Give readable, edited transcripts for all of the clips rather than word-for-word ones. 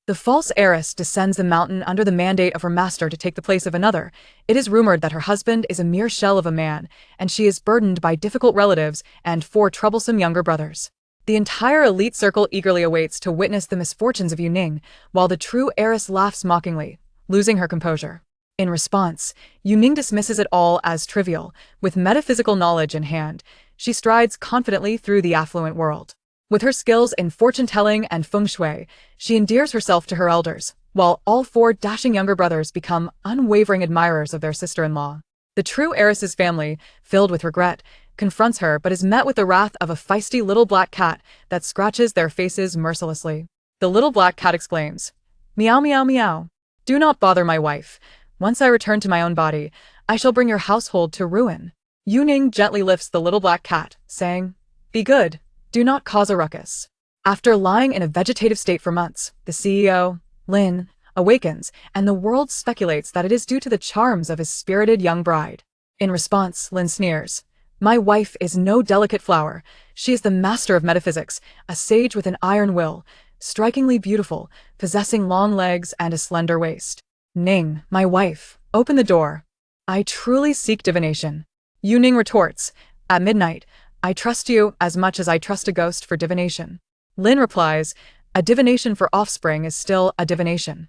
The false heiress descends the mountain under the mandate of her master to take the place of another. It is rumored that her husband is a mere shell of a man, and she is burdened by difficult relatives and 4 troublesome younger brothers. The entire elite circle eagerly awaits to witness the misfortunes of Yu Ning, while the true heiress laughs mockingly, losing her composure. In response, Yu Ning dismisses it all as trivial. With metaphysical knowledge in hand, she strides confidently through the affluent world. With her skills in fortune-telling and feng shui, she endears herself to her elders, while all 4 dashing younger brothers become unwavering admirers of their sister-in-law. The true heiress's family, filled with regret, confronts her but is met with the wrath of a feisty little black cat that scratches their faces mercilessly. The little black cat exclaims, "Meow meow meow. Do not bother my wife. Once I return to my own body, I shall bring your household to ruin." Yu Ning gently lifts the little black cat, saying, "Be good. Do not cause a ruckus." After lying in a vegetative state for months, the CEO, Lin, awakens, and the world speculates that it is due to the charms of his spirited young bride. In response, Lin sneers, "My wife is no delicate flower. She is the master of metaphysics, a sage with an iron will, strikingly beautiful, possessing long legs and a slender waist. Ning, my wife, open the door. I truly seek divination." Yu Ning retorts, "At midnight, I trust you as much as I trust a ghost for divination." Lin replies, "A divination for offspring is still a divination."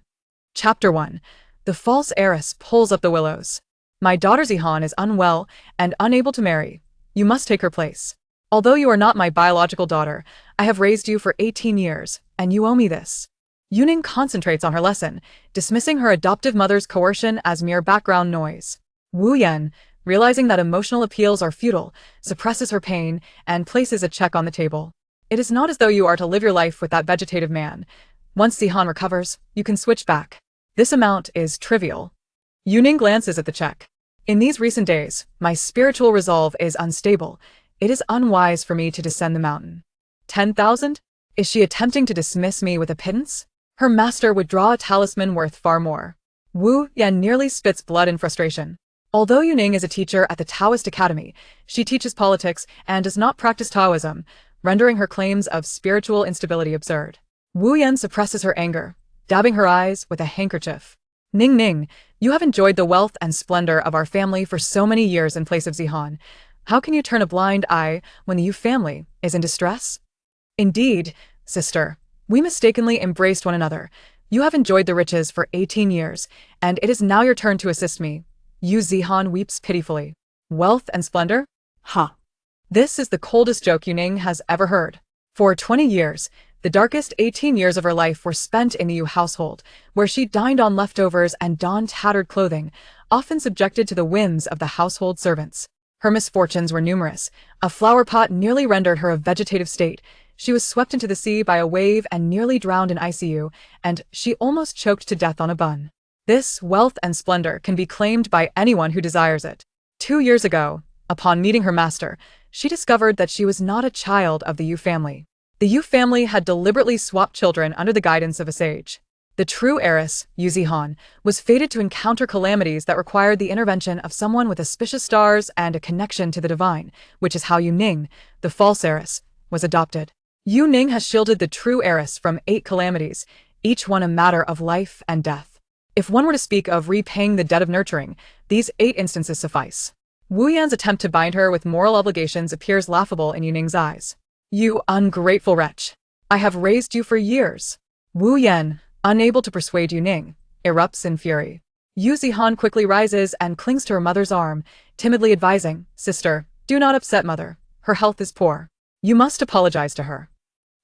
Chapter 1. The false heiress pulls up the willows. "My daughter Zihan is unwell and unable to marry. You must take her place. Although you are not my biological daughter, I have raised you for 18 years, and you owe me this." Yu Ning concentrates on her lesson, dismissing her adoptive mother's coercion as mere background noise. Wu Yan, realizing that emotional appeals are futile, suppresses her pain and places a check on the table. "It is not as though you are to live your life with that vegetative man. Once Zihan recovers, you can switch back. This amount is trivial." Yu Ning glances at the check. "In these recent days, my spiritual resolve is unstable. It is unwise for me to descend the mountain." 10,000? Is she attempting to dismiss me with a pittance? Her master would draw a talisman worth far more. Wu Yan nearly spits blood in frustration. Although Yu Ning is a teacher at the Taoist Academy, she teaches politics and does not practice Taoism, rendering her claims of spiritual instability absurd. Wu Yan suppresses her anger, dabbing her eyes with a handkerchief. "Ning Ning, you have enjoyed the wealth and splendor of our family for so many years in place of Zihan. How can you turn a blind eye when the Yu family is in distress?" "Indeed, sister, we mistakenly embraced one another. You have enjoyed the riches for 18 years, and it is now your turn to assist me." Yu Zihan weeps pitifully. "Wealth and splendor? Ha! This is the coldest joke Yu Ning has ever heard. For 20 years, the darkest 18 years of her life were spent in the Yu household, where she dined on leftovers and donned tattered clothing, often subjected to the whims of the household servants. Her misfortunes were numerous. A flower pot nearly rendered her a vegetative state. She was swept into the sea by a wave and nearly drowned in ICU, and she almost choked to death on a bun. This wealth and splendor can be claimed by anyone who desires it. 2 years ago, upon meeting her master, she discovered that she was not a child of the Yu family. The Yu family had deliberately swapped children under the guidance of a sage. The true heiress, Yu Zihan, was fated to encounter calamities that required the intervention of someone with auspicious stars and a connection to the divine, which is how Yu Ning, the false heiress, was adopted. Yu Ning has shielded the true heiress from 8 calamities, each one a matter of life and death. If one were to speak of repaying the debt of nurturing, these 8 instances suffice. Wu Yan's attempt to bind her with moral obligations appears laughable in Yu Ning's eyes. "You ungrateful wretch! I have raised you for years." Wu Yan, unable to persuade Yu Ning, erupts in fury. Yu Zihan quickly rises and clings to her mother's arm, timidly advising, "Sister, do not upset mother. Her health is poor. You must apologize to her.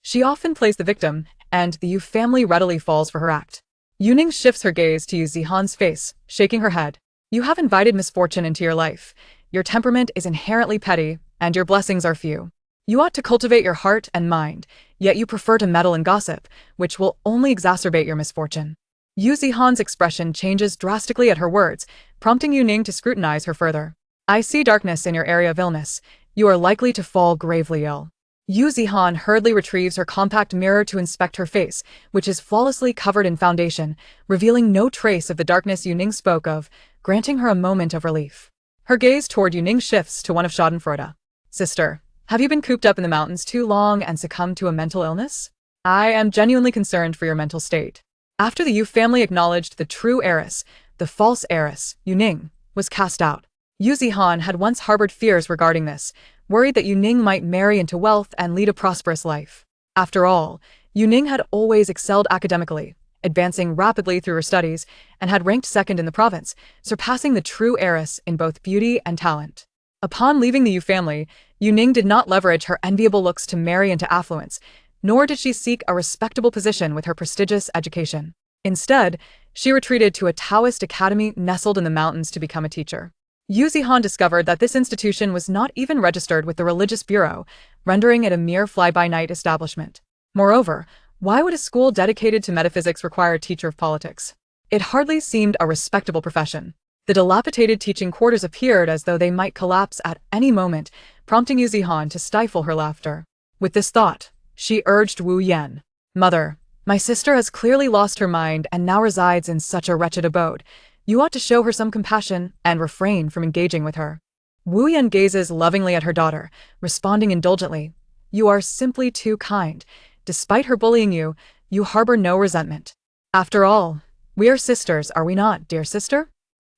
She often plays the victim, and the Yu family readily falls for her act." Yu Ning shifts her gaze to Yu Zihan's face, shaking her head. "You have invited misfortune into your life. Your temperament is inherently petty, and your blessings are few. You ought to cultivate your heart and mind, yet you prefer to meddle in gossip, which will only exacerbate your misfortune." Yu Zihan's expression changes drastically at her words, prompting Yu Ning to scrutinize her further. "I see darkness in your area of illness. You are likely to fall gravely ill." Yu Zihan hurriedly retrieves her compact mirror to inspect her face, which is flawlessly covered in foundation, revealing no trace of the darkness Yu Ning spoke of, granting her a moment of relief. Her gaze toward Yu Ning shifts to one of Schadenfreude. "Sister, have you been cooped up in the mountains too long and succumbed to a mental illness? I am genuinely concerned for your mental state." After the Yu family acknowledged the true heiress, the false heiress, Yu Ning, was cast out. Yu Zihan had once harbored fears regarding this, worried that Yu Ning might marry into wealth and lead a prosperous life. After all, Yu Ning had always excelled academically, advancing rapidly through her studies, and had ranked second in the province, surpassing the true heiress in both beauty and talent. Upon leaving the Yu family, Yu Ning did not leverage her enviable looks to marry into affluence, nor did she seek a respectable position with her prestigious education. Instead, she retreated to a Taoist academy nestled in the mountains to become a teacher. Yu Zihan discovered that this institution was not even registered with the Religious Bureau, rendering it a mere fly-by-night establishment. Moreover, why would a school dedicated to metaphysics require a teacher of politics? It hardly seemed a respectable profession. The dilapidated teaching quarters appeared as though they might collapse at any moment, prompting Yu Zihan to stifle her laughter. With this thought, she urged Wu Yan. "Mother, my sister has clearly lost her mind and now resides in such a wretched abode. You ought to show her some compassion and refrain from engaging with her." Wu Yan gazes lovingly at her daughter, responding indulgently, "You are simply too kind. Despite her bullying you, you harbor no resentment. After all, we are sisters, are we not, dear sister?"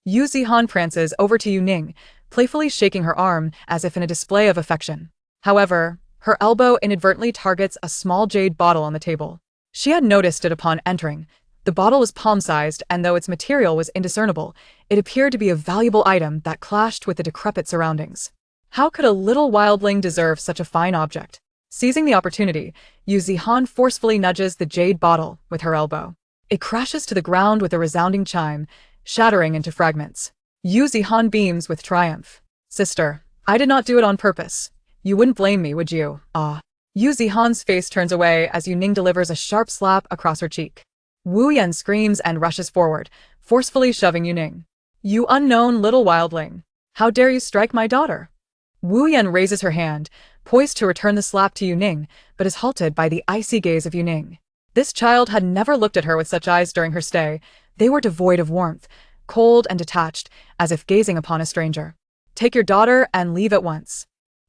Yu Zihan prances over to Yu Ning, playfully shaking her arm as if in a display of affection. However, her elbow inadvertently targets a small jade bottle on the table. She had noticed it upon entering. The bottle was palm-sized, and though its material was indiscernible, it appeared to be a valuable item that clashed with the decrepit surroundings. How could a little wildling deserve such a fine object? Seizing the opportunity, Yu Zihan forcefully nudges the jade bottle with her elbow. It crashes to the ground with a resounding chime, shattering into fragments. Yu Zihan beams with triumph. "Sister, I did not do it on purpose. You wouldn't blame me, would you?" "Ah." Yu Zihan's face turns away as Yu Ning delivers a sharp slap across her cheek. Wu Yan screams and rushes forward, forcefully shoving Yu Ning. "You unknown little wildling! How dare you strike my daughter?" Wu Yan raises her hand, poised to return the slap to Yu Ning, but is halted by the icy gaze of Yu Ning. This child had never looked at her with such eyes during her stay. They were devoid of warmth, cold and detached, as if gazing upon a stranger. "Take your daughter and leave at once."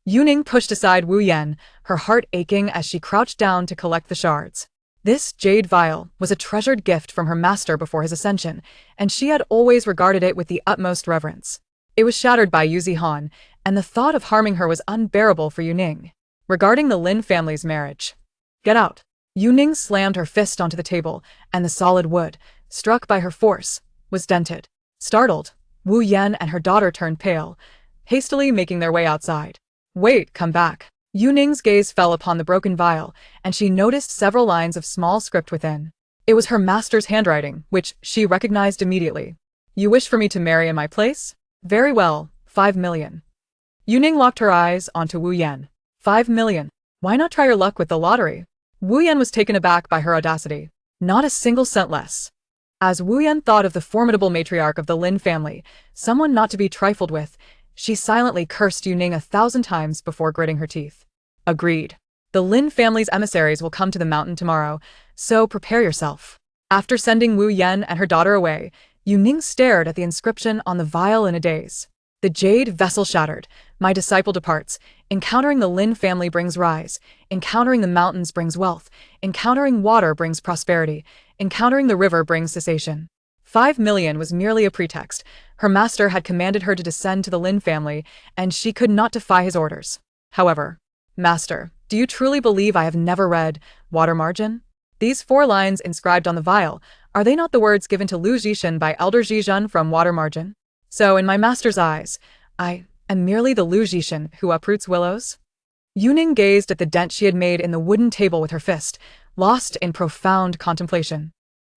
Yu Ning pushed aside Wu Yan, her heart aching as she crouched down to collect the shards. This jade vial was a treasured gift from her master before his ascension, and she had always regarded it with the utmost reverence. It was shattered by Yu Zihan, and the thought of harming her was unbearable for Yu Ning. Regarding the Lin family's marriage. "Get out." Yu Ning slammed her fist onto the table, and the solid wood, struck by her force, was dented. Startled, Wu Yan and her daughter turned pale, hastily making their way outside. "Wait, come back." Yu Ning's gaze fell upon the broken vial, and she noticed several lines of small script within. It was her master's handwriting, which she recognized immediately. "You wish for me to marry in my place? Very well, 5 million. Yu Ning locked her eyes onto Wu Yan. 5 million. Why not try your luck with the lottery? Wu Yan was taken aback by her audacity. Not a single cent less. As Wu Yan thought of the formidable matriarch of the Lin family, someone not to be trifled with, she silently cursed Yu Ning 1,000 times before gritting her teeth. Agreed. The Lin family's emissaries will come to the mountain tomorrow, so prepare yourself. After sending Wu Yan and her daughter away, Yu Ning stared at the inscription on the vial in a daze. The jade vessel shattered. My disciple departs. Encountering the Lin family brings rise. Encountering the mountains brings wealth. Encountering water brings prosperity. Encountering the river brings cessation. 5 million was merely a pretext. Her master had commanded her to descend to the Lin family, and she could not defy his orders. However, "Master, do you truly believe I have never read water margin? These 4 lines inscribed on the vial, are they not the words given to Lu Zhishan by Elder Zhizhen from water margin? So in my master's eyes, I am merely the Lu Zhishan who uproots willows?" Yu Ning gazed at the dent she had made in the wooden table with her fist, lost in profound contemplation.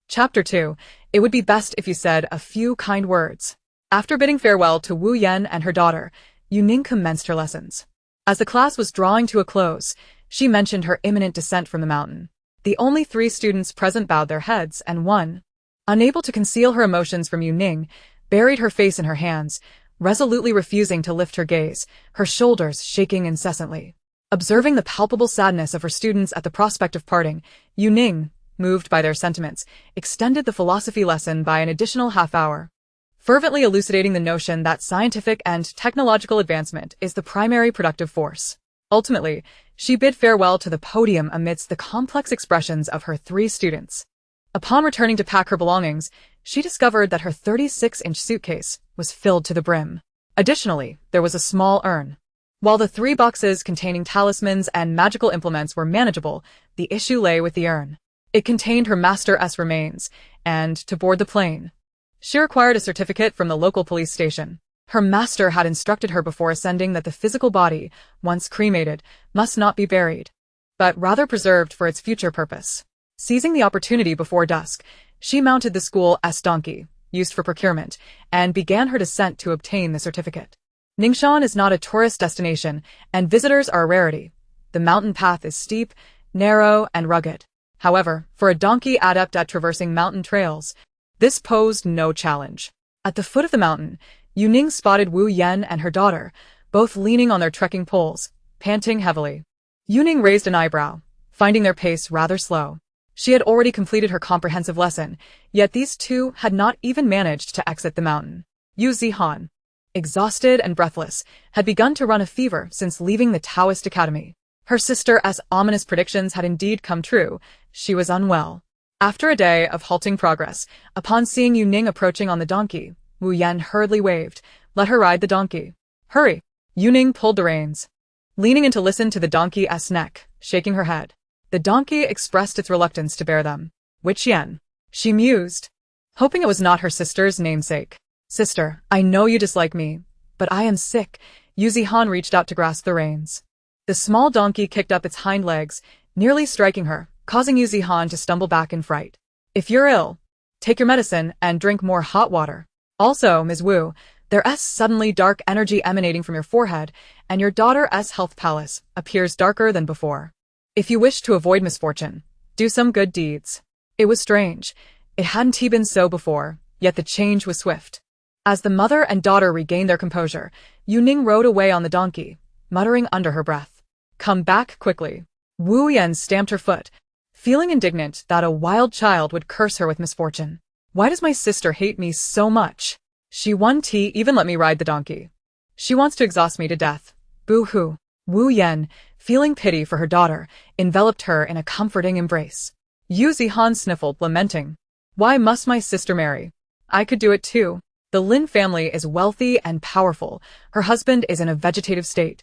Chapter 2. It would be best if you said a few kind words. After bidding farewell to Wu Yan and her daughter, Yu Ning commenced her lessons. As the class was drawing to a close, she mentioned her imminent descent from the mountain. The only 3 students present bowed their heads, and one, unable to conceal her emotions from Yu Ning, buried her face in her hands, resolutely refusing to lift her gaze, her shoulders shaking incessantly. Observing the palpable sadness of her students at the prospect of parting, Yu Ning, moved by their sentiments, extended the philosophy lesson by an additional half-hour, fervently elucidating the notion that scientific and technological advancement is the primary productive force. Ultimately, she bid farewell to the podium amidst the complex expressions of her 3 students. Upon returning to pack her belongings, she discovered that her 36-inch suitcase was filled to the brim. Additionally, there was a small urn. While the 3 boxes containing talismans and magical implements were manageable, the issue lay with the urn. It contained her master's remains, and to board the plane, she required a certificate from the local police station. Her master had instructed her before ascending that the physical body, once cremated, must not be buried, but rather preserved for its future purpose. Seizing the opportunity before dusk, she mounted the school's donkey, used for procurement, and began her descent to obtain the certificate. Ningxian is not a tourist destination, and visitors are a rarity. The mountain path is steep, narrow, and rugged. However, for a donkey adept at traversing mountain trails, this posed no challenge. At the foot of the mountain, Yu Ning spotted Wu Yan and her daughter, both leaning on their trekking poles, panting heavily. Yu Ning raised an eyebrow, finding their pace rather slow. She had already completed her comprehensive lesson, yet these two had not even managed to exit the mountain. Yu Zihan, exhausted and breathless, had begun to run a fever since leaving the Taoist Academy. Her sister's ominous predictions had indeed come true. She was unwell. After a day of halting progress, upon seeing Yu Ning approaching on the donkey, Wu Yan hurriedly waved, "Let her ride the donkey." "Hurry!" Yu Ning pulled the reins, leaning in to listen to the donkey's neck, shaking her head. The donkey expressed its reluctance to bear them. "Which Yan?" she mused, hoping it was not her sister's namesake. "Sister, I know you dislike me, but I am sick." Yu Zihan reached out to grasp the reins. The small donkey kicked up its hind legs, nearly striking her, causing Yu Zihan to stumble back in fright. "If you're ill, take your medicine and drink more hot water. Also, Ms. Wu, there's suddenly dark energy emanating from your forehead, and your daughter's health palace appears darker than before. If you wish to avoid misfortune, do some good deeds." It was strange. It hadn't been so before, yet the change was swift. As the mother and daughter regained their composure, Yu Ning rode away on the donkey, muttering under her breath, "Come back quickly." Wu Yan stamped her foot, feeling indignant that a wild child would curse her with misfortune. "Why does my sister hate me so much? She won't even let me ride the donkey. She wants to exhaust me to death. Boo-hoo." Wu Yan, feeling pity for her daughter, enveloped her in a comforting embrace. Yu Zihan sniffled, lamenting, "Why must my sister marry? I could do it too." The Lin family is wealthy and powerful. Her husband is in a vegetative state,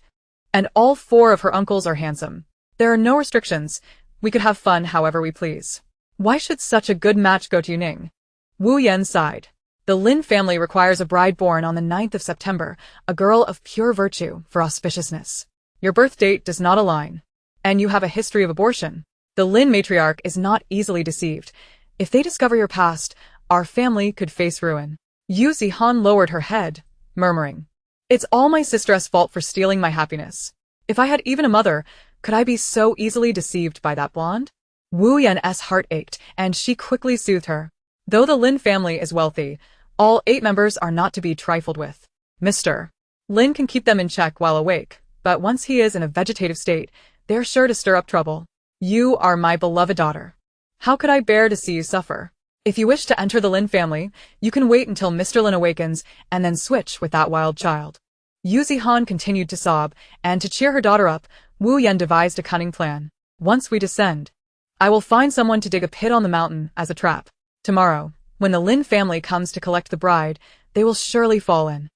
and all 4 of her uncles are handsome. There are no restrictions. We could have fun however we please. Why should such a good match go to Yu Ning? Wu Yan sighed. The Lin family requires a bride born on the 9th of September, a girl of pure virtue, for auspiciousness. Your birth date does not align, and you have a history of abortion. The Lin matriarch is not easily deceived. If they discover your past, our family could face ruin. Yu Zihan lowered her head, murmuring, "It's all my sister's fault for stealing my happiness. If I had even a mother, could I be so easily deceived by that blonde?" Wu Yan's heart ached, and she quickly soothed her. Though the Lin family is wealthy, all 8 members are not to be trifled with. Mr. Lin can keep them in check while awake, but once he is in a vegetative state, they're sure to stir up trouble. You are my beloved daughter. How could I bear to see you suffer? If you wish to enter the Lin family, you can wait until Mr. Lin awakens and then switch with that wild child. Yu Zihan continued to sob, and to cheer her daughter up, Wu Yan devised a cunning plan. "Once we descend, I will find someone to dig a pit on the mountain as a trap. Tomorrow, when the Lin family comes to collect the bride, they will surely fall in.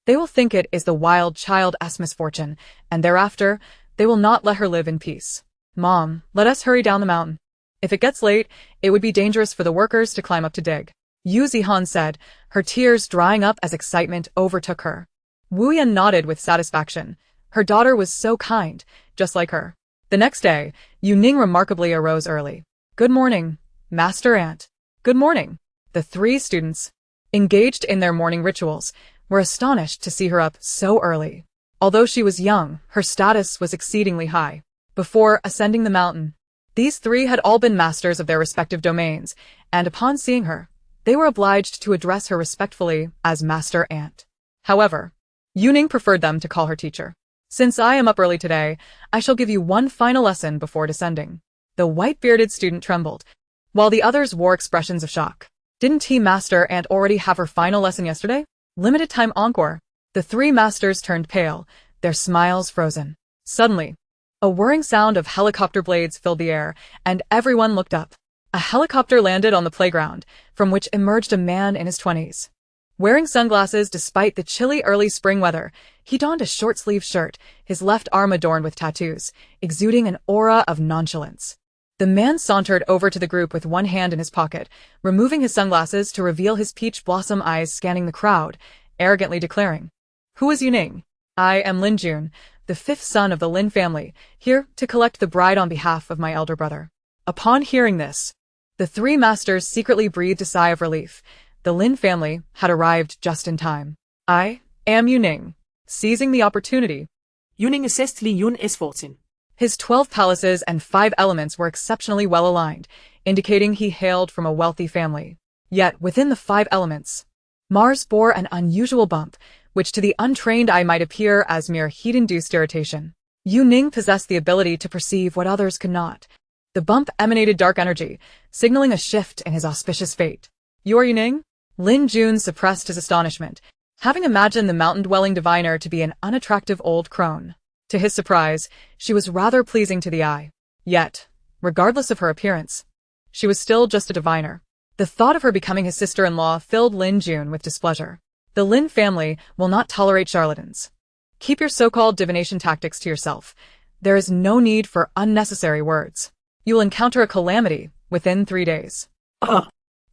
They will think it is the wild child's misfortune, and thereafter, they will not let her live in peace. Mom, let us hurry down the mountain. If it gets late, it would be dangerous for the workers to climb up to dig." Yu Zihan said, her tears drying up as excitement overtook her. Wu Yan nodded with satisfaction. Her daughter was so kind, just like her. The next day, Yu Ning remarkably arose early. "Good morning, Master Aunt." "Good morning." The 3 students, engaged in their morning rituals, were astonished to see her up so early. Although she was young, her status was exceedingly high. Before ascending the mountain, these 3 had all been masters of their respective domains, and upon seeing her, they were obliged to address her respectfully as Master Aunt. However, Yu Ning preferred them to call her teacher. "Since I am up early today, I shall give you one final lesson before descending." The white-bearded student trembled, while the others wore expressions of shock. Didn't Master Aunt already have her final lesson yesterday? Limited time encore. The 3 masters turned pale, their smiles frozen. Suddenly, a whirring sound of helicopter blades filled the air, and everyone looked up. A helicopter landed on the playground, from which emerged a man in his 20s. Wearing sunglasses despite the chilly early spring weather, he donned a short-sleeved shirt, his left arm adorned with tattoos, exuding an aura of nonchalance. The man sauntered over to the group with one hand in his pocket, removing his sunglasses to reveal his peach blossom eyes scanning the crowd, arrogantly declaring, "Who is Yu Ning? I am Lin Jun, the fifth son of the Lin family, here to collect the bride on behalf of my elder brother." Upon hearing this, the three masters secretly breathed a sigh of relief. The Lin family had arrived just in time. "I am Yu Ning." Seizing the opportunity, Yu Ning assessed Li Yun as 14. His 12 palaces and 5 elements were exceptionally well aligned, indicating he hailed from a wealthy family. Yet, within the 5 elements, Mars bore an unusual bump, which to the untrained eye might appear as mere heat-induced irritation. Yu Ning possessed the ability to perceive what others could not. The bump emanated dark energy, signaling a shift in his auspicious fate. "You are Yu Ning?" Lin Jun suppressed his astonishment, having imagined the mountain-dwelling diviner to be an unattractive old crone. To his surprise, she was rather pleasing to the eye. Yet, regardless of her appearance, she was still just a diviner. The thought of her becoming his sister-in-law filled Lin Jun with displeasure. The Lin family will not tolerate charlatans. Keep your so-called divination tactics to yourself. There is no need for unnecessary words. You will encounter a calamity within 3 days.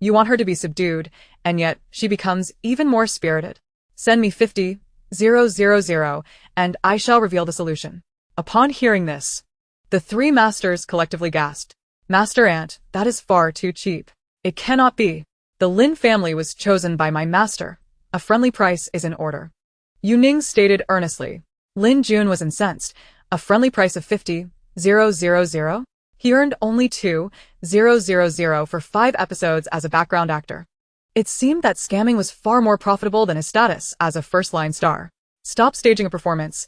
You want her to be subdued, and yet she becomes even more spirited. Send me 50,000, and I shall reveal the solution. Upon hearing this, the 3 masters collectively gasped. "Master Ant, that is far too cheap. It cannot be. The Lin family was chosen by my master. A friendly price is in order." Yu Ning stated earnestly. Lin Jun was incensed. A friendly price of 50,000? He earned only 2,000 for 5 episodes as a background actor. It seemed that scamming was far more profitable than his status as a first-line star. "Stop staging a performance.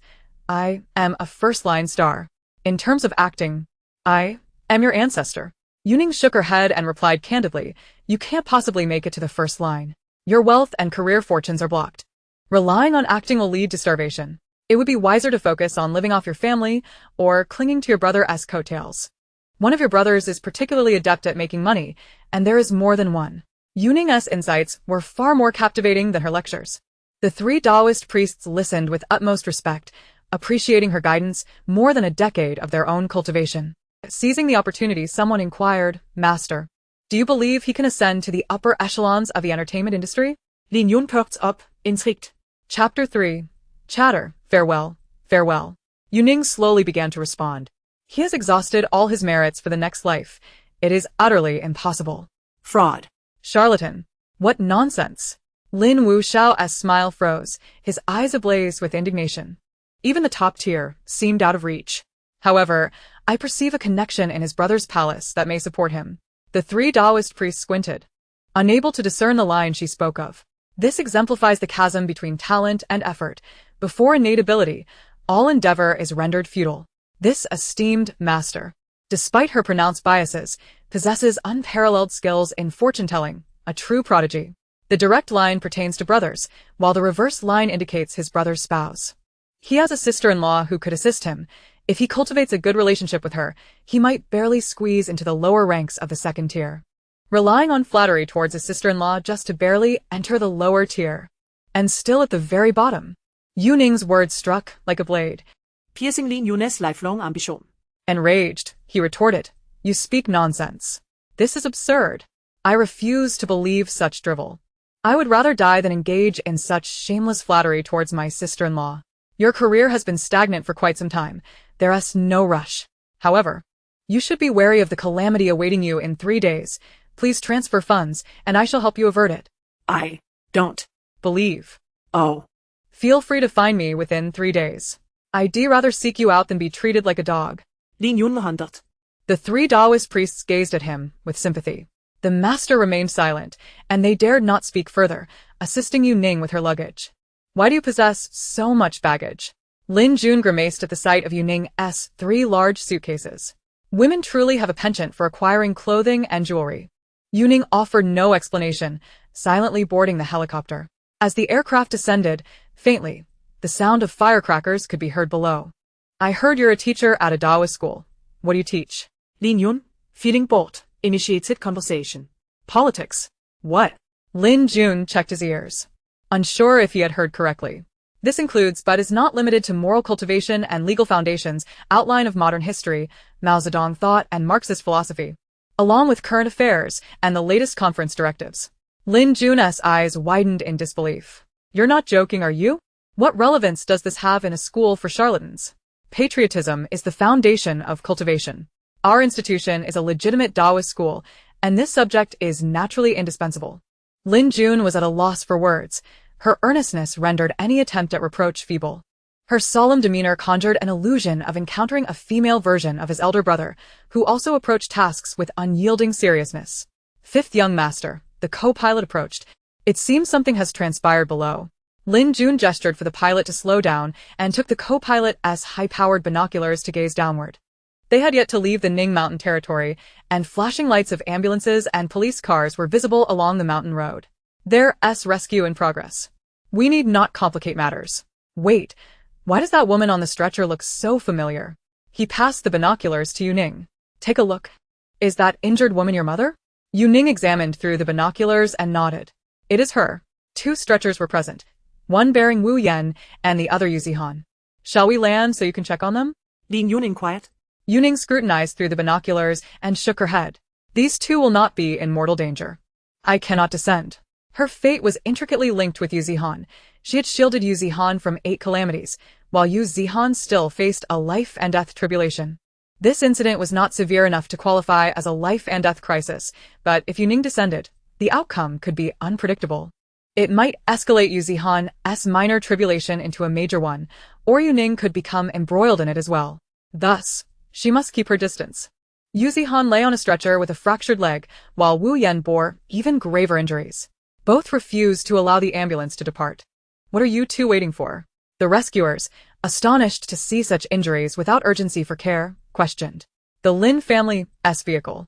I am a first-line star. In terms of acting, I am your ancestor." Yu Ning shook her head and replied candidly, "You can't possibly make it to the first line. Your wealth and career fortunes are blocked. Relying on acting will lead to starvation. It would be wiser to focus on living off your family or clinging to your brother's coattails. One of your brothers is particularly adept at making money, and there is more than one." Yu Ning's insights were far more captivating than her lectures. The 3 Taoist priests listened with utmost respect, appreciating her guidance more than a decade of their own cultivation. Seizing the opportunity, someone inquired, "Master, do you believe he can ascend to the upper echelons of the entertainment industry?" Lin Yun perked up, intrigued. Chapter 3. Chatter. Farewell. Farewell. Yu Ning slowly began to respond. "He has exhausted all his merits for the next life. It is utterly impossible." Fraud. "Charlatan. What nonsense." Lin Wuxiao's smile froze, his eyes ablaze with indignation. Even the top tier seemed out of reach. "However, I perceive a connection in his brother's palace that may support him." The 3 Taoist priests squinted, unable to discern the line she spoke of. This exemplifies the chasm between talent and effort. Before innate ability, all endeavor is rendered futile. This esteemed master, despite her pronounced biases, possesses unparalleled skills in fortune-telling, a true prodigy. The direct line pertains to brothers, while the reverse line indicates his brother's spouse. He has a sister-in-law who could assist him. If he cultivates a good relationship with her, he might barely squeeze into the lower ranks of the second tier. Relying on flattery towards his sister-in-law just to barely enter the lower tier. And still at the very bottom. Yu Ning's words struck like a blade. Piercing Lin Yun's lifelong ambition. Enraged, he retorted, "You speak nonsense. This is absurd. I refuse to believe such drivel. I would rather die than engage in such shameless flattery towards my sister-in-law. Your career has been stagnant for quite some time. There is no rush. However, you should be wary of the calamity awaiting you in 3 days. Please transfer funds, and I shall help you avert it." "I don't believe." "Oh." "Feel free to find me within 3 days. I'd rather seek you out than be treated like a dog." Lin Yun handelt. The 3 Taoist priests gazed at him with sympathy. The master remained silent, and they dared not speak further, assisting Yu Ning with her luggage. "Why do you possess so much baggage?" Lin Jun grimaced at the sight of Yu Ning's 3 large suitcases. Women truly have a penchant for acquiring clothing and jewelry. Yu Ning offered no explanation, silently boarding the helicopter. As the aircraft descended, faintly, the sound of firecrackers could be heard below. "I heard you're a teacher at a Taoist school. What do you teach?" Lin Yun, feeling bored, Initiated conversation. Politics. What? Lin Jun checked his ears, unsure if he had heard correctly. This includes but is not limited to moral cultivation and legal foundations, outline of modern history, Mao Zedong thought and Marxist philosophy, along with current affairs and the latest conference directives. Lin Jun's eyes widened in disbelief. You're not joking, are you? What relevance does this have in a school for charlatans? Patriotism is the foundation of cultivation. Our institution is a legitimate Taoist school, and this subject is naturally indispensable. Lin Jun was at a loss for words. Her earnestness rendered any attempt at reproach feeble. Her solemn demeanor conjured an illusion of encountering a female version of his elder brother, who also approached tasks with unyielding seriousness. Fifth young master, the co-pilot approached. It seems something has transpired below. Lin Jun gestured for the pilot to slow down and took the co-pilot's high-powered binoculars to gaze downward. They had yet to leave the Ning mountain territory, and flashing lights of ambulances and police cars were visible along the mountain road. There's rescue in progress. We need not complicate matters. Wait, why does that woman on the stretcher look so familiar? He passed the binoculars to Yu Ning. Take a look. Is that injured woman your mother? Yu Ning examined through the binoculars and nodded. It is her. 2 stretchers were present, one bearing Wu Yan and the other Yu Zihan. Shall we land so you can check on them? Lin Yu Ning quiet. Yu Ning scrutinized through the binoculars and shook her head. These 2 will not be in mortal danger. I cannot descend. Her fate was intricately linked with Yu Zihan. She had shielded Yu Zihan from 8 calamities, while Yu Zihan still faced a life-and-death tribulation. This incident was not severe enough to qualify as a life-and-death crisis, but if Yu Ning descended, the outcome could be unpredictable. It might escalate Yu Zihan's minor tribulation into a major one, or Yu Ning could become embroiled in it as well. Thus, she must keep her distance. Yu Zihan lay on a stretcher with a fractured leg, while Wu Yan bore even graver injuries. Both refused to allow the ambulance to depart. What are you 2 waiting for? The rescuers, astonished to see such injuries without urgency for care, questioned. The Lin family's vehicle.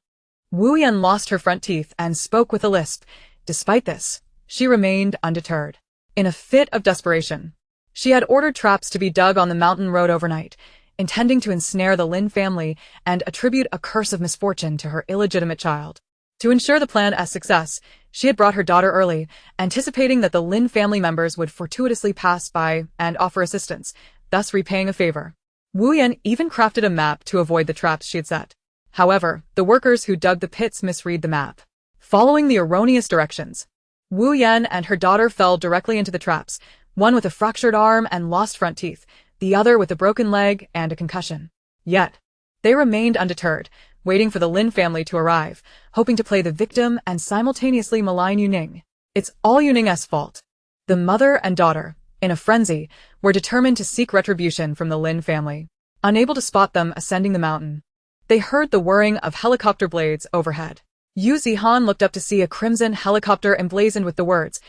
Wu Yan lost her front teeth and spoke with a lisp. Despite this, she remained undeterred. In a fit of desperation, she had ordered traps to be dug on the mountain road overnight, intending to ensnare the Lin family and attribute a curse of misfortune to her illegitimate child. To ensure the plan's success, she had brought her daughter early, anticipating that the Lin family members would fortuitously pass by and offer assistance, thus repaying a favor. Wu Yan even crafted a map to avoid the traps she had set. However, the workers who dug the pits misread the map. Following the erroneous directions, Wu Yan and her daughter fell directly into the traps, one with a fractured arm and lost front teeth, the other with a broken leg and a concussion. Yet, they remained undeterred, waiting for the Lin family to arrive, hoping to play the victim and simultaneously malign Yu Ning. It's all Yu Ning's fault. The mother and daughter, in a frenzy, were determined to seek retribution from the Lin family. Unable to spot them ascending the mountain, they heard the whirring of helicopter blades overhead. Yu Zihan looked up to see a crimson helicopter emblazoned with the words,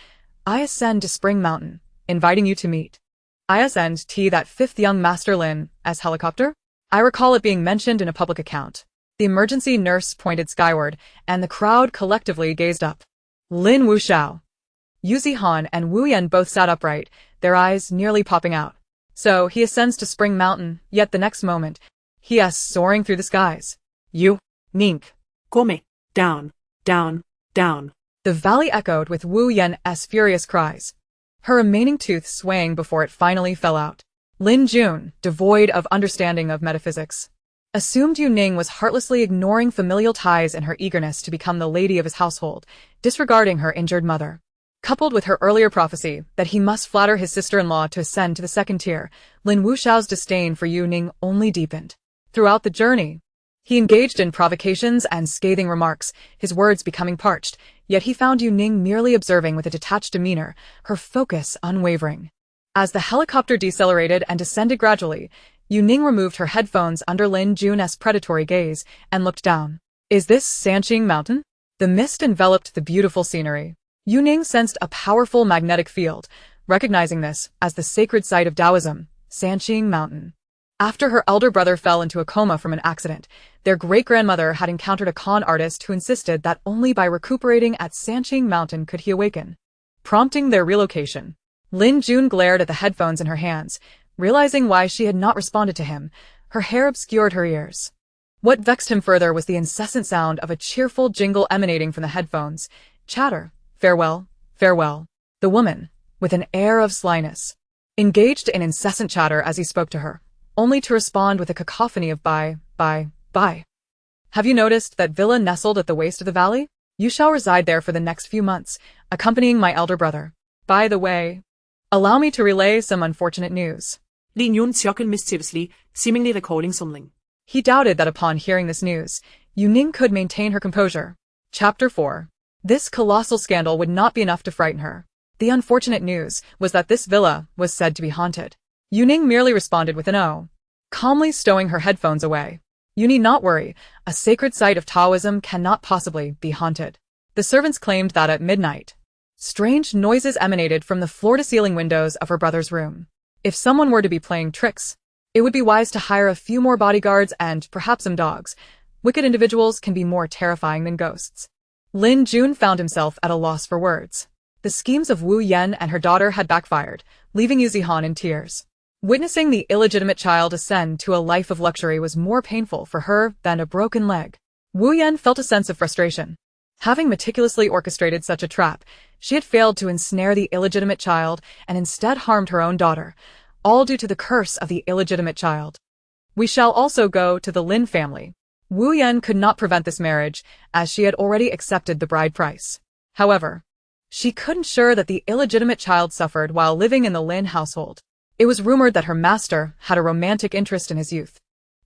I ascend to Spring Mountain, inviting you to meet. I ascend to that 5th young master Lin as helicopter? I recall it being mentioned in a public account. The emergency nurse pointed skyward, and the crowd collectively gazed up. Lin Wuxiao. Yu Zihan and Wu Yan both sat upright, their eyes nearly popping out. So he ascends to Spring Mountain, yet the next moment, he is soaring through the skies. Yu Ning. Come. Down. Down. Down. The valley echoed with Wu Yan's furious cries, her remaining tooth swaying before it finally fell out. Lin Jun, devoid of understanding of metaphysics, assumed Yu Ning was heartlessly ignoring familial ties in her eagerness to become the lady of his household, disregarding her injured mother. Coupled with her earlier prophecy that he must flatter his sister-in-law to ascend to the 2nd tier, Lin Wuxiao's disdain for Yu Ning only deepened. Throughout the journey, he engaged in provocations and scathing remarks, his words becoming parched, yet he found Yu Ning merely observing with a detached demeanor, her focus unwavering. As the helicopter decelerated and descended gradually, Yu Ning removed her headphones under Lin Jun's predatory gaze and looked down. Is this Sanqing Mountain? The mist enveloped the beautiful scenery. Yu Ning sensed a powerful magnetic field, recognizing this as the sacred site of Taoism, Sanqing Mountain. After her elder brother fell into a coma from an accident, their great-grandmother had encountered a con artist who insisted that only by recuperating at Sanqing Mountain could he awaken, prompting their relocation. Lin Jun glared at the headphones in her hands, realizing why she had not responded to him. Her hair obscured her ears. What vexed him further was the incessant sound of a cheerful jingle emanating from the headphones. Chatter. Farewell. Farewell. The woman, with an air of slyness, engaged in incessant chatter as he spoke to her, only to respond with a cacophony of bye, bye, bye. Have you noticed that villa nestled at the waist of the valley? You shall reside there for the next few months, accompanying my elder brother. By the way, allow me to relay some unfortunate news. Lin Yun chuckled mischievously, seemingly recalling something. He doubted that upon hearing this news, Yu Ning could maintain her composure. Chapter 4. This colossal scandal would not be enough to frighten her. The unfortunate news was that this villa was said to be haunted. Yu Ning merely responded with an "oh," calmly stowing her headphones away. You need not worry, a sacred site of Taoism cannot possibly be haunted. The servants claimed that at midnight, strange noises emanated from the floor-to-ceiling windows of her brother's room. If someone were to be playing tricks, it would be wise to hire a few more bodyguards and perhaps some dogs. Wicked individuals can be more terrifying than ghosts. Lin Jun found himself at a loss for words. The schemes of Wu Yan and her daughter had backfired, leaving Yu Zihan in tears. Witnessing the illegitimate child ascend to a life of luxury was more painful for her than a broken leg. Wu Yan felt a sense of frustration. Having meticulously orchestrated such a trap, she had failed to ensnare the illegitimate child and instead harmed her own daughter, all due to the curse of the illegitimate child. We shall also go to the Lin family. Wu Yan could not prevent this marriage, as she had already accepted the bride price. However, she could ensure that the illegitimate child suffered while living in the Lin household. It was rumored that her master had a romantic interest in his youth,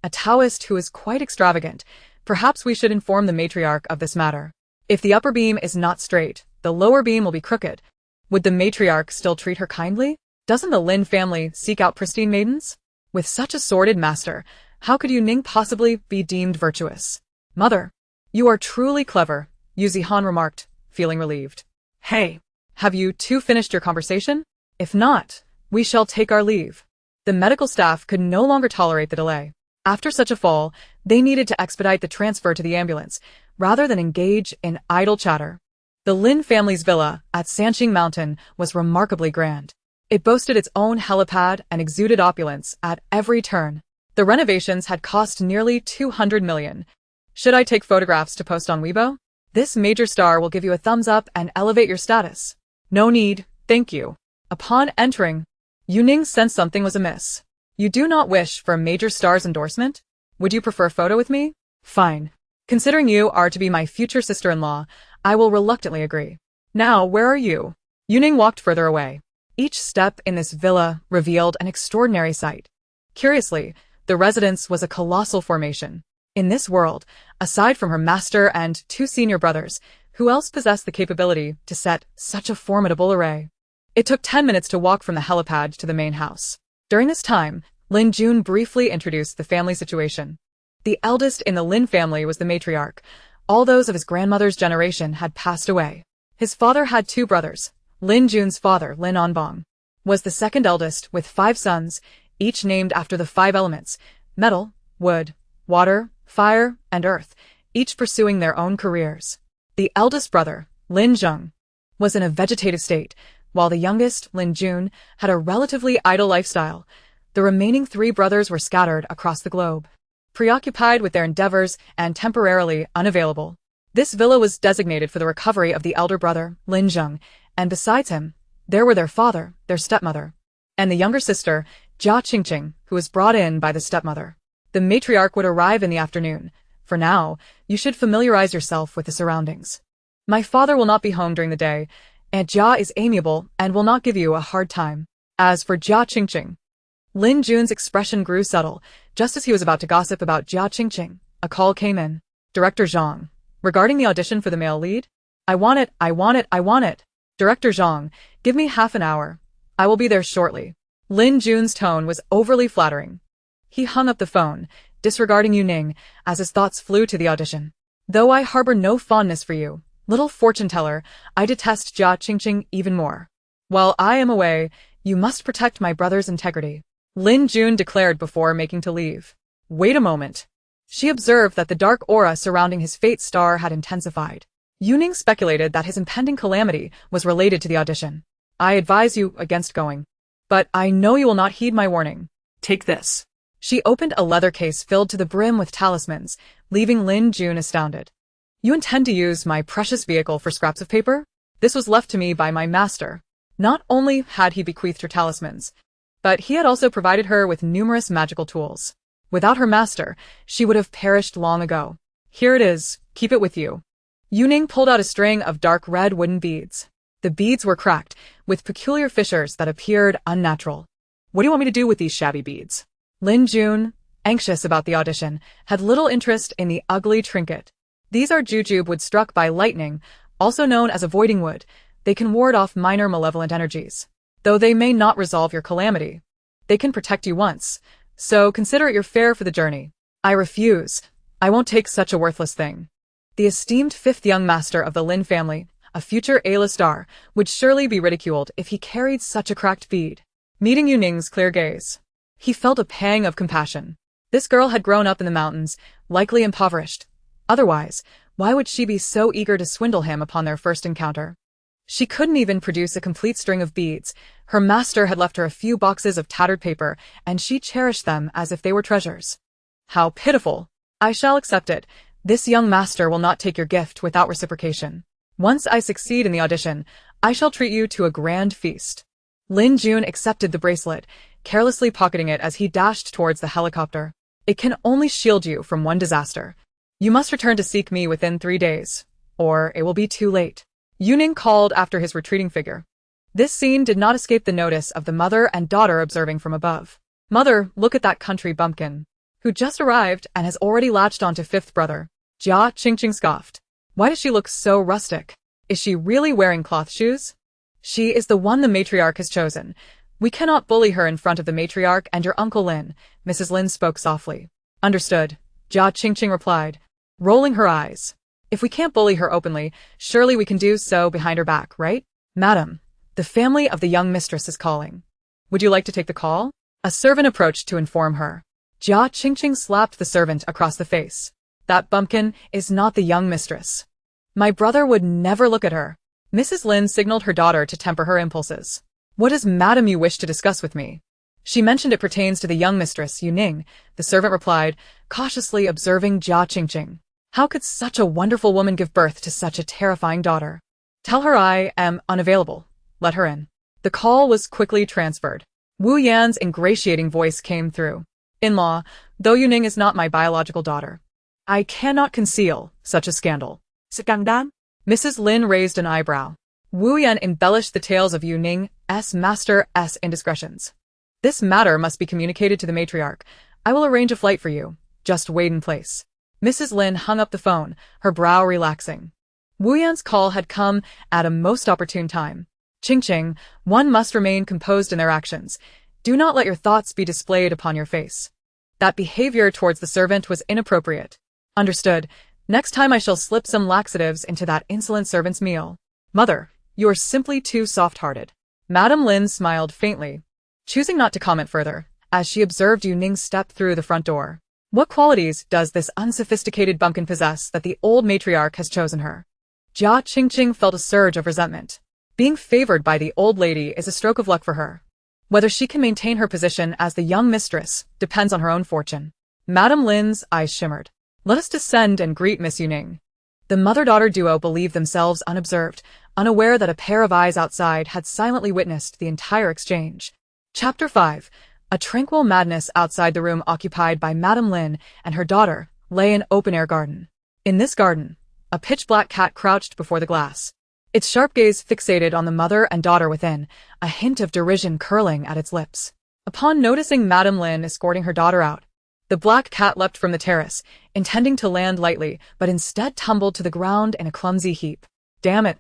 a Taoist who is quite extravagant. Perhaps we should inform the matriarch of this matter. If the upper beam is not straight, the lower beam will be crooked. Would the matriarch still treat her kindly? Doesn't the Lin family seek out pristine maidens? With such a sordid master, how could Yu Ning possibly be deemed virtuous? Mother, you are truly clever, Yu Zihan remarked, feeling relieved. Hey, have you two finished your conversation? If not, we shall take our leave. The medical staff could no longer tolerate the delay. After such a fall, they needed to expedite the transfer to the ambulance, rather than engage in idle chatter. The Lin family's villa at Sanqing Mountain was remarkably grand. It boasted its own helipad and exuded opulence at every turn. The renovations had cost nearly 200 million. Should I take photographs to post on Weibo? This major star will give you a thumbs up and elevate your status. No need, thank you. Upon entering, Yu Ning sensed something was amiss. You do not wish for a major star's endorsement? Would you prefer a photo with me? Fine. Considering you are to be my future sister-in-law, I will reluctantly agree. Now, where are you? Yu Ning walked further away. Each step in this villa revealed an extraordinary sight. Curiously, the residence was a colossal formation. In this world, aside from her master and two senior brothers, who else possessed the capability to set such a formidable array? It took 10 minutes to walk from the helipad to the main house. During this time, Lin Jun briefly introduced the family situation. The eldest in the Lin family was the matriarch. All those of his grandmother's generation had passed away. His father had two brothers. Lin Jun's father, Lin Anbong, was the second eldest with 5 sons, each named after the 5 elements: metal, wood, water, fire, and earth, each pursuing their own careers. The eldest brother, Lin Zheng, was in a vegetative state, while the youngest, Lin Jun, had a relatively idle lifestyle. The remaining 3 brothers were scattered across the globe, preoccupied with their endeavors and temporarily unavailable. This villa was designated for the recovery of the elder brother, Lin Zheng, and besides him, there were their father, their stepmother, and the younger sister, Jia Qingqing, who was brought in by the stepmother. The matriarch would arrive in the afternoon. For now, you should familiarize yourself with the surroundings. My father will not be home during the day. Aunt Jia is amiable and will not give you a hard time. As for Jia Qingqing, Lin Jun's expression grew subtle. Just as he was about to gossip about Jia Qingqing, a call came in. Director Zhang, regarding the audition for the male lead? I want it. Director Zhang, give me half an hour. I will be there shortly. Lin Jun's tone was overly flattering. He hung up the phone, disregarding Yu Ning, as his thoughts flew to the audition. Though I harbor no fondness for you, little fortune-teller, I detest Jia Qingqing even more. While I am away, you must protect my brother's integrity, Lin Jun declared before making to leave. Wait a moment. She observed that the dark aura surrounding his fate star had intensified. Yu Ning speculated that his impending calamity was related to the audition. I advise you against going. But I know you will not heed my warning. Take this. She opened a leather case filled to the brim with talismans, leaving Lin Jun astounded. You intend to use my precious vehicle for scraps of paper? This was left to me by my master. Not only had he bequeathed her talismans, but he had also provided her with numerous magical tools. Without her master, she would have perished long ago. Here it is, keep it with you. Yu Ning pulled out a string of dark red wooden beads. The beads were cracked, with peculiar fissures that appeared unnatural. What do you want me to do with these shabby beads? Lin Jun, anxious about the audition, had little interest in the ugly trinket. These are jujube wood struck by lightning, also known as avoiding wood. They can ward off minor malevolent energies. Though they may not resolve your calamity, they can protect you once, so consider it your fare for the journey. I refuse. I won't take such a worthless thing. The esteemed fifth young master of the Lin family, a future A-list star, would surely be ridiculed if he carried such a cracked bead. Meeting Yu Ning's clear gaze, he felt a pang of compassion. This girl had grown up in the mountains, likely impoverished. Otherwise, why would she be so eager to swindle him upon their first encounter? She couldn't even produce a complete string of beads. Her master had left her a few boxes of tattered paper, and she cherished them as if they were treasures. How pitiful! I shall accept it. This young master will not take your gift without reciprocation. Once I succeed in the audition, I shall treat you to a grand feast. Lin Jun accepted the bracelet, carelessly pocketing it as he dashed towards the helicopter. It can only shield you from one disaster. You must return to seek me within 3 days, or it will be too late. Yu Ning called after his retreating figure. This scene did not escape the notice of the mother and daughter observing from above. Mother, look at that country bumpkin, who just arrived and has already latched onto fifth brother. Jia Qingqing scoffed. Why does she look so rustic? Is she really wearing cloth shoes? She is the one the matriarch has chosen. We cannot bully her in front of the matriarch and your Uncle Lin, Mrs. Lin spoke softly. Understood, Jia Qingqing replied, rolling her eyes. If we can't bully her openly, surely we can do so behind her back, right? Madam, the family of the young mistress is calling. Would you like to take the call? A servant approached to inform her. Jia Qingqing slapped the servant across the face. That bumpkin is not the young mistress. My brother would never look at her. Mrs. Lin signaled her daughter to temper her impulses. What is madam you wish to discuss with me? She mentioned it pertains to the young mistress, Yu Ning, the servant replied, cautiously observing Jia Qingqing. How could such a wonderful woman give birth to such a terrifying daughter? Tell her I am unavailable. Let her in. The call was quickly transferred. Wu Yan's ingratiating voice came through. In-law, though Yu Ning is not my biological daughter, I cannot conceal such a scandal. Scandal? Mrs. Lin raised an eyebrow. Wu Yan embellished the tales of Yu Ning's master's indiscretions. This matter must be communicated to the matriarch. I will arrange a flight for you. Just wait in place. Mrs. Lin hung up the phone, her brow relaxing. Wu Yan's call had come at a most opportune time. Qingqing, one must remain composed in their actions. Do not let your thoughts be displayed upon your face. That behavior towards the servant was inappropriate. Understood. Next time I shall slip some laxatives into that insolent servant's meal. Mother, you are simply too soft-hearted. Madame Lin smiled faintly, choosing not to comment further, as she observed Yu Ning step through the front door. What qualities does this unsophisticated bumpkin possess that the old matriarch has chosen her? Jia Qingqing felt a surge of resentment. Being favored by the old lady is a stroke of luck for her. Whether she can maintain her position as the young mistress depends on her own fortune. Madame Lin's eyes shimmered. Let us descend and greet Miss Yu Ning. The mother-daughter duo believed themselves unobserved, unaware that a pair of eyes outside had silently witnessed the entire exchange. Chapter 5. A tranquil madness outside the room occupied by Madame Lin and her daughter lay an open-air garden. In this garden, a pitch-black cat crouched before the glass. Its sharp gaze fixated on the mother and daughter within, a hint of derision curling at its lips. Upon noticing Madame Lin escorting her daughter out, the black cat leapt from the terrace, intending to land lightly, but instead tumbled to the ground in a clumsy heap. Damn it!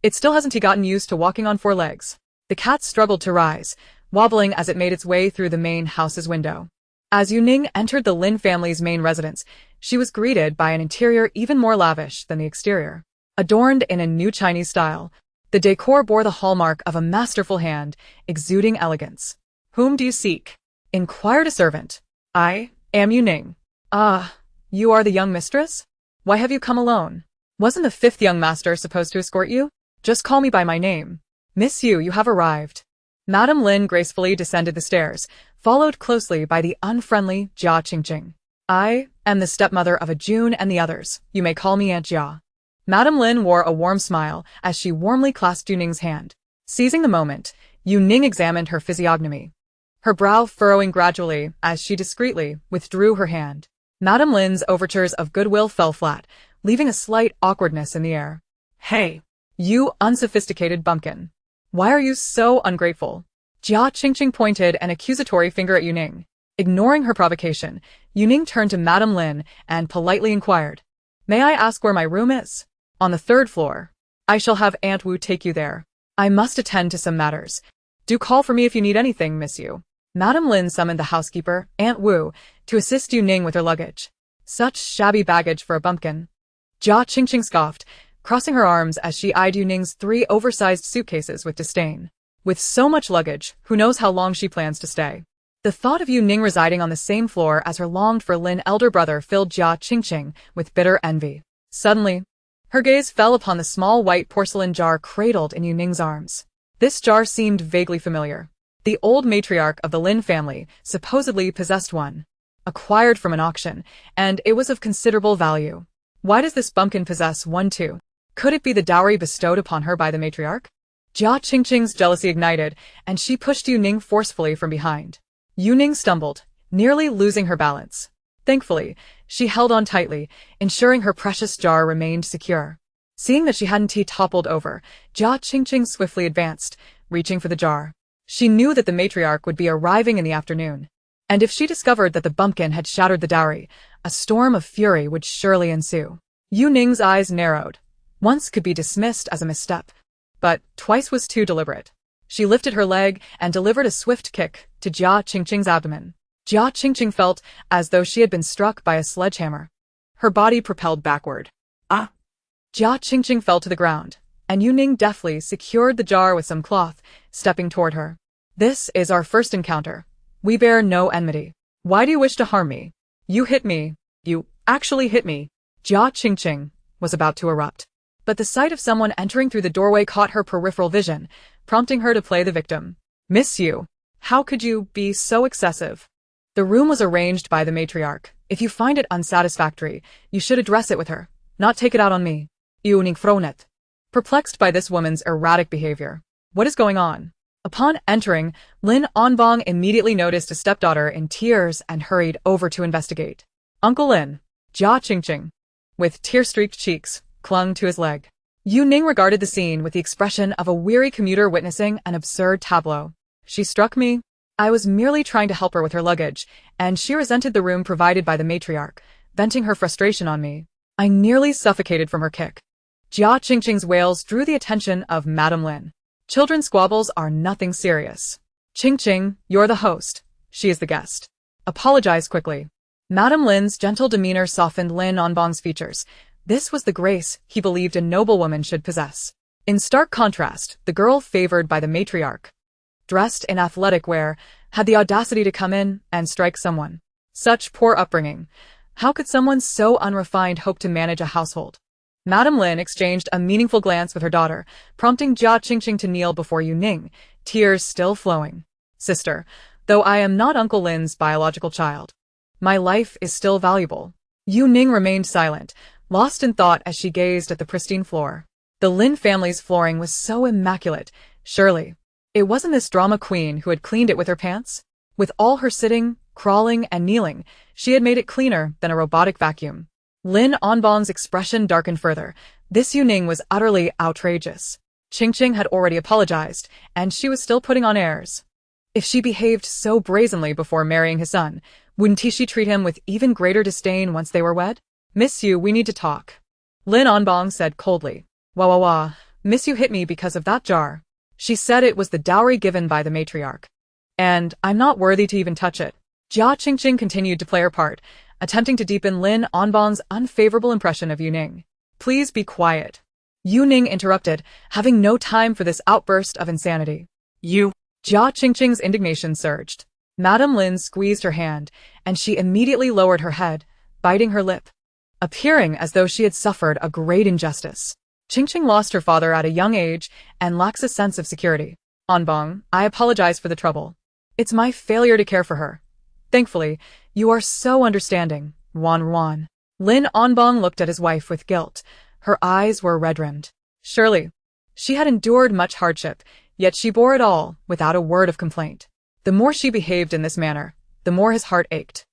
It still hasn't gotten used to walking on 4 legs. The cat struggled to rise, wobbling as it made its way through the main house's window. As Yu Ning entered the Lin family's main residence, she was greeted by an interior even more lavish than the exterior. Adorned in a new Chinese style, the decor bore the hallmark of a masterful hand, exuding elegance. Whom do you seek? Inquired a servant. I am Yu Ning. Ah, you are the young mistress? Why have you come alone? Wasn't the 5th young master supposed to escort you? Just call me by my name. Miss Yu, you have arrived. Madame Lin gracefully descended the stairs, followed closely by the unfriendly Jia Qingqing. I am the stepmother of a June and the others. You may call me Aunt Jia. Madame Lin wore a warm smile as she warmly clasped Yu Ning's hand. Seizing the moment, Yu Ning examined her physiognomy, her brow furrowing gradually as she discreetly withdrew her hand. Madame Lin's overtures of goodwill fell flat, leaving a slight awkwardness in the air. Hey, You unsophisticated bumpkin. Why are you so ungrateful? Jia Qingqing pointed an accusatory finger at Yu Ning. Ignoring her provocation, Yu Ning turned to Madame Lin and politely inquired, May I ask where my room is? On the 3rd floor. I shall have Aunt Wu take you there. I must attend to some matters. Do call for me if you need anything, Miss Yu. Madame Lin summoned the housekeeper, Aunt Wu, to assist Yu Ning with her luggage. Such shabby baggage for a bumpkin. Jia Qingqing scoffed, crossing her arms as she eyed Yu Ning's 3 oversized suitcases with disdain. With so much luggage, who knows how long she plans to stay. The thought of Yu Ning residing on the same floor as her longed-for Lin elder brother filled Jia Qingqing with bitter envy. Suddenly, her gaze fell upon the small white porcelain jar cradled in Yu Ning's arms. This jar seemed vaguely familiar. The old matriarch of the Lin family supposedly possessed one, acquired from an auction, and it was of considerable value. Why does this bumpkin possess one too? Could it be the dowry bestowed upon her by the matriarch? Jia Qingqing's jealousy ignited, and she pushed Yu Ning forcefully from behind. Yu Ning stumbled, nearly losing her balance. Thankfully, she held on tightly, ensuring her precious jar remained secure. Seeing that she hadn't toppled over, Jia Qingqing swiftly advanced, reaching for the jar. She knew that the matriarch would be arriving in the afternoon, and if she discovered that the bumpkin had shattered the dowry, a storm of fury would surely ensue. Yu Ning's eyes narrowed. Once could be dismissed as a misstep, but twice was too deliberate. She lifted her leg and delivered a swift kick to Jia Qingqing's abdomen. Jia Qingqing felt as though she had been struck by a sledgehammer. Her body propelled backward. Ah! Jia Qingqing fell to the ground, and Yu Ning deftly secured the jar with some cloth, stepping toward her. This is our first encounter. We bear no enmity. Why do you wish to harm me? You hit me. You actually hit me. Jia Qingqing was about to erupt, but the sight of someone entering through the doorway caught her peripheral vision, prompting her to play the victim. Miss Yu, how could you be so excessive? The room was arranged by the matriarch. If you find it unsatisfactory, you should address it with her, not take it out on me. Yu Ning frowned, perplexed by this woman's erratic behavior. What is going on? Upon entering, Lin Onbong immediately noticed a stepdaughter in tears and hurried over to investigate. Uncle Lin, Jia Qingqing, with tear-streaked cheeks, clung to his leg. Yu Ning regarded the scene with the expression of a weary commuter witnessing an absurd tableau. She struck me. I was merely trying to help her with her luggage, and she resented the room provided by the matriarch, venting her frustration on me. I nearly suffocated from her kick. Jia Qingqing's wails drew the attention of Madame Lin. Children's squabbles are nothing serious. Qingqing, you're the host. She is the guest. Apologize quickly. Madame Lin's gentle demeanor softened Lin Onbong's features. This was the grace he believed a noblewoman should possess. In stark contrast, the girl favored by the matriarch, dressed in athletic wear, had the audacity to come in and strike someone. Such poor upbringing. How could someone so unrefined hope to manage a household? Madame Lin exchanged a meaningful glance with her daughter, prompting Jia Qingqing to kneel before Yu Ning, tears still flowing. Sister, though I am not Uncle Lin's biological child, my life is still valuable. Yu Ning remained silent, lost in thought as she gazed at the pristine floor. The Lin family's flooring was so immaculate. Surely, it wasn't this drama queen who had cleaned it with her pants? With all her sitting, crawling, and kneeling, she had made it cleaner than a robotic vacuum. Lin Onbong's expression darkened further. This Yu Ning was utterly outrageous. Qingqing had already apologized, and she was still putting on airs. If she behaved so brazenly before marrying his son, wouldn't she treat him with even greater disdain once they were wed? Miss Yu, we need to talk. Lin Onbong said coldly. Wah. Miss Yu hit me because of that jar. She said it was the dowry given by the matriarch. And I'm not worthy to even touch it. Jia Qingqing continued to play her part, attempting to deepen Lin Onbong's unfavorable impression of Yu Ning. Please be quiet. Yu Ning interrupted, having no time for this outburst of insanity. You. Jia Qingqing's indignation surged. Madame Lin squeezed her hand, and she immediately lowered her head, biting her lip, appearing as though she had suffered a great injustice. Qingqing lost her father at a young age and lacks a sense of security. Anbong, I apologize for the trouble. It's my failure to care for her. Thankfully, you are so understanding, Wan. Lin Anbong looked at his wife with guilt. Her eyes were red-rimmed. Surely, she had endured much hardship, yet she bore it all without a word of complaint. The more she behaved in this manner, the more his heart ached.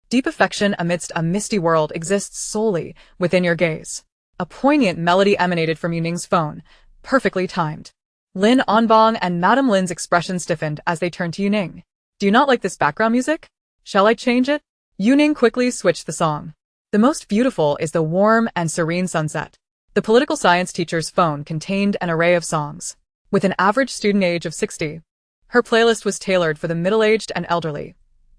Deep affection amidst a misty world exists solely within your gaze. A poignant melody emanated from Yu Ning's phone, perfectly timed. Lin Anbong and Madame Lin's expression stiffened as they turned to Yu Ning. Do you not like this background music? Shall I change it? Yu Ning quickly switched the song. The most beautiful is the warm and serene sunset. The political science teacher's phone contained an array of songs. With an average student age of 60, her playlist was tailored for the middle-aged and elderly.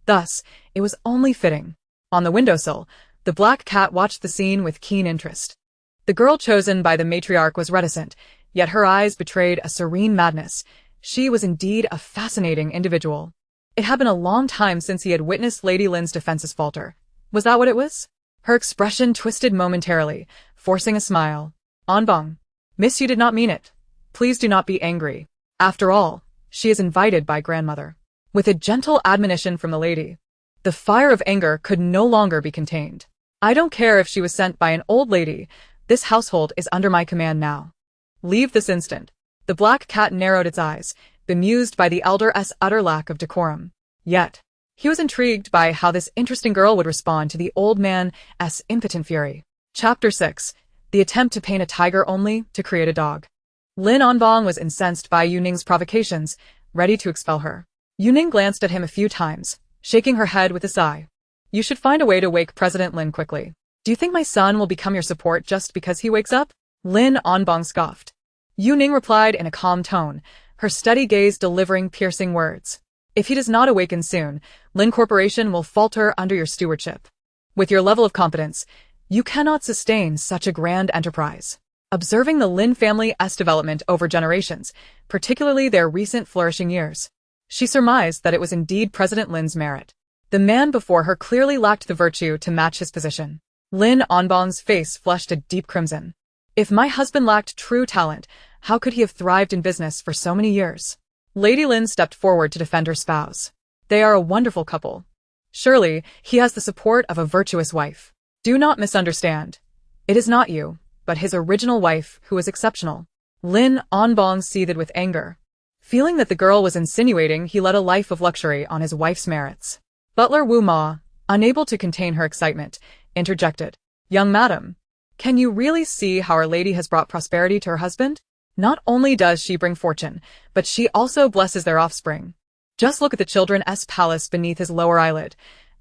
Thus, it was only fitting. On the windowsill, the black cat watched the scene with keen interest. The girl chosen by the matriarch was reticent, yet her eyes betrayed a serene madness. She was indeed a fascinating individual. It had been a long time since he had witnessed Lady Lin's defenses falter. Was that what it was? Her expression twisted momentarily, forcing a smile. Anbong, miss, you did not mean it. Please do not be angry. After all, she is invited by grandmother. With a gentle admonition from the lady, the fire of anger could no longer be contained. I don't care if she was sent by an old lady. This household is under my command now. Leave this instant. The black cat narrowed its eyes, bemused by the elder's utter lack of decorum. Yet, he was intrigued by how this interesting girl would respond to the old man's impotent fury. Chapter 6. The attempt to paint a tiger only to create a dog. Lin Anbong was incensed by Yu Ning's provocations, ready to expel her. Yu Ning glanced at him a few times, shaking her head with a sigh. You should find a way to wake President Lin quickly. Do you think my son will become your support just because he wakes up? Lin Anbong scoffed. Yu Ning replied in a calm tone, her steady gaze delivering piercing words. If he does not awaken soon, Lin Corporation will falter under your stewardship. With your level of competence, you cannot sustain such a grand enterprise. Observing the Lin family's development over generations, particularly their recent flourishing years, she surmised that it was indeed President Lin's merit. The man before her clearly lacked the virtue to match his position. Lin Anbong's face flushed a deep crimson. If my husband lacked true talent, how could he have thrived in business for so many years? Lady Lin stepped forward to defend her spouse. They are a wonderful couple. Surely, he has the support of a virtuous wife. Do not misunderstand. It is not you, but his original wife who is exceptional. Lin Anbong seethed with anger. Feeling that the girl was insinuating he led a life of luxury on his wife's merits. Butler Wu Ma, unable to contain her excitement, interjected. Young madam, can you really see how Our Lady has brought prosperity to her husband? Not only does she bring fortune, but she also blesses their offspring. Just look at the children's palace beneath his lower eyelid.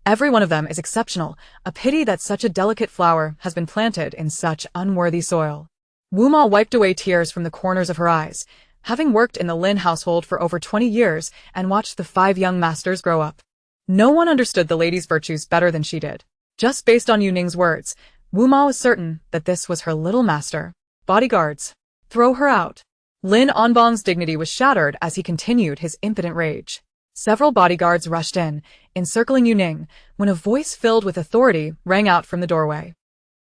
Every one of them is exceptional. A pity that such a delicate flower has been planted in such unworthy soil. Wu Ma wiped away tears from the corners of her eyes. Having worked in the Lin household for over 20 years and watched the 5 young masters grow up, no one understood the lady's virtues better than she did. Just based on Yu Ning's words, Wu Ma was certain that this was her little master. Bodyguards, throw her out. Lin Anbong's dignity was shattered as he continued his impotent rage. Several bodyguards rushed in, encircling Yu Ning, when a voice filled with authority rang out from the doorway.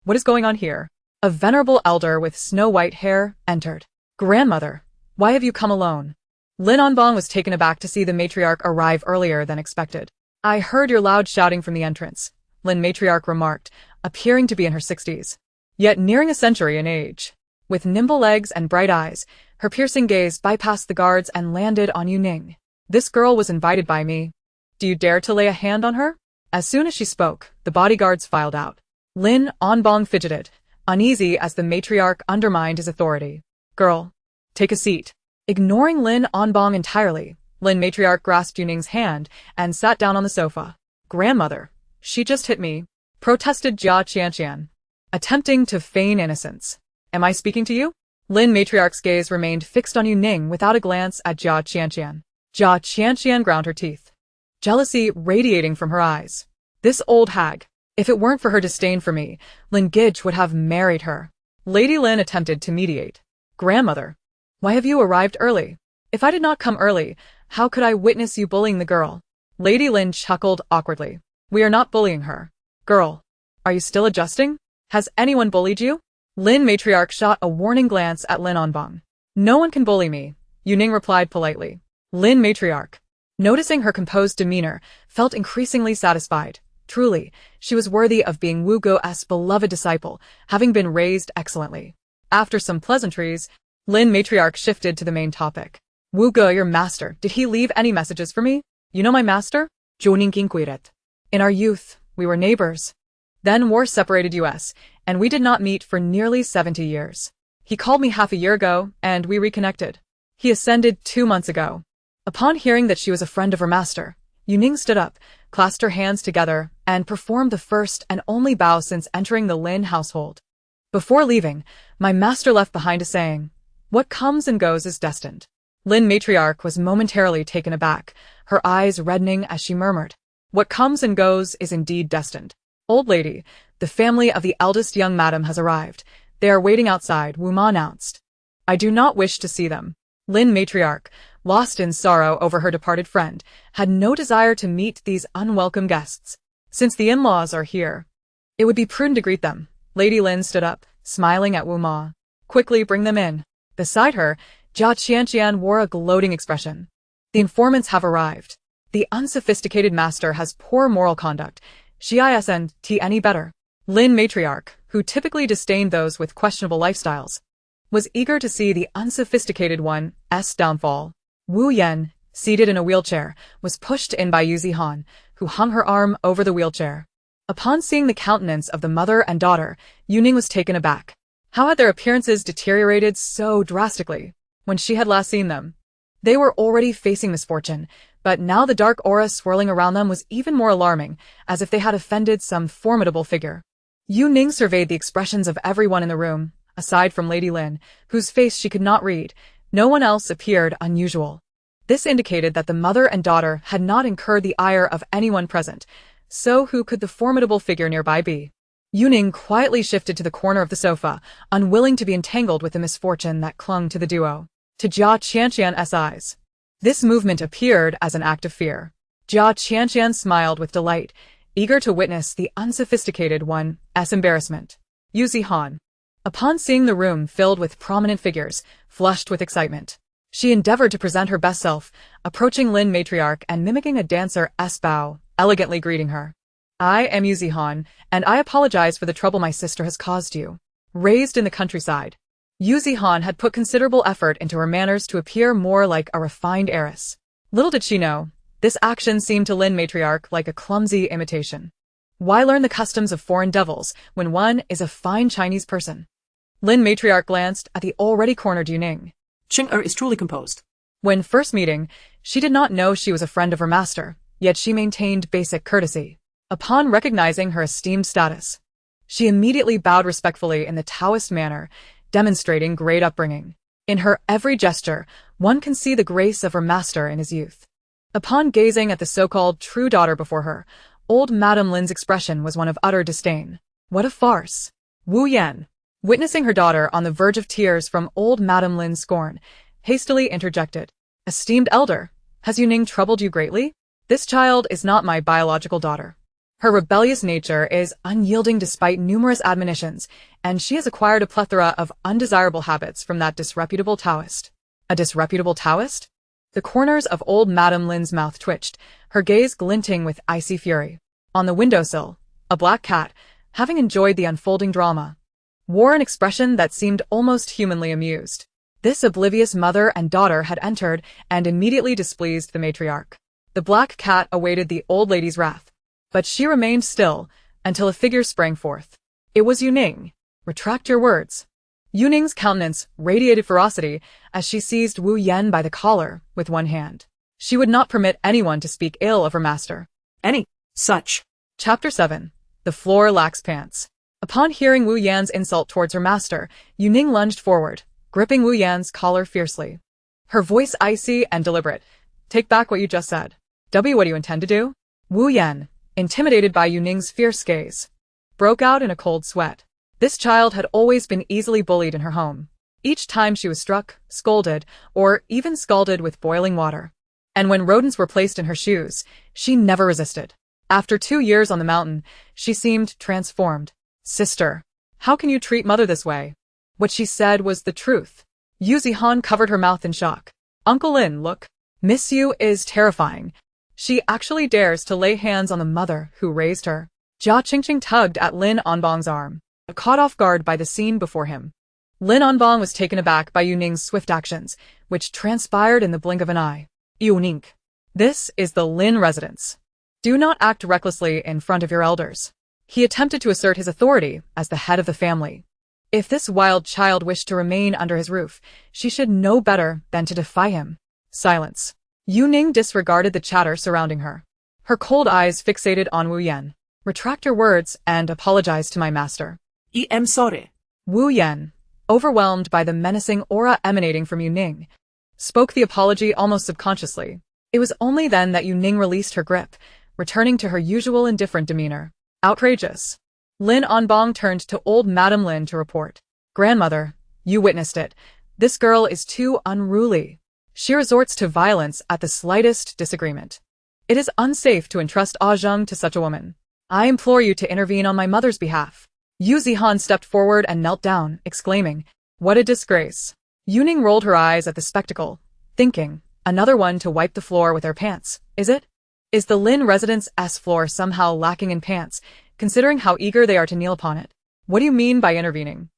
What is going on here? A venerable elder with snow-white hair entered. Grandmother, why have you come alone? Lin Anbong was taken aback to see the matriarch arrive earlier than expected. I heard your loud shouting from the entrance, Lin matriarch remarked, appearing to be in her 60s, yet nearing a century in age. With nimble legs and bright eyes, her piercing gaze bypassed the guards and landed on Yu Ning. This girl was invited by me. Do you dare to lay a hand on her? As soon as she spoke, the bodyguards filed out. Lin Anbong fidgeted, uneasy as the matriarch undermined his authority. Girl, take a seat. Ignoring Lin Anbong entirely, Lin matriarch grasped Yu Ning's hand and sat down on the sofa. Grandmother, she just hit me, protested Jia Qianqian, attempting to feign innocence. Am I speaking to you? Lin matriarch's gaze remained fixed on Yu Ning without a glance at Jia Qianqian. Jia Qianqian ground her teeth, jealousy radiating from her eyes. This old hag. If it weren't for her disdain for me, Lin Gij would have married her. Lady Lin attempted to mediate. Grandmother, why have you arrived early? If I did not come early, how could I witness you bullying the girl? Lady Lin chuckled awkwardly. We are not bullying her. Girl, are you still adjusting? Has anyone bullied you? Lin matriarch shot a warning glance at Lin Anbong. No one can bully me. Yu Ning replied politely. Lin matriarch, noticing her composed demeanor, felt increasingly satisfied. Truly, she was worthy of being Wu Go's beloved disciple, having been raised excellently. After some pleasantries, Lin matriarch shifted to the main topic. Wu Go, your master, did he leave any messages for me? You know my master? Yu Ning inquired. In our youth, we were neighbors. Then war separated us, and we did not meet for nearly 70 years. He called me half a year ago, and we reconnected. He ascended 2 months ago. Upon hearing that she was a friend of her master, Yu Ning stood up, clasped her hands together, and performed the first and only bow since entering the Lin household. Before leaving, my master left behind a saying, "What comes and goes is destined." Lin matriarch was momentarily taken aback, her eyes reddening as she murmured, "What comes and goes is indeed destined. Old lady, the family of the eldest young madam has arrived. They are waiting outside," Wu Ma announced. "I do not wish to see them." Lin matriarch, lost in sorrow over her departed friend, had no desire to meet these unwelcome guests. Since the in-laws are here, it would be prudent to greet them. Lady Lin stood up, smiling at Wu Ma. "Quickly bring them in." Beside her, Jia Qianqian wore a gloating expression. "The informants have arrived. The unsophisticated master has poor moral conduct. Isn't any better." Lin matriarch, who typically disdained those with questionable lifestyles, was eager to see the unsophisticated one's downfall. Wu Yan, seated in a wheelchair, was pushed in by Yu Zihan, who hung her arm over the wheelchair. Upon seeing the countenance of the mother and daughter, Yu Ning was taken aback. How had their appearances deteriorated so drastically? When she had last seen them, they were already facing misfortune, but now the dark aura swirling around them was even more alarming, as if they had offended some formidable figure. Yu Ning surveyed the expressions of everyone in the room. Aside from Lady Lin, whose face she could not read, no one else appeared unusual. This indicated that the mother and daughter had not incurred the ire of anyone present, so who could the formidable figure nearby be? Yu Ning quietly shifted to the corner of the sofa, unwilling to be entangled with the misfortune that clung to the duo. To Jia Qianqian's eyes, this movement appeared as an act of fear. Jia Qianqian smiled with delight, eager to witness the unsophisticated one's embarrassment. Yu Zihan, upon seeing the room filled with prominent figures, flushed with excitement. She endeavored to present her best self, approaching Lin matriarch and mimicking a dancer's bow, elegantly greeting her. "I am Yu Zihan, and I apologize for the trouble my sister has caused you." Raised in the countryside, Yu Zihan had put considerable effort into her manners to appear more like a refined heiress. Little did she know, this action seemed to Lin matriarch like a clumsy imitation. Why learn the customs of foreign devils when one is a fine Chinese person? Lin matriarch glanced at the already cornered Yu Ning. Qing is truly composed. When first meeting, she did not know she was a friend of her master, yet she maintained basic courtesy. Upon recognizing her esteemed status, she immediately bowed respectfully in the Taoist manner, demonstrating great upbringing. In her every gesture, one can see the grace of her master in his youth. Upon gazing at the so-called true daughter before her, old Madame Lin's expression was one of utter disdain. What a farce! Wu Yan, witnessing her daughter on the verge of tears from old Madame Lin's scorn, hastily interjected. "Esteemed elder, has Yu Ning troubled you greatly? This child is not my biological daughter. Her rebellious nature is unyielding despite numerous admonitions, and she has acquired a plethora of undesirable habits from that disreputable Taoist." A disreputable Taoist? The corners of old Madame Lin's mouth twitched, her gaze glinting with icy fury. On the windowsill, a black cat, having enjoyed the unfolding drama, wore an expression that seemed almost humanly amused. This oblivious mother and daughter had entered and immediately displeased the matriarch. The black cat awaited the old lady's wrath, but she remained still until a figure sprang forth. It was Yu Ning. "Retract your words." Yu Ning's countenance radiated ferocity as she seized Wu Yan by the collar with one hand. She would not permit anyone to speak ill of her master. Any such. Chapter 7. The Floor Lacks Pants. Upon hearing Wu Yan's insult towards her master, Yu Ning lunged forward, gripping Wu Yan's collar fiercely. Her voice icy and deliberate. "Take back what you just said. What do you intend to do?" Wu Yan, intimidated by Yu Ning's fierce gaze, broke out in a cold sweat. This child had always been easily bullied in her home. Each time she was struck, scolded, or even scalded with boiling water. And when rodents were placed in her shoes, she never resisted. After 2 years on the mountain, she seemed transformed. "Sister, how can you treat mother this way?" What she said was the truth. Yu Zihan covered her mouth in shock. Uncle Lin, look. Miss Yu is terrifying. She actually dares to lay hands on the mother who raised her. Jia Qingqing tugged at Lin Onbong's arm, caught off guard by the scene before him. Lin Onbong was taken aback by Yu Ning's swift actions, which transpired in the blink of an eye. Yu Ning. This is the Lin residence. Do not act recklessly in front of your elders. He attempted to assert his authority as the head of the family. If this wild child wished to remain under his roof, she should know better than to defy him. Silence. Yu Ning disregarded the chatter surrounding her. Her cold eyes fixated on Wu Yan. Retract your words and apologize to my master. I am sorry. Wu Yan, overwhelmed by the menacing aura emanating from Yu Ning, spoke the apology almost subconsciously. It was only then that Yu Ning released her grip, returning to her usual indifferent demeanor. Outrageous. Lin Onbong turned to old Madame Lin to report. Grandmother, you witnessed it. This girl is too unruly. She resorts to violence at the slightest disagreement. It is unsafe to entrust Ah Zheng to such a woman. I implore you to intervene on my mother's behalf. Yu Zihan stepped forward and knelt down, exclaiming, "What a disgrace." Yu Ning rolled her eyes at the spectacle, thinking, another one to wipe the floor with her pants, is it? Is the Lin residence's floor somehow lacking in pants, considering how eager they are to kneel upon it? What do you mean by intervening?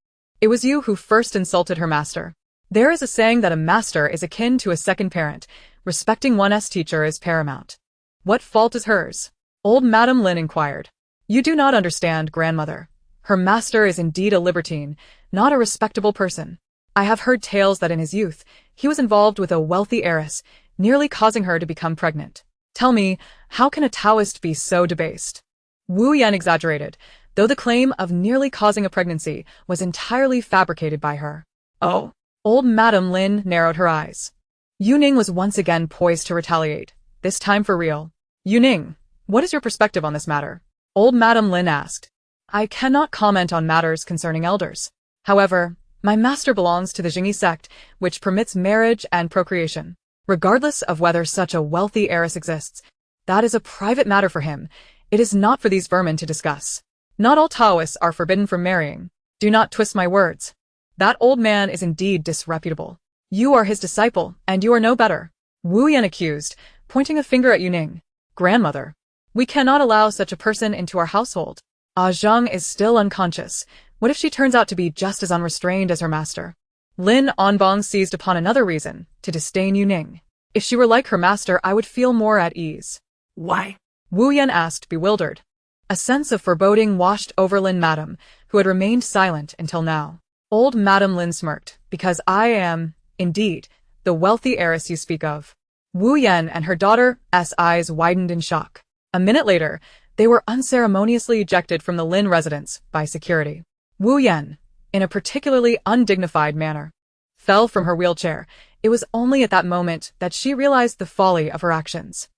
It was you who first insulted her master. There is a saying that a master is akin to a second parent. Respecting one's teacher is paramount. What fault is hers? Old Madame Lin inquired. You do not understand, grandmother. Her master is indeed a libertine, not a respectable person. I have heard tales that in his youth, he was involved with a wealthy heiress, nearly causing her to become pregnant. Tell me, how can a Taoist be so debased? Wu Yan exaggerated, though the claim of nearly causing a pregnancy was entirely fabricated by her. Oh. Old Madame Lin narrowed her eyes. Yu Ning was once again poised to retaliate, this time for real. Yu Ning, what is your perspective on this matter? Old Madame Lin asked. I cannot comment on matters concerning elders. However, my master belongs to the Jingyi sect, which permits marriage and procreation. Regardless of whether such a wealthy heiress exists, that is a private matter for him. It is not for these vermin to discuss. Not all Taoists are forbidden from marrying. Do not twist my words. That old man is indeed disreputable. You are his disciple, and you are no better. Wu Yan accused, pointing a finger at Yu Ning. Grandmother, we cannot allow such a person into our household. Ah Zheng is still unconscious. What if she turns out to be just as unrestrained as her master? Lin Onbong seized upon another reason to disdain Yu Ning. If she were like her master, I would feel more at ease. Why? Wu Yan asked, bewildered. A sense of foreboding washed over Lin Madame, who had remained silent until now. Old Madame Lin smirked, because I am, indeed, the wealthy heiress you speak of. Wu Yan and her daughter's eyes widened in shock. A minute later, they were unceremoniously ejected from the Lin residence by security. Wu Yan, in a particularly undignified manner, fell from her wheelchair. It was only at that moment that she realized the folly of her actions.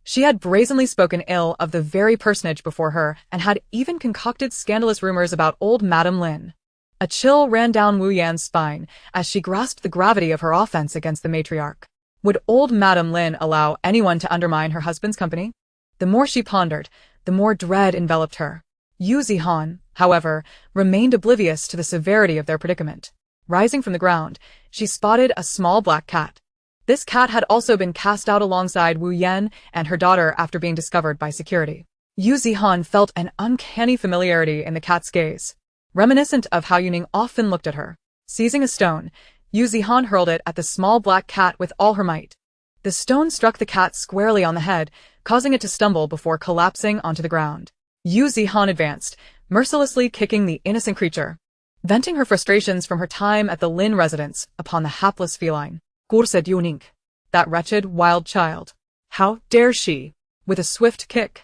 She had brazenly spoken ill of the very personage before her and had even concocted scandalous rumors about old Madame Lin. A chill ran down Wu Yan's spine as she grasped the gravity of her offense against the matriarch. Would old Madame Lin allow anyone to undermine her husband's company? The more she pondered, the more dread enveloped her. Yu Zihan, however, remained oblivious to the severity of their predicament. Rising from the ground, she spotted a small black cat. This cat had also been cast out alongside Wu Yan and her daughter after being discovered by security. Yu Zihan felt an uncanny familiarity in the cat's gaze, reminiscent of how Yu Ning often looked at her. Seizing a stone, Yu Zihan hurled it at the small black cat with all her might. The stone struck the cat squarely on the head, causing it to stumble before collapsing onto the ground. Yu Zihan advanced, mercilessly kicking the innocent creature, venting her frustrations from her time at the Lin residence upon the hapless feline. Gur, said Yu Ning. That wretched, wild child. How dare she? With a swift kick,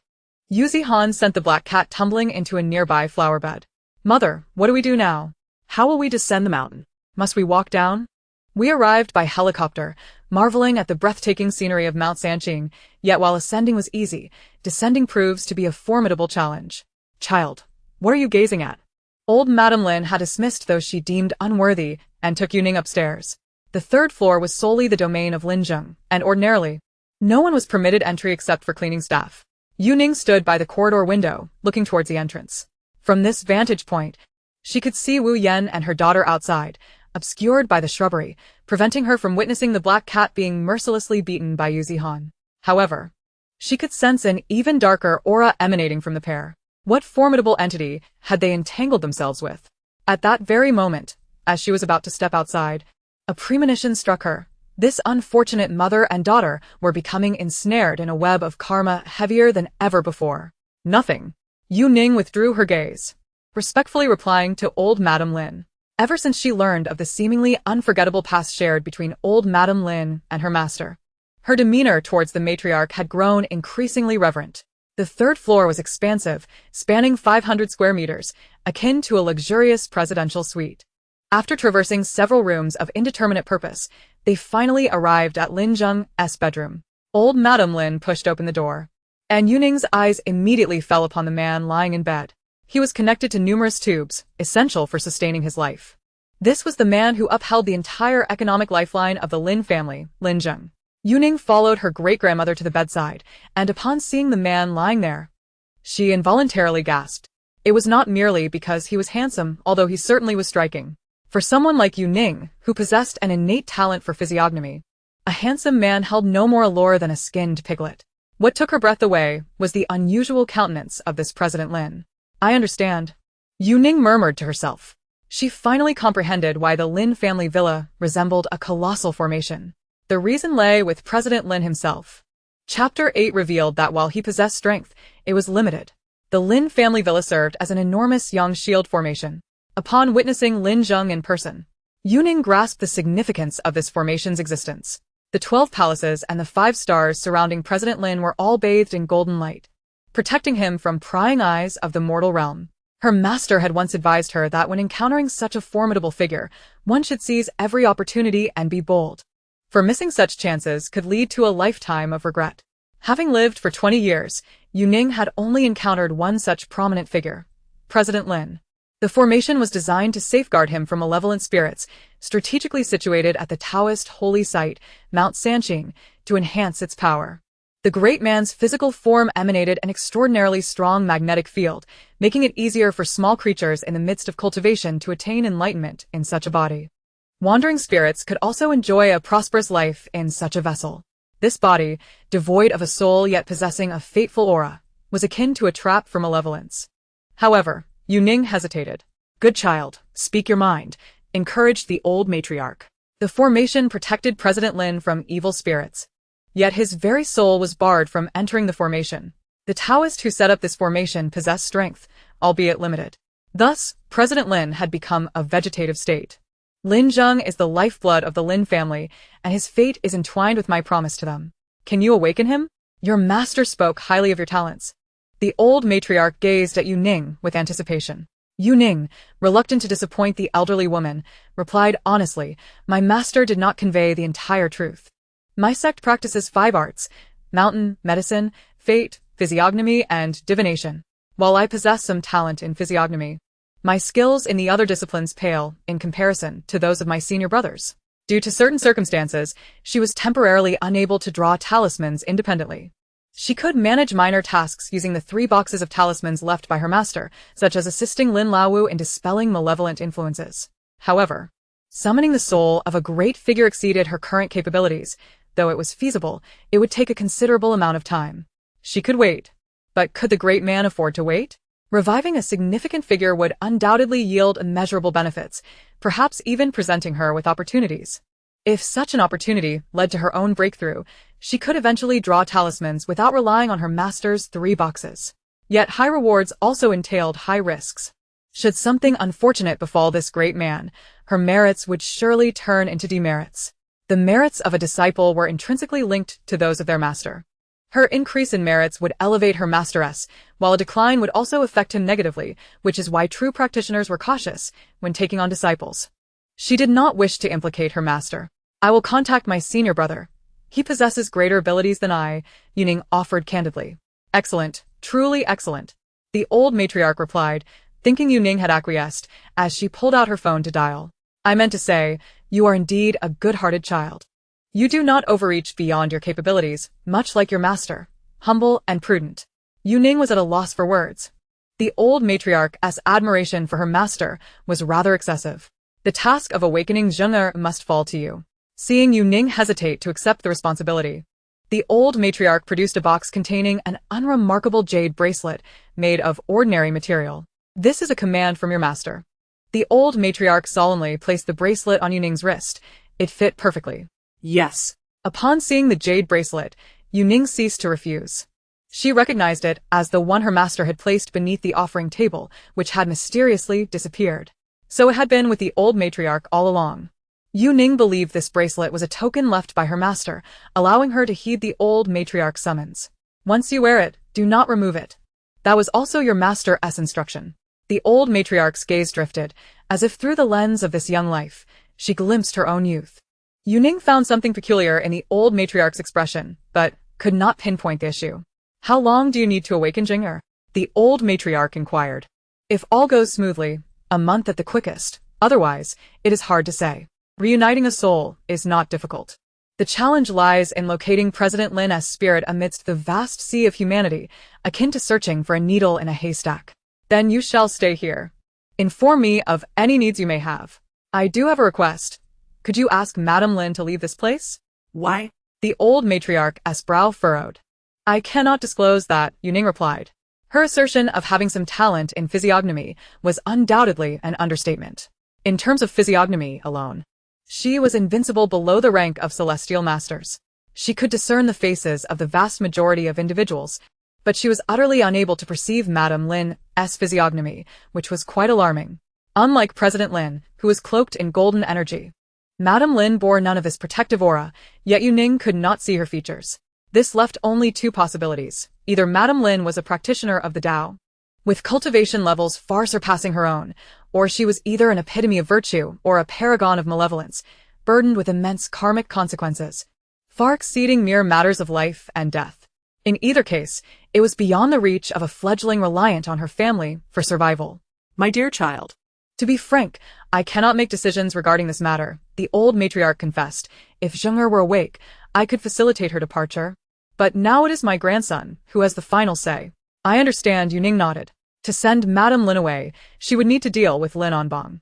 Yu Zihan sent the black cat tumbling into a nearby flower bed. Mother, what do we do now? How will we descend the mountain? Must we walk down? We arrived by helicopter, marveling at the breathtaking scenery of Mount Sanqing, yet while ascending was easy, descending proves to be a formidable challenge. Child, what are you gazing at? Old Madame Lin had dismissed those she deemed unworthy and took Yu Ning upstairs. The third floor was solely the domain of Lin Zheng, and ordinarily, no one was permitted entry except for cleaning staff. Yu Ning stood by the corridor window, looking towards the entrance. From this vantage point, she could see Wu Yan and her daughter outside, obscured by the shrubbery, preventing her from witnessing the black cat being mercilessly beaten by Yu Zihan. However, she could sense an even darker aura emanating from the pair. What formidable entity had they entangled themselves with? At that very moment, as she was about to step outside, a premonition struck her. This unfortunate mother and daughter were becoming ensnared in a web of karma heavier than ever before. Nothing. Yu Ning withdrew her gaze, respectfully replying to old Madame Lin. Ever since she learned of the seemingly unforgettable past shared between old Madame Lin and her master, her demeanor towards the matriarch had grown increasingly reverent. The third floor was expansive, spanning 500 square meters, akin to a luxurious presidential suite. After traversing several rooms of indeterminate purpose, they finally arrived at Lin Zheng's bedroom. Old Madame Lin pushed open the door, and Yu Ning's eyes immediately fell upon the man lying in bed. He was connected to numerous tubes, essential for sustaining his life. This was the man who upheld the entire economic lifeline of the Lin family, Lin Zheng. Yu Ning followed her great-grandmother to the bedside, and upon seeing the man lying there, she involuntarily gasped. It was not merely because he was handsome, although he certainly was striking. For someone like Yu Ning, who possessed an innate talent for physiognomy, a handsome man held no more allure than a skinned piglet. What took her breath away was the unusual countenance of this President Lin. I understand, Yu Ning murmured to herself. She finally comprehended why the Lin family villa resembled a colossal formation. The reason lay with President Lin himself. Chapter 8 revealed that while he possessed strength, it was limited. The Lin family villa served as an enormous yang shield formation. Upon witnessing Lin Zheng in person, Yu Ning grasped the significance of this formation's existence. The 12 palaces and the 5 stars surrounding President Lin were all bathed in golden light, protecting him from prying eyes of the mortal realm. Her master had once advised her that when encountering such a formidable figure, one should seize every opportunity and be bold, for missing such chances could lead to a lifetime of regret. Having lived for 20 years, Yu Ning had only encountered one such prominent figure, President Lin. The formation was designed to safeguard him from malevolent spirits, strategically situated at the Taoist holy site, Mount Sanqing, to enhance its power. The great man's physical form emanated an extraordinarily strong magnetic field, making it easier for small creatures in the midst of cultivation to attain enlightenment in such a body. Wandering spirits could also enjoy a prosperous life in such a vessel. This body, devoid of a soul yet possessing a fateful aura, was akin to a trap for malevolence. However, Yu Ning hesitated. Good child, speak your mind, encouraged the old matriarch. The formation protected President Lin from evil spirits. Yet his very soul was barred from entering the formation. The Taoist who set up this formation possessed strength, albeit limited. Thus, President Lin had become a vegetative state. Lin Zheng is the lifeblood of the Lin family, and his fate is entwined with my promise to them. Can you awaken him? Your master spoke highly of your talents. The old matriarch gazed at Yu Ning with anticipation. Yu Ning, reluctant to disappoint the elderly woman, replied honestly, my master did not convey the entire truth. My sect practices 5 arts: mountain, medicine, fate, physiognomy, and divination. While I possess some talent in physiognomy, my skills in the other disciplines pale in comparison to those of my senior brothers. Due to certain circumstances, she was temporarily unable to draw talismans independently. She could manage minor tasks using the 3 boxes of talismans left by her master, such as assisting Lin Laowu in dispelling malevolent influences. However, summoning the soul of a great figure exceeded her current capabilities. Though it was feasible, it would take a considerable amount of time. She could wait. But could the great man afford to wait? Reviving a significant figure would undoubtedly yield immeasurable benefits, perhaps even presenting her with opportunities. If such an opportunity led to her own breakthrough, she could eventually draw talismans without relying on her master's 3 boxes. Yet high rewards also entailed high risks. Should something unfortunate befall this great man, her merits would surely turn into demerits. The merits of a disciple were intrinsically linked to those of their master. Her increase in merits would elevate her masteress, while a decline would also affect him negatively, which is why true practitioners were cautious when taking on disciples. She did not wish to implicate her master. I will contact my senior brother. He possesses greater abilities than I, Yu Ning offered candidly. Excellent, truly excellent, the old matriarch replied, thinking Yu Ning had acquiesced, as she pulled out her phone to dial. I meant to say, you are indeed a good-hearted child. You do not overreach beyond your capabilities, much like your master, humble and prudent. Yu Ning was at a loss for words. The old matriarch's admiration for her master was rather excessive. The task of awakening Zheng'er must fall to you. Seeing Yu Ning hesitate to accept the responsibility, the old matriarch produced a box containing an unremarkable jade bracelet made of ordinary material. This is a command from your master. The old matriarch solemnly placed the bracelet on Yu Ning's wrist. It fit perfectly. Yes. Upon seeing the jade bracelet, Yu Ning ceased to refuse. She recognized it as the one her master had placed beneath the offering table, which had mysteriously disappeared. So it had been with the old matriarch all along. Yu Ning believed this bracelet was a token left by her master, allowing her to heed the old matriarch's summons. Once you wear it, do not remove it. That was also your master's instruction. The old matriarch's gaze drifted, as if through the lens of this young life, she glimpsed her own youth. Yu Ning found something peculiar in the old matriarch's expression, but could not pinpoint the issue. How long do you need to awaken Zheng'er? The old matriarch inquired. If all goes smoothly, a month at the quickest. Otherwise, it is hard to say. Reuniting a soul is not difficult. The challenge lies in locating President Lin's spirit amidst the vast sea of humanity, akin to searching for a needle in a haystack. Then you shall stay here. Inform me of any needs you may have. I do have a request. Could you ask Madame Lin to leave this place? Why? The old matriarch's brow furrowed. I cannot disclose that, Yu Ning replied. Her assertion of having some talent in physiognomy was undoubtedly an understatement. In terms of physiognomy alone, she was invincible below the rank of celestial masters. She could discern the faces of the vast majority of individuals, but she was utterly unable to perceive Madame Lin's physiognomy, which was quite alarming. Unlike President Lin, who was cloaked in golden energy, Madame Lin bore none of his protective aura, yet Yu Ning could not see her features. This left only two possibilities. Either Madame Lin was a practitioner of the Tao, with cultivation levels far surpassing her own, or she was either an epitome of virtue or a paragon of malevolence, burdened with immense karmic consequences, far exceeding mere matters of life and death. In either case, it was beyond the reach of a fledgling reliant on her family for survival. My dear child. To be frank, I cannot make decisions regarding this matter, the old matriarch confessed. If Zheng'er were awake, I could facilitate her departure. But now it is my grandson who has the final say. I understand, Yu Ning nodded. To send Madame Lin away, she would need to deal with Lin Onbong.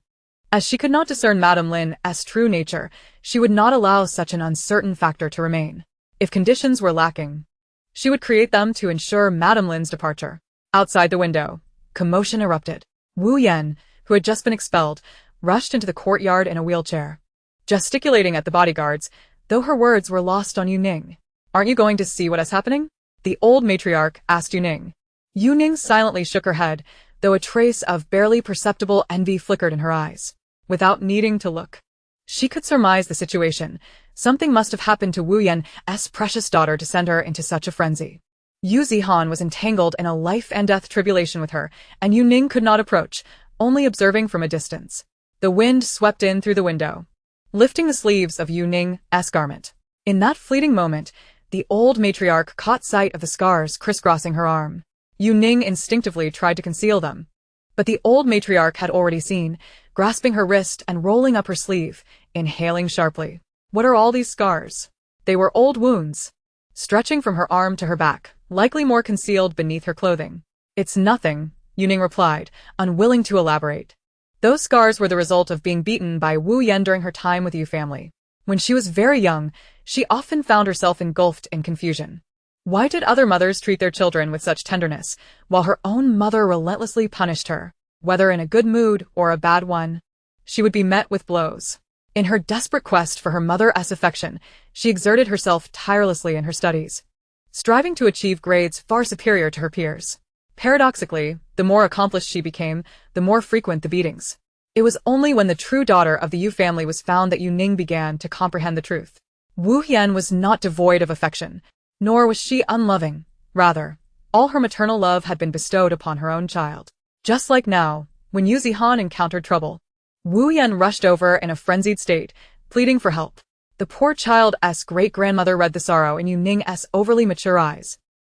As she could not discern Madame Lin's true nature, she would not allow such an uncertain factor to remain. If conditions were lacking, she would create them to ensure Madame Lin's departure. Outside the window, commotion erupted. Wu Yan, who had just been expelled, rushed into the courtyard in a wheelchair, gesticulating at the bodyguards, though her words were lost on Yu Ning. Aren't you going to see what is happening? The old matriarch asked Yu Ning. Yu Ning silently shook her head, though a trace of barely perceptible envy flickered in her eyes. Without needing to look, she could surmise the situation. Something must have happened to Wu Yan's precious daughter to send her into such a frenzy. Yu Zihan was entangled in a life-and-death tribulation with her, and Yu Ning could not approach, only observing from a distance. The wind swept in through the window, lifting the sleeves of Yu Ning's garment. In that fleeting moment, the old matriarch caught sight of the scars crisscrossing her arm. Yu Ning instinctively tried to conceal them, but the old matriarch had already seen, grasping her wrist and rolling up her sleeve, inhaling sharply. What are all these scars? They were old wounds, stretching from her arm to her back, likely more concealed beneath her clothing. It's nothing, Yu Ning replied, unwilling to elaborate. Those scars were the result of being beaten by Wu Yan during her time with the Yu family. When she was very young, she often found herself engulfed in confusion. Why did other mothers treat their children with such tenderness, while her own mother relentlessly punished her? Whether in a good mood or a bad one, she would be met with blows. In her desperate quest for her mother's affection, she exerted herself tirelessly in her studies, striving to achieve grades far superior to her peers. Paradoxically, the more accomplished she became, the more frequent the beatings. It was only when the true daughter of the Yu family was found that Yu Ning began to comprehend the truth. Wu Yan was not devoid of affection, nor was she unloving. Rather, all her maternal love had been bestowed upon her own child. Just like now, when Yu Zihan encountered trouble, Wu Yan rushed over in a frenzied state, pleading for help. The poor child's great-grandmother read the sorrow in Yu Ning's overly mature eyes,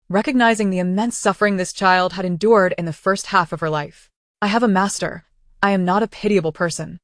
recognizing the immense suffering this child had endured in the first half of her life. I have a master. I am not a pitiable person.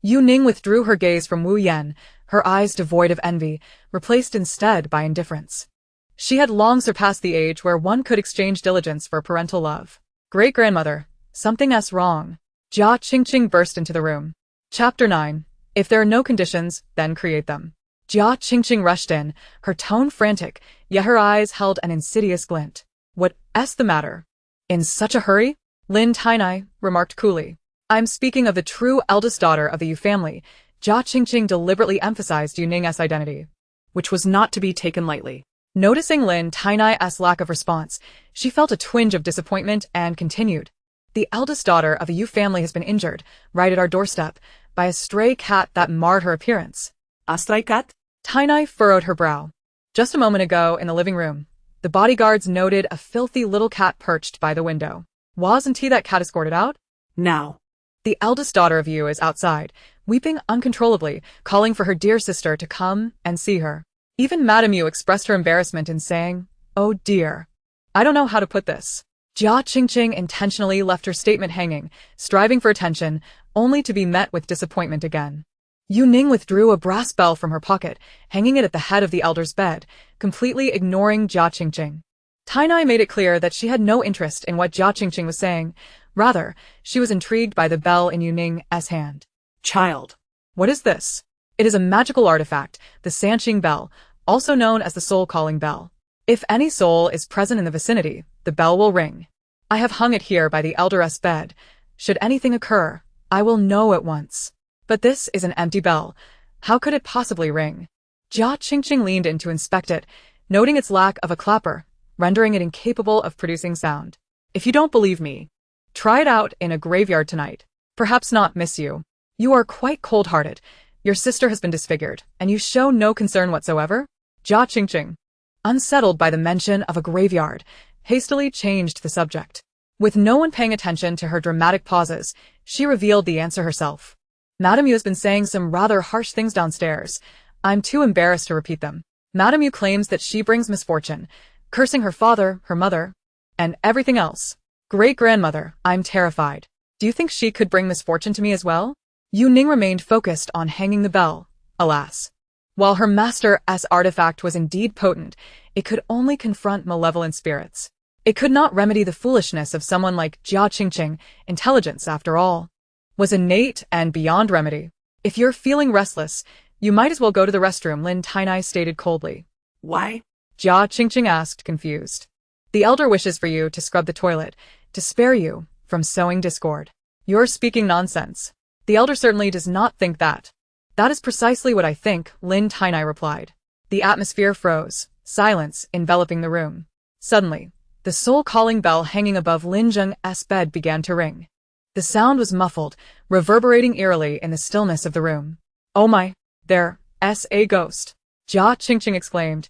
Yu Ning withdrew her gaze from Wu Yan, her eyes devoid of envy, replaced instead by indifference. She had long surpassed the age where one could exchange diligence for parental love. Great-grandmother, something's wrong. Jia Qingqing burst into the room. Chapter 9. If there are no conditions, then create them. Jia Qingqing rushed in, her tone frantic, yet her eyes held an insidious glint. What's the matter? In such a hurry? Lin Tainai remarked coolly. I'm speaking of the true eldest daughter of the Yu family. Jia Qingqing deliberately emphasized Yu Ning's identity, which was not to be taken lightly. Noticing Lin Tainai's lack of response, she felt a twinge of disappointment and continued. The eldest daughter of the Yu family has been injured, right at our doorstep, by a stray cat that marred her appearance. A stray cat? Tainai furrowed her brow. Just a moment ago, in the living room, the bodyguards noted a filthy little cat perched by the window. Wasn't he that cat escorted out? Now. The eldest daughter of Yu is outside, weeping uncontrollably, calling for her dear sister to come and see her. Even Madame Yu expressed her embarrassment in saying, "Oh dear. I don't know how to put this." Jia Qingqing intentionally left her statement hanging, striving for attention, only to be met with disappointment again. Yu Ning withdrew a brass bell from her pocket, hanging it at the head of the elder's bed, completely ignoring Jia Qingqing. Tainai made it clear that she had no interest in what Jia Qingqing was saying. Rather, she was intrigued by the bell in Yu Ning's hand. Child. What is this? It is a magical artifact, the Sanqing bell, also known as the soul-calling bell. If any soul is present in the vicinity, the bell will ring. I have hung it here by the elder's bed. Should anything occur, I will know at once. But this is an empty bell. How could it possibly ring? Jia Qingqing leaned in to inspect it, noting its lack of a clapper, rendering it incapable of producing sound. If you don't believe me, try it out in a graveyard tonight. Perhaps not, Miss Yu. You are quite cold-hearted. Your sister has been disfigured, and you show no concern whatsoever? Jia Qingqing, unsettled by the mention of a graveyard, hastily changed the subject. With no one paying attention to her dramatic pauses, she revealed the answer herself. Madame Yu has been saying some rather harsh things downstairs. I'm too embarrassed to repeat them. Madame Yu claims that she brings misfortune, cursing her father, her mother, and everything else. Great-grandmother, I'm terrified. Do you think she could bring misfortune to me as well? Yu Ning remained focused on hanging the bell. Alas. While her master's artifact was indeed potent, it could only confront malevolent spirits. It could not remedy the foolishness of someone like Jia Qingqing. Intelligence, after all, was innate and beyond remedy. If you're feeling restless, you might as well go to the restroom, Lin Tainai stated coldly. Why? Jia Qingqing asked, confused. The elder wishes for you to scrub the toilet, to spare you from sowing discord. You're speaking nonsense. The elder certainly does not think that. That is precisely what I think, Lin Tainai replied. The atmosphere froze, silence enveloping the room. Suddenly, the soul-calling bell hanging above Lin Zheng's bed began to ring. The sound was muffled, reverberating eerily in the stillness of the room. Oh my, there's a ghost! Jia Qingqing exclaimed,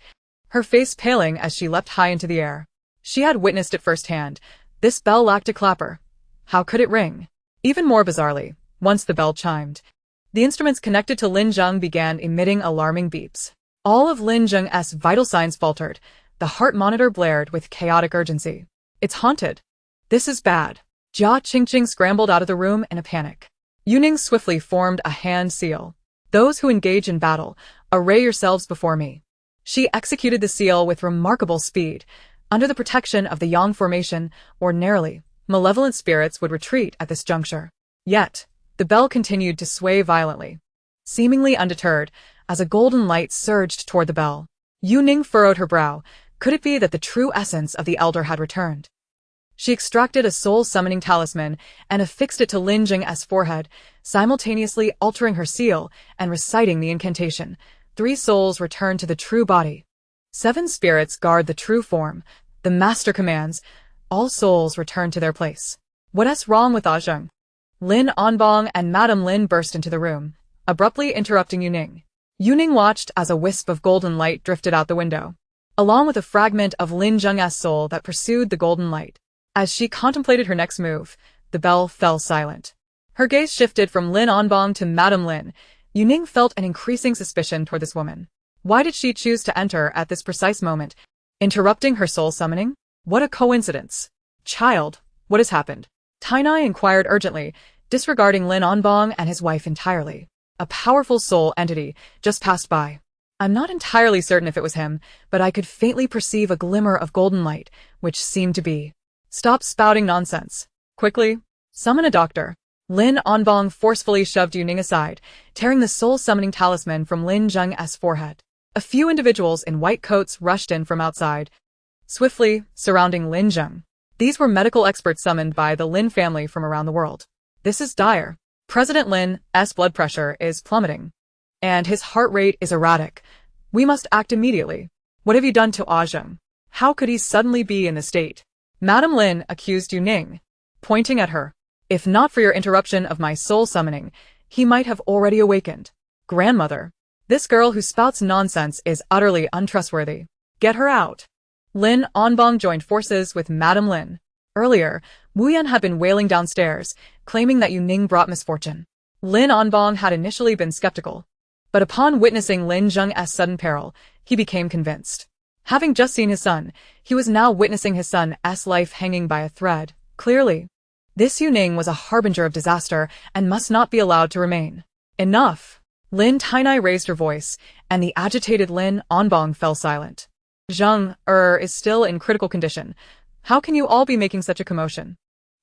her face paling as she leapt high into the air. She had witnessed it firsthand. This bell lacked a clapper. How could it ring? Even more bizarrely, once the bell chimed, the instruments connected to Lin Zheng began emitting alarming beeps. All of Lin Zheng's vital signs faltered. The heart monitor blared with chaotic urgency. It's haunted. This is bad. Jia Qingqing scrambled out of the room in a panic. Yu Ning swiftly formed a hand seal. Those who engage in battle, array yourselves before me. She executed the seal with remarkable speed. Under the protection of the Yang formation, ordinarily, malevolent spirits would retreat at this juncture. Yet, the bell continued to sway violently, seemingly undeterred, as a golden light surged toward the bell. Yu Ning furrowed her brow. Could it be that the true essence of the elder had returned? She extracted a soul-summoning talisman and affixed it to Lin Zheng's forehead, simultaneously altering her seal and reciting the incantation. 3 souls return to the true body. 7 spirits guard the true form. The master commands, all souls return to their place. What's wrong with Zheng? Lin Onbong and Madame Lin burst into the room, abruptly interrupting Yu Ning. Yu Ning watched as a wisp of golden light drifted out the window, along with a fragment of Lin Zheng's soul that pursued the golden light. As she contemplated her next move, the bell fell silent. Her gaze shifted from Lin Onbong to Madame Lin. Yu Ning felt an increasing suspicion toward this woman. Why did she choose to enter at this precise moment, interrupting her soul summoning? What a coincidence. Child, what has happened? Tainai inquired urgently, disregarding Lin Onbong and his wife entirely. A powerful soul entity just passed by. I'm not entirely certain if it was him, but I could faintly perceive a glimmer of golden light, which seemed to be. Stop spouting nonsense. Quickly, summon a doctor. Lin Onbong forcefully shoved Yu Ning aside, tearing the soul-summoning talisman from Lin Zheng's forehead. A few individuals in white coats rushed in from outside, swiftly surrounding Lin Zheng. These were medical experts summoned by the Lin family from around the world. This is dire. President Lin's blood pressure is plummeting, and his heart rate is erratic. We must act immediately. What have you done to Zheng? How could he suddenly be in this state? Madame Lin accused Yu Ning, pointing at her. If not for your interruption of my soul summoning, he might have already awakened. Grandmother, this girl who spouts nonsense is utterly untrustworthy. Get her out. Lin Onbong joined forces with Madame Lin. Earlier, Wu Yan had been wailing downstairs, claiming that Yu Ning brought misfortune. Lin Onbong had initially been skeptical, but upon witnessing Lin Zheng's sudden peril, he became convinced. Having just seen his son, he was now witnessing his son's life hanging by a thread. Clearly, this Yu Ning was a harbinger of disaster and must not be allowed to remain. Enough! Lin Tainai raised her voice, and the agitated Lin Onbong fell silent. Zheng is still in critical condition. How can you all be making such a commotion?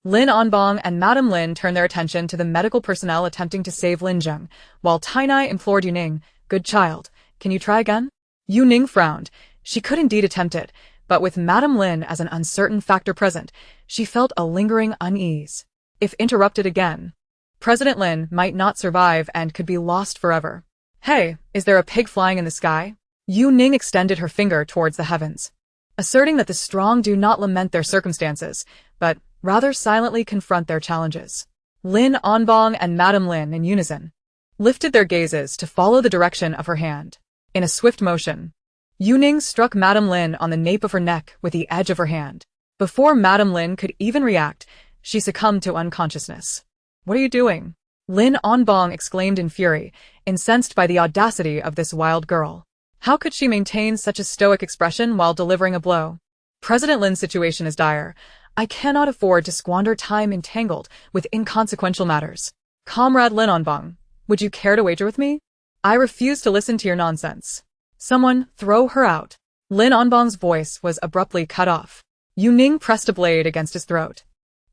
Lin Onbong and Madame Lin turned their attention to the medical personnel attempting to save Lin Zheng, while Tainai implored Yu Ning, "Good child, can you try again?" Yu Ning frowned. She could indeed attempt it, but with Madame Lin as an uncertain factor present, she felt a lingering unease. If interrupted again, President Lin might not survive and could be lost forever. Hey, is there a pig flying in the sky? Yu Ning extended her finger towards the heavens, asserting that the strong do not lament their circumstances, but rather silently confront their challenges. Lin Onbong and Madame Lin, in unison, lifted their gazes to follow the direction of her hand. In a swift motion, Yu Ning struck Madame Lin on the nape of her neck with the edge of her hand. Before Madame Lin could even react, she succumbed to unconsciousness. "What are you doing?" Lin Onbong exclaimed in fury, incensed by the audacity of this wild girl. How could she maintain such a stoic expression while delivering a blow? President Lin's situation is dire. I cannot afford to squander time entangled with inconsequential matters. Comrade Lin Onbong, would you care to wager with me? I refuse to listen to your nonsense. Someone, throw her out. Lin Onbong's voice was abruptly cut off. Yu Ning pressed a blade against his throat,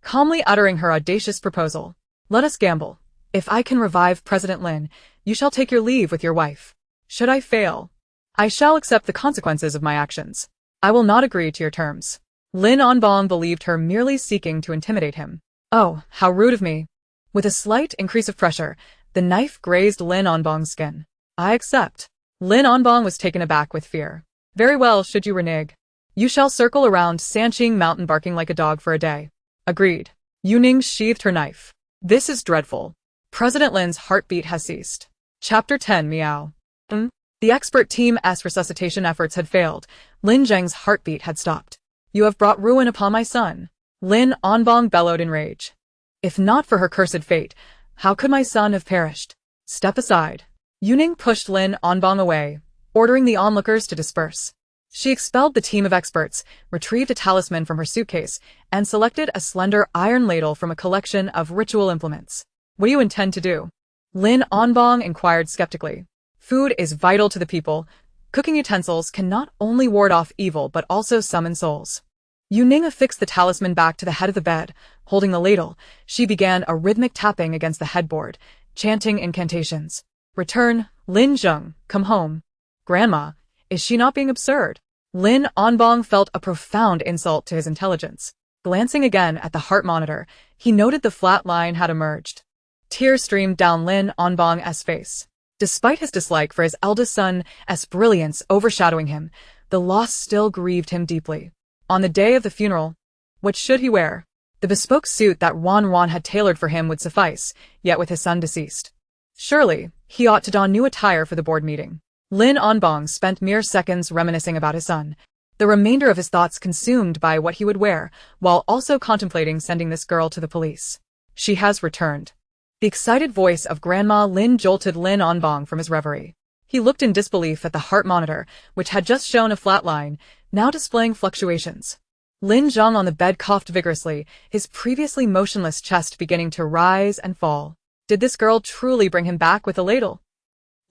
calmly uttering her audacious proposal. Let us gamble. If I can revive President Lin, you shall take your leave with your wife. Should I fail, I shall accept the consequences of my actions. I will not agree to your terms. Lin Onbong believed her merely seeking to intimidate him. Oh, how rude of me. With a slight increase of pressure, the knife grazed Lin Onbong's skin. I accept. Lin Onbong was taken aback with fear. Very well, should you renege. You shall circle around Sanqing Mountain barking like a dog for a day. Agreed. Yu Ning sheathed her knife. This is dreadful. President Lin's heartbeat has ceased. Chapter 10 Meow. The expert team's resuscitation efforts had failed. Lin Zheng's heartbeat had stopped. You have brought ruin upon my son. Lin Onbong bellowed in rage. If not for her cursed fate, how could my son have perished? Step aside. Yu Ning pushed Lin Onbong away, ordering the onlookers to disperse. She expelled the team of experts, retrieved a talisman from her suitcase, and selected a slender iron ladle from a collection of ritual implements. What do you intend to do? Lin Onbong inquired skeptically. Food is vital to the people. Cooking utensils can not only ward off evil but also summon souls. Yu Ning affixed the talisman back to the head of the bed. Holding the ladle, she began a rhythmic tapping against the headboard, chanting incantations. Return, Lin Zheng, come home. Grandma, is she not being absurd? Lin Onbong felt a profound insult to his intelligence. Glancing again at the heart monitor, he noted the flat line had emerged. Tears streamed down Lin Onbong's face. Despite his dislike for his eldest son's brilliance overshadowing him, the loss still grieved him deeply. On the day of the funeral, what should he wear? The bespoke suit that Wan had tailored for him would suffice, yet with his son deceased, surely, he ought to don new attire for the board meeting. Lin Onbong spent mere seconds reminiscing about his son, the remainder of his thoughts consumed by what he would wear, while also contemplating sending this girl to the police. She has returned. The excited voice of Grandma Lin jolted Lin Onbong from his reverie. He looked in disbelief at the heart monitor, which had just shown a flat line, now displaying fluctuations. Lin Zheng on the bed coughed vigorously, his previously motionless chest beginning to rise and fall. Did this girl truly bring him back with a ladle?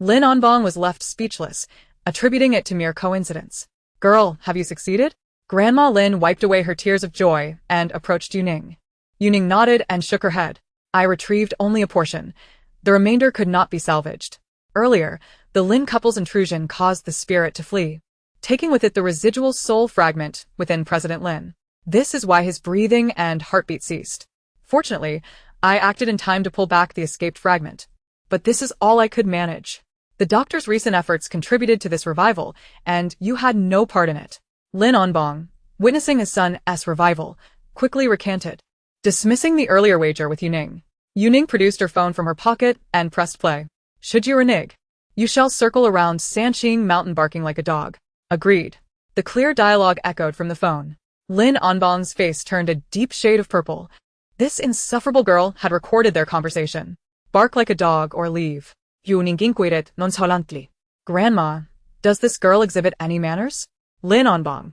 Lin Onbong was left speechless, attributing it to mere coincidence. Girl, have you succeeded? Grandma Lin wiped away her tears of joy and approached Yu Ning. Yu Ning nodded and shook her head. I retrieved only a portion. The remainder could not be salvaged. Earlier, the Lin couple's intrusion caused the spirit to flee, taking with it the residual soul fragment within President Lin. This is why his breathing and heartbeat ceased. Fortunately, I acted in time to pull back the escaped fragment. But this is all I could manage. The doctor's recent efforts contributed to this revival, and you had no part in it. Lin Onbong, witnessing his son's revival, quickly recanted, dismissing the earlier wager with Yu Ning. Yu Ning produced her phone from her pocket and pressed play. Should you renege, you shall circle around Sanqing Mountain barking like a dog. Agreed. The clear dialogue echoed from the phone. Lin Onbong's face turned a deep shade of purple. This insufferable girl had recorded their conversation. Bark like a dog or leave. Yu Ning inquired nonchalantly. Grandma, does this girl exhibit any manners? Lin Onbong,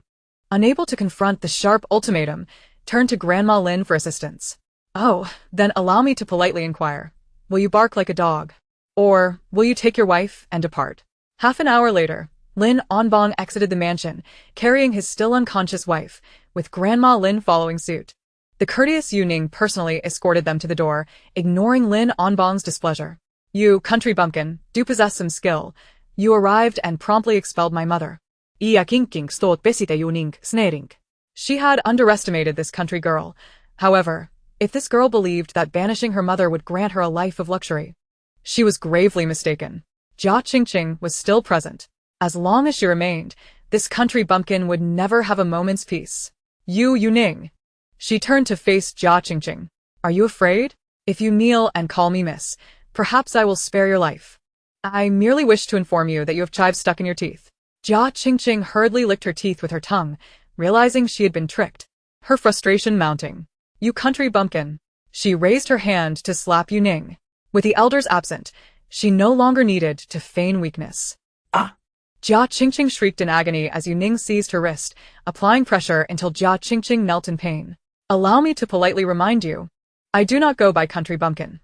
unable to confront the sharp ultimatum, turned to Grandma Lin for assistance. Oh, then allow me to politely inquire. Will you bark like a dog? Or will you take your wife and depart? Half an hour later, Lin Onbong exited the mansion, carrying his still unconscious wife, with Grandma Lin following suit. The courteous Yu Ning personally escorted them to the door, ignoring Lin Onbong's displeasure. You, country bumpkin, do possess some skill. You arrived and promptly expelled my mother. Ia kinking stot besite Yu Ning snaring. She had underestimated this country girl. However, if this girl believed that banishing her mother would grant her a life of luxury, she was gravely mistaken. Jia Qingqing was still present. As long as she remained, this country bumpkin would never have a moment's peace. Yu Ning. She turned to face Jia Qingqing. Are you afraid? If you kneel and call me miss, perhaps I will spare your life. I merely wish to inform you that you have chives stuck in your teeth. Jia Qingqing hurriedly licked her teeth with her tongue, realizing she had been tricked. Her frustration mounting. You country bumpkin. She raised her hand to slap Yu Ning. With the elders absent, she no longer needed to feign weakness. Ah! Jia Qingqing shrieked in agony as Yu Ning seized her wrist, applying pressure until Jia Qingqing knelt in pain. Allow me to politely remind you. I do not go by country bumpkin.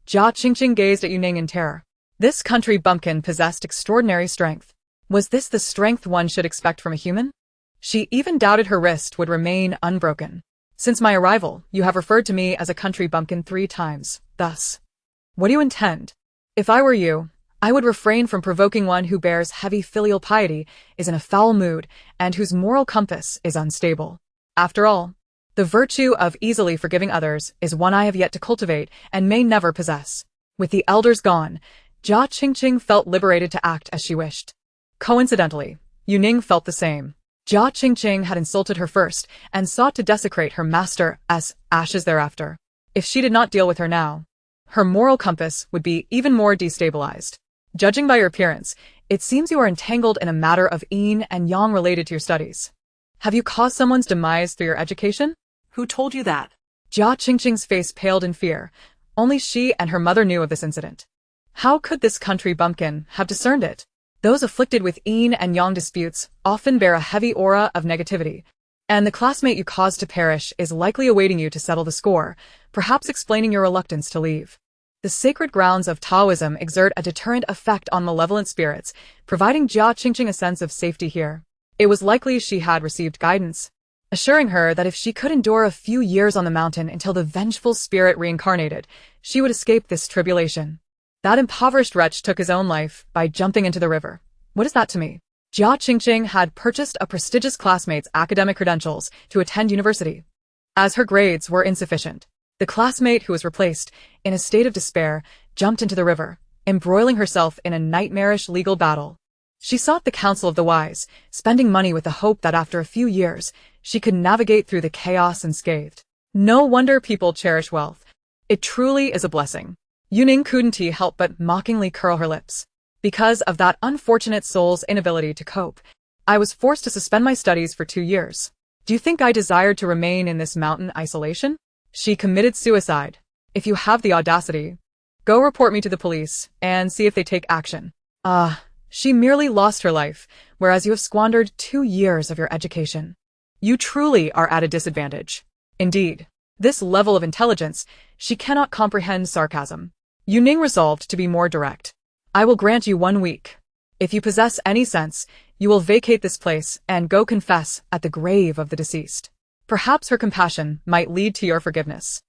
Jia Qingqing gazed at Yu Ning in terror. This country bumpkin possessed extraordinary strength. Was this the strength one should expect from a human? She even doubted her wrist would remain unbroken. Since my arrival, you have referred to me as a country bumpkin 3 times. Thus, what do you intend? If I were you, I would refrain from provoking one who bears heavy filial piety, is in a foul mood, and whose moral compass is unstable. After all, the virtue of easily forgiving others is one I have yet to cultivate and may never possess. With the elders gone, Jia Qingqing felt liberated to act as she wished. Coincidentally, Yu Ning felt the same. Jia Qingqing had insulted her first and sought to desecrate her master's ashes thereafter. If she did not deal with her now, her moral compass would be even more destabilized. Judging by your appearance, it seems you are entangled in a matter of yin and yang related to your studies. Have you caused someone's demise through your education? Who told you that? Jia Qingqing's face paled in fear. Only she and her mother knew of this incident. How could this country bumpkin have discerned it? Those afflicted with yin and yang disputes often bear a heavy aura of negativity, and the classmate you caused to perish is likely awaiting you to settle the score, perhaps explaining your reluctance to leave. The sacred grounds of Taoism exert a deterrent effect on malevolent spirits, providing Jia Qingqing a sense of safety here. It was likely she had received guidance, assuring her that if she could endure a few years on the mountain until the vengeful spirit reincarnated, she would escape this tribulation. That impoverished wretch took his own life by jumping into the river. What is that to me? Jia Qingqing had purchased a prestigious classmate's academic credentials to attend university. As her grades were insufficient, the classmate who was replaced, in a state of despair, jumped into the river, embroiling herself in a nightmarish legal battle. She sought the counsel of the wise, spending money with the hope that after a few years, she could navigate through the chaos unscathed. No wonder people cherish wealth. It truly is a blessing. Yu Ning couldn't help but mockingly curl her lips. Because of that unfortunate soul's inability to cope, I was forced to suspend my studies for 2 years. Do you think I desired to remain in this mountain isolation? She committed suicide. If you have the audacity, go report me to the police and see if they take action. She merely lost her life, whereas you have squandered 2 years of your education. You truly are at a disadvantage. Indeed, this level of intelligence, she cannot comprehend sarcasm. Yu Ning resolved to be more direct. I will grant you 1 week. If you possess any sense, you will vacate this place and go confess at the grave of the deceased. Perhaps her compassion might lead to your forgiveness.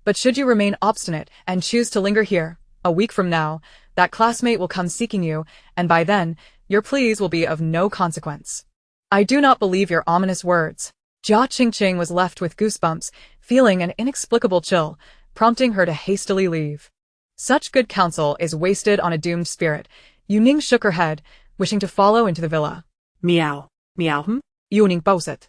But should you remain obstinate and choose to linger here, a week from now, that classmate will come seeking you, and by then, your pleas will be of no consequence. I do not believe your ominous words. Jia Qingqing was left with goosebumps, feeling an inexplicable chill, prompting her to hastily leave. Such good counsel is wasted on a doomed spirit. Yu Ning shook her head, wishing to follow into the villa. Meow. Meow. Yu Ning boset.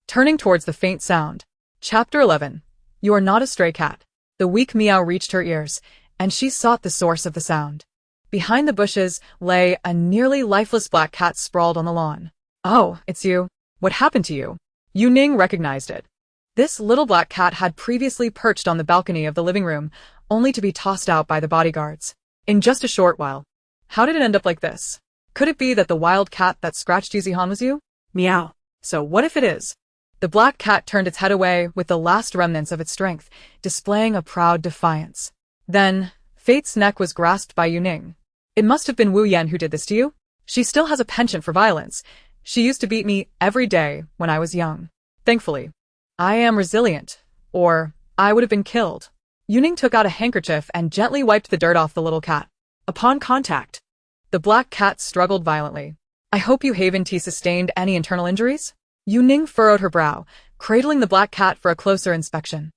Turning towards the faint sound. Chapter 11. You are not a stray cat. The weak meow reached her ears, and she sought the source of the sound. Behind the bushes lay a nearly lifeless black cat sprawled on the lawn. Oh, it's you. What happened to you? Yu Ning recognized it. This little black cat had previously perched on the balcony of the living room, only to be tossed out by the bodyguards. In just a short while. How did it end up like this? Could it be that the wild cat that scratched Yuzihan was you? Meow. So what if it is? The black cat turned its head away with the last remnants of its strength, displaying a proud defiance. Then, fate's neck was grasped by Yu Ning. It must have been Wu Yan who did this to you? She still has a penchant for violence. She used to beat me every day when I was young. Thankfully, I am resilient, or I would have been killed. Yu Ning took out a handkerchief and gently wiped the dirt off the little cat. Upon contact, the black cat struggled violently. I hope you haven't sustained any internal injuries? Yu Ning furrowed her brow, cradling the black cat for a closer inspection.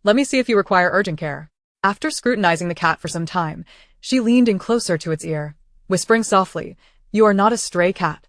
Let me see if you require urgent care. After scrutinizing the cat for some time, she leaned in closer to its ear, whispering softly, You are not a stray cat.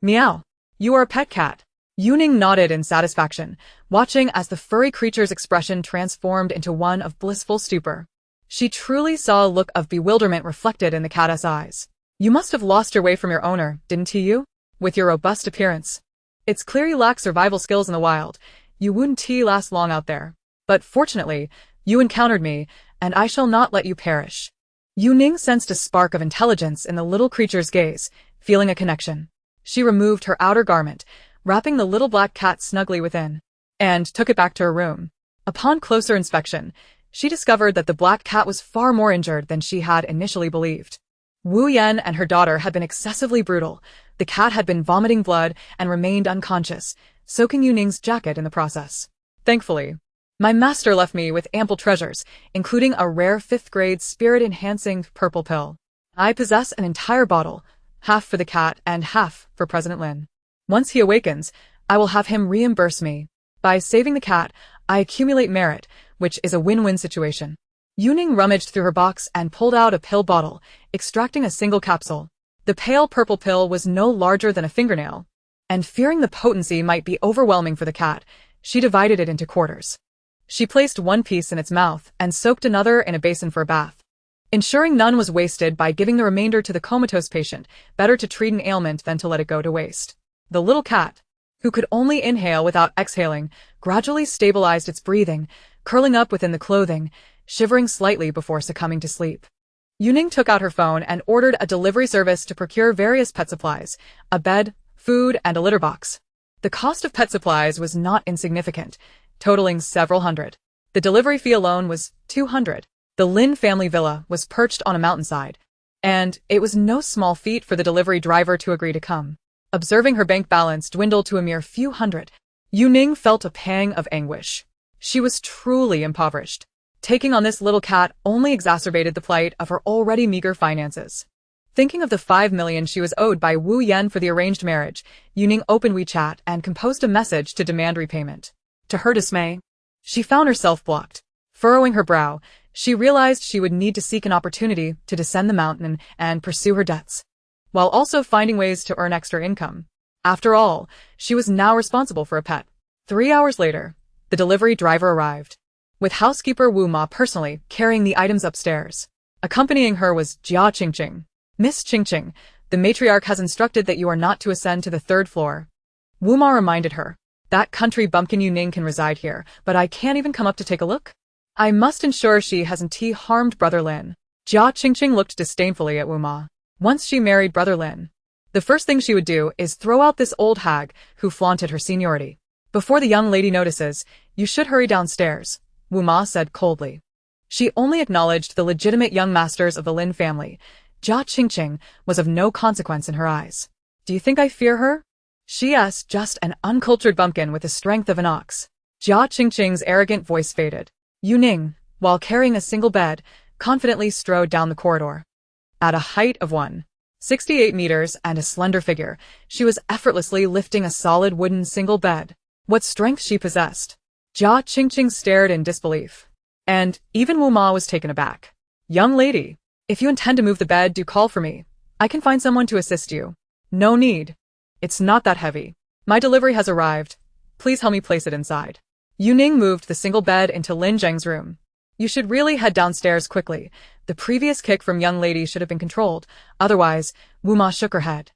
Meow. You are a pet cat. Yu Ning nodded in satisfaction, watching as the furry creature's expression transformed into one of blissful stupor. She truly saw a look of bewilderment reflected in the cat's eyes. You must have lost your way from your owner, didn't you? With your robust appearance. It's clear you lack survival skills in the wild. You wouldn't last long out there. But fortunately, you encountered me, and I shall not let you perish. Yu Ning sensed a spark of intelligence in the little creature's gaze, feeling a connection. She removed her outer garment, wrapping the little black cat snugly within, and took it back to her room. Upon closer inspection, she discovered that the black cat was far more injured than she had initially believed. Wu Yan and her daughter had been excessively brutal. The cat had been vomiting blood and remained unconscious, soaking Yu Ning's jacket in the process. Thankfully, my master left me with ample treasures, including a rare 5th-grade spirit-enhancing purple pill. I possess an entire bottle, half for the cat and half for President Lin. Once he awakens, I will have him reimburse me. By saving the cat, I accumulate merit, which is a win-win situation. Yu Ning rummaged through her box and pulled out a pill bottle, extracting a single capsule. The pale purple pill was no larger than a fingernail, and fearing the potency might be overwhelming for the cat, she divided it into quarters. She placed one piece in its mouth and soaked another in a basin for a bath. Ensuring none was wasted by giving the remainder to the comatose patient, better to treat an ailment than to let it go to waste. The little cat, who could only inhale without exhaling, gradually stabilized its breathing, curling up within the clothing, shivering slightly before succumbing to sleep. Yu Ning took out her phone and ordered a delivery service to procure various pet supplies, a bed, food, and a litter box. The cost of pet supplies was not insignificant, totaling several hundred. The delivery fee alone was 200. The Lin family villa was perched on a mountainside, and it was no small feat for the delivery driver to agree to come. Observing her bank balance dwindle to a mere few hundred, Yu Ning felt a pang of anguish. She was truly impoverished. Taking on this little cat only exacerbated the plight of her already meager finances. Thinking of the 5 million she was owed by Wu Yan for the arranged marriage, Yu Ning opened WeChat and composed a message to demand repayment. To her dismay, she found herself blocked. Furrowing her brow, she realized she would need to seek an opportunity to descend the mountain and pursue her debts, while also finding ways to earn extra income. After all, she was now responsible for a pet. 3 hours later, the delivery driver arrived, with housekeeper Wu Ma personally carrying the items upstairs. Accompanying her was Jia Qingqing. Miss Qingqing, the matriarch has instructed that you are not to ascend to the 3rd floor. Wu Ma reminded her. That country bumpkin Yu Ning can reside here, but I can't even come up to take a look? I must ensure she hasn't harmed Brother Lin. Jia Qingqing looked disdainfully at Wu Ma. Once she married Brother Lin, the first thing she would do is throw out this old hag who flaunted her seniority. Before the young lady notices, you should hurry downstairs, Wu Ma said coldly. She only acknowledged the legitimate young masters of the Lin family. Jia Qingqing was of no consequence in her eyes. Do you think I fear her? She's just an uncultured bumpkin with the strength of an ox. Jia Qingqing's arrogant voice faded. Yu Ning, while carrying a single bed, confidently strode down the corridor. At a height of 168 meters and a slender figure, she was effortlessly lifting a solid wooden single bed. What strength she possessed! Jia Qingqing stared in disbelief. And even Wu Ma was taken aback. Young lady, if you intend to move the bed, do call for me. I can find someone to assist you. No need. It's not that heavy. My delivery has arrived. Please help me place it inside. Yu Ning moved the single bed into Lin Zheng's room. You should really head downstairs quickly. The previous kick from young lady should have been controlled. Otherwise, Wu Ma shook her head.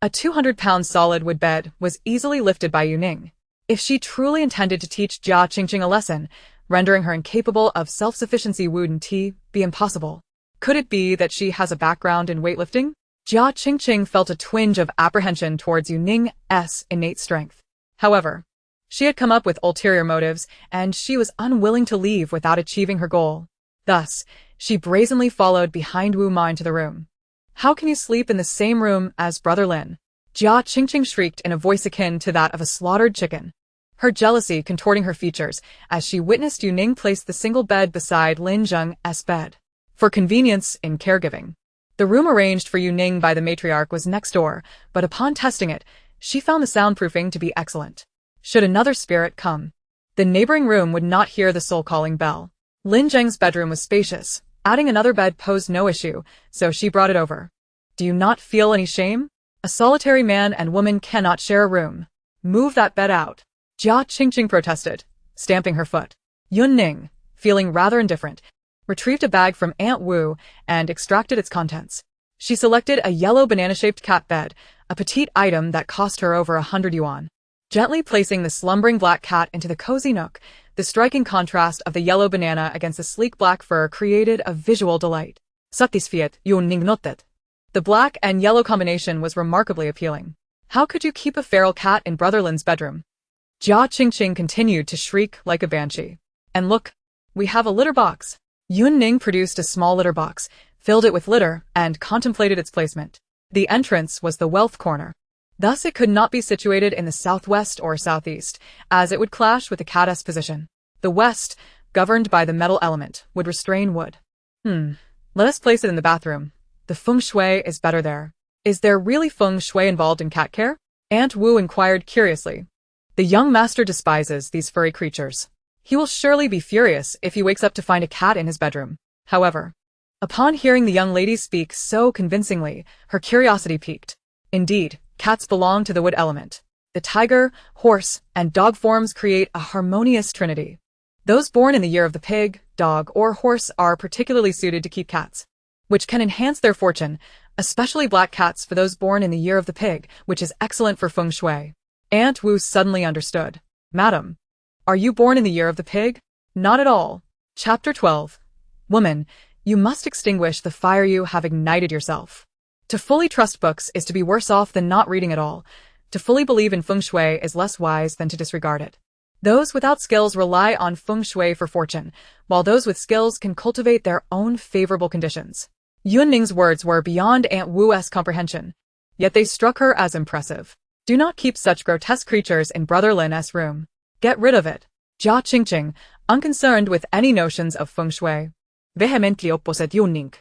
A 200-pound solid wood bed was easily lifted by Yu Ning. If she truly intended to teach Jia Qingqing a lesson, rendering her incapable of self-sufficiency wouldn't be impossible. Could it be that she has a background in weightlifting? Jia Qingqing felt a twinge of apprehension towards Yu Ning's innate strength. However, she had come up with ulterior motives, and she was unwilling to leave without achieving her goal. Thus, she brazenly followed behind Wu Ma into the room. How can you sleep in the same room as Brother Lin? Jia Qingqing shrieked in a voice akin to that of a slaughtered chicken. Her jealousy contorting her features as she witnessed Yu Ning place the single bed beside Lin Zheng's bed. For convenience in caregiving. The room arranged for Yu Ning by the matriarch was next door, but upon testing it, she found the soundproofing to be excellent. Should another spirit come, the neighboring room would not hear the soul-calling bell. Lin Zheng's bedroom was spacious. Adding another bed posed no issue, so she brought it over. Do you not feel any shame? A solitary man and woman cannot share a room. Move that bed out. Jia Qingqing protested, stamping her foot. Yu Ning, feeling rather indifferent, retrieved a bag from Aunt Wu and extracted its contents. She selected a yellow banana-shaped cat bed, a petite item that cost her over 100 yuan. Gently placing the slumbering black cat into the cozy nook, the striking contrast of the yellow banana against the sleek black fur created a visual delight. Satisfied, Yu Ning noted. The black and yellow combination was remarkably appealing. How could you keep a feral cat in Brother Lin's bedroom? Jia Qingqing continued to shriek like a banshee. And look, we have a litter box. Yu Ning produced a small litter box, filled it with litter, and contemplated its placement. The entrance was the wealth corner. Thus it could not be situated in the southwest or southeast, as it would clash with the cat's position. The west, governed by the metal element, would restrain wood. Let us place it in the bathroom. The feng shui is better there. Is there really feng shui involved in cat care? Aunt Wu inquired curiously. The young master despises these furry creatures. He will surely be furious if he wakes up to find a cat in his bedroom. However, upon hearing the young lady speak so convincingly, her curiosity piqued. Indeed, cats belong to the wood element. The tiger, horse, and dog forms create a harmonious trinity. Those born in the year of the pig, dog, or horse are particularly suited to keep cats, which can enhance their fortune, especially black cats for those born in the year of the pig, which is excellent for feng shui. Aunt Wu suddenly understood. Madam, are you born in the year of the pig? Not at all. Chapter 12. Woman, you must extinguish the fire you have ignited yourself. To fully trust books is to be worse off than not reading at all. To fully believe in feng shui is less wise than to disregard it. Those without skills rely on feng shui for fortune, while those with skills can cultivate their own favorable conditions. Yu Ning's words were beyond Aunt Wu's comprehension, yet they struck her as impressive. Do not keep such grotesque creatures in Brother Lin's room. Get rid of it. Jia Qingqing, unconcerned with any notions of feng shui, vehemently opposed Yu Ning.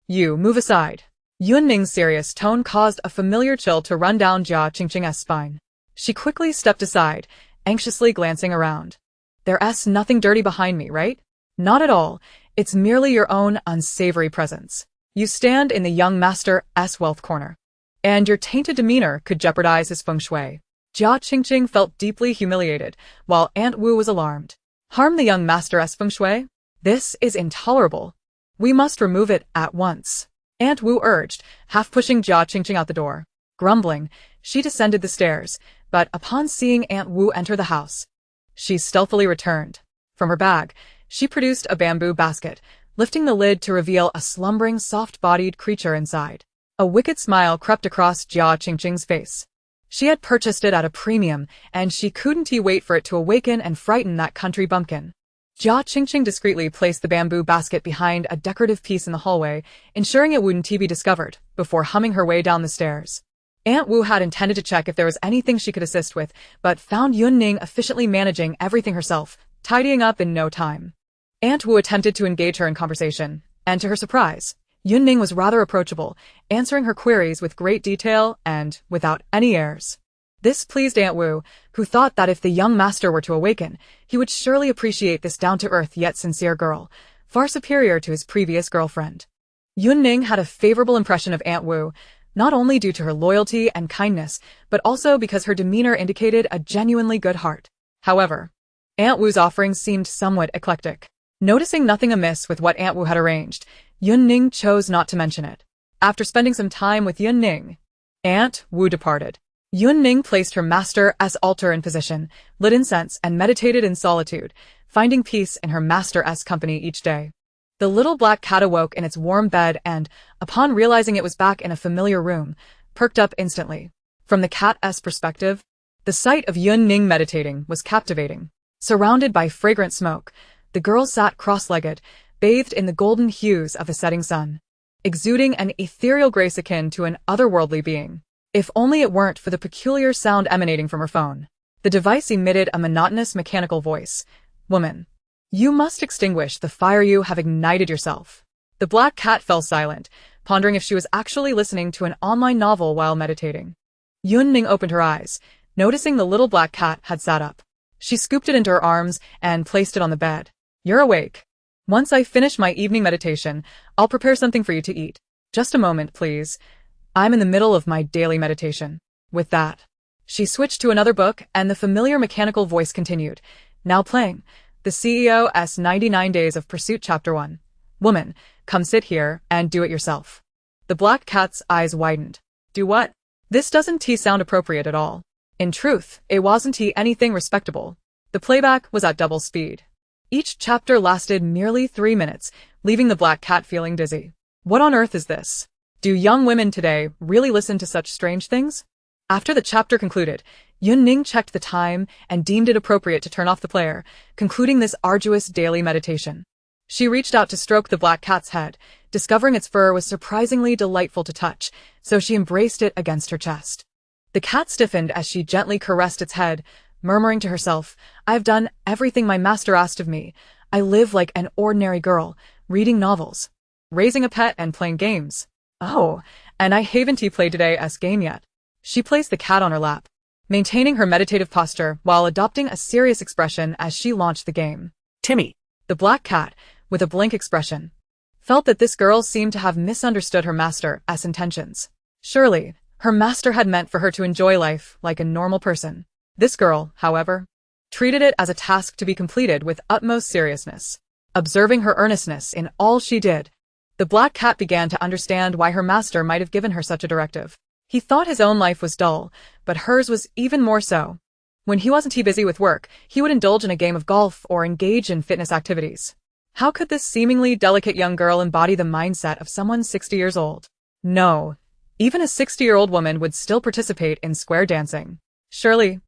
You, move aside. Yu Ning's serious tone caused a familiar chill to run down Jia Qingqing's spine. She quickly stepped aside, anxiously glancing around. There's nothing dirty behind me, right? Not at all. It's merely your own unsavory presence. You stand in the young master's wealth corner, and your tainted demeanor could jeopardize his feng shui. Jia Qingqing felt deeply humiliated, while Aunt Wu was alarmed. Harm the young master's feng shui? This is intolerable. We must remove it at once. Aunt Wu urged, half pushing Jia Qingqing out the door. Grumbling, she descended the stairs, but upon seeing Aunt Wu enter the house, she stealthily returned. From her bag, she produced a bamboo basket, lifting the lid to reveal a slumbering, soft-bodied creature inside. A wicked smile crept across Jia Qingqing's face. She had purchased it at a premium, and she couldn't wait for it to awaken and frighten that country bumpkin. Jia Qingqing discreetly placed the bamboo basket behind a decorative piece in the hallway, ensuring it wouldn't be discovered, before humming her way down the stairs. Aunt Wu had intended to check if there was anything she could assist with, but found Yu Ning efficiently managing everything herself, tidying up in no time. Aunt Wu attempted to engage her in conversation, and to her surprise, Yu Ning was rather approachable, answering her queries with great detail and without any airs. This pleased Aunt Wu, who thought that if the young master were to awaken, he would surely appreciate this down-to-earth yet sincere girl, far superior to his previous girlfriend. Yu Ning had a favorable impression of Aunt Wu, not only due to her loyalty and kindness, but also because her demeanor indicated a genuinely good heart. However, Aunt Wu's offerings seemed somewhat eclectic. Noticing nothing amiss with what Aunt Wu had arranged, Yu Ning chose not to mention it. After spending some time with Yu Ning, Aunt Wu departed. Yu Ning placed her master as altar in position, lit incense, and meditated in solitude, finding peace in her master's company each day. The little black cat awoke in its warm bed and, upon realizing it was back in a familiar room, perked up instantly. From the cat's perspective, the sight of Yu Ning meditating was captivating. Surrounded by fragrant smoke, the girl sat cross-legged, bathed in the golden hues of the setting sun, exuding an ethereal grace akin to an otherworldly being. If only it weren't for the peculiar sound emanating from her phone. The device emitted a monotonous mechanical voice. "Woman, you must extinguish the fire you have ignited yourself." The black cat fell silent, pondering if she was actually listening to an online novel while meditating. Yu Ning opened her eyes, noticing the little black cat had sat up. She scooped it into her arms and placed it on the bed. "You're awake. Once I finish my evening meditation, I'll prepare something for you to eat. Just a moment, please. I'm in the middle of my daily meditation." With that, she switched to another book, and the familiar mechanical voice continued. Now playing, The CEO's 99 Days of Pursuit Chapter 1. "Woman, come sit here and do it yourself." The black cat's eyes widened. "Do what?" This doesn't sound appropriate at all. In truth, it wasn't anything respectable. The playback was at double speed. Each chapter lasted merely 3 minutes, leaving the black cat feeling dizzy. What on earth is this? Do young women today really listen to such strange things? After the chapter concluded, Yu Ning checked the time and deemed it appropriate to turn off the player, concluding this arduous daily meditation. She reached out to stroke the black cat's head, discovering its fur was surprisingly delightful to touch, so she embraced it against her chest. The cat stiffened as she gently caressed its head, murmuring to herself, "I've done everything my master asked of me. I live like an ordinary girl, reading novels, raising a pet, and playing games. Oh, and I haven't played today's game yet." She placed the cat on her lap, maintaining her meditative posture while adopting a serious expression as she launched the game. Timmy. The black cat, with a blank expression, felt that this girl seemed to have misunderstood her master's intentions. Surely, her master had meant for her to enjoy life like a normal person. This girl, however, treated it as a task to be completed with utmost seriousness. Observing her earnestness in all she did, the black cat began to understand why her master might have given her such a directive. He thought his own life was dull, but hers was even more so. When he wasn't busy with work, he would indulge in a game of golf or engage in fitness activities. How could this seemingly delicate young girl embody the mindset of someone 60 years old? No, even a 60-year-old woman would still participate in square dancing. Surely,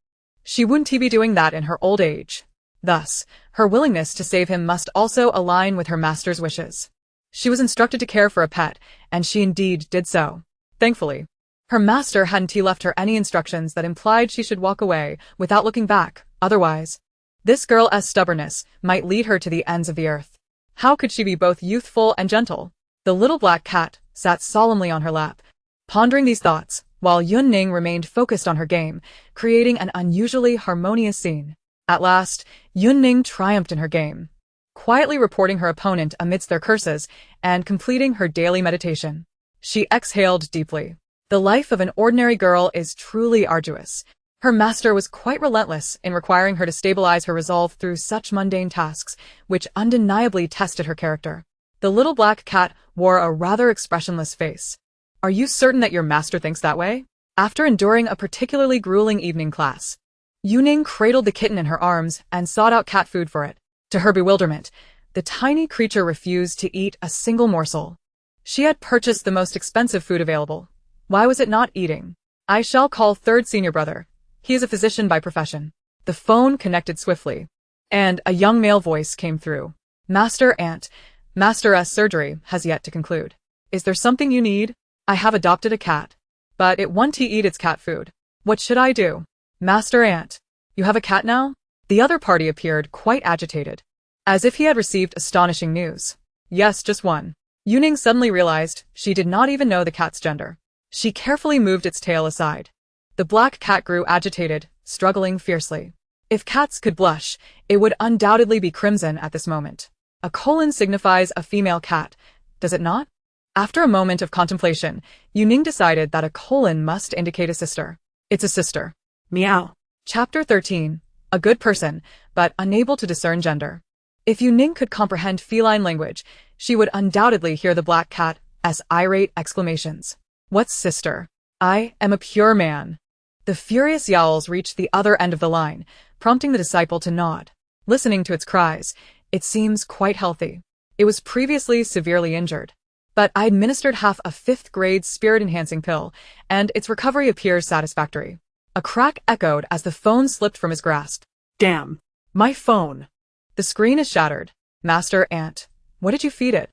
she wouldn't be doing that in her old age. Thus, her willingness to save him must also align with her master's wishes. She was instructed to care for a pet, and she indeed did so. Thankfully, her master hadn't left her any instructions that implied she should walk away without looking back. Otherwise, this girl's stubbornness might lead her to the ends of the earth. How could she be both youthful and gentle? The little black cat sat solemnly on her lap, pondering these thoughts, while Yu Ning remained focused on her game, creating an unusually harmonious scene. At last, Yu Ning triumphed in her game, quietly reporting her opponent amidst their curses and completing her daily meditation. She exhaled deeply. The life of an ordinary girl is truly arduous. Her master was quite relentless in requiring her to stabilize her resolve through such mundane tasks, which undeniably tested her character. The little black cat wore a rather expressionless face. "Are you certain that your master thinks that way?" After enduring a particularly grueling evening class, Yu Ning cradled the kitten in her arms and sought out cat food for it. To her bewilderment, the tiny creature refused to eat a single morsel. She had purchased the most expensive food available. Why was it not eating? "I shall call third senior brother. He is a physician by profession." The phone connected swiftly, and a young male voice came through. "Master Aunt, Master's surgery has yet to conclude. Is there something you need? I have adopted a cat, but it won't eat its cat food. What should I do?" "Master Aunt, you have a cat now?" The other party appeared quite agitated. as if he had received astonishing news. Yes, just one. Yu Ning suddenly realized she did not even know the cat's gender. She carefully moved its tail aside. The black cat grew agitated, struggling fiercely. If cats could blush, it would undoubtedly be crimson at this moment. A colon signifies a female cat, does it not? After a moment of contemplation, Yu Ning decided that a colon must indicate a sister. It's a sister. Meow. Chapter 13. A good person, but unable to discern gender. If Yu Ning could comprehend feline language, she would undoubtedly hear the black cat's irate exclamations. What's sister? I am a pure man. The furious yowls reached the other end of the line, prompting the disciple to nod. Listening to its cries, it seems quite healthy. It was previously severely injured. But I administered half a 5th grade spirit-enhancing pill, and its recovery appears satisfactory. A crack echoed as the phone slipped from his grasp. Damn. My phone. The screen is shattered. Master Ant, what did you feed it?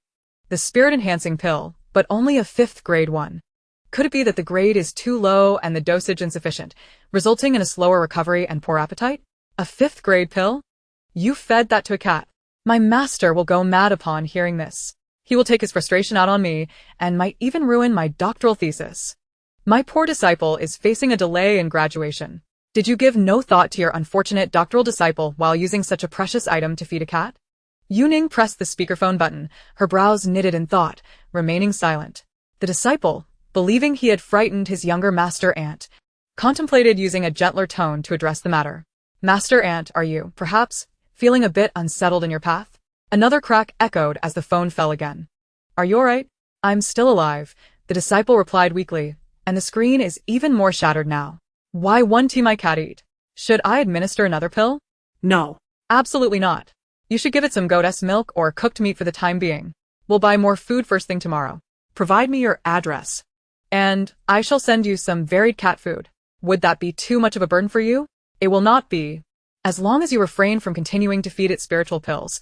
The spirit-enhancing pill, but only a 5th grade one. Could it be that the grade is too low and the dosage insufficient, resulting in a slower recovery and poor appetite? A 5th grade pill? You fed that to a cat. My master will go mad upon hearing this. He will take his frustration out on me, and might even ruin my doctoral thesis. My poor disciple is facing a delay in graduation. Did you give no thought to your unfortunate doctoral disciple while using such a precious item to feed a cat? Yu Ning pressed the speakerphone button, her brows knitted in thought, remaining silent. The disciple, believing he had frightened his younger Master Ant, contemplated using a gentler tone to address the matter. Master Ant, are you, perhaps, feeling a bit unsettled in your path? Another crack echoed as the phone fell again. Are you alright? I'm still alive, the disciple replied weakly, and the screen is even more shattered now. Why won't my cat eat? Should I administer another pill? No. Absolutely not. You should give it some goat's milk or cooked meat for the time being. We'll buy more food first thing tomorrow. Provide me your address. And I shall send you some varied cat food. Would that be too much of a burden for you? It will not be. As long as you refrain from continuing to feed it spiritual pills,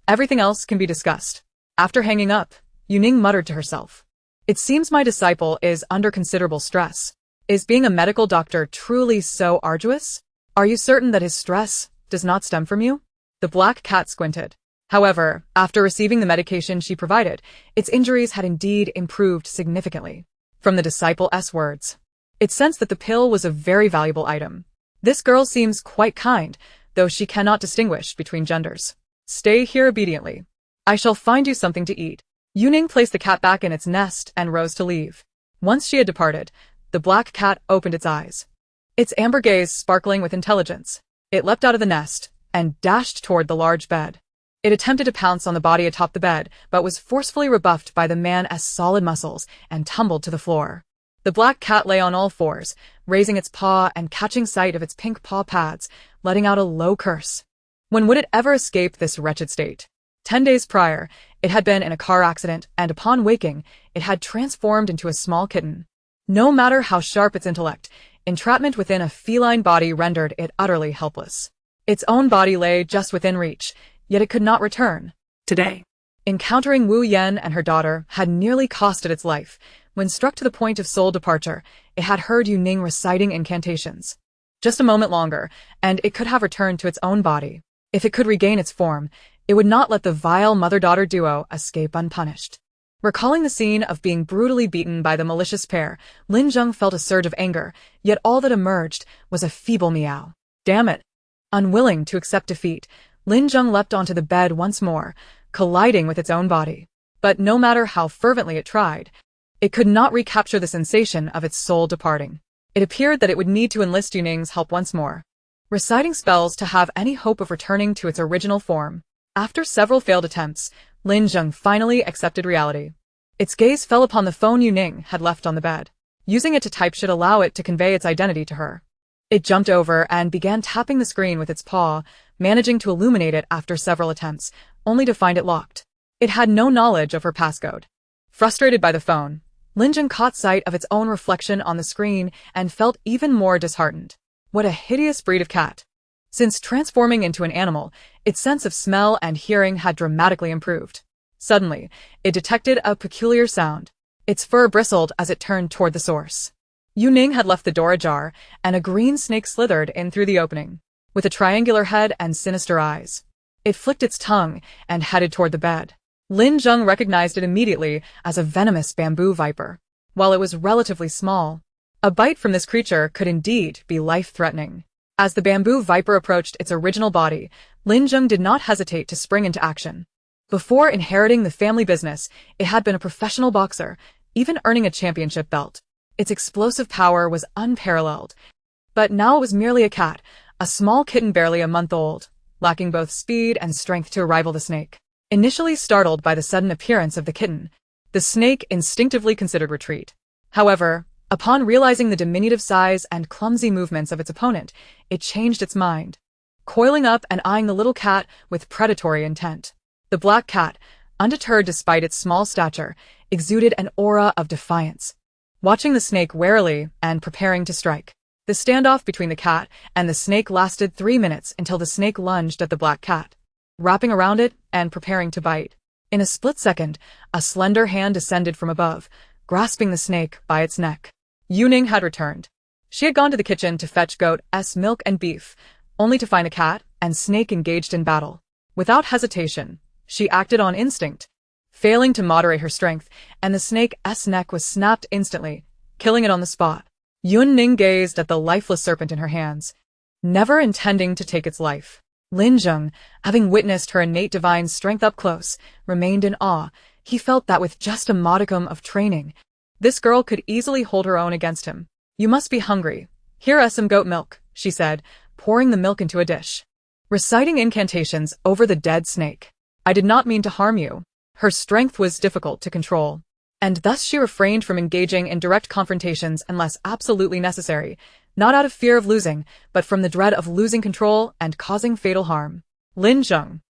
everything else can be discussed. After hanging up, Yu Ning muttered to herself. It seems my disciple is under considerable stress. Is being a medical doctor truly so arduous? Are you certain that his stress does not stem from you? The black cat squinted. However, after receiving the medication she provided, its injuries had indeed improved significantly. From the disciple's words, it sensed that the pill was a very valuable item. This girl seems quite kind, though she cannot distinguish between genders. Stay here obediently. I shall find you something to eat. Yu Ning placed the cat back in its nest and rose to leave. Once she had departed, the black cat opened its eyes. Its amber gaze sparkling with intelligence. It leapt out of the nest and dashed toward the large bed. It attempted to pounce on the body atop the bed, but was forcefully rebuffed by the man's solid muscles and tumbled to the floor. The black cat lay on all fours, raising its paw and catching sight of its pink paw pads, letting out a low curse. When would it ever escape this wretched state? 10 days prior, it had been in a car accident, and upon waking, it had transformed into a small kitten. No matter how sharp its intellect, entrapment within a feline body rendered it utterly helpless. Its own body lay just within reach, yet it could not return. Today, encountering Wu Yan and her daughter had nearly costed its life. When struck to the point of soul departure, it had heard Yu Ning reciting incantations. Just a moment longer, and it could have returned to its own body. If it could regain its form, it would not let the vile mother-daughter duo escape unpunished. Recalling the scene of being brutally beaten by the malicious pair, Lin Zheng felt a surge of anger, yet all that emerged was a feeble meow. Damn it! Unwilling to accept defeat, Lin Zheng leapt onto the bed once more, colliding with its own body. But no matter how fervently it tried, it could not recapture the sensation of its soul departing. It appeared that it would need to enlist Yu Ning's help once more, reciting spells to have any hope of returning to its original form. After several failed attempts, Lin Zheng finally accepted reality. Its gaze fell upon the phone Yu Ning had left on the bed. Using it to type should allow it to convey its identity to her. It jumped over and began tapping the screen with its paw, managing to illuminate it after several attempts, only to find it locked. It had no knowledge of her passcode. Frustrated by the phone, Lin Zheng caught sight of its own reflection on the screen and felt even more disheartened. What a hideous breed of cat. Since transforming into an animal, its sense of smell and hearing had dramatically improved. Suddenly, it detected a peculiar sound. Its fur bristled as it turned toward the source. Yu Ning had left the door ajar, and a green snake slithered in through the opening, with a triangular head and sinister eyes. It flicked its tongue and headed toward the bed. Lin Zheng recognized it immediately as a venomous bamboo viper. While it was relatively small, a bite from this creature could indeed be life-threatening. As the bamboo viper approached its original body, Lin Zheng did not hesitate to spring into action. Before inheriting the family business, it had been a professional boxer, even earning a championship belt. Its explosive power was unparalleled. But now it was merely a cat, a small kitten barely a month old, lacking both speed and strength to rival the snake. Initially startled by the sudden appearance of the kitten, the snake instinctively considered retreat. However, upon realizing the diminutive size and clumsy movements of its opponent, it changed its mind, coiling up and eyeing the little cat with predatory intent. The black cat, undeterred despite its small stature, exuded an aura of defiance, watching the snake warily and preparing to strike. The standoff between the cat and the snake lasted 3 minutes until the snake lunged at the black cat, wrapping around it and preparing to bite. In a split second, a slender hand descended from above, grasping the snake by its neck. Yu Ning had returned. She had gone to the kitchen to fetch goat's milk and beef, only to find the cat and snake engaged in battle. Without hesitation, she acted on instinct, failing to moderate her strength, and the snake's neck was snapped instantly, killing it on the spot. Yu Ning gazed at the lifeless serpent in her hands, never intending to take its life. Lin Zheng, having witnessed her innate divine strength up close, remained in awe. He felt that with just a modicum of training, this girl could easily hold her own against him. "You must be hungry. Here is some goat milk," she said, pouring the milk into a dish. Reciting incantations over the dead snake. "I did not mean to harm you." Her strength was difficult to control, and thus she refrained from engaging in direct confrontations unless absolutely necessary, not out of fear of losing, but from the dread of losing control and causing fatal harm. Lin Zheng,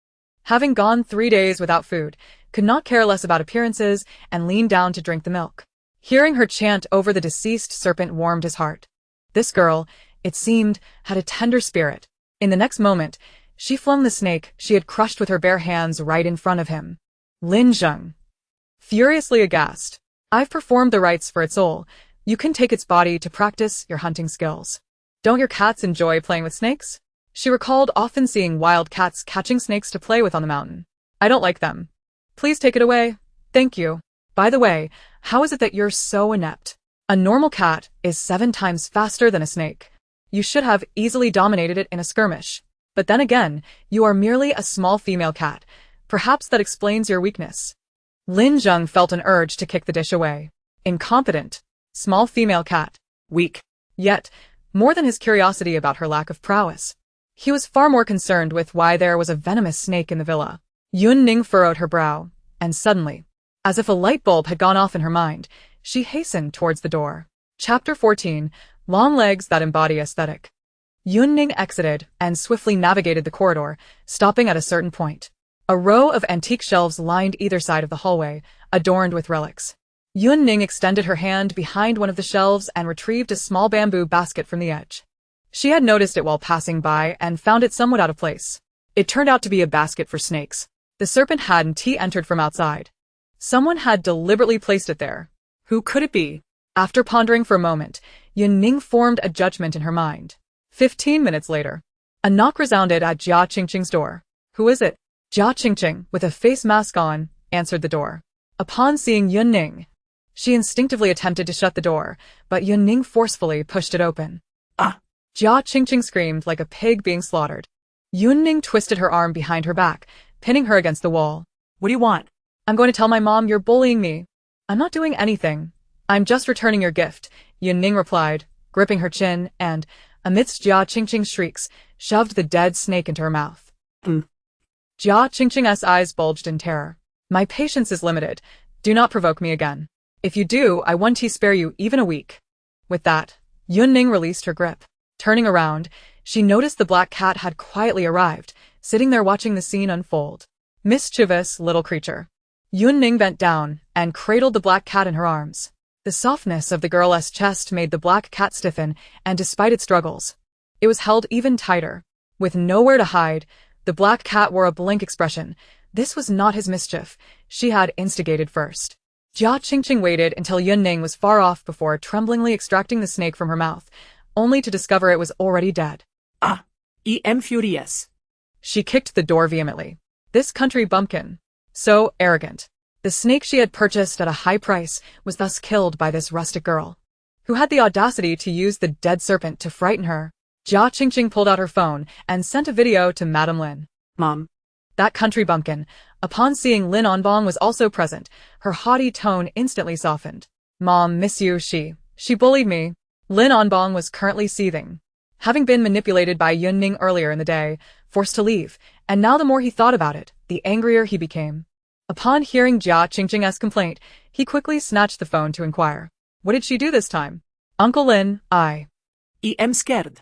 having gone 3 days without food, could not care less about appearances and leaned down to drink the milk. Hearing her chant over the deceased serpent warmed his heart. This girl, it seemed, had a tender spirit. In the next moment, she flung the snake she had crushed with her bare hands right in front of him. Lin Zheng, furiously aghast. "I've performed the rites for its soul. You can take its body to practice your hunting skills. Don't your cats enjoy playing with snakes?" She recalled often seeing wild cats catching snakes to play with on the mountain. "I don't like them. Please take it away. Thank you. By the way, how is it that you're so inept? A normal cat is 7 times faster than a snake. You should have easily dominated it in a skirmish. But then again, you are merely a small female cat. Perhaps that explains your weakness." Lin Zheng felt an urge to kick the dish away. Incompetent. Small female cat. Weak. Yet, more than his curiosity about her lack of prowess, he was far more concerned with why there was a venomous snake in the villa. Yu Ning furrowed her brow, and suddenly, as if a light bulb had gone off in her mind, she hastened towards the door. Chapter 14. Long Legs That Embody Aesthetic. Yu Ning exited and swiftly navigated the corridor, stopping at a certain point. A row of antique shelves lined either side of the hallway, adorned with relics. Yu Ning extended her hand behind one of the shelves and retrieved a small bamboo basket from the edge. She had noticed it while passing by and found it somewhat out of place. It turned out to be a basket for snakes. The serpent hadn't entered from outside. Someone had deliberately placed it there. Who could it be? After pondering for a moment, Yu Ning formed a judgment in her mind. 15 minutes later, a knock resounded at Jia Qingqing's door. "Who is it?" Jia Qingqing, with a face mask on, answered the door. Upon seeing Yu Ning, she instinctively attempted to shut the door, but Yu Ning forcefully pushed it open. "Ah!" Jia Qingqing screamed like a pig being slaughtered. Yu Ning twisted her arm behind her back, pinning her against the wall. "What do you want?" "I'm going to tell my mom you're bullying me." "I'm not doing anything. I'm just returning your gift," Yu Ning replied, gripping her chin and, amidst Jia Qingqing's shrieks, shoved the dead snake into her mouth. Jia Qingqing's eyes bulged in terror. "My patience is limited. Do not provoke me again. If you do, I won't spare you even a week." With that, Yu Ning released her grip. Turning around, she noticed the black cat had quietly arrived, sitting there watching the scene unfold. Mischievous little creature. Yu Ning bent down and cradled the black cat in her arms. The softness of the girl's chest made the black cat stiffen, and despite its struggles, it was held even tighter. With nowhere to hide, the black cat wore a blank expression. This was not his mischief. She had instigated first. Jia Qingqing waited until Yu Ning was far off before tremblingly extracting the snake from her mouth, only to discover it was already dead. "Ah, em furious." She kicked the door vehemently. This country bumpkin. So arrogant. The snake she had purchased at a high price was thus killed by this rustic girl, who had the audacity to use the dead serpent to frighten her. Jia Qingqing pulled out her phone and sent a video to Madame Lin. Mom. That country bumpkin. Upon seeing Lin Onbong was also present, her haughty tone instantly softened. Mom, miss you, she bullied me. Lin Onbong was currently seething, having been manipulated by Yu Ning earlier in the day, forced to leave, and now the more he thought about it, the angrier he became. Upon hearing Jia Qingqing's complaint, he quickly snatched the phone to inquire. What did she do this time? Uncle Lin, I am scared.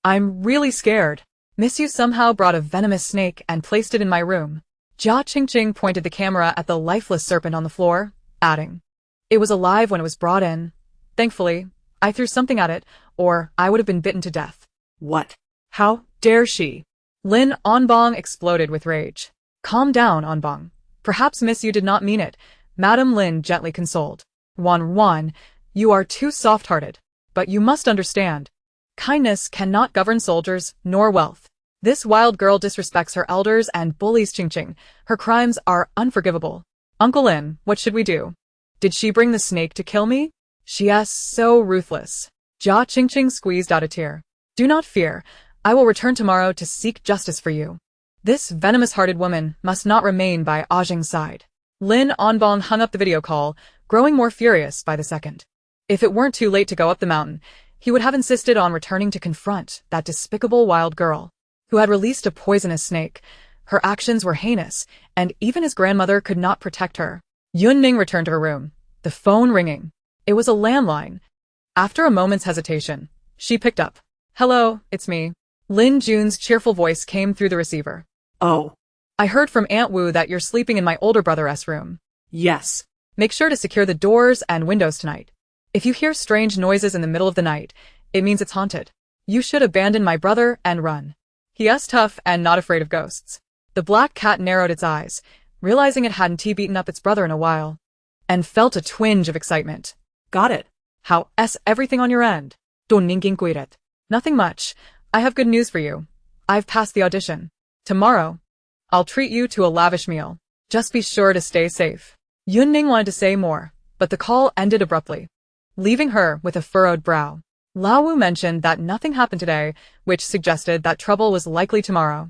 I'm really scared. Miss Yu somehow brought a venomous snake and placed it in my room. Jia Qingqing pointed the camera at the lifeless serpent on the floor, adding, It was alive when it was brought in. Thankfully, I threw something at it, or I would have been bitten to death. What? How dare she? Lin Onbong exploded with rage. Calm down, Onbong. Perhaps Miss Yu did not mean it, Madame Lin gently consoled. Wan, you are too soft-hearted. But you must understand. Kindness cannot govern soldiers, nor wealth. This wild girl disrespects her elders and bullies Qingqing. Her crimes are unforgivable. Uncle Lin, what should we do? Did she bring the snake to kill me? She is so ruthless. Jia Qingqing squeezed out a tear. Do not fear. I will return tomorrow to seek justice for you. This venomous-hearted woman must not remain by Ajing's side. Lin Onbong hung up the video call, growing more furious by the second. If it weren't too late to go up the mountain, he would have insisted on returning to confront that despicable wild girl, who had released a poisonous snake. Her actions were heinous, and even his grandmother could not protect her. Yu Ning returned to her room, the phone ringing. It was a landline. After a moment's hesitation, she picked up. Hello, it's me. Lin Jun's cheerful voice came through the receiver. Oh. I heard from Aunt Wu that you're sleeping in my older brother's room. Yes. Make sure to secure the doors and windows tonight. If you hear strange noises in the middle of the night, it means it's haunted. You should abandon my brother and run. He is tough and not afraid of ghosts. The black cat narrowed its eyes, realizing it hadn't beaten up its brother in a while, and felt a twinge of excitement. Got it. How's everything on your end? Nothing much. I have good news for you. I've passed the audition. Tomorrow, I'll treat you to a lavish meal. Just be sure to stay safe. Yu Ning wanted to say more, but the call ended abruptly, leaving her with a furrowed brow. Lao Wu mentioned that nothing happened today, which suggested that trouble was likely tomorrow.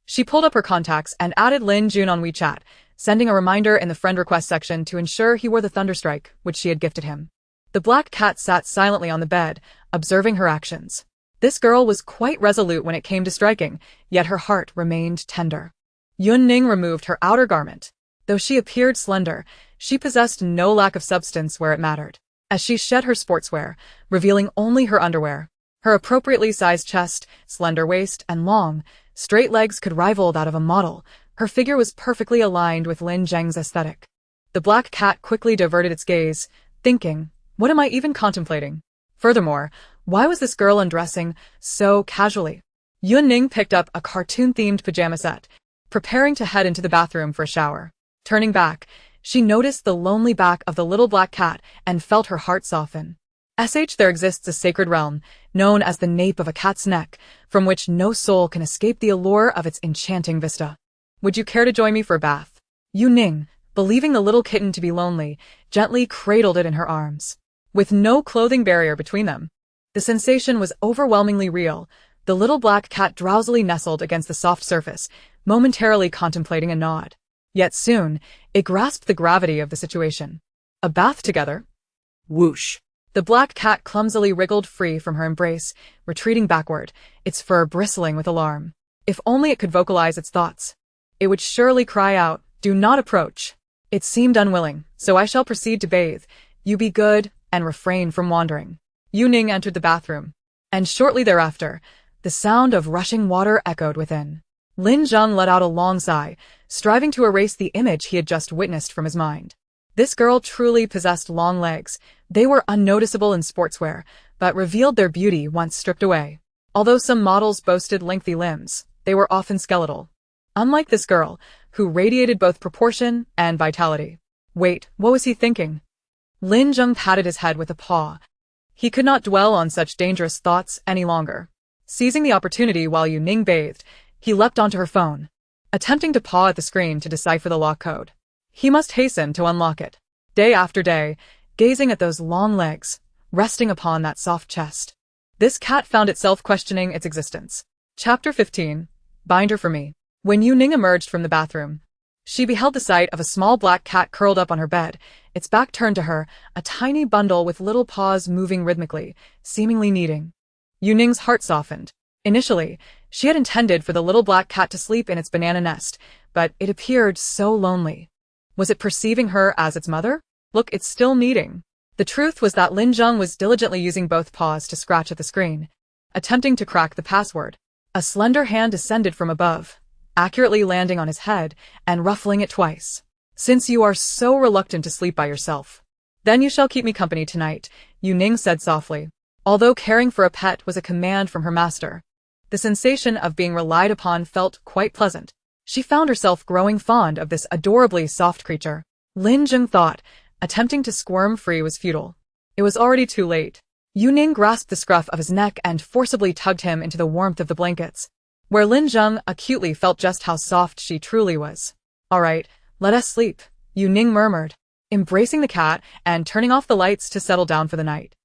She pulled up her contacts and added Lin Jun on WeChat, sending a reminder in the friend request section to ensure he wore the thunderstrike, which she had gifted him. The black cat sat silently on the bed, observing her actions. This girl was quite resolute when it came to striking, yet her heart remained tender. Yu Ning removed her outer garment. Though she appeared slender, she possessed no lack of substance where it mattered, as she shed her sportswear, revealing only her underwear. Her appropriately sized chest, slender waist, and long, straight legs could rival that of a model. Her figure was perfectly aligned with Lin Zheng's aesthetic. The black cat quickly diverted its gaze, thinking, what am I even contemplating? Furthermore, why was this girl undressing so casually? Yu Ning picked up a cartoon-themed pajama set, preparing to head into the bathroom for a shower. Turning back, she noticed the lonely back of the little black cat and felt her heart soften. There exists a sacred realm, known as the nape of a cat's neck, from which no soul can escape the allure of its enchanting vista. Would you care to join me for a bath? Yu Ning, believing the little kitten to be lonely, gently cradled it in her arms. With no clothing barrier between them, the sensation was overwhelmingly real. The little black cat drowsily nestled against the soft surface, momentarily contemplating a nod. Yet soon, it grasped the gravity of the situation. A bath together? Whoosh. The black cat clumsily wriggled free from her embrace, retreating backward, its fur bristling with alarm. If only it could vocalize its thoughts. It would surely cry out, do not approach. It seemed unwilling, so I shall proceed to bathe. You be good, and refrain from wandering. Yu Ning entered the bathroom, and shortly thereafter, the sound of rushing water echoed within. Lin Zheng let out a long sigh, striving to erase the image he had just witnessed from his mind. This girl truly possessed long legs. They were unnoticeable in sportswear, but revealed their beauty once stripped away. Although some models boasted lengthy limbs, they were often skeletal. Unlike this girl, who radiated both proportion and vitality. Wait, what was he thinking? Lin Zheng patted his head with a paw. He could not dwell on such dangerous thoughts any longer. Seizing the opportunity while Yu Ning bathed, He leapt onto her phone, attempting to paw at the screen to decipher the lock code. He must hasten to unlock it. Day after day, gazing at those long legs, resting upon that soft chest, this cat found itself questioning its existence. Chapter 15. Bind her for me. When Yu Ning emerged from the bathroom, she beheld the sight of a small black cat curled up on her bed, its back turned to her, a tiny bundle with little paws moving rhythmically, seemingly kneading. Yu Ning's heart softened. Initially, she had intended for the little black cat to sleep in its banana nest, but it appeared so lonely. Was it perceiving her as its mother? Look, it's still kneading. The truth was that Lin Zheng was diligently using both paws to scratch at the screen, attempting to crack the password. A slender hand descended from above, accurately landing on his head and ruffling it twice. Since you are so reluctant to sleep by yourself, then you shall keep me company tonight, Yu Ning said softly. Although caring for a pet was a command from her master, the sensation of being relied upon felt quite pleasant. She found herself growing fond of this adorably soft creature. Lin Zheng thought, attempting to squirm free was futile. It was already too late. Yu Ning grasped the scruff of his neck and forcibly tugged him into the warmth of the blankets, where Lin Zheng acutely felt just how soft she truly was. All right, let us sleep, Yu Ning murmured, embracing the cat and turning off the lights to settle down for the night.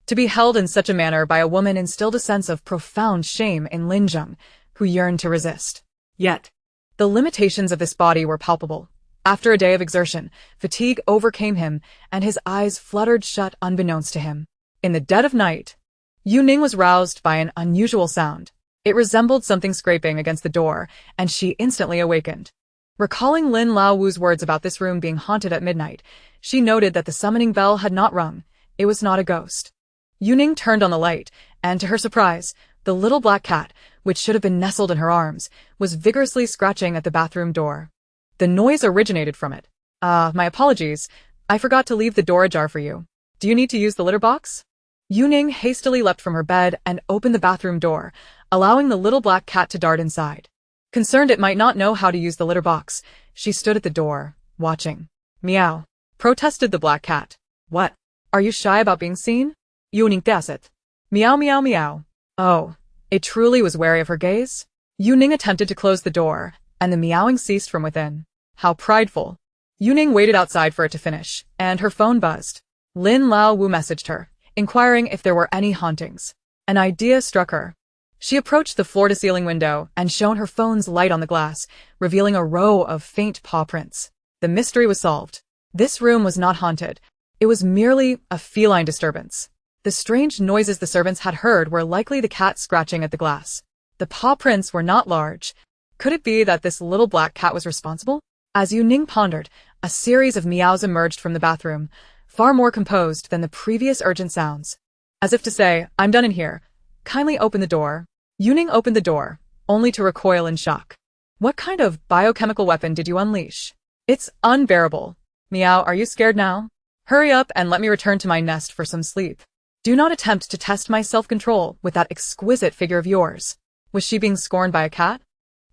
To be held in such a manner by a woman instilled a sense of profound shame in Lin Zheng, who yearned to resist. Yet, the limitations of this body were palpable. After a day of exertion, fatigue overcame him, and his eyes fluttered shut unbeknownst to him. In the dead of night, Yu Ning was roused by an unusual sound. It resembled something scraping against the door, and she instantly awakened. Recalling Lin Laowu's words about this room being haunted at midnight, she noted that the summoning bell had not rung. It was not a ghost. Yu Ning turned on the light, and to her surprise, the little black cat, which should have been nestled in her arms, was vigorously scratching at the bathroom door. The noise originated from it. My apologies. I forgot to leave the door ajar for you. Do you need to use the litter box? Yu Ning hastily leapt from her bed and opened the bathroom door, allowing the little black cat to dart inside. Concerned it might not know how to use the litter box, she stood at the door, watching. Meow, protested the black cat. What? Are you shy about being seen? Yu Ning guessed. Meow meow meow. Oh, it truly was wary of her gaze? Yu Ning attempted to close the door, and the meowing ceased from within. How prideful. Yu Ning waited outside for it to finish, and her phone buzzed. Lin Laowu messaged her, inquiring if there were any hauntings. An idea struck her. She approached the floor-to-ceiling window and shone her phone's light on the glass, revealing a row of faint paw prints. The mystery was solved. This room was not haunted. It was merely a feline disturbance. The strange noises the servants had heard were likely the cat scratching at the glass. The paw prints were not large. Could it be that this little black cat was responsible? As Yu Ning pondered, a series of meows emerged from the bathroom, far more composed than the previous urgent sounds. As if to say, I'm done in here. Kindly open the door. Yu Ning opened the door, only to recoil in shock. What kind of biochemical weapon did you unleash? It's unbearable. Meow, are you scared now? Hurry up and let me return to my nest for some sleep. Do not attempt to test my self-control with that exquisite figure of yours. Was she being scorned by a cat?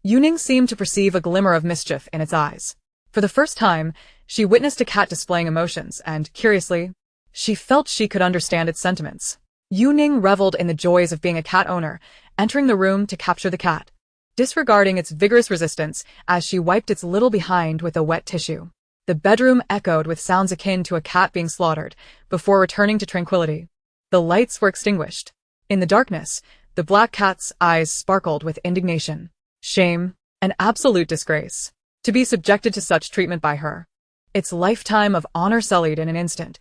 Yu Ning seemed to perceive a glimmer of mischief in its eyes. For the first time, she witnessed a cat displaying emotions, and, curiously, she felt she could understand its sentiments. Yu Ning reveled in the joys of being a cat owner, entering the room to capture the cat, disregarding its vigorous resistance as she wiped its little behind with a wet tissue. The bedroom echoed with sounds akin to a cat being slaughtered, before returning to tranquility. The lights were extinguished. In the darkness, the black cat's eyes sparkled with indignation, shame, and absolute disgrace. To be subjected to such treatment by her. Its lifetime of honor sullied in an instant.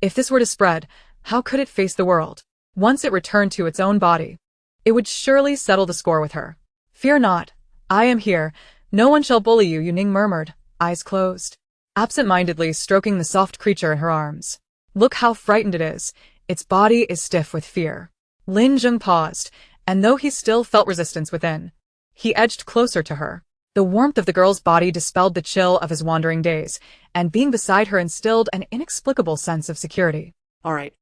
If this were to spread, how could it face the world? Once it returned to its own body, it would surely settle the score with her. Fear not. I am here. No one shall bully you, Yu Ning murmured, eyes closed, absent-mindedly stroking the soft creature in her arms. Look how frightened it is. Its body is stiff with fear. Lin Zheng paused, and though he still felt resistance within, he edged closer to her. The warmth of the girl's body dispelled the chill of his wandering days, and being beside her instilled an inexplicable sense of security. All right.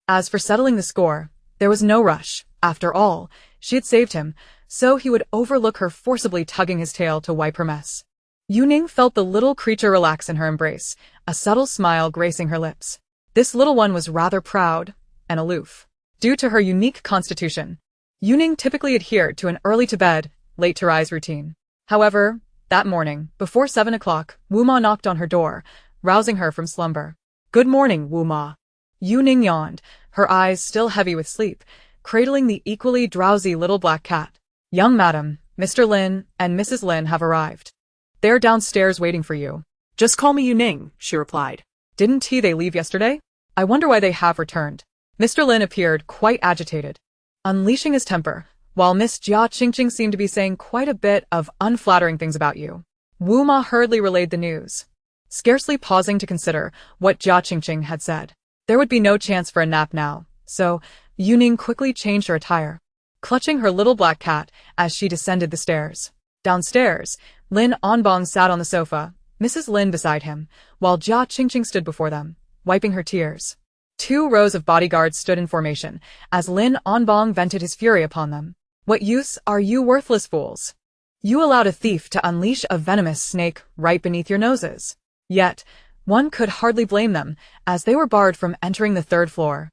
As for settling the score, there was no rush. After all, she had saved him, so he would overlook her forcibly tugging his tail to wipe her mess. Yu Ning felt the little creature relax in her embrace, a subtle smile gracing her lips. This little one was rather proud and aloof. Due to her unique constitution, Yu Ning typically adhered to an early-to-bed, late-to-rise routine. However, that morning, before 7 o'clock, Wu Ma knocked on her door, rousing her from slumber. "Good morning, Wu Ma." Yu Ning yawned, her eyes still heavy with sleep, cradling the equally drowsy little black cat. "Young madam, Mr. Lin and Mrs. Lin have arrived. They're downstairs waiting for you." Just call me Yu Ning, she replied. "Didn't they leave yesterday? I wonder why they have returned." Mr. Lin appeared quite agitated, unleashing his temper, while Miss Jia Qingqing seemed to be saying quite a bit of unflattering things about you. Wu Ma hurriedly relayed the news, scarcely pausing to consider what Jia Qingqing had said. There would be no chance for a nap now, so Yu Ning quickly changed her attire, clutching her little black cat as she descended the stairs. Downstairs, Lin Onbong sat on the sofa, Mrs. Lin beside him, while Jia Qingqing stood before them, wiping her tears. 2 rows of bodyguards stood in formation as Lin Onbong vented his fury upon them. "What use are you worthless fools? You allowed a thief to unleash a venomous snake right beneath your noses." Yet, one could hardly blame them, as they were barred from entering the 3rd floor.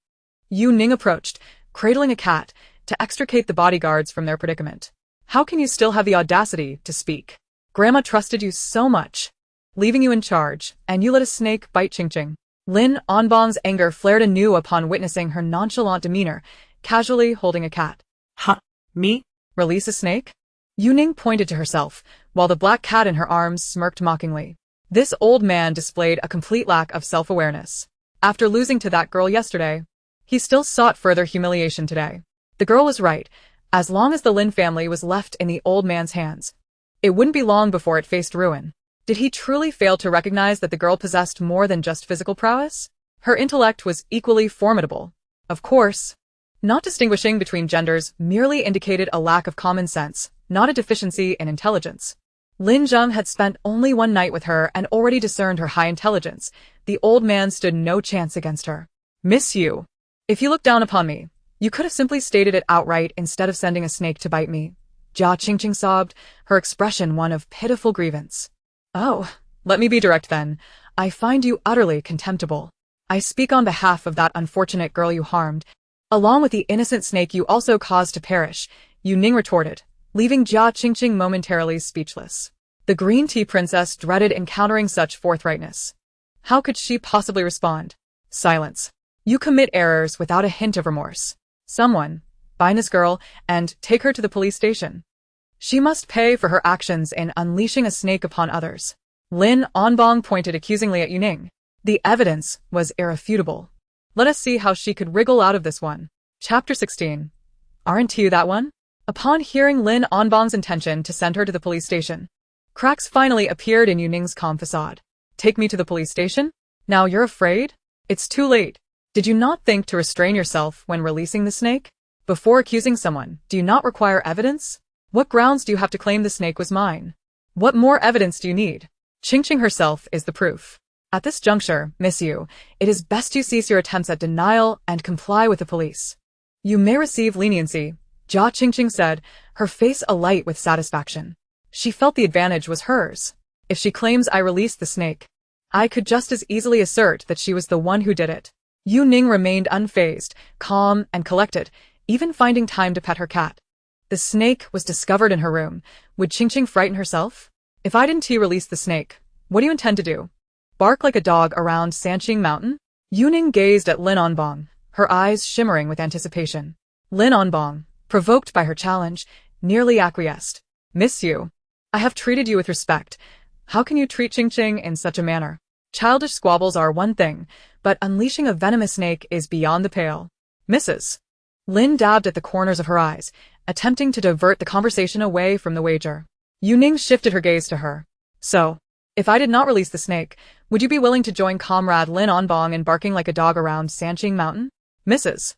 Yu Ning approached, cradling a cat, to extricate the bodyguards from their predicament. "How can you still have the audacity to speak? Grandma trusted you so much, leaving you in charge, and you let a snake bite Qingqing." Lin Onbong's anger flared anew upon witnessing her nonchalant demeanor, casually holding a cat. Huh? Me? "Release a snake?" Yu Ning pointed to herself, while the black cat in her arms smirked mockingly. This old man displayed a complete lack of self-awareness. After losing to that girl yesterday, he still sought further humiliation today. The girl was right. As long as the Lin family was left in the old man's hands, it wouldn't be long before it faced ruin. Did he truly fail to recognize that the girl possessed more than just physical prowess? Her intellect was equally formidable. Of course, not distinguishing between genders merely indicated a lack of common sense, not a deficiency in intelligence. Lin Zheng had spent only 1 night with her and already discerned her high intelligence. The old man stood no chance against her. "Miss Yu, if you look down upon me, you could have simply stated it outright instead of sending a snake to bite me." Jia Qingqing sobbed, her expression one of pitiful grievance. "Oh, let me be direct then. I find you utterly contemptible. I speak on behalf of that unfortunate girl you harmed, along with the innocent snake you also caused to perish," Yu Ning retorted, leaving Jia Qingqing momentarily speechless. The green tea princess dreaded encountering such forthrightness. How could she possibly respond? Silence. "You commit errors without a hint of remorse. Someone, find this girl and take her to the police station. She must pay for her actions in unleashing a snake upon others." Lin Onbong pointed accusingly at Yu Ning. The evidence was irrefutable. Let us see how she could wriggle out of this one. Chapter 16. Aren't you that one? Upon hearing Lin Onbong's intention to send her to the police station, cracks finally appeared in Yu Ning's calm facade. "Take me to the police station? Now you're afraid? It's too late. Did you not think to restrain yourself when releasing the snake? Before accusing someone, do you not require evidence? What grounds do you have to claim the snake was mine? What more evidence do you need? Qingqing herself is the proof. At this juncture, Miss Yu, it is best you cease your attempts at denial and comply with the police. You may receive leniency," Jia Qingqing said, her face alight with satisfaction. She felt the advantage was hers. If she claims I released the snake, I could just as easily assert that she was the one who did it. Yu Ning remained unfazed, calm and collected, even finding time to pet her cat. The snake was discovered in her room. Would Qingqing frighten herself? "If I didn't release the snake, what do you intend to do? Bark like a dog around Sanqing Mountain?" Yu Ning gazed at Lin Onbong, her eyes shimmering with anticipation. Lin Onbong, provoked by her challenge, nearly acquiesced. "Miss Yu, I have treated you with respect. How can you treat Qingqing in such a manner? Childish squabbles are one thing, but unleashing a venomous snake is beyond the pale." "Mrs. Lin dabbed at the corners of her eyes, attempting to divert the conversation away from the wager. Yu Ning shifted her gaze to her. "So, if I did not release the snake, would you be willing to join Comrade Lin Onbong in barking like a dog around Sanqing Mountain?" Mrs.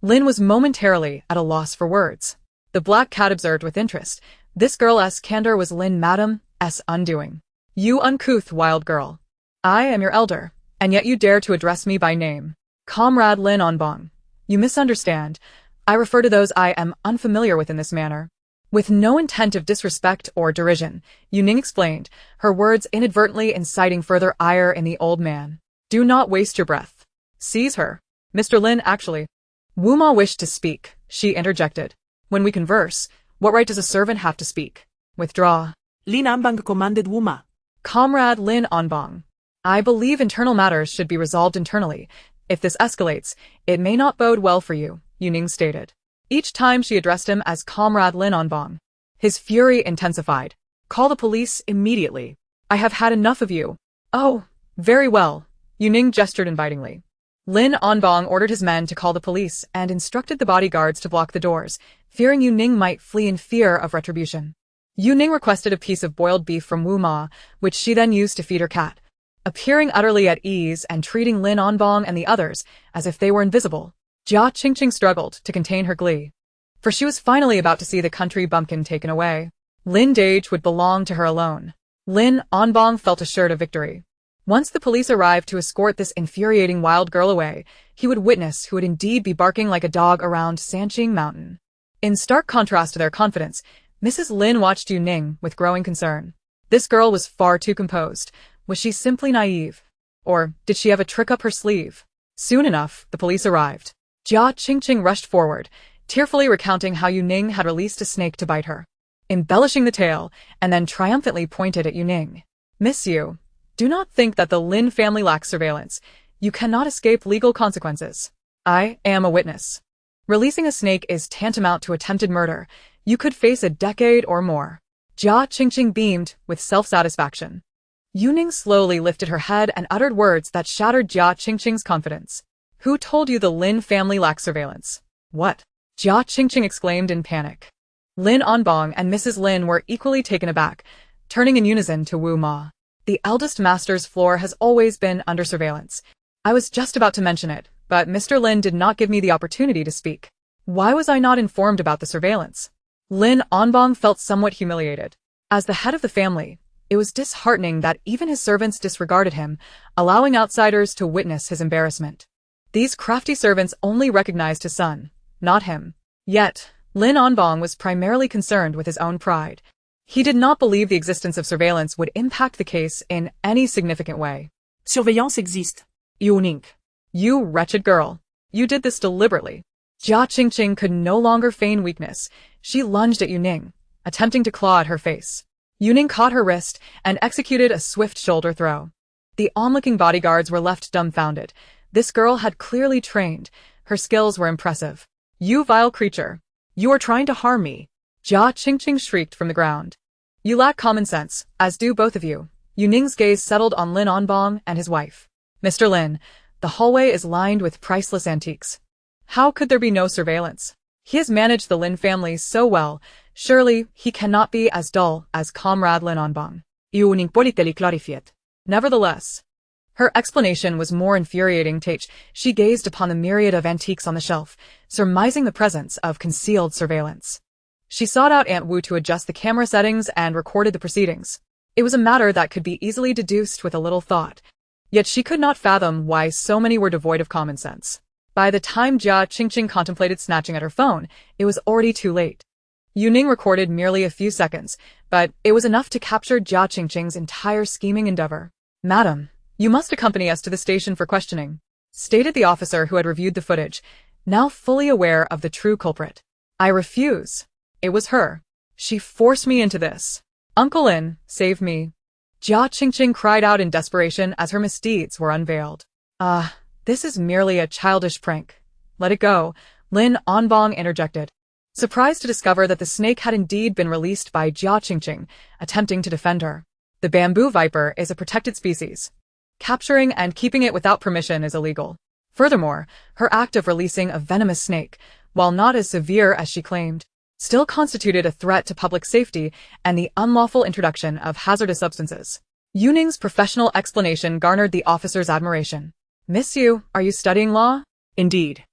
Lin was momentarily at a loss for words. The black cat observed with interest. This girl's candor was Lin Madam's undoing. "You uncouth wild girl. I am your elder, and yet you dare to address me by name. Comrade Lin Onbong, you misunderstand. I refer to those I am unfamiliar with in this manner." With no intent of disrespect or derision, Yu Ning explained, her words inadvertently inciting further ire in the old man. "Do not waste your breath. Seize her. Mr. Lin, actually." Wu Ma wished to speak, she interjected. "When we converse, What right does a servant have to speak? Withdraw. Lin Anbang commanded Wuma. Comrade Lin Anbang. I believe internal matters should be resolved internally. If this escalates, it may not bode well for you, Yu Ning stated. Each time she addressed him as Comrade Lin Anbang, his fury intensified. Call the police immediately. I have had enough of you. Oh, very well. Yu Ning gestured invitingly. Lin Anbang ordered his men to call the police and instructed the bodyguards to block the doors, fearing Yu Ning might flee in fear of retribution. Yu Ning requested a piece of boiled beef from Wu Ma, which she then used to feed her cat. Appearing utterly at ease and treating Lin Anbang and the others as if they were invisible, Jia Qingqing struggled to contain her glee. For she was finally about to see the country bumpkin taken away. Lin Dage would belong to her alone. Lin Anbang felt assured of victory. Once the police arrived to escort this infuriating wild girl away, he would witness who would indeed be barking like a dog around Sanqing Mountain. In stark contrast to their confidence, Mrs. Lin watched Yu Ning with growing concern. This girl was far too composed. Was she simply naive? Or did she have a trick up her sleeve? Soon enough, the police arrived. Jia Qingqing rushed forward, tearfully recounting how Yu Ning had released a snake to bite her, embellishing the tale, and then triumphantly pointed at Yu Ning. Miss Yu, do not think that the Lin family lacks surveillance. You cannot escape legal consequences. I am a witness. Releasing a snake is tantamount to attempted murder. You could face a decade or more. Jia Qingqing beamed with self-satisfaction. Yu Ning slowly lifted her head and uttered words that shattered Jia Qingqing's confidence. Who told you the Lin family lacks surveillance? What? Jia Qingqing exclaimed in panic. Lin Anbang and Mrs. Lin were equally taken aback, turning in unison to Wu Ma. The eldest master's floor has always been under surveillance. I was just about to mention it, but Mr. Lin did not give me the opportunity to speak. Why was I not informed about the surveillance? Lin Anbang felt somewhat humiliated. As the head of the family, it was disheartening that even his servants disregarded him, allowing outsiders to witness his embarrassment. These crafty servants only recognized his son, not him. Yet, Lin Anbang was primarily concerned with his own pride. He did not believe the existence of surveillance would impact the case in any significant way. Surveillance existe. Yu Ning. You wretched girl. You did this deliberately. Jia Qingqing could no longer feign weakness. She lunged at Yu Ning, attempting to claw at her face. Yu Ning caught her wrist and executed a swift shoulder throw. The onlooking bodyguards were left dumbfounded. This girl had clearly trained. Her skills were impressive. You vile creature. You are trying to harm me. Jia Qingqing shrieked from the ground. You lack common sense, as do both of you. Yu Ning's gaze settled on Lin Anbang and his wife. Mr. Lin, the hallway is lined with priceless antiques. How could there be no surveillance? He has managed the Lin family so well. Surely, he cannot be as dull as Comrade Lin Anbang. Yu Ning politely clarified. Nevertheless, her explanation was more infuriating. She gazed upon the myriad of antiques on the shelf, surmising the presence of concealed surveillance. She sought out Aunt Wu to adjust the camera settings and recorded the proceedings. It was a matter that could be easily deduced with a little thought. Yet she could not fathom why so many were devoid of common sense. By the time Jia Qingqing contemplated snatching at her phone, it was already too late. Yu Ning recorded merely a few seconds, but it was enough to capture Jia Qingqing's entire scheming endeavor. Madam, you must accompany us to the station for questioning, stated the officer who had reviewed the footage, now fully aware of the true culprit. I refuse. It was her. She forced me into this. Uncle Lin, save me. Jia Qingqing cried out in desperation as her misdeeds were unveiled. This is merely a childish prank. Let it go, Lin Anbang interjected, surprised to discover that the snake had indeed been released by Jia Qingqing, attempting to defend her. The bamboo viper is a protected species. Capturing and keeping it without permission is illegal. Furthermore, her act of releasing a venomous snake, while not as severe as she claimed, still constituted a threat to public safety and the unlawful introduction of hazardous substances. Yu Ning's professional explanation garnered the officer's admiration. Miss Yu, are you studying law? Indeed.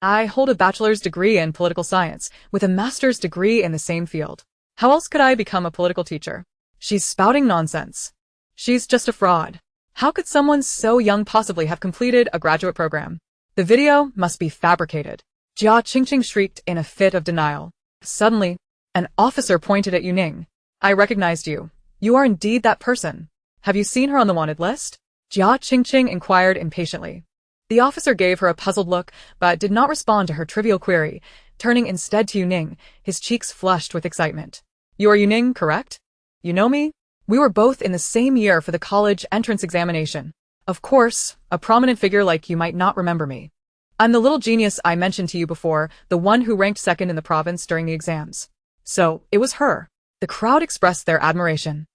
I hold a bachelor's degree in political science, with a master's degree in the same field. How else could I become a political teacher? She's spouting nonsense. She's just a fraud. How could someone so young possibly have completed a graduate program? The video must be fabricated. Jia Qingqing shrieked in a fit of denial. Suddenly, an officer pointed at Yu Ning. I recognized you. You are indeed that person. Have you seen her on the wanted list? Jia Qingqing inquired impatiently. The officer gave her a puzzled look, but did not respond to her trivial query, turning instead to Yu Ning, his cheeks flushed with excitement. "You are Yu Ning, correct? You know me? We were both in the same year for the college entrance examination. Of course, a prominent figure like you might not remember me. I'm the little genius I mentioned to you before, the one who ranked second in the province during the exams." So, it was her. The crowd expressed their admiration.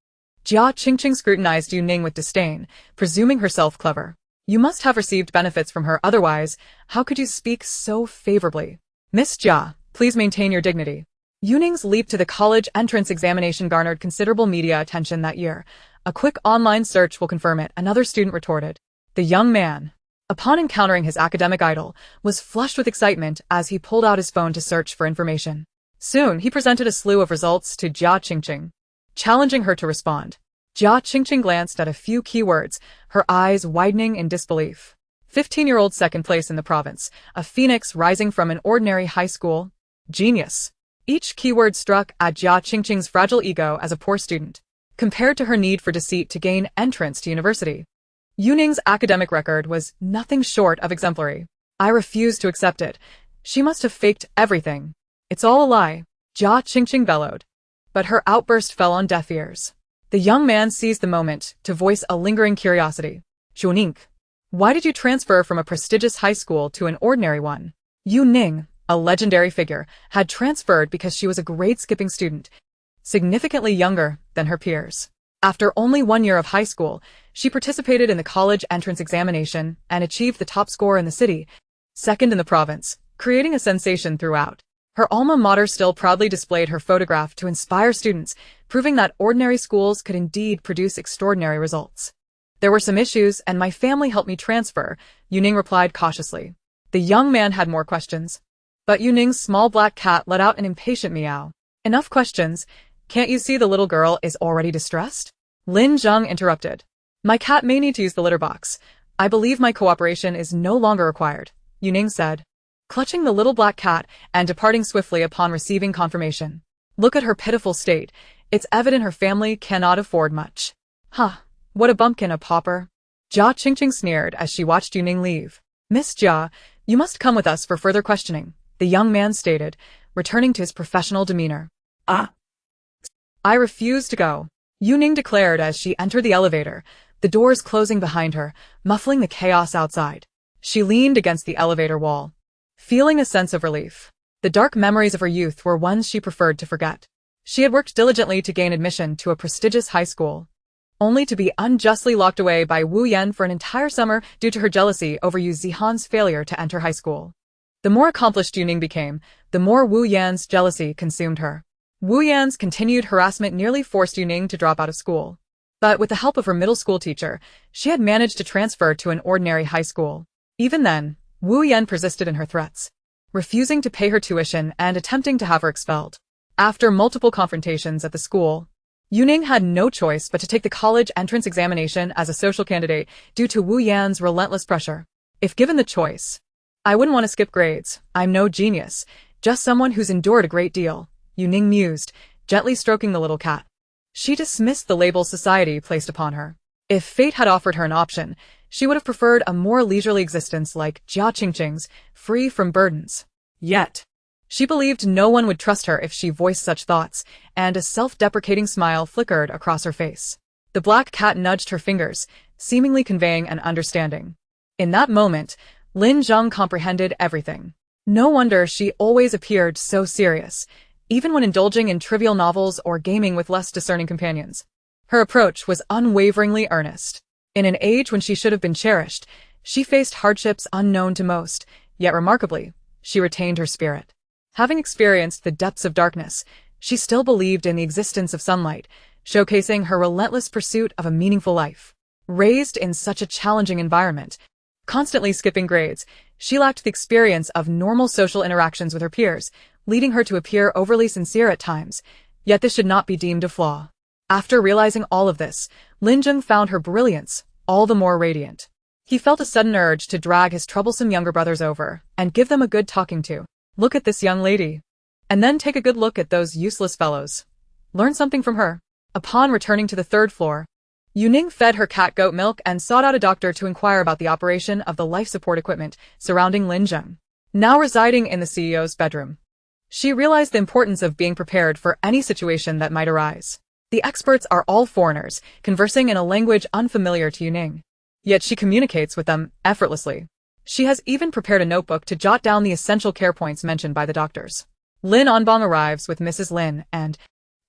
Jia Qingqing scrutinized Yu Ning with disdain, presuming herself clever. "You must have received benefits from her, otherwise, how could you speak so favorably? Miss Jia, please maintain your dignity." Yu Ning's leap to the college entrance examination garnered considerable media attention that year. "A quick online search will confirm it," another student retorted. The young man, upon encountering his academic idol, was flushed with excitement as he pulled out his phone to search for information. Soon, he presented a slew of results to Jia Qingqing, challenging her to respond. Jia Qingqing glanced at a few keywords, her eyes widening in disbelief. 15-year-old second place in the province, a phoenix rising from an ordinary high school. Genius. Each keyword struck at Jia Qingqing's fragile ego as a poor student, compared to her need for deceit to gain entrance to university. Yu Ning's academic record was nothing short of exemplary. "I refuse to accept it. She must have faked everything. It's all a lie," Jia Qingqing bellowed. But her outburst fell on deaf ears. The young man seized the moment to voice a lingering curiosity. "Yu Ning, why did you transfer from a prestigious high school to an ordinary one?" Yu Ning, a legendary figure, had transferred because she was a grade-skipping student, significantly younger than her peers. After only 1 year of high school, she participated in the college entrance examination and achieved the top score in the city, second in the province, creating a sensation throughout. Her alma mater still proudly displayed her photograph to inspire students, proving that ordinary schools could indeed produce extraordinary results. "There were some issues, and my family helped me transfer," Yu Ning replied cautiously. The young man had more questions. But Yu Ning's small black cat let out an impatient meow. "Enough questions. Can't you see the little girl is already distressed?" Lin Zheng interrupted. "My cat may need to use the litter box. I believe my cooperation is no longer required," Yu Ning said, clutching the little black cat and departing swiftly upon receiving confirmation. "Look at her pitiful state. It's evident her family cannot afford much." "Huh, what a bumpkin, a pauper." Jia Qingqing sneered as she watched Yu Ning leave. "Miss Jia, you must come with us for further questioning," the young man stated, returning to his professional demeanor. "I refuse to go," Yu Ning declared as she entered the elevator, the doors closing behind her, muffling the chaos outside. She leaned against the elevator wall, feeling a sense of relief. The dark memories of her youth were ones she preferred to forget. She had worked diligently to gain admission to a prestigious high school, only to be unjustly locked away by Wu Yan for an entire summer due to her jealousy over Yu Zihan's failure to enter high school. The more accomplished Yu Ning became, the more Wu Yan's jealousy consumed her. Wu Yan's continued harassment nearly forced Yu Ning to drop out of school. But with the help of her middle school teacher, she had managed to transfer to an ordinary high school. Even then, Wu Yan persisted in her threats, refusing to pay her tuition and attempting to have her expelled. After multiple confrontations at the school, Yu Ning had no choice but to take the college entrance examination as a social candidate due to Wu Yan's relentless pressure. "If given the choice, I wouldn't want to skip grades. I'm no genius, just someone who's endured a great deal," Yu Ning mused, gently stroking the little cat. She dismissed the label society placed upon her. If fate had offered her an option, she would have preferred a more leisurely existence like Jia Qingqing's, free from burdens. Yet, she believed no one would trust her if she voiced such thoughts, and a self-deprecating smile flickered across her face. The black cat nudged her fingers, seemingly conveying an understanding. In that moment, Lin Zheng comprehended everything. No wonder she always appeared so serious, even when indulging in trivial novels or gaming with less discerning companions. Her approach was unwaveringly earnest. In an age when she should have been cherished, she faced hardships unknown to most, yet remarkably, she retained her spirit. Having experienced the depths of darkness, she still believed in the existence of sunlight, showcasing her relentless pursuit of a meaningful life. Raised in such a challenging environment, constantly skipping grades, she lacked the experience of normal social interactions with her peers, leading her to appear overly sincere at times, yet this should not be deemed a flaw. After realizing all of this, Lin Zheng found her brilliance all the more radiant. He felt a sudden urge to drag his troublesome younger brothers over and give them a good talking to. Look at this young lady. And then take a good look at those useless fellows. Learn something from her. Upon returning to the third floor, Yu Ning fed her cat goat milk and sought out a doctor to inquire about the operation of the life support equipment surrounding Lin Zheng. Now residing in the CEO's bedroom, She realized the importance of being prepared for any situation that might arise. The experts are all foreigners, conversing in a language unfamiliar to Yu Ning. Yet she communicates with them effortlessly. She has even prepared a notebook to jot down the essential care points mentioned by the doctors. Lin Onbong arrives with Mrs. Lin and,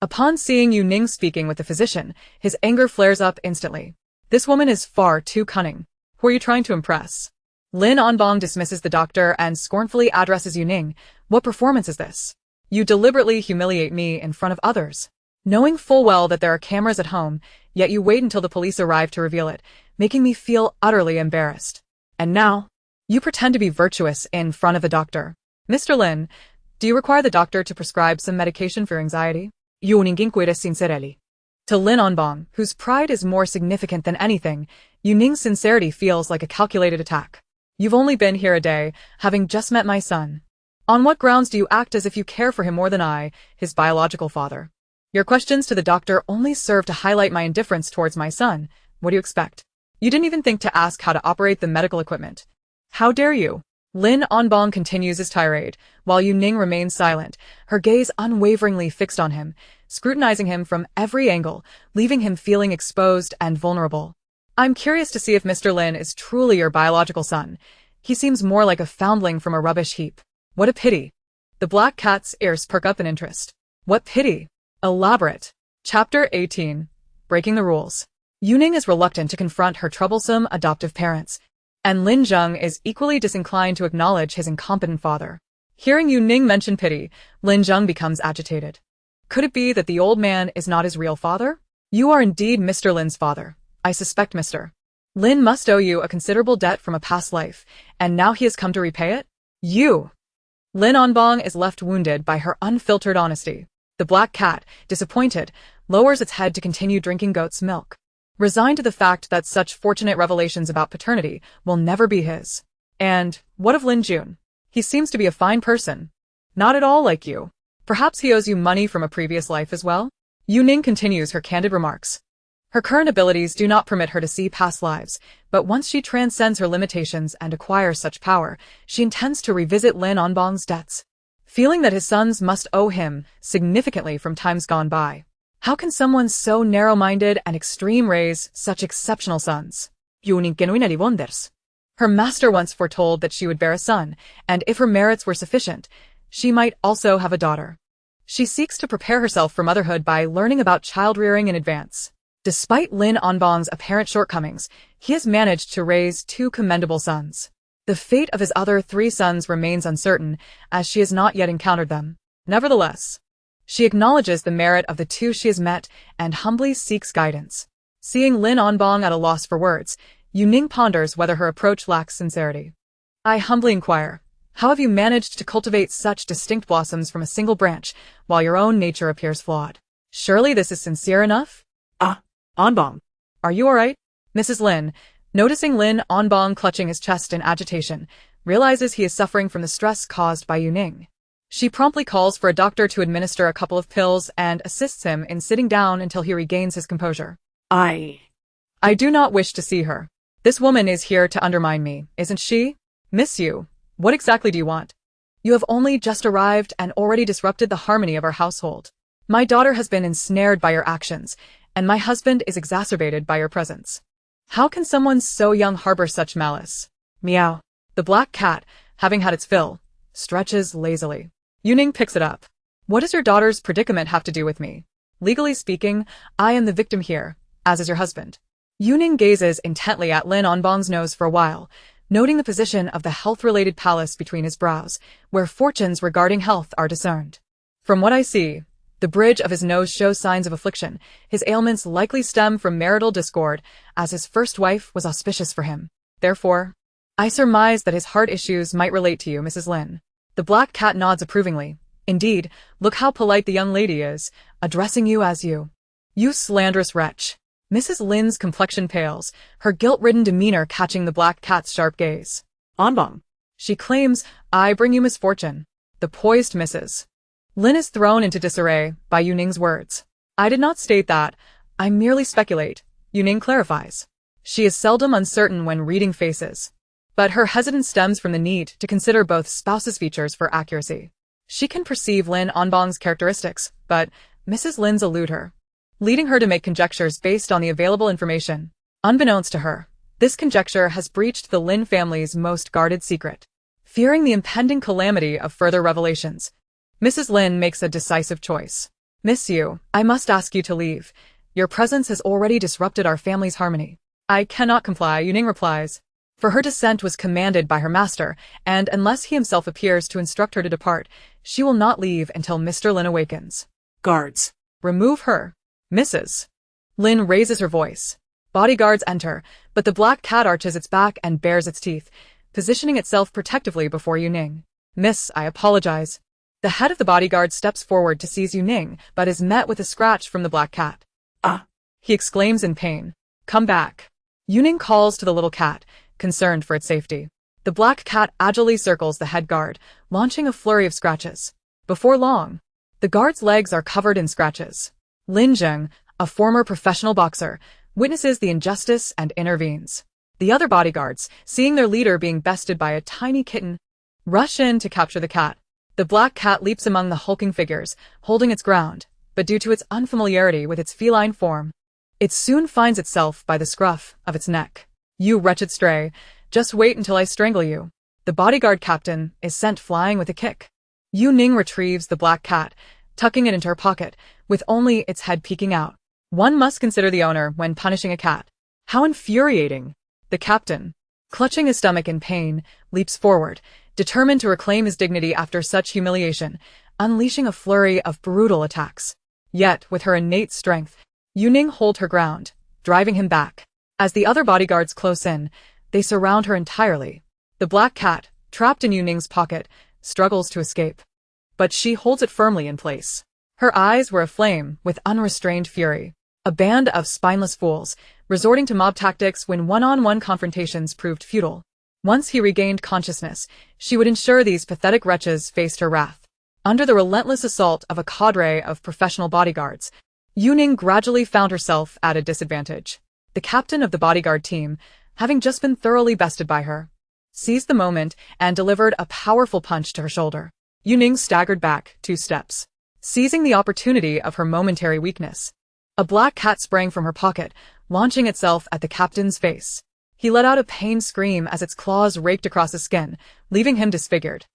upon seeing Yu Ning speaking with the physician, his anger flares up instantly. This woman is far too cunning. Who are you trying to impress? Lin Onbong dismisses the doctor and scornfully addresses Yu Ning. What performance is this? You deliberately humiliate me in front of others. Knowing full well that there are cameras at home, yet you wait until the police arrive to reveal it, making me feel utterly embarrassed. And now, you pretend to be virtuous in front of the doctor. Mr. Lin, do you require the doctor to prescribe some medication for anxiety? Yu Ning inquired sincerely. To Lin Onbong, whose pride is more significant than anything, Yu Ning's sincerity feels like a calculated attack. You've only been here a day, having just met my son. On what grounds do you act as if you care for him more than I, his biological father? Your questions to the doctor only serve to highlight my indifference towards my son. What do you expect? You didn't even think to ask how to operate the medical equipment. How dare you? Lin Onbong continues his tirade, while Yu Ning remains silent, her gaze unwaveringly fixed on him, scrutinizing him from every angle, leaving him feeling exposed and vulnerable. I'm curious to see if Mr. Lin is truly your biological son. He seems more like a foundling from a rubbish heap. What a pity. The black cat's ears perk up in interest. What pity. Elaborate. Chapter 18. Breaking the Rules. Yu Ning is reluctant to confront her troublesome adoptive parents, and Lin Zheng is equally disinclined to acknowledge his incompetent father. Hearing Yu Ning mention pity, Lin Zheng becomes agitated. Could it be that the old man is not his real father? You are indeed Mr. Lin's father. I suspect Mr. Lin must owe you a considerable debt from a past life, and now he has come to repay it? You! Lin Onbong is left wounded by her unfiltered honesty. The black cat, disappointed, lowers its head to continue drinking goat's milk, resigned to the fact that such fortunate revelations about paternity will never be his. And what of Lin Jun? He seems to be a fine person. Not at all like you. Perhaps he owes you money from a previous life as well? Yu Ning continues her candid remarks. Her current abilities do not permit her to see past lives, but once she transcends her limitations and acquires such power, she intends to revisit Lin Onbong's debts, feeling that his sons must owe him significantly from times gone by. How can someone so narrow-minded and extreme raise such exceptional sons? Yu Ning genuinely wonders. Her master once foretold that she would bear a son, and if her merits were sufficient, she might also have a daughter. She seeks to prepare herself for motherhood by learning about child-rearing in advance. Despite Lin Onbong's apparent shortcomings, he has managed to raise 2 commendable sons. The fate of his other 3 sons remains uncertain, as she has not yet encountered them. Nevertheless, she acknowledges the merit of the 2 she has met and humbly seeks guidance. Seeing Lin Onbong at a loss for words, Yu Ning ponders whether her approach lacks sincerity. I humbly inquire, how have you managed to cultivate such distinct blossoms from a single branch, while your own nature appears flawed? Surely this is sincere enough? Onbong. Are you all right? Mrs. Lin, noticing Lin Onbong clutching his chest in agitation, realizes he is suffering from the stress caused by Yu Ning. She promptly calls for a doctor to administer a couple of pills and assists him in sitting down until he regains his composure. I do not wish to see her. This woman is here to undermine me, isn't she? Miss Yu, what exactly do you want? You have only just arrived and already disrupted the harmony of our household. My daughter has been ensnared by your actions, and my husband is exacerbated by your presence. How can someone so young harbor such malice? Meow. The black cat, having had its fill, stretches lazily. Yu Ning picks it up. What does your daughter's predicament have to do with me? Legally speaking, I am the victim here, as is your husband. Yu Ning gazes intently at Lin Onbong's nose for a while, noting the position of the health-related palace between his brows, where fortunes regarding health are discerned. From what I see, the bridge of his nose shows signs of affliction. His ailments likely stem from marital discord, as his first wife was auspicious for him. Therefore, I surmise that his heart issues might relate to you, Mrs. Lin. The black cat nods approvingly. Indeed, look how polite the young lady is, addressing you as you. You slanderous wretch. Mrs. Lin's complexion pales, her guilt-ridden demeanor catching the black cat's sharp gaze. Onbong. She claims, I bring you misfortune. The poised Mrs. Lin is thrown into disarray by Yu Ning's words. I did not state that. I merely speculate, Yu Ning clarifies. She is seldom uncertain when reading faces, but her hesitance stems from the need to consider both spouses' features for accuracy. She can perceive Lin Onbong's characteristics, but Mrs. Lin's elude her, leading her to make conjectures based on the available information. Unbeknownst to her, this conjecture has breached the Lin family's most guarded secret. Fearing the impending calamity of further revelations, Mrs. Lin makes a decisive choice. Miss Yu, I must ask you to leave. Your presence has already disrupted our family's harmony. I cannot comply, Yu Ning replies. For her dissent was commanded by her master, and unless he himself appears to instruct her to depart, she will not leave until Mr. Lin awakens. Guards. Remove her. Mrs. Lin raises her voice. Bodyguards enter, but the black cat arches its back and bares its teeth, positioning itself protectively before Yu Ning. Miss, I apologize. The head of the bodyguard steps forward to seize Yu Ning, but is met with a scratch from the black cat. Ah! He exclaims in pain. Come back. Yu Ning calls to the little cat, concerned for its safety. The black cat agilely circles the head guard, launching a flurry of scratches. Before long, the guard's legs are covered in scratches. Lin Zheng, a former professional boxer, witnesses the injustice and intervenes. The other bodyguards, seeing their leader being bested by a tiny kitten, rush in to capture the cat. The black cat leaps among the hulking figures, holding its ground, but due to its unfamiliarity with its feline form, it soon finds itself by the scruff of its neck. You wretched stray, just wait until I strangle you. The bodyguard captain is sent flying with a kick. Yu Ning retrieves the black cat, tucking it into her pocket, with only its head peeking out. One must consider the owner when punishing a cat. How infuriating! The captain, clutching his stomach in pain, leaps forward, determined to reclaim his dignity after such humiliation, unleashing a flurry of brutal attacks. Yet, with her innate strength, Yu Ning holds her ground, driving him back. As the other bodyguards close in, they surround her entirely. The black cat, trapped in Yu Ning's pocket, struggles to escape. But she holds it firmly in place. Her eyes were aflame with unrestrained fury. A band of spineless fools, resorting to mob tactics when one-on-one confrontations proved futile. Once he regained consciousness, she would ensure these pathetic wretches faced her wrath. Under the relentless assault of a cadre of professional bodyguards, Yu Ning gradually found herself at a disadvantage. The captain of the bodyguard team, having just been thoroughly bested by her, seized the moment and delivered a powerful punch to her shoulder. Yu Ning staggered back 2 steps, seizing the opportunity of her momentary weakness. A black cat sprang from her pocket, launching itself at the captain's face. He let out a pained scream as its claws raked across his skin, leaving him disfigured.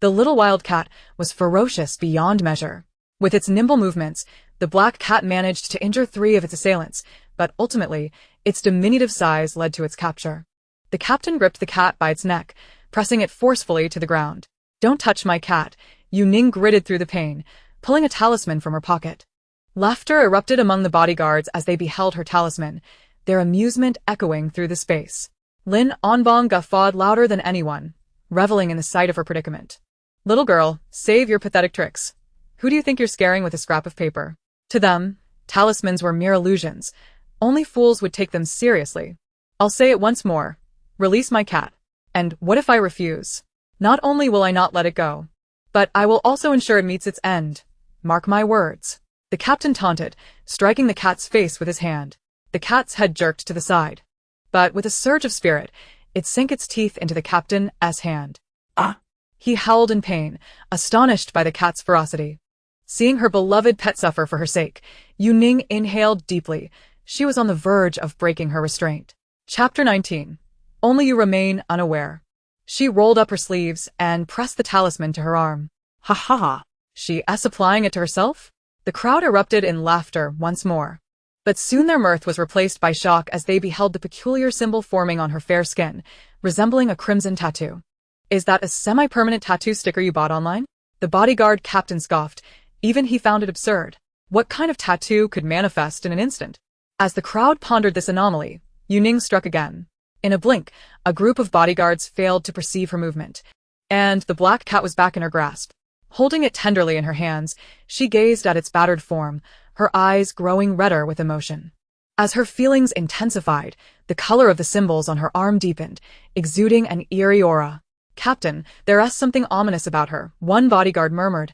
The little wild cat was ferocious beyond measure. With its nimble movements, the black cat managed to injure 3 of its assailants, but ultimately, its diminutive size led to its capture. The captain gripped the cat by its neck, pressing it forcefully to the ground. Don't touch my cat, Yu Ning gritted through the pain, pulling a talisman from her pocket. Laughter erupted among the bodyguards as they beheld her talisman, their amusement echoing through the space. Lin Onbong guffawed louder than anyone, reveling in the sight of her predicament. Little girl, save your pathetic tricks. Who do you think you're scaring with a scrap of paper? To them, talismans were mere illusions. Only fools would take them seriously. I'll say it once more. Release my cat. And what if I refuse? Not only will I not let it go, but I will also ensure it meets its end. Mark my words. The captain taunted, striking the cat's face with his hand. The cat's head jerked to the side. But with a surge of spirit, it sank its teeth into the captain's hand. Ah! He howled in pain, astonished by the cat's ferocity. Seeing her beloved pet suffer for her sake, Yu Ning inhaled deeply. She was on the verge of breaking her restraint. Chapter 19. Only you remain unaware. She rolled up her sleeves and pressed the talisman to her arm. Ha ha ha! She-s applying it to herself? The crowd erupted in laughter once more. But soon their mirth was replaced by shock as they beheld the peculiar symbol forming on her fair skin, resembling a crimson tattoo. Is that a semi-permanent tattoo sticker you bought online? The bodyguard captain scoffed. Even he found it absurd. What kind of tattoo could manifest in an instant? As the crowd pondered this anomaly, Yu Ning struck again. In a blink, a group of bodyguards failed to perceive her movement, and the black cat was back in her grasp. Holding it tenderly in her hands, she gazed at its battered form, her eyes growing redder with emotion. As her feelings intensified, the color of the symbols on her arm deepened, exuding an eerie aura. Captain, there's something ominous about her, one bodyguard murmured,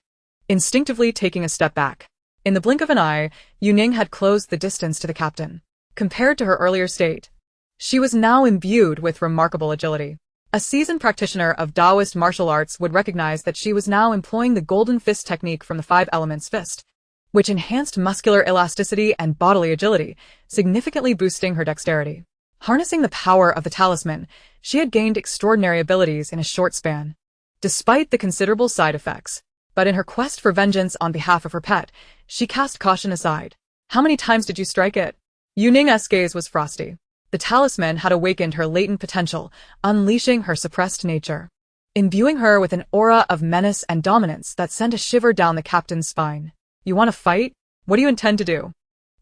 instinctively taking a step back. In the blink of an eye, Yu Ning had closed the distance to the captain. Compared to her earlier state, she was now imbued with remarkable agility. A seasoned practitioner of Taoist martial arts would recognize that she was now employing the golden fist technique from the Five Elements fist, which enhanced muscular elasticity and bodily agility, significantly boosting her dexterity. Harnessing the power of the talisman, she had gained extraordinary abilities in a short span, despite the considerable side effects. But in her quest for vengeance on behalf of her pet, she cast caution aside. How many times did you strike it? Yu Ning's gaze was frosty. The talisman had awakened her latent potential, unleashing her suppressed nature, imbuing her with an aura of menace and dominance that sent a shiver down the captain's spine. You want to fight? What do you intend to do?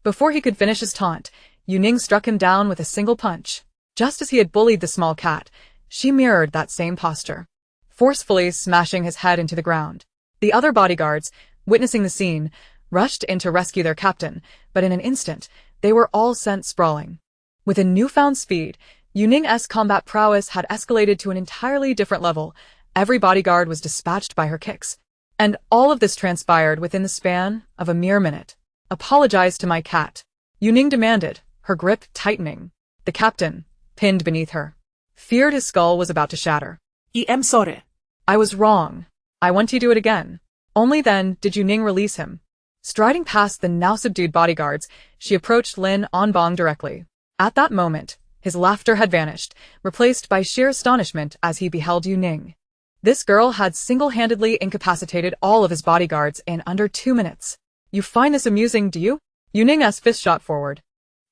Before he could finish his taunt, Yu Ning struck him down with a single punch. Just as he had bullied the small cat, she mirrored that same posture, forcefully smashing his head into the ground. The other bodyguards, witnessing the scene, rushed in to rescue their captain, but in an instant, they were all sent sprawling. With a newfound speed, Yu Ning's combat prowess had escalated to an entirely different level. Every bodyguard was dispatched by her kicks. And all of this transpired within the span of a mere minute. Apologize to my cat, Yu Ning demanded, her grip tightening. The captain, pinned beneath her, feared his skull was about to shatter. I am sorry. I was wrong. I want you to do it again. Only then did Yu Ning release him. Striding past the now subdued bodyguards, she approached Lin Onbong directly. At that moment, his laughter had vanished, replaced by sheer astonishment as he beheld Yu Ning. This girl had single-handedly incapacitated all of his bodyguards in under 2 minutes. You find this amusing, do you? Yu Ning's fist shot forward,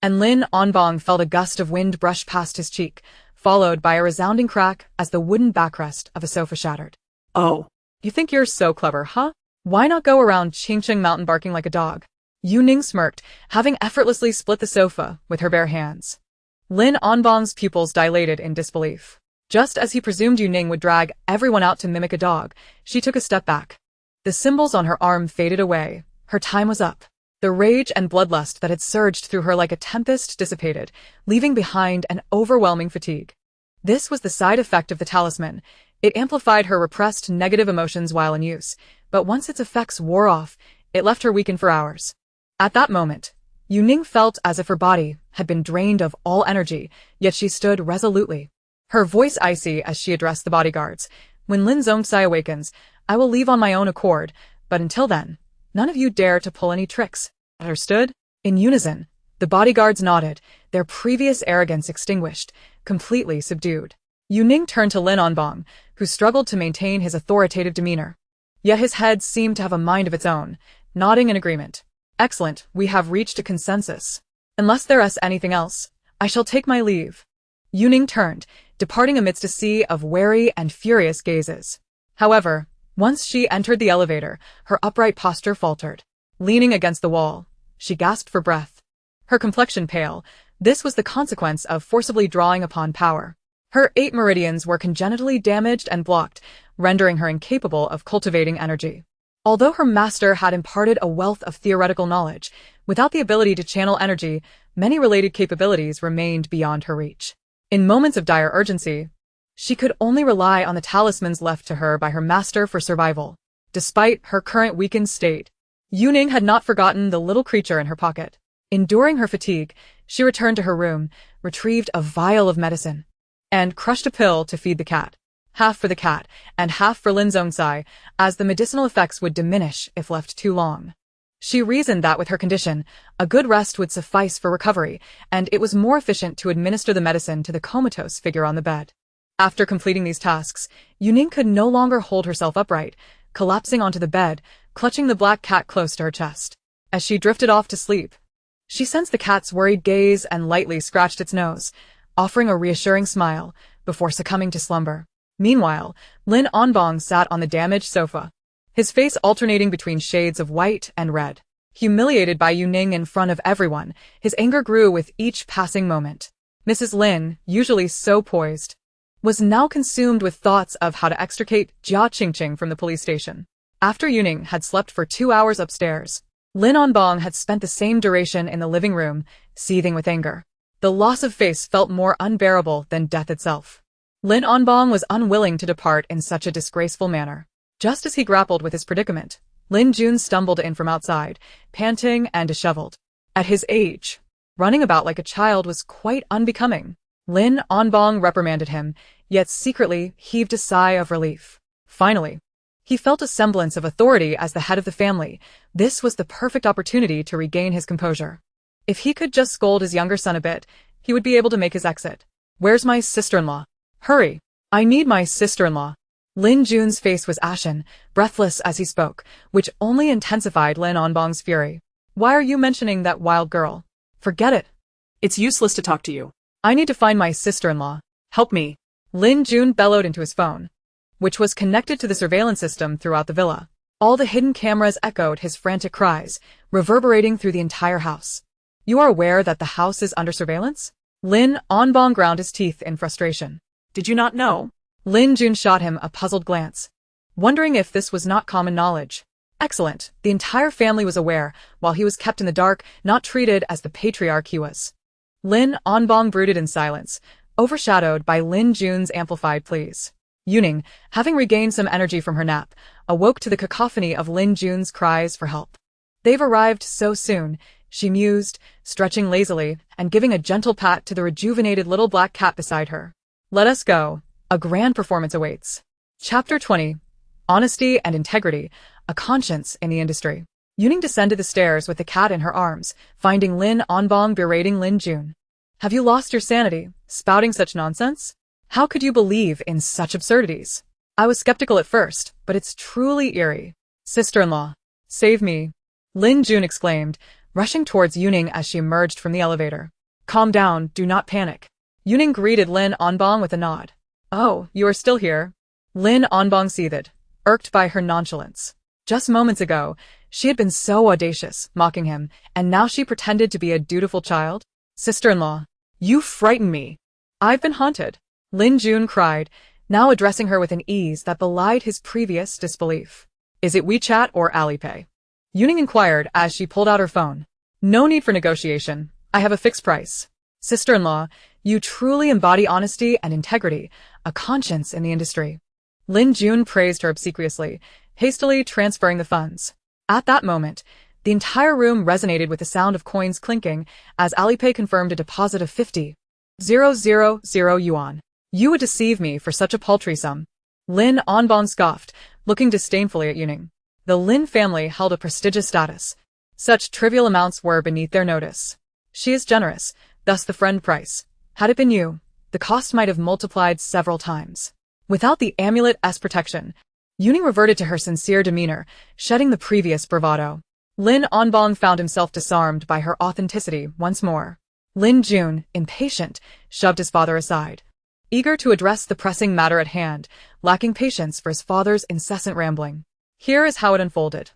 and Lin Onbong felt a gust of wind brush past his cheek, followed by a resounding crack as the wooden backrest of a sofa shattered. Oh. You think you're so clever, huh? Why not go around Qingqing Mountain barking like a dog? Yu Ning smirked, having effortlessly split the sofa with her bare hands. Lin Onbong's pupils dilated in disbelief. Just as he presumed Yu Ning would drag everyone out to mimic a dog, she took a step back. The symbols on her arm faded away. Her time was up. The rage and bloodlust that had surged through her like a tempest dissipated, leaving behind an overwhelming fatigue. This was the side effect of the talisman. It amplified her repressed negative emotions while in use, but once its effects wore off, it left her weakened for hours. At that moment, Yu Ning felt as if her body had been drained of all energy, yet she stood resolutely, her voice icy as she addressed the bodyguards. When Lin Zongxai awakens, I will leave on my own accord, but until then, none of you dare to pull any tricks. Understood? In unison, the bodyguards nodded, their previous arrogance extinguished, completely subdued. Yu Ning turned to Lin Onbong, who struggled to maintain his authoritative demeanor. Yet his head seemed to have a mind of its own, nodding in agreement. Excellent, we have reached a consensus. Unless there is anything else, I shall take my leave. Yu Ning turned, departing amidst a sea of wary and furious gazes. However, once she entered the elevator, her upright posture faltered. Leaning against the wall, she gasped for breath. Her complexion pale, this was the consequence of forcibly drawing upon power. Her 8 meridians were congenitally damaged and blocked, rendering her incapable of cultivating energy. Although her master had imparted a wealth of theoretical knowledge, without the ability to channel energy, many related capabilities remained beyond her reach. In moments of dire urgency, she could only rely on the talismans left to her by her master for survival. Despite her current weakened state, Yu Ning had not forgotten the little creature in her pocket. Enduring her fatigue, she returned to her room, retrieved a vial of medicine, and crushed a pill to feed the cat. Half for the cat, and half for Lin Zongxai, as the medicinal effects would diminish if left too long. She reasoned that with her condition, a good rest would suffice for recovery, and it was more efficient to administer the medicine to the comatose figure on the bed. After completing these tasks, Yu Ning could no longer hold herself upright, collapsing onto the bed, clutching the black cat close to her chest. As she drifted off to sleep, she sensed the cat's worried gaze and lightly scratched its nose, offering a reassuring smile, before succumbing to slumber. Meanwhile, Lin Onbong sat on the damaged sofa, his face alternating between shades of white and red. Humiliated by Yu Ning in front of everyone, his anger grew with each passing moment. Mrs. Lin, usually so poised, was now consumed with thoughts of how to extricate Jia Qingqing from the police station. After Yu Ning had slept for 2 hours upstairs, Lin Onbong had spent the same duration in the living room, seething with anger. The loss of face felt more unbearable than death itself. Lin Onbong was unwilling to depart in such a disgraceful manner. Just as he grappled with his predicament, Lin Jun stumbled in from outside, panting and disheveled. At his age, running about like a child was quite unbecoming. Lin Onbong reprimanded him, yet secretly heaved a sigh of relief. Finally, he felt a semblance of authority as the head of the family. This was the perfect opportunity to regain his composure. If he could just scold his younger son a bit, he would be able to make his exit. "Where's my sister-in-law? Hurry! I need my sister-in-law." Lin Jun's face was ashen, breathless as he spoke, which only intensified Lin Onbong's fury. "Why are you mentioning that wild girl? Forget it. It's useless to talk to you. I need to find my sister-in-law. Help me." Lin Jun bellowed into his phone, which was connected to the surveillance system throughout the villa. All the hidden cameras echoed his frantic cries, reverberating through the entire house. "You are aware that the house is under surveillance?" Lin Onbong ground his teeth in frustration. Did you not know? Lin Jun shot him a puzzled glance, wondering if this was not common knowledge. Excellent. The entire family was aware, while he was kept in the dark, not treated as the patriarch he was. Lin Onbong brooded in silence, overshadowed by Lin Jun's amplified pleas. Yu Ning, having regained some energy from her nap, awoke to the cacophony of Lin Jun's cries for help. "They've arrived so soon," she mused, stretching lazily and giving a gentle pat to the rejuvenated little black cat beside her. "Let us go. A grand performance awaits." Chapter 20. Honesty and Integrity, a Conscience in the Industry. Yu Ning descended the stairs with the cat in her arms, finding Lin Onbong berating Lin Jun. "Have you lost your sanity, spouting such nonsense? How could you believe in such absurdities? I was skeptical at first, but it's truly eerie. Sister-in-law, save me," Lin Jun exclaimed, rushing towards Yu Ning as she emerged from the elevator. "Calm down, do not panic." Yu Ning greeted Lin Onbong with a nod. "Oh, you are still here?" Lin Onbong seethed, irked by her nonchalance. Just moments ago, she had been so audacious, mocking him, and now she pretended to be a dutiful child? "Sister-in-law, you frighten me. I've been haunted," Lin Jun cried, now addressing her with an ease that belied his previous disbelief. "Is it WeChat or Alipay?" Yu Ning inquired as she pulled out her phone. "No need for negotiation. I have a fixed price." "Sister-in-law, you truly embody honesty and integrity, a conscience in the industry." Lin Jun praised her obsequiously, hastily transferring the funds. At that moment, the entire room resonated with the sound of coins clinking as Alipay confirmed a deposit of 50,000 yuan. "You would deceive me for such a paltry sum." Lin Onbong scoffed, looking disdainfully at Yu Ning. The Lin family held a prestigious status. Such trivial amounts were beneath their notice. "She is generous, thus the friend price. Had it been you, the cost might have multiplied several times." Without the amulet's protection, Yu Ning reverted to her sincere demeanor, shedding the previous bravado. Lin Onbong found himself disarmed by her authenticity once more. Lin Jun, impatient, shoved his father aside, eager to address the pressing matter at hand, lacking patience for his father's incessant rambling. Here is how it unfolded.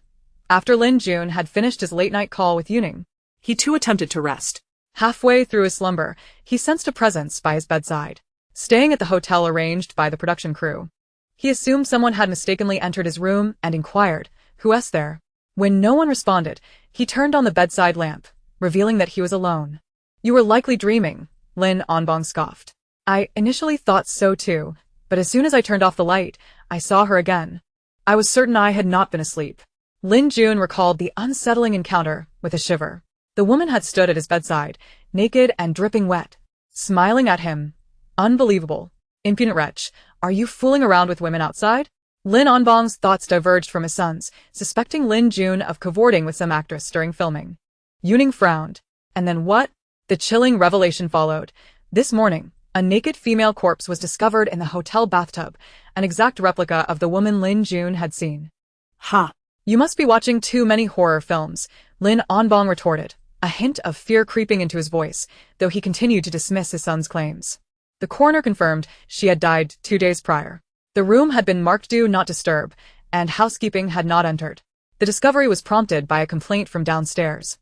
After Lin Jun had finished his late-night call with Yu Ning, He too attempted to rest. halfway through his slumber, he sensed a presence by his bedside. Staying at the hotel arranged by the production crew, he assumed someone had mistakenly entered his room and inquired, "Who's there?" When no one responded, he turned on the bedside lamp, revealing that he was alone. "You were likely dreaming," Lin Onbong scoffed. "I initially thought so too, but as soon as I turned off the light, I saw her again. I was certain I had not been asleep." Lin Jun recalled the unsettling encounter with a shiver. The woman had stood at his bedside, naked and dripping wet, smiling at him. Unbelievable. Impudent wretch, are you fooling around with women outside? Lin Onbong's thoughts diverged from his son's, suspecting Lin Jun of cavorting with some actress during filming. Yu Ning frowned. And then what? The chilling revelation followed. This morning, a naked female corpse was discovered in the hotel bathtub, an exact replica of the woman Lin Jun had seen. Ha! You must be watching too many horror films, Lin Onbong retorted, a hint of fear creeping into his voice, though he continued to dismiss his son's claims. The coroner confirmed she had died 2 days prior. The room had been marked Do Not Disturb, and housekeeping had not entered. The discovery was prompted by a complaint from downstairs,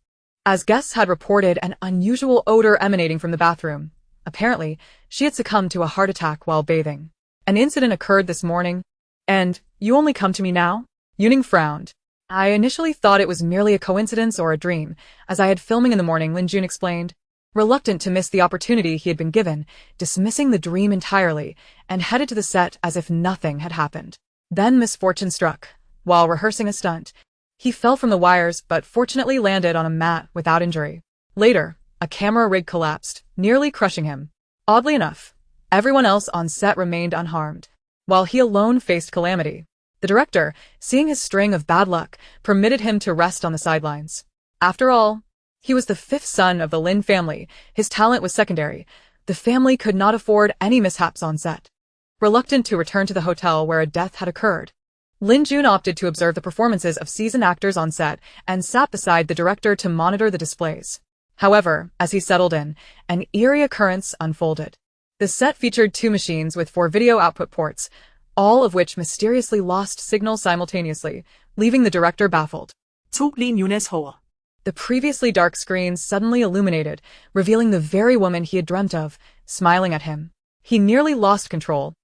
as guests had reported an unusual odor emanating from the bathroom. Apparently, she had succumbed to a heart attack while bathing. An incident occurred this morning. And you only come to me now? Yu Ning frowned. I initially thought it was merely a coincidence or a dream, as I had filming in the morning, Lin Jun explained, reluctant to miss the opportunity he had been given, dismissing the dream entirely, and headed to the set as if nothing had happened. Then misfortune struck. While rehearsing a stunt, he fell from the wires but fortunately landed on a mat without injury. Later, a camera rig collapsed, nearly crushing him. Oddly enough, Everyone else on set remained unharmed, while he alone faced calamity. The director, seeing his string of bad luck, permitted him to rest on the sidelines. After all, he was the fifth son of the Lin family. His talent was secondary. The family could not afford any mishaps on set. Reluctant to return to the hotel where a death had occurred, Lin Jun opted to observe the performances of seasoned actors on set and sat beside the director to monitor the displays. However, as he settled in, an eerie occurrence unfolded. The set featured 2 machines with 4 video output ports, all of which mysteriously lost signal simultaneously, leaving the director baffled. The previously dark screens suddenly illuminated, revealing the very woman he had dreamt of, smiling at him. He nearly lost control,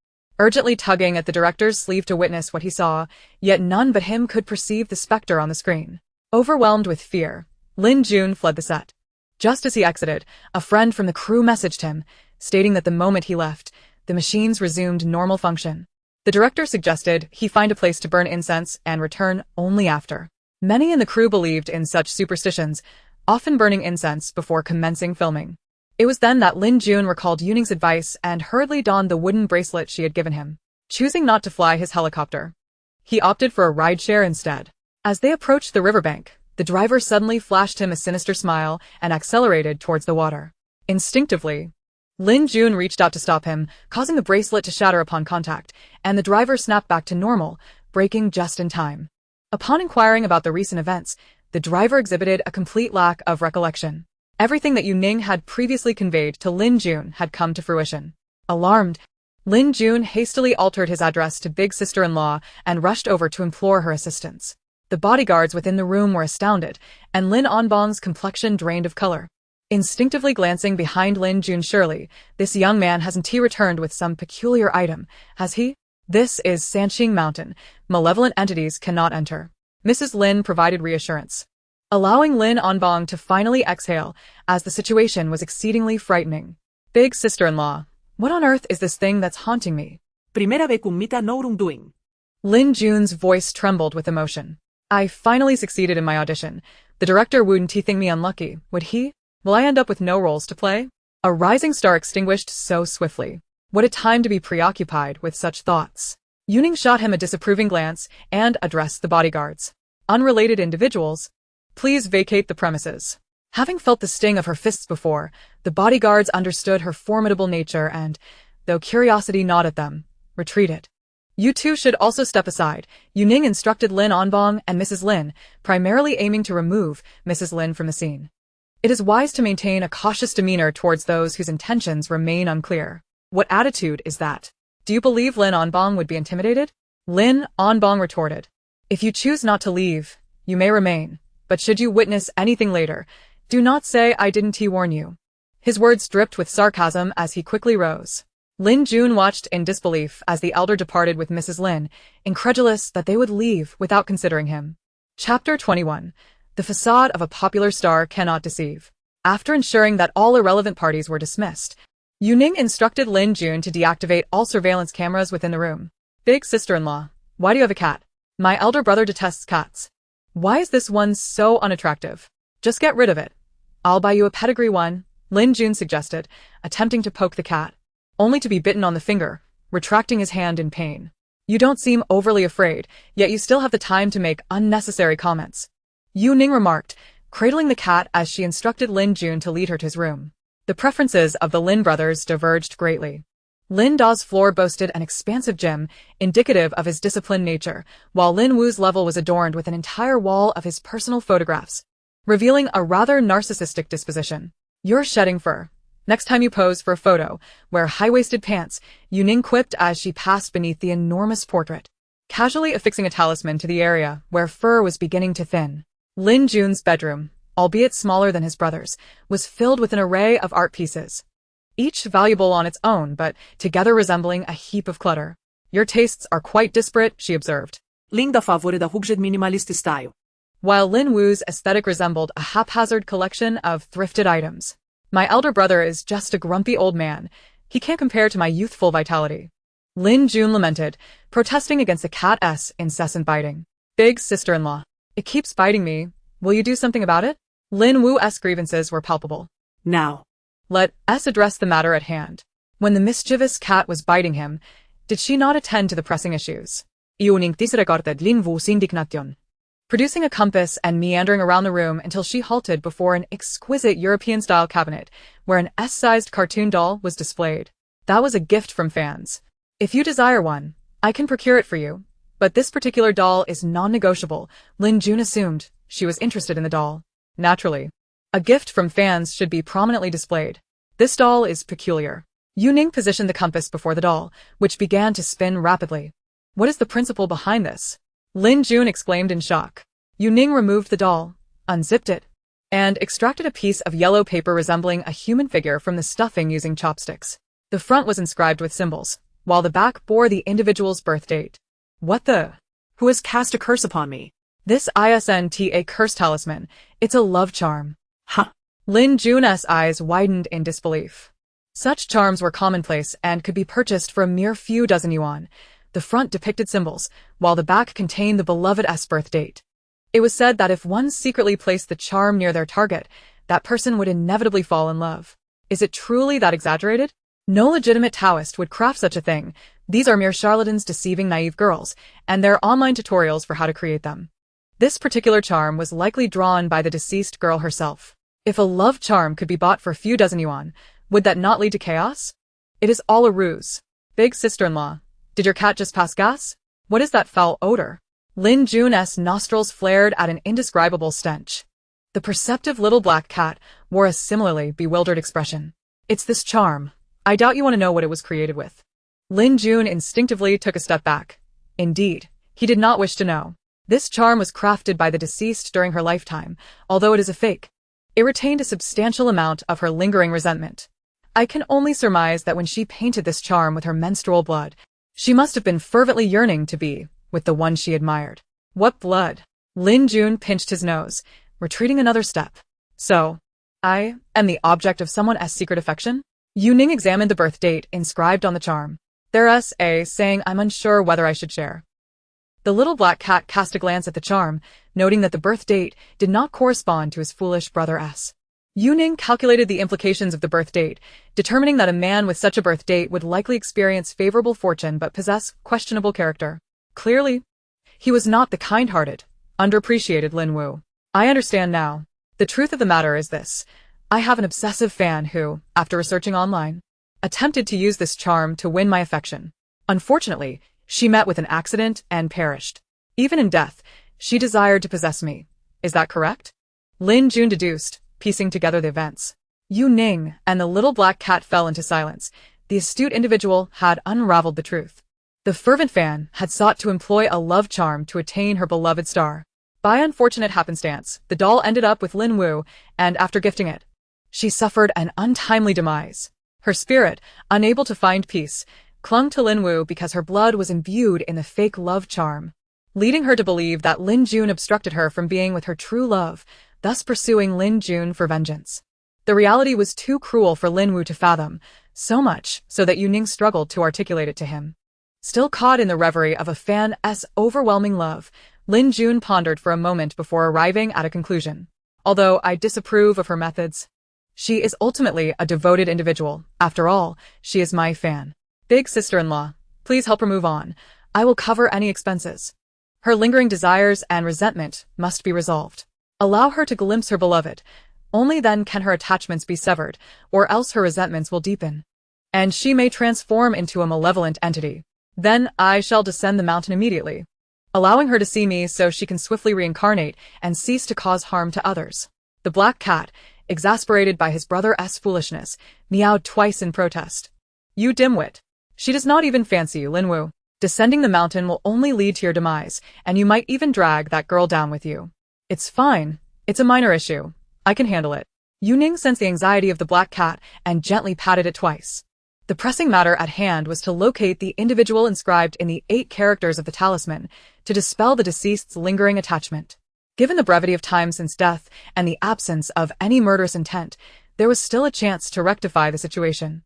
urgently tugging at the director's sleeve to witness what he saw, yet none but him could perceive the specter on the screen. Overwhelmed with fear, Lin Jun fled the set. Just as he exited, a friend from the crew messaged him, stating that the moment he left, the machines resumed normal function. The director suggested he find a place to burn incense and return only after. Many in the crew believed in such superstitions, often burning incense before commencing filming. It was then that Lin Jun recalled Yu Ning's advice and hurriedly donned the wooden bracelet she had given him. Choosing not to fly his helicopter, he opted for a rideshare instead. As they approached the riverbank, the driver suddenly flashed him a sinister smile and accelerated towards the water. Instinctively, Lin Jun reached out to stop him, causing the bracelet to shatter upon contact, and the driver snapped back to normal, braking just in time. Upon inquiring about the recent events, the driver exhibited a complete lack of recollection. Everything that Yu Ning had previously conveyed to Lin Jun had come to fruition. Alarmed, Lin Jun hastily altered his address to big sister-in-law and rushed over to implore her assistance. The bodyguards within the room were astounded, and Lin Onbong's complexion drained of color. Instinctively glancing behind Lin Jun, surely, this young man hasn't he returned with some peculiar item, has he? This is Sanqing Mountain. Malevolent entities cannot enter. Mrs. Lin provided reassurance, allowing Lin Onbong to finally exhale, as the situation was exceedingly frightening. Big sister-in-law, what on earth is this thing that's haunting me? Primera vez kumita no doing. Lin Jun's voice trembled with emotion. I finally succeeded in my audition. The director wouldn't he think me unlucky, would he? Will I end up with no roles to play? A rising star extinguished so swiftly. What a time to be preoccupied with such thoughts. Yu Ning shot him a disapproving glance and addressed the bodyguards. Unrelated individuals, please vacate the premises. Having felt the sting of her fists before, the bodyguards understood her formidable nature and, though curiosity gnawed at them, retreated. You two should also step aside, Yu Ning instructed Lin Onbong and Mrs. Lin, primarily aiming to remove Mrs. Lin from the scene. It is wise to maintain a cautious demeanor towards those whose intentions remain unclear. What attitude is that? Do you believe Lin Onbong would be intimidated? Lin Onbong retorted. If you choose not to leave, you may remain, but should you witness anything later, do not say I didn't warn you. His words dripped with sarcasm as he quickly rose. Lin Jun watched in disbelief as the elder departed with Mrs. Lin, incredulous that they would leave without considering him. Chapter 21. The facade of a popular star cannot deceive. After ensuring that all irrelevant parties were dismissed, Yu Ning instructed Lin Jun to deactivate all surveillance cameras within the room. Big sister-in-law, why do you have a cat? My elder brother detests cats. Why is this one so unattractive? Just get rid of it. I'll buy you a pedigree one, Lin Jun suggested, attempting to poke the cat, only to be bitten on the finger, retracting his hand in pain. You don't seem overly afraid, yet you still have the time to make unnecessary comments, Yu Ning remarked, cradling the cat as she instructed Lin Jun to lead her to his room. The preferences of the Lin brothers diverged greatly. Lin Da's floor boasted an expansive gym, indicative of his disciplined nature, while Lin Wu's level was adorned with an entire wall of his personal photographs, revealing a rather narcissistic disposition. You're shedding fur. Next time you pose for a photo, wear high-waisted pants, Yu Ning quipped as she passed beneath the enormous portrait, casually affixing a talisman to the area where fur was beginning to thin. Lin Jun's bedroom, albeit smaller than his brother's, was filled with an array of art pieces, each valuable on its own but together resembling a heap of clutter. Your tastes are quite disparate, she observed. Linda favore da rugged minimalist style. While Lin Wu's aesthetic resembled a haphazard collection of thrifted items. My elder brother is just a grumpy old man. He can't compare to my youthful vitality. Lin Jun lamented, protesting against the cat's incessant biting. Big sister-in-law. It keeps biting me. Will you do something about it? Lin Wu's grievances were palpable. Now. Let us address the matter at hand. When the mischievous cat was biting him, did she not attend to the pressing issues? Yu Ning disregarded Linwu's indignation, producing a compass and meandering around the room until she halted before an exquisite European-style cabinet where an S-sized cartoon doll was displayed. That was a gift from fans. If you desire one, I can procure it for you. But this particular doll is non-negotiable. Lin Jun assumed she was interested in the doll. Naturally, a gift from fans should be prominently displayed. This doll is peculiar. Yu Ning positioned the compass before the doll, which began to spin rapidly. What is the principle behind this? Lin Jun exclaimed in shock. Yu Ning removed the doll, unzipped it, and extracted a piece of yellow paper resembling a human figure from the stuffing using chopsticks. The front was inscribed with symbols, while the back bore the individual's birth date. What the? Who has cast a curse upon me? This isn't a curse talisman, it's a love charm. Huh. Lin Jun's eyes widened in disbelief. Such charms were commonplace and could be purchased for a mere few dozen yuan. The front depicted symbols, while the back contained the beloved's birth date. It was said that if one secretly placed the charm near their target, that person would inevitably fall in love. Is it truly that exaggerated? No legitimate Taoist would craft such a thing. These are mere charlatans deceiving naive girls, and there are online tutorials for how to create them. This particular charm was likely drawn by the deceased girl herself. If a love charm could be bought for a few dozen yuan, would that not lead to chaos? It is all a ruse. Big sister-in-law, did your cat just pass gas? What is that foul odor? Lin Jun's nostrils flared at an indescribable stench. The perceptive little black cat wore a similarly bewildered expression. It's this charm. I doubt you want to know what it was created with. Lin Jun instinctively took a step back. Indeed, he did not wish to know. This charm was crafted by the deceased during her lifetime, although it is a fake. It retained a substantial amount of her lingering resentment. I can only surmise that when she painted this charm with her menstrual blood, she must have been fervently yearning to be with the one she admired. What blood? Lin Jun pinched his nose, retreating another step. So, I am the object of someone's secret affection? Yu Ning examined the birth date inscribed on the charm. There's a saying I'm unsure whether I should share. The little black cat cast a glance at the charm, noting that the birth date did not correspond to his foolish brother's. Yu Ning calculated the implications of the birth date, determining that a man with such a birth date would likely experience favorable fortune but possess questionable character. Clearly, he was not the kind-hearted, underappreciated Lin Wu. I understand now. The truth of the matter is this. I have an obsessive fan who, after researching online, attempted to use this charm to win my affection. Unfortunately, she met with an accident and perished. Even in death, she desired to possess me. Is that correct? Lin Jun deduced, piecing together the events. Yu Ning and the little black cat fell into silence. The astute individual had unraveled the truth. The fervent fan had sought to employ a love charm to attain her beloved star. By unfortunate happenstance, the doll ended up with Lin Wu, and after gifting it, she suffered an untimely demise. Her spirit, unable to find peace, clung to Lin Wu because her blood was imbued in the fake love charm, leading her to believe that Lin Jun obstructed her from being with her true love, thus pursuing Lin Jun for vengeance. The reality was too cruel for Lin Wu to fathom, so much so that Yu Ning struggled to articulate it to him. Still caught in the reverie of a fan's overwhelming love, Lin Jun pondered for a moment before arriving at a conclusion. Although I disapprove of her methods, she is ultimately a devoted individual. After all, she is my fan. Big sister-in-law, please help her move on. I will cover any expenses. Her lingering desires and resentment must be resolved. Allow her to glimpse her beloved. Only then can her attachments be severed, or else her resentments will deepen, and she may transform into a malevolent entity. Then I shall descend the mountain immediately, allowing her to see me so she can swiftly reincarnate and cease to cause harm to others. The black cat, exasperated by his brother's foolishness, meowed twice in protest. You dimwit. She does not even fancy you, Lin Wu. Descending the mountain will only lead to your demise, and you might even drag that girl down with you. It's fine. It's a minor issue. I can handle it. Yu Ning sensed the anxiety of the black cat and gently patted it twice. The pressing matter at hand was to locate the individual inscribed in the 8 characters of the talisman to dispel the deceased's lingering attachment. Given the brevity of time since death and the absence of any murderous intent, there was still a chance to rectify the situation.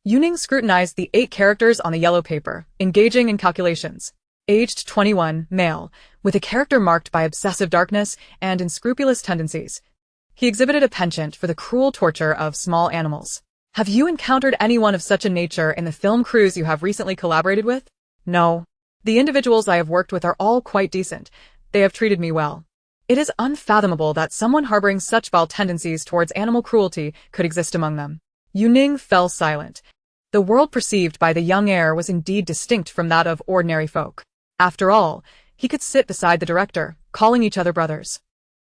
Yu Ning scrutinized the 8 characters on the yellow paper, engaging in calculations. Aged 21, male, with a character marked by obsessive darkness and unscrupulous tendencies. He exhibited a penchant for the cruel torture of small animals. Have you encountered anyone of such a nature in the film crews you have recently collaborated with? No. The individuals I have worked with are all quite decent. They have treated me well. It is unfathomable that someone harboring such vile tendencies towards animal cruelty could exist among them. Yu Ning fell silent. The world perceived by the young heir was indeed distinct from that of ordinary folk. After all, he could sit beside the director, calling each other brothers.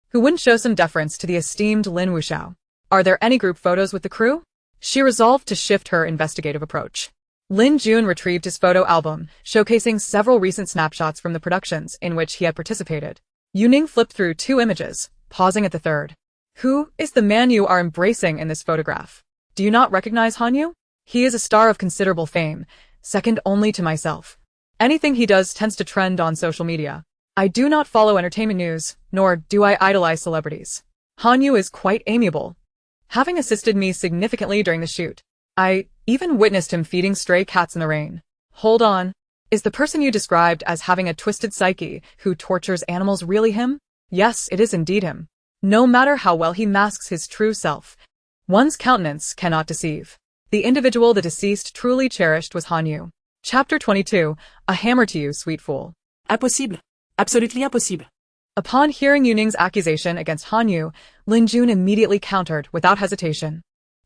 Who wouldn't show some deference to the esteemed Lin Wuxiao? Are there any group photos with the crew? She resolved to shift her investigative approach. Lin Jun retrieved his photo album, showcasing several recent snapshots from the productions in which he had participated. Yu Ning flipped through 2 images, pausing at the third. Who is the man you are embracing in this photograph? Do you not recognize Hanyu? He is a star of considerable fame, second only to myself. Anything he does tends to trend on social media. I do not follow entertainment news, nor do I idolize celebrities. Hanyu is quite amiable, having assisted me significantly during the shoot. I even witnessed him feeding stray cats in the rain. Hold on. Is the person you described as having a twisted psyche who tortures animals really him? Yes, it is indeed him. No matter how well he masks his true self, one's countenance cannot deceive. The individual the deceased truly cherished was Hanyu. Chapter 22, A Hammer to You, Sweet Fool. Impossible. Absolutely impossible. Upon hearing Yu Ning's accusation against Hanyu, Lin Jun immediately countered without hesitation.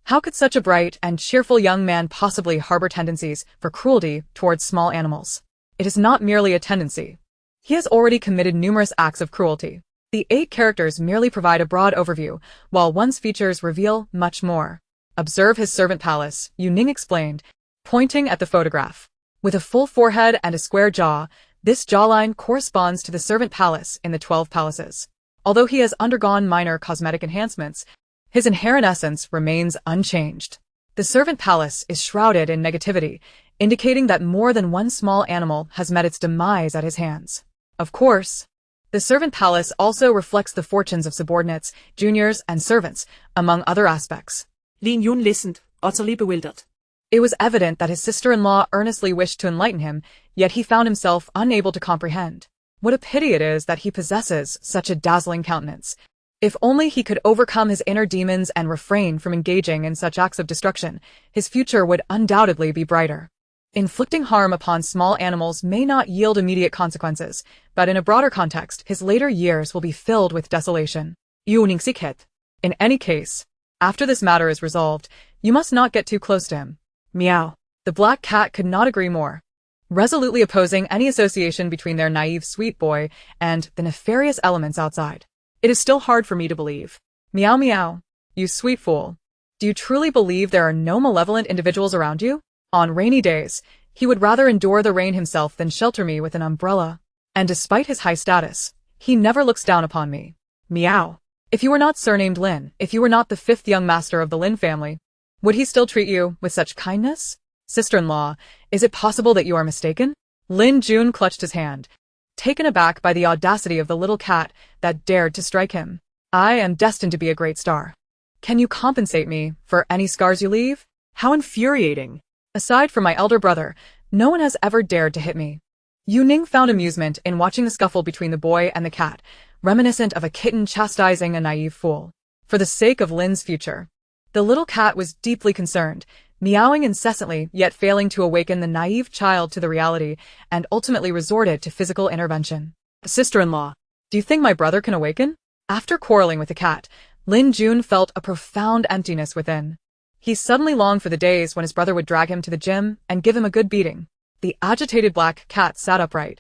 How could such a bright and cheerful young man possibly harbor tendencies for cruelty towards small animals? It is not merely a tendency. He has already committed numerous acts of cruelty. The 8 characters merely provide a broad overview, while one's features reveal much more. Observe his servant palace, Yu Ning explained, pointing at the photograph. With a full forehead and a square jaw, this jawline corresponds to the servant palace in the 12 palaces. Although he has undergone minor cosmetic enhancements, his inherent essence remains unchanged. The servant palace is shrouded in negativity, indicating that more than one small animal has met its demise at his hands. Of course, the servant palace also reflects the fortunes of subordinates, juniors, and servants, among other aspects. Lin Yun listened, utterly bewildered. It was evident that his sister-in-law earnestly wished to enlighten him, yet he found himself unable to comprehend. What a pity it is that he possesses such a dazzling countenance. If only he could overcome his inner demons and refrain from engaging in such acts of destruction, his future would undoubtedly be brighter. Inflicting harm upon small animals may not yield immediate consequences, but in a broader context, his later years will be filled with desolation. Yu Ning sikhet. In any case, after this matter is resolved, you must not get too close to him. Meow. The black cat could not agree more, resolutely opposing any association between their naive sweet boy and the nefarious elements outside. It is still hard for me to believe. Meow meow. You sweet fool. Do you truly believe there are no malevolent individuals around you? On rainy days, he would rather endure the rain himself than shelter me with an umbrella. And despite his high status, he never looks down upon me. Meow. If you were not surnamed Lin, if you were not the 5th young master of the Lin family, would he still treat you with such kindness? Sister-in-law, is it possible that you are mistaken? Lin Jun clutched his hand, taken aback by the audacity of the little cat that dared to strike him. I am destined to be a great star. Can you compensate me for any scars you leave? How infuriating. Aside from my elder brother, no one has ever dared to hit me. Yu Ning found amusement in watching the scuffle between the boy and the cat, reminiscent of a kitten chastising a naive fool. For the sake of Lin's future. The little cat was deeply concerned, meowing incessantly yet failing to awaken the naive child to the reality, and ultimately resorted to physical intervention. Sister-in-law, do you think my brother can awaken? After quarreling with the cat, Lin Jun felt a profound emptiness within. He suddenly longed for the days when his brother would drag him to the gym and give him a good beating. The agitated black cat sat upright.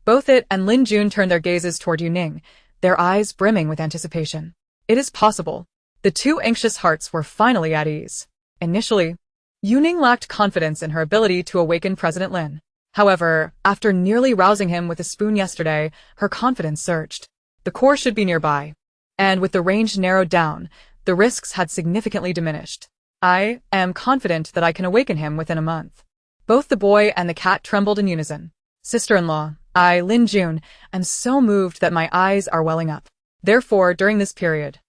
Both it and Lin Jun turned their gazes toward Yu Ning, their eyes brimming with anticipation. It is possible. The 2 anxious hearts were finally at ease. Initially, Yu Ning lacked confidence in her ability to awaken President Lin. However, after nearly rousing him with a spoon yesterday, her confidence surged. The core should be nearby. And with the range narrowed down, the risks had significantly diminished. I am confident that I can awaken him within a month. Both the boy and the cat trembled in unison. Sister-in-law, I, Lin Jun, am so moved that my eyes are welling up. Therefore, during this period,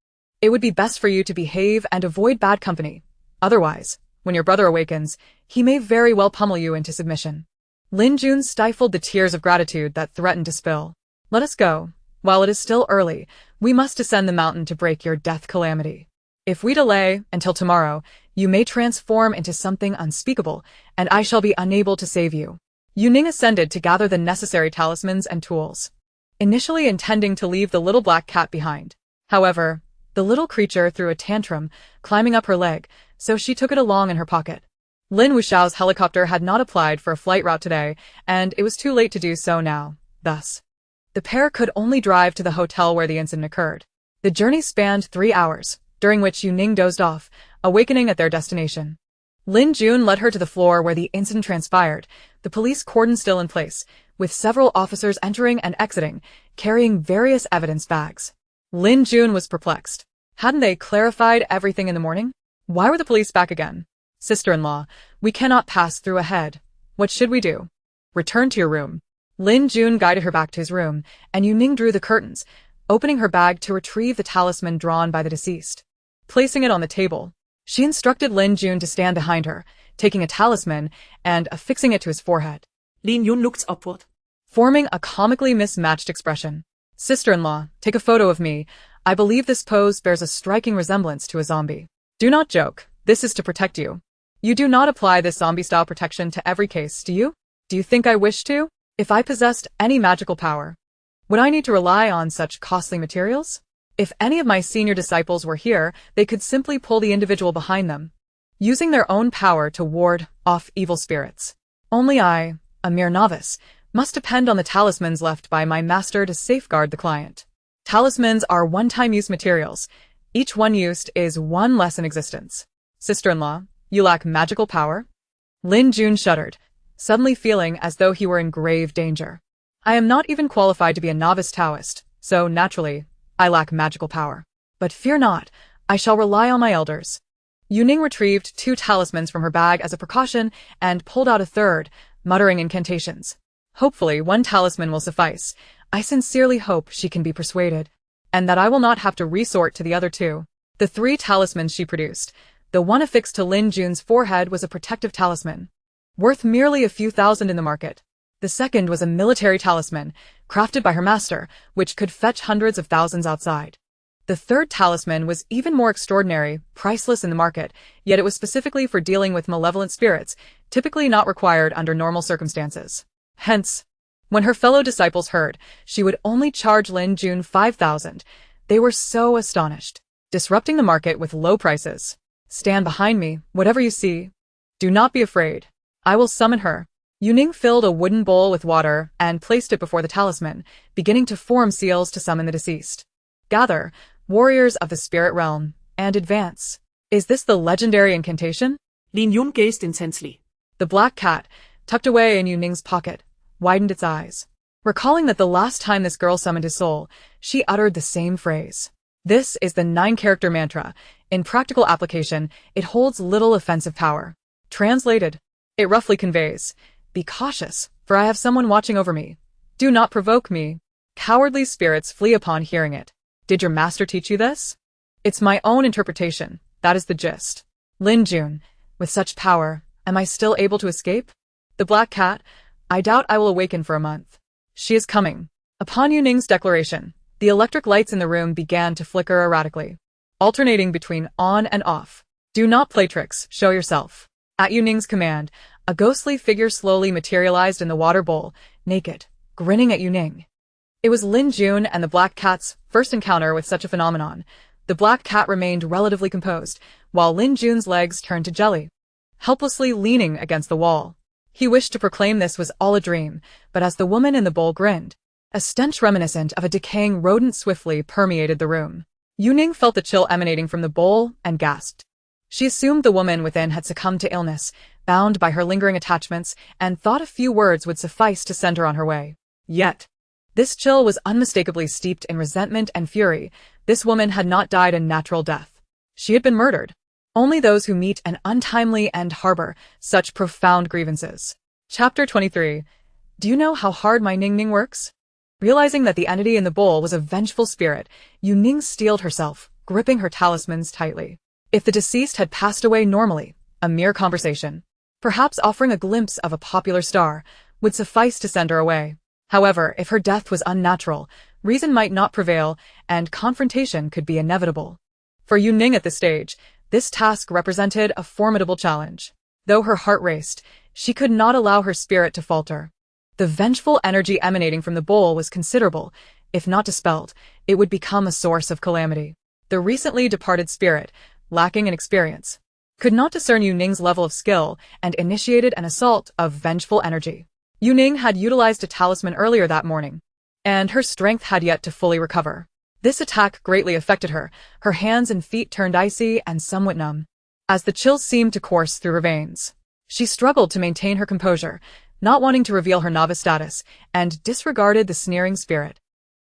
it would be best for you to behave and avoid bad company. Otherwise, when your brother awakens, he may very well pummel you into submission. Lin Jun stifled the tears of gratitude that threatened to spill. Let us go. While it is still early, we must descend the mountain to break your death calamity. If we delay until tomorrow, you may transform into something unspeakable, and I shall be unable to save you. Yu Ning ascended to gather the necessary talismans and tools, initially intending to leave the little black cat behind. However, the little creature threw a tantrum, climbing up her leg, so she took it along in her pocket. Lin Wuxiao's helicopter had not applied for a flight route today, and it was too late to do so now. Thus, the pair could only drive to the hotel where the incident occurred. The journey spanned 3 hours, during which Yu Ning dozed off, awakening at their destination. Lin Jun led her to the floor where the incident transpired, the police cordon still in place, with several officers entering and exiting, carrying various evidence bags. Lin Jun was perplexed. Hadn't they clarified everything in the morning? Why were the police back again? Sister-in-law, we cannot pass through ahead. What should we do? Return to your room. Lin Jun guided her back to his room, and Yu Ning drew the curtains, opening her bag to retrieve the talisman drawn by the deceased. Placing it on the table, she instructed Lin Jun to stand behind her, taking a talisman and affixing it to his forehead. Lin Yun looked upward, forming a comically mismatched expression. Sister-in-law, take a photo of me. I believe this pose bears a striking resemblance to a zombie. Do not joke. This is to protect you. You do not apply this zombie-style protection to every case, do you? Do you think I wish to? If I possessed any magical power, would I need to rely on such costly materials? If any of my senior disciples were here, they could simply pull the individual behind them, using their own power to ward off evil spirits. Only I, a mere novice, must depend on the talismans left by my master to safeguard the client. Talismans are one-time use materials. Each one used is one less in existence. Sister-in-law, you lack magical power? Lin Jun shuddered, suddenly feeling as though he were in grave danger. I am not even qualified to be a novice Taoist, so naturally, I lack magical power. But fear not, I shall rely on my elders. Yu Ning retrieved 2 talismans from her bag as a precaution and pulled out a third, muttering incantations. Hopefully, 1 talisman will suffice. I sincerely hope she can be persuaded, and that I will not have to resort to the other 2. The 3 talismans she produced, the one affixed to Lin Jun's forehead was a protective talisman, worth merely a few thousand in the market. The second was a military talisman, crafted by her master, which could fetch hundreds of thousands outside. The third talisman was even more extraordinary, priceless in the market, yet it was specifically for dealing with malevolent spirits, typically not required under normal circumstances. Hence, when her fellow disciples heard, she would only charge Lin Jun 5,000. They were so astonished. Disrupting the market with low prices. Stand behind me, whatever you see. Do not be afraid. I will summon her. Yu Ning filled a wooden bowl with water and placed it before the talisman, beginning to form seals to summon the deceased. Gather, warriors of the spirit realm, and advance. Is this the legendary incantation? Lin Yun gazed intensely. The black cat, tucked away in Yu Ning's pocket, widened its eyes. Recalling that the last time this girl summoned his soul, she uttered the same phrase. This is the 9-character mantra. In practical application, it holds little offensive power. Translated, it roughly conveys, be cautious, for I have someone watching over me. Do not provoke me. Cowardly spirits flee upon hearing it. Did your master teach you this? It's my own interpretation. That is the gist. Lin Jun, with such power, am I still able to escape? The black cat, I doubt I will awaken for a month. She is coming. Upon Yu Ning's declaration, the electric lights in the room began to flicker erratically, alternating between on and off. Do not play tricks, show yourself. At Yu Ning's command, a ghostly figure slowly materialized in the water bowl, naked, grinning at Yu Ning. It was Lin Jun and the black cat's first encounter with such a phenomenon. The black cat remained relatively composed, while Lin Jun's legs turned to jelly, helplessly leaning against the wall. He wished to proclaim this was all a dream, but as the woman in the bowl grinned, a stench reminiscent of a decaying rodent swiftly permeated the room. Yu Ning felt the chill emanating from the bowl and gasped. She assumed the woman within had succumbed to illness, bound by her lingering attachments, and thought a few words would suffice to send her on her way. Yet, this chill was unmistakably steeped in resentment and fury. This woman had not died a natural death. She had been murdered. Only those who meet an untimely end harbor such profound grievances. Chapter 23. Do you know how hard my Ning Ning works? Realizing that the entity in the bowl was a vengeful spirit, Yu Ning steeled herself, gripping her talismans tightly. If the deceased had passed away normally, a mere conversation, perhaps offering a glimpse of a popular star, would suffice to send her away. However, if her death was unnatural, reason might not prevail, and confrontation could be inevitable. For Yu Ning at this stage, this task represented a formidable challenge. Though her heart raced, she could not allow her spirit to falter. The vengeful energy emanating from the bowl was considerable. If not dispelled, it would become a source of calamity. The recently departed spirit, lacking in experience, could not discern Yu Ning's level of skill and initiated an assault of vengeful energy. Yu Ning had utilized a talisman earlier that morning, and her strength had yet to fully recover. This attack greatly affected her. Her hands and feet turned icy and somewhat numb, as the chills seemed to course through her veins. She struggled to maintain her composure, not wanting to reveal her novice status, and disregarded the sneering spirit,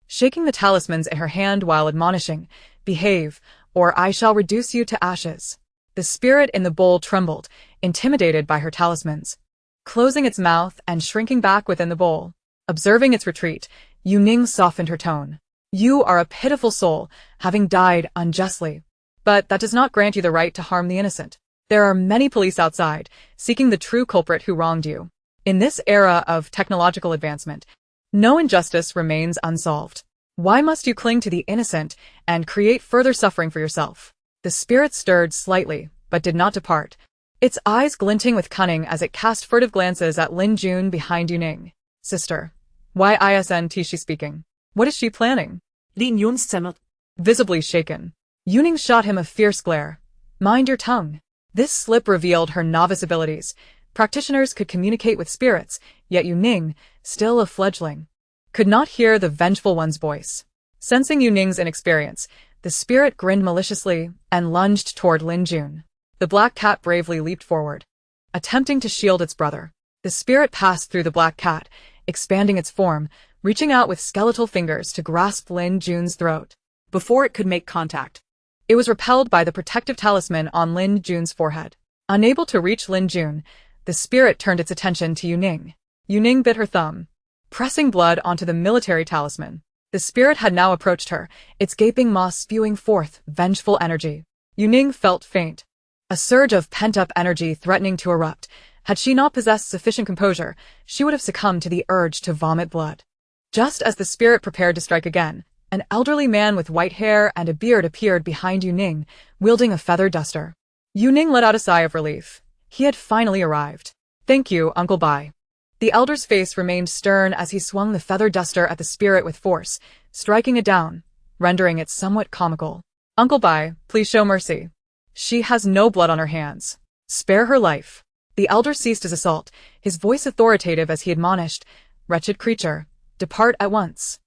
shaking the talismans in her hand while admonishing, "Behave, or I shall reduce you to ashes." The spirit in the bowl trembled, intimidated by her talismans, closing its mouth and shrinking back within the bowl. Observing its retreat, Yu Ning softened her tone. "You are a pitiful soul, having died unjustly. But that does not grant you the right to harm the innocent. There are many police outside, seeking the true culprit who wronged you. In this era of technological advancement, no injustice remains unsolved. Why must you cling to the innocent and create further suffering for yourself?" The spirit stirred slightly, but did not depart, its eyes glinting with cunning as it cast furtive glances at Lin Jun behind Yu Ning. "Sister, why isn't she speaking? What is she planning?" Lin Yun stammered. Visibly shaken, Yu Ning shot him a fierce glare. "Mind your tongue." This slip revealed her novice abilities. Practitioners could communicate with spirits, yet Yu Ning, still a fledgling, could not hear the vengeful one's voice. Sensing Yu Ning's inexperience, the spirit grinned maliciously and lunged toward Lin Jun. The black cat bravely leaped forward, attempting to shield its brother. The spirit passed through the black cat, expanding its form, reaching out with skeletal fingers to grasp Lin Jun's throat. Before it could make contact, it was repelled by the protective talisman on Lin Jun's forehead. Unable to reach Lin Jun, the spirit turned its attention to Yu Ning. Yu Ning bit her thumb, pressing blood onto the military talisman. The spirit had now approached her, its gaping maw spewing forth vengeful energy. Yu Ning felt faint, a surge of pent-up energy threatening to erupt. Had she not possessed sufficient composure, she would have succumbed to the urge to vomit blood. Just as the spirit prepared to strike again, an elderly man with white hair and a beard appeared behind Yu Ning, wielding a feather duster. Yu Ning let out a sigh of relief. He had finally arrived. "Thank you, Uncle Bai." The elder's face remained stern as he swung the feather duster at the spirit with force, striking it down, rendering it somewhat comical. "Uncle Bai, please show mercy. She has no blood on her hands. Spare her life." The elder ceased his assault, his voice authoritative as he admonished, "Wretched creature, depart at once."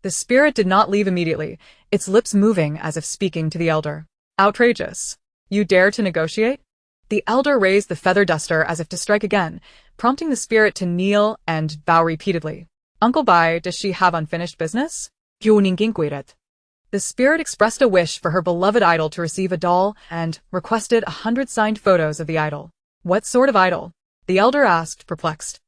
The spirit did not leave immediately, its lips moving as if speaking to the elder. "Outrageous. You dare to negotiate?" The elder raised the feather duster as if to strike again, prompting the spirit to kneel and bow repeatedly. "Uncle Bai, does she have unfinished business?" Yu Ning inquired. The spirit expressed a wish for her beloved idol to receive a doll and requested 100 signed photos of the idol. "What sort of idol?" the elder asked, perplexed.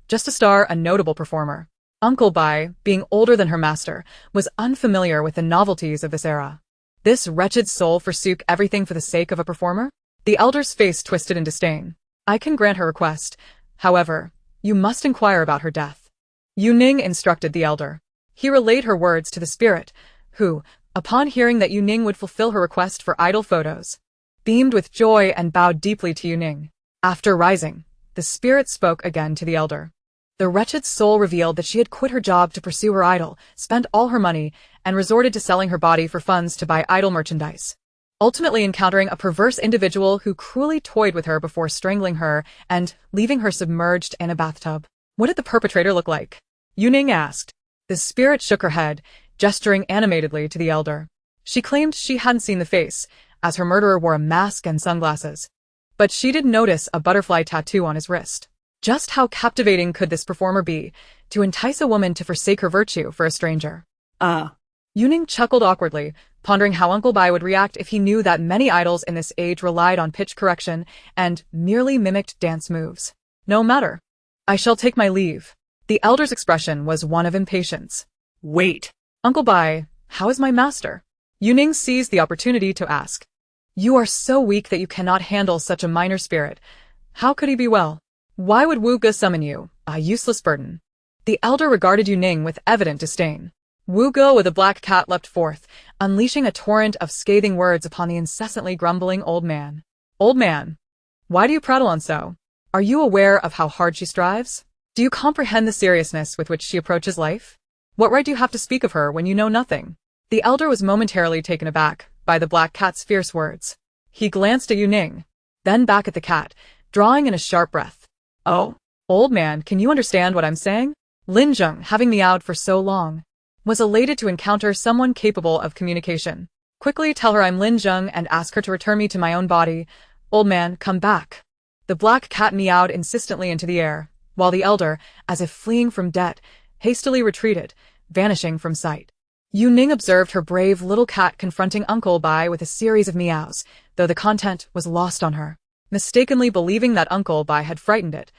Just a star, a notable performer." Uncle Bai, being older than her master, was unfamiliar with the novelties of this era. This wretched soul forsook everything for the sake of a performer? The elder's face twisted in disdain. "I can grant her request. However, you must inquire about her death." Yu Ning instructed the elder. He relayed her words to the spirit, who, upon hearing that Yu Ning would fulfill her request for idol photos, beamed with joy and bowed deeply to Yu Ning. After rising, the spirit spoke again to the elder. The wretched soul revealed that she had quit her job to pursue her idol, spent all her money, and resorted to selling her body for funds to buy idol merchandise, ultimately encountering a perverse individual who cruelly toyed with her before strangling her and leaving her submerged in a bathtub. "What did the perpetrator look like?" Yu Ning asked. The spirit shook her head, gesturing animatedly to the elder. She claimed she hadn't seen the face, as her murderer wore a mask and sunglasses. But she did notice a butterfly tattoo on his wrist. Just how captivating could this performer be, to entice a woman to forsake her virtue for a stranger? Yu Ning chuckled awkwardly, pondering how Uncle Bai would react if he knew that many idols in this age relied on pitch correction and merely mimicked dance moves. "No matter. I shall take my leave." The elder's expression was one of impatience. "Wait. Uncle Bai, how is my master?" Yu Ning seized the opportunity to ask. "You are so weak that you cannot handle such a minor spirit. How could he be well? Why would Wu Ge summon you, a useless burden?" The elder regarded Yu Ning with evident disdain. Wu Go with a black cat leapt forth, unleashing a torrent of scathing words upon the incessantly grumbling old man. Old man, why do you prattle on so? Are you aware of how hard she strives? Do you comprehend the seriousness with which she approaches life? What right do you have to speak of her when you know nothing? The elder was momentarily taken aback by the black cat's fierce words. He glanced at Yu Ning, then back at the cat, drawing in a sharp breath. Oh, old man, can you understand what I'm saying? Lin Zheng, having meowed for so long, was elated to encounter someone capable of communication. Quickly tell her I'm Lin Zheng and ask her to return me to my own body. Old man, come back. The black cat meowed insistently into the air, while the elder, as if fleeing from death, hastily retreated, vanishing from sight. Yu Ning observed her brave little cat confronting Uncle Bai with a series of meows, though the content was lost on her. Mistakenly believing that Uncle Bai had frightened it,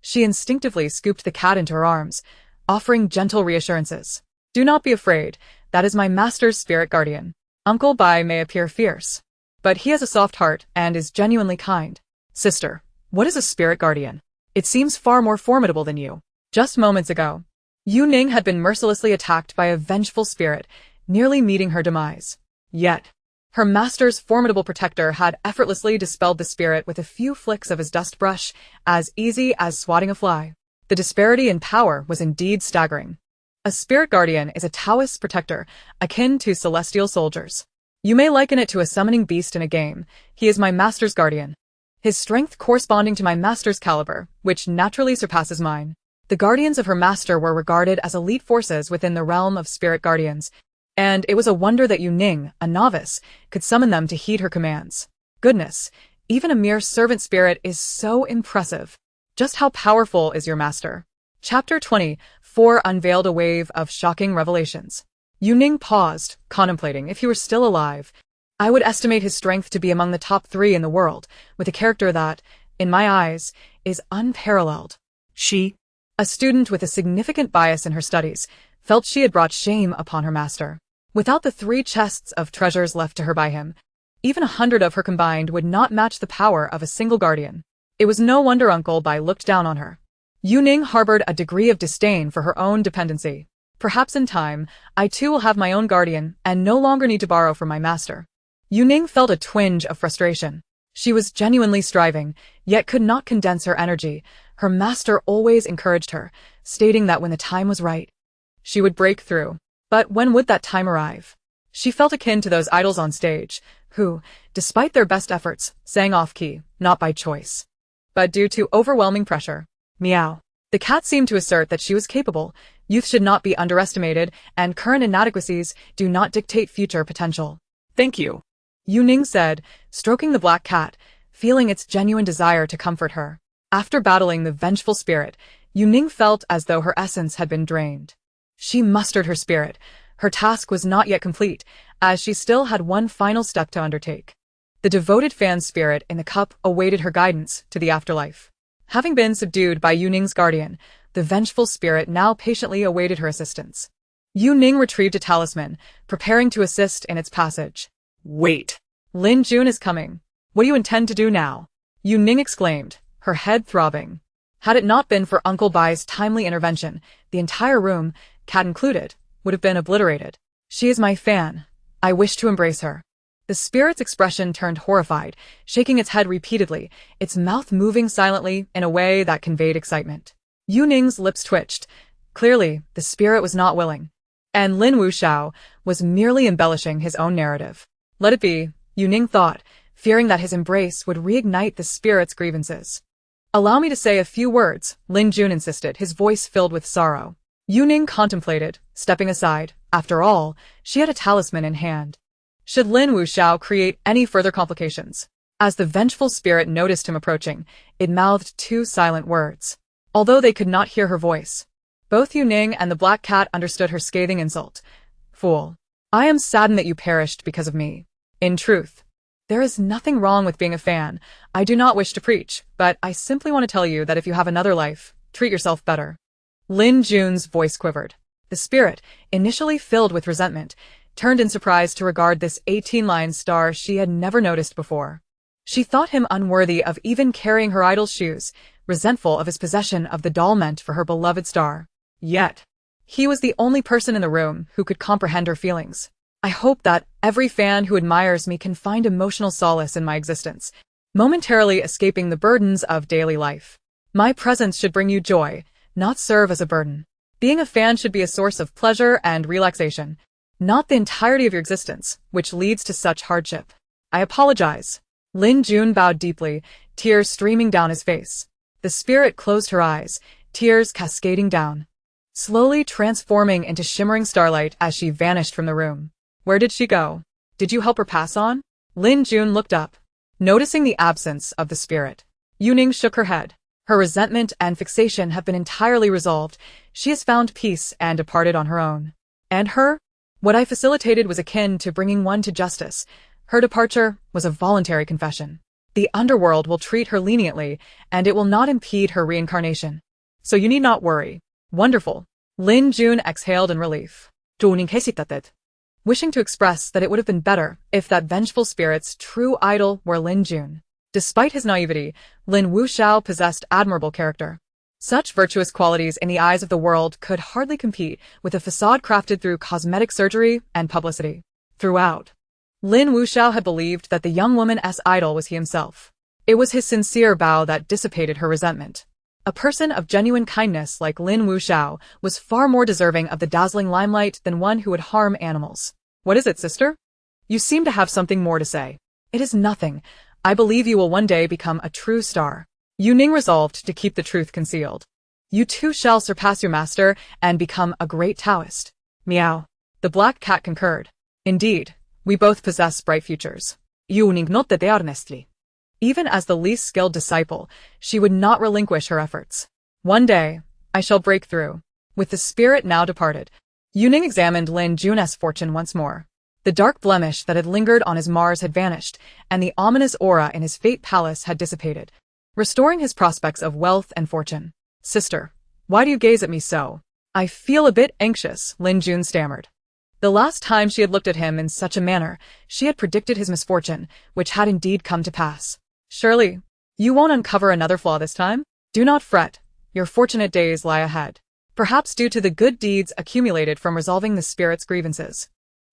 she instinctively scooped the cat into her arms, offering gentle reassurances. Do not be afraid, that is my master's spirit guardian. Uncle Bai may appear fierce, but he has a soft heart and is genuinely kind. Sister, what is a spirit guardian? It seems far more formidable than you. Just moments ago, Yu Ning had been mercilessly attacked by a vengeful spirit, nearly meeting her demise. Yet, her master's formidable protector had effortlessly dispelled the spirit with a few flicks of his dust brush, as easy as swatting a fly. The disparity in power was indeed staggering. A spirit guardian is a Taoist protector, akin to celestial soldiers. You may liken it to a summoning beast in a game. He is my master's guardian. His strength corresponding to my master's caliber, which naturally surpasses mine. The guardians of her master were regarded as elite forces within the realm of spirit guardians, and it was a wonder that Yu Ning, a novice, could summon them to heed her commands. Goodness, even a mere servant spirit is so impressive. Just how powerful is your master? Chapter 24 unveiled a wave of shocking revelations. Yu Ning paused, contemplating if he were still alive. I would estimate his strength to be among the top 3 in the world, with a character that, in my eyes, is unparalleled. She, a student with a significant bias in her studies, felt she had brought shame upon her master. Without the 3 chests of treasures left to her by him, even 100 of her combined would not match the power of a single guardian. It was no wonder Uncle Bai looked down on her. Yu Ning harbored a degree of disdain for her own dependency. Perhaps in time, I too will have my own guardian and no longer need to borrow from my master. Yu Ning felt a twinge of frustration. She was genuinely striving, yet could not condense her energy. Her master always encouraged her, stating that when the time was right, she would break through. But when would that time arrive? She felt akin to those idols on stage, who, despite their best efforts, sang off-key, not by choice, but due to overwhelming pressure. Meow. The cat seemed to assert that she was capable. Youth should not be underestimated, and current inadequacies do not dictate future potential. Thank you, Yu Ning said, stroking the black cat, feeling its genuine desire to comfort her. After battling the vengeful spirit, Yu Ning felt as though her essence had been drained. She mustered her spirit. Her task was not yet complete, as she still had one final step to undertake. The devoted fan spirit in the cup awaited her guidance to the afterlife. Having been subdued by Yu Ning's guardian, the vengeful spirit now patiently awaited her assistance. Yu Ning retrieved a talisman, preparing to assist in its passage. Wait. Lin Jun is coming. What do you intend to do now? Yu Ning exclaimed, her head throbbing. Had it not been for Uncle Bai's timely intervention, the entire room, cat included, would have been obliterated. She is my fan. I wish to embrace her. The spirit's expression turned horrified, shaking its head repeatedly, its mouth moving silently in a way that conveyed excitement. Yu Ning's lips twitched. Clearly, the spirit was not willing. And Lin Wuxiao was merely embellishing his own narrative. Let it be, Yu Ning thought, fearing that his embrace would reignite the spirit's grievances. Allow me to say a few words, Lin Jun insisted, his voice filled with sorrow. Yu Ning contemplated, stepping aside. After all, she had a talisman in hand. Should Lin Wuxiao create any further complications? As the vengeful spirit noticed him approaching, it mouthed 2 silent words. Although they could not hear her voice, both Yu Ning and the black cat understood her scathing insult. Fool. I am saddened that you perished because of me. In truth, there is nothing wrong with being a fan. I do not wish to preach, but I simply want to tell you that if you have another life, treat yourself better. Lin Jun's voice quivered. The spirit, initially filled with resentment, turned in surprise to regard this 18-line star she had never noticed before. She thought him unworthy of even carrying her idol's shoes, resentful of his possession of the doll meant for her beloved star. Yet, He was the only person in the room who could comprehend her feelings. I hope that every fan who admires me can find emotional solace in my existence, momentarily escaping the burdens of daily life. My presence should bring you joy, not serve as a burden. Being a fan should be a source of pleasure and relaxation, not the entirety of your existence, which leads to such hardship. I apologize. Lin Jun bowed deeply, tears streaming down his face. The spirit closed her eyes, tears cascading down, slowly transforming into shimmering starlight as she vanished from the room. Where did she go? Did you help her pass on? Lin Jun looked up, noticing the absence of the spirit. Yu Ning shook her head. Her resentment and fixation have been entirely resolved. She has found peace and departed on her own. And her? What I facilitated was akin to bringing one to justice. Her departure was a voluntary confession. The underworld will treat her leniently, and it will not impede her reincarnation. So you need not worry. Wonderful. Lin Jun exhaled in relief. Wishing to express that it would have been better if that vengeful spirit's true idol were Lin Jun. Despite his naivety, Lin Wuxiao possessed admirable character. Such virtuous qualities in the eyes of the world could hardly compete with a facade crafted through cosmetic surgery and publicity. Throughout, Lin Wuxiao had believed that the young woman's idol was he himself. It was his sincere bow that dissipated her resentment. A person of genuine kindness like Lin Wuxiao was far more deserving of the dazzling limelight than one who would harm animals. What is it, sister? You seem to have something more to say. It is nothing. I believe you will one day become a true star. Yu Ning resolved to keep the truth concealed. You too shall surpass your master and become a great Taoist. Meow. The black cat concurred. Indeed, we both possess bright futures. Yu Ning nodded earnestly. Even as the least skilled disciple, she would not relinquish her efforts. One day, I shall break through. With the spirit now departed, Yu Ning examined Lin Jun's fortune once more. The dark blemish that had lingered on his Mars had vanished, and the ominous aura in his fate palace had dissipated, restoring his prospects of wealth and fortune. Sister, why do you gaze at me so? I feel a bit anxious, Lin Jun stammered. The last time she had looked at him in such a manner, she had predicted his misfortune, which had indeed come to pass. Surely, you won't uncover another flaw this time? Do not fret, your fortunate days lie ahead. Perhaps due to the good deeds accumulated from resolving the spirit's grievances.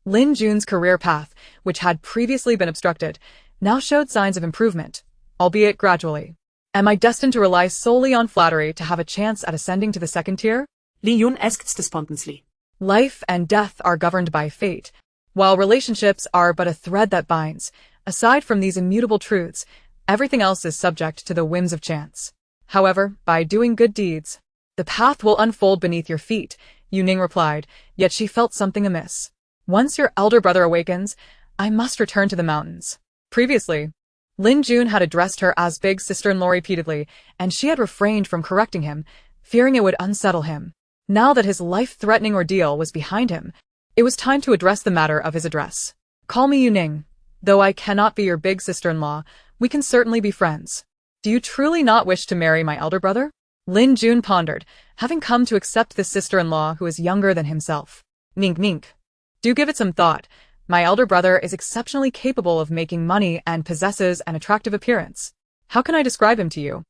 Lin Jun's career path, which had previously been obstructed, now showed signs of improvement, albeit gradually. Am I destined to rely solely on flattery to have a chance at ascending to the second tier? Li Yun asked despondently. Life and death are governed by fate, while relationships are but a thread that binds. Aside from these immutable truths, everything else is subject to the whims of chance. However, by doing good deeds, the path will unfold beneath your feet, Yu Ning replied, yet she felt something amiss. Once your elder brother awakens, I must return to the mountains. Previously, Lin Jun had addressed her as big sister-in-law repeatedly, and she had refrained from correcting him, fearing it would unsettle him. Now that his life-threatening ordeal was behind him, it was time to address the matter of his address. Call me Yu Ning. Though I cannot be your big sister-in-law, we can certainly be friends. Do you truly not wish to marry my elder brother? Lin Jun pondered, having come to accept this sister-in-law who is younger than himself. Nink nink. Do give it some thought. My elder brother is exceptionally capable of making money and possesses an attractive appearance. How can I describe him to you?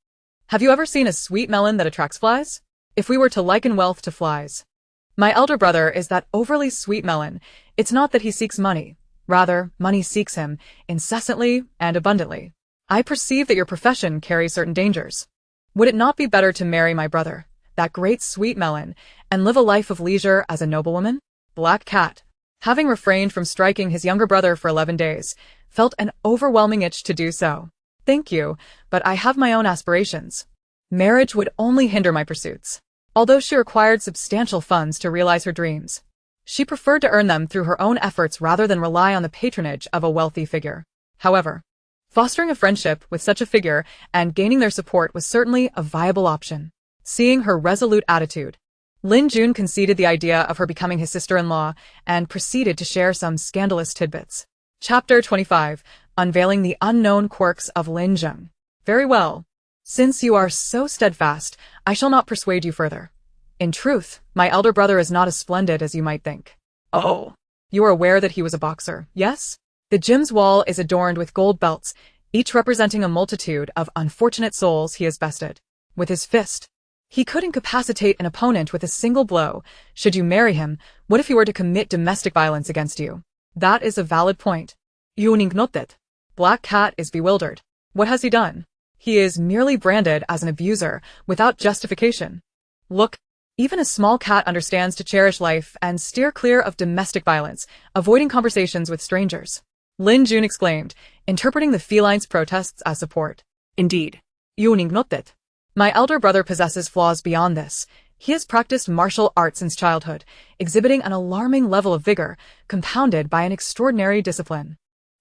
Have you ever seen a sweet melon that attracts flies? If we were to liken wealth to flies, my elder brother is that overly sweet melon. It's not that he seeks money. Rather, money seeks him, incessantly and abundantly. I perceive that your profession carries certain dangers. Would it not be better to marry my brother, that great sweet melon, and live a life of leisure as a noblewoman? Black Cat, having refrained from striking his younger brother for 11 days, felt an overwhelming itch to do so. Thank you, but I have my own aspirations. Marriage would only hinder my pursuits. Although she required substantial funds to realize her dreams, she preferred to earn them through her own efforts rather than rely on the patronage of a wealthy figure. However, fostering a friendship with such a figure and gaining their support was certainly a viable option. Seeing her resolute attitude, Lin Jun conceded the idea of her becoming his sister-in-law and proceeded to share some scandalous tidbits. Chapter 25. Unveiling the unknown quirks of Lin Jun. Very well. Since you are so steadfast, I shall not persuade you further. In truth, my elder brother is not as splendid as you might think. Oh, you are aware that he was a boxer, yes? The gym's wall is adorned with gold belts, each representing a multitude of unfortunate souls he has bested. With his fist, He could incapacitate an opponent with a single blow. Should you marry him, what if he were to commit domestic violence against you? That is a valid point. Yu Ning nodded. Black Cat is bewildered. What has he done? He is merely branded as an abuser, without justification. Look, even a small cat understands to cherish life and steer clear of domestic violence, avoiding conversations with strangers. Lin Jun exclaimed, interpreting the feline's protests as support. Indeed. Yu Ning nodded. My elder brother possesses flaws beyond this. He has practiced martial arts since childhood, exhibiting an alarming level of vigor, compounded by an extraordinary discipline.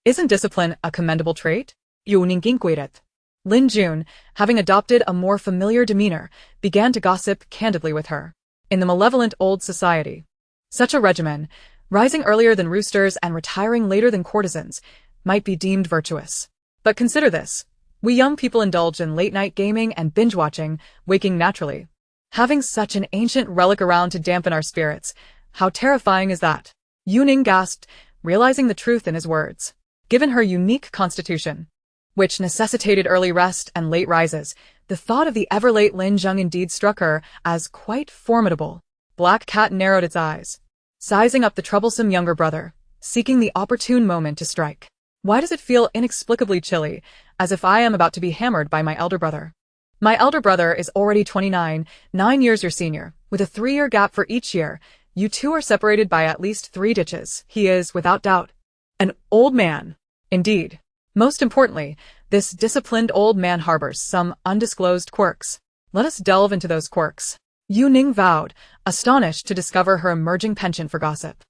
Isn't discipline a commendable trait? Yu Ning inquired. Lin Jun, having adopted a more familiar demeanor, began to gossip candidly with her. In the malevolent old society, such a regimen, rising earlier than roosters and retiring later than courtesans, might be deemed virtuous. But consider this. We young people indulge in late-night gaming and binge-watching, waking naturally. Having such an ancient relic around to dampen our spirits, how terrifying is that? Yu Ning gasped, realizing the truth in his words. Given her unique constitution, which necessitated early rest and late rises, the thought of the ever-late Lin Jun indeed struck her as quite formidable. Black Cat narrowed its eyes, sizing up the troublesome younger brother, seeking the opportune moment to strike. Why does it feel inexplicably chilly, as if I am about to be hammered by my elder brother? My elder brother is already 29, 9 years your senior, with a 3-year gap for each year. You two are separated by at least 3 ditches. He is, without doubt, an old man. Indeed. Most importantly, this disciplined old man harbors some undisclosed quirks. Let us delve into those quirks. Yu Ning vowed, astonished to discover her emerging penchant for gossip.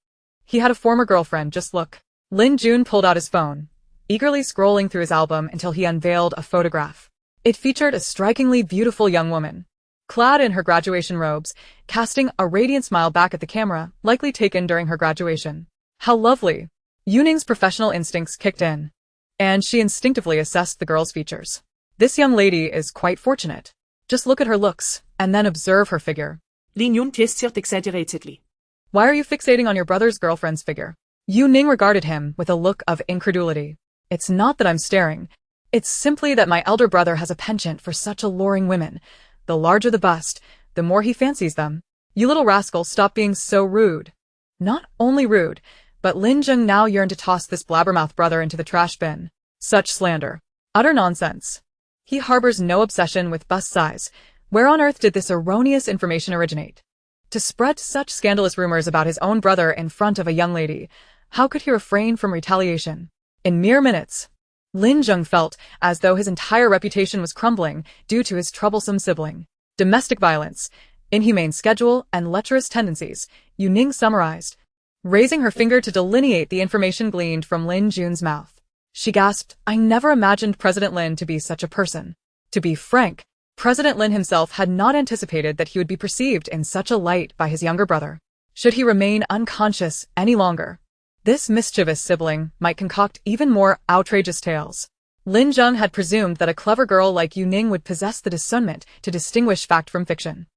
He had a former girlfriend, just look. Lin Jun pulled out his phone, eagerly scrolling through his album until he unveiled a photograph. It featured a strikingly beautiful young woman, clad in her graduation robes, casting a radiant smile back at the camera, likely taken during her graduation. How lovely! Yu Ning's professional instincts kicked in, and she instinctively assessed the girl's features. This young lady is quite fortunate. Just look at her looks, and then observe her figure. Lin Jun gestured exaggeratedly. Why are you fixating on your brother's girlfriend's figure? Yu Ning regarded him with a look of incredulity. It's not that I'm staring. It's simply that my elder brother has a penchant for such alluring women. The larger the bust, the more he fancies them. You little rascal, stop being so rude. Not only rude, but Lin Jun now yearned to toss this blabbermouth brother into the trash bin. Such slander. Utter nonsense. He harbors no obsession with bust size. Where on earth did this erroneous information originate? To spread such scandalous rumors about his own brother in front of a young lady, how could he refrain from retaliation? In mere minutes, Lin Jun felt as though his entire reputation was crumbling due to his troublesome sibling. Domestic violence, inhumane schedule, and lecherous tendencies, Yu Ning summarized, raising her finger to delineate the information gleaned from Lin Jun's mouth. She gasped, I never imagined President Lin to be such a person. To be frank, President Lin himself had not anticipated that he would be perceived in such a light by his younger brother. Should he remain unconscious any longer, this mischievous sibling might concoct even more outrageous tales. Lin Jun had presumed that a clever girl like Yu Ning would possess the discernment to distinguish fact from fiction.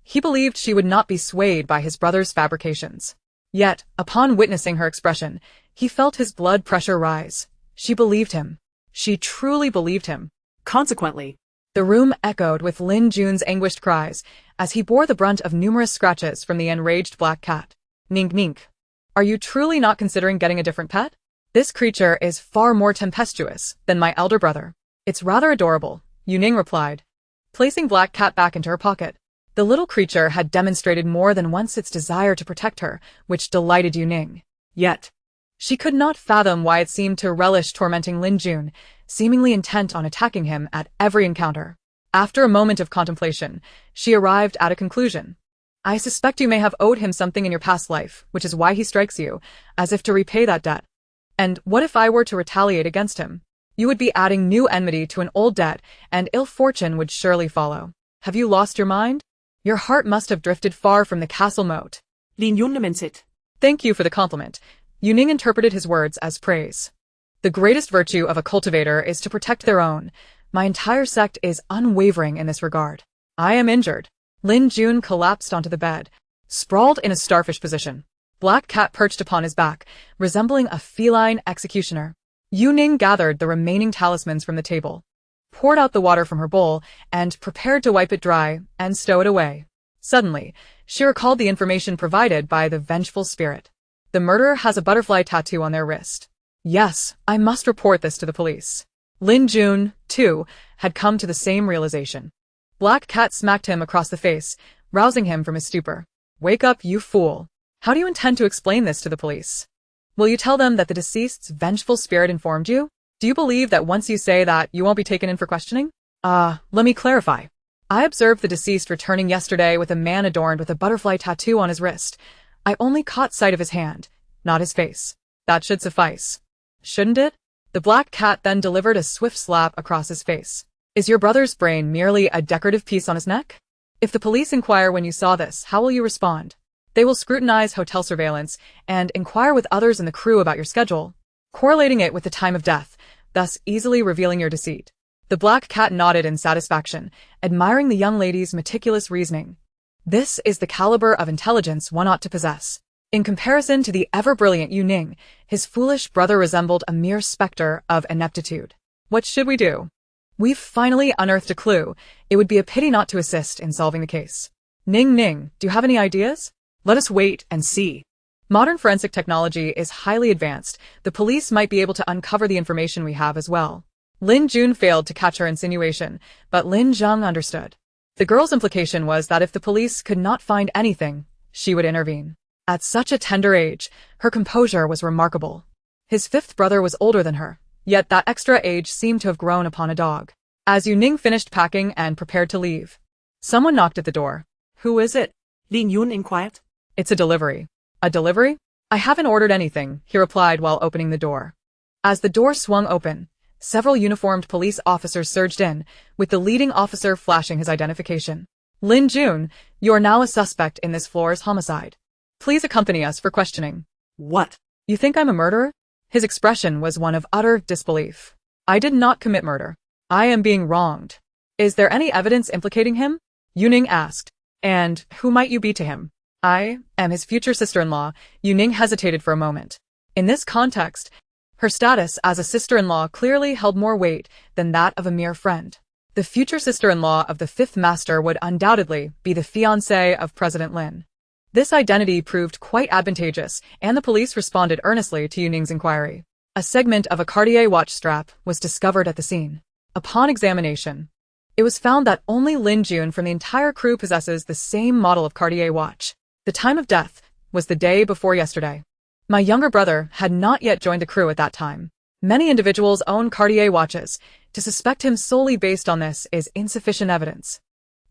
He believed she would not be swayed by his brother's fabrications. Yet, upon witnessing her expression, he felt his blood pressure rise. She believed him. She truly believed him. Consequently, the room echoed with Lin Jun's anguished cries as he bore the brunt of numerous scratches from the enraged black cat. Ning Ning. Are you truly not considering getting a different pet? This creature is far more tempestuous than my elder brother. It's rather adorable, Yu Ning replied, placing Black Cat back into her pocket. The little creature had demonstrated more than once its desire to protect her, which delighted Yu Ning. Yet, she could not fathom why it seemed to relish tormenting Lin Jun, seemingly intent on attacking him at every encounter. After a moment of contemplation, she arrived at a conclusion. I suspect you may have owed him something in your past life, which is why he strikes you, as if to repay that debt. And what if I were to retaliate against him? You would be adding new enmity to an old debt, and ill fortune would surely follow. Have you lost your mind? Your heart must have drifted far from the castle moat. Lin Jun lamented. Thank you for the compliment. Yu Ning interpreted his words as praise. The greatest virtue of a cultivator is to protect their own. My entire sect is unwavering in this regard. I am injured. Lin Jun collapsed onto the bed, sprawled in a starfish position. Black Cat perched upon his back, resembling a feline executioner. Yu Ning gathered the remaining talismans from the table, poured out the water from her bowl, and prepared to wipe it dry and stow it away. Suddenly, she recalled the information provided by the vengeful spirit. The murderer has a butterfly tattoo on their wrist. Yes, I must report this to the police. Lin Jun, too, had come to the same realization. Black Cat smacked him across the face, rousing him from his stupor. Wake up, you fool. How do you intend to explain this to the police? Will you tell them that the deceased's vengeful spirit informed you? Do you believe that once you say that, you won't be taken in for questioning? Let me clarify. I observed the deceased returning yesterday with a man adorned with a butterfly tattoo on his wrist. I only caught sight of his hand, not his face. That should suffice. Shouldn't it? The Black Cat then delivered a swift slap across his face. Is your brother's brain merely a decorative piece on his neck? If the police inquire when you saw this, how will you respond? They will scrutinize hotel surveillance and inquire with others in the crew about your schedule, correlating it with the time of death, thus easily revealing your deceit. The Black Cat nodded in satisfaction, admiring the young lady's meticulous reasoning. This is the caliber of intelligence one ought to possess. In comparison to the ever-brilliant Yu Ning, his foolish brother resembled a mere specter of ineptitude. What should we do? We've finally unearthed a clue. It would be a pity not to assist in solving the case. Ning, do you have any ideas? Let us wait and see. Modern forensic technology is highly advanced. The police might be able to uncover the information we have as well. Lin Jun failed to catch her insinuation, but Lin Zheng understood. The girl's implication was that if the police could not find anything, she would intervene. At such a tender age, her composure was remarkable. His fifth brother was older than her, yet that extra age seemed to have grown upon a dog. As Yu Ning finished packing and prepared to leave, someone knocked at the door. Who is it? Lin Yun inquired. It's a delivery. A delivery? I haven't ordered anything, he replied while opening the door. As the door swung open, several uniformed police officers surged in, with the leading officer flashing his identification. Lin Jun, you are now a suspect in this floor's homicide. Please accompany us for questioning. What? You think I'm a murderer? His expression was one of utter disbelief. I did not commit murder. I am being wronged. Is there any evidence implicating him? Yu Ning asked. And who might you be to him? I am his future sister-in-law. Yu Ning hesitated for a moment. In this context, her status as a sister-in-law clearly held more weight than that of a mere friend. The future sister-in-law of the fifth master would undoubtedly be the fiancée of President Lin. This identity proved quite advantageous, and the police responded earnestly to Yu Ning's inquiry. A segment of a Cartier watch strap was discovered at the scene. Upon examination, it was found that only Lin Jun from the entire crew possesses the same model of Cartier watch. The time of death was the day before yesterday. My younger brother had not yet joined the crew at that time. Many individuals own Cartier watches. To suspect him solely based on this is insufficient evidence.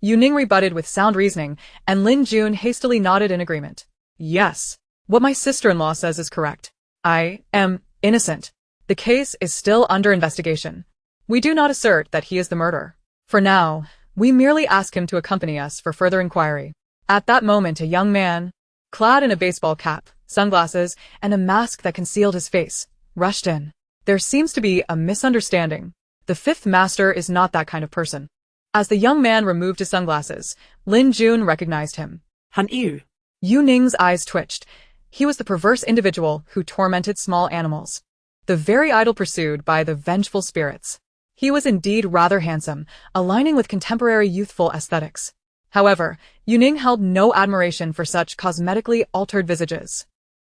Yu Ning rebutted with sound reasoning, and Lin Jun hastily nodded in agreement. Yes, what my sister-in-law says is correct. I am innocent. The case is still under investigation. We do not assert that he is the murderer. For now, we merely ask him to accompany us for further inquiry. At that moment, a young man, clad in a baseball cap, sunglasses, and a mask that concealed his face, rushed in. There seems to be a misunderstanding. The fifth master is not that kind of person. As the young man removed his sunglasses, Lin Jun recognized him. Han Yu. Yu Ning's eyes twitched. He was the perverse individual who tormented small animals. The very idol pursued by the vengeful spirits. He was indeed rather handsome, aligning with contemporary youthful aesthetics. However, Yu Ning held no admiration for such cosmetically altered visages.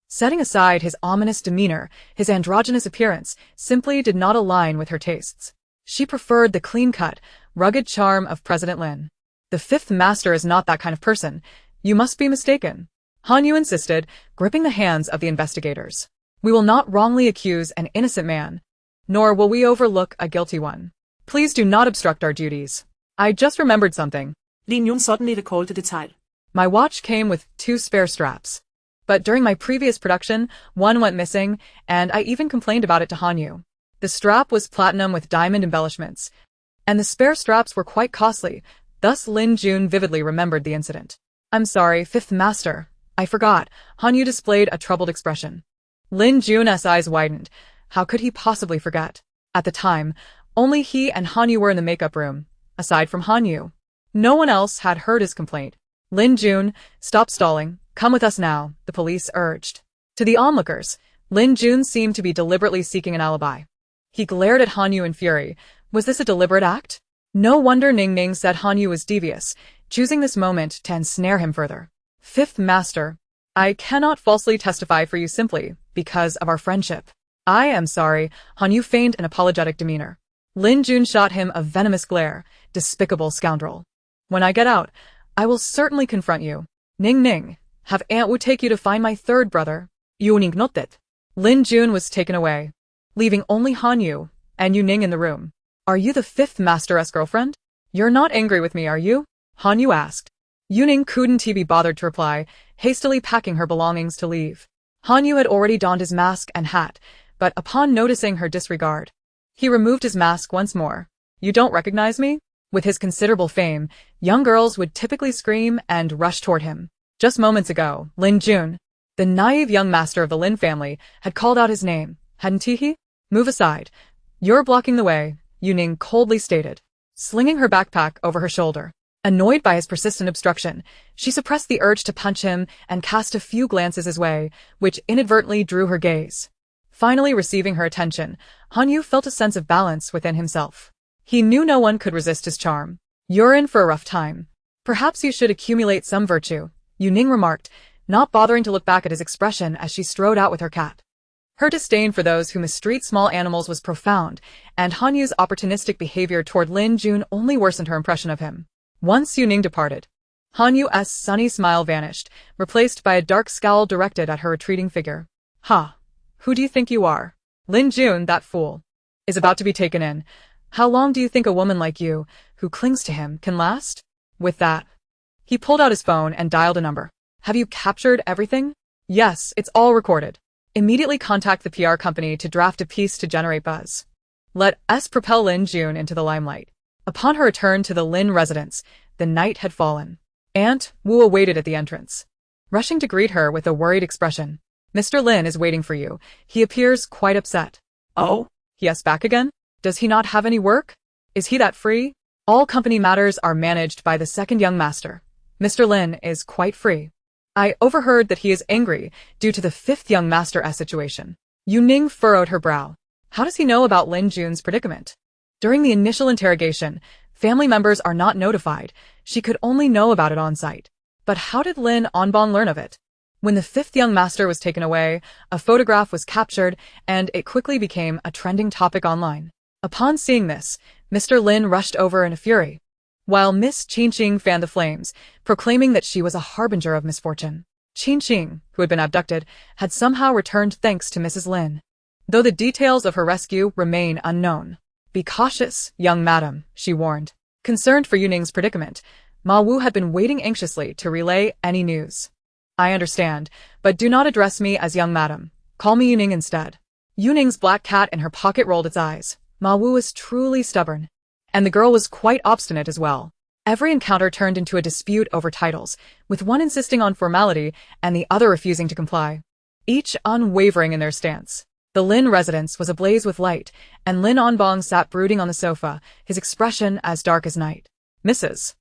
Setting aside his ominous demeanor, his androgynous appearance simply did not align with her tastes. She preferred the clean-cut, rugged charm of President Lin. The fifth master is not that kind of person. You must be mistaken. Han Yu insisted, gripping the hands of the investigators. We will not wrongly accuse an innocent man, nor will we overlook a guilty one. Please do not obstruct our duties. I just remembered something. Lin Yun suddenly recalled a detail. My watch came with 2 spare straps. But during my previous production, one went missing, and I even complained about it to Han Yu. The strap was platinum with diamond embellishments, and the spare straps were quite costly. Thus Lin Jun vividly remembered the incident. I'm sorry, fifth master. I forgot. Han Yu displayed a troubled expression. Lin Jun's eyes widened. How could he possibly forget? At the time, only he and Han Yu were in the makeup room, aside from Han Yu. No one else had heard his complaint. Lin Jun, stop stalling. Come with us now, the police urged. To the onlookers, Lin Jun seemed to be deliberately seeking an alibi. He glared at Han Yu in fury, Was this a deliberate act? No wonder Ning Ning said Han Yu was devious, choosing this moment to ensnare him further. Fifth Master, I cannot falsely testify for you simply because of our friendship. I am sorry, Han Yu feigned an apologetic demeanor. Lin Jun shot him a venomous glare. Despicable scoundrel. When I get out, I will certainly confront you. Ning Ning, have Aunt Wu take you to find my third brother. Yu Ning nodded. Lin Jun was taken away, leaving only Han Yu and Yu Ning in the room. Are you the fifth master's girlfriend? You're not angry with me, are you? Han Yu asked. Yu Ning couldn't be bothered to reply, hastily packing her belongings to leave. Han Yu had already donned his mask and hat, but upon noticing her disregard, he removed his mask once more. You don't recognize me? With his considerable fame, young girls would typically scream and rush toward him. Just moments ago, Lin Jun, the naive young master of the Lin family, had called out his name, hadn't he? Move aside. You're blocking the way, Yu Ning coldly stated, slinging her backpack over her shoulder. Annoyed by his persistent obstruction, she suppressed the urge to punch him and cast a few glances his way, which inadvertently drew her gaze. Finally receiving her attention, Han Yu felt a sense of balance within himself. He knew no one could resist his charm. You're in for a rough time. Perhaps you should accumulate some virtue, Yu Ning remarked, not bothering to look back at his expression as she strode out with her cat. Her disdain for those who mistreat small animals was profound, and Han Yu's opportunistic behavior toward Lin Jun only worsened her impression of him. Once Yu Ning departed, Han Yu's sunny smile vanished, replaced by a dark scowl directed at her retreating figure. Ha! Who do you think you are? Lin Jun, that fool, is about to be taken in. How long do you think a woman like you, who clings to him, can last? With that, he pulled out his phone and dialed a number. Have you captured everything? Yes, it's all recorded. Immediately contact the PR company to draft a piece to generate buzz. Let us propel Lin Jun into the limelight. Upon her return to the Lin residence, the night had fallen. Aunt Wu awaited at the entrance, rushing to greet her with a worried expression. Mr. Lin is waiting for you. He appears quite upset. Oh? Yes, back again? Does he not have any work? Is he that free? All company matters are managed by the second young master. Mr. Lin is quite free. I overheard that he is angry due to the fifth young master's situation. Yu Ning furrowed her brow. How does he know about Lin Jun's predicament? During the initial interrogation, family members are not notified. She could only know about it on site. But how did Lin Onbong learn of it? When the fifth young master was taken away, a photograph was captured, and it quickly became a trending topic online. Upon seeing this, Mr. Lin rushed over in a fury, while Miss Qingqing fanned the flames, proclaiming that she was a harbinger of misfortune. Qingqing, who had been abducted, had somehow returned thanks to Mrs. Lin, though the details of her rescue remain unknown. Be cautious, young madam, she warned. Concerned for Yu Ning's predicament, Ma Wu had been waiting anxiously to relay any news. I understand, but do not address me as young madam. Call me Yu Ning instead. Yu Ning's black cat in her pocket rolled its eyes. Ma Wu was truly stubborn, and the girl was quite obstinate as well. Every encounter turned into a dispute over titles, with one insisting on formality and the other refusing to comply, each unwavering in their stance. The Lin residence was ablaze with light, and Lin Onbong sat brooding on the sofa, his expression as dark as night. Mrs.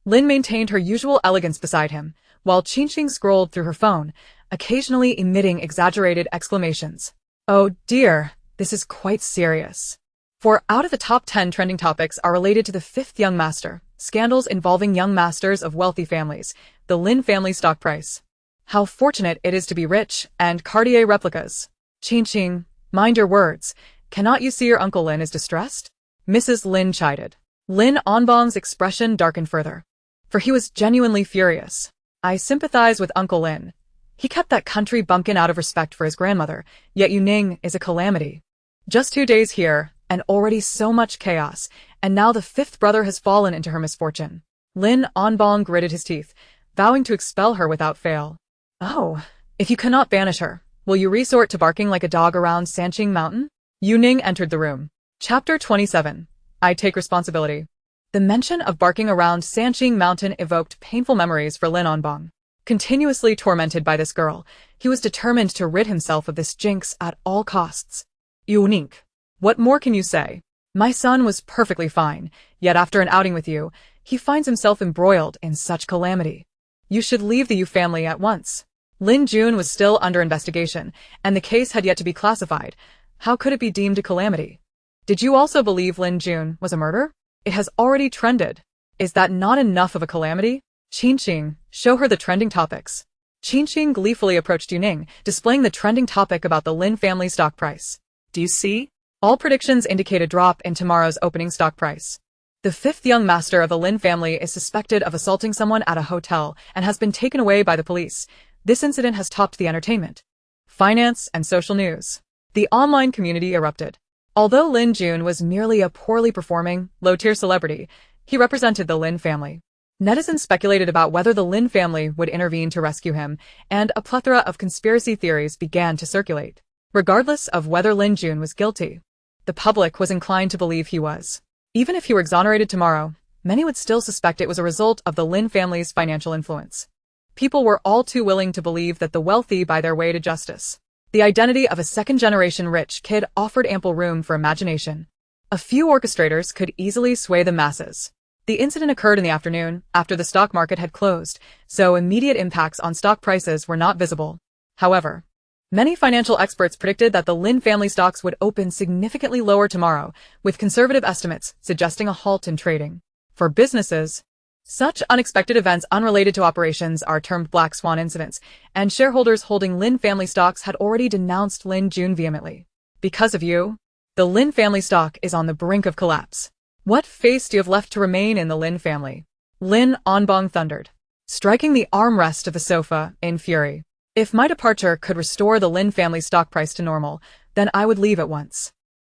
Lin maintained her usual elegance beside him, while Qingqing scrolled through her phone, occasionally emitting exaggerated exclamations. Oh dear, this is quite serious. 4 out of the top 10 trending topics are related to the fifth young master, scandals involving young masters of wealthy families, the Lin family stock price. How fortunate it is to be rich, and Cartier replicas. Qingqing, mind your words. Cannot you see your Uncle Lin is distressed? Mrs. Lin chided. Lin Onbong's expression darkened further, for he was genuinely furious. I sympathize with Uncle Lin. He kept that country bumpkin out of respect for his grandmother, yet Yu Ning is a calamity. Just 2 days here, and already so much chaos, and now the fifth brother has fallen into her misfortune. Lin Onbong gritted his teeth, vowing to expel her without fail. Oh, if you cannot banish her, will you resort to barking like a dog around Sanqing Mountain? Yu Ning entered the room. Chapter 27. I take responsibility. The mention of barking around Sanqing Mountain evoked painful memories for Lin Onbong. Continuously tormented by this girl, he was determined to rid himself of this jinx at all costs. Yu Ning, what more can you say? My son was perfectly fine, yet after an outing with you, he finds himself embroiled in such calamity. You should leave the Yu family at once. Lin Jun was still under investigation, and the case had yet to be classified. How could it be deemed a calamity? Did you also believe Lin Jun was a murder? It has already trended. Is that not enough of a calamity? Qingqing, show her the trending topics. Qingqing gleefully approached Yu Ning, displaying the trending topic about the Lin family stock price. Do you see? All predictions indicate a drop in tomorrow's opening stock price. The fifth young master of the Lin family is suspected of assaulting someone at a hotel and has been taken away by the police. This incident has topped the entertainment, finance, and social news. The online community erupted. Although Lin Jun was merely a poorly performing, low-tier celebrity, he represented the Lin family. Netizens speculated about whether the Lin family would intervene to rescue him, and a plethora of conspiracy theories began to circulate. Regardless of whether Lin Jun was guilty, the public was inclined to believe he was. Even if he were exonerated tomorrow, many would still suspect it was a result of the Lin family's financial influence. People were all too willing to believe that the wealthy buy their way to justice. The identity of a second-generation rich kid offered ample room for imagination. A few orchestrators could easily sway the masses. The incident occurred in the afternoon, after the stock market had closed, so immediate impacts on stock prices were not visible. However, many financial experts predicted that the Lin family stocks would open significantly lower tomorrow, with conservative estimates suggesting a halt in trading. For businesses, such unexpected events unrelated to operations are termed black swan incidents, and shareholders holding Lin family stocks had already denounced Lin Jun vehemently. Because of you, the Lin family stock is on the brink of collapse. What face do you have left to remain in the Lin family? Lin Onbong thundered, striking the armrest of the sofa in fury. If my departure could restore the Lin family stock price to normal, then I would leave at once.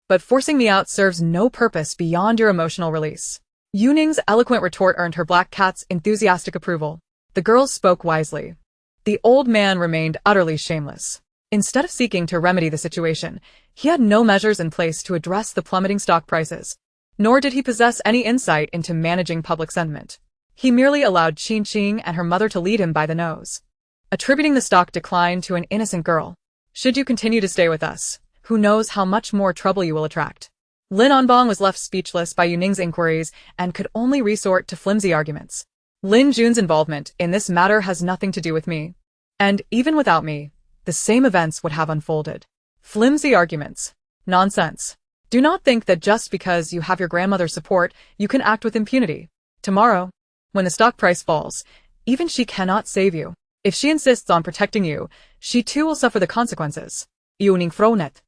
But forcing me out serves no purpose beyond your emotional release. Yu Ning's eloquent retort earned her black cat's enthusiastic approval. The girls spoke wisely. The old man remained utterly shameless. Instead of seeking to remedy the situation, he had no measures in place to address the plummeting stock prices, nor did he possess any insight into managing public sentiment. He merely allowed Qingqing and her mother to lead him by the nose, attributing the stock decline to an innocent girl. Should you continue to stay with us, who knows how much more trouble you will attract? Lin Onbong was left speechless by Yu Ning's inquiries and could only resort to flimsy arguments. Lin Jun's involvement in this matter has nothing to do with me. And even without me, the same events would have unfolded. Flimsy arguments. Nonsense. Do not think that just because you have your grandmother's support, you can act with impunity. Tomorrow, when the stock price falls, even she cannot save you. If she insists on protecting you, she too will suffer the consequences. Yu Ning frowned,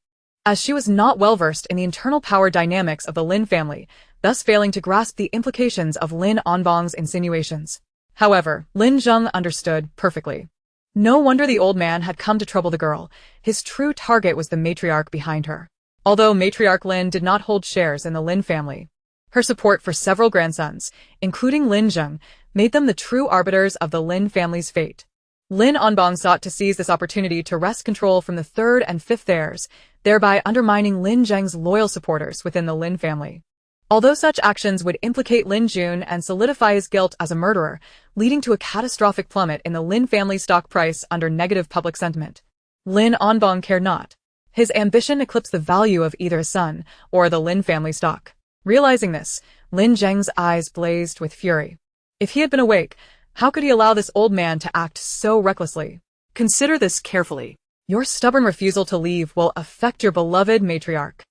as she was not well-versed in the internal power dynamics of the Lin family, thus failing to grasp the implications of Lin Onbong's insinuations. However, Lin Zheng understood perfectly. No wonder the old man had come to trouble the girl. His true target was the matriarch behind her. Although matriarch Lin did not hold shares in the Lin family, her support for several grandsons, including Lin Zheng, made them the true arbiters of the Lin family's fate. Lin Onbong sought to seize this opportunity to wrest control from the third and fifth heirs, thereby undermining Lin Zheng's loyal supporters within the Lin family. Although such actions would implicate Lin Jun and solidify his guilt as a murderer, leading to a catastrophic plummet in the Lin family stock price under negative public sentiment, Lin Onbong cared not. His ambition eclipsed the value of either his son or the Lin family stock. Realizing this, Lin Zheng's eyes blazed with fury. If he had been awake, how could he allow this old man to act so recklessly? Consider this carefully. Your stubborn refusal to leave will affect your beloved matriarch.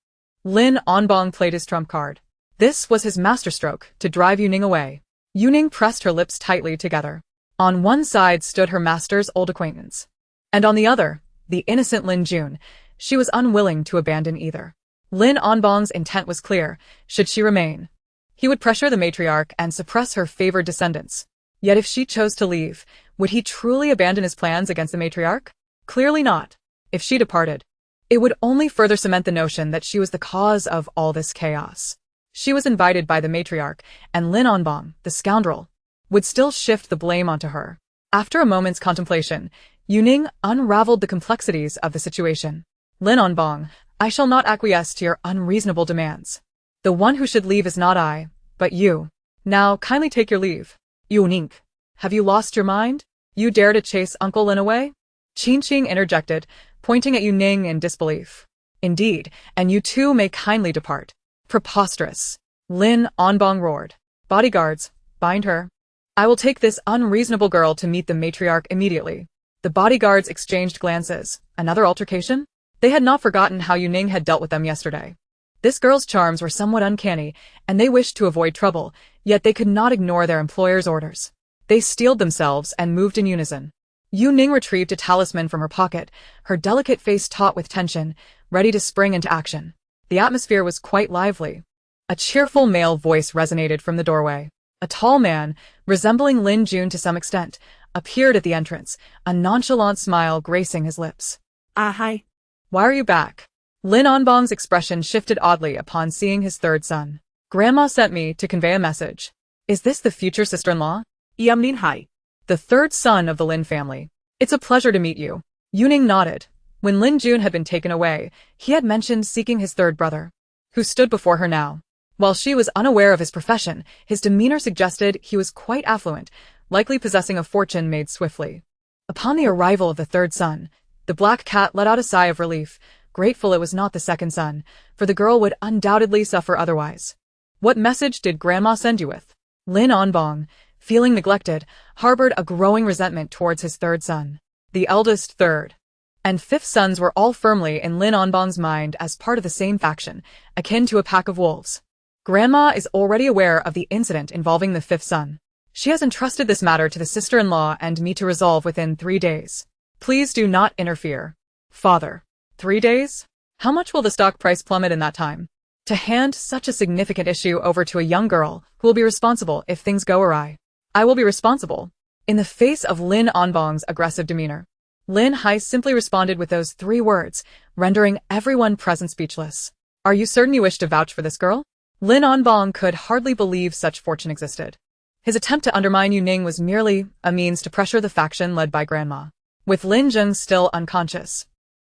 Lin Onbong played his trump card. This was his masterstroke to drive Yu Ning away. Yu Ning pressed her lips tightly together. On one side stood her master's old acquaintance, and on the other, the innocent Lin Jun. She was unwilling to abandon either. Lin Onbong's intent was clear. Should she remain, he would pressure the matriarch and suppress her favored descendants. Yet if she chose to leave, would he truly abandon his plans against the matriarch? Clearly not. If she departed, it would only further cement the notion that she was the cause of all this chaos. She was invited by the matriarch, and Lin Onbong, the scoundrel, would still shift the blame onto her. After a moment's contemplation, Yu Ning unraveled the complexities of the situation. Lin Onbong, I shall not acquiesce to your unreasonable demands. The one who should leave is not I, but you. Now kindly take your leave. Yu Ning, have you lost your mind? You dare to chase Uncle Lin away? Qingqing interjected, pointing at Yu Ning in disbelief. Indeed, and you too may kindly depart. Preposterous. Lin Onbong roared. Bodyguards, bind her. I will take this unreasonable girl to meet the matriarch immediately. The bodyguards exchanged glances. Another altercation? They had not forgotten how Yu Ning had dealt with them yesterday. This girl's charms were somewhat uncanny, and they wished to avoid trouble, yet they could not ignore their employer's orders. They steeled themselves and moved in unison. Yu Ning retrieved a talisman from her pocket, her delicate face taut with tension, ready to spring into action. The atmosphere was quite lively. A cheerful male voice resonated from the doorway. A tall man, resembling Lin Jun to some extent, appeared at the entrance, a nonchalant smile gracing his lips. Hi. Why are you back? Lin Onbong's expression shifted oddly upon seeing his third son. Grandma sent me to convey a message. Is this the future sister-in-law? Lin Hai. The third son of the Lin family. It's a pleasure to meet you. Yu Ning nodded. When Lin Jun had been taken away, he had mentioned seeking his third brother, who stood before her now. While she was unaware of his profession, his demeanor suggested he was quite affluent, likely possessing a fortune made swiftly. Upon the arrival of the third son, the black cat let out a sigh of relief, grateful it was not the second son, for the girl would undoubtedly suffer otherwise. What message did Grandma send you with? Lin Onbong, feeling neglected, harbored a growing resentment towards his third son. The eldest, third, and fifth sons were all firmly in Lin Onbong's mind as part of the same faction, akin to a pack of wolves. Grandma is already aware of the incident involving the fifth son. She has entrusted this matter to the sister-in-law and me to resolve within 3 days. Please do not interfere. Father. 3 days? How much will the stock price plummet in that time? To hand such a significant issue over to a young girl who will be responsible if things go awry. I will be responsible. In the face of Lin Onbong's aggressive demeanor, Lin Hai simply responded with those 3 words, rendering everyone present speechless. Are you certain you wish to vouch for this girl? Lin Onbong could hardly believe such fortune existed. His attempt to undermine Yu Ning was merely a means to pressure the faction led by Grandma. With Lin Zheng still unconscious,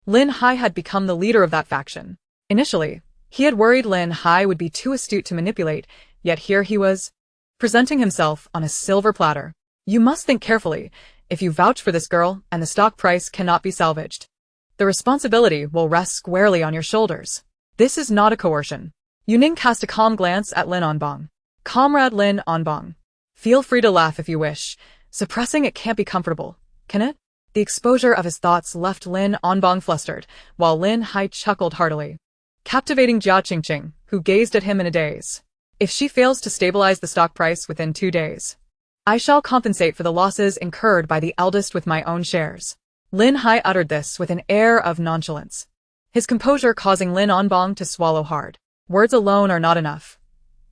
Lin Hai had become the leader of that faction. Initially, he had worried Lin Hai would be too astute to manipulate, yet here he was, presenting himself on a silver platter. You must think carefully. If you vouch for this girl, and the stock price cannot be salvaged, the responsibility will rest squarely on your shoulders. This is not a coercion. Yu Ning cast a calm glance at Lin Onbong. Comrade Lin Onbong, feel free to laugh if you wish. Suppressing it can't be comfortable, can it? The exposure of his thoughts left Lin Onbong flustered, while Lin Hai chuckled heartily, captivating Jia Qingqing, who gazed at him in a daze. If she fails to stabilize the stock price within 2 days, I shall compensate for the losses incurred by the eldest with my own shares. Lin Hai uttered this with an air of nonchalance, his composure causing Lin Onbong to swallow hard. Words alone are not enough.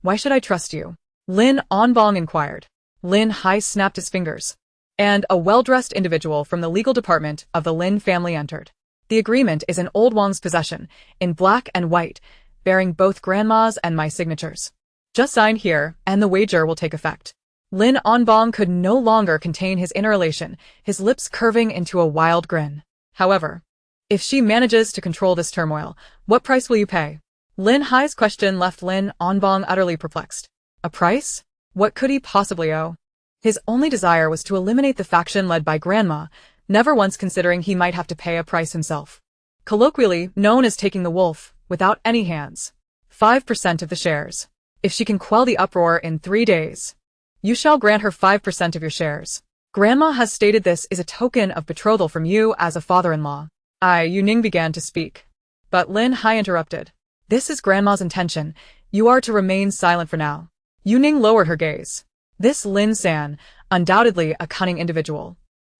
Why should I trust you? Lin Onbong inquired. Lin Hai snapped his fingers, and a well-dressed individual from the legal department of the Lin family entered. The agreement is in Old Wang's possession, in black and white, bearing both Grandma's and my signatures. Just sign here, and the wager will take effect. Lin Onbong could no longer contain his inner elation, his lips curving into a wild grin. However, if she manages to control this turmoil, what price will you pay? Lin Hai's question left Lin Onbong utterly perplexed. A price? What could he possibly owe? His only desire was to eliminate the faction led by Grandma, never once considering he might have to pay a price himself. Colloquially known as taking the wolf, without any hands. 5% of the shares. If she can quell the uproar in 3 days, you shall grant her 5% of your shares. Grandma has stated this is a token of betrothal from you as a father-in-law. Yu Ning began to speak, but Lin Hai interrupted. This is Grandma's intention. You are to remain silent for now. Yu Ning lowered her gaze. This Lin San, undoubtedly a cunning individual,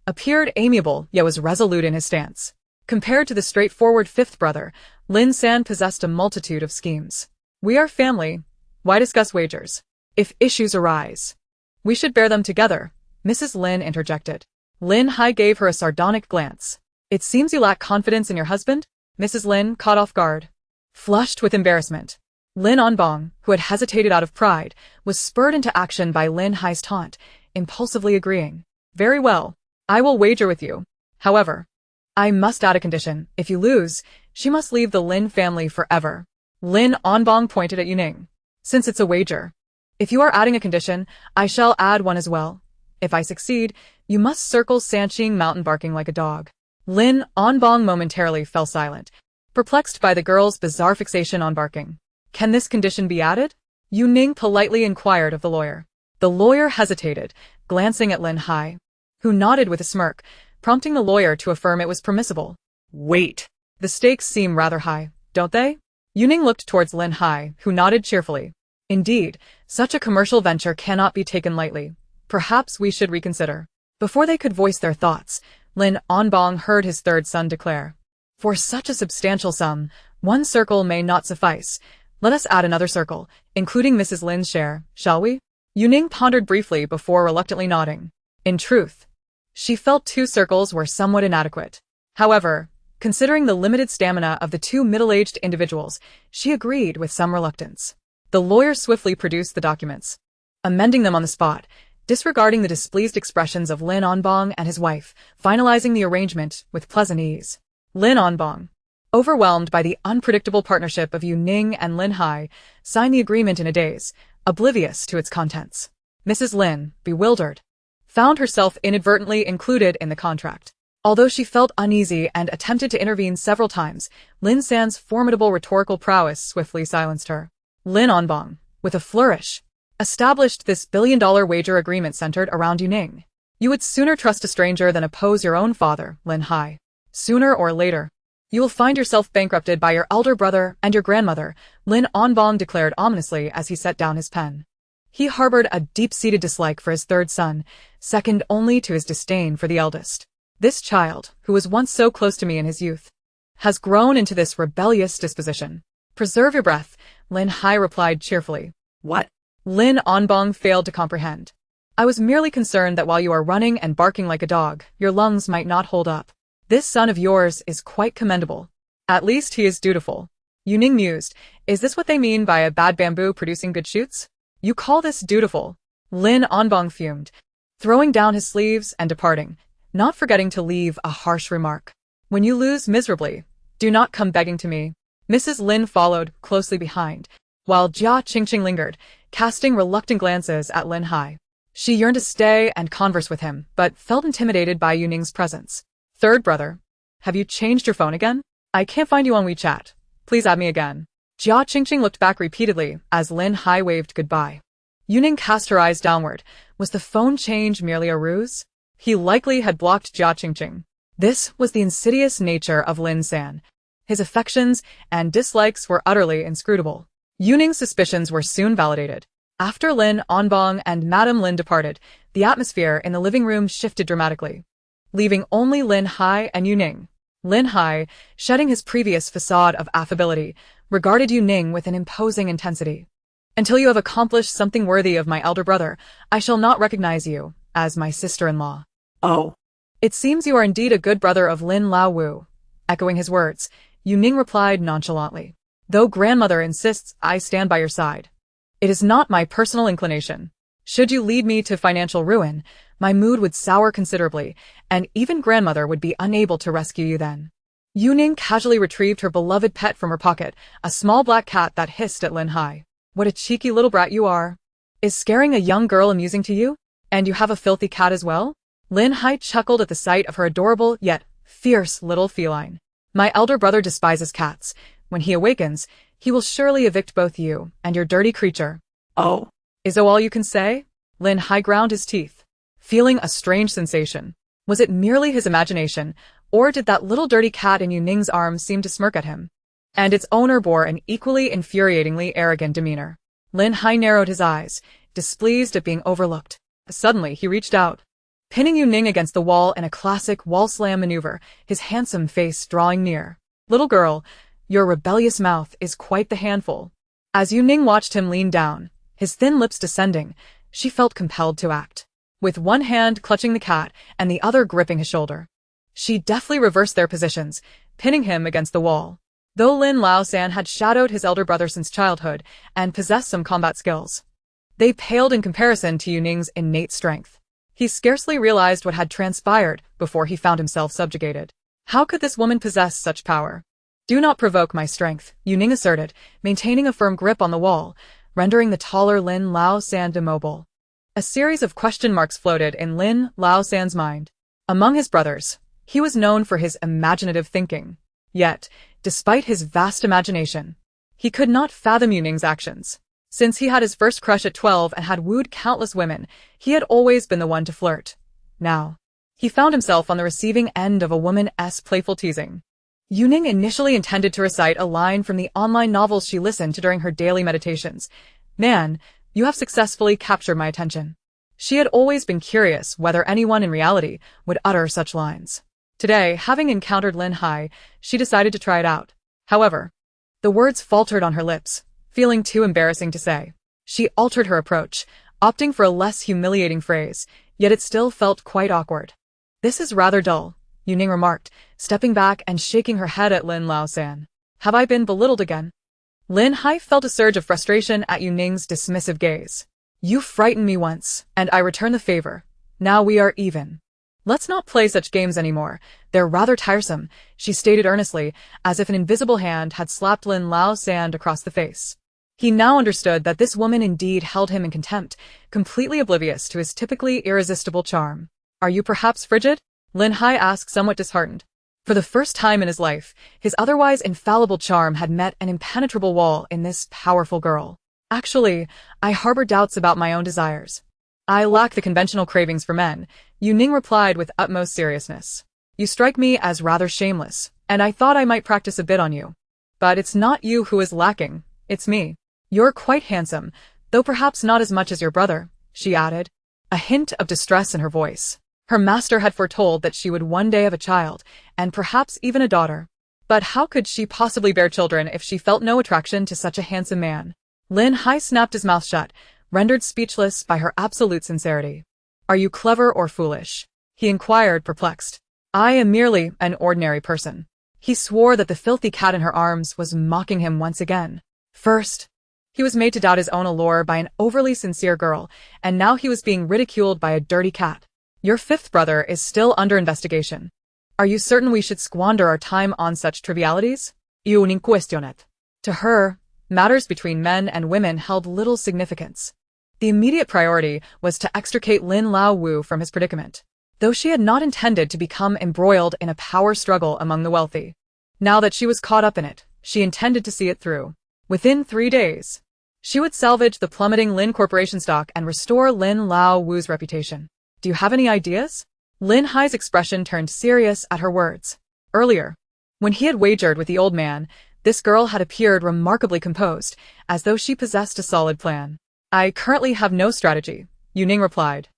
appeared amiable yet was resolute in his stance. Compared to the straightforward fifth brother, Lin San possessed a multitude of schemes. We are family. Why discuss wagers? If issues arise, we should bear them together, Mrs. Lin interjected. Lin Hai gave her a sardonic glance. It seems you lack confidence in your husband? Mrs. Lin, caught off guard, flushed with embarrassment. Lin Onbong, who had hesitated out of pride, was spurred into action by Lin Hai's taunt, impulsively agreeing. Very well. I will wager with you. However, I must add a condition. If you lose, she must leave the Lin family forever. Lin Onbong pointed at Yu Ning. Since it's a wager, if you are adding a condition, I shall add one as well. If I succeed, you must circle Sanqing Mountain barking like a dog. Lin Onbong momentarily fell silent, perplexed by the girl's bizarre fixation on barking. Can this condition be added? Yu Ning politely inquired of the lawyer. The lawyer hesitated, glancing at Lin Hai, who nodded with a smirk, prompting the lawyer to affirm it was permissible. Wait. The stakes seem rather high, don't they? Yu Ning looked towards Lin Hai, who nodded cheerfully. Indeed, such a commercial venture cannot be taken lightly. Perhaps we should reconsider. Before they could voice their thoughts, Lin Onbong heard his third son declare. For such a substantial sum, one circle may not suffice. Let us add another circle, including Mrs. Lin's share, shall we? Yu Ning pondered briefly before reluctantly nodding. In truth, she felt 2 circles were somewhat inadequate. However, considering the limited stamina of the 2 middle-aged individuals, she agreed with some reluctance. The lawyer swiftly produced the documents, amending them on the spot, disregarding the displeased expressions of Lin Onbong and his wife, finalizing the arrangement with pleasant ease. Lin Onbong, overwhelmed by the unpredictable partnership of Yu Ning and Lin Hai, signed the agreement in a daze, oblivious to its contents. Mrs. Lin, bewildered, found herself inadvertently included in the contract. Although she felt uneasy and attempted to intervene several times, Lin San's formidable rhetorical prowess swiftly silenced her. Lin Onbong, with a flourish, established this billion-dollar wager agreement centered around Yu Ning. You would sooner trust a stranger than oppose your own father, Lin Hai. Sooner or later, you will find yourself bankrupted by your elder brother and your grandmother, Lin Onbong declared ominously as he set down his pen. He harbored a deep-seated dislike for his third son, second only to his disdain for the eldest. This child, who was once so close to me in his youth, has grown into this rebellious disposition. Preserve your breath, Lin Hai replied cheerfully. What? Lin Onbong failed to comprehend. I was merely concerned that while you are running and barking like a dog, your lungs might not hold up. This son of yours is quite commendable. At least he is dutiful. Yu Ning mused. Is this what they mean by a bad bamboo producing good shoots? You call this dutiful? Lin Onbong fumed, throwing down his sleeves and departing, not forgetting to leave a harsh remark. When you lose miserably, do not come begging to me. Mrs. Lin followed closely behind, while Jia Qingqing lingered, casting reluctant glances at Lin Hai. She yearned to stay and converse with him, but felt intimidated by Yu Ning's presence. Third brother, have you changed your phone again? I can't find you on WeChat. Please add me again. Jia Qingqing looked back repeatedly as Lin Hai waved goodbye. Yu Ning cast her eyes downward. Was the phone change merely a ruse? He likely had blocked Jia Qingqing. This was the insidious nature of Lin San. His affections and dislikes were utterly inscrutable. Yu Ning's suspicions were soon validated. After Lin Onbong and Madame Lin departed, the atmosphere in the living room shifted dramatically, leaving only Lin Hai and Yu Ning. Lin Hai, shedding his previous facade of affability, regarded Yu Ning with an imposing intensity. Until you have accomplished something worthy of my elder brother, I shall not recognize you as my sister-in-law. Oh. It seems you are indeed a good brother of Lin Lao Wu. Echoing his words, Yu Ning replied nonchalantly. Though grandmother insists I stand by your side. It is not my personal inclination. Should you lead me to financial ruin, my mood would sour considerably, and even grandmother would be unable to rescue you then. Yu Ning casually retrieved her beloved pet from her pocket, a small black cat that hissed at Lin Hai. What a cheeky little brat you are. Is scaring a young girl amusing to you? And you have a filthy cat as well? Lin Hai chuckled at the sight of her adorable yet fierce little feline. My elder brother despises cats. When he awakens, he will surely evict both you and your dirty creature. Oh. Is that all you can say? Lin Hai ground his teeth, feeling a strange sensation. Was it merely his imagination, or did that little dirty cat in Yu Ning's arms seem to smirk at him? And its owner bore an equally infuriatingly arrogant demeanor. Lin Hai narrowed his eyes, displeased at being overlooked. Suddenly he reached out, pinning Yu Ning against the wall in a classic wall slam maneuver, his handsome face drawing near. Little girl, your rebellious mouth is quite the handful. As Yu Ning watched him lean down, his thin lips descending, she felt compelled to act. With one hand clutching the cat and the other gripping his shoulder, she deftly reversed their positions, pinning him against the wall. Though Lin Lao San had shadowed his elder brother since childhood and possessed some combat skills, they paled in comparison to Yu Ning's innate strength. He scarcely realized what had transpired before he found himself subjugated. How could this woman possess such power? Do not provoke my strength, Yu Ning asserted, maintaining a firm grip on the wall, rendering the taller Lin Lao San immobile. A series of question marks floated in Lin Lao San's mind. Among his brothers, he was known for his imaginative thinking. Yet, despite his vast imagination, he could not fathom Yu Ning's actions. Since he had his first crush at 12 and had wooed countless women, he had always been the one to flirt. Now, he found himself on the receiving end of a woman's playful teasing. Yu Ning initially intended to recite a line from the online novels she listened to during her daily meditations. Man, you have successfully captured my attention. She had always been curious whether anyone in reality would utter such lines. Today, having encountered Lin Hai, she decided to try it out. However, the words faltered on her lips, feeling too embarrassing to say. She altered her approach, opting for a less humiliating phrase, yet it still felt quite awkward. This is rather dull, Yu Ning remarked, stepping back and shaking her head at Lin Lao-san. Have I been belittled again? Lin Hai felt a surge of frustration at Yu Ning's dismissive gaze. You frightened me once, and I return the favor. Now we are even. Let's not play such games anymore. They're rather tiresome, she stated earnestly, as if an invisible hand had slapped Lin Lao-san across the face. He now understood that this woman indeed held him in contempt, completely oblivious to his typically irresistible charm. Are you perhaps frigid? Lin Hai asked, somewhat disheartened. For the first time in his life, his otherwise infallible charm had met an impenetrable wall in this powerful girl. Actually, I harbor doubts about my own desires. I lack the conventional cravings for men, Yu Ning replied with utmost seriousness. You strike me as rather shameless, and I thought I might practice a bit on you. But it's not you who is lacking, it's me. You're quite handsome, though perhaps not as much as your brother, she added, a hint of distress in her voice. Her master had foretold that she would one day have a child, and perhaps even a daughter. But how could she possibly bear children if she felt no attraction to such a handsome man? Lin Hai snapped his mouth shut, rendered speechless by her absolute sincerity. Are you clever or foolish? He inquired, perplexed. I am merely an ordinary person. He swore that the filthy cat in her arms was mocking him once again. First, he was made to doubt his own allure by an overly sincere girl, and now he was being ridiculed by a dirty cat. Your fifth brother is still under investigation. Are you certain we should squander our time on such trivialities? Yu Ning questioned. To her, matters between men and women held little significance. The immediate priority was to extricate Lin Lao Wu from his predicament, though she had not intended to become embroiled in a power struggle among the wealthy. Now that she was caught up in it, she intended to see it through. Within 3 days, she would salvage the plummeting Lin Corporation stock and restore Lin Lao Wu's reputation. Do you have any ideas? Lin Hai's expression turned serious at her words. Earlier, when he had wagered with the old man, this girl had appeared remarkably composed, as though she possessed a solid plan. I currently have no strategy, Yu Ning replied.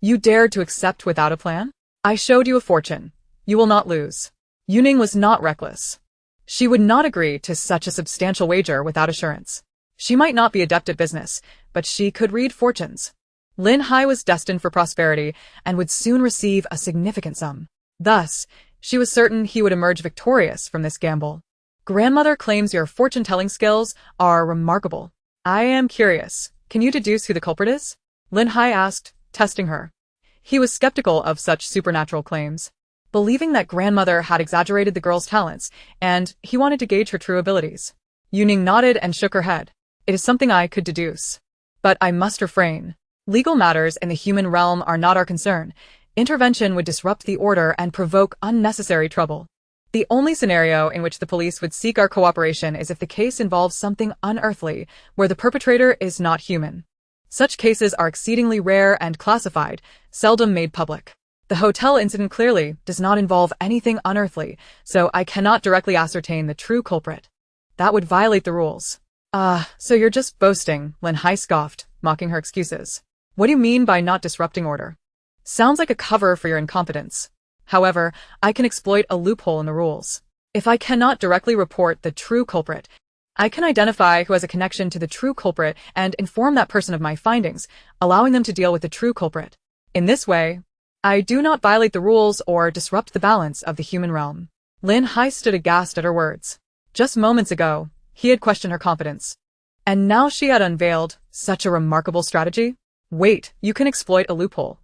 You dared to accept without a plan? I showed you a fortune. You will not lose. Yu Ning was not reckless. She would not agree to such a substantial wager without assurance. She might not be adept at business, but she could read fortunes. Lin Hai was destined for prosperity and would soon receive a significant sum. Thus, she was certain he would emerge victorious from this gamble. Grandmother claims your fortune-telling skills are remarkable. I am curious. Can you deduce who the culprit is? Lin Hai asked, testing her. He was skeptical of such supernatural claims, believing that grandmother had exaggerated the girl's talents, and he wanted to gauge her true abilities. Yu Ning nodded and shook her head. It is something I could deduce. But I must refrain. Legal matters in the human realm are not our concern. Intervention would disrupt the order and provoke unnecessary trouble. The only scenario in which the police would seek our cooperation is if the case involves something unearthly, where the perpetrator is not human. Such cases are exceedingly rare and classified, seldom made public. The hotel incident clearly does not involve anything unearthly, so I cannot directly ascertain the true culprit. That would violate the rules. So you're just boasting, Lin Hai scoffed, mocking her excuses. What do you mean by not disrupting order? Sounds like a cover for your incompetence. However, I can exploit a loophole in the rules. If I cannot directly report the true culprit, I can identify who has a connection to the true culprit and inform that person of my findings, allowing them to deal with the true culprit. In this way, I do not violate the rules or disrupt the balance of the human realm. Lin Hai stood aghast at her words. Just moments ago, he had questioned her competence. And now she had unveiled such a remarkable strategy? Wait, you can exploit a loophole.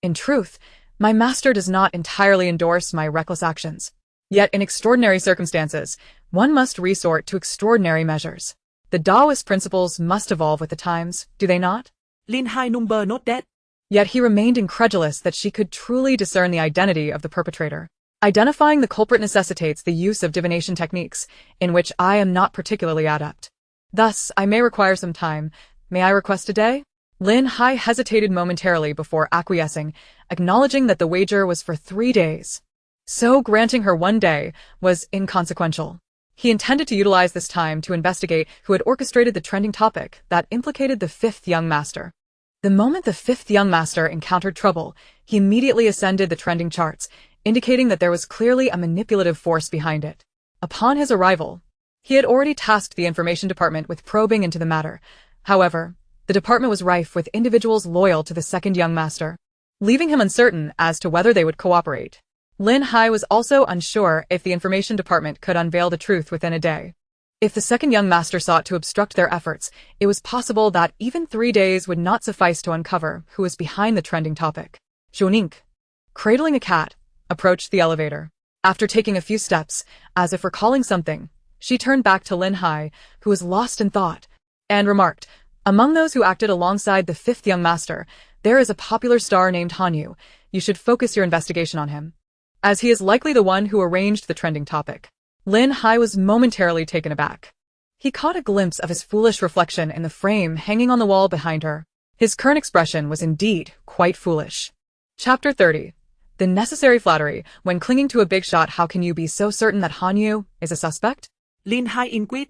In truth, my master does not entirely endorse my reckless actions. Yet in extraordinary circumstances, one must resort to extraordinary measures. The Taoist principles must evolve with the times, do they not? Lin Hai number not that. Yet he remained incredulous that she could truly discern the identity of the perpetrator. Identifying the culprit necessitates the use of divination techniques, in which I am not particularly adept. Thus, I may require some time. May I request a day? Lin Hai hesitated momentarily before acquiescing, acknowledging that the wager was for 3 days. So granting her one day was inconsequential. He intended to utilize this time to investigate who had orchestrated the trending topic that implicated the fifth young master. The moment the fifth young master encountered trouble, he immediately ascended the trending charts, indicating that there was clearly a manipulative force behind it. Upon his arrival, he had already tasked the information department with probing into the matter. However, the department was rife with individuals loyal to the second young master, leaving him uncertain as to whether they would cooperate. Lin Hai was also unsure if the information department could unveil the truth within a day. If the second young master sought to obstruct their efforts, it was possible that even 3 days would not suffice to uncover who was behind the trending topic. Yu Ning, cradling a cat, approached the elevator. After taking a few steps, as if recalling something, she turned back to Lin Hai, who was lost in thought, and remarked, "Among those who acted alongside the fifth young master, there is a popular star named Hanyu. You should focus your investigation on him, as he is likely the one who arranged the trending topic." Lin Hai was momentarily taken aback. He caught a glimpse of his foolish reflection in the frame hanging on the wall behind her. His current expression was indeed quite foolish. Chapter 30. The necessary flattery. When clinging to a big shot, how can you be so certain that Hanyu is a suspect? Lin Hai inquired.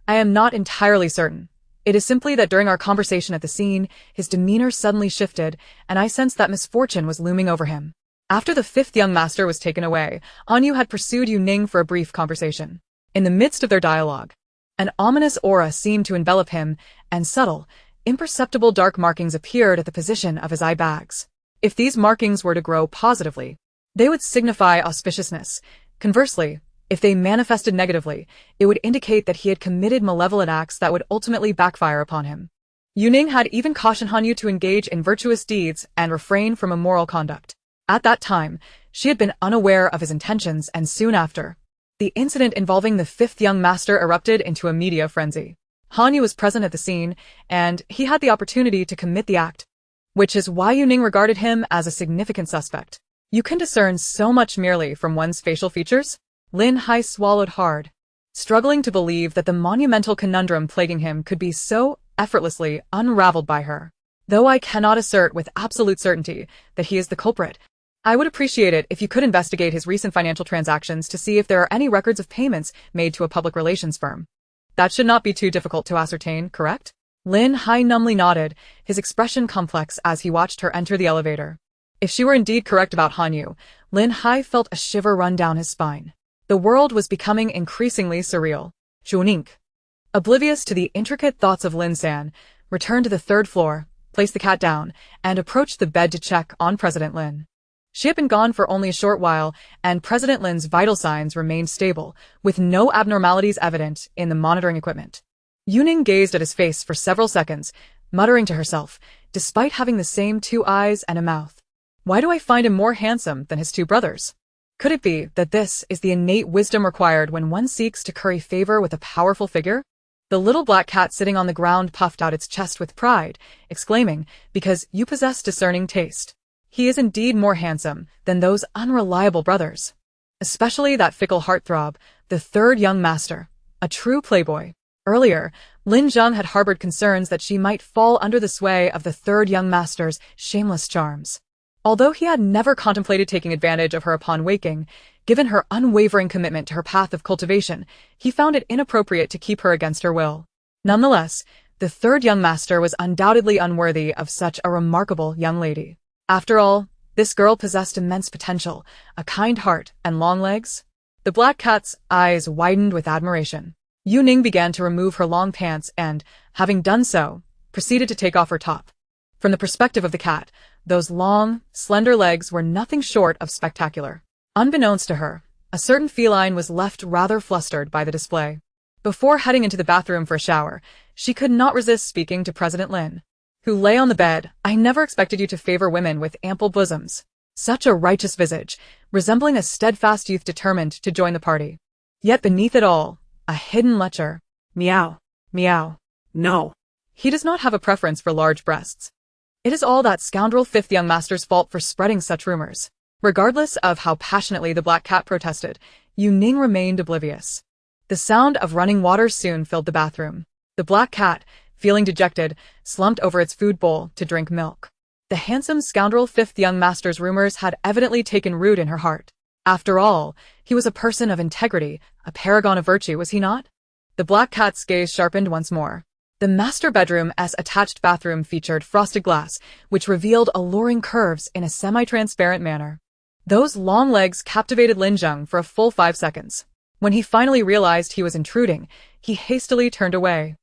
I am not entirely certain. It is simply that during our conversation at the scene, his demeanor suddenly shifted, and I sensed that misfortune was looming over him. After the fifth young master was taken away, Hanyu had pursued Yu Ning for a brief conversation. In the midst of their dialogue, an ominous aura seemed to envelop him, and subtle, imperceptible dark markings appeared at the position of his eye bags. If these markings were to grow positively, they would signify auspiciousness. Conversely, if they manifested negatively, it would indicate that he had committed malevolent acts that would ultimately backfire upon him. Yu Ning had even cautioned Hanyu to engage in virtuous deeds and refrain from immoral conduct. At that time, she had been unaware of his intentions, and soon after, the incident involving the fifth young master erupted into a media frenzy. Hanyu was present at the scene, and he had the opportunity to commit the act, which is why Yu Ning regarded him as a significant suspect. You can discern so much merely from one's facial features? Lin Hai swallowed hard, struggling to believe that the monumental conundrum plaguing him could be so effortlessly unraveled by her. Though I cannot assert with absolute certainty that he is the culprit, I would appreciate it if you could investigate his recent financial transactions to see if there are any records of payments made to a public relations firm. That should not be too difficult to ascertain, correct? Lin Hai numbly nodded, his expression complex as he watched her enter the elevator. If she were indeed correct about Hanyu, Lin Hai felt a shiver run down his spine. The world was becoming increasingly surreal. Yu Ning, oblivious to the intricate thoughts of Lin San, returned to the third floor, placed the cat down, and approached the bed to check on President Lin. She had been gone for only a short while, and President Lin's vital signs remained stable, with no abnormalities evident in the monitoring equipment. Yu Ning gazed at his face for several seconds, muttering to herself, despite having the same 2 eyes and a mouth. Why do I find him more handsome than his 2 brothers? Could it be that this is the innate wisdom required when one seeks to curry favor with a powerful figure? The little black cat sitting on the ground puffed out its chest with pride, exclaiming, "Because you possess discerning taste. He is indeed more handsome than those unreliable brothers. Especially that fickle heartthrob, the third young master, a true playboy." Earlier, Lin Zheng had harbored concerns that she might fall under the sway of the third young master's shameless charms. Although he had never contemplated taking advantage of her upon waking, given her unwavering commitment to her path of cultivation, he found it inappropriate to keep her against her will. Nonetheless, the third young master was undoubtedly unworthy of such a remarkable young lady. After all, this girl possessed immense potential, a kind heart, and long legs. The black cat's eyes widened with admiration. Yu Ning began to remove her long pants and, having done so, proceeded to take off her top. From the perspective of the cat, those long, slender legs were nothing short of spectacular. Unbeknownst to her, a certain feline was left rather flustered by the display. Before heading into the bathroom for a shower, she could not resist speaking to President Lin, who lay on the bed. "I never expected you to favor women with ample bosoms. Such a righteous visage, resembling a steadfast youth determined to join the party. Yet beneath it all, a hidden lecher. Meow. Meow. No. He does not have a preference for large breasts. It is all that scoundrel fifth young master's fault for spreading such rumors." Regardless of how passionately the black cat protested, Yu Ning remained oblivious. The sound of running water soon filled the bathroom. The black cat, feeling dejected, slumped over its food bowl to drink milk. The handsome scoundrel fifth young master's rumors had evidently taken root in her heart. After all, he was a person of integrity, a paragon of virtue, was he not? The black cat's gaze sharpened once more. The master bedroom's attached bathroom featured frosted glass, which revealed alluring curves in a semi-transparent manner. Those long legs captivated Lin Zheng for a full 5 seconds. When he finally realized he was intruding, he hastily turned away,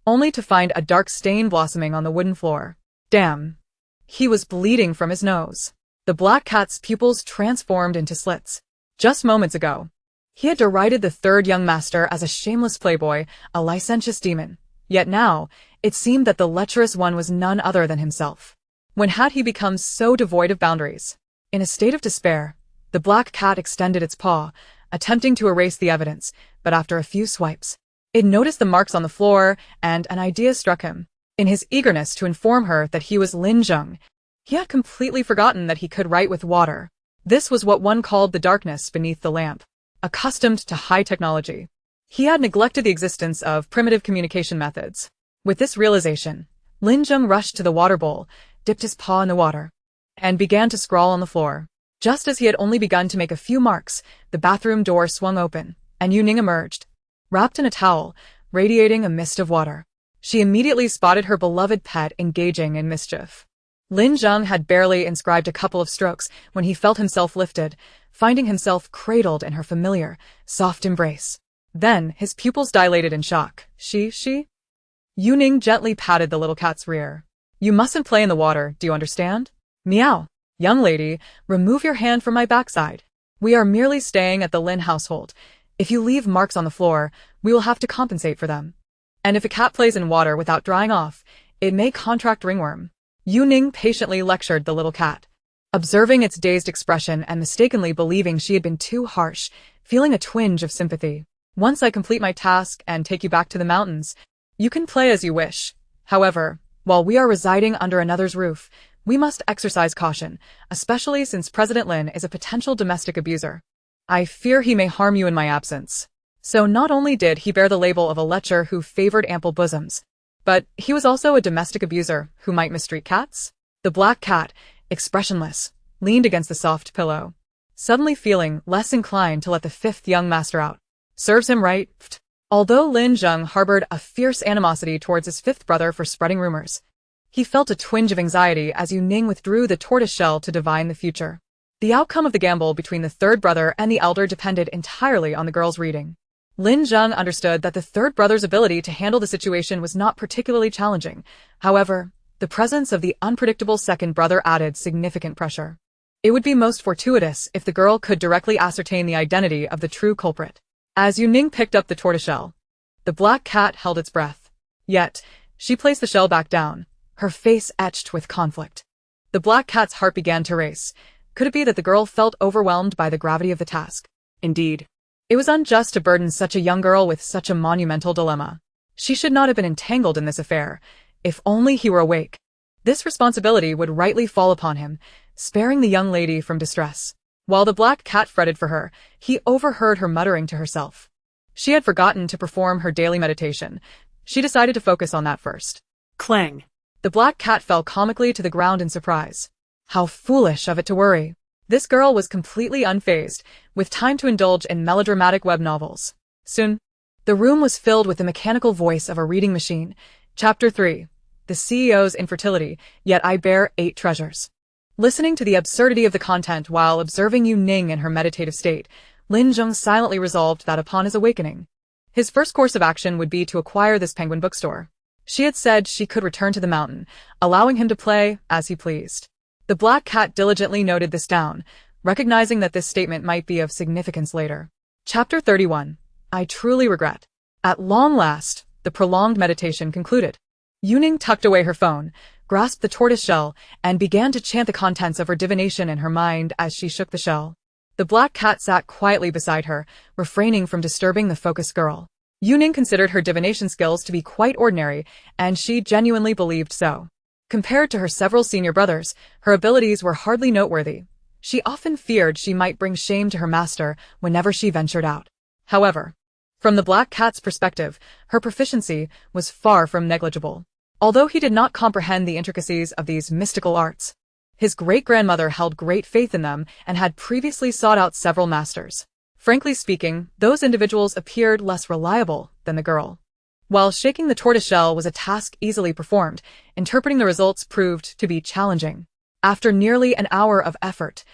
only to find a dark stain blossoming on the wooden floor. Damn! He was bleeding from his nose. The black cat's pupils transformed into slits. Just moments ago, he had derided the third young master as a shameless playboy, a licentious demon. Yet now, it seemed that the lecherous one was none other than himself. When had he become so devoid of boundaries? In a state of despair, the black cat extended its paw, attempting to erase the evidence, but after a few swipes, it noticed the marks on the floor, and an idea struck him. In his eagerness to inform her that he was Lin Zheng, he had completely forgotten that he could write with water. This was what one called the darkness beneath the lamp. Accustomed to high technology, he had neglected the existence of primitive communication methods. With this realization, Lin Zheng rushed to the water bowl, dipped his paw in the water, and began to scrawl on the floor. Just as he had only begun to make a few marks, the bathroom door swung open, and Yu Ning emerged, wrapped in a towel, radiating a mist of water. She immediately spotted her beloved pet engaging in mischief. Lin Zheng had barely inscribed a couple of strokes when he felt himself lifted, finding himself cradled in her familiar, soft embrace. Then, his pupils dilated in shock. She? Yu Ning gently patted the little cat's rear. You mustn't play in the water, do you understand? Meow. Young lady, remove your hand from my backside. We are merely staying at the Lin household. If you leave marks on the floor, we will have to compensate for them. And if a cat plays in water without drying off, it may contract ringworm. Yu Ning patiently lectured the little cat, observing its dazed expression and mistakenly believing she had been too harsh, feeling a twinge of sympathy. Once I complete my task and take you back to the mountains, you can play as you wish. However, while we are residing under another's roof, we must exercise caution, especially since President Lin is a potential domestic abuser. I fear he may harm you in my absence. So not only did he bear the label of a lecher who favored ample bosoms, but he was also a domestic abuser who might mistreat cats? The black cat, expressionless, leaned against the soft pillow, suddenly feeling less inclined to let the fifth young master out. Serves him right. Although Lin Zheng harbored a fierce animosity towards his fifth brother for spreading rumors, he felt a twinge of anxiety as Yu Ning withdrew the tortoiseshell to divine the future. The outcome of the gamble between the third brother and the elder depended entirely on the girl's reading. Lin Zheng understood that the third brother's ability to handle the situation was not particularly challenging. However, the presence of the unpredictable second brother added significant pressure. It would be most fortuitous if the girl could directly ascertain the identity of the true culprit. As Yu Ning picked up the tortoiseshell, the black cat held its breath. Yet, she placed the shell back down, her face etched with conflict. The black cat's heart began to race. Could it be that the girl felt overwhelmed by the gravity of the task? Indeed, it was unjust to burden such a young girl with such a monumental dilemma. She should not have been entangled in this affair. If only he were awake. This responsibility would rightly fall upon him, sparing the young lady from distress. While the black cat fretted for her, he overheard her muttering to herself. She had forgotten to perform her daily meditation. She decided to focus on that first. Clang. The black cat fell comically to the ground in surprise. How foolish of it to worry. This girl was completely unfazed, with time to indulge in melodramatic web novels. Soon, the room was filled with the mechanical voice of a reading machine. Chapter 3. The CEO's Infertility, Yet I Bear 8 Treasures. Listening to the absurdity of the content while observing Yu Ning in her meditative state, Lin Zheng silently resolved that upon his awakening, his first course of action would be to acquire this penguin bookstore. She had said she could return to the mountain, allowing him to play as he pleased. The black cat diligently noted this down, recognizing that this statement might be of significance later. Chapter 31. I truly regret. At long last, the prolonged meditation concluded. Yu Ning tucked away her phone, grasped the tortoise shell, and began to chant the contents of her divination in her mind as she shook the shell. The black cat sat quietly beside her, refraining from disturbing the focused girl. Yu Ning considered her divination skills to be quite ordinary, and she genuinely believed so. Compared to her several senior brothers, her abilities were hardly noteworthy. She often feared she might bring shame to her master whenever she ventured out. However, from the black cat's perspective, her proficiency was far from negligible. Although he did not comprehend the intricacies of these mystical arts, His great-grandmother held great faith in them and had previously sought out several masters. Frankly speaking, those individuals appeared less reliable than the girl. While shaking the tortoiseshell was a task easily performed, interpreting the results proved to be challenging. After nearly an hour of effort,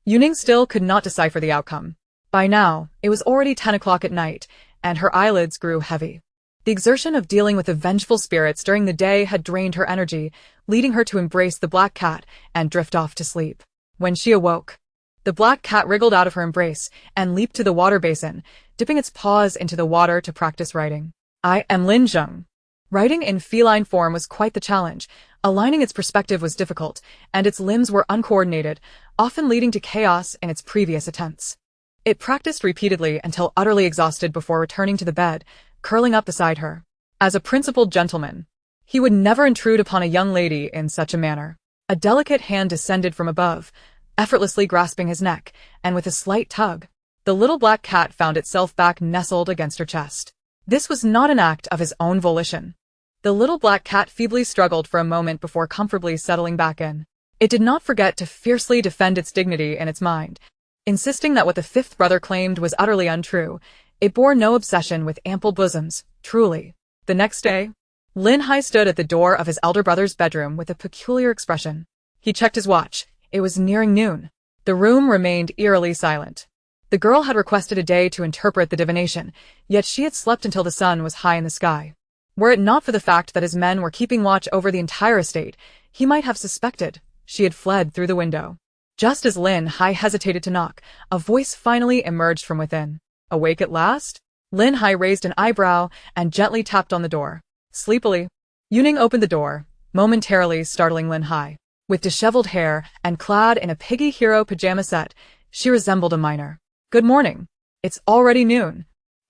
Yu Ning still could not decipher the outcome. By now, it was already 10 o'clock at night, and her eyelids grew heavy. The exertion of dealing with the vengeful spirits during the day had drained her energy, leading her to embrace the black cat and drift off to sleep. When she awoke, the black cat wriggled out of her embrace and leaped to the water basin, dipping its paws into the water to practice writing. I am Lin Zheng. Writing in feline form was quite the challenge. Aligning its perspective was difficult, and its limbs were uncoordinated, often leading to chaos in its previous attempts. It practiced repeatedly until utterly exhausted before returning to the bed, curling up beside her. As a principled gentleman, he would never intrude upon a young lady in such a manner. A delicate hand descended from above, effortlessly grasping his neck, and with a slight tug, the little black cat found itself back nestled against her chest. This was not an act of his own volition. The little black cat feebly struggled for a moment before comfortably settling back in. It did not forget to fiercely defend its dignity in its mind, insisting that what the fifth brother claimed was utterly untrue. It bore no obsession with ample bosoms, truly. The next day, Lin Hai stood at the door of his elder brother's bedroom with a peculiar expression. He checked his watch. It was nearing noon. The room remained eerily silent. The girl had requested a day to interpret the divination, yet she had slept until the sun was high in the sky. Were it not for the fact that his men were keeping watch over the entire estate, he might have suspected she had fled through the window. Just as Lin Hai hesitated to knock, a voice finally emerged from within. Awake at last? Lin Hai raised an eyebrow and gently tapped on the door. Sleepily, Yu Ning opened the door, momentarily startling Lin Hai. With disheveled hair and clad in a piggy hero pajama set, she resembled a minor. Good morning. It's already noon.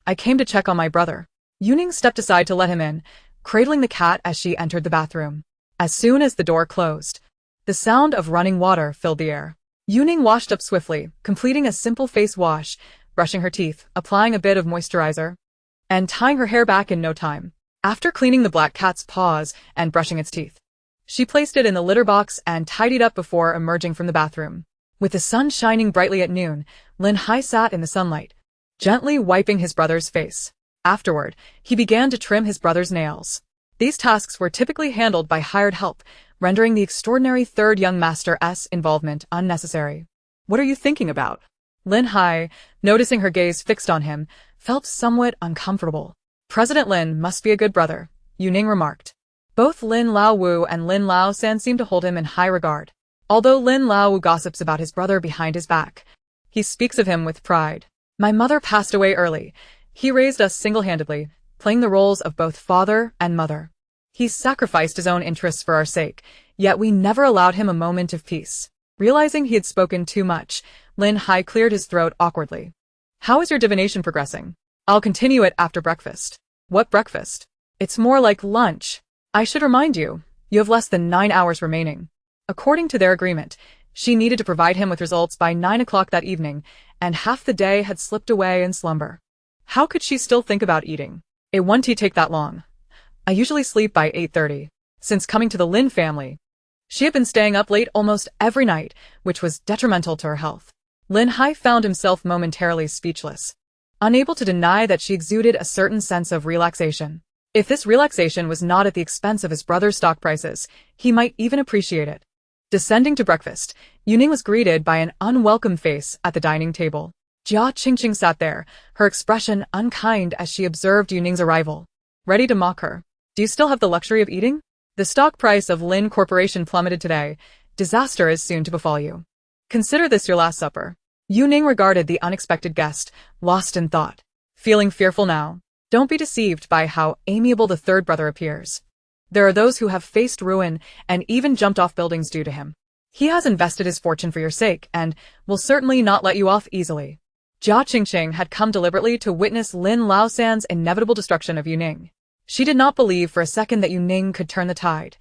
I came to check on my brother. Yu Ning stepped aside to let him in, cradling the cat as she entered the bathroom. As soon as the door closed, the sound of running water filled the air. Yu Ning washed up swiftly, completing a simple face wash, brushing her teeth, applying a bit of moisturizer, and tying her hair back in no time. After cleaning the black cat's paws and brushing its teeth, she placed it in the litter box and tidied up before emerging from the bathroom. With the sun shining brightly at noon, Lin Hai sat in the sunlight, gently wiping his brother's face. Afterward, he began to trim his brother's nails. These tasks were typically handled by hired help, rendering the extraordinary third young master's involvement unnecessary. What are you thinking about? Lin Hai, noticing her gaze fixed on him, felt somewhat uncomfortable. President Lin must be a good brother, Yu Ning remarked. Both Lin Laowu and Lin Laosan seem to hold him in high regard. Although Lin Laowu gossips about his brother behind his back, he speaks of him with pride. My mother passed away early. He raised us single-handedly, playing the roles of both father and mother. He sacrificed his own interests for our sake, yet we never allowed him a moment of peace. Realizing he had spoken too much, Lin Hai cleared his throat awkwardly. How is your divination progressing? I'll continue it after breakfast. What breakfast? It's more like lunch. I should remind you, you have less than 9 hours remaining. According to their agreement, she needed to provide him with results by 9 o'clock that evening, and half the day had slipped away in slumber. How could she still think about eating? It won't take that long. I usually sleep by 8:30. Since coming to the Lin family, she had been staying up late almost every night, which was detrimental to her health. Lin Hai found himself momentarily speechless, unable to deny that she exuded a certain sense of relaxation. If this relaxation was not at the expense of his brother's stock prices, he might even appreciate it. Descending to breakfast, Yu Ning was greeted by an unwelcome face at the dining table. Jia Qingqing sat there, her expression unkind as she observed Yu Ning's arrival. Ready to mock her. Do you still have the luxury of eating? The stock price of Lin Corporation plummeted today. Disaster is soon to befall you. Consider this your last supper. Yu Ning regarded the unexpected guest, lost in thought. Feeling fearful now? Don't be deceived by how amiable the third brother appears. There are those who have faced ruin and even jumped off buildings due to him. He has invested his fortune for your sake and will certainly not let you off easily. Jia Qingqing had come deliberately to witness Lin Laosan's inevitable destruction of Yu Ning. She did not believe for a second that Yu Ning could turn the tide.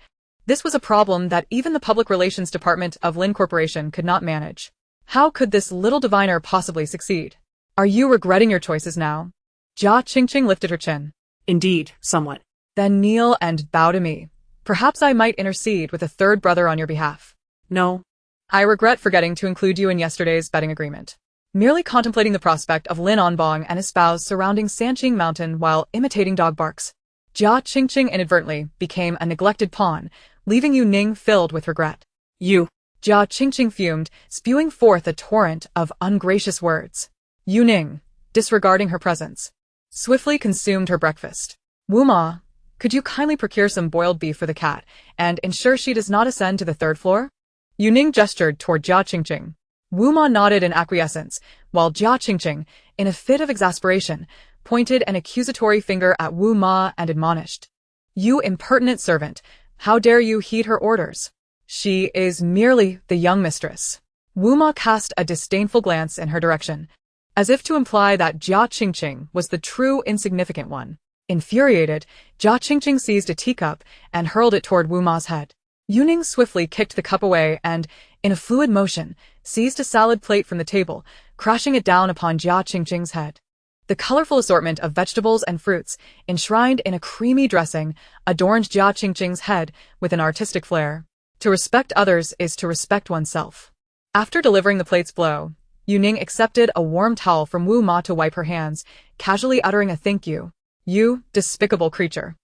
This was a problem that even the public relations department of Lin Corporation could not manage. How could this little diviner possibly succeed? Are you regretting your choices now? Jia Qingqing lifted her chin. Indeed, somewhat. Then kneel and bow to me. Perhaps I might intercede with a third brother on your behalf. No. I regret forgetting to include you in yesterday's betting agreement. Merely contemplating the prospect of Lin Onbong and his spouse surrounding Sanqing Mountain while imitating dog barks, Jia Qingqing inadvertently became a neglected pawn, leaving Yu Ning filled with regret. You. Jia Qingqing fumed, spewing forth a torrent of ungracious words. Yu Ning, disregarding her presence, swiftly consumed her breakfast. Wu Ma, could you kindly procure some boiled beef for the cat, and ensure she does not ascend to the third floor? Yu Ning gestured toward Jia Qingqing. Wu Ma nodded in acquiescence, while Jia Qingqing, in a fit of exasperation, pointed an accusatory finger at Wu Ma and admonished. You impertinent servant, how dare you heed her orders? She is merely the young mistress. Wu Ma cast a disdainful glance in her direction, as if to imply that Jia Qingqing was the true insignificant one. Infuriated, Jia Qingqing seized a teacup and hurled it toward Wu Ma's head. Yu Ning swiftly kicked the cup away and, in a fluid motion, seized a salad plate from the table, crashing it down upon Jia Qingqing's head. The colorful assortment of vegetables and fruits, enshrined in a creamy dressing, adorned Jia Qingqing's head with an artistic flair. To respect others is to respect oneself. After delivering the plate's blow, Yu Ning accepted a warm towel from Wu Ma to wipe her hands, casually uttering a thank you. You despicable creature.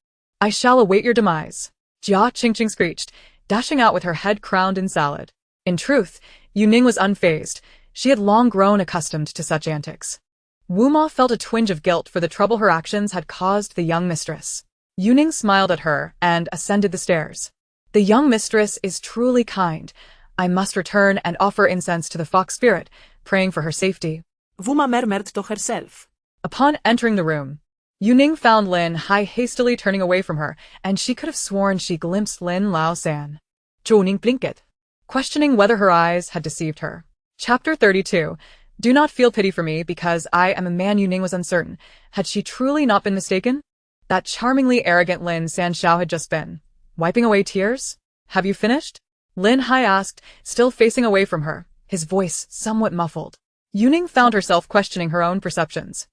I shall await your demise. Jia Qingqing screeched, dashing out with her head crowned in salad. In truth, Yu Ning was unfazed. She had long grown accustomed to such antics. Wu Ma felt a twinge of guilt for the trouble her actions had caused the young mistress. Yu Ning smiled at her and ascended the stairs. The young mistress is truly kind. I must return and offer incense to the fox spirit, praying for her safety. Wu Ma murmured to herself. Upon entering the room, Yu Ning found Lin Hai hastily turning away from her, and she could have sworn she glimpsed Lin Lao San. Zhou Ning blinked, questioning whether her eyes had deceived her. Chapter 32. Do not feel pity for me because I am a man. Yu Ning was uncertain. Had she truly not been mistaken? That charmingly arrogant Lin Sanxiao had just been wiping away tears? Have you finished? Lin Hai asked, still facing away from her, his voice somewhat muffled. Yu Ning found herself questioning her own perceptions.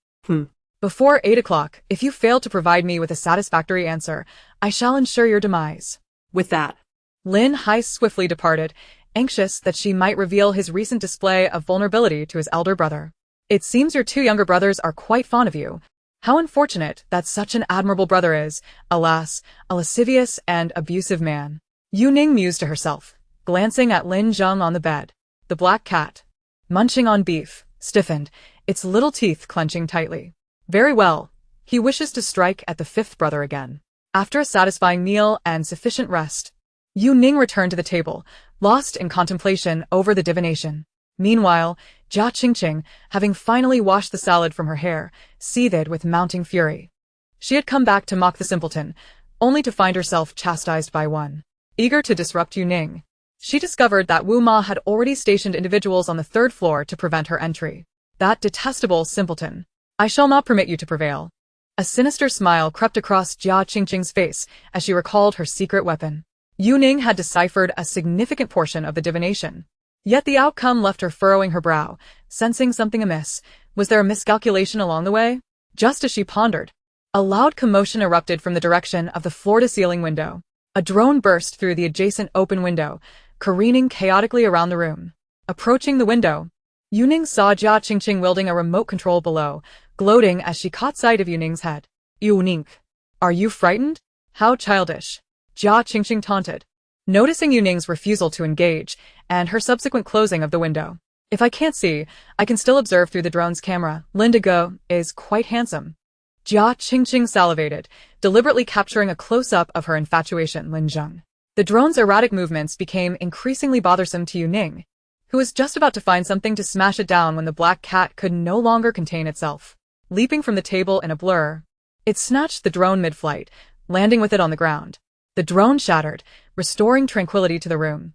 Before 8 o'clock, if you fail to provide me with a satisfactory answer, I shall ensure your demise. With that, Lin Hai swiftly departed, anxious that she might reveal his recent display of vulnerability to his elder brother. It seems your two younger brothers are quite fond of you. How unfortunate that such an admirable brother is, alas, a lascivious and abusive man. Yu Ning mused to herself, glancing at Lin Zheng on the bed. The black cat, munching on beef, stiffened, its little teeth clenching tightly. Very well. He wishes to strike at the fifth brother again. After a satisfying meal and sufficient rest, Yu Ning returned to the table, lost in contemplation over the divination. Meanwhile, Jia Qingqing, having finally washed the salad from her hair, seethed with mounting fury. She had come back to mock the simpleton, only to find herself chastised by one. Eager to disrupt Yu Ning, she discovered that Wu Ma had already stationed individuals on the third floor to prevent her entry. That detestable simpleton. I shall not permit you to prevail. A sinister smile crept across Jia Qingqing's face as she recalled her secret weapon. Yu Ning had deciphered a significant portion of the divination. Yet the outcome left her furrowing her brow, sensing something amiss. Was there a miscalculation along the way? Just as she pondered, a loud commotion erupted from the direction of the floor-to-ceiling window. A drone burst through the adjacent open window, careening chaotically around the room. Approaching the window, Yu Ning saw Jia Qingqing wielding a remote control below, gloating as she caught sight of Yu Ning's head. Yu Ning, are you frightened? How childish. Jia Qingqing taunted, noticing Yu Ning's refusal to engage, and her subsequent closing of the window. If I can't see, I can still observe through the drone's camera. Lindigo is quite handsome. Jia Qingqing salivated, deliberately capturing a close-up of her infatuation, Lin Zheng. The drone's erratic movements became increasingly bothersome to Yu Ning, who was just about to find something to smash it down when the black cat could no longer contain itself. Leaping from the table in a blur, it snatched the drone mid-flight, landing with it on the ground. The drone shattered, restoring tranquility to the room.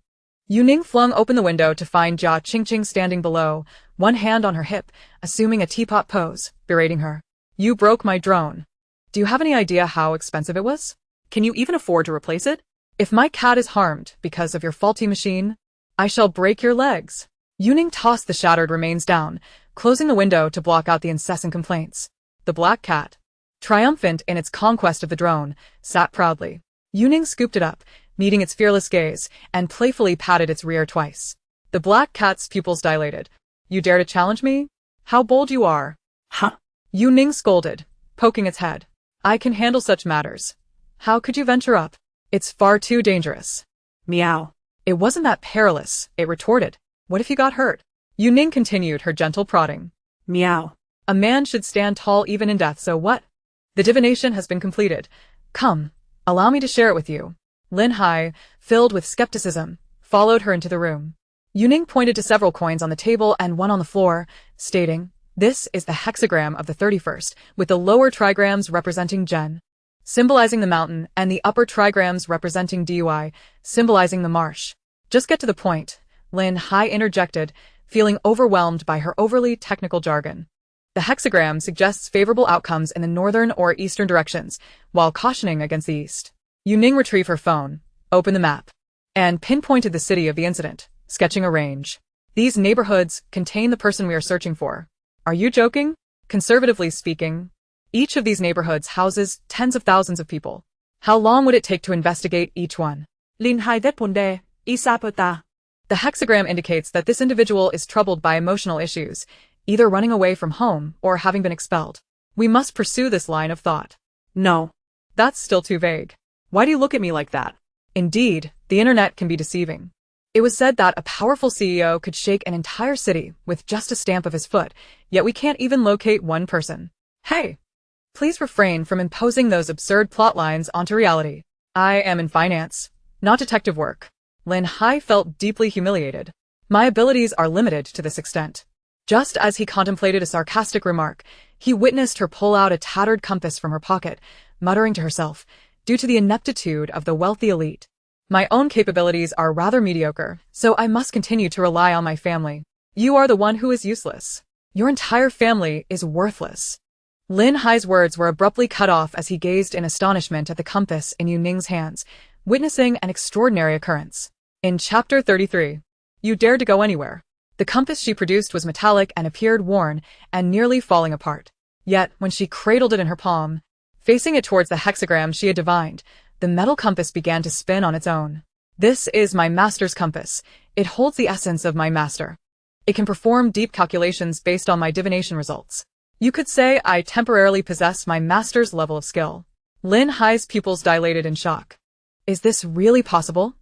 Yu Ning flung open the window to find Jia Qingqing standing below, one hand on her hip, assuming a teapot pose, berating her. You broke my drone. Do you have any idea how expensive it was? Can you even afford to replace it? If my cat is harmed because of your faulty machine, I shall break your legs. Yu Ning tossed the shattered remains down, closing the window to block out the incessant complaints. The black cat, triumphant in its conquest of the drone, sat proudly. Yu Ning scooped it up, meeting its fearless gaze, and playfully patted its rear twice. The black cat's pupils dilated. You dare to challenge me? How bold you are. Huh? Yu Ning scolded, poking its head. I can handle such matters. How could you venture up? It's far too dangerous. Meow. It wasn't that perilous, it retorted. What if you got hurt? Yu Ning continued her gentle prodding. Meow. A man should stand tall even in death, so what? The divination has been completed. Come, allow me to share it with you. Lin Hai, filled with skepticism, followed her into the room. Yu Ning pointed to several coins on the table and one on the floor, stating, This is the hexagram of the 31st, with the lower trigrams representing Gen, symbolizing the mountain, and the upper trigrams representing DUI, symbolizing the marsh. Just get to the point, Lin Hai interjected, feeling overwhelmed by her overly technical jargon. The hexagram suggests favorable outcomes in the northern or eastern directions, while cautioning against the east. Yu Ning retrieved her phone, opened the map, and pinpointed the city of the incident, sketching a range. These neighborhoods contain the person we are searching for. Are you joking? Conservatively speaking, each of these neighborhoods houses tens of thousands of people. How long would it take to investigate each one? Lin Hai responde, Isapota. The hexagram indicates that this individual is troubled by emotional issues, either running away from home or having been expelled. We must pursue this line of thought. No. That's still too vague. Why do you look at me like that? Indeed, the internet can be deceiving. It was said that a powerful CEO could shake an entire city with just a stamp of his foot, yet we can't even locate one person. Hey! Please refrain from imposing those absurd plot lines onto reality. I am in finance, not detective work. Lin Hai felt deeply humiliated. My abilities are limited to this extent. Just as he contemplated a sarcastic remark, he witnessed her pull out a tattered compass from her pocket, muttering to herself, due to the ineptitude of the wealthy elite. My own capabilities are rather mediocre, so I must continue to rely on my family. You are the one who is useless. Your entire family is worthless. Lin Hai's words were abruptly cut off as he gazed in astonishment at the compass in Yu Ning's hands, witnessing an extraordinary occurrence. In Chapter 33, You dared to go anywhere. The compass she produced was metallic and appeared worn and nearly falling apart. Yet, when she cradled it in her palm, facing it towards the hexagram she had divined, the metal compass began to spin on its own. This is my master's compass. It holds the essence of my master. It can perform deep calculations based on my divination results. You could say I temporarily possess my master's level of skill. Lin Hai's pupils dilated in shock. Is this really possible?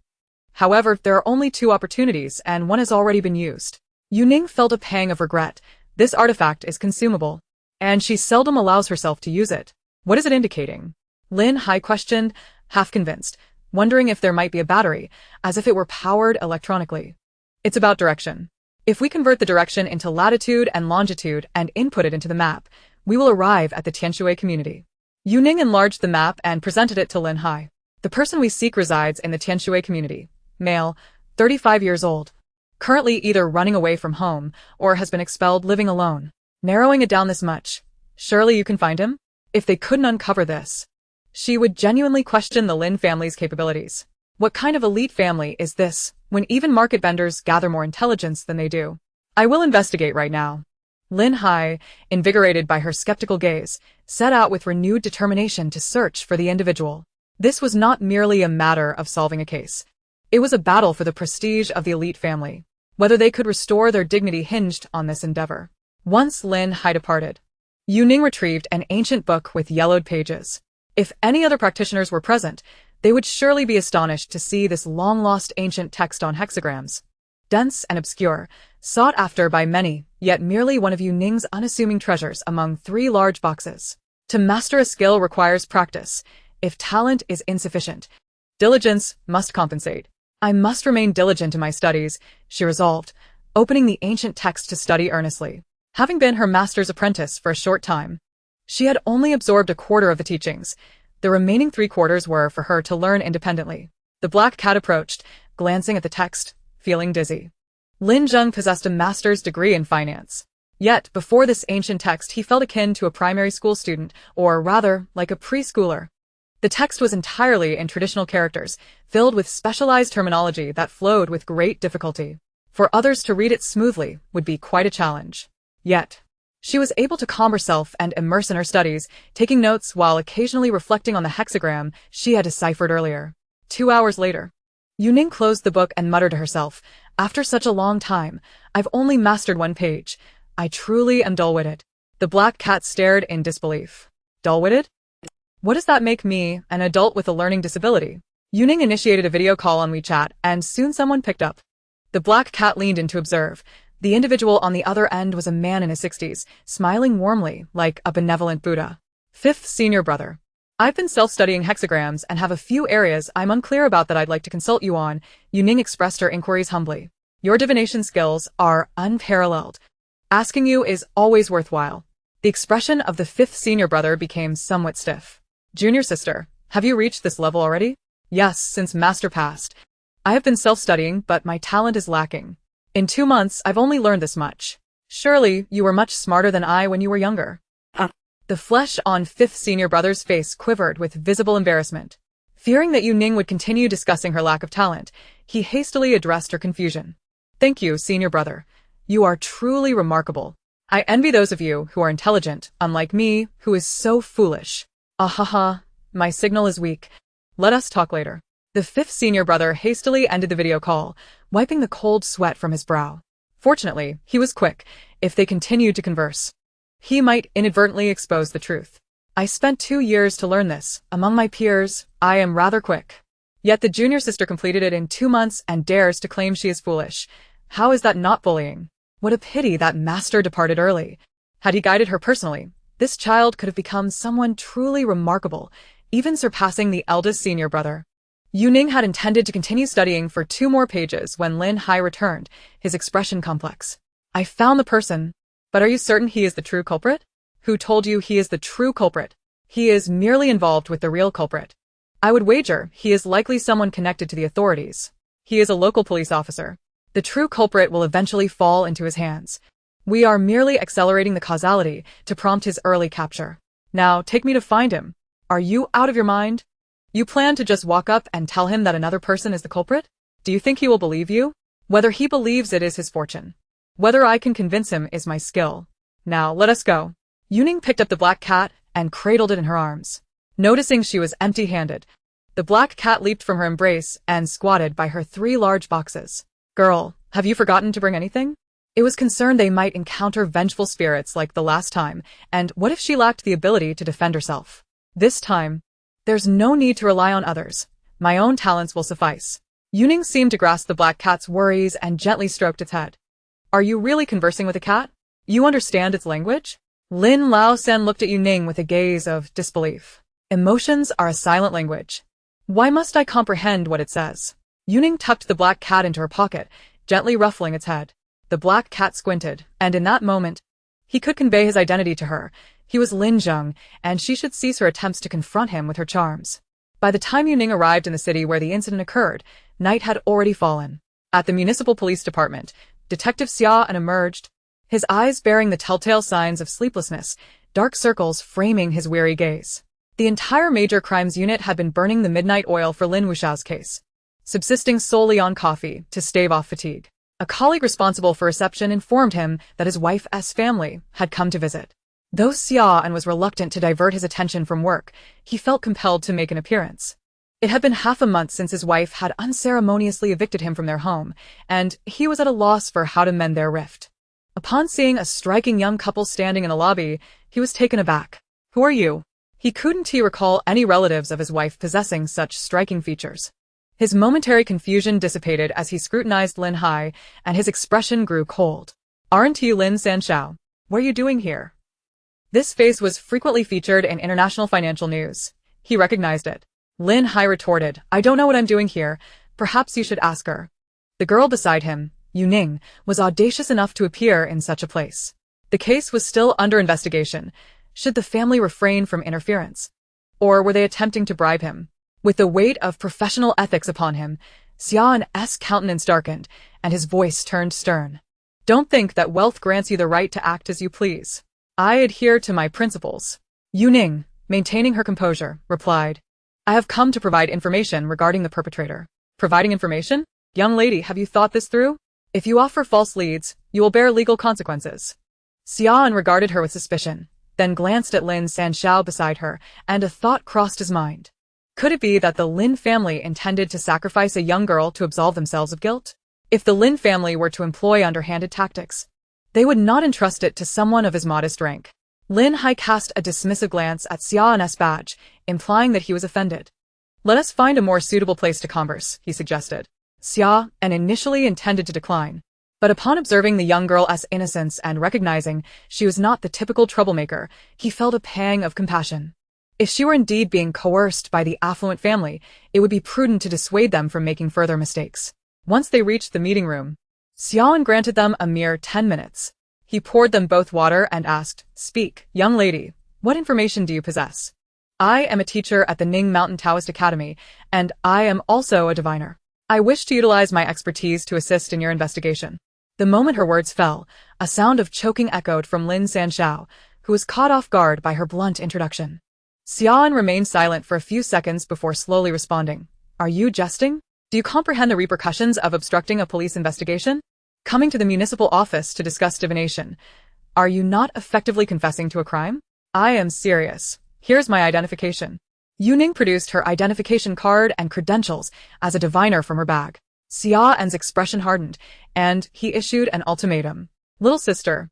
However, there are only two opportunities, and one has already been used. Yu Ning felt a pang of regret. This artifact is consumable, and she seldom allows herself to use it. What is it indicating? Lin Hai questioned, half convinced, wondering if there might be a battery, as if it were powered electronically. It's about direction. If we convert the direction into latitude and longitude and input it into the map, we will arrive at the Tianshui community. Yu Ning enlarged the map and presented it to Lin Hai. The person we seek resides in the Tianshui community. Male, 35 years old. Currently either running away from home or has been expelled living alone. Narrowing it down this much. Surely you can find him? If they couldn't uncover this, she would genuinely question the Lin family's capabilities. What kind of elite family is this, when even market vendors gather more intelligence than they do? I will investigate right now. Lin Hai, invigorated by her skeptical gaze, set out with renewed determination to search for the individual. This was not merely a matter of solving a case. It was a battle for the prestige of the elite family. Whether they could restore their dignity hinged on this endeavor. Once Lin Hai departed, Yu Ning retrieved an ancient book with yellowed pages. If any other practitioners were present, they would surely be astonished to see this long-lost ancient text on hexagrams. Dense and obscure, sought after by many, yet merely one of Yu Ning's unassuming treasures among 3 large boxes. To master a skill requires practice. If talent is insufficient, diligence must compensate. I must remain diligent in my studies, she resolved, opening the ancient text to study earnestly. Having been her master's apprentice for a short time, she had only absorbed a quarter of the teachings. The remaining 3/4 were for her to learn independently. The black cat approached, glancing at the text, feeling dizzy. Lin Zheng possessed a master's degree in finance. Yet, before this ancient text, he felt akin to a primary school student, or rather, like a preschooler. The text was entirely in traditional characters, filled with specialized terminology that flowed with great difficulty. For others to read it smoothly would be quite a challenge. Yet, she was able to calm herself and immerse in her studies, taking notes while occasionally reflecting on the hexagram she had deciphered earlier. 2 hours later, Yu Ning closed the book and muttered to herself, After such a long time, I've only mastered one page. I truly am dull-witted. The black cat stared in disbelief. Dull-witted? What does that make me, an adult with a learning disability? Yu Ning initiated a video call on WeChat, and soon someone picked up. The black cat leaned in to observe. The individual on the other end was a man in his 60s, smiling warmly, like a benevolent Buddha. Fifth senior brother. I've been self-studying hexagrams and have a few areas I'm unclear about that I'd like to consult you on. Yu Ning expressed her inquiries humbly. Your divination skills are unparalleled. Asking you is always worthwhile. The expression of the fifth senior brother became somewhat stiff. Junior sister, have you reached this level already? Yes, since Master passed. I have been self-studying, but my talent is lacking. In 2 months, I've only learned this much. Surely, you were much smarter than I when you were younger. The flesh on fifth senior brother's face quivered with visible embarrassment. Fearing that Yu Ning would continue discussing her lack of talent, he hastily addressed her confusion. Thank you, senior brother. You are truly remarkable. I envy those of you who are intelligent, unlike me, who is so foolish. Ahaha, my signal is weak. Let us talk later. The fifth senior brother hastily ended the video call, wiping the cold sweat from his brow. Fortunately, he was quick. If they continued to converse, he might inadvertently expose the truth. I spent 2 years to learn this. Among my peers, I am rather quick. Yet the junior sister completed it in 2 months and dares to claim she is foolish. How is that not bullying? What a pity that master departed early. Had he guided her personally, this child could have become someone truly remarkable, even surpassing the eldest senior brother. Yu Ning had intended to continue studying for 2 more pages when Lin Hai returned, his expression complex. I found the person. But are you certain he is the true culprit? Who told you he is the true culprit? He is merely involved with the real culprit. I would wager he is likely someone connected to the authorities. He is a local police officer. The true culprit will eventually fall into his hands. We are merely accelerating the causality to prompt his early capture. Now, take me to find him. Are you out of your mind? You plan to just walk up and tell him that another person is the culprit? Do you think he will believe you? Whether he believes it is his fortune. Whether I can convince him is my skill. Now, let us go. Yu Ning picked up the black cat and cradled it in her arms. Noticing she was empty-handed, the black cat leaped from her embrace and squatted by her 3 large boxes. Girl, have you forgotten to bring anything? It was concerned they might encounter vengeful spirits like the last time, and what if she lacked the ability to defend herself? This time, there's no need to rely on others. My own talents will suffice. Yu Ning seemed to grasp the black cat's worries and gently stroked its head. Are you really conversing with a cat? You understand its language? Lin Lao Sen looked at Yu Ning with a gaze of disbelief. Emotions are a silent language. Why must I comprehend what it says? Yu Ning tucked the black cat into her pocket, gently ruffling its head. The black cat squinted, and in that moment, he could convey his identity to her. He was Lin Zheng, and she should cease her attempts to confront him with her charms. By the time Yu Ning arrived in the city where the incident occurred, night had already fallen. At the municipal police department, Detective Xia emerged, his eyes bearing the telltale signs of sleeplessness, dark circles framing his weary gaze. The entire major crimes unit had been burning the midnight oil for Lin Wushao's case, subsisting solely on coffee to stave off fatigue. A colleague responsible for reception informed him that his wife's family had come to visit. Though Xia was reluctant to divert his attention from work, he felt compelled to make an appearance. It had been half a month since his wife had unceremoniously evicted him from their home, and he was at a loss for how to mend their rift. Upon seeing a striking young couple standing in the lobby, he was taken aback. Who are you? He couldn't recall any relatives of his wife possessing such striking features. His momentary confusion dissipated as he scrutinized Lin Hai, and his expression grew cold. Aren't you Lin Sanshao? What are you doing here? This face was frequently featured in international financial news. He recognized it. Lin Hai retorted, I don't know what I'm doing here. Perhaps you should ask her. The girl beside him, Yu Ning, was audacious enough to appear in such a place. The case was still under investigation. Should the family refrain from interference? Or were they attempting to bribe him? With the weight of professional ethics upon him, Xian's countenance darkened, and his voice turned stern. Don't think that wealth grants you the right to act as you please. I adhere to my principles. Yu Ning, maintaining her composure, replied, I have come to provide information regarding the perpetrator. Providing information? Young lady, have you thought this through? If you offer false leads, you will bear legal consequences. Xian regarded her with suspicion, then glanced at Lin Sanshao beside her, and a thought crossed his mind. Could it be that the Lin family intended to sacrifice a young girl to absolve themselves of guilt? If the Lin family were to employ underhanded tactics, they would not entrust it to someone of his modest rank. Lin Hai cast a dismissive glance at Xia An's badge, implying that he was offended. Let us find a more suitable place to converse, he suggested. Xia An initially intended to decline, but upon observing the young girl's innocence and recognizing she was not the typical troublemaker, he felt a pang of compassion. If she were indeed being coerced by the affluent family, it would be prudent to dissuade them from making further mistakes. Once they reached the meeting room, Xiaoan granted them a mere 10 minutes. He poured them both water and asked, "Speak, young lady, what information do you possess?" "I am a teacher at the Ning Mountain Taoist Academy, and I am also a diviner. I wish to utilize my expertise to assist in your investigation." The moment her words fell, a sound of choking echoed from Lin Sanshao, who was caught off guard by her blunt introduction. Xiaoan remained silent for a few seconds before slowly responding. "Are you jesting? Do you comprehend the repercussions of obstructing a police investigation? Coming to the municipal office to discuss divination, are you not effectively confessing to a crime?" "I am serious. Here's my identification." Yu Ning produced her identification card and credentials as a diviner from her bag. Xia An's expression hardened, and he issued an ultimatum. "Little sister,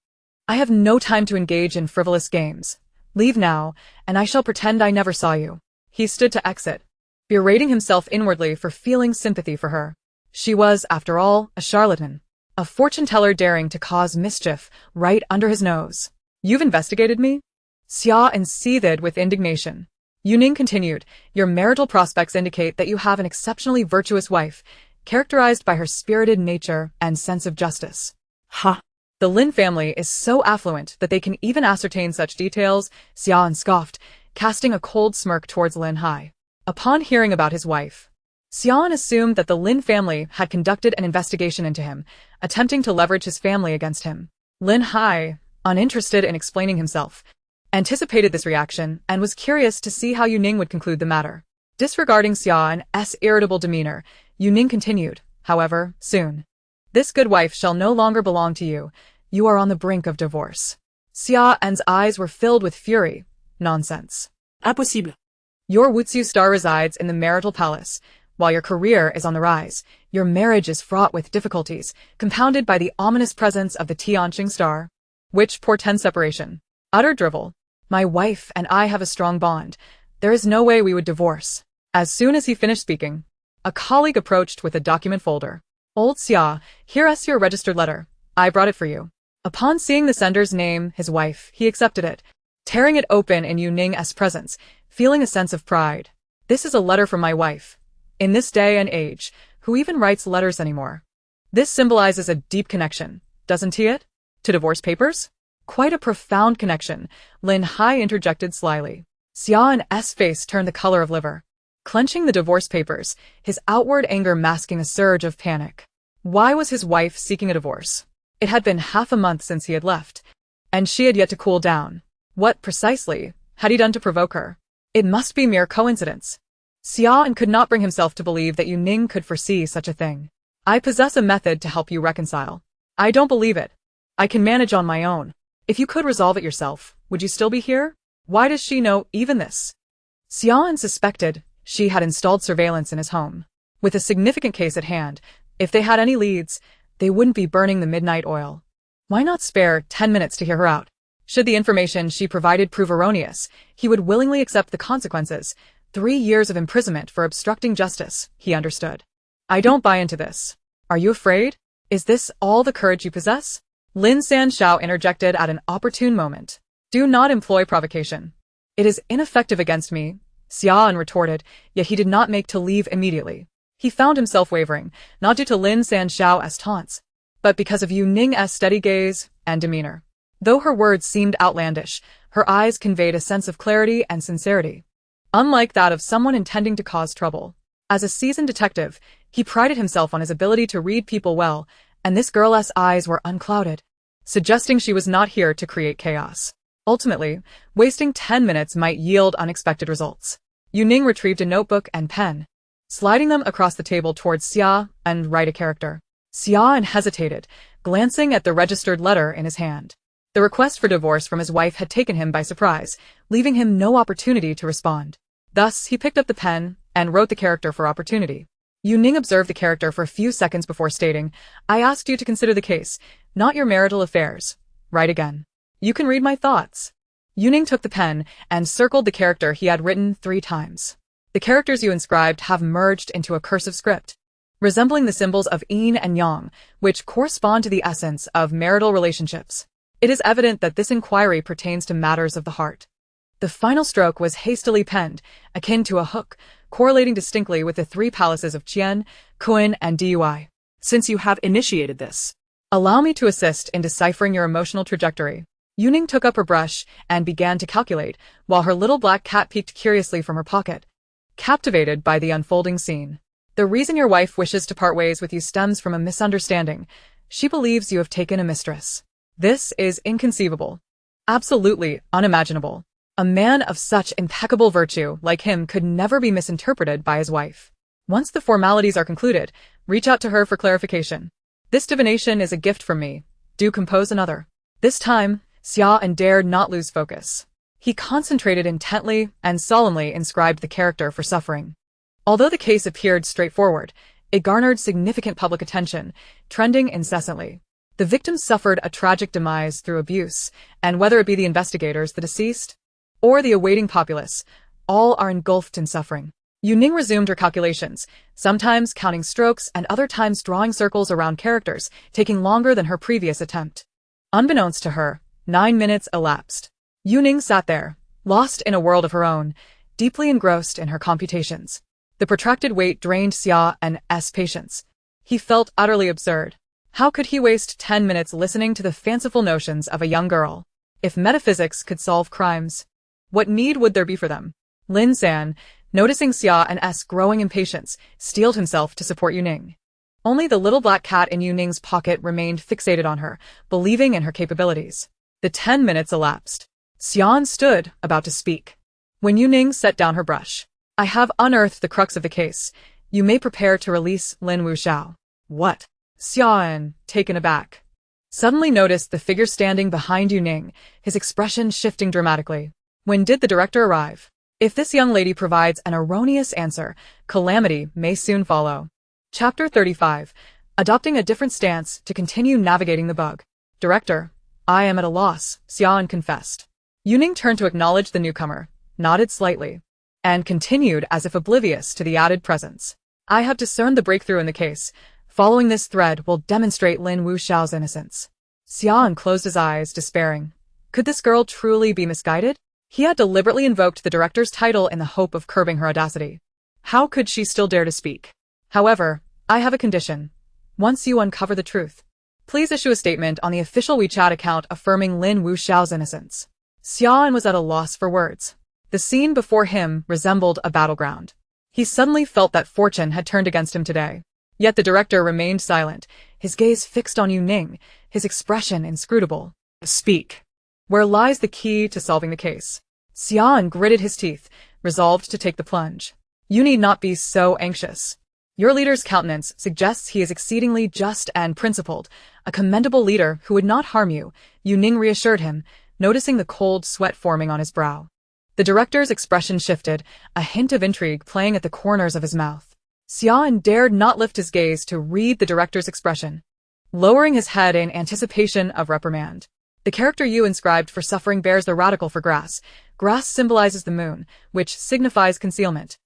I have no time to engage in frivolous games. Leave now, and I shall pretend I never saw you." He stood to exit, berating himself inwardly for feeling sympathy for her. She was, after all, a charlatan, a fortune-teller daring to cause mischief right under his nose. "You've investigated me?" Xia An seethed with indignation. Yu Ning continued, "Your marital prospects indicate that you have an exceptionally virtuous wife, characterized by her spirited nature and sense of justice." Ha! "The Lin family is so affluent that they can even ascertain such details," Xia An scoffed, casting a cold smirk towards Lin Hai. Upon hearing about his wife, Xia An assumed that the Lin family had conducted an investigation into him, attempting to leverage his family against him. Lin Hai, uninterested in explaining himself, anticipated this reaction and was curious to see how Yu Ning would conclude the matter. Disregarding Xia An's irritable demeanor, Yu Ning continued, "However, soon. This good wife shall no longer belong to you. You are on the brink of divorce." Xia An's eyes were filled with fury. "Nonsense. Impossible. Your Wutsu star resides in the marital palace. While your career is on the rise, your marriage is fraught with difficulties, compounded by the ominous presence of the Tianqing star, which portends separation." Utter drivel. "My wife and I have a strong bond. There is no way we would divorce." As soon as he finished speaking, a colleague approached with a document folder. "Old Xia, here's your registered letter. I brought it for you." Upon seeing the sender's name, his wife, he accepted it, tearing it open in Yu Ning's presence, feeling a sense of pride. "This is a letter from my wife. In this day and age, who even writes letters anymore? This symbolizes a deep connection, doesn't it? To divorce papers?" "Quite a profound connection," Lin Hai interjected slyly. Xia An's face turned the color of liver, clenching the divorce papers, his outward anger masking a surge of panic. Why was his wife seeking a divorce? It had been half a month since he had left, and she had yet to cool down. What, precisely, had he done to provoke her? It must be mere coincidence. Xia An could not bring himself to believe that Yu Ning could foresee such a thing. "I possess a method to help you reconcile." "I don't believe it. I can manage on my own." "If you could resolve it yourself, would you still be here? Why does she know even this?" Xia An suspected she had installed surveillance in his home. With a significant case at hand, if they had any leads, they wouldn't be burning the midnight oil. Why not spare 10 minutes to hear her out? Should the information she provided prove erroneous, he would willingly accept the consequences. 3 years of imprisonment for obstructing justice, he understood. "I don't buy into this. Are you afraid? Is this all the courage you possess?" Lin Sanshao interjected at an opportune moment. "Do not employ provocation. It is ineffective against me," Xia An retorted, yet he did not make to leave immediately. He found himself wavering, not due to Lin Sanshao's taunts, but because of Yu Ning's steady gaze and demeanor. Though her words seemed outlandish, her eyes conveyed a sense of clarity and sincerity, unlike that of someone intending to cause trouble. As a seasoned detective, he prided himself on his ability to read people well, and this girl's eyes were unclouded, suggesting she was not here to create chaos. Ultimately, wasting 10 minutes might yield unexpected results. Yu Ning retrieved a notebook and pen, sliding them across the table towards Xia and write a character. Xia An hesitated, glancing at the registered letter in his hand. The request for divorce from his wife had taken him by surprise, leaving him no opportunity to respond. Thus, he picked up the pen and wrote the character for opportunity. Yu Ning observed the character for a few seconds before stating, I asked you to consider the case, not your marital affairs. Right again. You can read my thoughts. Yu Ning took the pen and circled the character he had written 3 times. The characters you inscribed have merged into a cursive script, resembling the symbols of yin and yang, which correspond to the essence of marital relationships. It is evident that this inquiry pertains to matters of the heart. The final stroke was hastily penned, akin to a hook, correlating distinctly with the 3 palaces of Qian, Kun, and Dui. Since you have initiated this, Allow me to assist in deciphering your emotional trajectory. Yu Ning took up her brush and began to calculate, while her little black cat peeked curiously from her pocket, captivated by the unfolding scene. The reason your wife wishes to part ways with you stems from a misunderstanding. She believes you have taken a mistress. This is inconceivable. Absolutely unimaginable. A man of such impeccable virtue like him could never be misinterpreted by his wife. Once the formalities are concluded, reach out to her for clarification. This divination is a gift from me. Do compose another. This time, Xia dared not lose focus. He concentrated intently and solemnly inscribed the character for suffering. Although the case appeared straightforward, it garnered significant public attention, trending incessantly. The victims suffered a tragic demise through abuse, and whether it be the investigators, the deceased, or the awaiting populace, all are engulfed in suffering. Yu Ning resumed her calculations, sometimes counting strokes and other times drawing circles around characters, taking longer than her previous attempt. Unbeknownst to her, 9 minutes elapsed. Yu Ning sat there, lost in a world of her own, deeply engrossed in her computations. The protracted wait drained Xia's patience. He felt utterly absurd. How could he waste 10 minutes listening to the fanciful notions of a young girl? If metaphysics could solve crimes, what need would there be for them? Lin San, noticing Xia's growing impatience, steeled himself to support Yu Ning. Only the little black cat in Yu Ning's pocket remained fixated on her, believing in her capabilities. The 10 minutes elapsed. Xian stood, about to speak, when Yu Ning set down her brush. I have unearthed the crux of the case. You may prepare to release Lin Wuxiao. What? Xian, taken aback, suddenly noticed the figure standing behind Yu Ning, his expression shifting dramatically. When did the director arrive? If this young lady provides an erroneous answer, calamity may soon follow. Chapter 35. Adopting a different stance to continue navigating the bug. Director, I am at a loss, Xian confessed. Yu Ning turned to acknowledge the newcomer, nodded slightly, and continued as if oblivious to the added presence. I have discerned the breakthrough in the case. Following this thread will demonstrate Lin Wuxiao's innocence. Xian closed his eyes, despairing. Could this girl truly be misguided? He had deliberately invoked the director's title in the hope of curbing her audacity. How could she still dare to speak? However, I have a condition. Once you uncover the truth, please issue a statement on the official WeChat account affirming Lin Wuxiao's innocence. Xian was at a loss for words. The scene before him resembled a battleground. He suddenly felt that fortune had turned against him today. Yet the director remained silent, his gaze fixed on Yu Ning, his expression inscrutable. Speak. Where lies the key to solving the case? Xian gritted his teeth, resolved to take the plunge. You need not be so anxious. Your leader's countenance suggests he is exceedingly just and principled, a commendable leader who would not harm you, Yu Ning reassured him, noticing the cold sweat forming on his brow. The director's expression shifted, a hint of intrigue playing at the corners of his mouth. Xian dared not lift his gaze to read the director's expression, lowering his head in anticipation of reprimand. The character you inscribed for suffering bears the radical for grass. Grass symbolizes the moon, which signifies concealment,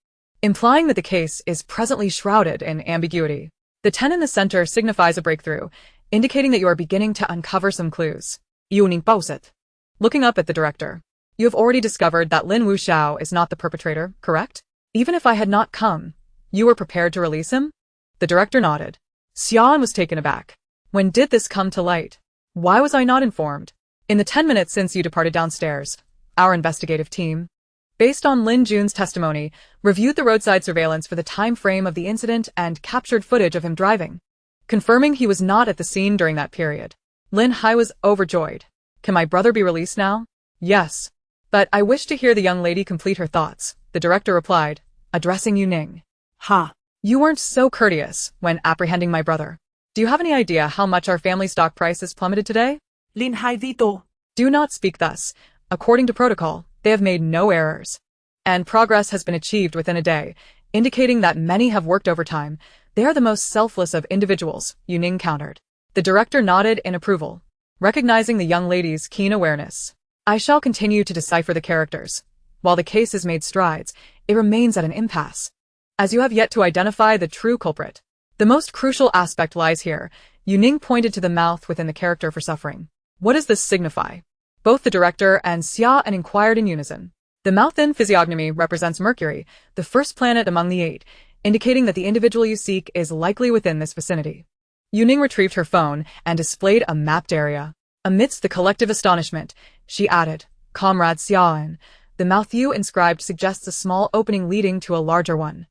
implying that the case is presently shrouded in ambiguity. The 10 in the center signifies a breakthrough, indicating that you are beginning to uncover some clues. Yu Ning pauset. Looking up at the director. You have already discovered that Lin Wuxiao is not the perpetrator, correct? Even if I had not come, you were prepared to release him? The director nodded. Xian was taken aback. When did this come to light? Why was I not informed? In the 10 minutes since you departed downstairs, our investigative team, based on Lin Jun's testimony, reviewed the roadside surveillance for the time frame of the incident and captured footage of him driving, confirming he was not at the scene during that period. Lin Hai was overjoyed. Can my brother be released now? Yes. But I wish to hear the young lady complete her thoughts, the director replied, addressing Yu Ning. Ha! You weren't so courteous when apprehending my brother. Do you have any idea how much our family stock price has plummeted today? Lin Hai dito. Do not speak thus. According to protocol, they have made no errors, and progress has been achieved within a day. indicating that many have worked overtime. They are the most selfless of individuals, Yu Ning countered. The director nodded in approval, recognizing the young lady's keen awareness. I shall continue to decipher the characters. While the case has made strides, it remains at an impasse, as you have yet to identify the true culprit. The most crucial aspect lies here. Yu Ning pointed to the mouth within the character for suffering. What does this signify? Both the director and Xia and inquired in unison. The mouth-in physiognomy represents Mercury, the first planet among the 8, indicating that the individual you seek is likely within this vicinity. Yu Ning retrieved her phone and displayed a mapped area. Amidst the collective astonishment, she added, Comrade Xiaoan. The mouth you inscribed suggests a small opening leading to a larger one.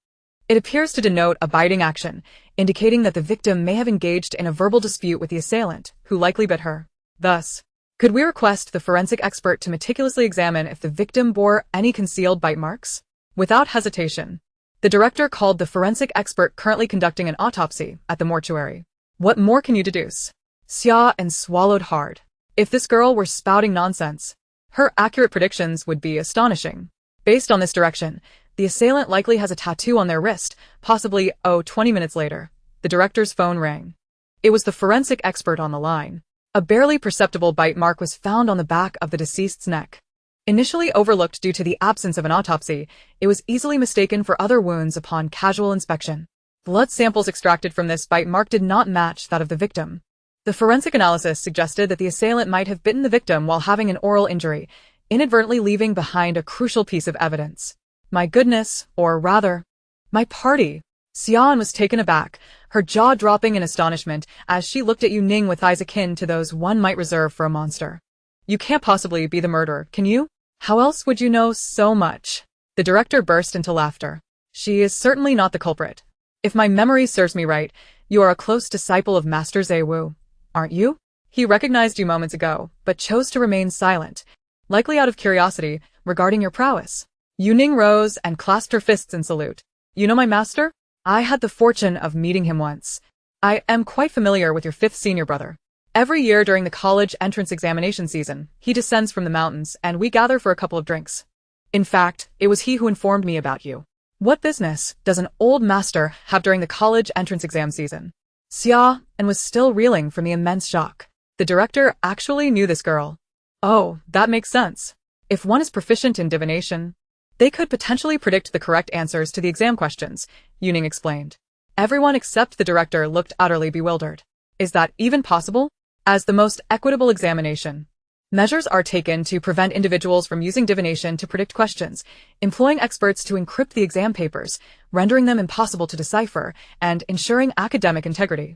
It appears to denote a biting action, indicating that the victim may have engaged in a verbal dispute with the assailant, who likely bit her. Thus, could we request the forensic expert to meticulously examine if the victim bore any concealed bite marks? Without hesitation, the director called the forensic expert currently conducting an autopsy at the mortuary. What more can you deduce? Xia and swallowed hard. If this girl were spouting nonsense, her accurate predictions would be astonishing. Based on this direction, the assailant likely has a tattoo on their wrist, possibly, 20 minutes later. The director's phone rang. It was the forensic expert on the line. A barely perceptible bite mark was found on the back of the deceased's neck. Initially overlooked due to the absence of an autopsy, it was easily mistaken for other wounds upon casual inspection. Blood samples extracted from this bite mark did not match that of the victim. The forensic analysis suggested that the assailant might have bitten the victim while having an oral injury, inadvertently leaving behind a crucial piece of evidence. My goodness, or rather, my party. Xian was taken aback, her jaw dropping in astonishment as she looked at Yu Ning with eyes akin to those one might reserve for a monster. You can't possibly be the murderer, can you? How else would you know so much? The director burst into laughter. She is certainly not the culprit. If my memory serves me right, you are a close disciple of Master Zaiwu, aren't you? He recognized you moments ago, but chose to remain silent, likely out of curiosity regarding your prowess. Yu Ning rose and clasped her fists in salute. You know my master? I had the fortune of meeting him once. I am quite familiar with your 5th senior brother. Every year during the college entrance examination season, he descends from the mountains and we gather for a couple of drinks. In fact, it was he who informed me about you. What business does an old master have during the college entrance exam season? Xia and was still reeling from the immense shock. The director actually knew this girl. Oh, that makes sense. If one is proficient in divination, they could potentially predict the correct answers to the exam questions, Yu Ning explained. Everyone except the director looked utterly bewildered. Is that even possible? As the most equitable examination, measures are taken to prevent individuals from using divination to predict questions, employing experts to encrypt the exam papers, rendering them impossible to decipher, and ensuring academic integrity.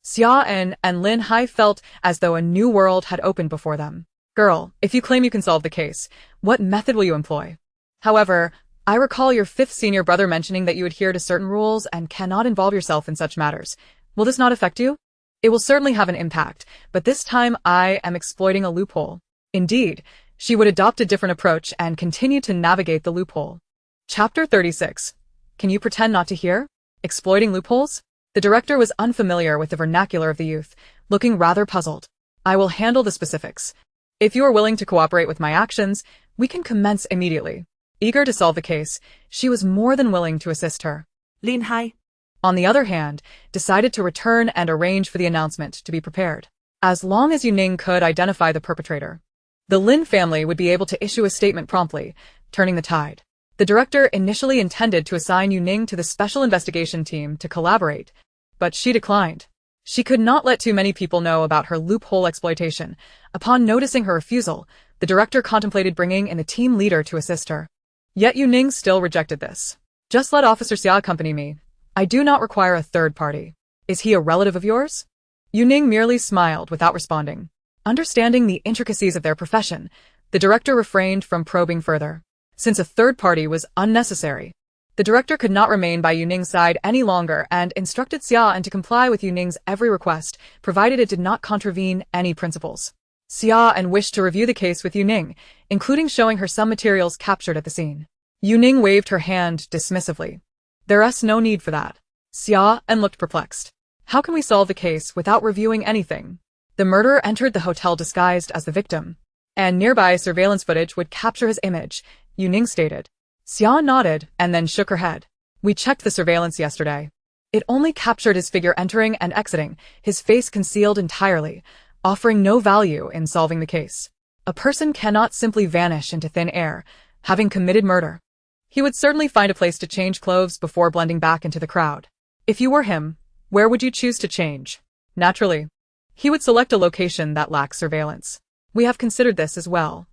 Xia and Lin Hai felt as though a new world had opened before them. Girl, if you claim you can solve the case, what method will you employ? However, I recall your 5th senior brother mentioning that you adhere to certain rules and cannot involve yourself in such matters. Will this not affect you? It will certainly have an impact, but this time I am exploiting a loophole. Indeed, she would adopt a different approach and continue to navigate the loophole. Chapter 36. Can you pretend not to hear? Exploiting loopholes? The director was unfamiliar with the vernacular of the youth, looking rather puzzled. I will handle the specifics. If you are willing to cooperate with my actions, we can commence immediately. Eager to solve the case, she was more than willing to assist her. Lin Hai, on the other hand, decided to return and arrange for the announcement to be prepared. As long as Yu Ning could identify the perpetrator, the Lin family would be able to issue a statement promptly, turning the tide. The director initially intended to assign Yu Ning to the special investigation team to collaborate, but she declined. She could not let too many people know about her loophole exploitation. Upon noticing her refusal, the director contemplated bringing in a team leader to assist her. Yet Yu Ning still rejected this. Just let Officer Xia accompany me. I do not require a third party. Is he a relative of yours? Yu Ning merely smiled without responding. Understanding the intricacies of their profession, the director refrained from probing further. Since a third party was unnecessary, the director could not remain by Yu Ning's side any longer and instructed Xia to comply with Yu Ning's every request, provided it did not contravene any principles. Xia wished to review the case with Yu Ning, including showing her some materials captured at the scene. Yu Ning waved her hand dismissively. There's no need for that. Xia looked perplexed. How can we solve the case without reviewing anything? The murderer entered the hotel disguised as the victim, and nearby surveillance footage would capture his image, Yu Ning stated. Xia nodded and then shook her head. We checked the surveillance yesterday. It only captured his figure entering and exiting, his face concealed entirely, offering no value in solving the case. A person cannot simply vanish into thin air, having committed murder. He would certainly find a place to change clothes before blending back into the crowd. If you were him, where would you choose to change? Naturally, he would select a location that lacks surveillance. We have considered this as well.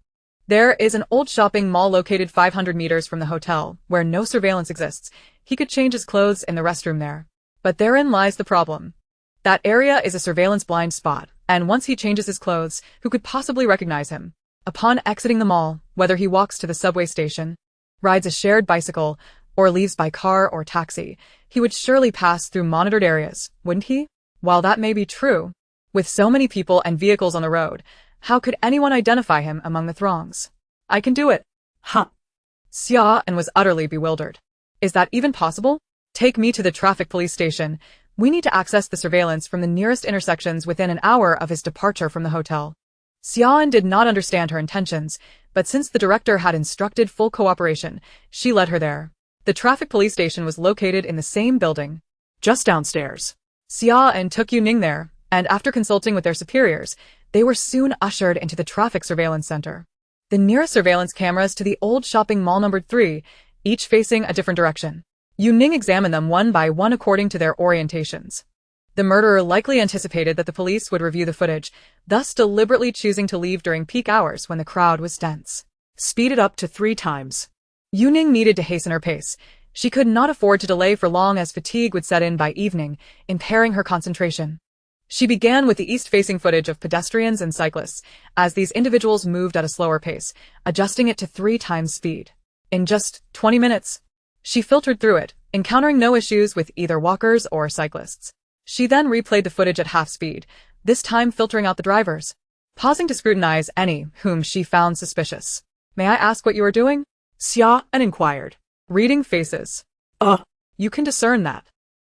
There is an old shopping mall located 500 meters from the hotel, where no surveillance exists. He could change his clothes in the restroom there. But therein lies the problem. That area is a surveillance blind spot, and once he changes his clothes, who could possibly recognize him? Upon exiting the mall, whether he walks to the subway station, rides a shared bicycle, or leaves by car or taxi, he would surely pass through monitored areas, wouldn't he? While that may be true, with so many people and vehicles on the road, how could anyone identify him among the throngs? I can do it. Huh. Xia and was utterly bewildered. Is that even possible? Take me to the traffic police station. We need to access the surveillance from the nearest intersections within an hour of his departure from the hotel. Xian did not understand her intentions, but since the director had instructed full cooperation, she led her there. The traffic police station was located in the same building, Just downstairs. Xia and took Yu Ning there, and after consulting with their superiors, they were soon ushered into the traffic surveillance center. The nearest surveillance cameras to the old shopping mall numbered 3, each facing a different direction. Yu Ning examined them one by one according to their orientations. The murderer likely anticipated that the police would review the footage, thus deliberately choosing to leave during peak hours when the crowd was dense. Speed it up to 3 times. Yu Ning needed to hasten her pace. She could not afford to delay for long as fatigue would set in by evening, impairing her concentration. She began with the east-facing footage of pedestrians and cyclists, as these individuals moved at a slower pace, adjusting it to 3 times speed. In just 20 minutes, she filtered through it, encountering no issues with either walkers or cyclists. She then replayed the footage at half speed, this time filtering out the drivers, pausing to scrutinize any whom she found suspicious. May I ask what you are doing? Xia and inquired. Reading faces. You can discern that.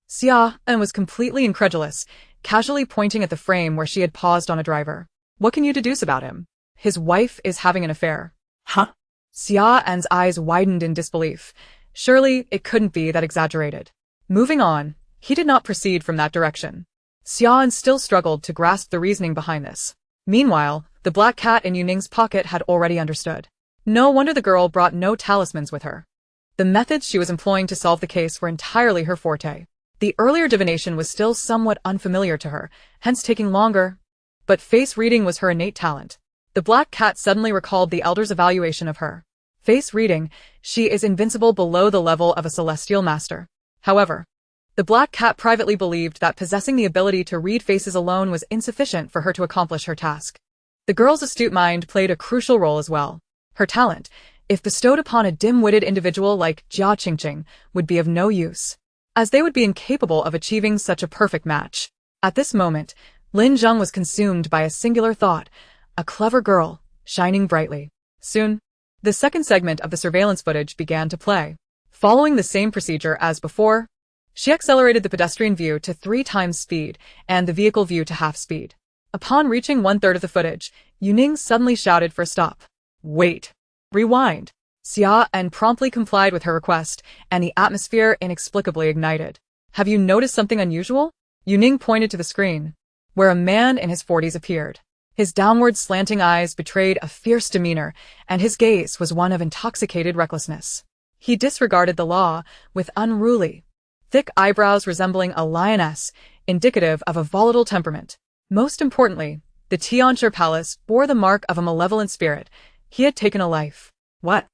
Xia and was completely incredulous, casually pointing at the frame where she had paused on a driver. What can you deduce about him? His wife is having an affair. Huh? Xia An's eyes widened in disbelief. Surely it couldn't be that exaggerated. Moving on, he did not proceed from that direction. Xia An still struggled to grasp the reasoning behind this. Meanwhile, the black cat in Yu Ning's pocket had already understood. No wonder the girl brought no talismans with her. The methods she was employing to solve the case were entirely her forte. The earlier divination was still somewhat unfamiliar to her, hence taking longer. But face reading was her innate talent. The black cat suddenly recalled the elder's evaluation of her. Face reading, she is invincible below the level of a celestial master. However, the black cat privately believed that possessing the ability to read faces alone was insufficient for her to accomplish her task. The girl's astute mind played a crucial role as well. Her talent, if bestowed upon a dim-witted individual like Jia Qingqing, would be of no use, as they would be incapable of achieving such a perfect match. At this moment, Lin Zheng was consumed by a singular thought, a clever girl, shining brightly. Soon, the second segment of the surveillance footage began to play. Following the same procedure as before, she accelerated the pedestrian view to 3 times speed and the vehicle view to half speed. Upon reaching 1/3 of the footage, Yu Ning suddenly shouted for a stop. Wait. Rewind. Xia and promptly complied with her request, and the atmosphere inexplicably ignited. Have you noticed something unusual? Yu Ning pointed to the screen, where a man in his 40s appeared. His downward slanting eyes betrayed a fierce demeanor, and his gaze was one of intoxicated recklessness. He disregarded the law, with unruly, thick eyebrows resembling a lioness, indicative of a volatile temperament. Most importantly, the Tianshi Palace bore the mark of a malevolent spirit. He had taken a life. What?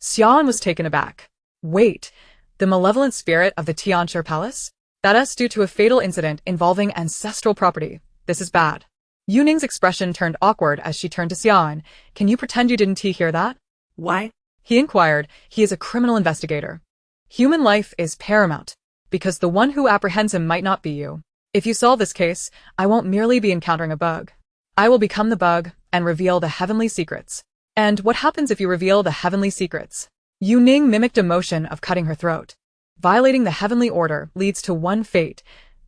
Xian was taken aback. Wait, the malevolent spirit of the Tianshi Palace? That is due to a fatal incident involving ancestral property. This is bad. Yu Ning's expression turned awkward as she turned to Xian. Can you pretend you didn't hear that? Why? He inquired. He is a criminal investigator. Human life is paramount, because the one who apprehends him might not be you. If you solve this case, I won't merely be encountering a bug. I will become the bug and reveal the heavenly secrets. And what happens if you reveal the heavenly secrets? Yu Ning mimicked a motion of cutting her throat. Violating the heavenly order leads to one fate,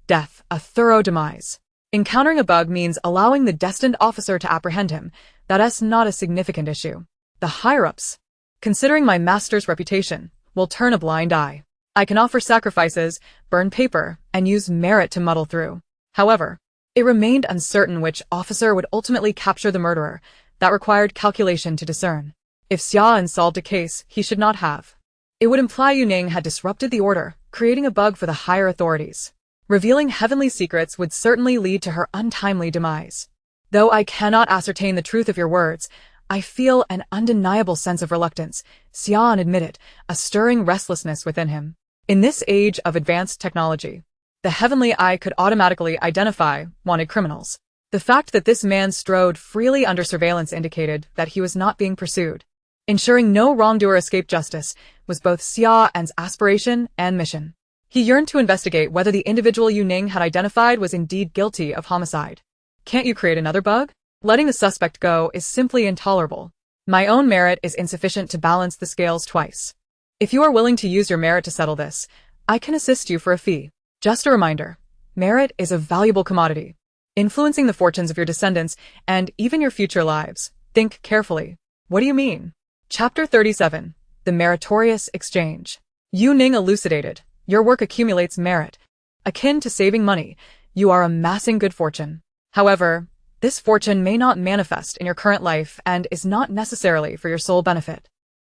death, a thorough demise. Encountering a bug means allowing the destined officer to apprehend him. That is not a significant issue. The higher-ups, considering my master's reputation, will turn a blind eye. I can offer sacrifices, burn paper, and use merit to muddle through. However, it remained uncertain which officer would ultimately capture the murderer. That required calculation to discern. If Xia solved a case he should not have, it would imply Yu Ning had disrupted the order, creating a bug for the higher authorities. Revealing heavenly secrets would certainly lead to her untimely demise. Though I cannot ascertain the truth of your words, I feel an undeniable sense of reluctance, Xian admitted, a stirring restlessness within him. In this age of advanced technology, the heavenly eye could automatically identify wanted criminals. The fact that this man strode freely under surveillance indicated that he was not being pursued. Ensuring no wrongdoer escaped justice was both Xia's aspiration and mission. He yearned to investigate whether the individual Yu Ning had identified was indeed guilty of homicide. Can't you create another bug? Letting the suspect go is simply intolerable. My own merit is insufficient to balance the scales twice. If you are willing to use your merit to settle this, I can assist you for a fee. Just a reminder, merit is a valuable commodity, influencing the fortunes of your descendants and even your future lives. Think carefully. What do you mean? Chapter 37. The Meritorious Exchange. Yu Ning elucidated. Your work accumulates merit. Akin to saving money, you are amassing good fortune. However, this fortune may not manifest in your current life and is not necessarily for your sole benefit.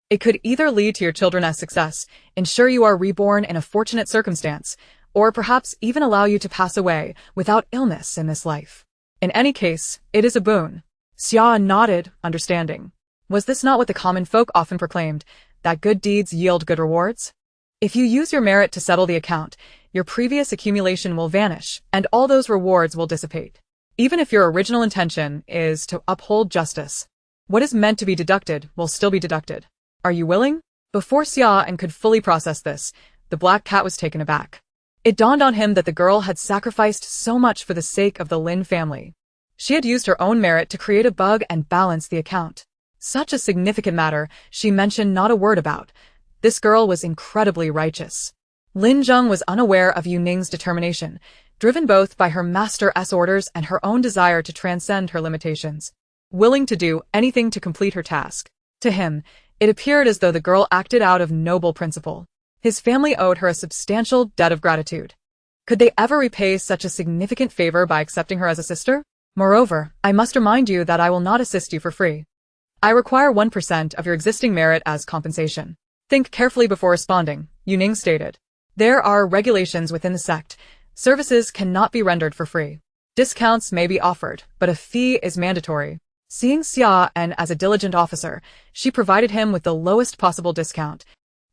It could either lead to your children's success, ensure you are reborn in a fortunate circumstance, or perhaps even allow you to pass away without illness in this life. In any case, it is a boon. Xia nodded, understanding. Was this not what the common folk often proclaimed, that good deeds yield good rewards? If you use your merit to settle the account, your previous accumulation will vanish, and all those rewards will dissipate. Even if your original intention is to uphold justice, what is meant to be deducted will still be deducted. Are you willing? Before Xia could fully process this, the black cat was taken aback. It dawned on him that the girl had sacrificed so much for the sake of the Lin family. She had used her own merit to create a bug and balance the account. Such a significant matter she mentioned not a word about. This girl was incredibly righteous. Lin Zheng was unaware of Yu Ning's determination, driven both by her master's orders and her own desire to transcend her limitations. Willing to do anything to complete her task. To him, it appeared as though the girl acted out of noble principle. His family owed her a substantial debt of gratitude. Could they ever repay such a significant favor by accepting her as a sister? Moreover, I must remind you that I will not assist you for free. I require 1% of your existing merit as compensation. Think carefully before responding, Yu Ning stated. There are regulations within the sect. Services cannot be rendered for free. Discounts may be offered, but a fee is mandatory. Seeing Xia as a diligent officer, she provided him with the lowest possible discount,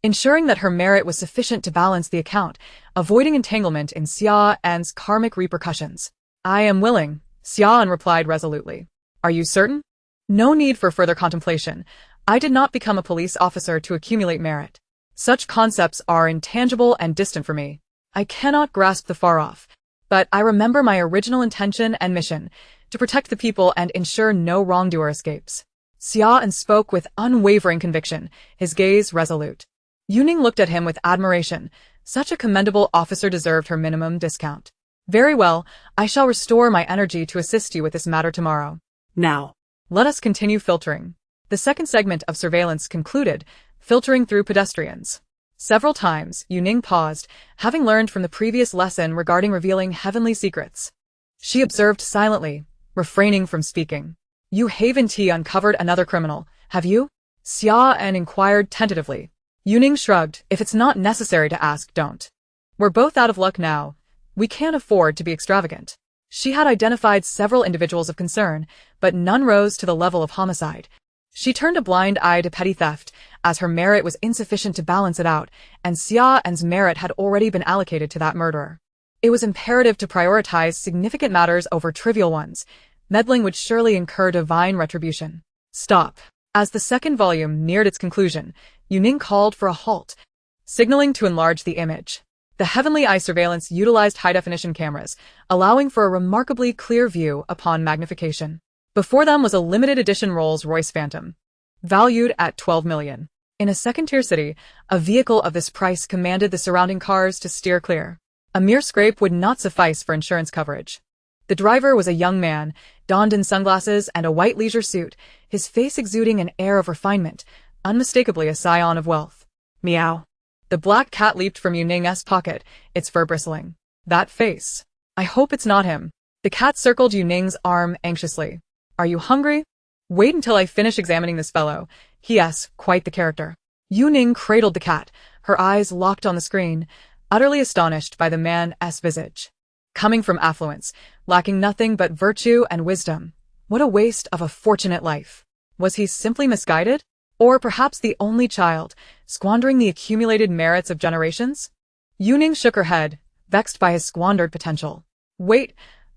ensuring that her merit was sufficient to balance the account, avoiding entanglement in Xia's karmic repercussions. I am willing, Xia replied resolutely. Are you certain? No need for further contemplation. I did not become a police officer to accumulate merit. Such concepts are intangible and distant for me. I cannot grasp the far off, but I remember my original intention and mission, to protect the people and ensure no wrongdoer escapes. Xia spoke with unwavering conviction, his gaze resolute. Yu Ning looked at him with admiration. Such a commendable officer deserved her minimum discount. Very well, I shall restore my energy to assist you with this matter tomorrow. Now, let us continue filtering. The second segment of surveillance concluded, filtering through pedestrians. Several times, Yu Ning paused, having learned from the previous lesson regarding revealing heavenly secrets. She observed silently, refraining from speaking. You haven't uncovered another criminal, have you? Xia inquired tentatively. Yu Ning shrugged. If it's not necessary to ask, don't. We're both out of luck now. We can't afford to be extravagant. She had identified several individuals of concern, but none rose to the level of homicide. She turned a blind eye to petty theft, as her merit was insufficient to balance it out, and Xia's merit had already been allocated to that murderer. It was imperative to prioritize significant matters over trivial ones. Meddling would surely incur divine retribution. Stop. As the second volume neared its conclusion, Yu Ning called for a halt, signaling to enlarge the image. The Heavenly Eye surveillance utilized high-definition cameras, allowing for a remarkably clear view upon magnification. Before them was a limited edition Rolls-Royce Phantom, valued at 12 million. In a second-tier city, a vehicle of this price commanded the surrounding cars to steer clear. A mere scrape would not suffice for insurance coverage. The driver was a young man, donned in sunglasses and a white leisure suit, his face exuding an air of refinement, unmistakably a scion of wealth. Meow. The black cat leaped from Yu Ning's pocket, its fur bristling. That face. I hope it's not him. The cat circled Yu Ning's arm anxiously. Are you hungry? Wait until I finish examining this fellow. Yes, quite the character. Yu Ning cradled the cat, her eyes locked on the screen, utterly astonished by the man's visage. Coming from affluence, lacking nothing but virtue and wisdom. What a waste of a fortunate life. Was he simply misguided? Or perhaps the only child, squandering the accumulated merits of generations? Yu Ning shook her head, vexed by his squandered potential. Wait,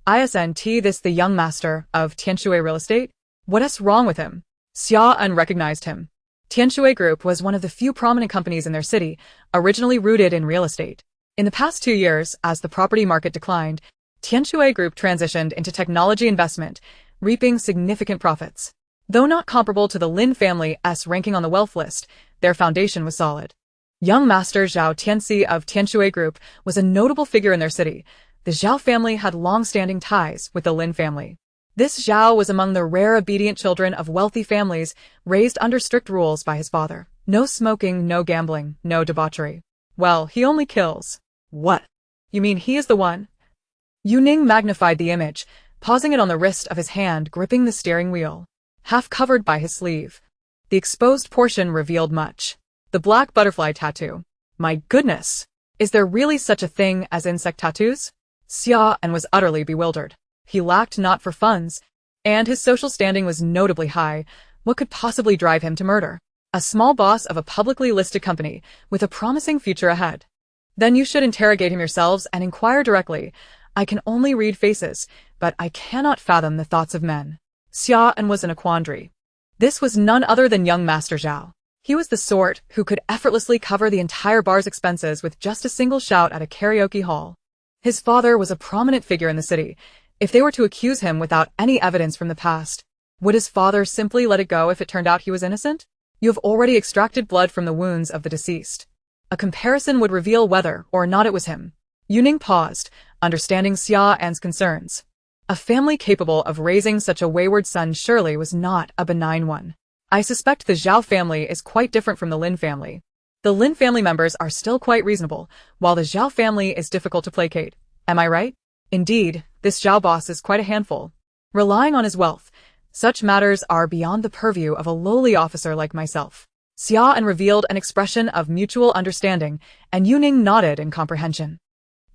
isn't this the young master of Tianshui Real Estate? What's wrong with him? Xia Un recognized him. Tianshui Group was one of the few prominent companies in their city, originally rooted in real estate. In the past 2 years, as the property market declined, Tianshui Group transitioned into technology investment, reaping significant profits. Though not comparable to the Lin family's ranking on the wealth list, their foundation was solid. Young Master Zhao Tianxi of Tianshui Group was a notable figure in their city. The Zhao family had long-standing ties with the Lin family. This Zhao was among the rare obedient children of wealthy families raised under strict rules by his father. No smoking, no gambling, no debauchery. Well, he only kills. What? You mean he is the one? Yu Ning magnified the image, pausing it on the wrist of his hand gripping the steering wheel, half covered by his sleeve. The exposed portion revealed much. The black butterfly tattoo. My goodness! Is there really such a thing as insect tattoos? Xia Un was utterly bewildered. He lacked not for funds, and his social standing was notably high. What could possibly drive him to murder? A small boss of a publicly listed company, with a promising future ahead. Then you should interrogate him yourselves and inquire directly. I can only read faces, but I cannot fathom the thoughts of men. Xia Un was in a quandary. This was none other than young Master Zhao. He was the sort who could effortlessly cover the entire bar's expenses with just a single shout at a karaoke hall. His father was a prominent figure in the city. If they were to accuse him without any evidence from the past, would his father simply let it go if it turned out he was innocent? You have already extracted blood from the wounds of the deceased. A comparison would reveal whether or not it was him. Yu Ning paused, understanding Xia Un's concerns. A family capable of raising such a wayward son surely was not a benign one. I suspect the Zhao family is quite different from the Lin family. The Lin family members are still quite reasonable, while the Zhao family is difficult to placate. Am I right? Indeed, this Zhao boss is quite a handful. Relying on his wealth, such matters are beyond the purview of a lowly officer like myself. Xia Un revealed an expression of mutual understanding, and Yu Ning nodded in comprehension.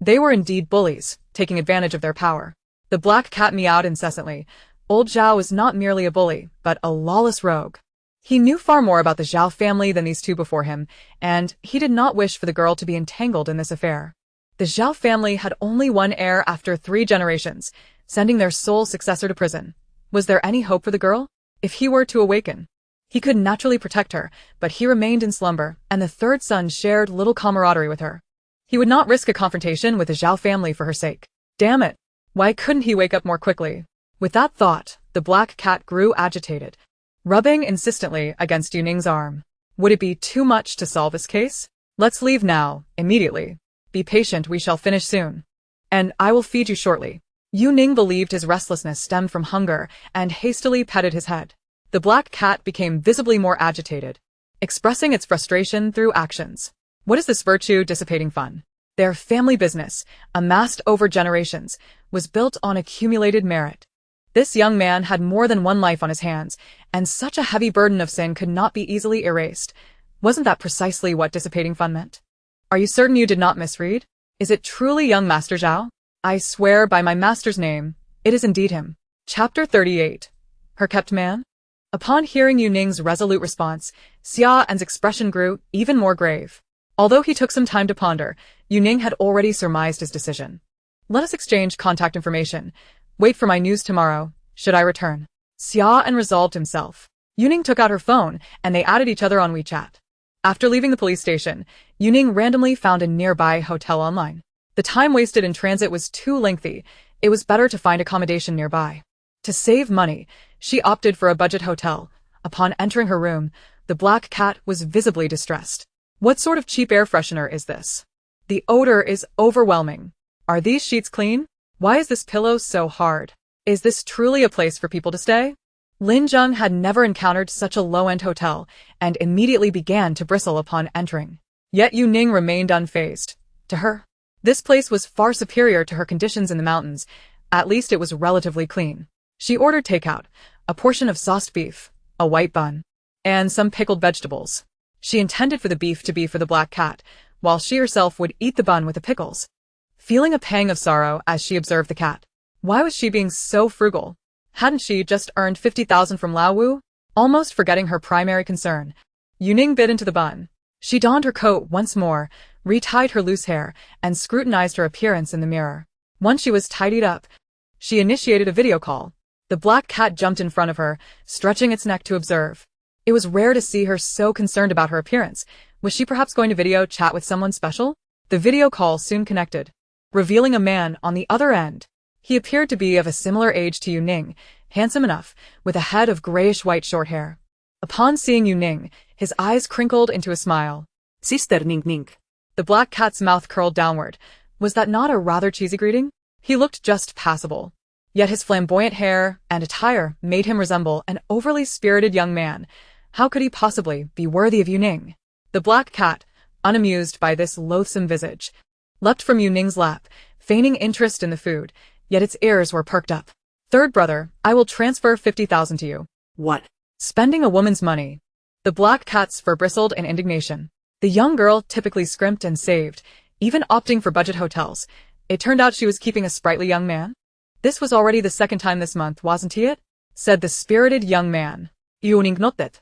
They were indeed bullies, taking advantage of their power. The black cat meowed incessantly. Old Zhao was not merely a bully, but a lawless rogue. He knew far more about the Zhao family than these two before him, and he did not wish for the girl to be entangled in this affair. The Zhao family had only one heir after 3 generations, sending their sole successor to prison. Was there any hope for the girl? If he were to awaken, he could naturally protect her, but he remained in slumber, and the third son shared little camaraderie with her. He would not risk a confrontation with the Zhao family for her sake. Damn it! Why couldn't he wake up more quickly? With that thought, the black cat grew agitated, rubbing insistently against Yu Ning's arm. Would it be too much to solve this case? Let's leave now, immediately. Be patient, we shall finish soon. And I will feed you shortly. Yu Ning believed his restlessness stemmed from hunger and hastily petted his head. The black cat became visibly more agitated, expressing its frustration through actions. What is this virtue-dissipating fun? Their family business, amassed over generations, was built on accumulated merit. This young man had more than one life on his hands, and such a heavy burden of sin could not be easily erased. Wasn't that precisely what dissipating fun meant? Are you certain you did not misread? Is it truly young Master Zhao? I swear by my master's name, it is indeed him. Chapter 38. Her kept man? Upon hearing Yu Ning's resolute response, Xia Un's expression grew even more grave. Although he took some time to ponder, Yu Ning had already surmised his decision. Let us exchange contact information. Wait for my news tomorrow, should I return. Xia Un resolved himself. Yu Ning took out her phone, and they added each other on WeChat. After leaving the police station, Yu Ning randomly found a nearby hotel online. The time wasted in transit was too lengthy. It was better to find accommodation nearby. To save money, she opted for a budget hotel. Upon entering her room, the black cat was visibly distressed. What sort of cheap air freshener is this? The odor is overwhelming. Are these sheets clean? Why is this pillow so hard? Is this truly a place for people to stay? Lin Zheng had never encountered such a low-end hotel, and immediately began to bristle upon entering. Yet Yu Ning remained unfazed. To her, this place was far superior to her conditions in the mountains. At least it was relatively clean. She ordered takeout, a portion of sauced beef, a white bun, and some pickled vegetables. She intended for the beef to be for the black cat, while she herself would eat the bun with the pickles. Feeling a pang of sorrow as she observed the cat. Why was she being so frugal? Hadn't she just earned 50,000 from Lao Wu? Almost forgetting her primary concern, Yu Ning bit into the bun. She donned her coat once more, retied her loose hair, and scrutinized her appearance in the mirror. Once she was tidied up, she initiated a video call. The black cat jumped in front of her, stretching its neck to observe. It was rare to see her so concerned about her appearance. Was she perhaps going to video chat with someone special? The video call soon connected, revealing a man on the other end. He appeared to be of a similar age to Yu Ning, handsome enough, with a head of grayish-white short hair. Upon seeing Yu Ning, his eyes crinkled into a smile. Sister Ning Ning. The black cat's mouth curled downward. Was that not a rather cheesy greeting? He looked just passable. Yet his flamboyant hair and attire made him resemble an overly spirited young man. How could he possibly be worthy of Yu Ning? The black cat, unamused by this loathsome visage, leapt from Yu Ning's lap, feigning interest in the food, yet its ears were perked up. Third brother, I will transfer 50,000 to you. What? Spending a woman's money. The black cat's fur bristled in indignation. The young girl typically scrimped and saved, even opting for budget hotels. It turned out she was keeping a sprightly young man. This was already the second time this month, wasn't it? Said the spirited young man. Yu Ning nodded.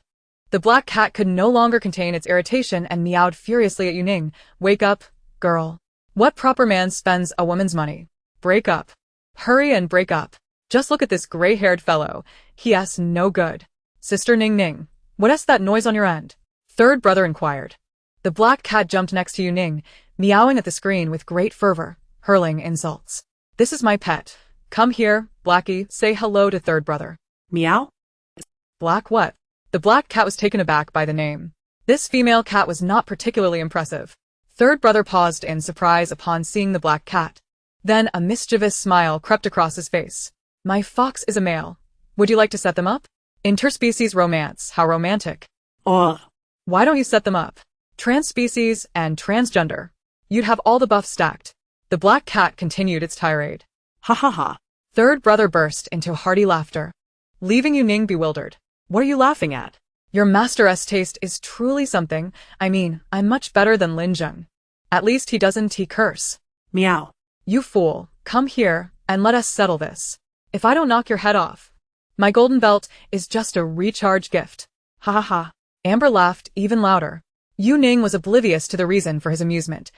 The black cat could no longer contain its irritation and meowed furiously at Yu Ning. Wake up, girl. What proper man spends a woman's money? Break up. Hurry and break up. Just look at this gray-haired fellow. He no good. Sister Ning Ning, what's that noise on your end? Third brother inquired. The black cat jumped next to Yu Ning, meowing at the screen with great fervor, hurling insults. This is my pet. Come here, Blackie, say hello to third brother. Meow? Black what? The black cat was taken aback by the name. This female cat was not particularly impressive. Third brother paused in surprise upon seeing the black cat. Then a mischievous smile crept across his face. My fox is a male. Would you like to set them up? Interspecies romance, how romantic. Why don't you set them up? Transspecies and transgender. You'd have all the buffs stacked. The black cat continued its tirade. Ha ha ha. Third brother burst into hearty laughter, leaving Yu Ning bewildered. What are you laughing at? Your master's taste is truly something. I mean, I'm much better than Lin Zheng. At least he doesn't curse. Meow. You fool, come here, and let us settle this. If I don't knock your head off, my golden belt is just a recharge gift. Ha ha ha. Amber laughed even louder. Yu Ning was oblivious to the reason for his amusement.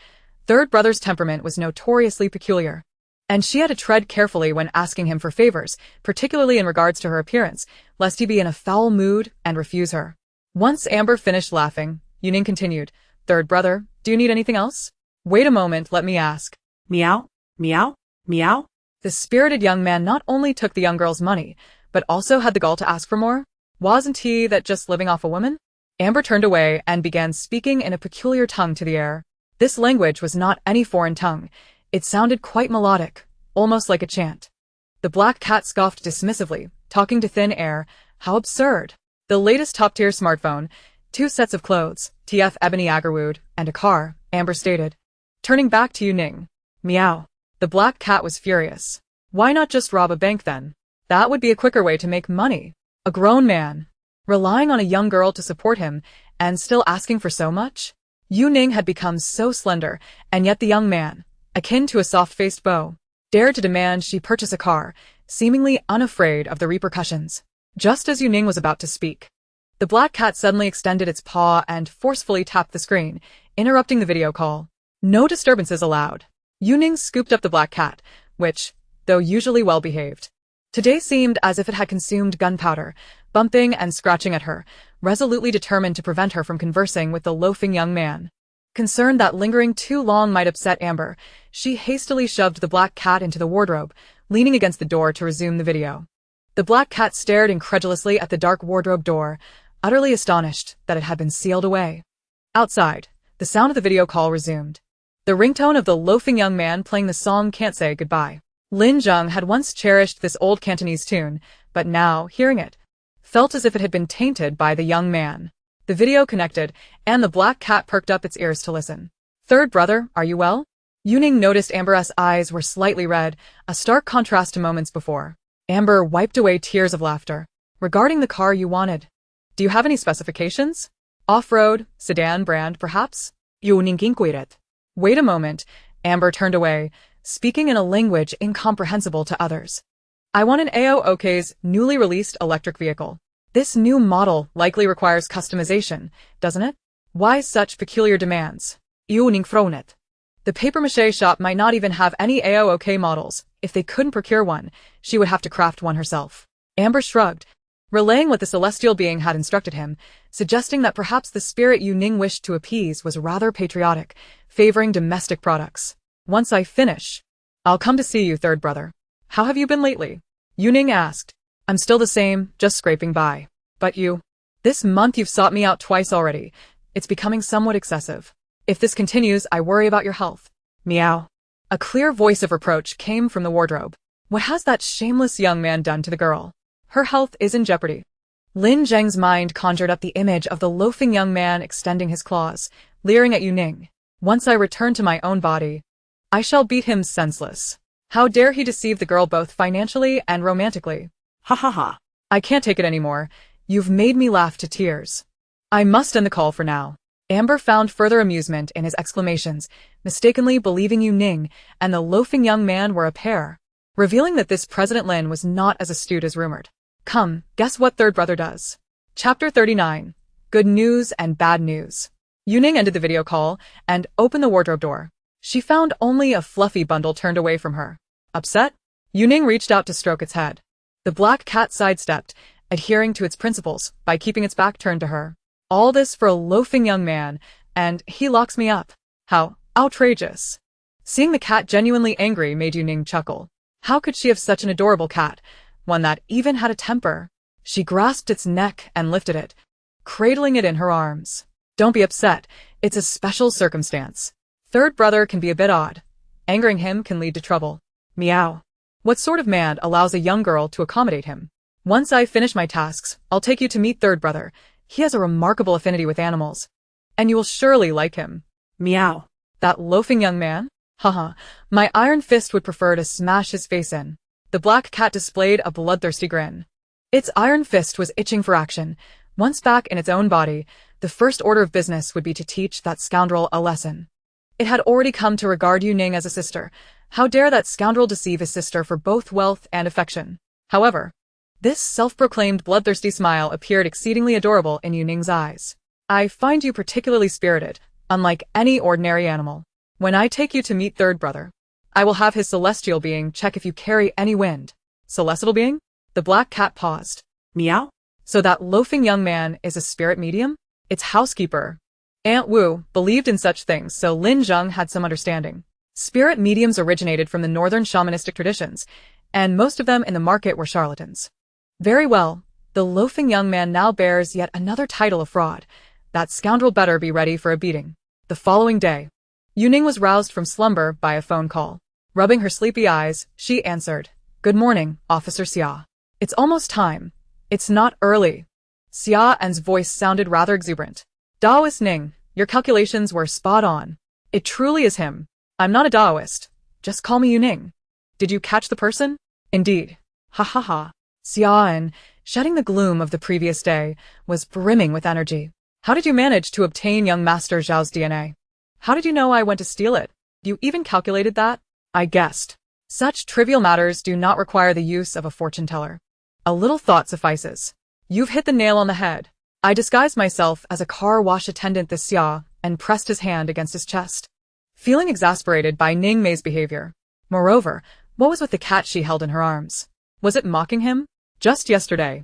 Third brother's temperament was notoriously peculiar, and she had to tread carefully when asking him for favors, particularly in regards to her appearance, lest he be in a foul mood and refuse her. Once Amber finished laughing, Yu Ning continued, Third brother, do you need anything else? Wait a moment, let me ask. Meow, meow, meow. The spirited young man not only took the young girl's money, but also had the gall to ask for more. Wasn't he that just living off a woman? Amber turned away and began speaking in a peculiar tongue to the air. This language was not any foreign tongue. It sounded quite melodic, almost like a chant. The black cat scoffed dismissively, talking to thin air. How absurd. The latest top-tier smartphone, 2 sets of clothes, TF Ebony Agarwood, and a car, Amber stated. Turning back to Yu Ning. Meow. The black cat was furious. Why not just rob a bank then? That would be a quicker way to make money. A grown man, relying on a young girl to support him, and still asking for so much? Yu Ning had become so slender, and yet the young man, akin to a soft-faced beau, dared to demand she purchase a car, seemingly unafraid of the repercussions. Just as Yu Ning was about to speak, the black cat suddenly extended its paw and forcefully tapped the screen, interrupting the video call. No disturbances allowed. Yu Ning scooped up the black cat, which, though usually well-behaved, today seemed as if it had consumed gunpowder, bumping and scratching at her, resolutely determined to prevent her from conversing with the loafing young man. Concerned that lingering too long might upset Amber, she hastily shoved the black cat into the wardrobe, leaning against the door to resume the video. The black cat stared incredulously at the dark wardrobe door, utterly astonished that it had been sealed away. Outside, the sound of the video call resumed. The ringtone of the loafing young man playing the song Can't Say Goodbye. Lin Zheng had once cherished this old Cantonese tune, but now, hearing it, felt as if it had been tainted by the young man. The video connected, and the black cat perked up its ears to listen. Third brother, are you well? Yu Ning noticed Amber's eyes were slightly red, a stark contrast to moments before. Amber wiped away tears of laughter. Regarding the car you wanted, do you have any specifications? Off-road, sedan brand, perhaps? Yu Ning inquired. Wait a moment. Amber turned away, speaking in a language incomprehensible to others. I want an AOK's newly released electric vehicle. This new model likely requires customization, doesn't it? Why such peculiar demands? Yu Ning frowned. The papier-mâché shop might not even have any AOK models. If they couldn't procure one, she would have to craft one herself. Amber shrugged, relaying what the celestial being had instructed him, suggesting that perhaps the spirit Yu Ning wished to appease was rather patriotic, favoring domestic products. Once I finish, I'll come to see you, third brother. How have you been lately? Yu Ning asked. I'm still the same, just scraping by. But you? This month you've sought me out twice already. It's becoming somewhat excessive. If this continues, I worry about your health. Meow. A clear voice of reproach came from the wardrobe. What has that shameless young man done to the girl? Her health is in jeopardy. Lin Zheng's mind conjured up the image of the loafing young man extending his claws, leering at Yu Ning. Once I return to my own body, I shall beat him senseless. How dare he deceive the girl both financially and romantically? Ha ha ha. I can't take it anymore. You've made me laugh to tears. I must end the call for now. Amber found further amusement in his exclamations, mistakenly believing Yu Ning and the loafing young man were a pair, revealing that this President Lin was not as astute as rumored. Come, guess what third brother does? Chapter 39. Good news and bad news. Yu Ning ended the video call and opened the wardrobe door. She found only a fluffy bundle turned away from her. Upset? Yu Ning reached out to stroke its head. The black cat sidestepped, adhering to its principles by keeping its back turned to her. All this for a loafing young man, and he locks me up. How outrageous. Seeing the cat genuinely angry made Yu Ning chuckle. How could she have such an adorable cat, one that even had a temper? She grasped its neck and lifted it, cradling it in her arms. Don't be upset, it's a special circumstance. Third brother can be a bit odd. Angering him can lead to trouble. Meow. What sort of man allows a young girl to accommodate him? Once I finish my tasks, I'll take you to meet third brother. He has a remarkable affinity with animals, and you will surely like him. Meow. That loafing young man? Haha, my iron fist would prefer to smash his face in. The black cat displayed a bloodthirsty grin. Its iron fist was itching for action. Once back in its own body, the first order of business would be to teach that scoundrel a lesson. It had already come to regard Yu Ning as a sister. How dare that scoundrel deceive his sister for both wealth and affection? However, this self-proclaimed bloodthirsty smile appeared exceedingly adorable in Yu Ning's eyes. I find you particularly spirited, unlike any ordinary animal. When I take you to meet third brother, I will have his celestial being check if you carry any wind. Celestial being? The black cat paused. Meow? So that loafing young man is a spirit medium? Its housekeeper, Aunt Wu, believed in such things, so Lin Zheng had some understanding. Spirit mediums originated from the northern shamanistic traditions, and most of them in the market were charlatans. Very well, the loafing young man now bears yet another title of fraud. That scoundrel better be ready for a beating. The following day, Yu Ning was roused from slumber by a phone call. Rubbing her sleepy eyes, she answered. Good morning, Officer Xia. It's almost time. It's not early. Xia En's voice sounded rather exuberant. Daoist Ning, your calculations were spot on. It truly is him. I'm not a Daoist. Just call me Yu Ning. Did you catch the person? Indeed. Ha ha ha. Xia En, shedding the gloom of the previous day, was brimming with energy. How did you manage to obtain young Master Zhao's DNA? How did you know I went to steal it? You even calculated that? I guessed. Such trivial matters do not require the use of a fortune teller. A little thought suffices. You've hit the nail on the head. I disguised myself as a car wash attendant this Xia and pressed his hand against his chest, feeling exasperated by Ning Mei's behavior. Moreover, what was with the cat she held in her arms? Was it mocking him? Just yesterday,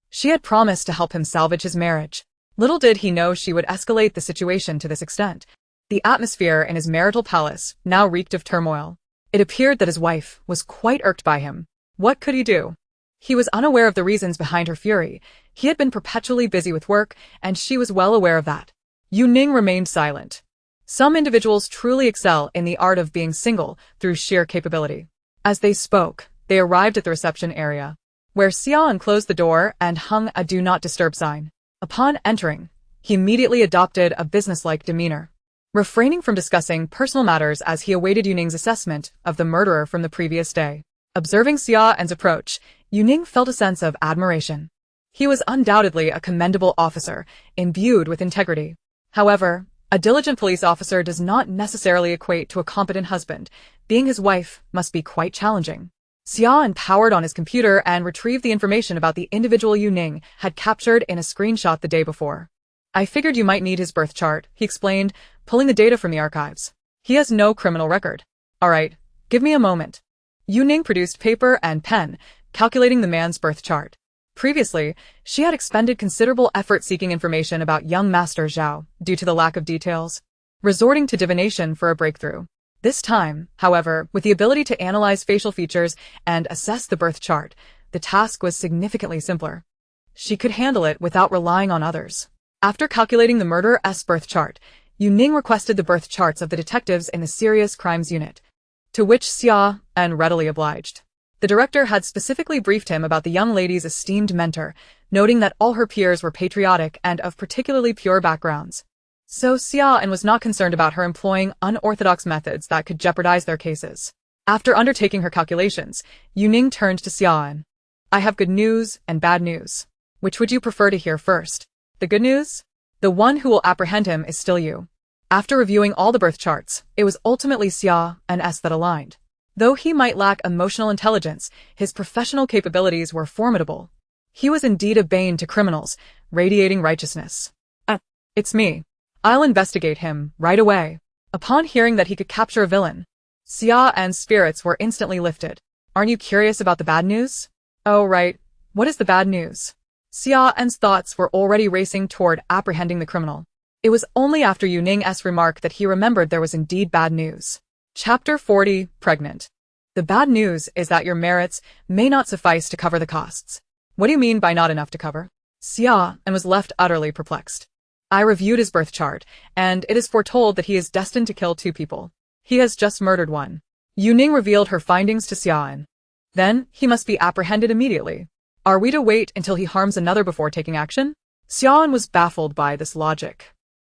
she had promised to help him salvage his marriage. Little did he know she would escalate the situation to this extent. The atmosphere in his marital palace now reeked of turmoil. It appeared that his wife was quite irked by him. What could he do? He was unaware of the reasons behind her fury. He had been perpetually busy with work, and she was well aware of that. Yu Ning remained silent. Some individuals truly excel in the art of being single through sheer capability. As they spoke, they arrived at the reception area, where Xia En closed the door and hung a do not disturb sign. Upon entering, He immediately adopted a businesslike demeanor, refraining from discussing personal matters as he awaited Yu Ning's assessment of the murderer from the previous day. Observing Xia An's approach, Yu Ning felt a sense of admiration. He was undoubtedly a commendable officer, imbued with integrity. However, a diligent police officer does not necessarily equate to a competent husband. Being his wife must be quite challenging. Xia An powered on his computer and retrieved the information about the individual Yu Ning had captured in a screenshot the day before. I figured you might need his birth chart, he explained, pulling the data from the archives. He has no criminal record. Alright, give me a moment. Yu Ning produced paper and pen, calculating the man's birth chart. Previously, she had expended considerable effort seeking information about young Master Zhao due to the lack of details, resorting to divination for a breakthrough. This time, however, with the ability to analyze facial features and assess the birth chart, the task was significantly simpler. She could handle it without relying on others. After calculating the murderer's birth chart, Yu Ning requested the birth charts of the detectives in the Serious Crimes Unit, to which Xia An readily obliged. The director had specifically briefed him about the young lady's esteemed mentor, noting that all her peers were patriotic and of particularly pure backgrounds. So Xia An was not concerned about her employing unorthodox methods that could jeopardize their cases. After undertaking her calculations, Yu Ning turned to Xia An. I have good news and bad news. Which would you prefer to hear first? The good news? The one who will apprehend him is still you. After reviewing all the birth charts, it was ultimately Xia An's that aligned. Though he might lack emotional intelligence, his professional capabilities were formidable. He was indeed a bane to criminals, radiating righteousness. It's me. I'll investigate him right away. Upon hearing that he could capture a villain, Xia An's spirits were instantly lifted. Aren't you curious about the bad news? Oh right, what is the bad news? Xia An's thoughts were already racing toward apprehending the criminal. It was only after Yu Ning's remark that he remembered there was indeed bad news. Chapter 40, Pregnant. The bad news is that your merits may not suffice to cover the costs. What do you mean by not enough to cover? Xia An was left utterly perplexed. I reviewed his birth chart, and it is foretold that he is destined to kill 2 people. He has just murdered 1. Yu Ning revealed her findings to Xia An. Then, he must be apprehended immediately. Are we to wait until he harms another before taking action? Xia An was baffled by this logic.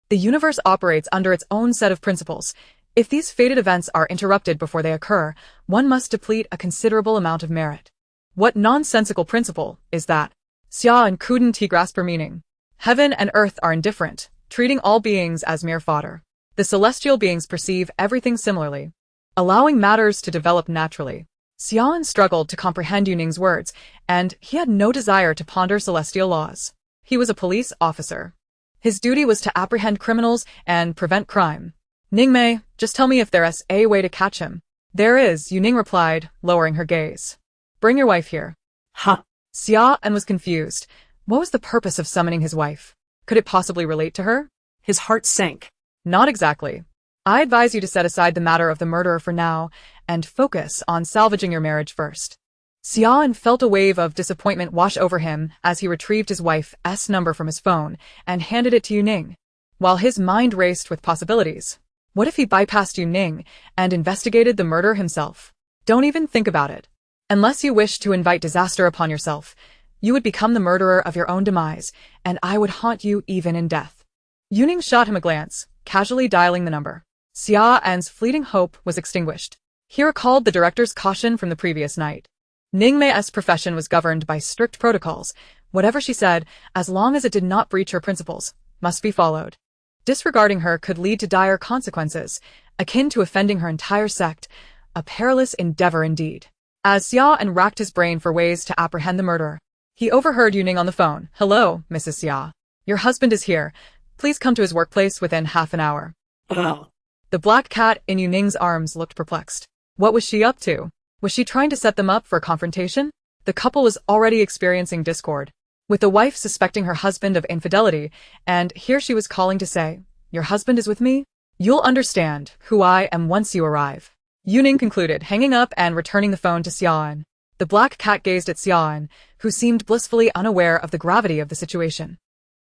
The universe operates under its own set of principles. If these fated events are interrupted before they occur, one must deplete a considerable amount of merit. What nonsensical principle is that? Xia An couldn't grasp her meaning. Heaven and earth are indifferent, treating all beings as mere fodder. The celestial beings perceive everything similarly, allowing matters to develop naturally. Xia An struggled to comprehend Yu Ning's words, and he had no desire to ponder celestial laws. He was a police officer. His duty was to apprehend criminals and prevent crime. Ningmei, just tell me if there's a way to catch him. There is, Yu Ning replied, lowering her gaze. Bring your wife here. Huh. Xia An was confused. What was the purpose of summoning his wife? Could it possibly relate to her? His heart sank. Not exactly. I advise you to set aside the matter of the murderer for now and focus on salvaging your marriage first. Xia An felt a wave of disappointment wash over him as he retrieved his wife's number from his phone and handed it to Yu Ning. While his mind raced with possibilities. What if he bypassed Yu Ning and investigated the murder himself? Don't even think about it. Unless you wish to invite disaster upon yourself, you would become the murderer of your own demise, and I would haunt you even in death. Yu Ning shot him a glance, casually dialing the number. Xia An's fleeting hope was extinguished. He recalled the director's caution from the previous night. Ningmei's profession was governed by strict protocols. Whatever she said, as long as it did not breach her principles, must be followed. Disregarding her could lead to dire consequences, akin to offending her entire sect, a perilous endeavor indeed. As Xia An racked his brain for ways to apprehend the murderer, he overheard Yu Ning on the phone. Hello, Mrs. Xia. Your husband is here. Please come to his workplace within half an hour. Oh. The black cat in Yu Ning's arms looked perplexed. What was she up to? Was she trying to set them up for a confrontation? The couple was already experiencing discord, with the wife suspecting her husband of infidelity, and here she was calling to say, your husband is with me? You'll understand who I am once you arrive. Yu Ning concluded, hanging up and returning the phone to Xia An. The black cat gazed at Xia An, who seemed blissfully unaware of the gravity of the situation.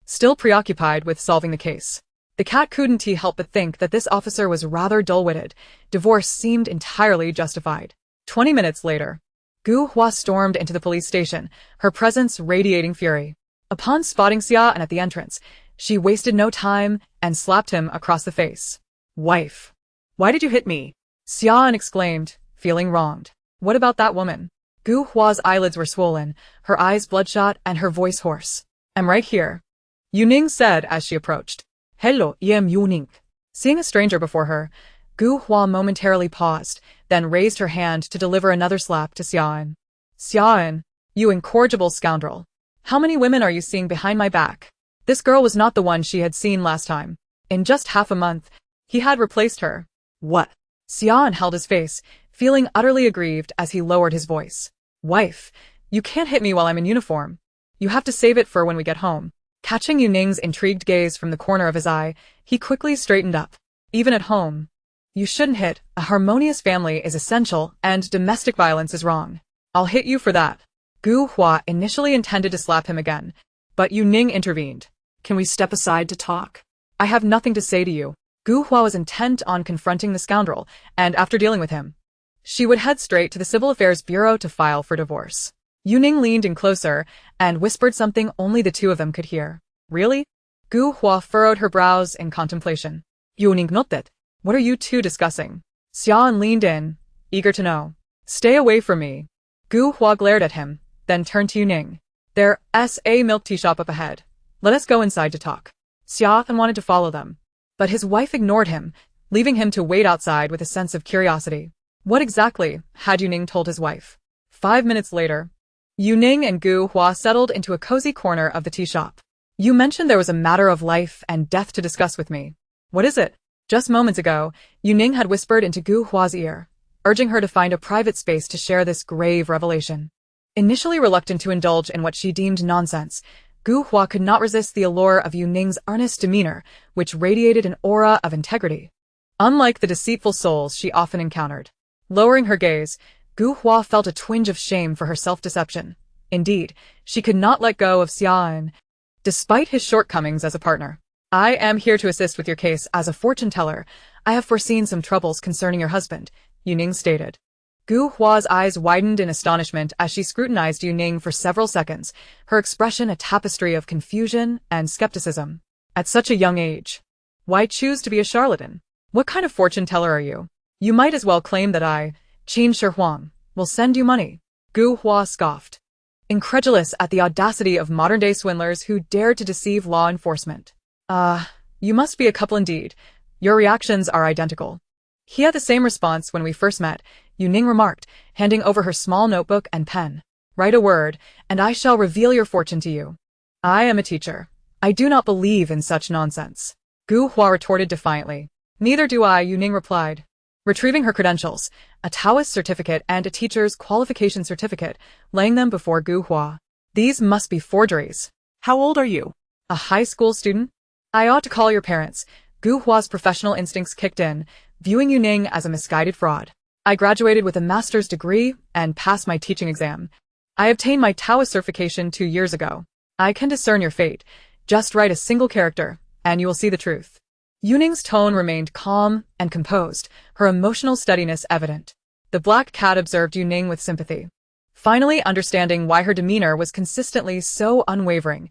Still preoccupied with solving the case. The cat couldn't help but think that this officer was rather dull-witted. Divorce seemed entirely justified. 20 minutes later, Gu Hua stormed into the police station, her presence radiating fury. Upon spotting Xia An at the entrance, She wasted no time and slapped him across the face. Wife. Why did you hit me? Xian exclaimed, feeling wronged. What about that woman? Gu Hua's eyelids were swollen, her eyes bloodshot and her voice hoarse. I'm right here. Yu Ning said as she approached. Hello, Yu Ning. Seeing a stranger before her, Gu Hua momentarily paused, then raised her hand to deliver another slap to Xian. Xian, you incorrigible scoundrel. How many women are you seeing behind my back? This girl was not the one she had seen last time. In just half a month, he had replaced her. What? Xian held his face, feeling utterly aggrieved as he lowered his voice. Wife, you can't hit me while I'm in uniform. You have to save it for when we get home. Catching Yu Ning's intrigued gaze from the corner of his eye, he quickly straightened up. Even at home. You shouldn't hit. A harmonious family is essential, and domestic violence is wrong. I'll hit you for that. Gu Hua initially intended to slap him again, but Yu Ning intervened. Can we step aside to talk? I have nothing to say to you. Gu Hua was intent on confronting the scoundrel, and after dealing with him, she would head straight to the Civil Affairs Bureau to file for divorce. Yu Ning leaned in closer and whispered something only the two of them could hear. Really? Gu Hua furrowed her brows in contemplation. Yu Ning nodded. What are you two discussing? Xian leaned in, eager to know. Stay away from me. Gu Hua glared at him, then turned to Yu Ning. There's a milk tea shop up ahead. Let us go inside to talk. Xian wanted to follow them, but his wife ignored him, leaving him to wait outside with a sense of curiosity. What exactly had Yu Ning told his wife? 5 minutes later, Yu Ning and Gu Hua settled into a cozy corner of the tea shop. You mentioned there was a matter of life and death to discuss with me. What is it? Just moments ago, Yu Ning had whispered into Gu Hua's ear, urging her to find a private space to share this grave revelation. Initially reluctant to indulge in what she deemed nonsense, Gu Hua could not resist the allure of Yu Ning's earnest demeanor, which radiated an aura of integrity. Unlike the deceitful souls she often encountered. Lowering her gaze, Gu Hua felt a twinge of shame for her self-deception. Indeed, she could not let go of Xian, despite his shortcomings as a partner. I am here to assist with your case as a fortune-teller. I have foreseen some troubles concerning your husband, Yu Ning stated. Gu Hua's eyes widened in astonishment as she scrutinized Yu Ning for several seconds, her expression a tapestry of confusion and skepticism. At such a young age, why choose to be a charlatan? What kind of fortune-teller are you? You might as well claim that I, Qin Shi Huang, will send you money. Gu Hua scoffed, incredulous at the audacity of modern-day swindlers who dared to deceive law enforcement. You must be a couple indeed. Your reactions are identical. He had the same response when we first met, Yu Ning remarked, handing over her small notebook and pen. Write a word, and I shall reveal your fortune to you. I am a teacher. I do not believe in such nonsense. Gu Hua retorted defiantly. Neither do I, Yu Ning replied. Retrieving her credentials, a Taoist certificate and a teacher's qualification certificate, laying them before Gu Hua. These must be forgeries. How old are you? A high school student? I ought to call your parents. Gu Hua's professional instincts kicked in, viewing Yu Ning as a misguided fraud. I graduated with a master's degree and passed my teaching exam. I obtained my Taoist certification 2 years ago. I can discern your fate. Just write a single character, and you will see the truth. Yu Ning's tone remained calm and composed, her emotional steadiness evident. The black cat observed Yu Ning with sympathy. Finally understanding why her demeanor was consistently so unwavering,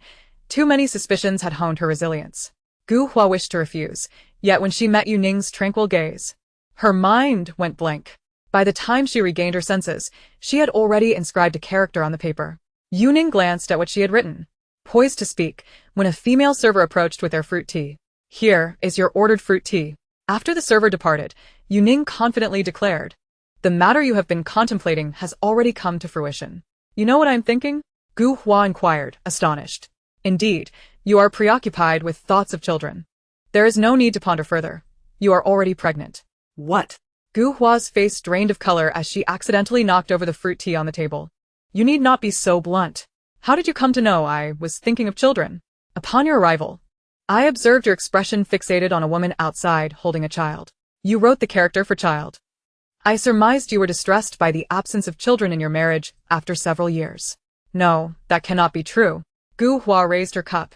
too many suspicions had honed her resilience. Gu Hua wished to refuse, yet when she met Yu Ning's tranquil gaze, her mind went blank. By the time she regained her senses, she had already inscribed a character on the paper. Yu Ning glanced at what she had written, poised to speak, when a female server approached with their fruit tea. Here is your ordered fruit tea. After the server departed, Yu Ning confidently declared, the matter you have been contemplating has already come to fruition. You know what I'm thinking? Gu Hua inquired, astonished. Indeed, you are preoccupied with thoughts of children. There is no need to ponder further. You are already pregnant. What? Gu Hua's face drained of color as she accidentally knocked over the fruit tea on the table. You need not be so blunt. How did you come to know I was thinking of children? Upon your arrival, I observed your expression fixated on a woman outside holding a child. You wrote the character for child. I surmised you were distressed by the absence of children in your marriage after several years. No, that cannot be true. Gu Hua raised her cup,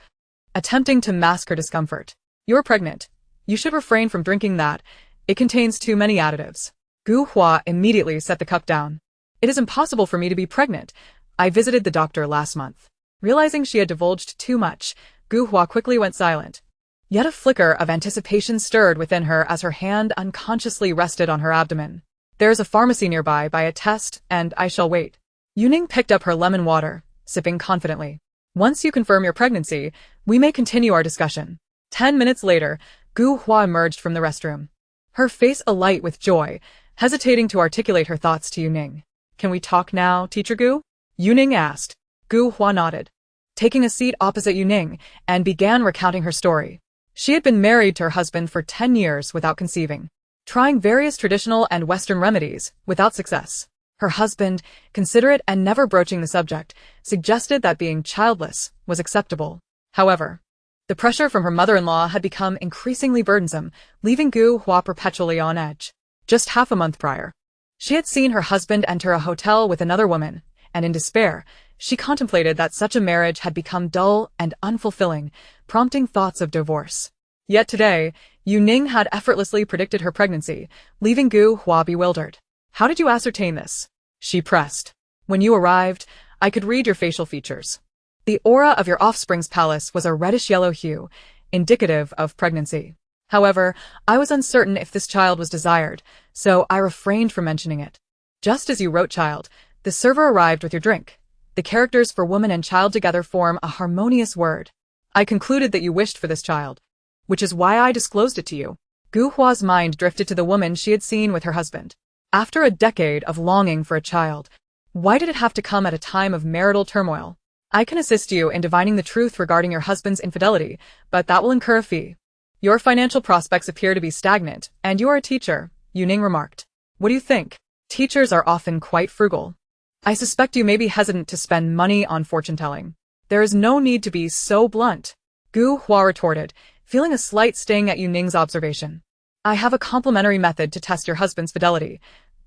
attempting to mask her discomfort. You're pregnant. You should refrain from drinking that. It contains too many additives. Gu Hua immediately set the cup down. It is impossible for me to be pregnant. I visited the doctor last month. Realizing she had divulged too much, Gu Hua quickly went silent. Yet a flicker of anticipation stirred within her as her hand unconsciously rested on her abdomen. There is a pharmacy nearby by a test, and I shall wait. Yu Ning picked up her lemon water, sipping confidently. Once you confirm your pregnancy, we may continue our discussion. 10 minutes later, Gu Hua emerged from the restroom. Her face alight with joy, hesitating to articulate her thoughts to Yu Ning. Can we talk now, Teacher Gu? Yu Ning asked. Gu Hua nodded, taking a seat opposite Yu Ning, and began recounting her story. She had been married to her husband for 10 years without conceiving, trying various traditional and Western remedies without success. Her husband, considerate and never broaching the subject, suggested that being childless was acceptable. However, the pressure from her mother-in-law had become increasingly burdensome, leaving Gu Hua perpetually on edge. Just half a month prior, she had seen her husband enter a hotel with another woman, and in despair, she contemplated that such a marriage had become dull and unfulfilling, prompting thoughts of divorce. Yet today, Yu Ning had effortlessly predicted her pregnancy, leaving Gu Hua bewildered. How did you ascertain this? She pressed. When you arrived, I could read your facial features. The aura of your offspring's palace was a reddish-yellow hue, indicative of pregnancy. However, I was uncertain if this child was desired, so I refrained from mentioning it. Just as you wrote child, the server arrived with your drink. The characters for woman and child together form a harmonious word. I concluded that you wished for this child, which is why I disclosed it to you. Gu Hua's mind drifted to the woman she had seen with her husband. After a decade of longing for a child, why did it have to come at a time of marital turmoil? I can assist you in divining the truth regarding your husband's infidelity, but that will incur a fee. Your financial prospects appear to be stagnant, and you are a teacher, Yu Ning remarked. What do you think? Teachers are often quite frugal. I suspect you may be hesitant to spend money on fortune-telling. There is no need to be so blunt, Gu Hua retorted, feeling a slight sting at Yu Ning's observation. I have a complimentary method to test your husband's fidelity.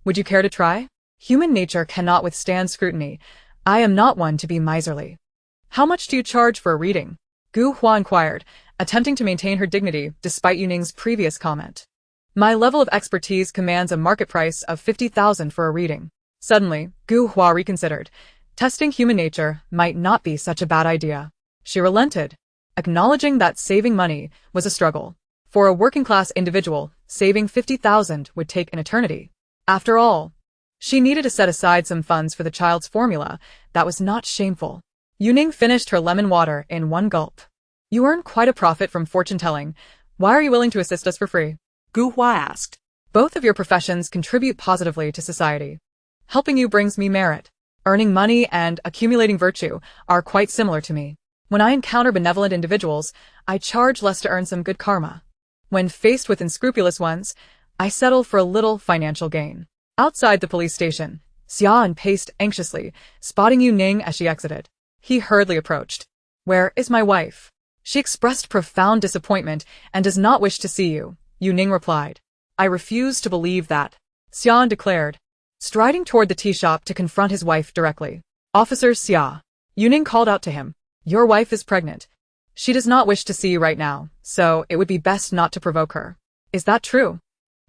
Would you care to try? Human nature cannot withstand scrutiny. I am not one to be miserly. How much do you charge for a reading? Gu Hua inquired, attempting to maintain her dignity despite Yu Ning's previous comment. My level of expertise commands a market price of 50,000 for a reading. Suddenly, Gu Hua reconsidered. Testing human nature might not be such a bad idea. She relented, acknowledging that saving money was a struggle. For a working-class individual, saving 50,000 would take an eternity. After all, she needed to set aside some funds for the child's formula. That was not shameful. Yu Ning finished her lemon water in one gulp. You earn quite a profit from fortune-telling. Why are you willing to assist us for free? Gu Hua asked. Both of your professions contribute positively to society. Helping you brings me merit. Earning money and accumulating virtue are quite similar to me. When I encounter benevolent individuals, I charge less to earn some good karma. When faced with unscrupulous ones, I settle for a little financial gain. Outside the police station, Xian paced anxiously, spotting Yu Ning as she exited. He hurriedly approached. Where is my wife? She expressed profound disappointment and does not wish to see you, Yu Ning replied. I refuse to believe that, Xian declared, striding toward the tea shop to confront his wife directly. Officer Xia, Yu Ning called out to him. Your wife is pregnant. She does not wish to see you right now, so it would be best not to provoke her. Is that true?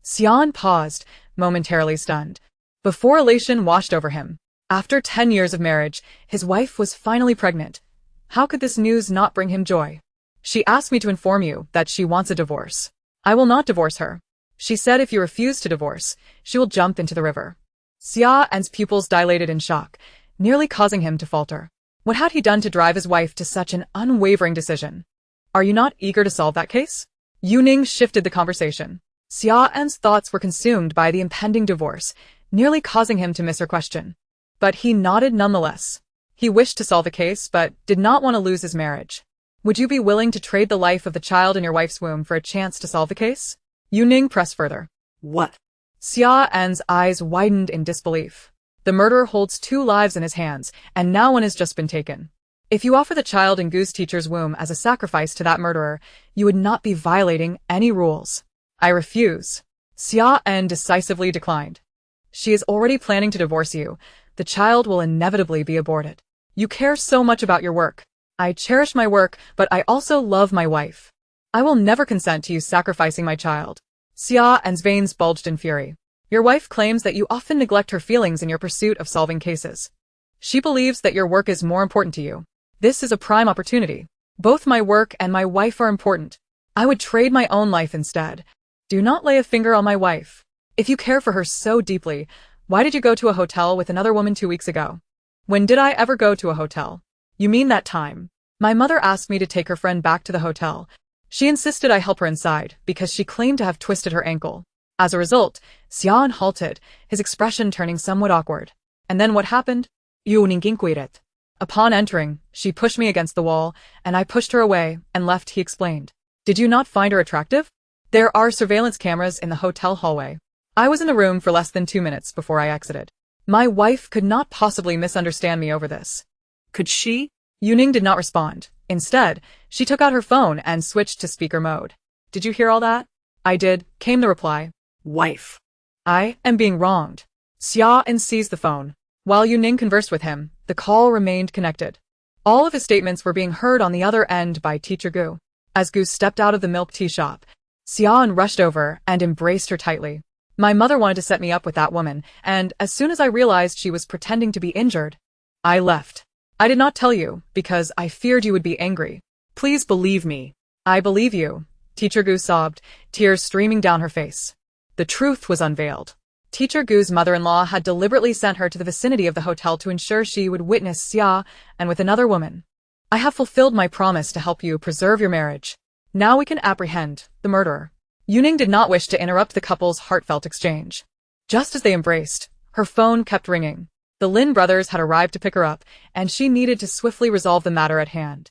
Xian paused, momentarily stunned. Before elation washed over him. After 10 years of marriage, his wife was finally pregnant. How could this news not bring him joy? She asked me to inform you that she wants a divorce. I will not divorce her. She said if you refuse to divorce, she will jump into the river. Xia's pupils dilated in shock, nearly causing him to falter. What had he done to drive his wife to such an unwavering decision? Are you not eager to solve that case? Yu Ning shifted the conversation. Xia's thoughts were consumed by the impending divorce, nearly causing him to miss her question. But he nodded nonetheless. He wished to solve the case, but did not want to lose his marriage. Would you be willing to trade the life of the child in your wife's womb for a chance to solve the case? Yu Ning pressed further. What? Xia's eyes widened in disbelief. The murderer holds 2 lives in his hands, and now one has just been taken. If you offer the child in Gu's teacher's womb as a sacrifice to that murderer, you would not be violating any rules. I refuse. Xian decisively declined. She is already planning to divorce you. The child will inevitably be aborted. You care so much about your work. I cherish my work, but I also love my wife. I will never consent to you sacrificing my child. Xia's veins bulged in fury. Your wife claims that you often neglect her feelings in your pursuit of solving cases. She believes that your work is more important to you. This is a prime opportunity. Both my work and my wife are important. I would trade my own life instead. Do not lay a finger on my wife. If you care for her so deeply, why did you go to a hotel with another woman 2 weeks ago? When did I ever go to a hotel? You mean that time? My mother asked me to take her friend back to the hotel. She insisted I help her inside because she claimed to have twisted her ankle. As a result, Xian halted, his expression turning somewhat awkward. And then what happened? Yu Ning inquired. Upon entering, she pushed me against the wall, and I pushed her away and left, he explained. Did you not find her attractive? There are surveillance cameras in the hotel hallway. I was in the room for less than 2 minutes before I exited. My wife could not possibly misunderstand me over this. Could she? Yu Ning did not respond. Instead, she took out her phone and switched to speaker mode. Did you hear all that? I did, came the reply. Wife. I am being wronged. Xian seized the phone. While Yu Ning conversed with him, the call remained connected. All of his statements were being heard on the other end by Teacher Gu. As Gu stepped out of the milk tea shop, Xian rushed over and embraced her tightly. My mother wanted to set me up with that woman, and as soon as I realized she was pretending to be injured, I left. I did not tell you, because I feared you would be angry. Please believe me. I believe you. Teacher Gu sobbed, tears streaming down her face. The truth was unveiled. Teacher Gu's mother-in-law had deliberately sent her to the vicinity of the hotel to ensure she would witness Xia and with another woman. I have fulfilled my promise to help you preserve your marriage. Now we can apprehend the murderer. Yu Ning did not wish to interrupt the couple's heartfelt exchange. Just as they embraced, her phone kept ringing. The Lin brothers had arrived to pick her up, and she needed to swiftly resolve the matter at hand.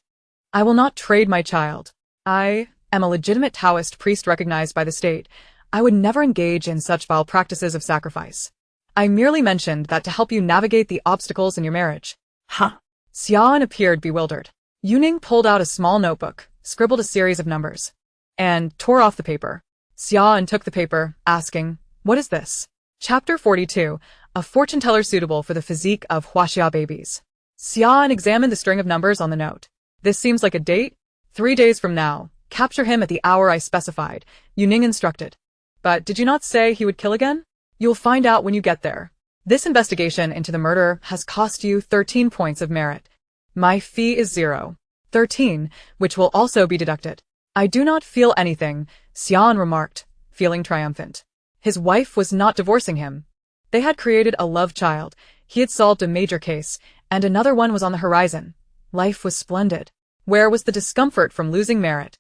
I will not trade my child. I am a legitimate Taoist priest recognized by the state. I would never engage in such vile practices of sacrifice. I merely mentioned that to help you navigate the obstacles in your marriage. Huh? Xian appeared bewildered. Yu Ning pulled out a small notebook, scribbled a series of numbers, and tore off the paper. Xian took the paper, asking, "What is this?" Chapter 42, A Fortune Teller Suitable for the Physique of Huaxia Babies. Xian examined the string of numbers on the note. This seems like a date. 3 days from now. Capture him at the hour I specified, Yu Ning instructed. But did you not say he would kill again? You'll find out when you get there. This investigation into the murder has cost you 13 points of merit. My fee is 0. 13, which will also be deducted. I do not feel anything, Xian remarked, feeling triumphant. His wife was not divorcing him. They had created a love child, he had solved a major case, and another one was on the horizon. Life was splendid. Where was the discomfort from losing merit?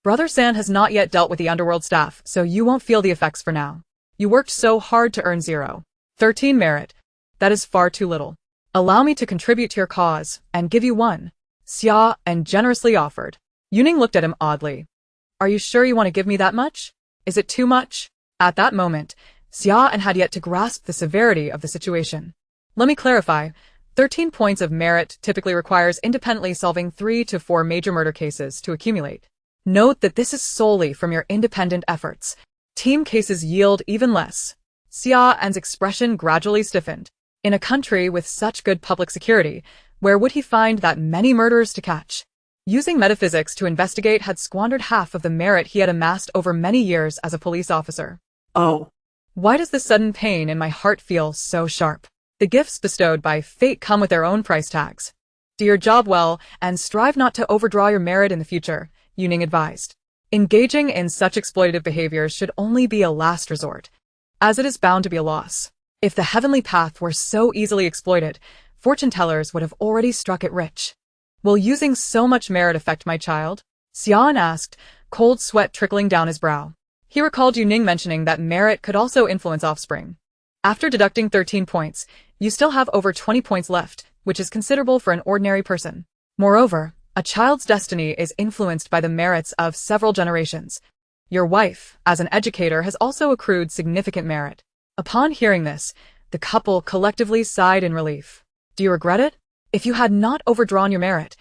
Brother San has not yet dealt with the underworld staff, so you won't feel the effects for now. You worked so hard to earn 0. 13 merit. That is far too little. Allow me to contribute to your cause, and give you 1. Xia and generously offered. Yu Ning looked at him oddly. Are you sure you want to give me that much? Is it too much? At that moment, Xia had yet to grasp the severity of the situation. Let me clarify. 13 points of merit typically requires independently solving 3 to 4 major murder cases to accumulate. Note that this is solely from your independent efforts. Team cases yield even less. Xia's expression gradually stiffened. In a country with such good public security, where would he find that many murderers to catch? Using metaphysics to investigate had squandered half of the merit he had amassed over many years as a police officer. Oh. Why does this sudden pain in my heart feel so sharp? The gifts bestowed by fate come with their own price tags. Do your job well, and strive not to overdraw your merit in the future, Yu Ning advised. Engaging in such exploitative behaviors should only be a last resort, as it is bound to be a loss. If the heavenly path were so easily exploited, fortune tellers would have already struck it rich. Will using so much merit affect my child? Xian asked, cold sweat trickling down his brow. He recalled Yu Ning mentioning that merit could also influence offspring. After deducting 13 points, you still have over 20 points left, which is considerable for an ordinary person. Moreover, a child's destiny is influenced by the merits of several generations. Your wife, as an educator, has also accrued significant merit. Upon hearing this, the couple collectively sighed in relief. Do you regret it? If you had not overdrawn your merit,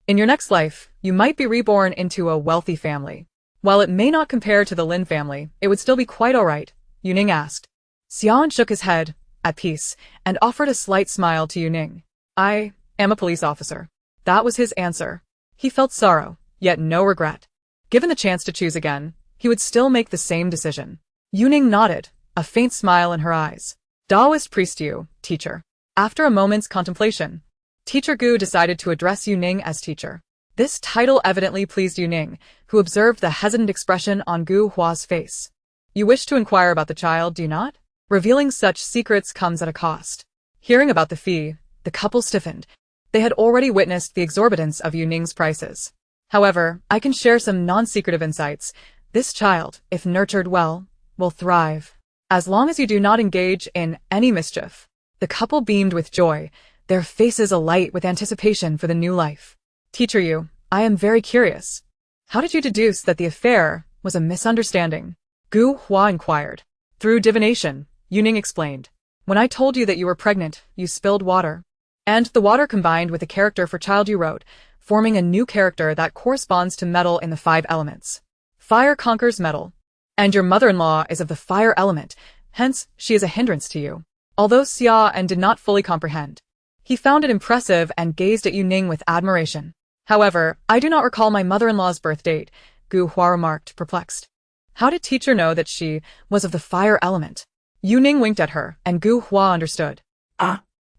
in your next life, you might be reborn into a wealthy family. While it may not compare to the Lin family, it would still be quite alright, Yu Ning asked. Xian shook his head, at peace, and offered a slight smile to Yu Ning. I am a police officer. That was his answer. He felt sorrow, yet no regret. Given the chance to choose again, he would still make the same decision. Yu Ning nodded, a faint smile in her eyes. Taoist priest Yu, teacher. After a moment's contemplation, Teacher Gu decided to address Yu Ning as teacher. This title evidently pleased Yu Ning, who observed the hesitant expression on Gu Hua's face. You wish to inquire about the child, do you not? Revealing such secrets comes at a cost. Hearing about the fee, the couple stiffened. They had already witnessed the exorbitance of Yu Ning's prices. However, I can share some non-secretive insights. This child, if nurtured well, will thrive. As long as you do not engage in any mischief. The couple beamed with joy, their faces alight with anticipation for the new life. Teacher Yu, I am very curious. How did you deduce that the affair was a misunderstanding? Gu Hua inquired. Through divination, Yu Ning explained. When I told you that you were pregnant, you spilled water. And the water combined with the character for child you wrote, forming a new character that corresponds to metal in the 5 elements. Fire conquers metal. And your mother-in-law is of the fire element, hence she is a hindrance to you. Although Xia and did not fully comprehend. He found it impressive and gazed at Yu Ning with admiration. However, I do not recall my mother-in-law's birth date, Gu Hua remarked, perplexed. How did teacher know that she was of the fire element? Yu Ning winked at her, and Gu Hua understood.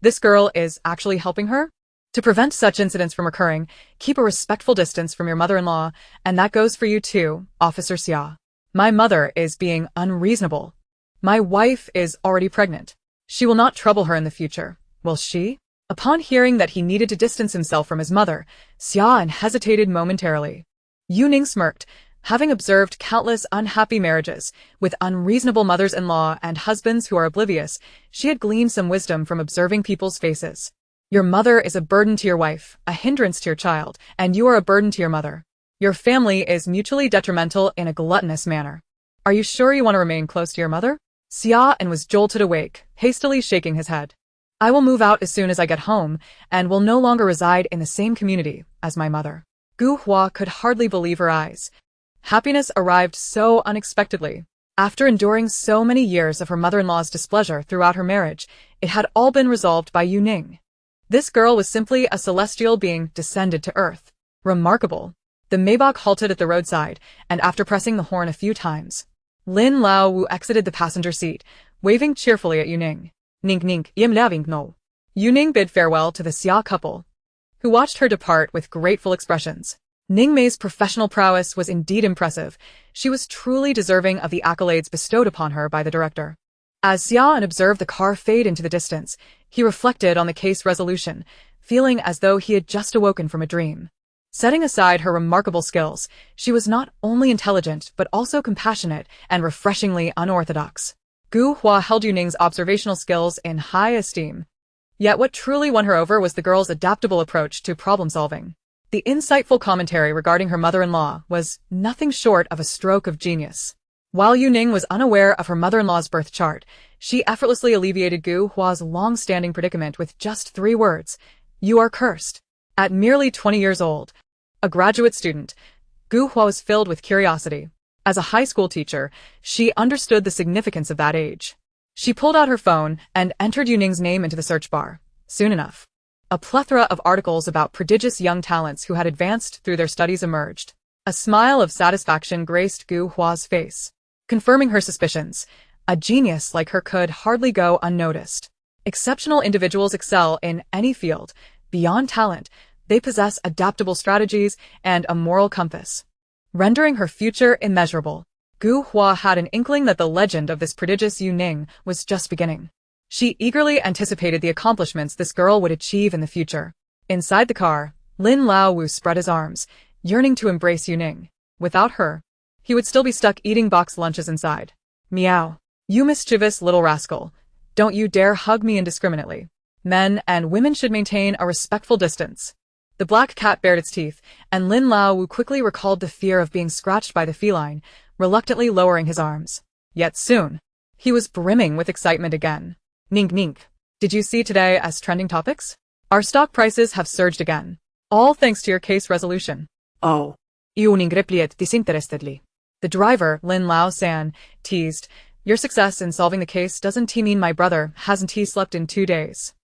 This girl is actually helping her? To prevent such incidents from occurring, keep a respectful distance from your mother-in-law, and that goes for you too, Officer Xia. My mother is being unreasonable. My wife is already pregnant. She will not trouble her in the future, will she? Upon hearing that he needed to distance himself from his mother, Xia hesitated momentarily. Yu Ning smirked, having observed countless unhappy marriages, with unreasonable mothers-in-law and husbands who are oblivious, she had gleaned some wisdom from observing people's faces. Your mother is a burden to your wife, a hindrance to your child, and you are a burden to your mother. Your family is mutually detrimental in a gluttonous manner. Are you sure you want to remain close to your mother? Xia was jolted awake, hastily shaking his head. I will move out as soon as I get home, and will no longer reside in the same community as my mother. Gu Hua could hardly believe her eyes. Happiness arrived so unexpectedly. After enduring so many years of her mother-in-law's displeasure throughout her marriage, it had all been resolved by Yu Ning. This girl was simply a celestial being descended to earth. Remarkable. The Maybach halted at the roadside, and after pressing the horn a few times, Lin Lao Wu exited the passenger seat, waving cheerfully at Yu Ning. Ning ning, yem laving no. Yu Ning bid farewell to the Xia couple, who watched her depart with grateful expressions. Ning Mei's professional prowess was indeed impressive. She was truly deserving of the accolades bestowed upon her by the director. As Xia observed the car fade into the distance, he reflected on the case resolution, feeling as though he had just awoken from a dream. Setting aside her remarkable skills, she was not only intelligent but also compassionate and refreshingly unorthodox. Gu Hua held Yu Ning's observational skills in high esteem. Yet what truly won her over was the girl's adaptable approach to problem-solving. The insightful commentary regarding her mother-in-law was nothing short of a stroke of genius. While Yu Ning was unaware of her mother-in-law's birth chart, she effortlessly alleviated Gu Hua's long-standing predicament with just 3 words. You are cursed. At merely 20 years old, a graduate student, Gu Hua was filled with curiosity. As a high school teacher, she understood the significance of that age. She pulled out her phone and entered Yu Ning's name into the search bar. Soon enough, a plethora of articles about prodigious young talents who had advanced through their studies emerged. A smile of satisfaction graced Gu Hua's face, confirming her suspicions. A genius like her could hardly go unnoticed. Exceptional individuals excel in any field. Beyond talent, they possess adaptable strategies and a moral compass, rendering her future immeasurable. Gu Hua had an inkling that the legend of this prodigious Yu Ning was just beginning. She eagerly anticipated the accomplishments this girl would achieve in the future. Inside the car, Lin Lao Wu spread his arms, yearning to embrace Yu Ning. Without her, he would still be stuck eating box lunches inside. Meow. You mischievous little rascal. Don't you dare hug me indiscriminately. Men and women should maintain a respectful distance. The black cat bared its teeth, and Lin Lao Wu quickly recalled the fear of being scratched by the feline, reluctantly lowering his arms. Yet soon, he was brimming with excitement again. Ning ning. Did you see today as trending topics? Our stock prices have surged again. All thanks to your case resolution. Oh. Yu Ning replied disinterestedly. The driver, Lin Lao San, teased, your success in solving the case doesn't mean my brother hasn't slept in 2 days.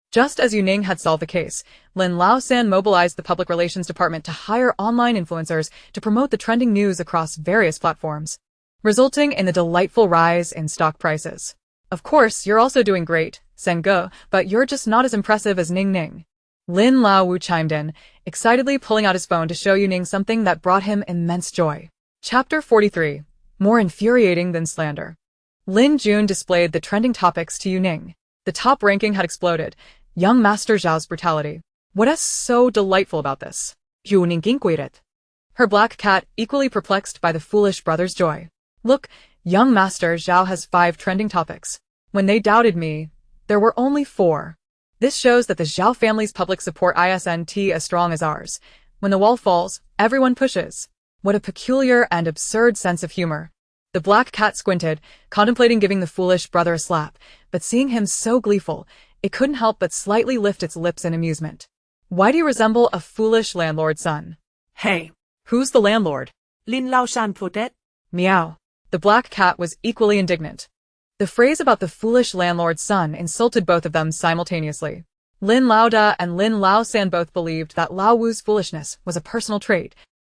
Just as Yu Ning had solved the case, Lin Lao San mobilized the public relations department to hire online influencers to promote the trending news across various platforms, resulting in the delightful rise in stock prices. Of course, you're also doing great, Seng Ge, but you're just not as impressive as Ning Ning. Lin Lao Wu chimed in, excitedly pulling out his phone to show Yu Ning something that brought him immense joy. Chapter 43. More infuriating than slander. Lin Jun displayed the trending topics to Yu Ning. The top ranking had exploded. Young Master Zhao's brutality. What is so delightful about this? Yu Ning inquired. Her black cat equally perplexed by the foolish brother's joy. Look, young Master Zhao has 5 trending topics. When they doubted me, there were only 4. This shows that the Zhao family's public support isn't as strong as ours. When the wall falls, everyone pushes. What a peculiar and absurd sense of humor. The black cat squinted, contemplating giving the foolish brother a slap, but seeing him so gleeful, it couldn't help but slightly lift its lips in amusement. Why do you resemble a foolish landlord's son? Hey. Who's the landlord? Lin Lao Shan protest. Meow. The black cat was equally indignant. The phrase about the foolish landlord's son insulted both of them simultaneously. Lin Lao Da and Lin Lao San both believed that Lao Wu's foolishness was a personal trait,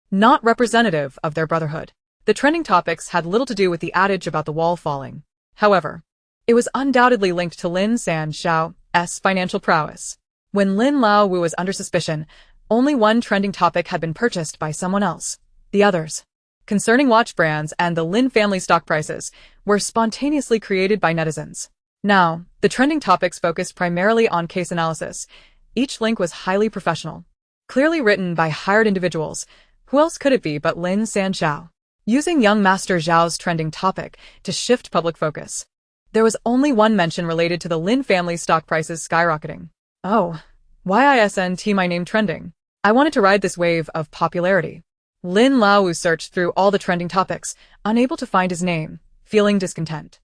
not representative of their brotherhood. The trending topics had little to do with the adage about the wall falling. However, it was undoubtedly linked to Lin San Xiao's financial prowess. When Lin Lao Wu was under suspicion, only one trending topic had been purchased by someone else. The others, concerning watch brands and the Lin family stock prices, were spontaneously created by netizens. Now, the trending topics focused primarily on case analysis. Each link was highly professional, clearly written by hired individuals. Who else could it be but Lin San Xiao? Using young Master Zhao's trending topic to shift public focus. There was only one mention related to the Lin family stock prices skyrocketing. Oh, why isn't my name trending? I wanted to ride this wave of popularity. Lin Lao Wu searched through all the trending topics, unable to find his name, feeling discontent.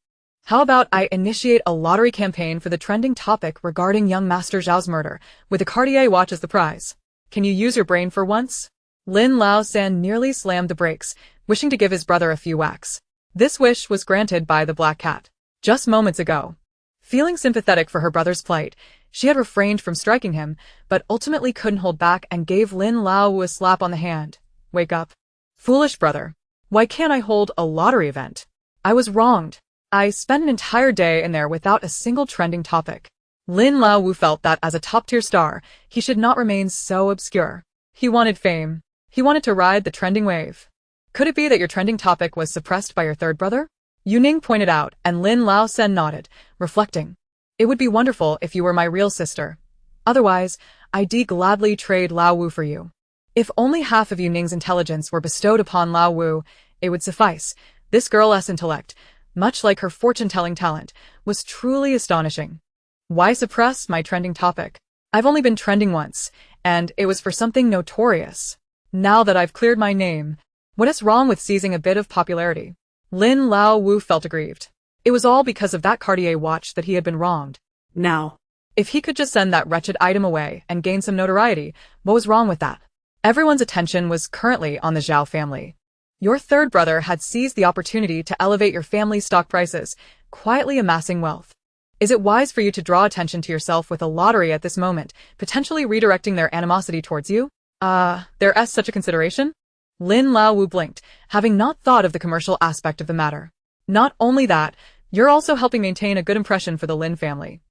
How about I initiate a lottery campaign for the trending topic regarding young Master Zhao's murder, with a Cartier watch as the prize? Can you use your brain for once? Lin Lao San nearly slammed the brakes, wishing to give his brother a few whacks. This wish was granted by the black cat. Just moments ago, feeling sympathetic for her brother's plight, she had refrained from striking him, but ultimately couldn't hold back and gave Lin Lao Wu a slap on the hand. Wake up. Foolish brother. Why can't I hold a lottery event? I was wronged. I spent an entire day in there without a single trending topic. Lin Lao Wu felt that as a top-tier star, he should not remain so obscure. He wanted fame. He wanted to ride the trending wave. Could it be that your trending topic was suppressed by your third brother? Yu Ning pointed out, and Lin Lao Sen nodded, reflecting. It would be wonderful if you were my real sister. Otherwise, I'd gladly trade Lao Wu for you. If only half of Yu Ning's intelligence were bestowed upon Lao Wu, it would suffice. This girl's intellect, much like her fortune-telling talent, was truly astonishing. Why suppress my trending topic? I've only been trending once, and it was for something notorious. Now that I've cleared my name, what is wrong with seizing a bit of popularity? Lin Lao Wu felt aggrieved. It was all because of that Cartier watch that he had been wronged. Now, if he could just send that wretched item away and gain some notoriety, what was wrong with that? Everyone's attention was currently on the Zhao family. Your third brother had seized the opportunity to elevate your family's stock prices, quietly amassing wealth. Is it wise for you to draw attention to yourself with a lottery at this moment, potentially redirecting their animosity towards you? There's such a consideration? Lin Lao Wu blinked, having not thought of the commercial aspect of the matter. Not only that, you're also helping maintain a good impression for the Lin family.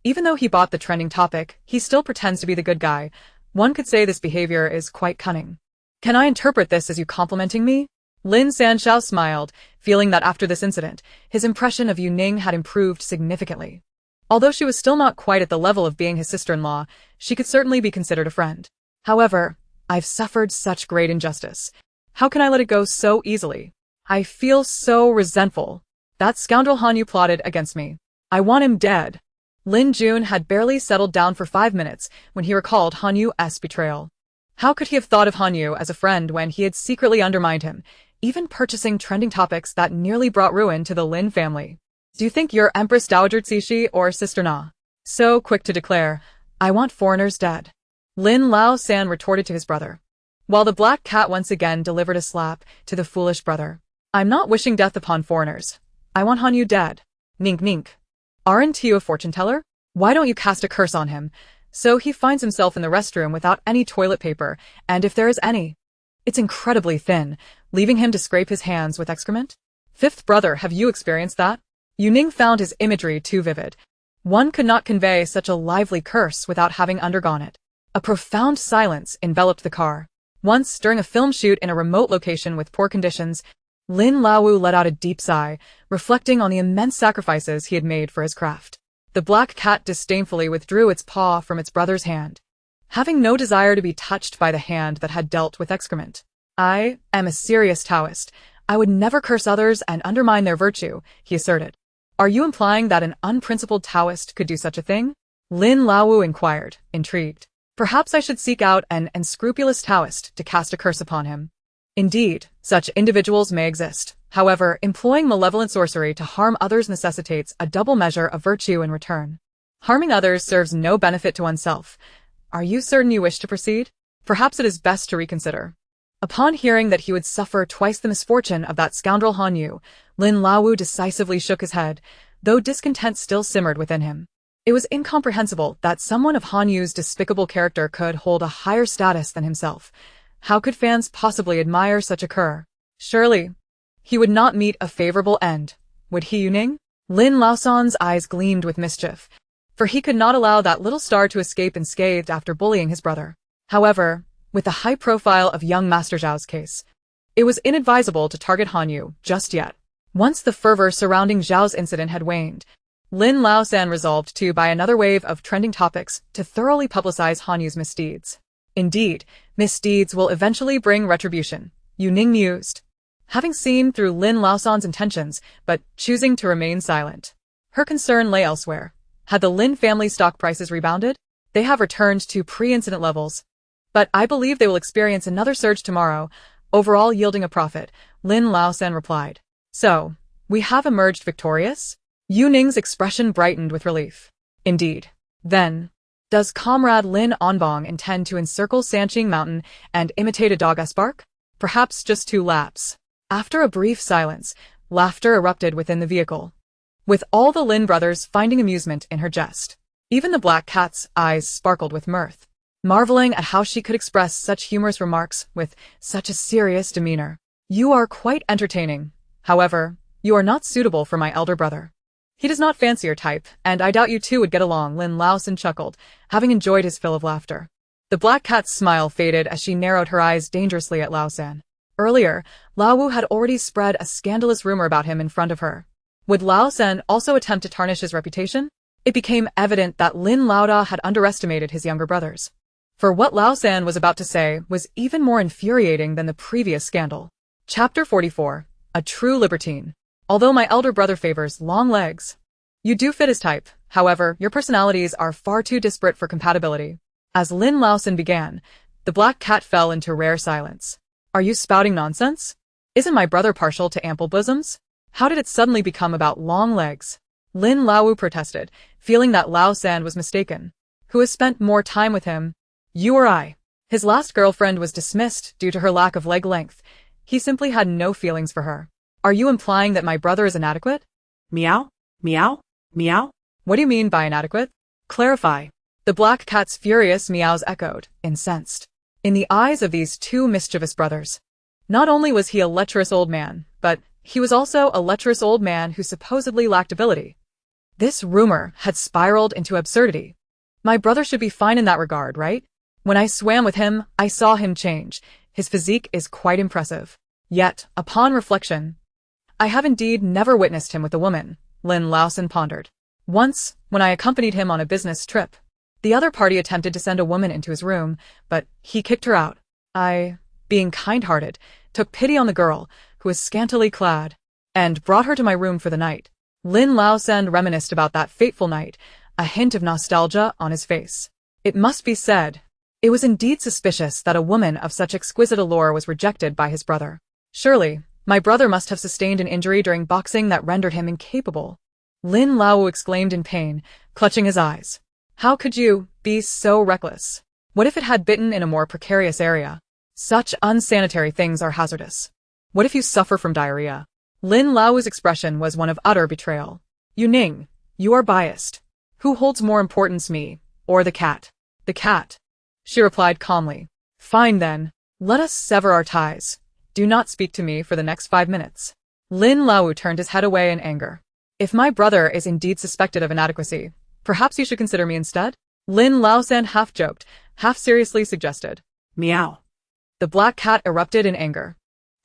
Even though he bought the trending topic, he still pretends to be the good guy. One could say this behavior is quite cunning. Can I interpret this as you complimenting me? Lin Sanshao smiled, feeling that after this incident, his impression of Yu Ning had improved significantly. Although she was still not quite at the level of being his sister-in-law, she could certainly be considered a friend. However, I've suffered such great injustice. How can I let it go so easily? I feel so resentful. That scoundrel Han Yu plotted against me. I want him dead. Lin Jun had barely settled down for 5 minutes when he recalled Han Yu's betrayal. How could he have thought of Han Yu as a friend when he had secretly undermined him, even purchasing trending topics that nearly brought ruin to the Lin family? Do you think you're Empress Dowager Cixi or Sister Na? So quick to declare, I want foreigners dead. Lin Lao San retorted to his brother, while the black cat once again delivered a slap to the foolish brother. I'm not wishing death upon foreigners. I want Han Yu dead. Nink nink. Aren't you a fortune-teller? Why don't you cast a curse on him, so he finds himself in the restroom without any toilet paper, and if there is any, it's incredibly thin, leaving him to scrape his hands with excrement? Fifth brother, have you experienced that? Yu Ning found his imagery too vivid. One could not convey such a lively curse without having undergone it. A profound silence enveloped the car. Once, during a film shoot in a remote location with poor conditions, Lin Laowu let out a deep sigh, reflecting on the immense sacrifices he had made for his craft. The black cat disdainfully withdrew its paw from its brother's hand, having no desire to be touched by the hand that had dealt with excrement. I am a serious Taoist. I would never curse others and undermine their virtue, he asserted. Are you implying that an unprincipled Taoist could do such a thing? Lin Laowu inquired, intrigued. Perhaps I should seek out an unscrupulous Taoist to cast a curse upon him. Indeed, such individuals may exist. However, employing malevolent sorcery to harm others necessitates a double measure of virtue in return. Harming others serves no benefit to oneself. Are you certain you wish to proceed? Perhaps it is best to reconsider. Upon hearing that he would suffer twice the misfortune of that scoundrel Han Yu, Lin Laowu decisively shook his head, though discontent still simmered within him. It was incomprehensible that someone of Han Yu's despicable character could hold a higher status than himself. How could fans possibly admire such a cur? Surely, he would not meet a favorable end, would he, Yu Ning? Lin Laosan's eyes gleamed with mischief, for he could not allow that little star to escape unscathed after bullying his brother. However, with the high profile of young Master Zhao's case, it was inadvisable to target Han Yu just yet. Once the fervor surrounding Zhao's incident had waned, Lin Laosan resolved to buy another wave of trending topics to thoroughly publicize Han Yu's misdeeds. Indeed, misdeeds will eventually bring retribution, Yu Ning mused, having seen through Lin Laosan's intentions but choosing to remain silent. Her concern lay elsewhere. Had the Lin family stock prices rebounded? They have returned to pre-incident levels. But I believe they will experience another surge tomorrow, overall yielding a profit, Lin Laosan replied. So, we have emerged victorious? Yu Ning's expression brightened with relief. Indeed. Then, does Comrade Lin Onbong intend to encircle Sanqing Mountain and imitate a dog's bark? Perhaps just 2 laps. After a brief silence, laughter erupted within the vehicle, with all the Lin brothers finding amusement in her jest. Even the black cat's eyes sparkled with mirth, marveling at how she could express such humorous remarks with such a serious demeanor. You are quite entertaining. However, you are not suitable for my elder brother. He does not fancy your type, and I doubt you two would get along, Lin Laosan chuckled, having enjoyed his fill of laughter. The black cat's smile faded as she narrowed her eyes dangerously at Laosan. Earlier, Laowu had already spread a scandalous rumor about him in front of her. Would Laosan also attempt to tarnish his reputation? It became evident that Lin Laoda had underestimated his younger brothers. For what Laosan was about to say was even more infuriating than the previous scandal. Chapter 44. A True Libertine. Although my elder brother favors long legs, you do fit his type. However, your personalities are far too disparate for compatibility. As Lin Laosan began, the black cat fell into rare silence. Are you spouting nonsense? Isn't my brother partial to ample bosoms? How did it suddenly become about long legs? Lin Laowu protested, feeling that Laosan was mistaken. Who has spent more time with him? You or I? His last girlfriend was dismissed due to her lack of leg length. He simply had no feelings for her. Are you implying that my brother is inadequate? Meow, meow, meow. What do you mean by inadequate? Clarify. The black cat's furious meows echoed, incensed. In the eyes of these 2 mischievous brothers, not only was he a lecherous old man, but he was also a lecherous old man who supposedly lacked ability. This rumor had spiraled into absurdity. My brother should be fine in that regard, right? When I swam with him, I saw him change. His physique is quite impressive. Yet, upon reflection, I have indeed never witnessed him with a woman, Lin Laosan pondered. Once, when I accompanied him on a business trip, the other party attempted to send a woman into his room, but he kicked her out. I, being kind-hearted, took pity on the girl, who was scantily clad, and brought her to my room for the night. Lin Laosan reminisced about that fateful night, a hint of nostalgia on his face. It must be said, it was indeed suspicious that a woman of such exquisite allure was rejected by his brother. Surely, my brother must have sustained an injury during boxing that rendered him incapable. Lin Laowu exclaimed in pain, clutching his eyes. How could you be so reckless? What if it had bitten in a more precarious area? Such unsanitary things are hazardous. What if you suffer from diarrhea? Lin Lao's expression was one of utter betrayal. Yu Ning, you are biased. Who holds more importance, me, or the cat? The cat, she replied calmly. Fine then, let us sever our ties. Do not speak to me for the next 5 minutes. Lin Laowu turned his head away in anger. If my brother is indeed suspected of inadequacy, perhaps you should consider me instead? Lin Laosan half-joked, half-seriously suggested. Meow. The black cat erupted in anger.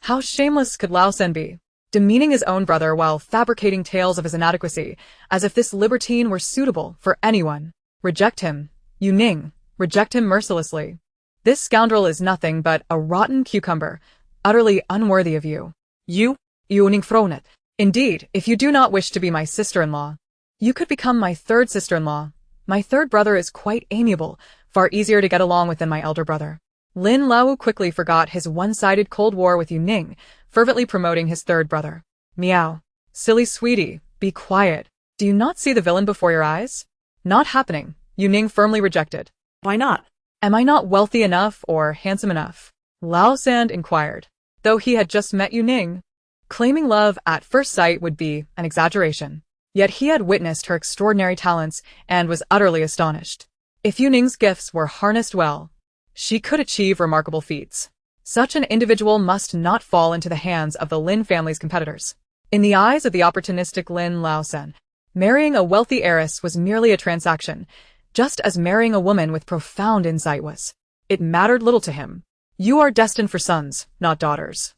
How shameless could Lao Sen be, demeaning his own brother while fabricating tales of his inadequacy, as if this libertine were suitable for anyone. Reject him, Yu Ning, reject him mercilessly. This scoundrel is nothing but a rotten cucumber, utterly unworthy of you. Yu Ning fronet. Indeed, if you do not wish to be my sister-in-law, you could become my third sister-in-law. My third brother is quite amiable, far easier to get along with than my elder brother. Lin Lao quickly forgot his one-sided Cold War with Yu Ning, fervently promoting his third brother. Meow. Silly sweetie, be quiet. Do you not see the villain before your eyes? Not happening, Yu Ning firmly rejected. Why not? Am I not wealthy enough or handsome enough? Lao San inquired, though he had just met Yu Ning. Claiming love at first sight would be an exaggeration. Yet he had witnessed her extraordinary talents and was utterly astonished. If Yu Ning's gifts were harnessed well, she could achieve remarkable feats. Such an individual must not fall into the hands of the Lin family's competitors. In the eyes of the opportunistic Lin Laosen, marrying a wealthy heiress was merely a transaction, just as marrying a woman with profound insight was. It mattered little to him. You are destined for sons, not daughters.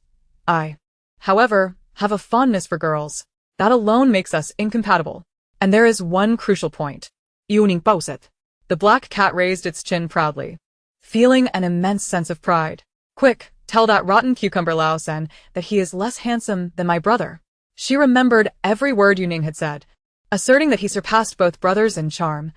I, however, have a fondness for girls. That alone makes us incompatible. And there is one crucial point. Yu Ning pauset. The black cat raised its chin proudly, feeling an immense sense of pride. Quick, tell that rotten cucumber Laosen that he is less handsome than my brother. She remembered every word Yu Ning had said, asserting that he surpassed both brothers in charm.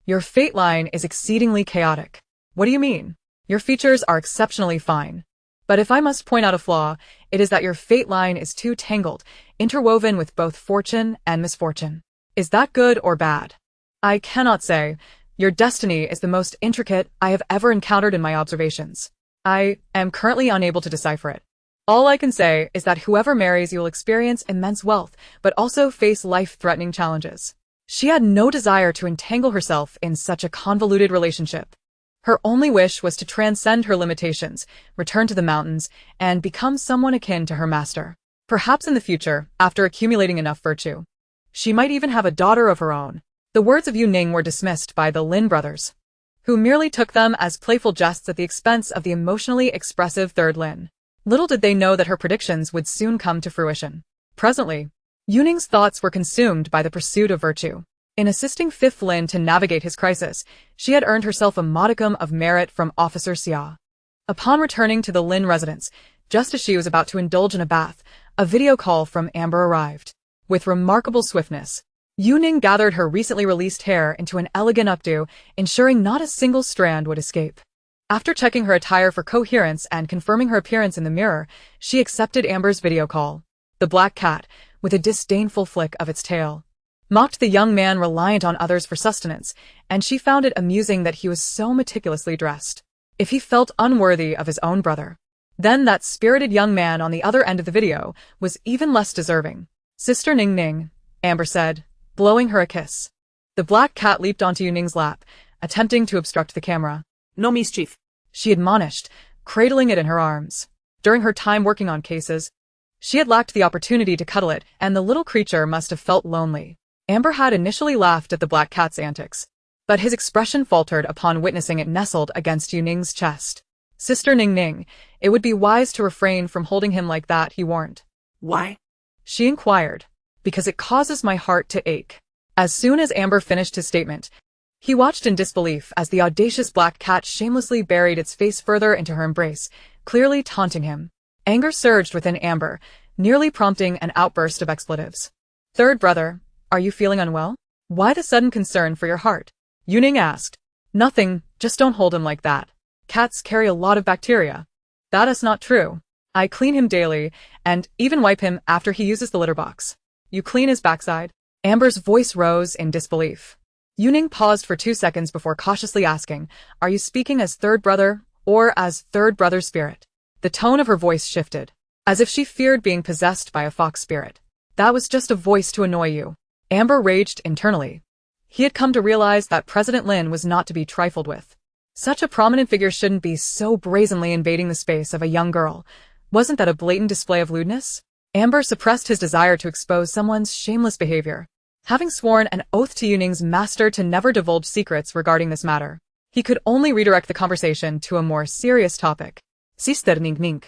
Your fate line is exceedingly chaotic. What do you mean? Your features are exceptionally fine. But if I must point out a flaw, it is that your fate line is too tangled, interwoven with both fortune and misfortune. Is that good or bad? I cannot say. Your destiny is the most intricate I have ever encountered in my observations. I am currently unable to decipher it. All I can say is that whoever marries you will experience immense wealth, but also face life-threatening challenges. She had no desire to entangle herself in such a convoluted relationship. Her only wish was to transcend her limitations, return to the mountains, and become someone akin to her master. Perhaps in the future, after accumulating enough virtue, she might even have a daughter of her own. The words of Yu Ning were dismissed by the Lin brothers, who merely took them as playful jests at the expense of the emotionally expressive third Lin. Little did they know that her predictions would soon come to fruition. Presently, Yu Ning's thoughts were consumed by the pursuit of virtue. In assisting fifth Lin to navigate his crisis, she had earned herself a modicum of merit from Officer Xia. Upon returning to the Lin residence, just as she was about to indulge in a bath, a video call from Amber arrived. With remarkable swiftness, Yu Ning gathered her recently released hair into an elegant updo, ensuring not a single strand would escape. After checking her attire for coherence and confirming her appearance in the mirror, she accepted Amber's video call. The black cat, with a disdainful flick of its tail, mocked the young man reliant on others for sustenance, and she found it amusing that he was so meticulously dressed. If he felt unworthy of his own brother, then that spirited young man on the other end of the video was even less deserving. Sister Ning Ning, Amber said, blowing her a kiss. The black cat leaped onto Yu Ning's lap, attempting to obstruct the camera. No mischief, she admonished, cradling it in her arms. During her time working on cases, she had lacked the opportunity to cuddle it, and the little creature must have felt lonely. Amber had initially laughed at the black cat's antics, but his expression faltered upon witnessing it nestled against Yu Ning's chest. Sister Ning Ning, it would be wise to refrain from holding him like that, he warned. Why? She inquired. Because it causes my heart to ache. As soon as Amber finished his statement, he watched in disbelief as the audacious black cat shamelessly buried its face further into her embrace, clearly taunting him. Anger surged within Amber, nearly prompting an outburst of expletives. Third brother, are you feeling unwell? Why the sudden concern for your heart? Yu Ning asked. Nothing, just don't hold him like that. Cats carry a lot of bacteria. That is not true. I clean him daily, and even wipe him after he uses the litter box. You clean his backside? Amber's voice rose in disbelief. Yu Ning paused for 2 seconds before cautiously asking, are you speaking as third brother, or as third brother's spirit? The tone of her voice shifted, as if she feared being possessed by a fox spirit. That was just a voice to annoy you. Amber raged internally. He had come to realize that President Lin was not to be trifled with. Such a prominent figure shouldn't be so brazenly invading the space of a young girl. Wasn't that a blatant display of lewdness? Amber suppressed his desire to expose someone's shameless behavior, having sworn an oath to Yu Ning's master to never divulge secrets regarding this matter. He could only redirect the conversation to a more serious topic. Sister Ning Ning.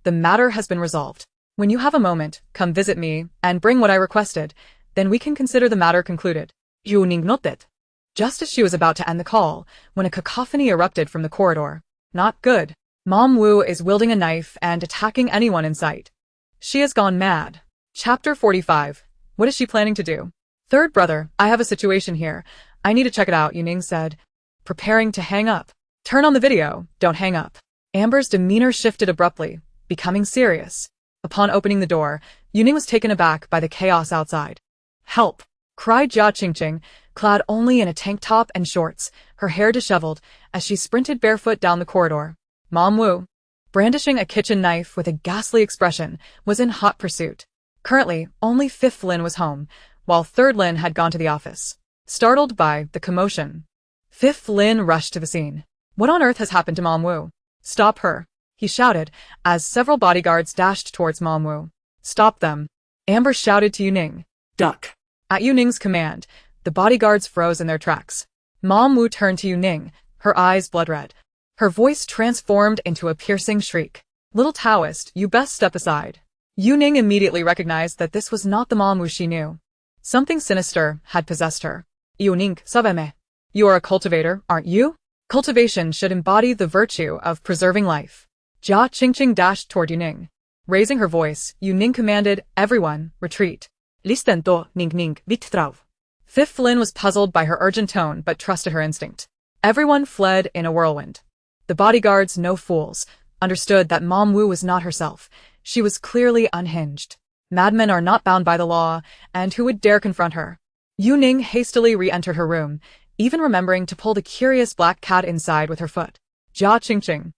The matter has been resolved. When you have a moment, come visit me and bring what I requested. Then we can consider the matter concluded. Yu Ning nodded. Just as she was about to end the call, when a cacophony erupted from the corridor. Not good. Mom Wu is wielding a knife and attacking anyone in sight. She has gone mad. Chapter 45. What is she planning to do? Third brother, I have a situation here. I need to check it out, Yu Ning said, preparing to hang up. Turn on the video, don't hang up. Amber's demeanor shifted abruptly, becoming serious. Upon opening the door, Yu Ning was taken aback by the chaos outside. Help! Cried Jia Qingqing, clad only in a tank top and shorts, her hair disheveled, as she sprinted barefoot down the corridor. Mom Wu, brandishing a kitchen knife with a ghastly expression, was in hot pursuit. Currently, only Fifth Lin was home, while Third Lin had gone to the office. Startled by the commotion, Fifth Lin rushed to the scene. What on earth has happened to Mom Wu? Stop her, he shouted, as several bodyguards dashed towards Mom Wu. Stop them, Amber shouted to Yu Ning. Duck. At Yu Ning's command, the bodyguards froze in their tracks. Mom Wu turned to Yu Ning, her eyes blood-red. Her voice transformed into a piercing shriek. Little Taoist, you best step aside. Yu Ning immediately recognized that this was not the Mom Wu she knew. Something sinister had possessed her. Yu Ning, savez-me. You are a cultivator, aren't you? Cultivation should embody the virtue of preserving life. Jia Qingqing dashed toward Yu Ning. Raising her voice, Yu Ning commanded, everyone, retreat. Listen to Ning Ning, vittrav. Fifth Lin was puzzled by her urgent tone but trusted her instinct. Everyone fled in a whirlwind. The bodyguards, no fools, understood that Mom Wu was not herself. She was clearly unhinged. Madmen are not bound by the law, and who would dare confront her? Yu Ning hastily re-entered her room, even remembering to pull the curious black cat inside with her foot. Jia Qingqing,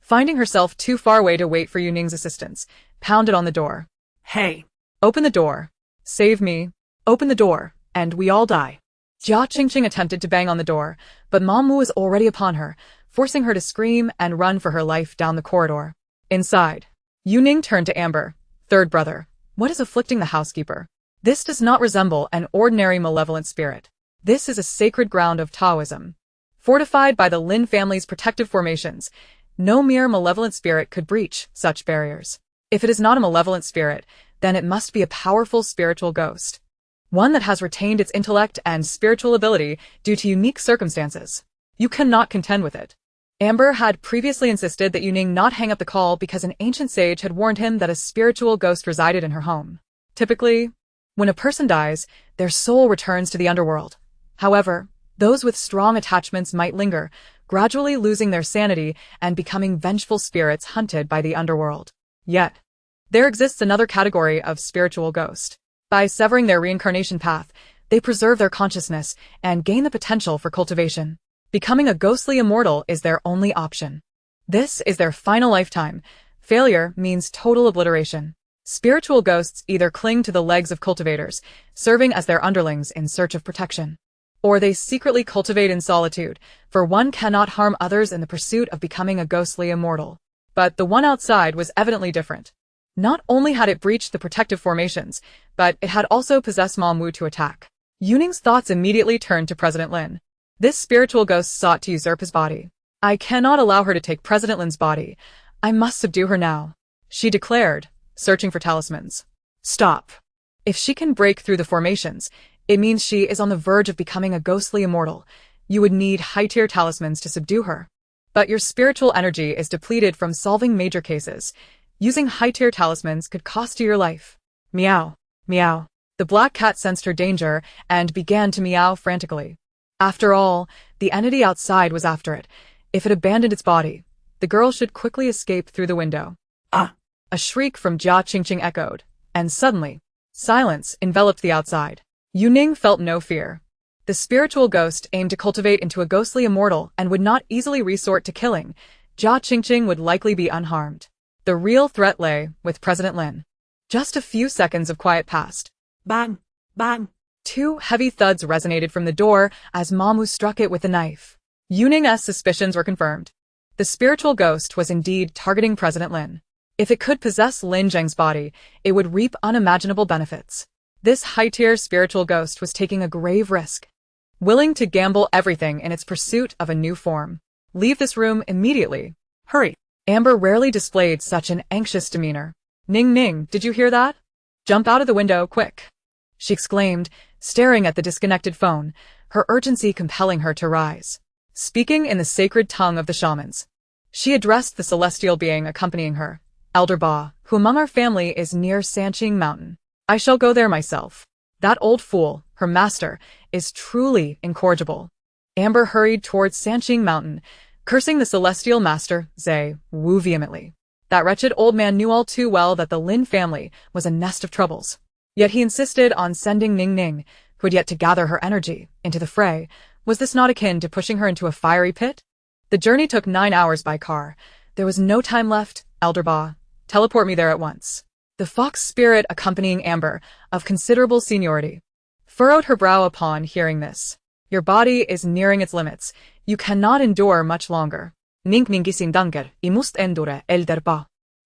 finding herself too far away to wait for Yu Ning's assistance, pounded on the door. Hey. Open the door. Save me. Open the door, and we all die. Jia Qingqing attempted to bang on the door, but Mom Wu was already upon her, forcing her to scream and run for her life down the corridor. Inside, Yu Ning turned to Amber. Third brother, what is afflicting the housekeeper? This does not resemble an ordinary malevolent spirit. This is a sacred ground of Taoism. Fortified by the Lin family's protective formations, no mere malevolent spirit could breach such barriers. If it is not a malevolent spirit, then it must be a powerful spiritual ghost. One that has retained its intellect and spiritual ability due to unique circumstances. You cannot contend with it. Amber had previously insisted that Yu Ning not hang up the call because an ancient sage had warned him that a spiritual ghost resided in her home. Typically, when a person dies, their soul returns to the underworld. However, those with strong attachments might linger, gradually losing their sanity and becoming vengeful spirits hunted by the underworld. Yet, there exists another category of spiritual ghost. By severing their reincarnation path, they preserve their consciousness and gain the potential for cultivation. Becoming a ghostly immortal is their only option. This is their final lifetime. Failure means total obliteration. Spiritual ghosts either cling to the legs of cultivators, serving as their underlings in search of protection, or they secretly cultivate in solitude, for one cannot harm others in the pursuit of becoming a ghostly immortal. But the one outside was evidently different. Not only had it breached the protective formations, but it had also possessed Mom Wu to attack. Yu Ning's thoughts immediately turned to President Lin. This spiritual ghost sought to usurp his body. I cannot allow her to take President Lin's body. I must subdue her now, she declared, searching for talismans. Stop. If she can break through the formations, it means she is on the verge of becoming a ghostly immortal. You would need high-tier talismans to subdue her. But your spiritual energy is depleted from solving major cases. Using high-tier talismans could cost you your life. Meow, meow. The black cat sensed her danger and began to meow frantically. After all, the entity outside was after it. If it abandoned its body, the girl should quickly escape through the window. Ah! A shriek from Jia Qingqing echoed, and suddenly, silence enveloped the outside. Yu Ning felt no fear. The spiritual ghost aimed to cultivate into a ghostly immortal and would not easily resort to killing. Jia Qingqing would likely be unharmed. The real threat lay with President Lin. Just a few seconds of quiet passed. Bang! Bang! 2 heavy thuds resonated from the door as Mom Wu struck it with the knife. Yu Ning's suspicions were confirmed. The spiritual ghost was indeed targeting President Lin. If it could possess Lin Zheng's body, it would reap unimaginable benefits. This high-tier spiritual ghost was taking a grave risk. willing to gamble everything in its pursuit of a new form. Leave this room immediately. Hurry. Amber rarely displayed such an anxious demeanor. Ning Ning, did you hear that? Jump out of the window, quick, she exclaimed, staring at the disconnected phone, her urgency compelling her to rise. Speaking in the sacred tongue of the shamans, she addressed the celestial being accompanying her, Elder Ba, who among our family is near Sanqing Mountain. I shall go there myself. That old fool, her master, is truly incorrigible. Amber hurried towards Sanqing Mountain, cursing the celestial master, Zhe, Wu vehemently. That wretched old man knew all too well that the Lin family was a nest of troubles. Yet he insisted on sending Ning Ning, who had yet to gather her energy, into the fray. Was this not akin to pushing her into a fiery pit? The journey took 9 hours by car. There was no time left, Elder Ba. Teleport me there at once. The fox spirit accompanying Amber, of considerable seniority, furrowed her brow upon hearing this. Your body is nearing its limits. You cannot endure much longer.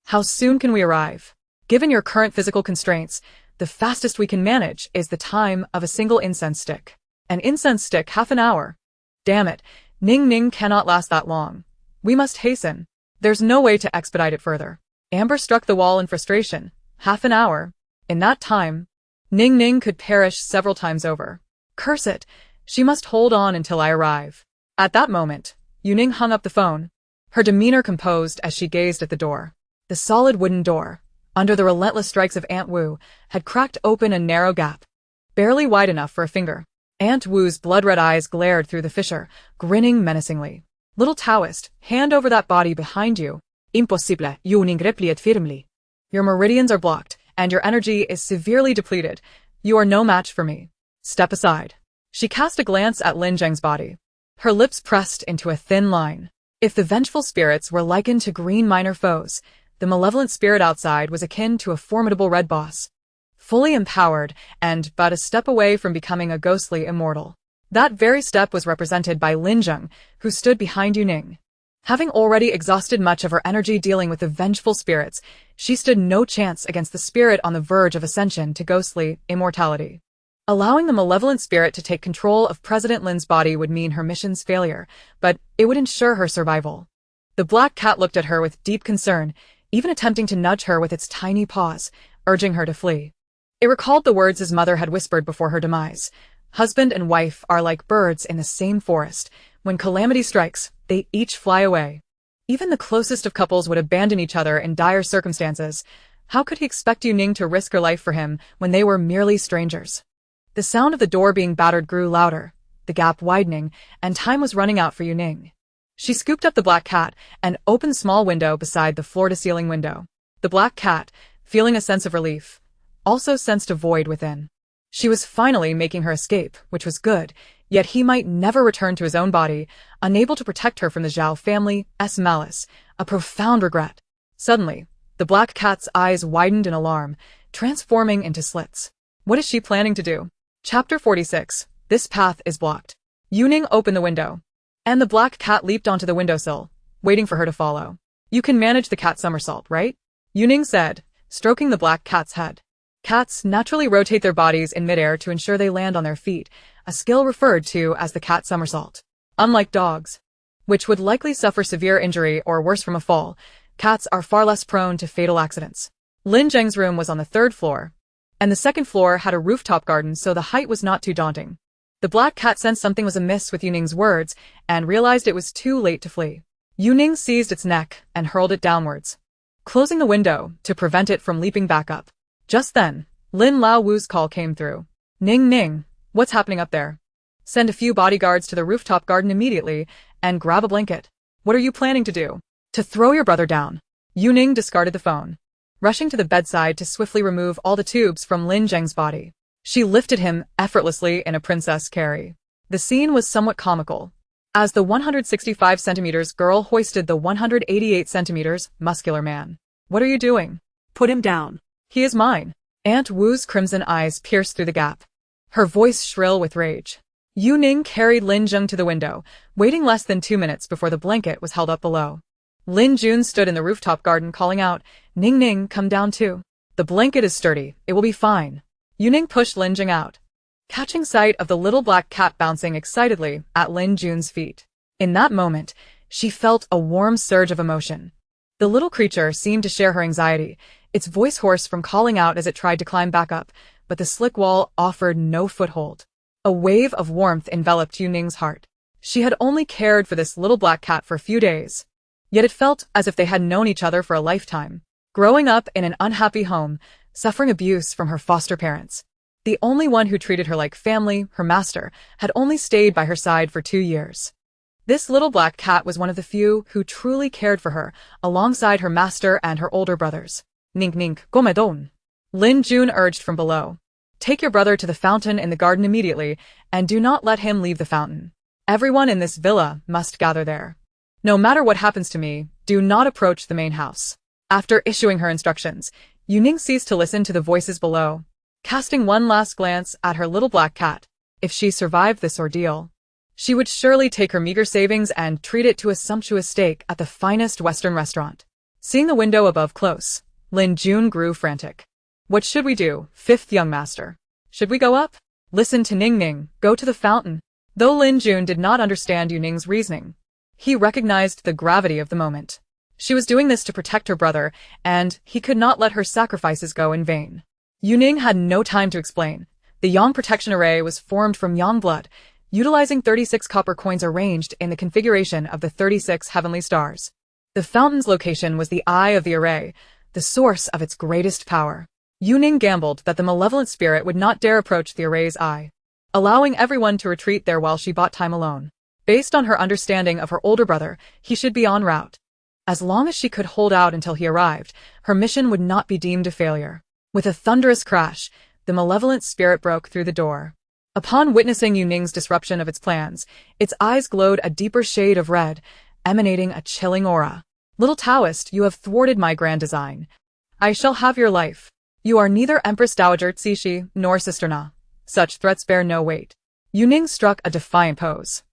How soon can we arrive? Given your current physical constraints, the fastest we can manage is the time of a single incense stick. An incense stick, half an hour. Damn it, Ning Ning cannot last that long. We must hasten. There's no way to expedite it further. Amber struck the wall in frustration. Half an hour. In that time, Ning Ning could perish several times over. Curse it, she must hold on until I arrive. At that moment, Yu Ning hung up the phone, her demeanor composed as she gazed at the door. The solid wooden door, under the relentless strikes of Aunt Wu, had cracked open a narrow gap, barely wide enough for a finger. Aunt Wu's blood-red eyes glared through the fissure, grinning menacingly. Little Taoist, hand over that body behind you. Impossible, Yu Ning replied firmly. Your meridians are blocked, and your energy is severely depleted. You are no match for me. Step aside. She cast a glance at Lin Zheng's body. Her lips pressed into a thin line. If the vengeful spirits were likened to green minor foes, the malevolent spirit outside was akin to a formidable red boss. Fully empowered, and but a step away from becoming a ghostly immortal. That very step was represented by Lin Zheng, who stood behind Yu Ning. Having already exhausted much of her energy dealing with the vengeful spirits, she stood no chance against the spirit on the verge of ascension to ghostly immortality. Allowing the malevolent spirit to take control of President Lin's body would mean her mission's failure, but it would ensure her survival. The black cat looked at her with deep concern, even attempting to nudge her with its tiny paws, urging her to flee. It recalled the words his mother had whispered before her demise. Husband and wife are like birds in the same forest. When calamity strikes, they each fly away. Even the closest of couples would abandon each other in dire circumstances. How could he expect Yu Ning to risk her life for him when they were merely strangers? The sound of the door being battered grew louder, the gap widening, and time was running out for Yu Ning. She scooped up the black cat and opened the small window beside the floor-to-ceiling window. The black cat, feeling a sense of relief, also sensed a void within. She was finally making her escape, which was good, yet he might never return to his own body, unable to protect her from the Zhao family's malice, a profound regret. Suddenly, the black cat's eyes widened in alarm, transforming into slits. What is she planning to do? Chapter 46. This path is blocked. Yu Ning opened the window, and the black cat leaped onto the windowsill, waiting for her to follow. You can manage the cat somersault, right? Yu Ning said, stroking the black cat's head. Cats naturally rotate their bodies in midair to ensure they land on their feet, a skill referred to as the cat somersault. Unlike dogs, which would likely suffer severe injury or worse from a fall, cats are far less prone to fatal accidents. Lin Zheng's room was on the 3rd floor, and the 2nd floor had a rooftop garden, so the height was not too daunting. The black cat sensed something was amiss with Yu Ning's words and realized it was too late to flee. Yu Ning seized its neck and hurled it downwards, closing the window to prevent it from leaping back up. Just then, Lin Lao Wu's call came through. Ning Ning, what's happening up there? Send a few bodyguards to the rooftop garden immediately and grab a blanket. What are you planning to do? To throw your brother down. Yu Ning discarded the phone, rushing to the bedside to swiftly remove all the tubes from Lin Zheng's body. She lifted him effortlessly in a princess carry. The scene was somewhat comical, as the 165 centimeters girl hoisted the 188 centimeters muscular man. What are you doing? Put him down. He is mine. Aunt Wu's crimson eyes pierced through the gap, her voice shrill with rage. Yu Ning carried Lin Zheng to the window, waiting less than 2 minutes before the blanket was held up below. Lin Jun stood in the rooftop garden calling out, Ning Ning, come down too. The blanket is sturdy, it will be fine. Yu Ning pushed Lin Zheng out, catching sight of the little black cat bouncing excitedly at Lin Jun's feet. In that moment, she felt a warm surge of emotion. The little creature seemed to share her anxiety, its voice hoarse from calling out as it tried to climb back up, but the slick wall offered no foothold. A wave of warmth enveloped Yu Ning's heart. She had only cared for this little black cat for a few days, yet it felt as if they had known each other for a lifetime. Growing up in an unhappy home, suffering abuse from her foster parents, the only one who treated her like family, her master, had only stayed by her side for 2 years. This little black cat was one of the few who truly cared for her, alongside her master and her older brothers. Nink nink, gomedon. Lin Jun urged from below. Take your brother to the fountain in the garden immediately, and do not let him leave the fountain. Everyone in this villa must gather there. No matter what happens to me, do not approach the main house. After issuing her instructions, Yu Ning ceased to listen to the voices below, casting one last glance at her little black cat. If she survived this ordeal, she would surely take her meager savings and treat it to a sumptuous steak at the finest Western restaurant. Seeing the window above close, Lin Jun grew frantic. What should we do, fifth young master? Should we go up? Listen to Ning Ning, go to the fountain. Though Lin Jun did not understand Yu Ning's reasoning, he recognized the gravity of the moment. She was doing this to protect her brother, and he could not let her sacrifices go in vain. Yu Ning had no time to explain. The Yang protection array was formed from Yang blood, utilizing 36 copper coins arranged in the configuration of the 36 heavenly stars. The fountain's location was the eye of the array, the source of its greatest power. Yu Ning gambled that the malevolent spirit would not dare approach the array's eye, allowing everyone to retreat there while she bought time alone. Based on her understanding of her older brother, he should be en route. As long as she could hold out until he arrived, her mission would not be deemed a failure. With a thunderous crash, the malevolent spirit broke through the door. Upon witnessing Yu Ning's disruption of its plans, its eyes glowed a deeper shade of red, emanating a chilling aura. Little Taoist, you have thwarted my grand design. I shall have your life. You are neither Empress Dowager Cixi nor Sister Na. Such threats bear no weight. Yu Ning struck a defiant pose.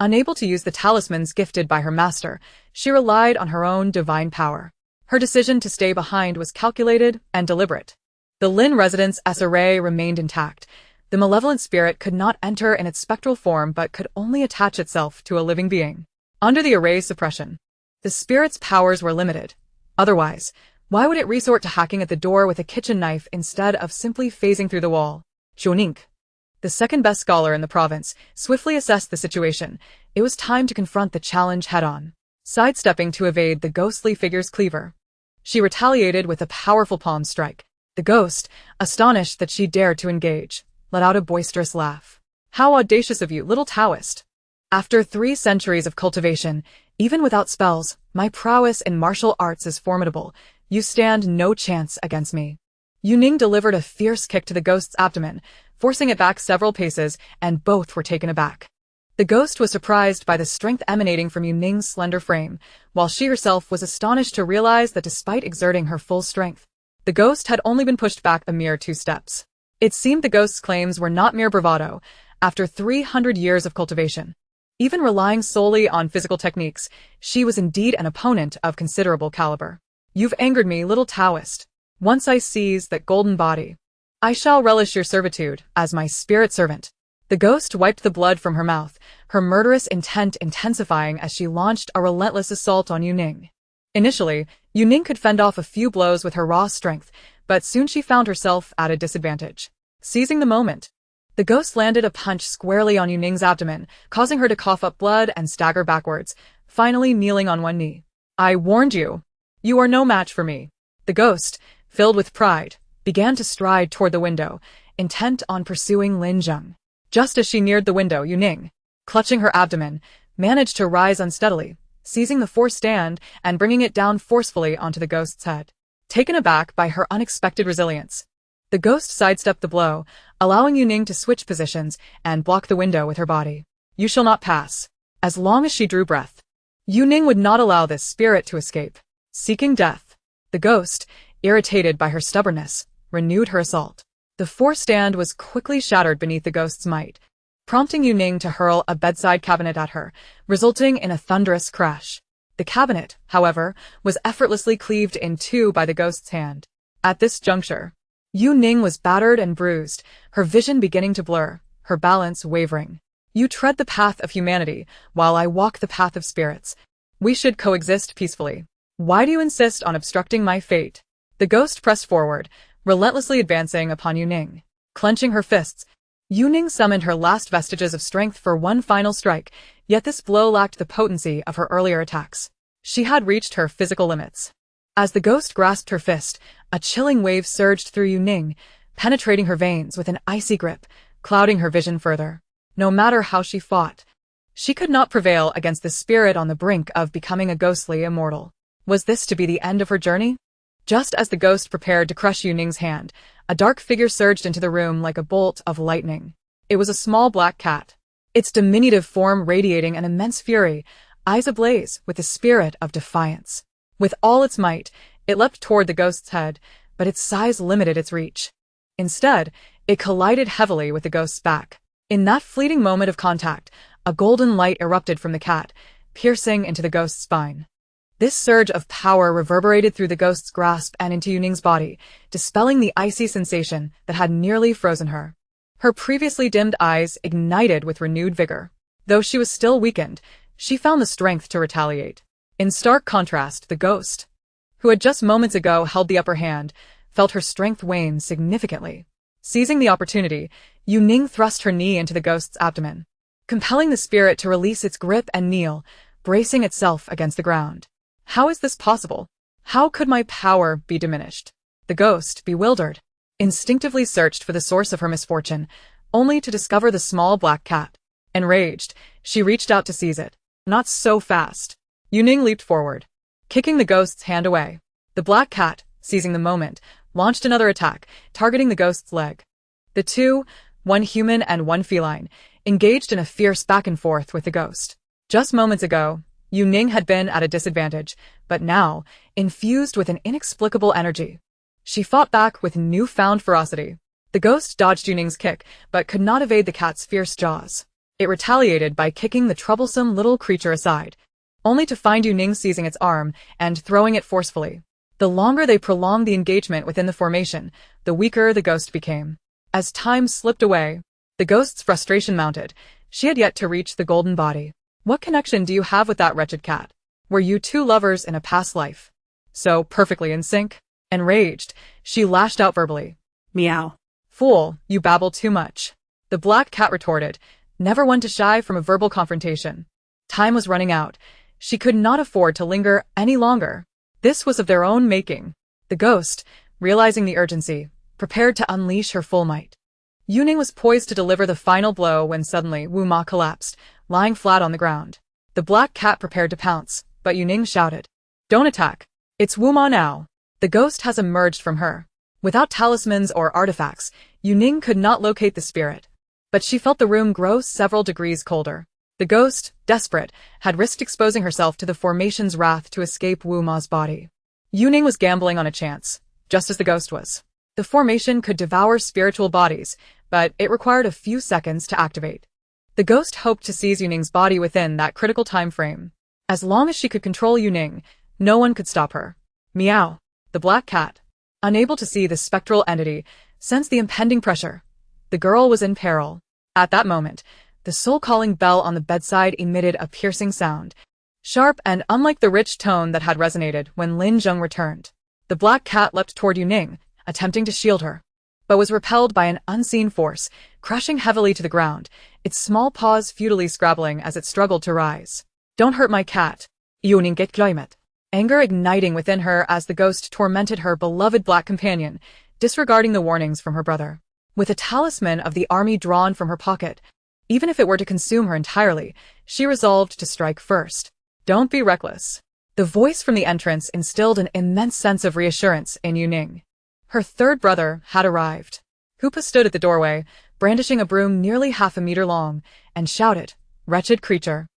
Unable to use the talismans gifted by her master, she relied on her own divine power. Her decision to stay behind was calculated and deliberate. The Lin residence array remained intact. The malevolent spirit could not enter in its spectral form but could only attach itself to a living being. Under the array's suppression, the spirit's powers were limited. Otherwise, why would it resort to hacking at the door with a kitchen knife instead of simply phasing through the wall? Yu Ning, the second-best scholar in the province, swiftly assessed the situation. It was time to confront the challenge head-on. Sidestepping to evade the ghostly figure's cleaver, she retaliated with a powerful palm strike. The ghost, astonished that she dared to engage, let out a boisterous laugh. How audacious of you, little Taoist! After 3 centuries of cultivation, even without spells, my prowess in martial arts is formidable. You stand no chance against me. Yu Ning delivered a fierce kick to the ghost's abdomen, forcing it back several paces, and both were taken aback. The ghost was surprised by the strength emanating from Yu Ning's slender frame, while she herself was astonished to realize that despite exerting her full strength, the ghost had only been pushed back a mere 2 steps. It seemed the ghost's claims were not mere bravado. After 300 years of cultivation, even relying solely on physical techniques, she was indeed an opponent of considerable caliber. You've angered me, little Taoist. Once I seize that golden body, I shall relish your servitude as my spirit servant. The ghost wiped the blood from her mouth, her murderous intent intensifying as she launched a relentless assault on Yu Ning. Initially, Yu Ning could fend off a few blows with her raw strength, but soon she found herself at a disadvantage. Seizing the moment, the ghost landed a punch squarely on Yu Ning's abdomen, causing her to cough up blood and stagger backwards, finally kneeling on one knee. I warned you. You are no match for me. The ghost, filled with pride, began to stride toward the window, intent on pursuing Lin Jun. Just as she neared the window, Yu Ning, clutching her abdomen, managed to rise unsteadily, seizing the forced stand and bringing it down forcefully onto the ghost's head. Taken aback by her unexpected resilience, the ghost sidestepped the blow, allowing Yu Ning to switch positions and block the window with her body. You shall not pass. As long as she drew breath, Yu Ning would not allow this spirit to escape. Seeking death, the ghost, irritated by her stubbornness, renewed her assault. The forced stand was quickly shattered beneath the ghost's might, prompting Yu Ning to hurl a bedside cabinet at her, resulting in a thunderous crash. The cabinet, however, was effortlessly cleaved in 2 by the ghost's hand. At this juncture, Yu Ning was battered and bruised, her vision beginning to blur. her balance wavering. You tread the path of humanity, while I walk the path of spirits. We should coexist peacefully. Why do you insist on obstructing my fate? The ghost pressed forward, relentlessly advancing upon Yu Ning. Clenching her fists, Yu Ning summoned her last vestiges of strength for one final strike, yet this blow lacked the potency of her earlier attacks. She had reached her physical limits. As the ghost grasped her fist, a chilling wave surged through Yu Ning, penetrating her veins with an icy grip, clouding her vision further. No matter how she fought, she could not prevail against the spirit on the brink of becoming a ghostly immortal. Was this to be the end of her journey? Just as the ghost prepared to crush Yu Ning's hand, a dark figure surged into the room like a bolt of lightning. It was a small black cat, its diminutive form radiating an immense fury, eyes ablaze with the spirit of defiance. With all its might, it leapt toward the ghost's head, but its size limited its reach. Instead, it collided heavily with the ghost's back. In that fleeting moment of contact, a golden light erupted from the cat, piercing into the ghost's spine. This surge of power reverberated through the ghost's grasp and into Yu Ning's body, dispelling the icy sensation that had nearly frozen her. Her previously dimmed eyes ignited with renewed vigor. Though she was still weakened, she found the strength to retaliate. In stark contrast, the ghost, who had just moments ago held the upper hand, felt her strength wane significantly. Seizing the opportunity, Yu Ning thrust her knee into the ghost's abdomen, compelling the spirit to release its grip and kneel, bracing itself against the ground. How is this possible? How could my power be diminished? The ghost, bewildered, instinctively searched for the source of her misfortune, only to discover the small black cat. Enraged, she reached out to seize it. Not so fast. Yu Ning leaped forward, kicking the ghost's hand away. The black cat, seizing the moment, launched another attack, targeting the ghost's leg. The two, one human and one feline, engaged in a fierce back and forth with the ghost. Just moments ago, Yu Ning had been at a disadvantage, but now, infused with an inexplicable energy, she fought back with newfound ferocity. The ghost dodged Yu Ning's kick, but could not evade the cat's fierce jaws. It retaliated by kicking the troublesome little creature aside, only to find Yu Ning seizing its arm and throwing it forcefully. The longer they prolonged the engagement within the formation, the weaker the ghost became. As time slipped away, the ghost's frustration mounted. She had yet to reach the golden body. What connection do you have with that wretched cat? Were you two lovers in a past life? So perfectly in sync? Enraged, she lashed out verbally. Meow. Fool, you babble too much. The black cat retorted, never one to shy from a verbal confrontation. Time was running out. She could not afford to linger any longer. This was of their own making. The ghost, realizing the urgency, prepared to unleash her full might. Yu Ning was poised to deliver the final blow when suddenly Wu Ma collapsed, lying flat on the ground. The black cat prepared to pounce, but Yu Ning shouted, "Don't attack. It's Wu Ma now." The ghost has emerged from her. Without talismans or artifacts, Yu Ning could not locate the spirit. But she felt the room grow several degrees colder. The ghost, desperate, had risked exposing herself to the formation's wrath to escape Wu Ma's body. Yu Ning was gambling on a chance, just as the ghost was. The formation could devour spiritual bodies, but it required a few seconds to activate. The ghost hoped to seize Yu Ning's body within that critical time frame. As long as she could control Yu Ning, no one could stop her. Meow. The black cat, unable to see the spectral entity, sensed the impending pressure. The girl was in peril. At that moment, the soul-calling bell on the bedside emitted a piercing sound, sharp and unlike the rich tone that had resonated when Lin Zheng returned. The black cat leapt toward Yu Ning, attempting to shield her, but was repelled by an unseen force, crashing heavily to the ground, its small paws futilely scrabbling as it struggled to rise. "Don't hurt my cat." Yu Ning get climate. Anger igniting within her as the ghost tormented her beloved black companion, disregarding the warnings from her brother. With a talisman of the army drawn from her pocket, even if it were to consume her entirely, she resolved to strike first. "Don't be reckless." The voice from the entrance instilled an immense sense of reassurance in Yu Ning. Her third brother had arrived. Hoopa stood at the doorway, brandishing a broom nearly half a meter long, and shouted, "Wretched creature!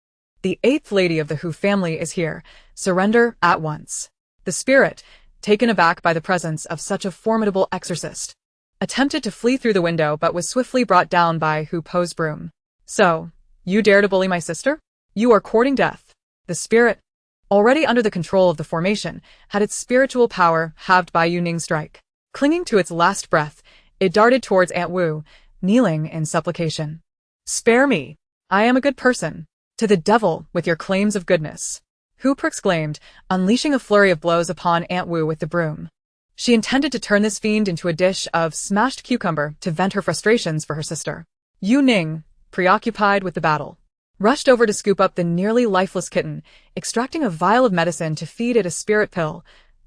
The 8th lady of the Hu family is here. Surrender at once." The spirit, taken aback by the presence of such a formidable exorcist, attempted to flee through the window but was swiftly brought down by Hu Po's broom. "So, you dare to bully my sister? You are courting death." The spirit, already under the control of the formation, had its spiritual power halved by Yu Ning's strike. Clinging to its last breath, it darted towards Aunt Wu, kneeling in supplication. "Spare me! I am a good person. To the devil with your claims of goodness!" Hooper exclaimed, unleashing a flurry of blows upon Aunt Wu with the broom. She intended to turn this fiend into a dish of smashed cucumber to vent her frustrations for her sister. Yu Ning, preoccupied with the battle, rushed over to scoop up the nearly lifeless kitten, extracting a vial of medicine to feed it a spirit pill,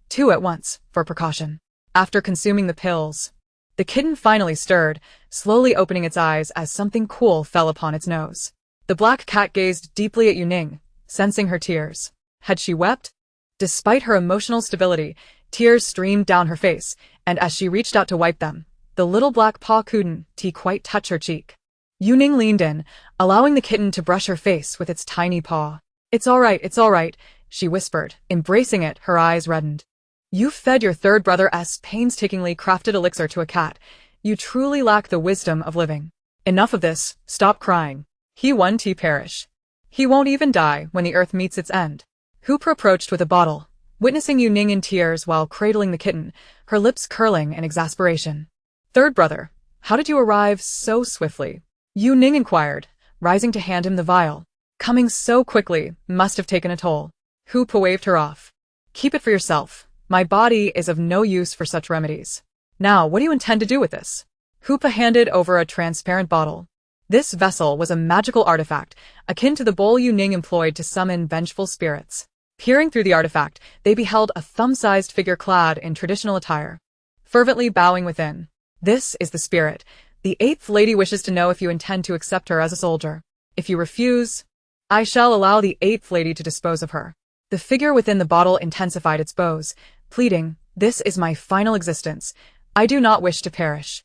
2 at once, for precaution. After consuming the pills, the kitten finally stirred, slowly opening its eyes as something cool fell upon its nose. The black cat gazed deeply at Yu Ning, sensing her tears. Had she wept? Despite her emotional stability, tears streamed down her face, and as she reached out to wipe them, the little black paw couldn't quite touch her cheek. Yu Ning leaned in, allowing the kitten to brush her face with its tiny paw. It's all right, she whispered, embracing it, her eyes reddened. You fed your third brother's painstakingly crafted elixir to a cat. You truly lack the wisdom of living. Enough of this, stop crying. He won't perish. He won't even die when the earth meets its end. Hooper approached with a bottle, witnessing Yu Ning in tears while cradling the kitten, her lips curling in exasperation. Third brother, how did you arrive so swiftly? Yu Ning inquired, rising to hand him the vial. Coming so quickly must have taken a toll. Hooper waved her off. Keep it for yourself. My body is of no use for such remedies. Now, what do you intend to do with this? Hoopa handed over a transparent bottle. This vessel was a magical artifact, akin to the bowl Yu Ning employed to summon vengeful spirits. Peering through the artifact, they beheld a thumb-sized figure clad in traditional attire, fervently bowing within. This is the spirit. The 8th lady wishes to know if you intend to accept her as a soldier. If you refuse, I shall allow the 8th lady to dispose of her. The figure within the bottle intensified its bows, pleading, this is my final existence. I do not wish to perish.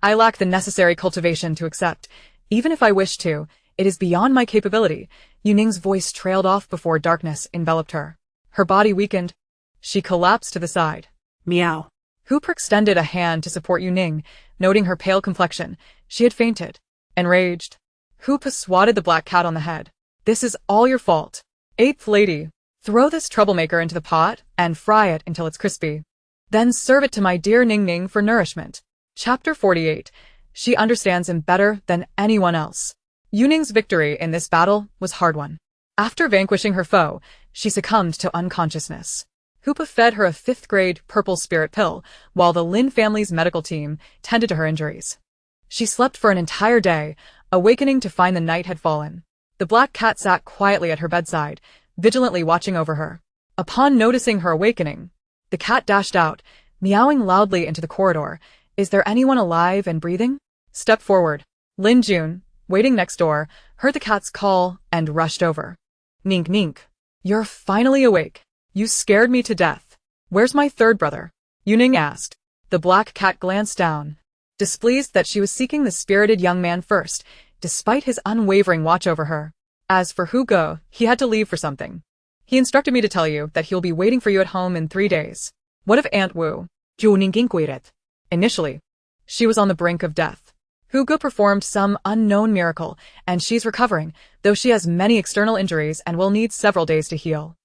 I lack the necessary cultivation to accept. Even if I wish to, it is beyond my capability. Yu Ning's voice trailed off before darkness enveloped her. Her body weakened. She collapsed to the side. Meow. Hooper extended a hand to support Yu Ning, noting her pale complexion. She had fainted. Enraged, Hooper swatted the black cat on the head. This is all your fault. 8th lady, throw this troublemaker into the pot and fry it until it's crispy. Then serve it to my dear Ning Ning for nourishment. Chapter 48. She understands him better than anyone else. Yu Ning's victory in this battle was hard-won. After vanquishing her foe, she succumbed to unconsciousness. Hoopa fed her a 5th-grade purple spirit pill, while the Lin family's medical team tended to her injuries. She slept for an entire day, awakening to find the night had fallen. The black cat sat quietly at her bedside, vigilantly watching over her. Upon noticing her awakening, the cat dashed out, meowing loudly into the corridor. Is there anyone alive and breathing? Step forward. Lin Jun, waiting next door, heard the cat's call and rushed over. Nink Nink. You're finally awake. You scared me to death. Where's my third brother? Yu Ning asked. The black cat glanced down, displeased that she was seeking the spirited young man first, despite his unwavering watch over her. As for Hugo, he had to leave for something. He instructed me to tell you that he'll be waiting for you at home in 3 days. What of Aunt Wu? Yu Ning inquired. Initially, she was on the brink of death. Hugo performed some unknown miracle, and she's recovering, though she has many external injuries and will need several days to heal.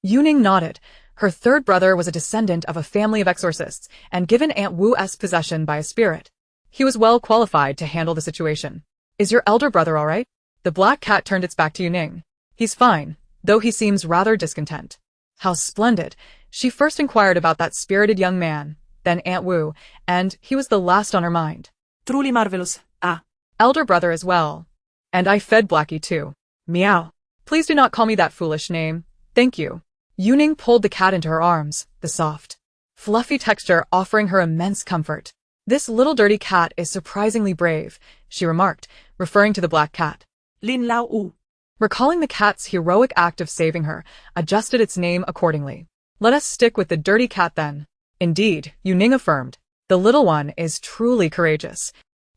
Yu Ning nodded. Her third brother was a descendant of a family of exorcists and given Aunt Wu's possession by a spirit. He was well qualified to handle the situation. Is your elder brother all right? The black cat turned its back to Yu Ning. He's fine, though he seems rather discontent. How splendid. She first inquired about that spirited young man, then Aunt Wu, and he was the last on her mind. Truly marvelous. Ah. Elder brother as well. And I fed Blackie too. Meow. Please do not call me that foolish name. Thank you. Yu Ning pulled the cat into her arms, the soft, fluffy texture offering her immense comfort. This little dirty cat is surprisingly brave, she remarked, referring to the black cat. Lin Lao U. Recalling the cat's heroic act of saving her, adjusted its name accordingly. Let us stick with the dirty cat then. Indeed, Yu Ning affirmed. The little one is truly courageous.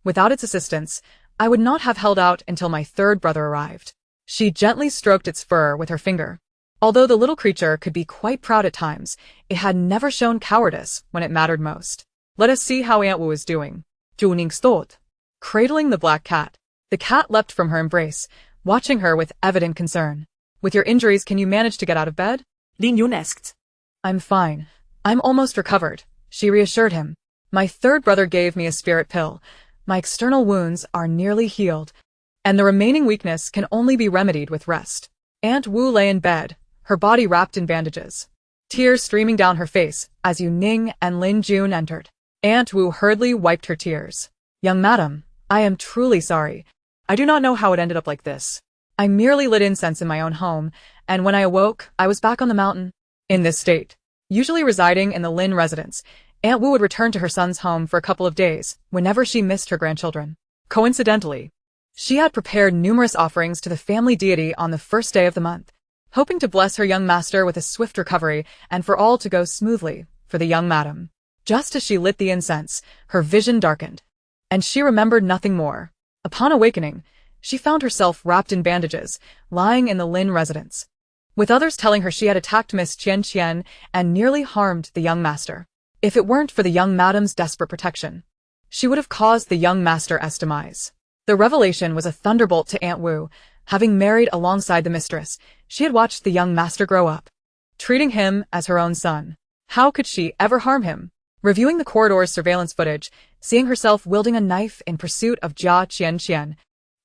Without its assistance, I would not have held out until my third brother arrived. She gently stroked its fur with her finger. Although the little creature could be quite proud at times, it had never shown cowardice when it mattered most. Let us see how Aunt Wu is doing. Yu Ning stood, cradling the black cat. The cat leapt from her embrace, watching her with evident concern. With your injuries, can you manage to get out of bed? Lin Yun asked. I'm fine. I'm almost recovered, she reassured him. My third brother gave me a spirit pill. My external wounds are nearly healed, and the remaining weakness can only be remedied with rest. Aunt Wu lay in bed, her body wrapped in bandages, tears streaming down her face as Yu Ning and Lin Jun entered. Aunt Wu hurriedly wiped her tears. Young madam, I am truly sorry. I do not know how it ended up like this. I merely lit incense in my own home, and when I awoke, I was back on the mountain. In this state, usually residing in the Lin residence, Aunt Wu would return to her son's home for a couple of days whenever she missed her grandchildren. Coincidentally, she had prepared numerous offerings to the family deity on the first day of the month, hoping to bless her young master with a swift recovery and for all to go smoothly for the young madam. Just as she lit the incense, her vision darkened, and she remembered nothing more. Upon awakening, she found herself wrapped in bandages, lying in the Lin residence, with others telling her she had attacked Miss Qian and nearly harmed the young master. If it weren't for the young madam's desperate protection, she would have caused the young master's demise. The revelation was a thunderbolt to Aunt Wu. Having married alongside the mistress, she had watched the young master grow up, treating him as her own son. How could she ever harm him? Reviewing the corridor's surveillance footage, seeing herself wielding a knife in pursuit of Jia Qian,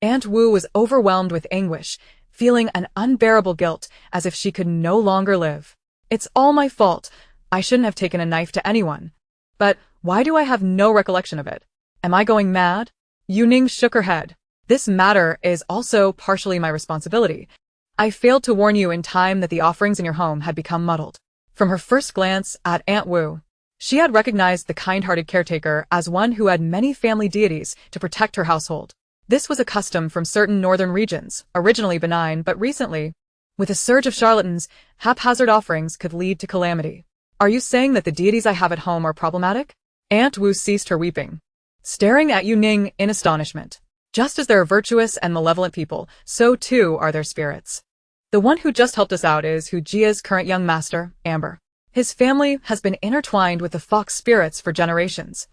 Aunt Wu was overwhelmed with anguish, feeling an unbearable guilt as if she could no longer live. It's all my fault. I shouldn't have taken a knife to anyone. But why do I have no recollection of it? Am I going mad? Yu Ning shook her head. This matter is also partially my responsibility. I failed to warn you in time that the offerings in your home had become muddled. From her first glance at Aunt Wu, she had recognized the kind-hearted caretaker as one who had many family deities to protect her household. This was a custom from certain northern regions, originally benign, but recently, with a surge of charlatans, haphazard offerings could lead to calamity. Are you saying that the deities I have at home are problematic? Aunt Wu ceased her weeping, staring at Yu Ning in astonishment. Just as there are virtuous and malevolent people, so too are their spirits. The one who just helped us out is Hu Jia's current young master, Amber. His family has been intertwined with the fox spirits for generations,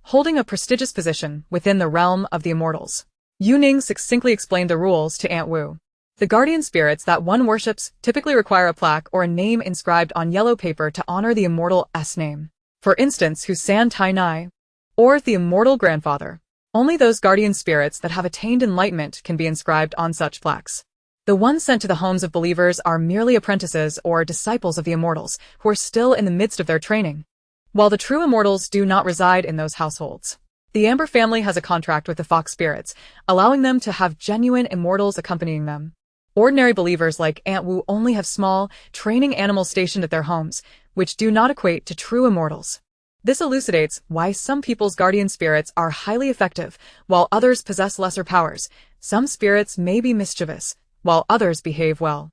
holding a prestigious position within the realm of the immortals. Yu Ning succinctly explained the rules to Aunt Wu. The guardian spirits that one worships typically require a plaque or a name inscribed on yellow paper to honor the immortal's name. For instance, Husan Tai, or the immortal grandfather. Only those guardian spirits that have attained enlightenment can be inscribed on such plaques. The ones sent to the homes of believers are merely apprentices or disciples of the immortals who are still in the midst of their training, while the true immortals do not reside in those households. The Amber family has a contract with the fox spirits, allowing them to have genuine immortals accompanying them. Ordinary believers like Aunt Wu only have small, training animals stationed at their homes, which do not equate to true immortals. This elucidates why some people's guardian spirits are highly effective, while others possess lesser powers. Some spirits may be mischievous, while others behave well.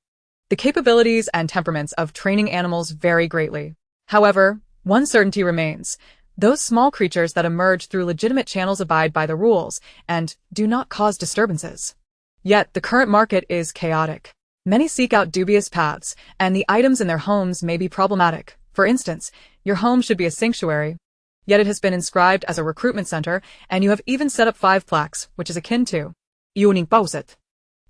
The capabilities and temperaments of training animals vary greatly. However, one certainty remains. Those small creatures that emerge through legitimate channels abide by the rules and do not cause disturbances. Yet, the current market is chaotic. Many seek out dubious paths, and the items in their homes may be problematic. For instance, your home should be a sanctuary, yet it has been inscribed as a recruitment center, and you have even set up 5 plaques, which is akin to Yu Ning Baosit.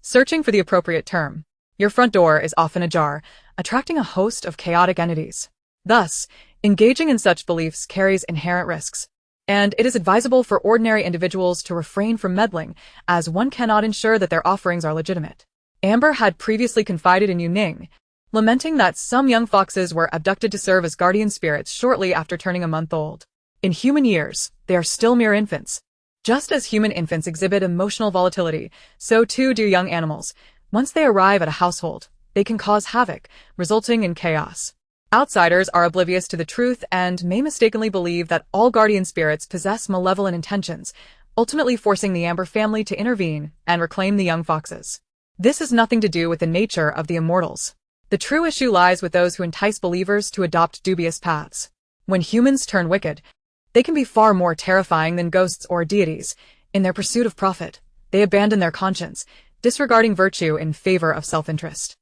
Searching for the appropriate term, your front door is often ajar, attracting a host of chaotic entities. Thus, engaging in such beliefs carries inherent risks, and it is advisable for ordinary individuals to refrain from meddling, as one cannot ensure that their offerings are legitimate. Amber had previously confided in Yu Ning, lamenting that some young foxes were abducted to serve as guardian spirits shortly after turning a month old. In human years, they are still mere infants. Just as human infants exhibit emotional volatility, so too do young animals. Once they arrive at a household, they can cause havoc, resulting in chaos. Outsiders are oblivious to the truth and may mistakenly believe that all guardian spirits possess malevolent intentions, ultimately forcing the Amber family to intervene and reclaim the young foxes. This has nothing to do with the nature of the immortals. The true issue lies with those who entice believers to adopt dubious paths. When humans turn wicked, they can be far more terrifying than ghosts or deities. In their pursuit of profit, they abandon their conscience, disregarding virtue in favor of self-interest.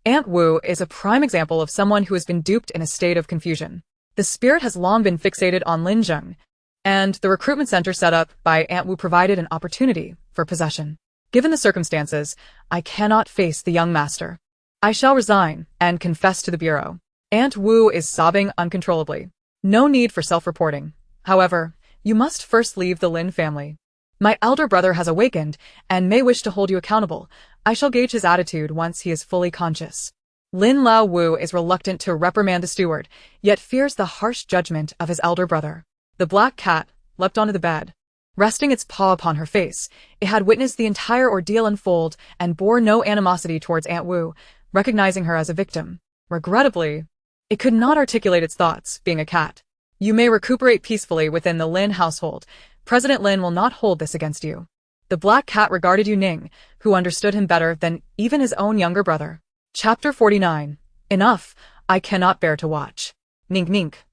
Aunt Wu is a prime example of someone who has been duped in a state of confusion. The spirit has long been fixated on Lin Zheng, and the recruitment center set up by Aunt Wu provided an opportunity for possession. Given the circumstances, I cannot face the young master. I shall resign and confess to the bureau. Aunt Wu is sobbing uncontrollably. No need for self-reporting. However, you must first leave the Lin family. My elder brother has awakened and may wish to hold you accountable. I shall gauge his attitude once he is fully conscious. Lin Lao Wu is reluctant to reprimand the steward, yet fears the harsh judgment of his elder brother. The black cat leapt onto the bed. Resting its paw upon her face, it had witnessed the entire ordeal unfold and bore no animosity towards Aunt Wu, recognizing her as a victim. Regrettably, it could not articulate its thoughts, being a cat. You may recuperate peacefully within the Lin household. President Lin will not hold this against you. The black cat regarded Yu Ning, who understood him better than even his own younger brother. Chapter 49. Enough, I cannot bear to watch. Nink nink.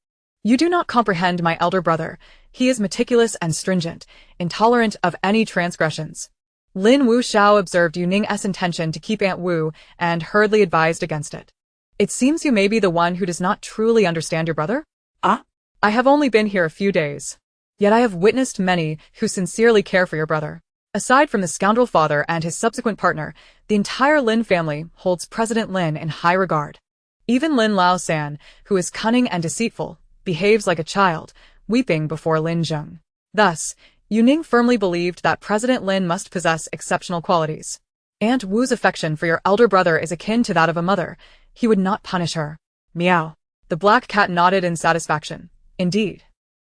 You do not comprehend my elder brother. He is meticulous and stringent, intolerant of any transgressions. Lin Wu Xiao observed Yu Ning's intention to keep Aunt Wu and hurriedly advised against it. It seems you may be the one who does not truly understand your brother? Ah? I have only been here a few days. Yet I have witnessed many who sincerely care for your brother. Aside from the scoundrel father and his subsequent partner, the entire Lin family holds President Lin in high regard. Even Lin Lao San, who is cunning and deceitful, behaves like a child, weeping before Lin Zheng. Thus, Yu Ning firmly believed that President Lin must possess exceptional qualities. Aunt Wu's affection for your elder brother is akin to that of a mother. He would not punish her. Meow. The black cat nodded in satisfaction. Indeed.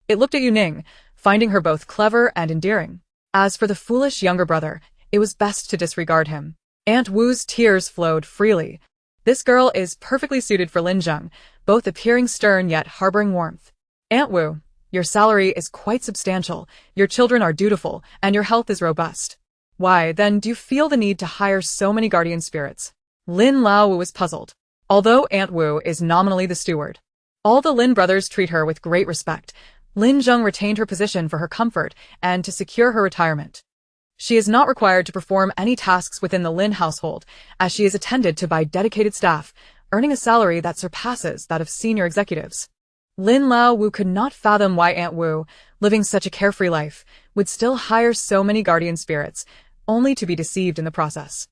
It looked at Yu Ning, finding her both clever and endearing. As for the foolish younger brother, it was best to disregard him. Aunt Wu's tears flowed freely. This girl is perfectly suited for Lin Zheng, both appearing stern yet harboring warmth. Aunt Wu, your salary is quite substantial, your children are dutiful, and your health is robust. Why, then, do you feel the need to hire so many guardian spirits? Lin Lao Wu was puzzled. Although Aunt Wu is nominally the steward, all the Lin brothers treat her with great respect. Lin Zheng retained her position for her comfort and to secure her retirement. She is not required to perform any tasks within the Lin household, as she is attended to by dedicated staff, earning a salary that surpasses that of senior executives. Lin Lao Wu could not fathom why Aunt Wu, living such a carefree life, would still hire so many guardian spirits, only to be deceived in the process.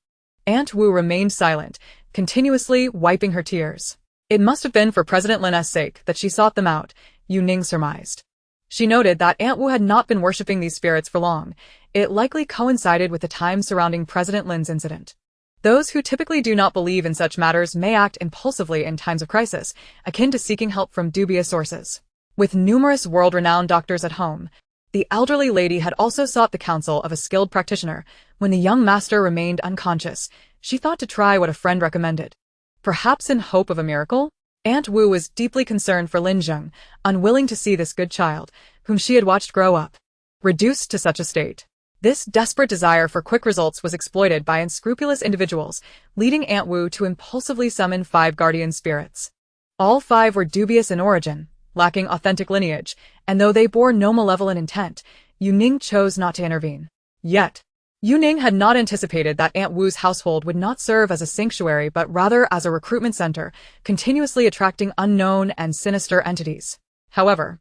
Aunt Wu remained silent, continuously wiping her tears. It must have been for President Lin's sake that she sought them out, Yu Ning surmised. She noted that Aunt Wu had not been worshipping these spirits for long. It likely coincided with the time surrounding President Lin's incident. Those who typically do not believe in such matters may act impulsively in times of crisis, akin to seeking help from dubious sources. With numerous world-renowned doctors at home, the elderly lady had also sought the counsel of a skilled practitioner. When the young master remained unconscious, she thought to try what a friend recommended. Perhaps in hope of a miracle? Aunt Wu was deeply concerned for Lin Zheng, unwilling to see this good child, whom she had watched grow up, reduced to such a state. This desperate desire for quick results was exploited by unscrupulous individuals, leading Aunt Wu to impulsively summon 5 guardian spirits. All 5 were dubious in origin, lacking authentic lineage, and though they bore no malevolent intent, Yu Ning chose not to intervene. Yet, Yu Ning had not anticipated that Aunt Wu's household would not serve as a sanctuary but rather as a recruitment center, continuously attracting unknown and sinister entities. However,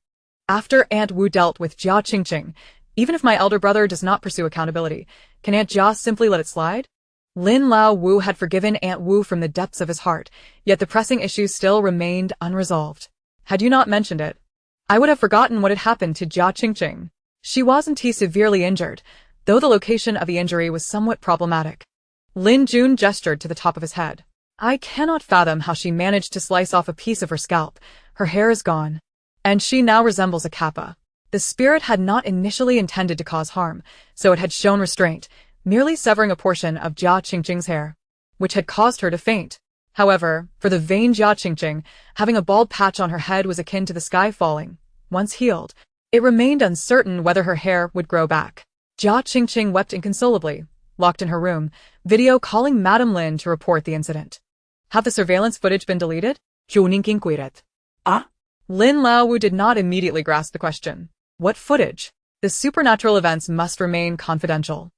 after Aunt Wu dealt with Jia Qingqing, even if my elder brother does not pursue accountability, can Aunt Jia simply let it slide? Lin Lao Wu had forgiven Aunt Wu from the depths of his heart, yet the pressing issue still remained unresolved. Had you not mentioned it, I would have forgotten what had happened to Jia Qingqing. She wasn't severely injured, though the location of the injury was somewhat problematic. Lin Jun gestured to the top of his head. I cannot fathom how she managed to slice off a piece of her scalp. Her hair is gone, and she now resembles a kappa. The spirit had not initially intended to cause harm, so it had shown restraint, merely severing a portion of Jia Qingqing's hair, which had caused her to faint. However, for the vain Jia Qingqing, having a bald patch on her head was akin to the sky falling. Once healed, it remained uncertain whether her hair would grow back. Jia Qingqing wept inconsolably, locked in her room, video calling Madame Lin to report the incident. Have the surveillance footage been deleted? Yu Ning inquired. Ah? Lin Lao Wu did not immediately grasp the question. What footage? The supernatural events must remain confidential.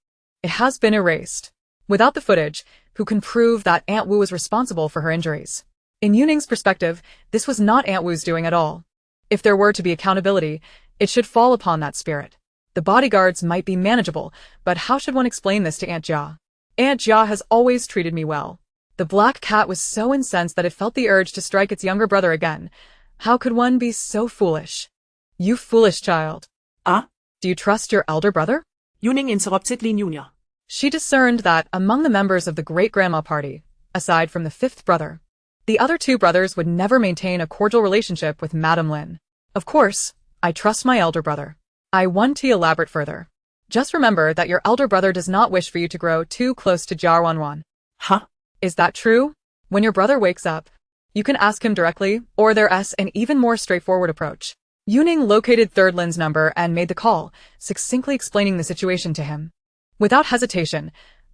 It has been erased. Without the footage, who can prove that Aunt Wu was responsible for her injuries? In Yu Ning's perspective, this was not Aunt Wu's doing at all. If there were to be accountability, it should fall upon that spirit. The bodyguards might be manageable, but how should one explain this to Aunt Jia? Aunt Jia has always treated me well. The black cat was so incensed that it felt the urge to strike its younger brother again. How could one be so foolish? You foolish child. Ah? Do you trust your elder brother? Yu Ning interrupted Lin Jr. She discerned that among the members of the great-grandma party, aside from the fifth brother, the other two brothers would never maintain a cordial relationship with Madame Lin. Of course, I trust my elder brother. I want to elaborate further. Just remember that your elder brother does not wish for you to grow too close to Jia Wanwan. Huh? Is that true? When your brother wakes up, you can ask him directly, or there's an even more straightforward approach. Yu Ning located Third Lin's number and made the call, succinctly explaining the situation to him. Without hesitation,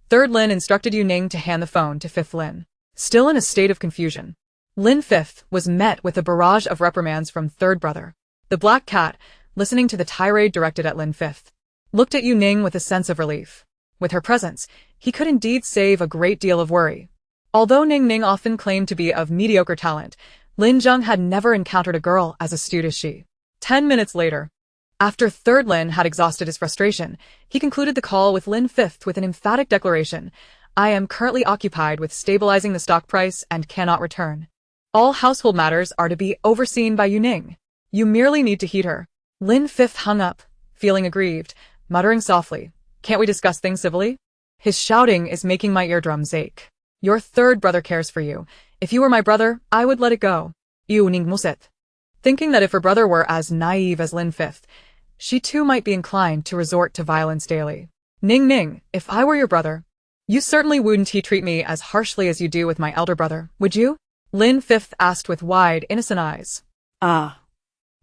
Third Lin instructed Yu Ning to hand the phone to Fifth Lin. Still in a state of confusion, Lin Fifth was met with a barrage of reprimands from Third Brother. The Black Cat, listening to the tirade directed at Lin Fifth, looked at Yu Ning with a sense of relief. With her presence, he could indeed save a great deal of worry. Although Ning Ning often claimed to be of mediocre talent, Lin Zheng had never encountered a girl as astute as she. 10 minutes later, after Third Lin had exhausted his frustration, he concluded the call with Lin Fifth with an emphatic declaration: I am currently occupied with stabilizing the stock price and cannot return. All household matters are to be overseen by Yu Ning. You merely need to heed her. Lin Fifth hung up, feeling aggrieved, muttering softly, Can't we discuss things civilly? His shouting is making my eardrums ache. Your third brother cares for you. If you were my brother, I would let it go. Yu Ning musset. Thinking that if her brother were as naive as Lin Fifth, she too might be inclined to resort to violence daily. Ning Ning, if I were your brother, you certainly wouldn't treat me as harshly as you do with my elder brother, would you? Lin Fifth asked with wide, innocent eyes.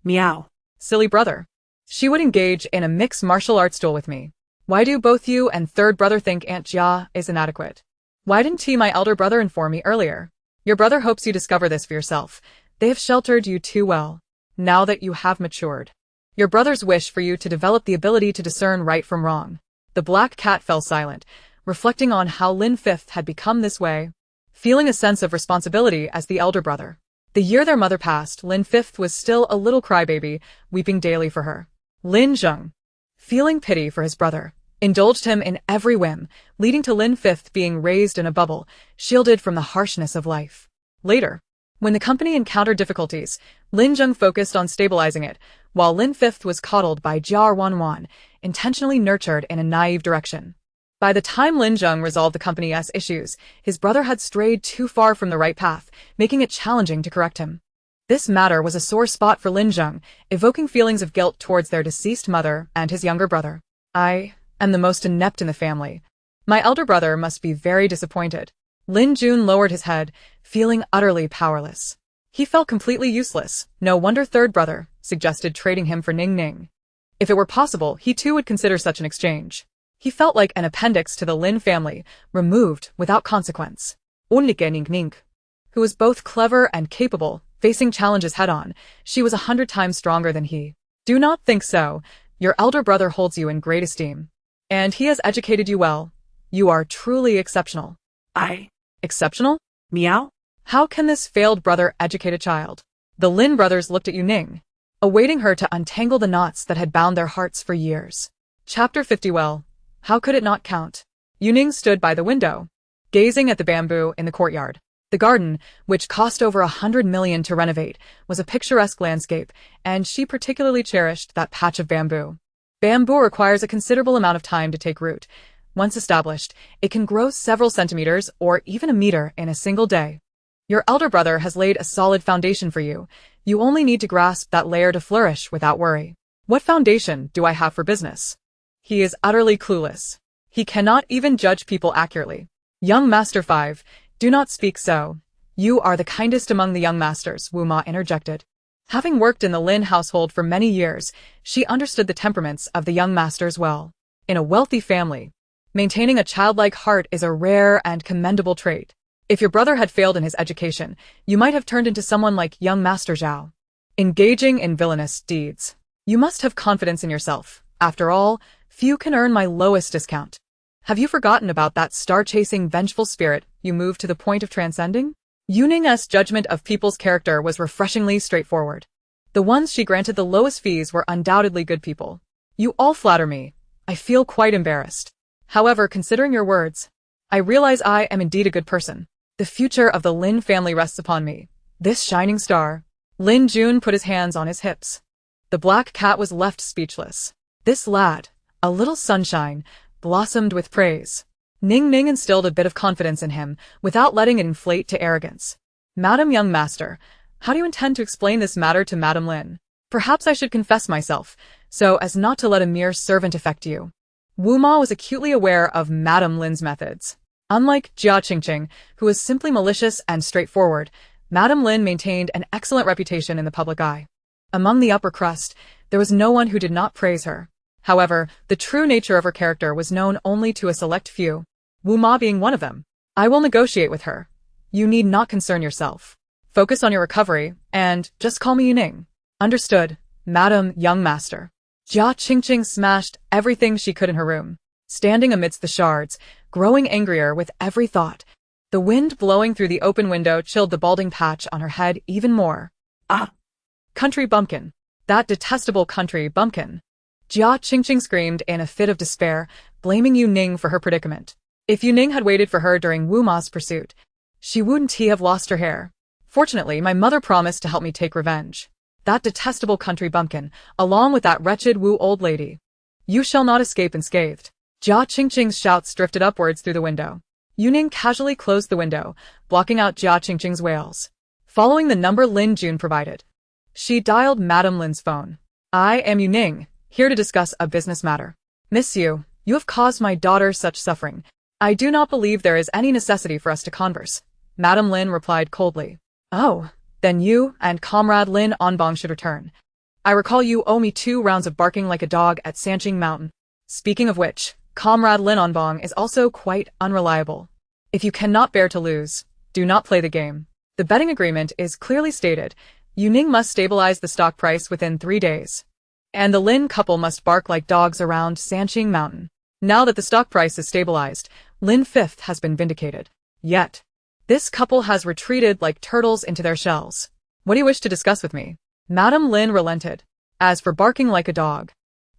Meow. Silly brother. She would engage in a mixed martial arts duel with me. Why do both you and third brother think Aunt Jia is inadequate? Why didn't my elder brother inform me earlier? Your brother hopes you discover this for yourself. They have sheltered you too well. Now that you have matured, your brothers wish for you to develop the ability to discern right from wrong. The Black Cat fell silent, reflecting on how Lin Fifth had become this way, feeling a sense of responsibility as the elder brother. The year their mother passed, Lin Fifth was still a little crybaby, weeping daily for her. Lin Zheng, feeling pity for his brother, indulged him in every whim, leading to Lin Fifth being raised in a bubble, shielded from the harshness of life. Later, when the company encountered difficulties, Lin Zheng focused on stabilizing it, while Lin Fifth was coddled by Jia Wanwan, intentionally nurtured in a naive direction. By the time Lin Zheng resolved the company's issues, his brother had strayed too far from the right path, making it challenging to correct him. This matter was a sore spot for Lin Zheng, evoking feelings of guilt towards their deceased mother and his younger brother. I am the most inept in the family. My elder brother must be very disappointed. Lin Jun lowered his head, feeling utterly powerless. He felt completely useless. No wonder third brother suggested trading him for Ning Ning. If it were possible, he too would consider such an exchange. He felt like an appendix to the Lin family, removed without consequence. Only Ning Ning, who was both clever and capable, facing challenges head-on, she was 100 times stronger than he. Do not think so. Your elder brother holds you in great esteem. And he has educated you well. You are truly exceptional. Exceptional? Meow? How can this failed brother educate a child? The Lin brothers looked at Yu Ning, awaiting her to untangle the knots that had bound their hearts for years. Chapter 50. Well, how could it not count? Yu Ning stood by the window, gazing at the bamboo in the courtyard. The garden, which cost over 100 million to renovate, was a picturesque landscape, and she particularly cherished that patch of bamboo. Bamboo requires a considerable amount of time to take root. Once established, it can grow several centimeters or even a meter in a single day. Your elder brother has laid a solid foundation for you. You only need to grasp that layer to flourish without worry. What foundation do I have for business? He is utterly clueless. He cannot even judge people accurately. Young Master 5, do not speak so. You are the kindest among the young masters, Wu Ma interjected. Having worked in the Lin household for many years, she understood the temperaments of the young masters well. In a wealthy family, maintaining a childlike heart is a rare and commendable trait. If your brother had failed in his education, you might have turned into someone like young Master Zhao, engaging in villainous deeds. You must have confidence in yourself. After all, few can earn my lowest discount. Have you forgotten about that star-chasing, vengeful spirit you moved to the point of transcending? Yu Ning's judgment of people's character was refreshingly straightforward. The ones she granted the lowest fees were undoubtedly good people. You all flatter me. I feel quite embarrassed. However, considering your words, I realize I am indeed a good person. The future of the Lin family rests upon me. This shining star. Lin Jun put his hands on his hips. The Black Cat was left speechless. This lad, A little sunshine blossomed with praise. Ning instilled a bit of confidence in him, without letting it inflate to arrogance. Madam Young Master, how do you intend to explain this matter to Madam Lin? Perhaps I should confess myself, so as not to let a mere servant affect you. Wu Ma was acutely aware of Madam Lin's methods. Unlike Jia Qingqing, who was simply malicious and straightforward, Madam Lin maintained an excellent reputation in the public eye. Among the upper crust, there was no one who did not praise her. However, the true nature of her character was known only to a select few, Wu Ma being one of them. I will negotiate with her. You need not concern yourself. Focus on your recovery, and just call me Yu Ning. Understood, Madam Young Master. Jia Qingqing smashed everything she could in her room, standing amidst the shards, growing angrier with every thought. The wind blowing through the open window chilled the balding patch on her head even more. Ah! Country bumpkin. That detestable country bumpkin. Jia Qingqing screamed in a fit of despair, blaming Yu Ning for her predicament. If Yu Ning had waited for her during Wu Ma's pursuit, she wouldn't have lost her hair. Fortunately, my mother promised to help me take revenge. That detestable country bumpkin, along with that wretched Wu old lady. You shall not escape unscathed. Jia Qingqing's shouts drifted upwards through the window. Yu Ning casually closed the window, blocking out Jia Qingqing's wails. Following the number Lin Jun provided, she dialed Madam Lin's phone. I am Yu Ning, here to discuss a business matter. Miss Yu, you have caused my daughter such suffering. I do not believe there is any necessity for us to converse. Madam Lin replied coldly. Oh, then you and Comrade Lin Onbong should return. I recall you owe me 2 rounds of barking like a dog at Sanqing Mountain. Speaking of which, Comrade Lin Onbong is also quite unreliable. If you cannot bear to lose, do not play the game. The betting agreement is clearly stated. Yu Ning must stabilize the stock price within 3 days. And the Lin couple must bark like dogs around Sanqing Mountain. Now that the stock price is stabilized, Lin Fifth has been vindicated. Yet, this couple has retreated like turtles into their shells. What do you wish to discuss with me? Madam Lin relented. As for barking like a dog,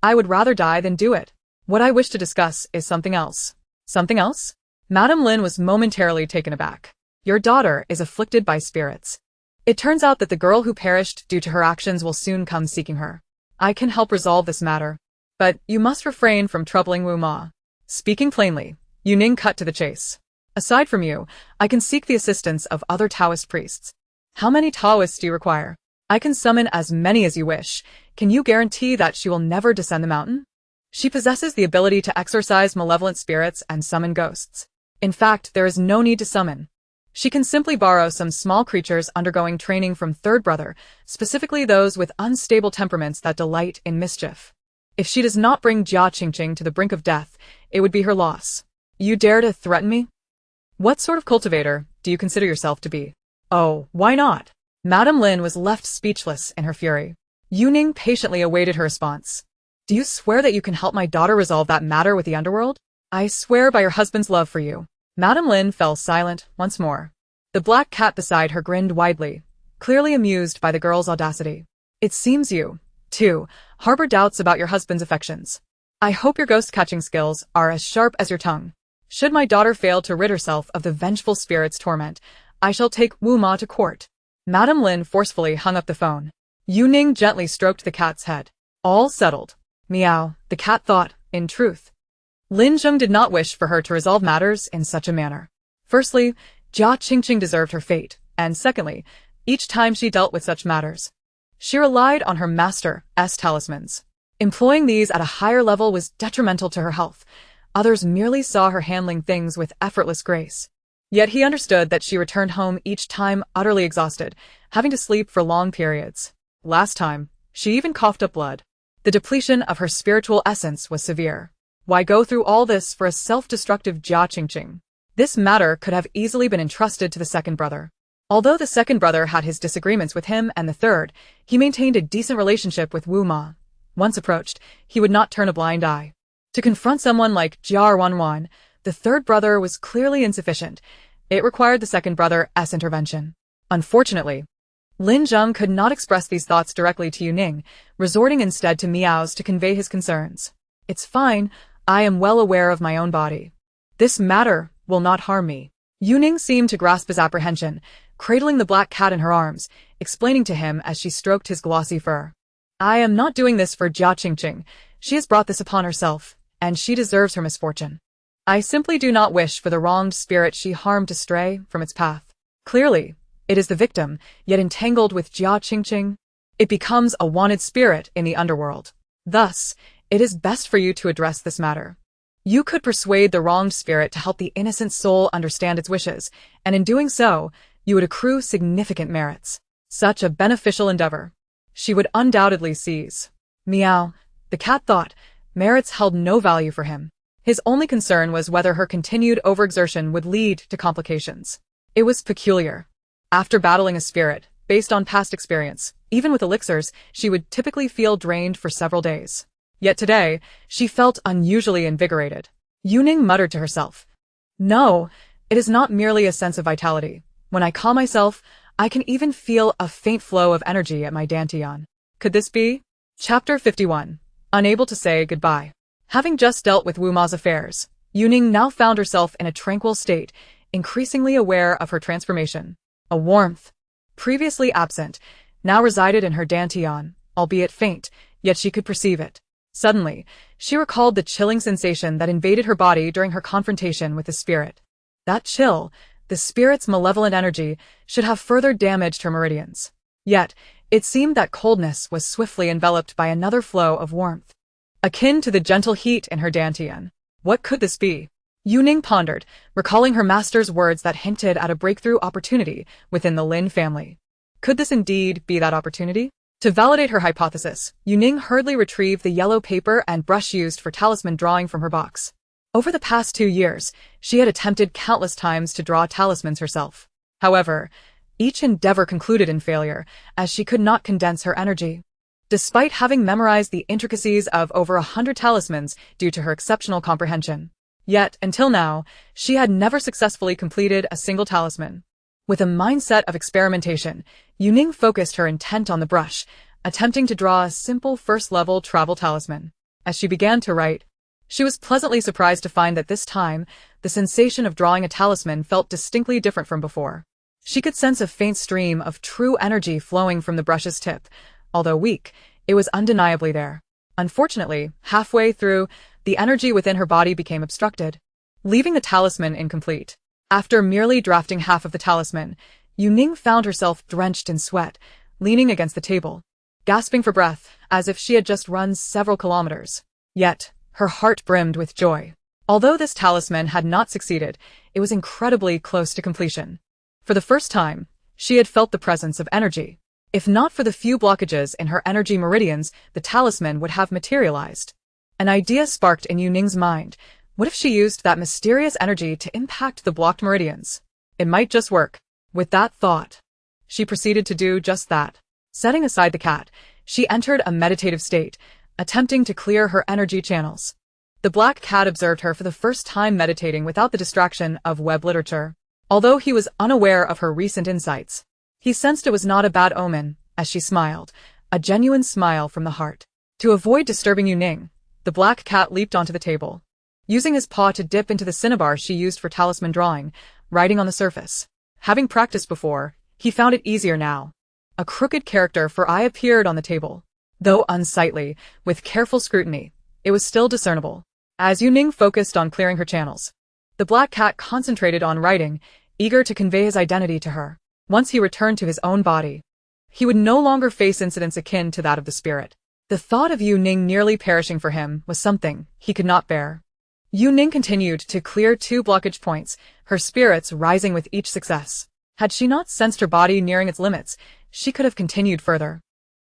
I would rather die than do it. What I wish to discuss is something else. Something else? Madam Lin was momentarily taken aback. Your daughter is afflicted by spirits. It turns out that the girl who perished due to her actions will soon come seeking her. I can help resolve this matter, but you must refrain from troubling Wu Ma. Speaking plainly, Yu Ning cut to the chase. Aside from you, I can seek the assistance of other Taoist priests. How many Taoists do you require? I can summon as many as you wish. Can you guarantee that she will never descend the mountain? She possesses the ability to exorcise malevolent spirits and summon ghosts. In fact, there is no need to summon. She can simply borrow some small creatures undergoing training from Third Brother, specifically those with unstable temperaments that delight in mischief. If she does not bring Jia Qingqing to the brink of death, it would be her loss. You dare to threaten me? What sort of cultivator do you consider yourself to be? Oh, why not? Madam Lin was left speechless in her fury. Yu Ning patiently awaited her response. Do you swear that you can help my daughter resolve that matter with the underworld? I swear by your husband's love for you. Madam Lin fell silent once more. The black cat beside her grinned widely, clearly amused by the girl's audacity. It seems you, too, harbor doubts about your husband's affections. I hope your ghost-catching skills are as sharp as your tongue. Should my daughter fail to rid herself of the vengeful spirit's torment, I shall take Wu Ma to court. Madam Lin forcefully hung up the phone. Yu Ning gently stroked the cat's head. All settled. Meow, the cat thought, in truth. Lin Zheng did not wish for her to resolve matters in such a manner. Firstly, Jia Qingqing deserved her fate, and secondly, each time she dealt with such matters, she relied on her master's talismans. Employing these at a higher level was detrimental to her health. Others merely saw her handling things with effortless grace. Yet he understood that she returned home each time utterly exhausted, having to sleep for long periods. Last time, she even coughed up blood. The depletion of her spiritual essence was severe. Why go through all this for a self-destructive Jia Qingqing? This matter could have easily been entrusted to the second brother. Although the second brother had his disagreements with him and the third, he maintained a decent relationship with Wu Ma. Once approached, he would not turn a blind eye. To confront someone like Jia Wanwan, the third brother was clearly insufficient. It required the second brother's intervention. Unfortunately, Lin Zheng could not express these thoughts directly to Yu Ning, resorting instead to meows to convey his concerns. It's fine, I am well aware of my own body. This matter will not harm me. Yu Ning seemed to grasp his apprehension, cradling the black cat in her arms, explaining to him as she stroked his glossy fur. I am not doing this for Jia Qingqing. She has brought this upon herself. and she deserves her misfortune. I simply do not wish for the wronged spirit she harmed to stray from its path. Clearly, it is the victim, yet entangled with Jia Qingqing. It becomes a wanted spirit in the underworld. Thus, it is best for you to address this matter. You could persuade the wronged spirit to help the innocent soul understand its wishes, and in doing so, you would accrue significant merits. Such a beneficial endeavor she would undoubtedly seize. Meow, the cat thought. Merits held no value for him. His only concern was whether her continued overexertion would lead to complications. It was peculiar. After battling a spirit, based on past experience, even with elixirs, she would typically feel drained for several days. Yet today, she felt unusually invigorated. Yu Ning muttered to herself, "No, it is not merely a sense of vitality. When I calm myself, I can even feel a faint flow of energy at my dantian. Could this be?" Chapter 51. Unable to say goodbye. Having just dealt with Wu Ma's affairs, Yu Ning now found herself in a tranquil state, increasingly aware of her transformation. A warmth, previously absent, now resided in her dantian, albeit faint, yet she could perceive it. Suddenly, she recalled the chilling sensation that invaded her body during her confrontation with the spirit. That chill, the spirit's malevolent energy, should have further damaged her meridians. Yet, it seemed that coldness was swiftly enveloped by another flow of warmth, akin to the gentle heat in her dantian. What could this be? Yu Ning pondered, recalling her master's words that hinted at a breakthrough opportunity within the Lin family. Could this indeed be that opportunity? To validate her hypothesis, Yu Ning hurriedly retrieved the yellow paper and brush used for talisman drawing from her box. Over the past 2 years, she had attempted countless times to draw talismans herself. However, each endeavor concluded in failure, as she could not condense her energy. Despite having memorized the intricacies of over 100 talismans due to her exceptional comprehension. Yet, until now, she had never successfully completed a single talisman. With a mindset of experimentation, Yu Ning focused her intent on the brush, attempting to draw a simple first-level travel talisman. As she began to write, she was pleasantly surprised to find that this time, the sensation of drawing a talisman felt distinctly different from before. She could sense a faint stream of true energy flowing from the brush's tip. Although weak, it was undeniably there. Unfortunately, halfway through, the energy within her body became obstructed, leaving the talisman incomplete. After merely drafting half of the talisman, Yu Ning found herself drenched in sweat, leaning against the table, gasping for breath, as if she had just run several kilometers. Yet, her heart brimmed with joy. Although this talisman had not succeeded, it was incredibly close to completion. For the first time, she had felt the presence of energy. If not for the few blockages in her energy meridians, the talisman would have materialized. An idea sparked in Yu Ning's mind. What if she used that mysterious energy to impact the blocked meridians? It might just work. With that thought, she proceeded to do just that. Setting aside the cat, she entered a meditative state, attempting to clear her energy channels. The black cat observed her for the first time meditating without the distraction of web literature. Although he was unaware of her recent insights, he sensed it was not a bad omen, as she smiled, a genuine smile from the heart. To avoid disturbing Yu Ning, the black cat leaped onto the table, using his paw to dip into the cinnabar she used for talisman drawing, writing on the surface. Having practiced before, he found it easier now. A crooked character for eye appeared on the table. Though unsightly, with careful scrutiny, it was still discernible. As Yu Ning focused on clearing her channels, the black cat concentrated on writing, eager to convey his identity to her. Once he returned to his own body, he would no longer face incidents akin to that of the spirit. The thought of Yu Ning nearly perishing for him was something he could not bear. Yu Ning continued to clear 2 blockage points, her spirits rising with each success. Had she not sensed her body nearing its limits, she could have continued further.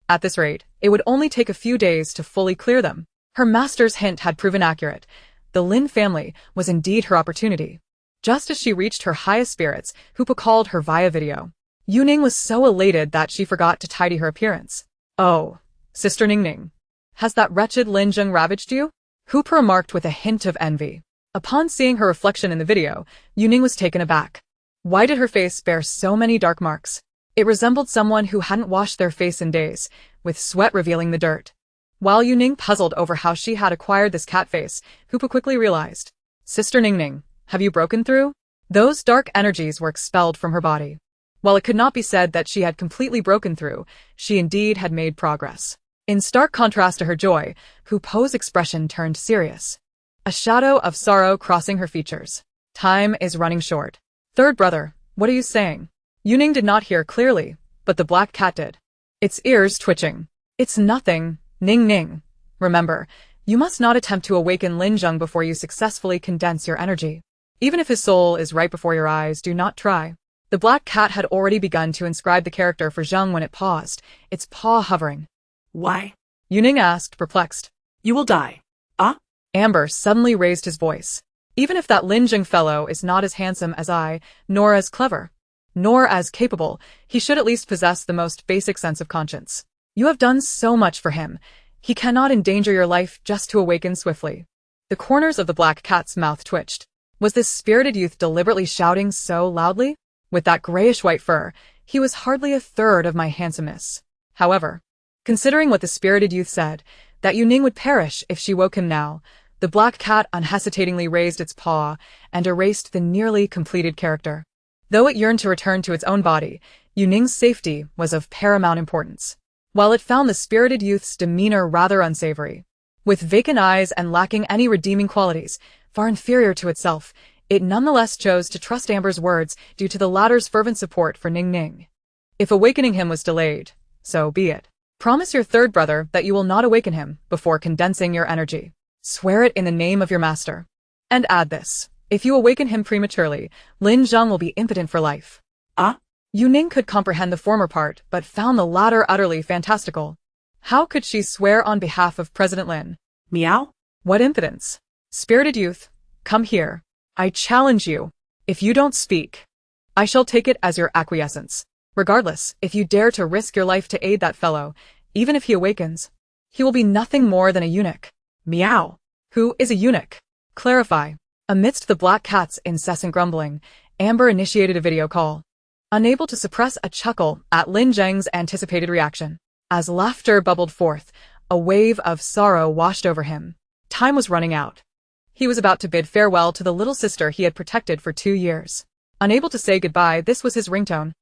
At this rate, it would only take a few days to fully clear them. Her master's hint had proven accurate. The Lin family was indeed her opportunity. Just as she reached her highest spirits, Hoopa called her via video. Yu Ning was so elated that she forgot to tidy her appearance. "Oh, Sister Ning Ning, has that wretched Lin Zheng ravaged you?" Hoopa remarked with a hint of envy. Upon seeing her reflection in the video, Yu Ning was taken aback. Why did her face bear so many dark marks? It resembled someone who hadn't washed their face in days, with sweat revealing the dirt. While Yu Ning puzzled over how she had acquired this cat face, Hoopa quickly realized. "Sister Ning Ning, have you broken through?" Those dark energies were expelled from her body. While it could not be said that she had completely broken through, she indeed had made progress. In stark contrast to her joy, Hoopa's expression turned serious. a shadow of sorrow crossing her features. Time is running short. Third brother, what are you saying? Yu Ning did not hear clearly, but the black cat did. Its ears twitching. It's nothing, Ning Ning. Remember, you must not attempt to awaken Lin Zheng before you successfully condense your energy. Even if his soul is right before your eyes, do not try. The black cat had already begun to inscribe the character for Zheng when it paused, its paw hovering. Why? Yu Ning asked, perplexed. You will die. Ah? Amber suddenly raised his voice. Even if that Lin Zheng fellow is not as handsome as I, nor as clever, nor as capable, he should at least possess the most basic sense of conscience. You have done so much for him. He cannot endanger your life just to awaken swiftly. The corners of the black cat's mouth twitched. Was this spirited youth deliberately shouting so loudly? With that grayish-white fur, he was hardly a third of my handsomeness. However, considering what the spirited youth said, that Yu Ning would perish if she woke him now, the black cat unhesitatingly raised its paw and erased the nearly completed character. Though it yearned to return to its own body, Yu Ning's safety was of paramount importance. While it found the spirited youth's demeanor rather unsavory, with vacant eyes and lacking any redeeming qualities, far inferior to itself, it nonetheless chose to trust Amber's words due to the latter's fervent support for Ning Ning. If awakening him was delayed, so be it. Promise your third brother that you will not awaken him before condensing your energy. Swear it in the name of your master. And add this. If you awaken him prematurely, Lin Zheng will be impotent for life. Ah? Yu Ning could comprehend the former part, but found the latter utterly fantastical. How could she swear on behalf of President Lin? Meow? What impotence? Spirited youth, come here. I challenge you. If you don't speak, I shall take it as your acquiescence. Regardless, if you dare to risk your life to aid that fellow, even if he awakens, he will be nothing more than a eunuch. Meow. Who is a eunuch? Clarify. Amidst the black cat's incessant grumbling, Amber initiated a video call. Unable to suppress a chuckle at Lin Zheng's anticipated reaction. As laughter bubbled forth, a wave of sorrow washed over him. Time was running out. He was about to bid farewell to the little sister he had protected for 2 years. Unable to say goodbye, this was his ringtone.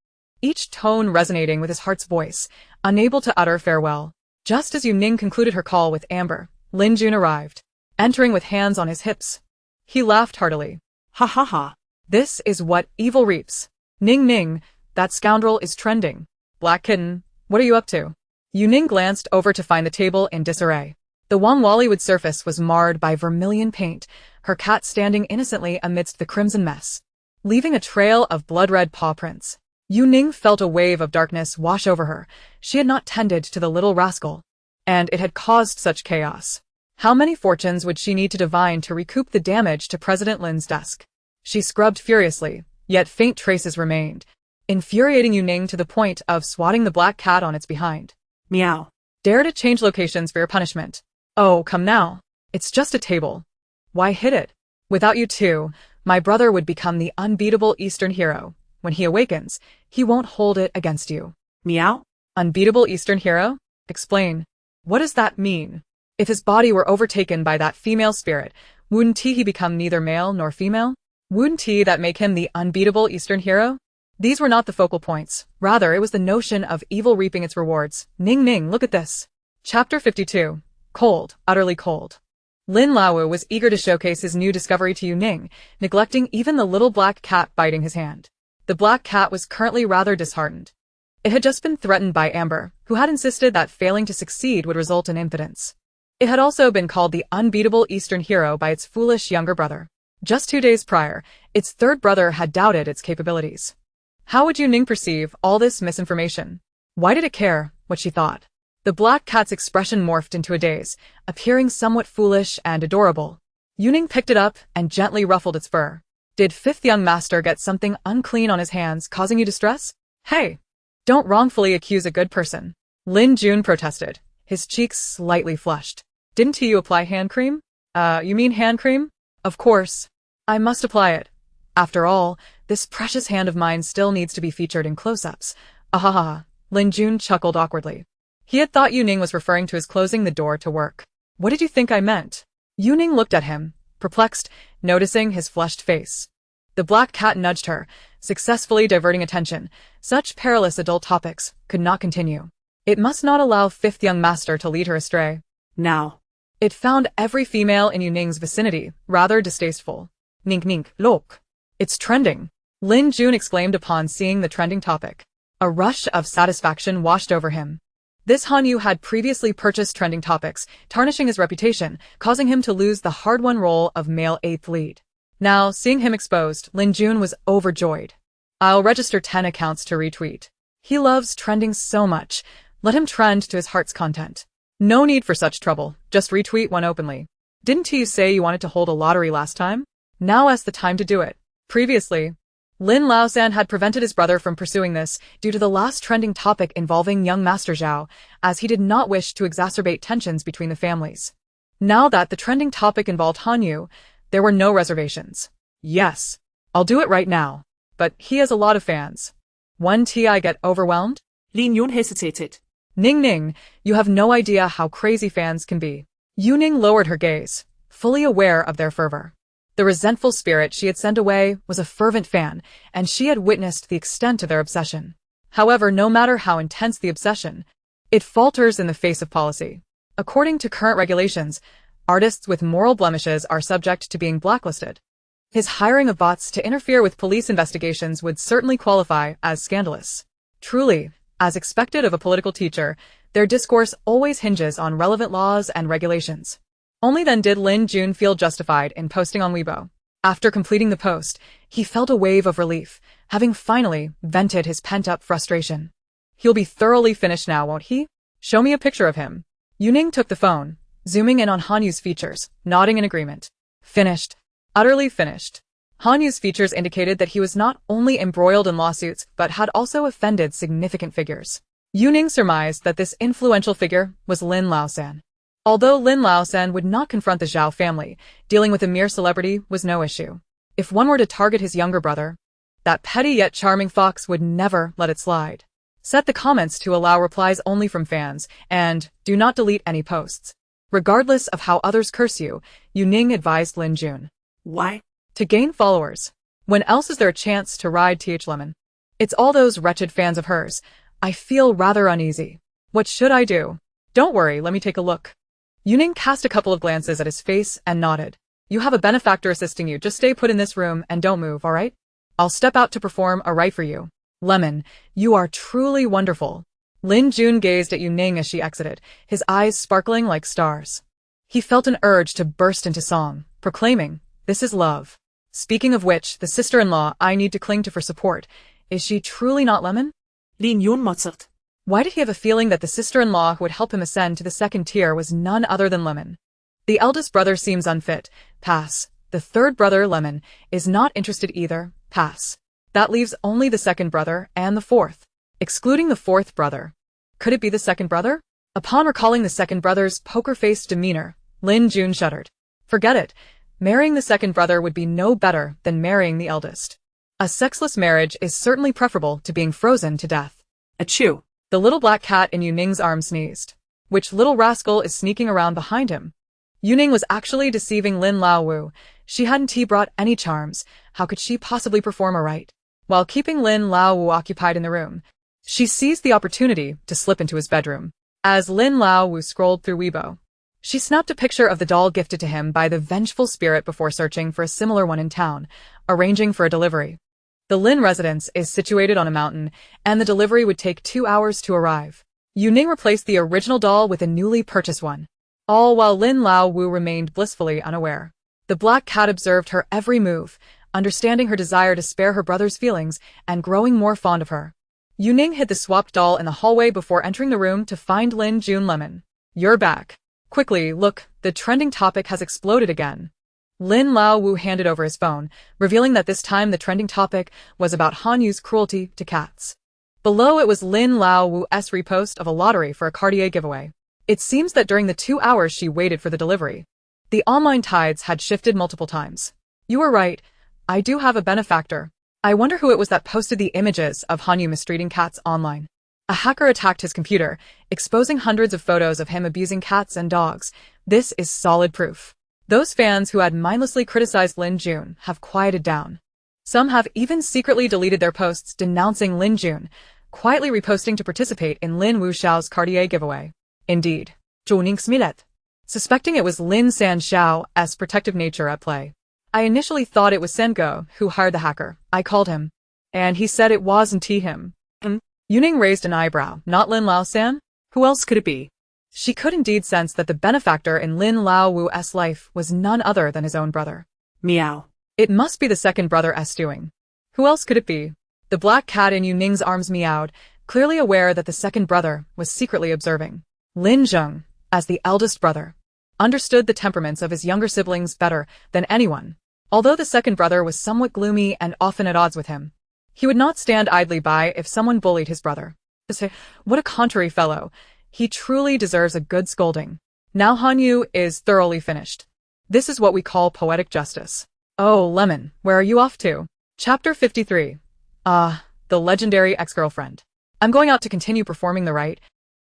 Each tone resonating with his heart's voice, unable to utter farewell. Just as Yu Ning concluded her call with Amber, Lin Jun arrived, entering with hands on his hips. He laughed heartily. Ha ha ha. This is what evil reaps. Ning Ning, that scoundrel is trending. Black kitten, what are you up to? Yu Ning glanced over to find the table in disarray. The Wang Wallywood surface was marred by vermilion paint, her cat standing innocently amidst the crimson mess, leaving a trail of blood-red paw prints. Yu Ning felt a wave of darkness wash over her. She had not tended to the little rascal, and it had caused such chaos. How many fortunes would she need to divine to recoup the damage to President Lin's desk? She scrubbed furiously, yet faint traces remained, infuriating Yu Ning to the point of swatting the black cat on its behind. Meow. Dare to change locations for your punishment. Oh, come now. It's just a table. Why hit it? Without you two, my brother would become the unbeatable Eastern hero. When he awakens, he won't hold it against you. Meow? Unbeatable Eastern hero? Explain. What does that mean? If his body were overtaken by that female spirit, wouldn't he become neither male nor female? Wouldn't he that make him the unbeatable Eastern hero? These were not the focal points. Rather, it was the notion of evil reaping its rewards. Ning Ning, look at this. Chapter 52. Cold, utterly cold. Lin Laowu was eager to showcase his new discovery to Yu Ning, neglecting even the little black cat biting his hand. The black cat was currently rather disheartened. It had just been threatened by Amber, who had insisted that failing to succeed would result in impotence. It had also been called the unbeatable Eastern hero by its foolish younger brother. Just 2 days prior, its third brother had doubted its capabilities. How would Yu Ning perceive all this misinformation? Why did it care what she thought? The black cat's expression morphed into a daze, appearing somewhat foolish and adorable. Yu Ning picked it up and gently ruffled its fur. Did fifth young master get something unclean on his hands causing you distress? Hey! Don't wrongfully accuse a good person. Lin Jun protested, his cheeks slightly flushed. Didn't you apply hand cream? You mean hand cream? Of course. I must apply it. After all, this precious hand of mine still needs to be featured in close-ups. Ahaha. Lin Jun chuckled awkwardly. He had thought Yu Ning was referring to his closing the door to work. What did you think I meant? Yu Ning looked at him, perplexed, noticing his flushed face. The black cat nudged her, successfully diverting attention. Such perilous adult topics could not continue. It must not allow fifth young master to lead her astray. Now. It found every female in Yu Ning's vicinity rather distasteful. Nink nink, look. It's trending. Lin Jun exclaimed upon seeing the trending topic. A rush of satisfaction washed over him. This Han Yu had previously purchased trending topics, tarnishing his reputation, causing him to lose the hard-won role of male eighth lead. Now, seeing him exposed, Lin Jun was overjoyed. I'll register 10 accounts to retweet. He loves trending so much. Let him trend to his heart's content. No need for such trouble, just retweet one openly. Didn't you say you wanted to hold a lottery last time? Now is the time to do it. Previously, Lin Laosan had prevented his brother from pursuing this due to the last trending topic involving young Master Zhao, as he did not wish to exacerbate tensions between the families. Now that the trending topic involved Han Yu, there were no reservations. Yes, I'll do it right now. But he has a lot of fans. Won't I get overwhelmed? Lin Yun hesitated. Ning Ning, you have no idea how crazy fans can be. Yu Ning lowered her gaze, fully aware of their fervor. The resentful spirit she had sent away was a fervent fan, and she had witnessed the extent of their obsession. However, no matter how intense the obsession, it falters in the face of policy. According to current regulations, artists with moral blemishes are subject to being blacklisted. His hiring of bots to interfere with police investigations would certainly qualify as scandalous. Truly, as expected of a political teacher, their discourse always hinges on relevant laws and regulations. Only then did Lin Jun feel justified in posting on Weibo. After completing the post, he felt a wave of relief, having finally vented his pent-up frustration. He'll be thoroughly finished now, won't he? Show me a picture of him. Yu Ning took the phone, zooming in on Han Yu's features, nodding in agreement. Finished. Utterly finished. Han Yu's features indicated that he was not only embroiled in lawsuits, but had also offended significant figures. Yu Ning surmised that this influential figure was Lin Laosan. Although Lin Laosan would not confront the Zhao family, dealing with a mere celebrity was no issue. If one were to target his younger brother, that petty yet charming fox would never let it slide. Set the comments to allow replies only from fans, and do not delete any posts. Regardless of how others curse you, Yu Ning advised Lin Jun. Why? To gain followers. When else is there a chance to ride Th Lemon? It's all those wretched fans of hers. I feel rather uneasy. What should I do? Don't worry, let me take a look. Yu Ning cast a couple of glances at his face and nodded. You have a benefactor assisting you, just stay put in this room and don't move, alright? I'll step out to perform a rite for you. Lemon, you are truly wonderful. Lin Jun gazed at Yu Ning as she exited, his eyes sparkling like stars. He felt an urge to burst into song, proclaiming, "This is love." Speaking of which, the sister-in-law I need to cling to for support. Is she truly not Lemon? Lin Yun muttered. Why did he have a feeling that the sister-in-law who would help him ascend to the second tier was none other than Lemon? The eldest brother seems unfit. Pass. The third brother, Lemon, is not interested either. Pass. That leaves only the second brother and the fourth. Excluding the fourth brother. Could it be the second brother? Upon recalling the second brother's poker-faced demeanor, Lin Jun shuddered. Forget it. Marrying the second brother would be no better than marrying the eldest. A sexless marriage is certainly preferable to being frozen to death. Achoo. The little black cat in Yu Ning's arm sneezed. Which little rascal is sneaking around behind him? Yu Ning was actually deceiving Lin Laowu. She hadn't brought any charms. How could she possibly perform a rite? While keeping Lin Laowu occupied in the room, she seized the opportunity to slip into his bedroom. As Lin Laowu scrolled through Weibo, she snapped a picture of the doll gifted to him by the vengeful spirit before searching for a similar one in town, arranging for a delivery. The Lin residence is situated on a mountain, and the delivery would take 2 hours to arrive. Yu Ning replaced the original doll with a newly purchased one, all while Lin Laowu remained blissfully unaware. The black cat observed her every move, understanding her desire to spare her brother's feelings and growing more fond of her. Yu Ning hid the swapped doll in the hallway before entering the room to find Lin Jun Lemon. You're back. Quickly, look, the trending topic has exploded again. Lin Laowu handed over his phone, revealing that this time the trending topic was about Han Yu's cruelty to cats. Below it was Lin Laowu's repost of a lottery for a Cartier giveaway. It seems that during the 2 hours she waited for the delivery, the online tides had shifted multiple times. You were right, I do have a benefactor. I wonder who it was that posted the images of Han Yu mistreating cats online. A hacker attacked his computer, exposing hundreds of photos of him abusing cats and dogs. This is solid proof. Those fans who had mindlessly criticized Lin Jun have quieted down. Some have even secretly deleted their posts denouncing Lin Jun, quietly reposting to participate in Lin Wushao's Cartier giveaway. Indeed. Yu Ning smilet. suspecting it was Lin Sanxiao's protective nature at play. I initially thought it was Sengo who hired the hacker. I called him, and he said it wasn't him. Yu Ning raised an eyebrow. Not Lin Lao-san? Who else could it be? She could indeed sense that the benefactor in Lin Lao Wu's life was none other than his own brother. Meow. It must be the second brother's doing. Who else could it be? The black cat in Yu Ning's arms meowed, clearly aware that the second brother was secretly observing. Lin Zheng, as the eldest brother, understood the temperaments of his younger siblings better than anyone. Although the second brother was somewhat gloomy and often at odds with him, he would not stand idly by if someone bullied his brother. What a contrary fellow. He truly deserves a good scolding. Now Hanyu is thoroughly finished. This is what we call poetic justice. Oh, Lemon, where are you off to? Chapter 53. The legendary ex-girlfriend. I'm going out to continue performing the rite.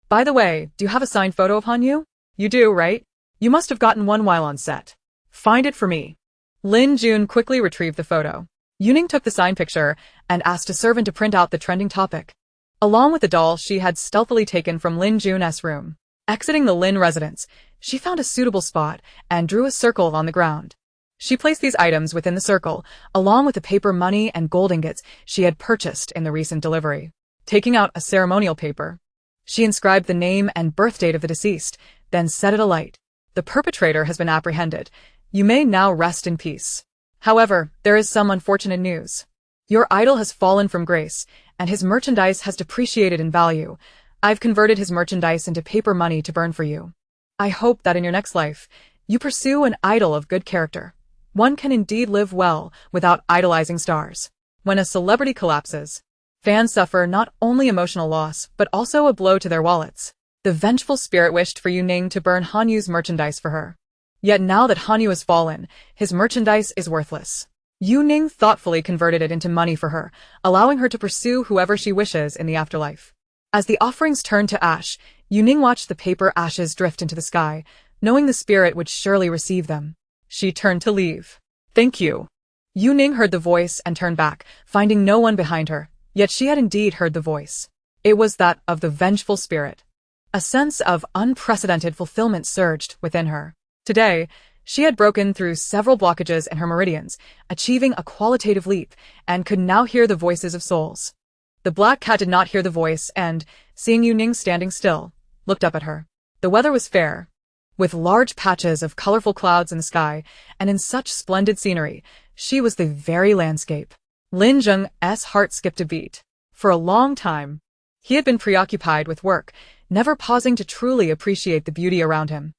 By the way, do you have a signed photo of Hanyu? You do, right? You must have gotten one while on set. Find it for me. Lin Jun quickly retrieved the photo. Yu Ning took the signed picture and asked a servant to print out the trending topic, along with the doll she had stealthily taken from Lin Jun's room. Exiting the Lin residence, she found a suitable spot and drew a circle on the ground. She placed these items within the circle, along with the paper money and gold ingots she had purchased in the recent delivery. Taking out a ceremonial paper, she inscribed the name and birth date of the deceased, then set it alight. The perpetrator has been apprehended. You may now rest in peace. However, there is some unfortunate news. Your idol has fallen from grace, and his merchandise has depreciated in value. I've converted his merchandise into paper money to burn for you. I hope that in your next life, you pursue an idol of good character. One can indeed live well without idolizing stars. When a celebrity collapses, fans suffer not only emotional loss, but also a blow to their wallets. The vengeful spirit wished for Yu Ning to burn Hanyu's merchandise for her. Yet now that Hanyu has fallen, his merchandise is worthless. Yu Ning thoughtfully converted it into money for her, allowing her to pursue whoever she wishes in the afterlife. As the offerings turned to ash, Yu Ning watched the paper ashes drift into the sky, knowing the spirit would surely receive them. She turned to leave. Thank you. Yu Ning heard the voice and turned back, finding no one behind her, yet she had indeed heard the voice. It was that of the vengeful spirit. A sense of unprecedented fulfillment surged within her. Today, she had broken through several blockages in her meridians, achieving a qualitative leap, and could now hear the voices of souls. The black cat did not hear the voice and, seeing Yu Ning standing still, looked up at her. The weather was fair, with large patches of colorful clouds in the sky, and in such splendid scenery, she was the very landscape. Lin Zheng's heart skipped a beat. For a long time, he had been preoccupied with work, never pausing to truly appreciate the beauty around him.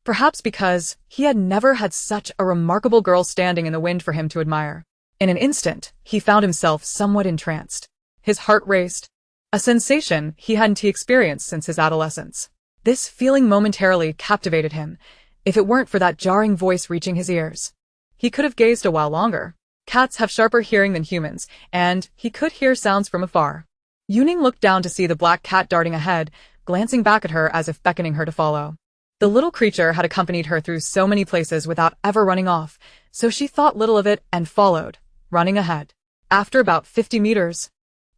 Perhaps because he had never had such a remarkable girl standing in the wind for him to admire. In an instant, he found himself somewhat entranced. His heart raced, a sensation he hadn't experienced since his adolescence. This feeling momentarily captivated him. If it weren't for that jarring voice reaching his ears, he could have gazed a while longer. Cats have sharper hearing than humans, and he could hear sounds from afar. Yu Ning looked down to see the black cat darting ahead, glancing back at her as if beckoning her to follow. The little creature had accompanied her through so many places without ever running off, so she thought little of it and followed, running ahead. After about 50 meters,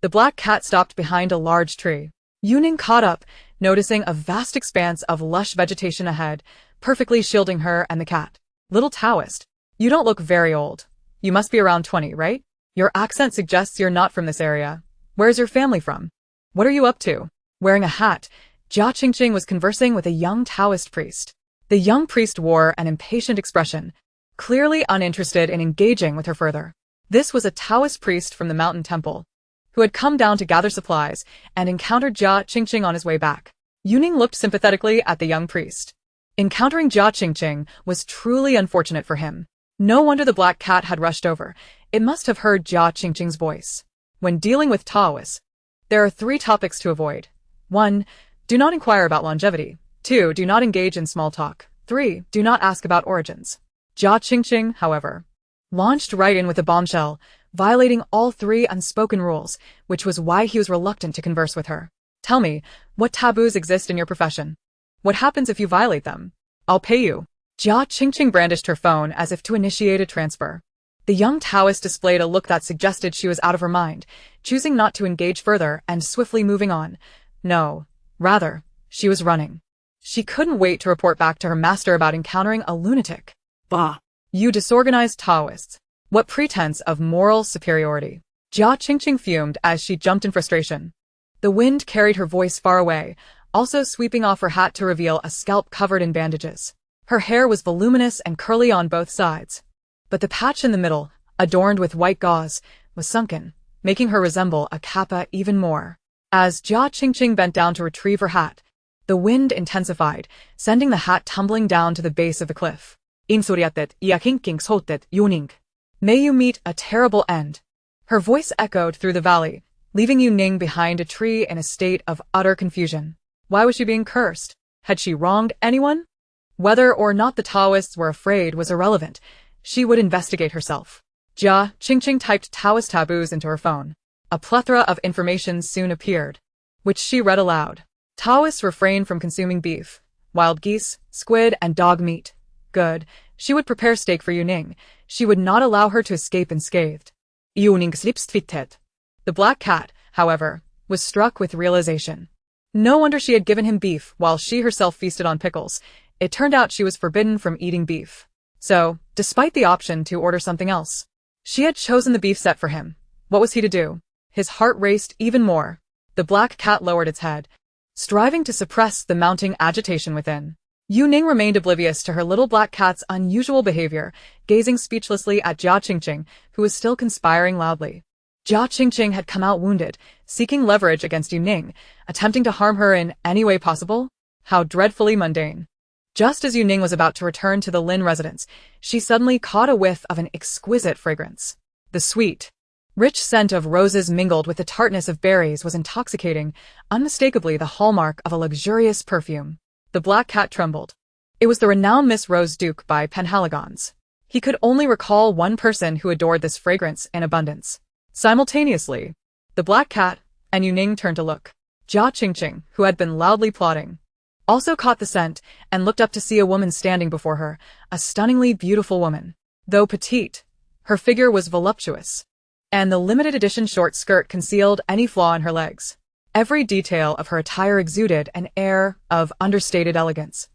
the black cat stopped behind a large tree. Yu Ning caught up, noticing a vast expanse of lush vegetation ahead, perfectly shielding her and the cat. Little Taoist, you don't look very old. You must be around 20, right? Your accent suggests you're not from this area. Where's your family from? What are you up to? Wearing a hat, Jia Qingqing was conversing with a young Taoist priest. The young priest wore an impatient expression, clearly uninterested in engaging with her further. This was a Taoist priest from the mountain temple, who had come down to gather supplies and encountered Jia Qingqing on his way back. Yu Ning looked sympathetically at the young priest. Encountering Jia Qingqing was truly unfortunate for him. No wonder the black cat had rushed over. It must have heard Jia Qingqing's voice. When dealing with Taoists, there are 3 topics to avoid. 1. Do not inquire about longevity. 2. Do not engage in small talk. 3. Do not ask about origins. Jia Qingqing, however, launched right in with a bombshell, violating all 3 unspoken rules, which was why he was reluctant to converse with her. Tell me, what taboos exist in your profession? What happens if you violate them? I'll pay you. Jia Qingqing brandished her phone as if to initiate a transfer. The young Taoist displayed a look that suggested she was out of her mind, choosing not to engage further and swiftly moving on. No, rather, she was running. She couldn't wait to report back to her master about encountering a lunatic. Bah. You disorganized Taoists. What pretense of moral superiority? Jia Qingqing fumed as she jumped in frustration. The wind carried her voice far away, also sweeping off her hat to reveal a scalp covered in bandages. Her hair was voluminous and curly on both sides, but the patch in the middle, adorned with white gauze, was sunken, making her resemble a kappa even more. As Jia Qingqing bent down to retrieve her hat, the wind intensified, sending the hat tumbling down to the base of the cliff. Yu Ning. May you meet a terrible end. Her voice echoed through the valley, leaving Yu Ning behind a tree in a state of utter confusion. Why was she being cursed? Had she wronged anyone? Whether or not the Taoists were afraid was irrelevant. She would investigate herself. Jia Qingqing typed Taoist taboos into her phone. A plethora of information soon appeared, which she read aloud. Taoists refrain from consuming beef, wild geese, squid, and dog meat. Good. She would prepare steak for Yu Ning. She would not allow her to escape unscathed. Yu Ning sleeps fitted. The black cat, however, was struck with realization. No wonder she had given him beef while she herself feasted on pickles. It turned out she was forbidden from eating beef. So, despite the option to order something else, she had chosen the beef set for him. What was he to do? His heart raced even more. The black cat lowered its head, striving to suppress the mounting agitation within. Yu Ning remained oblivious to her little black cat's unusual behavior, gazing speechlessly at Jia Qingqing, who was still conspiring loudly. Jia Qingqing had come out wounded, seeking leverage against Yu Ning, attempting to harm her in any way possible. How dreadfully mundane. Just as Yu Ning was about to return to the Lin residence, she suddenly caught a whiff of an exquisite fragrance. The sweet, rich scent of roses mingled with the tartness of berries was intoxicating, unmistakably the hallmark of a luxurious perfume. The black cat trembled. It was the renowned Miss Rose Duke by Penhaligon's. He could only recall one person who adored this fragrance in abundance. Simultaneously, the black cat and Yu Ning turned to look. Jia Qingqing, who had been loudly plotting, also caught the scent and looked up to see a woman standing before her, a stunningly beautiful woman. Though petite, her figure was voluptuous, and the limited edition short skirt concealed any flaw in her legs. Every detail of her attire exuded an air of understated elegance,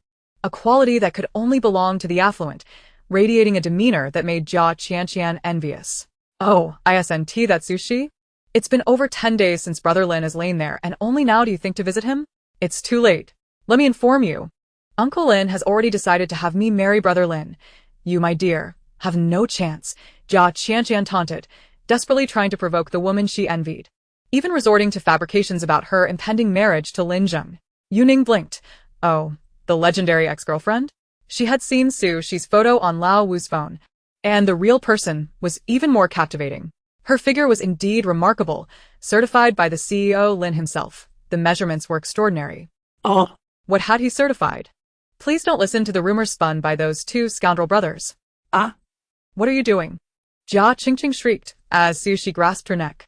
a quality that could only belong to the affluent, radiating a demeanor that made Jia Qianqian envious. Oh, isn't that sushi? It's been over 10 days since Brother Lin has lain there, and only now do you think to visit him? It's too late. Let me inform you. Uncle Lin has already decided to have me marry Brother Lin. You, my dear, have no chance, Jia Qianqian taunted, desperately trying to provoke the woman she envied, even resorting to fabrications about her impending marriage to Lin Zheng. Yu Ning blinked. Oh, the legendary ex-girlfriend? She had seen Su Shi's photo on Lao Wu's phone, and the real person was even more captivating. Her figure was indeed remarkable, certified by the CEO Lin himself. The measurements were extraordinary. Oh. What had he certified? Please don't listen to the rumors spun by those two scoundrel brothers. Ah. What are you doing? Jia Qingqing shrieked as Su Shi grasped her neck.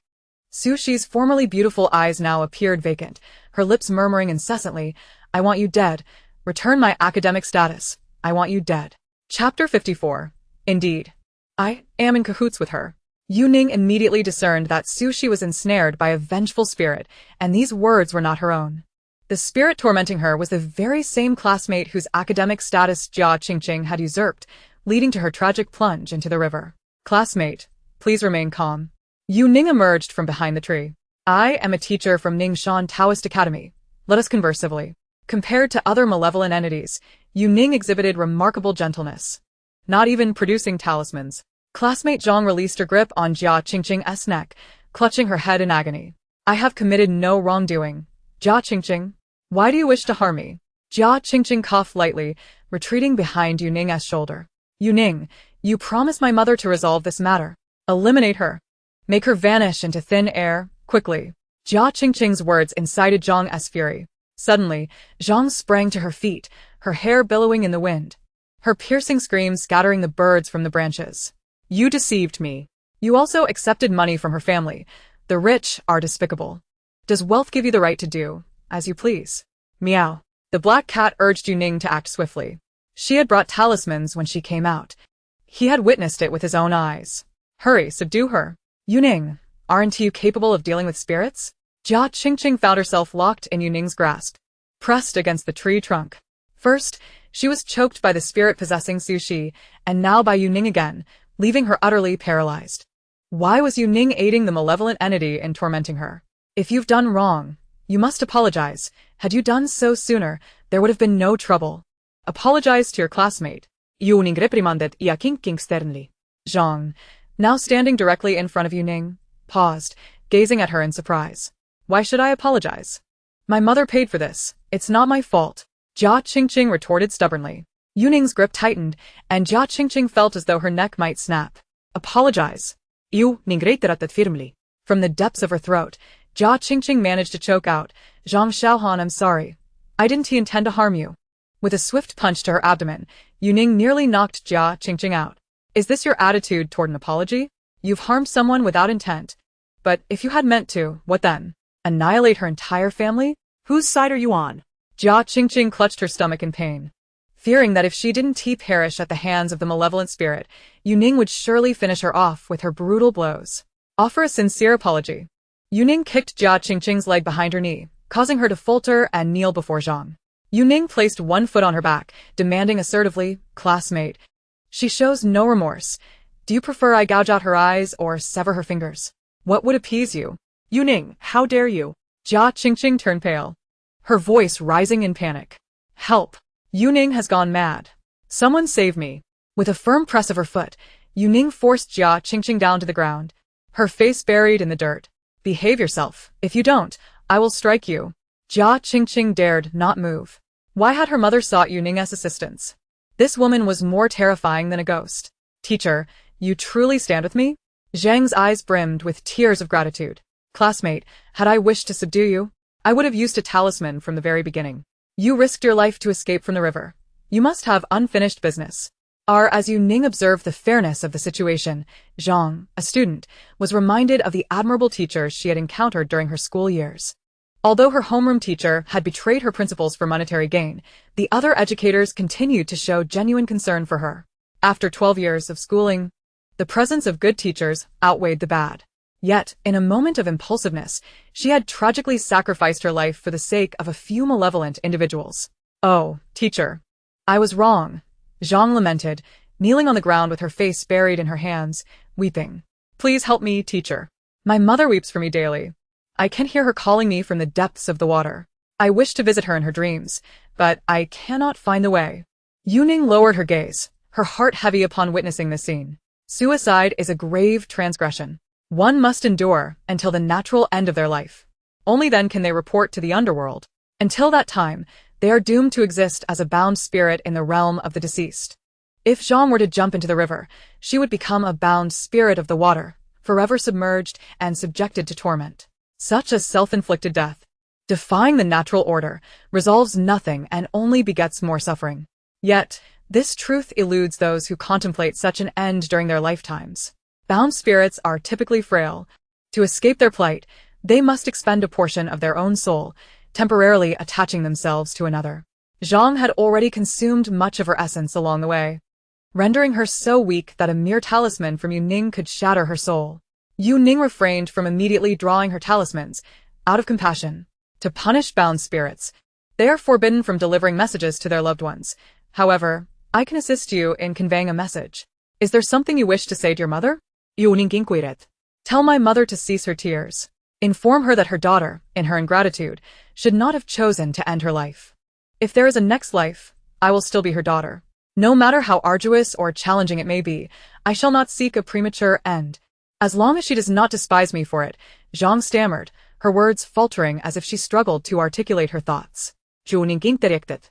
Su Shi's formerly beautiful eyes now appeared vacant, her lips murmuring incessantly, I want you dead. Return my academic status. I want you dead. Chapter 54. Indeed. I am in cahoots with her. Yu Ning immediately discerned that Su Shi was ensnared by a vengeful spirit, and these words were not her own. The spirit tormenting her was the very same classmate whose academic status Jia Qingqing had usurped, leading to her tragic plunge into the river. Classmate, please remain calm. Yu Ning emerged from behind the tree. I am a teacher from Ningshan Taoist Academy. Let us converse civilly. Compared to other malevolent entities, Yu Ning exhibited remarkable gentleness, not even producing talismans. Classmate Zhang released her grip on Jia Qingqing's neck, clutching her head in agony. I have committed no wrongdoing. Jia Qingqing, why do you wish to harm me? Jia Qingqing coughed lightly, retreating behind Yu Ning's shoulder. Yu Ning, you promised my mother to resolve this matter. Eliminate her. Make her vanish into thin air, quickly. Jia Qingqing's words incited Zhang's fury. Suddenly, Zhang sprang to her feet, her hair billowing in the wind, her piercing screams scattering the birds from the branches. You deceived me. You also accepted money from her family. The rich are despicable. Does wealth give you the right to do as you please? Meow. The black cat urged Yu Ning to act swiftly. She had brought talismans when she came out. He had witnessed it with his own eyes. Hurry, subdue her. Yu Ning, aren't you capable of dealing with spirits? Jia Qingqing found herself locked in Yu Ning's grasp, pressed against the tree trunk. First, she was choked by the spirit possessing Su Shi, and now by Yu Ning again, leaving her utterly paralyzed. Why was Yu Ning aiding the malevolent entity in tormenting her? If you've done wrong, you must apologize. Had you done so sooner, there would have been no trouble. Apologize to your classmate. Yu Ning reprimanded King sternly. Zhang, now standing directly in front of Yu Ning, paused, gazing at her in surprise. Why should I apologize? My mother paid for this. It's not my fault. Jia Qingqing retorted stubbornly. Yu Ning's grip tightened, and Jia Qingqing felt as though her neck might snap. Apologize. Yu Ning reiterated firmly. From the depths of her throat, Jia Qingqing managed to choke out, Zhang Xiaohan, I'm sorry. I didn't intend to harm you. With a swift punch to her abdomen, Yu Ning nearly knocked Jia Qingqing out. Is this your attitude toward an apology? You've harmed someone without intent. But if you had meant to, what then? Annihilate her entire family? Whose side are you on? Jia Qingqing clutched her stomach in pain. Fearing that if she didn't perish at the hands of the malevolent spirit, Yu Ning would surely finish her off with her brutal blows. Offer a sincere apology. Yu Ning kicked Jia Qingqing's leg behind her knee, causing her to falter and kneel before Zhang. Yu Ning placed one foot on her back, demanding assertively, classmate. She shows no remorse. Do you prefer I gouge out her eyes or sever her fingers? What would appease you? Yu Ning, how dare you? Jia Qingqing turned pale, her voice rising in panic. Help! Yu Ning has gone mad. Someone save me. With a firm press of her foot, Yu Ning forced Jia Qingqing down to the ground, her face buried in the dirt. Behave yourself. If you don't, I will strike you. Jia Qingqing dared not move. Why had her mother sought Yu Ning as assistance? This woman was more terrifying than a ghost. Teacher, you truly stand with me? Zhang's eyes brimmed with tears of gratitude. Classmate, had I wished to subdue you, I would have used a talisman from the very beginning. You risked your life to escape from the river. You must have unfinished business. As Yu Ning observed the fairness of the situation, Zhang, a student, was reminded of the admirable teachers she had encountered during her school years. Although her homeroom teacher had betrayed her principles for monetary gain, the other educators continued to show genuine concern for her. After 12 years of schooling, the presence of good teachers outweighed the bad. Yet, in a moment of impulsiveness, she had tragically sacrificed her life for the sake of a few malevolent individuals. Oh, teacher. I was wrong. Zhang lamented, kneeling on the ground with her face buried in her hands, weeping. Please help me, teacher. My mother weeps for me daily. I can hear her calling me from the depths of the water. I wish to visit her in her dreams, but I cannot find the way. Yu Ning lowered her gaze, her heart heavy upon witnessing this scene. Suicide is a grave transgression. One must endure until the natural end of their life. Only then can they report to the underworld. Until that time, they are doomed to exist as a bound spirit in the realm of the deceased. If Zhang were to jump into the river, she would become a bound spirit of the water, forever submerged and subjected to torment. Such a self-inflicted death, defying the natural order, resolves nothing and only begets more suffering. Yet, this truth eludes those who contemplate such an end during their lifetimes. Bound spirits are typically frail. To escape their plight, they must expend a portion of their own soul, temporarily attaching themselves to another. Zhang had already consumed much of her essence along the way, rendering her so weak that a mere talisman from Yu Ning could shatter her soul. Yu Ning refrained from immediately drawing her talismans, out of compassion. To punish bound spirits, they are forbidden from delivering messages to their loved ones. However, I can assist you in conveying a message. Is there something you wish to say to your mother? Yu Ning inquired. Tell my mother to cease her tears. Inform her that her daughter, in her ingratitude, should not have chosen to end her life. If there is a next life, I will still be her daughter. No matter how arduous or challenging it may be, I shall not seek a premature end. As long as she does not despise me for it, Zhang stammered, her words faltering as if she struggled to articulate her thoughts. Yu Ning directed.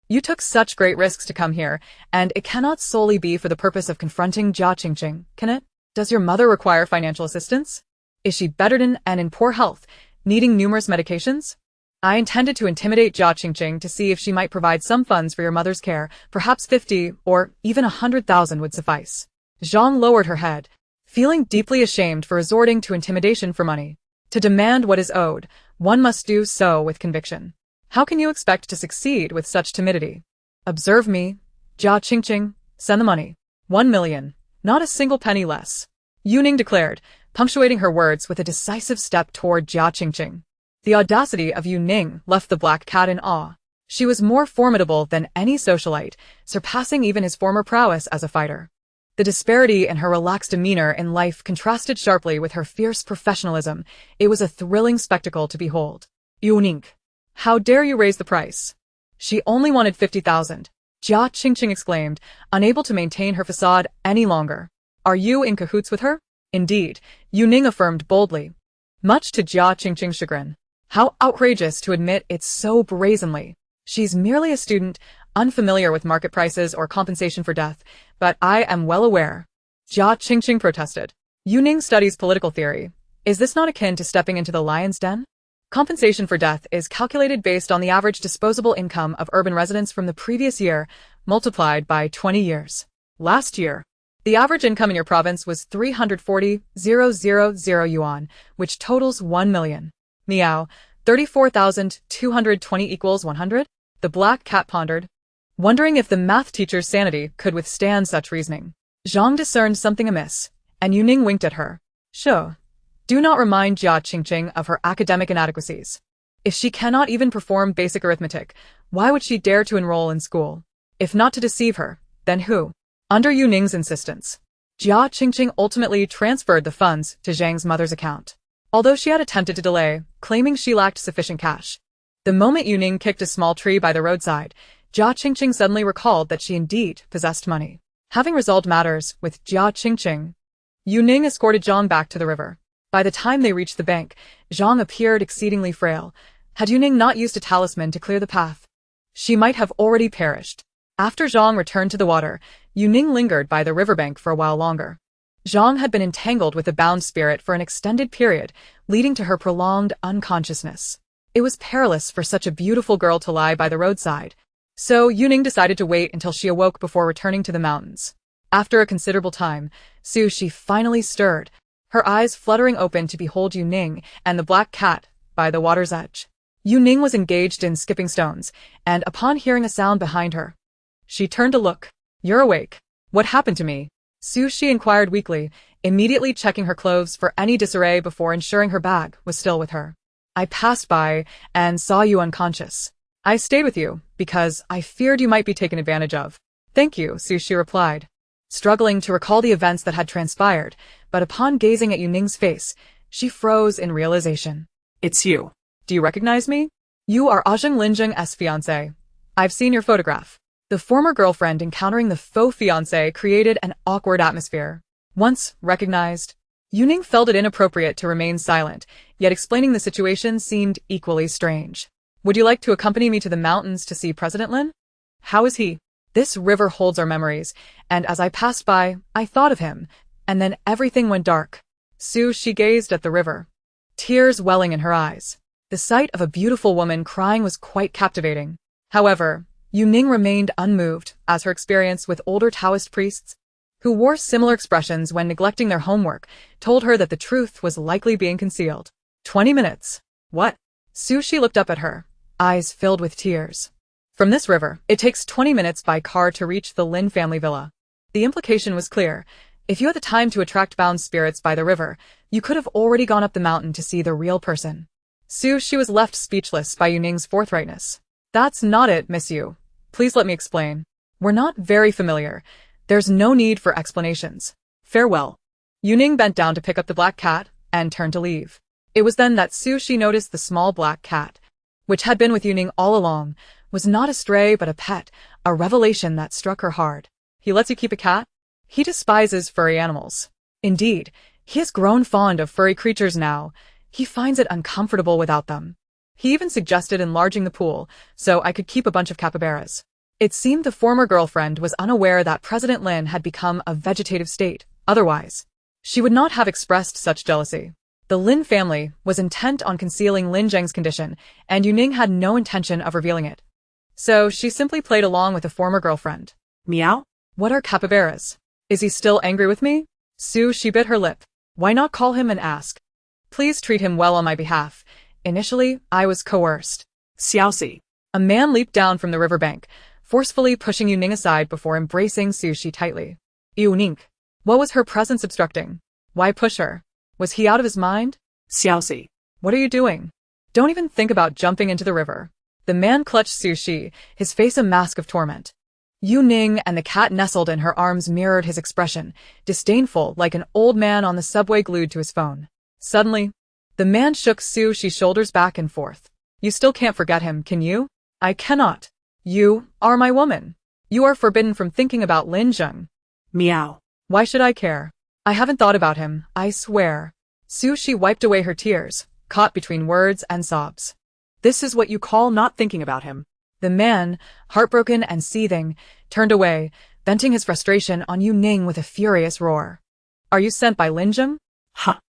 You took such great risks to come here, and it cannot solely be for the purpose of confronting Jia Qingqing, can it? Does your mother require financial assistance? Is she bedridden and in poor health, needing numerous medications? I intended to intimidate Jia Qingqing to see if she might provide some funds for your mother's care, perhaps 50 or even 100,000 would suffice. Zhang lowered her head, feeling deeply ashamed for resorting to intimidation for money. To demand what is owed, one must do so with conviction. How can you expect to succeed with such timidity? Observe me, Jia Qingqing, send the money. 1 million, not a single penny less. Yu Ning declared, punctuating her words with a decisive step toward Jia Qingqing. The audacity of Yu Ning left the black cat in awe. She was more formidable than any socialite, surpassing even his former prowess as a fighter. The disparity in her relaxed demeanor in life contrasted sharply with her fierce professionalism. It was a thrilling spectacle to behold. Yu Ning. How dare you raise the price? She only wanted 50,000. Jia Qingqing exclaimed, unable to maintain her facade any longer. Are you in cahoots with her? Indeed, Yu Ning affirmed boldly. Much to Jia Qingqing's chagrin. How outrageous to admit it so brazenly. She's merely a student, unfamiliar with market prices or compensation for death, but I am well aware. Jia Qingqing protested. Yu Ning studies political theory. Is this not akin to stepping into the lion's den? Compensation for death is calculated based on the average disposable income of urban residents from the previous year, multiplied by 20 years. Last year, the average income in your province was 340,000 yuan, which totals 1 million. Meow, 34,220 equals 100? The black cat pondered, wondering if the math teacher's sanity could withstand such reasoning. Zhang discerned something amiss, and Yu Ning winked at her. Sure. Do not remind Jia Qingqing of her academic inadequacies. If she cannot even perform basic arithmetic, why would she dare to enroll in school? If not to deceive her, then who? Under Yu Ning's insistence, Jia Qingqing ultimately transferred the funds to Zhang's mother's account, although she had attempted to delay, claiming she lacked sufficient cash. The moment Yu Ning kicked a small tree by the roadside, Jia Qingqing suddenly recalled that she indeed possessed money. Having resolved matters with Jia Qingqing, Yu Ning escorted Zhang back to the river. By the time they reached the bank, Zhang appeared exceedingly frail. Had Yu Ning not used a talisman to clear the path, she might have already perished. After Zhang returned to the water, Yu Ning lingered by the riverbank for a while longer. Zhang had been entangled with the bound spirit for an extended period, leading to her prolonged unconsciousness. It was perilous for such a beautiful girl to lie by the roadside, so Yu Ning decided to wait until she awoke before returning to the mountains. After a considerable time, she finally stirred, her eyes fluttering open to behold Yu Ning and the black cat by the water's edge. Yu Ning was engaged in skipping stones, and upon hearing a sound behind her, she turned to look. You're awake. What happened to me? She inquired weakly, immediately checking her clothes for any disarray before ensuring her bag was still with her. I passed by and saw you unconscious. I stayed with you because I feared you might be taken advantage of. Thank you, she replied, struggling to recall the events that had transpired, but upon gazing at Yu Ning's face, she froze in realization. It's you. Do you recognize me? You are Ajeng Linjeng's fiancé. I've seen your photograph. The former girlfriend encountering the faux fiancé created an awkward atmosphere. Once recognized, Yu Ning felt it inappropriate to remain silent, yet explaining the situation seemed equally strange. Would you like to accompany me to the mountains to see President Lin? How is he? This river holds our memories, and as I passed by, I thought of him, and then everything went dark. She gazed at the river, tears welling in her eyes. The sight of a beautiful woman crying was quite captivating. However, Yu Ning remained unmoved, as her experience with older Taoist priests, who wore similar expressions when neglecting their homework, told her that the truth was likely being concealed. 20 minutes. What? She looked up at her, eyes filled with tears. From this river, it takes 20 minutes by car to reach the Lin family villa. The implication was clear. If you had the time to attract bound spirits by the river, you could have already gone up the mountain to see the real person. She was left speechless by Yu Ning's forthrightness. That's not it, Miss Yu. Please let me explain. We're not very familiar. There's no need for explanations. Farewell. Yu Ning bent down to pick up the black cat and turned to leave. It was then that she noticed the small black cat, which had been with Yu Ning all along, was not a stray but a pet, a revelation that struck her hard. He lets you keep a cat? He despises furry animals. Indeed, he has grown fond of furry creatures now. He finds it uncomfortable without them. He even suggested enlarging the pool, so I could keep a bunch of capybaras. It seemed the former girlfriend was unaware that President Lin had become a vegetative state. Otherwise, she would not have expressed such jealousy. The Lin family was intent on concealing Lin Zheng's condition, and Yu Ning had no intention of revealing it. So she simply played along with the former girlfriend. Meow? What are capybaras? Is he still angry with me? She bit her lip. Why not call him and ask? Please treat him well on my behalf. Initially, I was coerced. Xiaoxi. A man leaped down from the riverbank, forcefully pushing Yu Ning aside before embracing Shi tightly. Yu Ning. What was her presence obstructing? Why push her? Was he out of his mind? Xiaoxi. What are you doing? Don't even think about jumping into the river. The man clutched Su Shi, his face a mask of torment. Yu Ning and the cat nestled in her arms mirrored his expression, disdainful like an old man on the subway glued to his phone. Suddenly, the man shook Su Shi's shoulders back and forth. You still can't forget him, can you? I cannot. You are my woman. You are forbidden from thinking about Lin Zheng. Meow. Why should I care? I haven't thought about him, I swear. Su Shi wiped away her tears, caught between words and sobs. This is what you call not thinking about him. The man, heartbroken and seething, turned away, venting his frustration on Yu Ning with a furious roar. Are you sent by Lin Zheng? Ha!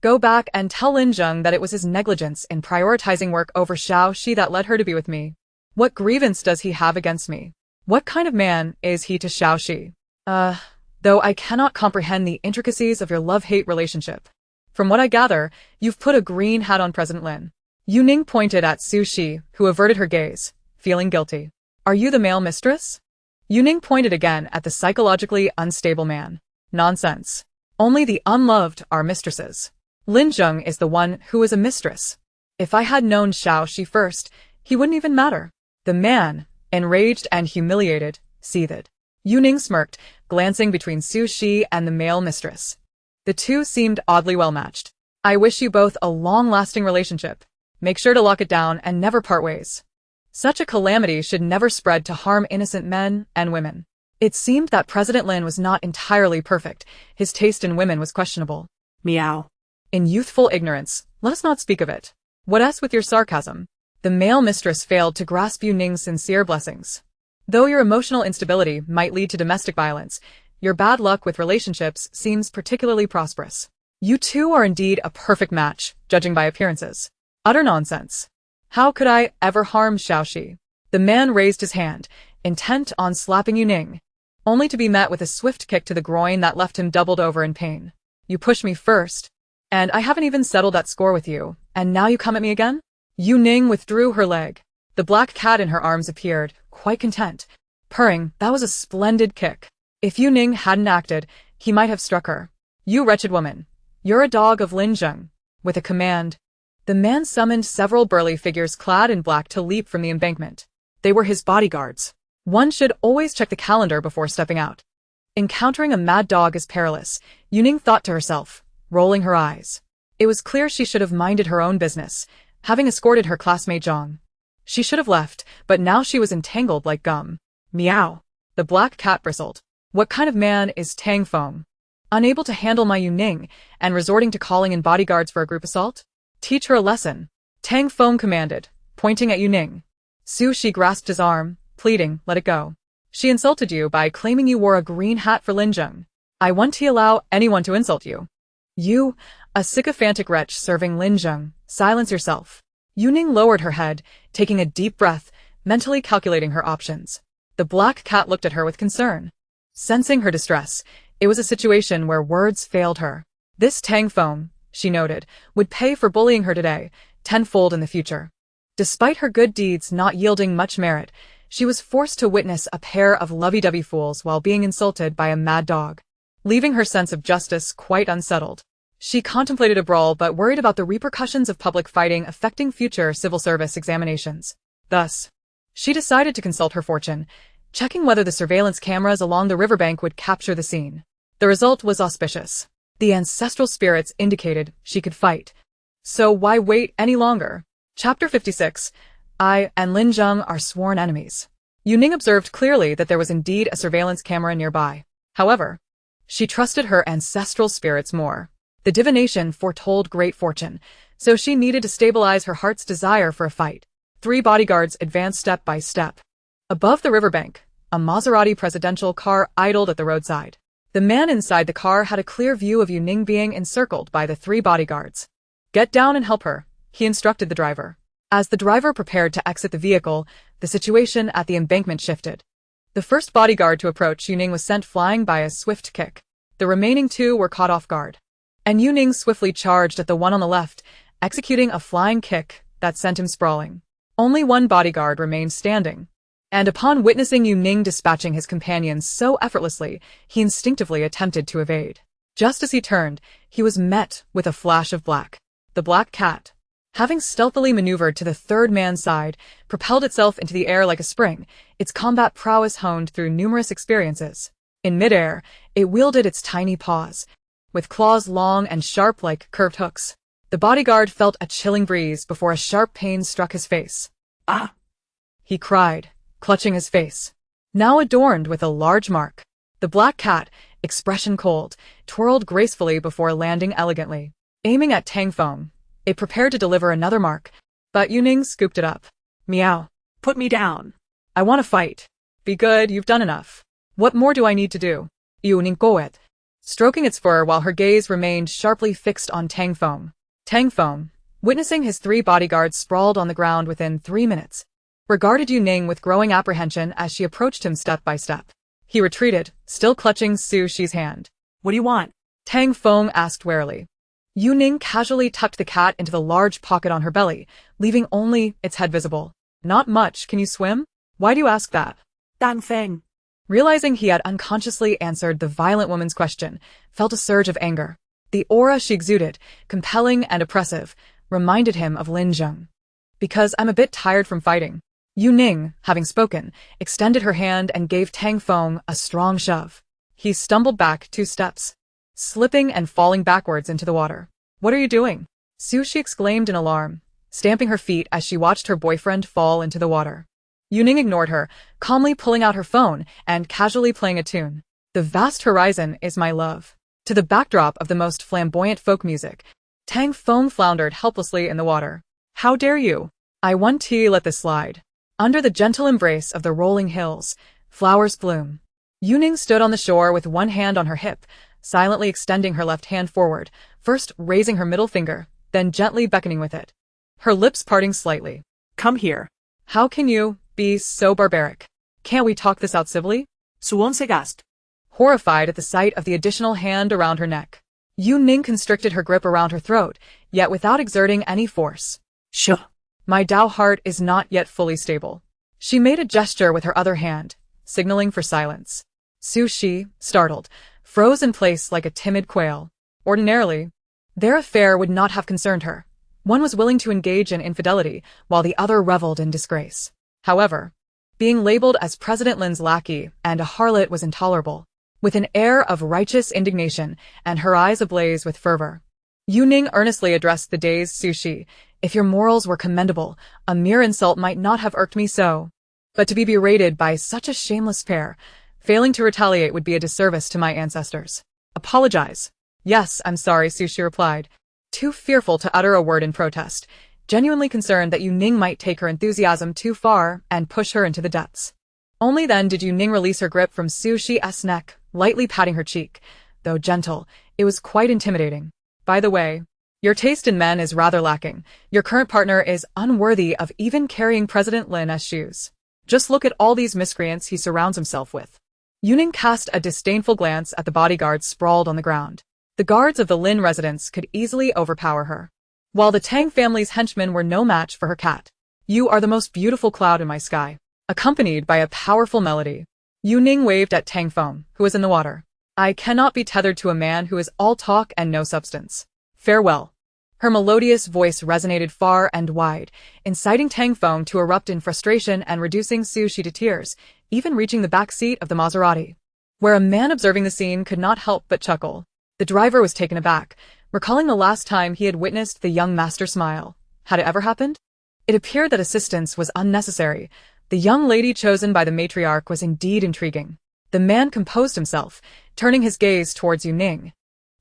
Go back and tell Lin Zheng that it was his negligence in prioritizing work over Xiao Shi that led her to be with me. What grievance does he have against me? What kind of man is he to Xiao Shi? Though I cannot comprehend the intricacies of your love-hate relationship. From what I gather, you've put a green hat on President Lin. Yu Ning pointed at Su Shi, who averted her gaze, feeling guilty. Are you the male mistress? Yu Ning pointed again at the psychologically unstable man. Nonsense. Only the unloved are mistresses. Lin Zheng is the one who is a mistress. If I had known Xiao Shi first, he wouldn't even matter. The man, enraged and humiliated, seethed. Yu Ning smirked, glancing between Su Shi and the male mistress. The two seemed oddly well matched. I wish you both a long-lasting relationship. Make sure to lock it down and never part ways. Such a calamity should never spread to harm innocent men and women. It seemed that President Lin was not entirely perfect. His taste in women was questionable. Meow. In youthful ignorance, let us not speak of it. What else with your sarcasm? The male mistress failed to grasp Yu Ning's sincere blessings. Though your emotional instability might lead to domestic violence, your bad luck with relationships seems particularly prosperous. You two are indeed a perfect match, judging by appearances. Utter nonsense. How could I ever harm Xiao Shi? The man raised his hand, intent on slapping Yu Ning, only to be met with a swift kick to the groin that left him doubled over in pain. You pushed me first, and I haven't even settled that score with you, and now you come at me again? Yu Ning withdrew her leg. The black cat in her arms appeared, quite content, purring. That was a splendid kick. If Yu Ning hadn't acted, he might have struck her. You wretched woman. You're a dog of Lin Zheng. With a command, the man summoned several burly figures clad in black to leap from the embankment. They were his bodyguards. One should always check the calendar before stepping out. Encountering a mad dog is perilous, Yu Ning thought to herself, rolling her eyes. It was clear she should have minded her own business, having escorted her classmate Zhang. She should have left, but now she was entangled like gum. Meow. The black cat bristled. What kind of man is Tang Feng? Unable to handle my Yu Ning, and resorting to calling in bodyguards for a group assault? Teach her a lesson. Tang Feng commanded, pointing at Yu Ning. Su Shi grasped his arm, pleading, let it go. She insulted you by claiming you wore a green hat for Lin Zheng. I won't allow anyone to insult you. You, a sycophantic wretch serving Lin Zheng, silence yourself. Yu Ning lowered her head, taking a deep breath, mentally calculating her options. The black cat looked at her with concern. Sensing her distress, it was a situation where words failed her. This Tang Feng, she noted, would pay for bullying her today, tenfold in the future. Despite her good deeds not yielding much merit, she was forced to witness a pair of lovey-dovey fools while being insulted by a mad dog, leaving her sense of justice quite unsettled. She contemplated a brawl but worried about the repercussions of public fighting affecting future civil service examinations. Thus, she decided to consult her fortune, checking whether the surveillance cameras along the riverbank would capture the scene. The result was auspicious. The ancestral spirits indicated she could fight. So why wait any longer? Chapter 56. I and Lin Zheng are sworn enemies. Yu Ning observed clearly that there was indeed a surveillance camera nearby. However, she trusted her ancestral spirits more. The divination foretold great fortune, so she needed to stabilize her heart's desire for a fight. 3 bodyguards advanced step by step. Above the riverbank, a Maserati presidential car idled at the roadside. The man inside the car had a clear view of Yu Ning being encircled by the 3 bodyguards. Get down and help her, he instructed the driver. As the driver prepared to exit the vehicle, the situation at the embankment shifted. The first bodyguard to approach Yu Ning was sent flying by a swift kick. The remaining 2 were caught off guard. And Yu Ning swiftly charged at the one on the left, executing a flying kick that sent him sprawling. Only 1 bodyguard remained standing. And upon witnessing Yu Ning dispatching his companions so effortlessly, he instinctively attempted to evade. Just as he turned, he was met with a flash of black. The black cat Having stealthily maneuvered to the third man's side, propelled itself into the air like a spring, its combat prowess honed through numerous experiences. In midair, it wielded its tiny paws, with claws long and sharp like curved hooks. The bodyguard felt a chilling breeze before a sharp pain struck his face. Ah! He cried, clutching his face, now adorned with a large mark. The black cat, expression cold, twirled gracefully before landing elegantly. Aiming at Tang Feng, it prepared to deliver another mark, but Yu Ning scooped it up. Meow. Put me down. I want to fight. Be good, you've done enough. What more do I need to do? Yu Ning goet. Stroking its fur while her gaze remained sharply fixed on Tang Feng. Tang Feng, witnessing his 3 bodyguards sprawled on the ground within 3 minutes, regarded Yu Ning with growing apprehension as she approached him step by step. He retreated, still clutching Su Shi's hand. What do you want? Tang Feng asked warily. Yu Ning casually tucked the cat into the large pocket on her belly, leaving only its head visible. Not much, can you swim? Why do you ask that? Dang Feng. Realizing he had unconsciously answered the violent woman's question, felt a surge of anger. The aura she exuded, compelling and oppressive, reminded him of Lin Zheng. Because I'm a bit tired from fighting. Yu Ning, having spoken, extended her hand and gave Tang Feng a strong shove. He stumbled back 2 steps, slipping and falling backwards into the water. What are you doing? Su Shi exclaimed in alarm, stamping her feet as she watched her boyfriend fall into the water. Yu Ning ignored her, calmly pulling out her phone and casually playing a tune. The vast horizon is my love. To the backdrop of the most flamboyant folk music, Tang Feng floundered helplessly in the water. How dare you? I want to let this slide. Under the gentle embrace of the rolling hills, flowers bloom. Yu Ning stood on the shore with one hand on her hip, silently extending her left hand forward, first raising her middle finger, then gently beckoning with it. Her lips parting slightly. Come here. How can you be so barbaric? Can't we talk this out civilly? Suwon Segast. Horrified at the sight of the additional hand around her neck, Yu Ning constricted her grip around her throat, yet without exerting any force. Sure. My Dao heart is not yet fully stable. She made a gesture with her other hand, signaling for silence. Su Shi, startled, froze in place like a timid quail. Ordinarily, their affair would not have concerned her. One was willing to engage in infidelity, while the other reveled in disgrace. However, being labeled as President Lin's lackey and a harlot was intolerable. With an air of righteous indignation and her eyes ablaze with fervor, Yu Ning earnestly addressed the dazed Su Shi. If your morals were commendable, a mere insult might not have irked me so. But to be berated by such a shameless pair, failing to retaliate would be a disservice to my ancestors. Apologize. Yes, I'm sorry, Su Shi replied, too fearful to utter a word in protest, genuinely concerned that Yu Ning might take her enthusiasm too far and push her into the depths. Only then did Yu Ning release her grip from Su Shi's neck, lightly patting her cheek. Though gentle, it was quite intimidating. By the way, your taste in men is rather lacking. Your current partner is unworthy of even carrying President Lin's shoes. Just look at all these miscreants he surrounds himself with. Yu Ning cast a disdainful glance at the bodyguards sprawled on the ground. The guards of the Lin residence could easily overpower her, while the Tang family's henchmen were no match for her cat. You are the most beautiful cloud in my sky, accompanied by a powerful melody. Yu Ning waved at Tang Feng, who was in the water. I cannot be tethered to a man who is all talk and no substance. Farewell. Her melodious voice resonated far and wide, inciting Tang Feng to erupt in frustration and reducing Su Shi to tears, even reaching the back seat of the Maserati, where a man observing the scene could not help but chuckle. The driver was taken aback, recalling the last time he had witnessed the young master smile. Had it ever happened? It appeared that assistance was unnecessary. The young lady chosen by the matriarch was indeed intriguing. The man composed himself, turning his gaze towards Yu Ning,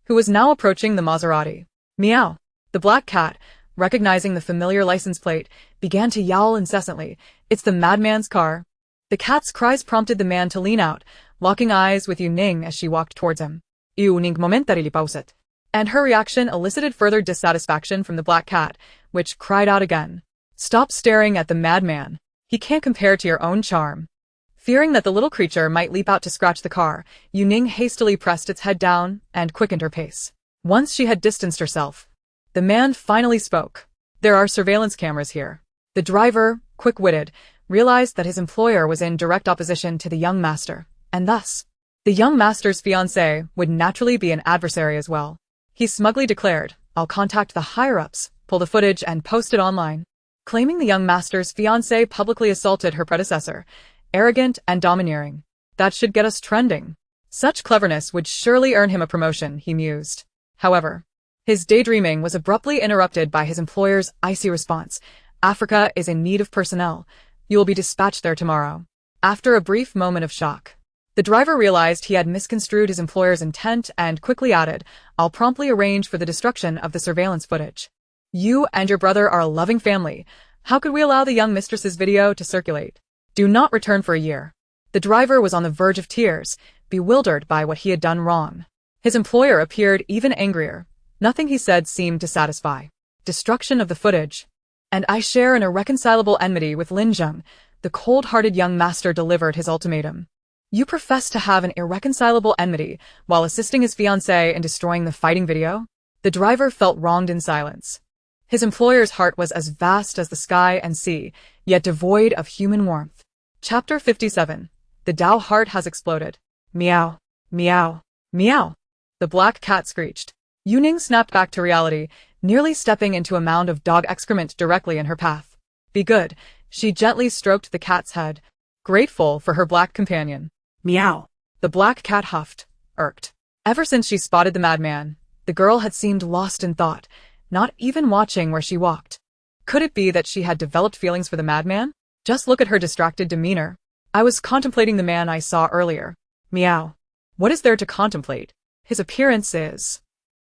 who was now approaching the Maserati. Meow. The black cat, recognizing the familiar license plate, began to yowl incessantly. It's the madman's car. The cat's cries prompted the man to lean out, locking eyes with Yu Ning as she walked towards him. Yu Ning momentarily paused, and her reaction elicited further dissatisfaction from the black cat, which cried out again. Stop staring at the madman. He can't compare to your own charm. Fearing that the little creature might leap out to scratch the car, Yu Ning hastily pressed its head down and quickened her pace. Once she had distanced herself, the man finally spoke. There are surveillance cameras here. The driver, quick-witted, realized that his employer was in direct opposition to the young master, and thus, the young master's fiancé would naturally be an adversary as well. He smugly declared, I'll contact the higher-ups, pull the footage and post it online, claiming the young master's fiancé publicly assaulted her predecessor, arrogant and domineering. That should get us trending. Such cleverness would surely earn him a promotion, he mused. However, his daydreaming was abruptly interrupted by his employer's icy response. Africa is in need of personnel. You will be dispatched there tomorrow. After a brief moment of shock, the driver realized he had misconstrued his employer's intent and quickly added, I'll promptly arrange for the destruction of the surveillance footage. You and your brother are a loving family. How could we allow the young mistress's video to circulate? Do not return for a year. The driver was on the verge of tears, bewildered by what he had done wrong. His employer appeared even angrier. Nothing he said seemed to satisfy. Destruction of the footage. And I share an irreconcilable enmity with Lin Zheng. The cold-hearted young master delivered his ultimatum. You profess to have an irreconcilable enmity while assisting his fiancée in destroying the fighting video? The driver felt wronged in silence. His employer's heart was as vast as the sky and sea, yet devoid of human warmth. Chapter 57. The Dao heart has exploded. Meow. Meow. Meow. The black cat screeched. Yu Ning snapped back to reality, nearly stepping into a mound of dog excrement directly in her path. Be good. She gently stroked the cat's head, grateful for her black companion. Meow. The black cat huffed, irked. Ever since she spotted the madman, the girl had seemed lost in thought, not even watching where she walked. Could it be that she had developed feelings for the madman? Just look at her distracted demeanor. I was contemplating the man I saw earlier. Meow. What is there to contemplate? His appearance is...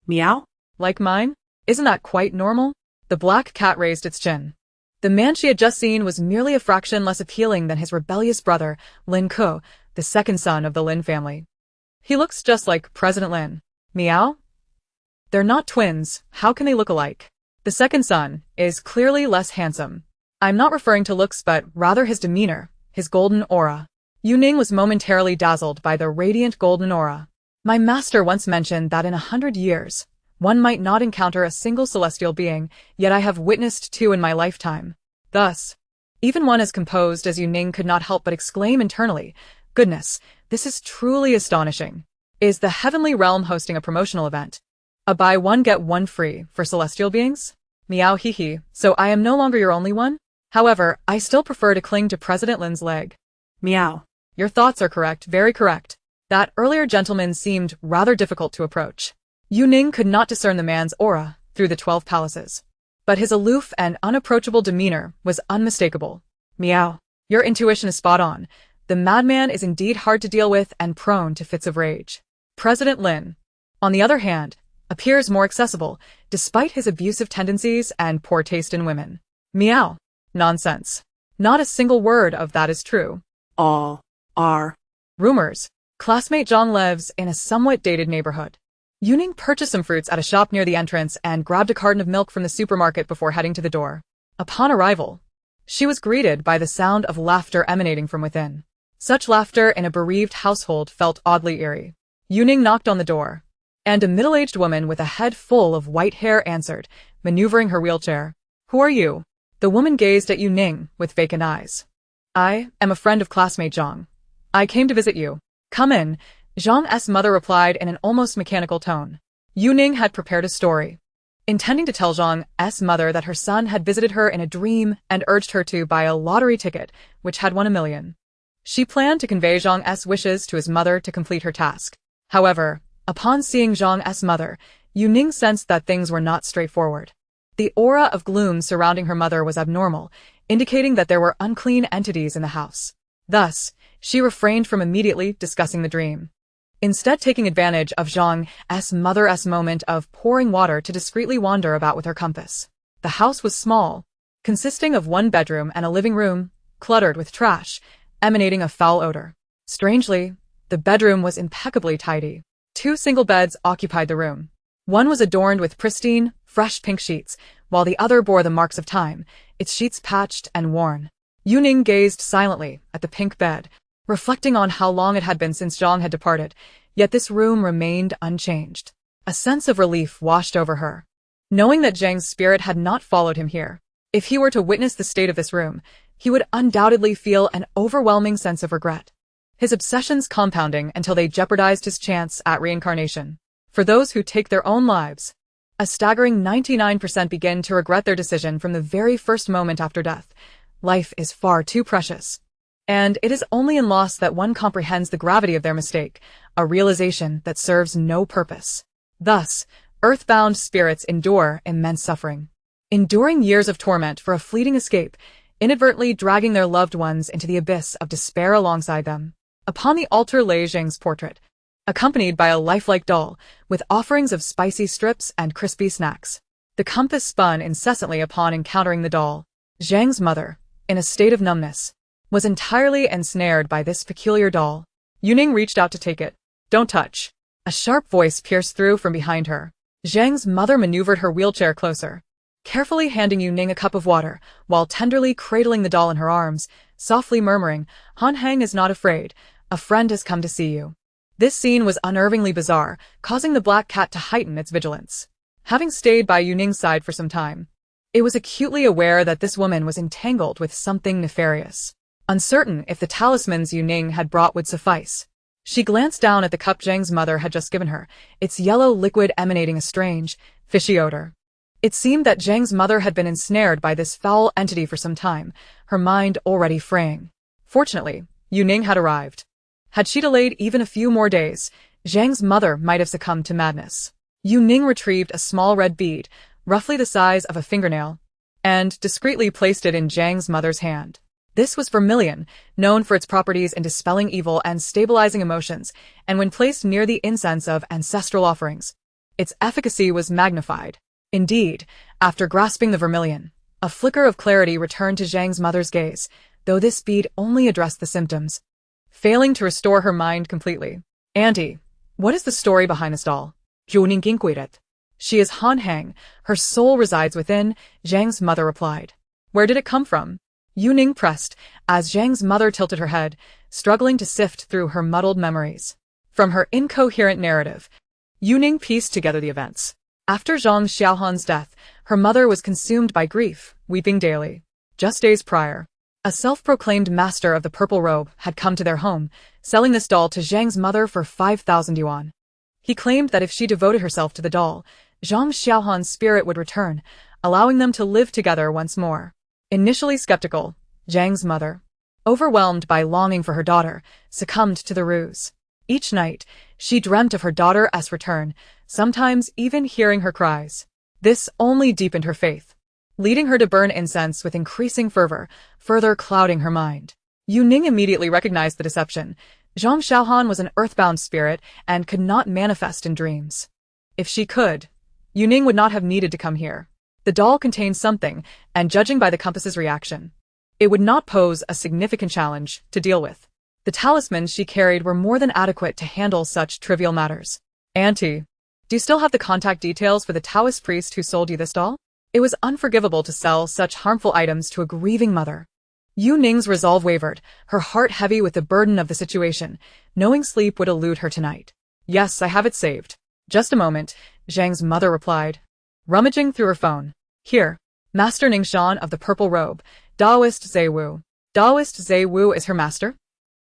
Meow? Like mine? Isn't that quite normal? The black cat raised its chin. The man she had just seen was merely a fraction less appealing than his rebellious brother, Lin Ke, the second son of the Lin family. He looks just like President Lin. Meow? They're not twins, how can they look alike? The second son is clearly less handsome. I'm not referring to looks but rather his demeanor, his golden aura. Yu Ning was momentarily dazzled by the radiant golden aura. My master once mentioned that in 100 years, one might not encounter a single celestial being, yet I have witnessed two in my lifetime. Thus, even one as composed as Yu Ning could not help but exclaim internally, goodness, this is truly astonishing. Is the heavenly realm hosting a promotional event? A buy one get one free for celestial beings? Meow hee hee, so I am no longer your only one? However, I still prefer to cling to President Lin's leg. Meow. Your thoughts are correct, very correct. That earlier gentleman seemed rather difficult to approach. Yu Ning could not discern the man's aura through the 12 palaces. But his aloof and unapproachable demeanor was unmistakable. Meow. Your intuition is spot on. The madman is indeed hard to deal with and prone to fits of rage. President Lin, on the other hand, appears more accessible, despite his abusive tendencies and poor taste in women. Meow. Nonsense. Not a single word of that is true. All are rumors. Classmate Zhang lives in a somewhat dated neighborhood. Yu Ning purchased some fruits at a shop near the entrance and grabbed a carton of milk from the supermarket before heading to the door. Upon arrival, she was greeted by the sound of laughter emanating from within. Such laughter in a bereaved household felt oddly eerie. Yu Ning knocked on the door, and a middle-aged woman with a head full of white hair answered, maneuvering her wheelchair. Who are you? The woman gazed at Yu Ning with vacant eyes. I am a friend of classmate Zhang. I came to visit you. Come in, Zhang's mother replied in an almost mechanical tone. Yu Ning had prepared a story, intending to tell Zhang's mother that her son had visited her in a dream and urged her to buy a lottery ticket, which had won 1 million. She planned to convey Zhang's wishes to his mother to complete her task. However, upon seeing Zhang's mother, Yu Ning sensed that things were not straightforward. The aura of gloom surrounding her mother was abnormal, indicating that there were unclean entities in the house. Thus, she refrained from immediately discussing the dream, instead taking advantage of Zhang's mother's moment of pouring water to discreetly wander about with her compass. The house was small, consisting of 1 bedroom and a living room, cluttered with trash, emanating a foul odor. Strangely, the bedroom was impeccably tidy. 2 single beds occupied the room. One was adorned with pristine, fresh pink sheets, while the other bore the marks of time, its sheets patched and worn. Yu Ning gazed silently at the pink bed, reflecting on how long it had been since Zhang had departed, yet this room remained unchanged. A sense of relief washed over her, knowing that Zhang's spirit had not followed him here. If he were to witness the state of this room, he would undoubtedly feel an overwhelming sense of regret, his obsessions compounding until they jeopardized his chance at reincarnation. For those who take their own lives, A staggering 99% begin to regret their decision from the very first moment after death. Life is far too precious. And it is only in loss that one comprehends the gravity of their mistake, a realization that serves no purpose. Thus, earthbound spirits endure immense suffering, enduring years of torment for a fleeting escape, inadvertently dragging their loved ones into the abyss of despair alongside them. Upon the altar lay Zhang's portrait, accompanied by a lifelike doll, with offerings of spicy strips and crispy snacks. The compass spun incessantly upon encountering the doll. Zhang's mother, in a state of numbness, was entirely ensnared by this peculiar doll. Yu Ning reached out to take it. "Don't touch." A sharp voice pierced through from behind her. Zhang's mother maneuvered her wheelchair closer, carefully handing Yu Ning a cup of water, while tenderly cradling the doll in her arms, softly murmuring, "Han Hang is not afraid. A friend has come to see you." This scene was unnervingly bizarre, causing the black cat to heighten its vigilance. Having stayed by Yu Ning's side for some time, it was acutely aware that this woman was entangled with something nefarious. Uncertain if the talismans Yu Ning had brought would suffice, she glanced down at the cup Zhang's mother had just given her, its yellow liquid emanating a strange, fishy odor. It seemed that Zhang's mother had been ensnared by this foul entity for some time, her mind already fraying. Fortunately, Yu Ning had arrived. Had she delayed even a few more days, Zhang's mother might have succumbed to madness. Yu Ning retrieved a small red bead, roughly the size of a fingernail, and discreetly placed it in Zhang's mother's hand. This was vermilion, known for its properties in dispelling evil and stabilizing emotions, and when placed near the incense of ancestral offerings, its efficacy was magnified. Indeed, after grasping the vermilion, a flicker of clarity returned to Zhang's mother's gaze, though this bead only addressed the symptoms, failing to restore her mind completely. "Auntie, what is the story behind this doll?" "Yu Ning inquired. "She is Han Hang. Her soul resides within," Zhang's mother replied. "Where did it come from?" Yu Ning pressed, as Zhang's mother tilted her head, struggling to sift through her muddled memories. From her incoherent narrative, Yu Ning pieced together the events. After Zhang Xiaohan's death, her mother was consumed by grief, weeping daily. Just days prior, a self-proclaimed master of the purple robe had come to their home, selling this doll to Zhang's mother for 5,000 yuan. He claimed that if she devoted herself to the doll, Zhang Xiaohan's spirit would return, allowing them to live together once more. Initially skeptical, Zhang's mother, overwhelmed by longing for her daughter, succumbed to the ruse. Each night, she dreamt of her daughter's return, sometimes even hearing her cries. This only deepened her faith, leading her to burn incense with increasing fervor, further clouding her mind. Yu Ning immediately recognized the deception. Zhang Xiaohan was an earthbound spirit and could not manifest in dreams. If she could, Yu Ning would not have needed to come here. The doll contained something, and judging by the compass's reaction, it would not pose a significant challenge to deal with. The talismans she carried were more than adequate to handle such trivial matters. "Auntie, do you still have the contact details for the Taoist priest who sold you this doll?" It was unforgivable to sell such harmful items to a grieving mother. Yu Ning's resolve wavered, her heart heavy with the burden of the situation, knowing sleep would elude her tonight. "Yes, I have it saved." "Just a moment," Zhang's mother replied, rummaging through her phone. "Here, Master Ningshan of the Purple Robe, Taoist Zhe Wu." "Taoist Zhe Wu is her master?"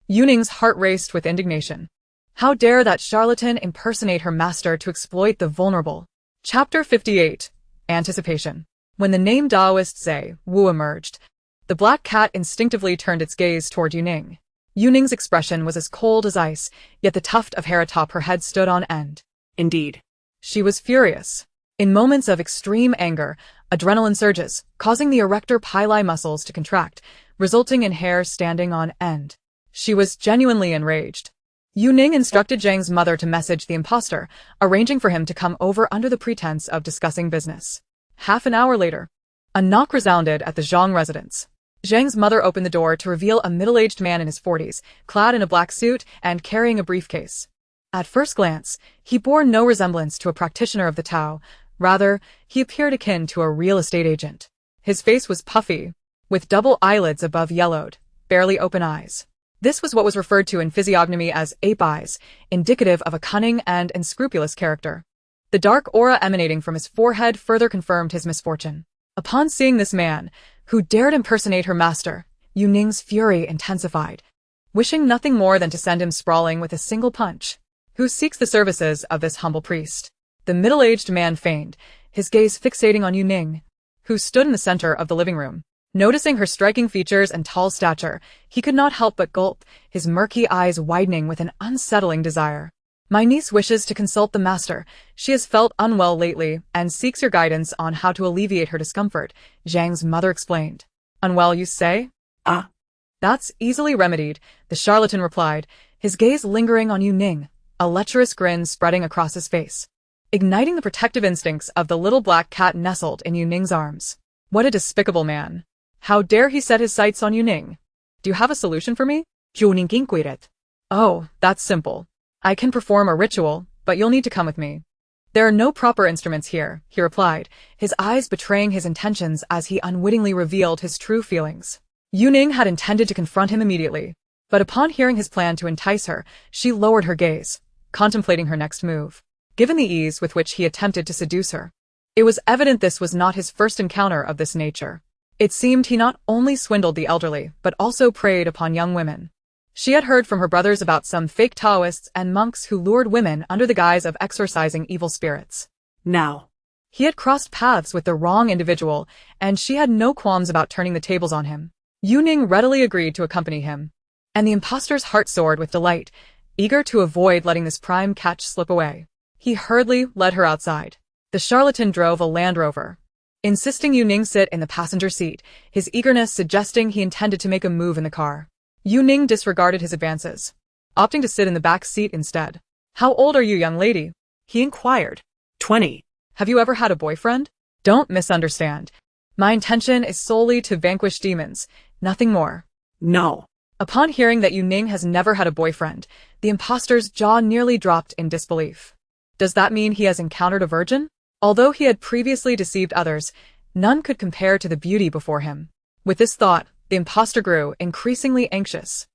Yu Ning's heart raced with indignation. How dare that charlatan impersonate her master to exploit the vulnerable? Chapter 58. Anticipation. When the name Taoist Zhe Wu emerged, the black cat instinctively turned its gaze toward Yu Ning. Yu Ning's expression was as cold as ice, yet the tuft of hair atop her head stood on end. Indeed. She was furious. In moments of extreme anger, adrenaline surges, causing the erector pili muscles to contract, resulting in hair standing on end. She was genuinely enraged. Yu Ning instructed Zhang's mother to message the impostor, arranging for him to come over under the pretense of discussing business. Half an hour later, a knock resounded at the Zhang residence. Zhang's mother opened the door to reveal a middle-aged man in his 40s, clad in a black suit and carrying a briefcase. At first glance, he bore no resemblance to a practitioner of the Tao. Rather, he appeared akin to a real estate agent. His face was puffy, with double eyelids above yellowed, barely open eyes. This was what was referred to in physiognomy as ape eyes, indicative of a cunning and unscrupulous character. The dark aura emanating from his forehead further confirmed his misfortune. Upon seeing this man, who dared impersonate her master, Yu Ning's fury intensified, wishing nothing more than to send him sprawling with a single punch. "Who seeks the services of this humble priest?" The middle-aged man feigned, his gaze fixating on Yu Ning, who stood in the center of the living room. Noticing her striking features and tall stature, he could not help but gulp, his murky eyes widening with an unsettling desire. My niece wishes to consult the master. She has felt unwell lately and seeks your guidance on how to alleviate her discomfort, Zhang's mother explained. Unwell, you say? Ah. That's easily remedied, the charlatan replied, his gaze lingering on Yu Ning, a lecherous grin spreading across his face, igniting the protective instincts of the little black cat nestled in Yu Ning's arms. What a despicable man. How dare he set his sights on Yu Ning? Do you have a solution for me? Yu Ning inquired. Oh, that's simple. I can perform a ritual, but you'll need to come with me. There are no proper instruments here, he replied, his eyes betraying his intentions as he unwittingly revealed his true feelings. Yu Ning had intended to confront him immediately, but upon hearing his plan to entice her, she lowered her gaze, contemplating her next move. Given the ease with which he attempted to seduce her, it was evident this was not his first encounter of this nature. It seemed he not only swindled the elderly, but also preyed upon young women. She had heard from her brothers about some fake Taoists and monks who lured women under the guise of exorcising evil spirits. Now, he had crossed paths with the wrong individual, and she had no qualms about turning the tables on him. Yu Ning readily agreed to accompany him, and the impostor's heart soared with delight, eager to avoid letting this prime catch slip away. He hurriedly led her outside. The charlatan drove a Land Rover, insisting Yu Ning sit in the passenger seat, his eagerness suggesting he intended to make a move in the car. Yu Ning disregarded his advances, opting to sit in the back seat instead. How old are you, young lady? He inquired. 20. Have you ever had a boyfriend? Don't misunderstand. My intention is solely to vanquish demons, nothing more. No. Upon hearing that Yu Ning has never had a boyfriend, the impostor's jaw nearly dropped in disbelief. Does that mean he has encountered a virgin? Although he had previously deceived others, none could compare to the beauty before him. With this thought, the impostor grew increasingly anxious.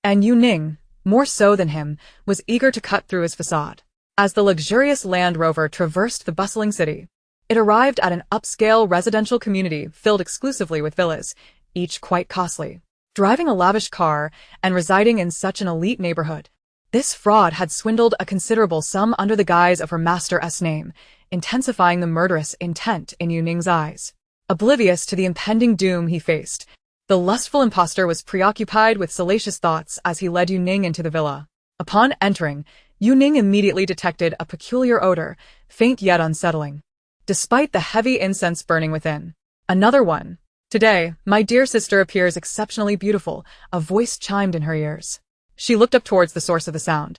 And Yu Ning, more so than him, was eager to cut through his facade. As the luxurious Land Rover traversed the bustling city, it arrived at an upscale residential community filled exclusively with villas, each quite costly. Driving a lavish car and residing in such an elite neighborhood, this fraud had swindled a considerable sum under the guise of her master's name, intensifying the murderous intent in Yu Ning's eyes. Oblivious to the impending doom he faced, the lustful impostor was preoccupied with salacious thoughts as he led Yu Ning into the villa. Upon entering, Yu Ning immediately detected a peculiar odor, faint yet unsettling, despite the heavy incense burning within. Another one. Today, my dear sister appears exceptionally beautiful, a voice chimed in her ears. She looked up towards the source of the sound.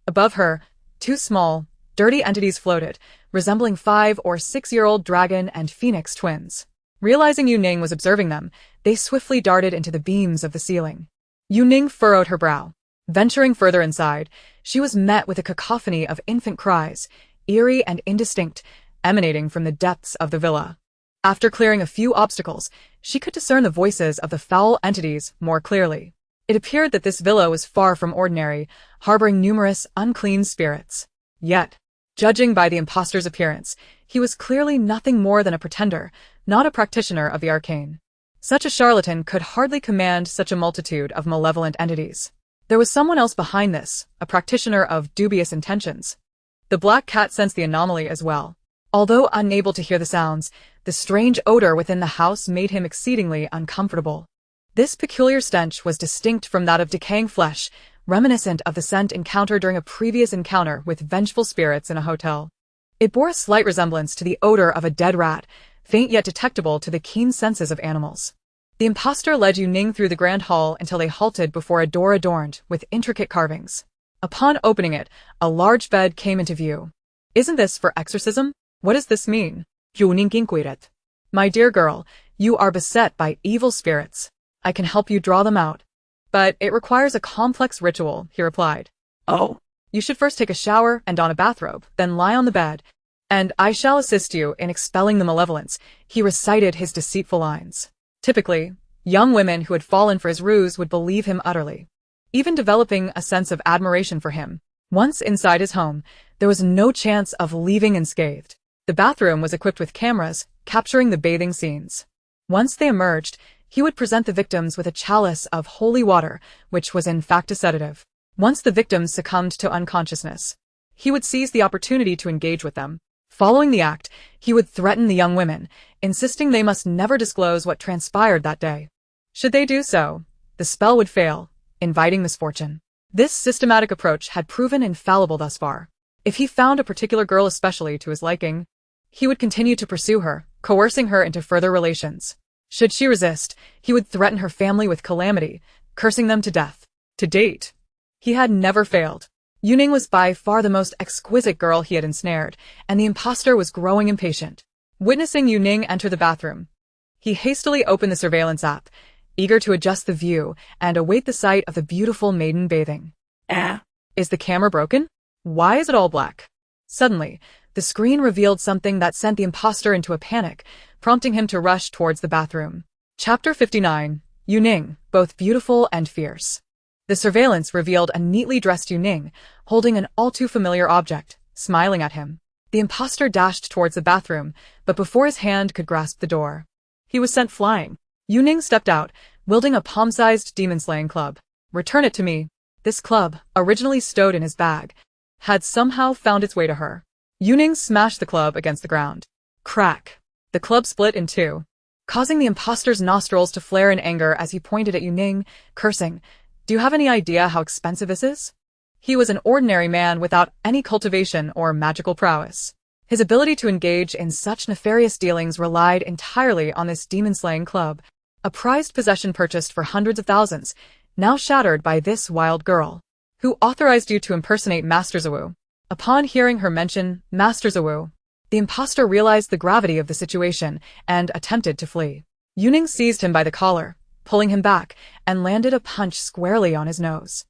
Above her, two small, dirty entities floated, resembling 5- or 6-year-old dragon and phoenix twins. Realizing Yu Ning was observing them, they swiftly darted into the beams of the ceiling. Yu Ning furrowed her brow. Venturing further inside, she was met with a cacophony of infant cries, eerie and indistinct, emanating from the depths of the villa. After clearing a few obstacles, she could discern the voices of the foul entities more clearly. It appeared that this villa was far from ordinary, harboring numerous unclean spirits. Yet, judging by the impostor's appearance, he was clearly nothing more than a pretender, not a practitioner of the arcane. Such a charlatan could hardly command such a multitude of malevolent entities. There was someone else behind this, a practitioner of dubious intentions. The black cat sensed the anomaly as well. Although unable to hear the sounds, the strange odor within the house made him exceedingly uncomfortable. This peculiar stench was distinct from that of decaying flesh, reminiscent of the scent encountered during a previous encounter with vengeful spirits in a hotel. It bore a slight resemblance to the odor of a dead rat, faint yet detectable to the keen senses of animals. The impostor led Yu Ning through the grand hall until they halted before a door adorned with intricate carvings. Upon opening it, a large bed came into view. Isn't this for exorcism? What does this mean? Yu Ning inquired. My dear girl, you are beset by evil spirits. I can help you draw them out. But it requires a complex ritual, he replied. Oh. You should first take a shower and don a bathrobe, then lie on the bed, and I shall assist you in expelling the malevolence. He recited his deceitful lines. Typically, young women who had fallen for his ruse would believe him utterly, even developing a sense of admiration for him. Once inside his home, there was no chance of leaving unscathed. The bathroom was equipped with cameras, capturing the bathing scenes. Once they emerged, he would present the victims with a chalice of holy water, which was in fact a sedative. Once the victims succumbed to unconsciousness, he would seize the opportunity to engage with them. Following the act, he would threaten the young women, insisting they must never disclose what transpired that day. Should they do so, the spell would fail, inviting misfortune. This systematic approach had proven infallible thus far. If he found a particular girl especially to his liking, he would continue to pursue her, coercing her into further relations. Should she resist, he would threaten her family with calamity, cursing them to death. To date, he had never failed. Yu Ning was by far the most exquisite girl he had ensnared, and the impostor was growing impatient. Witnessing Yu Ning enter the bathroom, he hastily opened the surveillance app, eager to adjust the view and await the sight of the beautiful maiden bathing. Is the camera broken? Why is it all black? Suddenly, the screen revealed something that sent the impostor into a panic, prompting him to rush towards the bathroom. Chapter 59. Yu Ning, both beautiful and fierce. The surveillance revealed a neatly dressed Yu Ning, holding an all-too-familiar object, smiling at him. The impostor dashed towards the bathroom, but before his hand could grasp the door, he was sent flying. Yu Ning stepped out, wielding a palm-sized demon-slaying club. Return it to me. This club, originally stowed in his bag, had somehow found its way to her. Yu Ning smashed the club against the ground. Crack! The club split in two, causing the impostor's nostrils to flare in anger as he pointed at Yu Ning, cursing, "Do you have any idea how expensive this is?" He was an ordinary man without any cultivation or magical prowess. His ability to engage in such nefarious dealings relied entirely on this demon-slaying club, a prized possession purchased for hundreds of thousands, now shattered by this wild girl. Who authorized you to impersonate Master Zhiwu? Upon hearing her mention Master Zhiwu, the impostor realized the gravity of the situation and attempted to flee. Yu Ning seized him by the collar, pulling him back, and landed a punch squarely on his nose.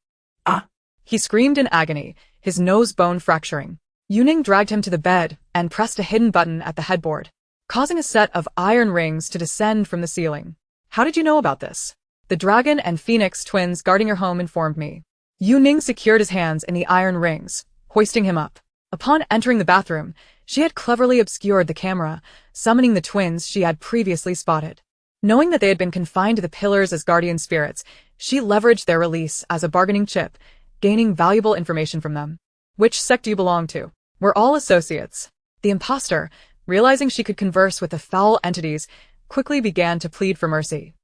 Ah! He screamed in agony, his nose bone fracturing. Yu Ning dragged him to the bed and pressed a hidden button at the headboard, causing a set of iron rings to descend from the ceiling. How did you know about this? The dragon and phoenix twins guarding your home informed me. Yu Ning secured his hands in the iron rings, hoisting him up. Upon entering the bathroom, she had cleverly obscured the camera, summoning the twins she had previously spotted. Knowing that they had been confined to the pillars as guardian spirits, she leveraged their release as a bargaining chip, gaining valuable information from them. Which sect do you belong to? We're all associates. The impostor, realizing she could converse with the foul entities, quickly began to plead for mercy.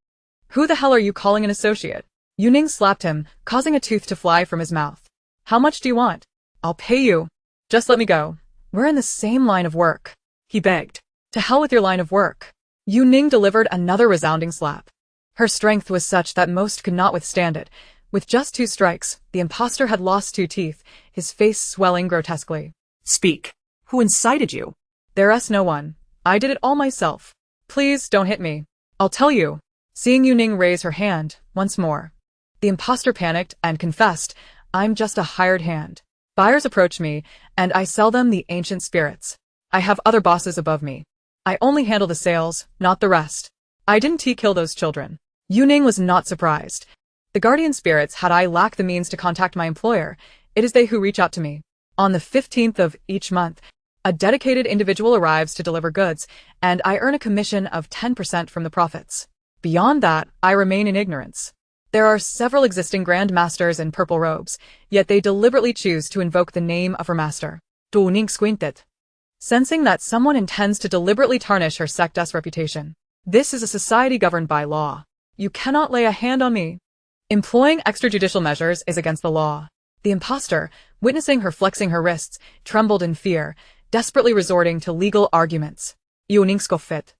Who the hell are you calling an associate? Yu Ning slapped him, causing a tooth to fly from his mouth. How much do you want? I'll pay you. Just let me go. We're in the same line of work, he begged. To hell with your line of work. Yu Ning delivered another resounding slap. Her strength was such that most could not withstand it. With just 2 strikes, the impostor had lost 2 teeth, his face swelling grotesquely. Speak. Who incited you? There's no one. I did it all myself. Please don't hit me. I'll tell you. Seeing Yu Ning raise her hand, once more, the impostor panicked and confessed, I'm just a hired hand. Buyers approach me, and I sell them the ancient spirits. I have other bosses above me. I only handle the sales, not the rest. I didn't kill those children. Yu Ning was not surprised. The guardian spirits had I lacked the means to contact my employer, it is they who reach out to me. On the 15th of each month, a dedicated individual arrives to deliver goods, and I earn a commission of 10% from the profits. Beyond that, I remain in ignorance. There are several existing Grand Masters in purple robes, yet they deliberately choose to invoke the name of her master. Yu Ning squinted, sensing that someone intends to deliberately tarnish her sect's reputation. This is a society governed by law. You cannot lay a hand on me. Employing extrajudicial measures is against the law. The impostor, witnessing her flexing her wrists, trembled in fear, desperately resorting to legal arguments. Yu Ning scoffed.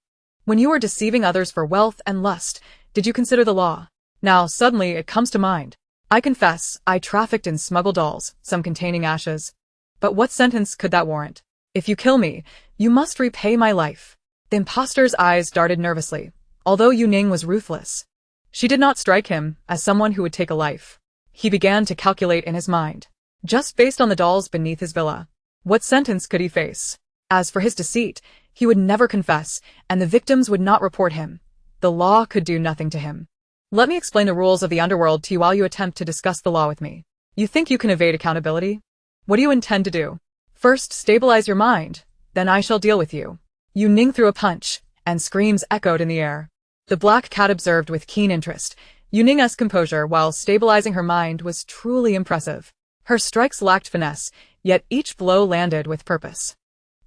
When you were deceiving others for wealth and lust, did you consider the law? Now, suddenly, it comes to mind. I confess, I trafficked in smuggled dolls, some containing ashes. But what sentence could that warrant? If you kill me, you must repay my life. The impostor's eyes darted nervously, although Yu Ning was ruthless. She did not strike him as someone who would take a life. He began to calculate in his mind, just based on the dolls beneath his villa. What sentence could he face? As for his deceit, he would never confess, and the victims would not report him. The law could do nothing to him. Let me explain the rules of the underworld to you while you attempt to discuss the law with me. You think you can evade accountability? What do you intend to do? First, stabilize your mind, then I shall deal with you. Yu Ning threw a punch, and screams echoed in the air. The black cat observed with keen interest. Yu Ning's composure while stabilizing her mind was truly impressive. Her strikes lacked finesse, yet each blow landed with purpose.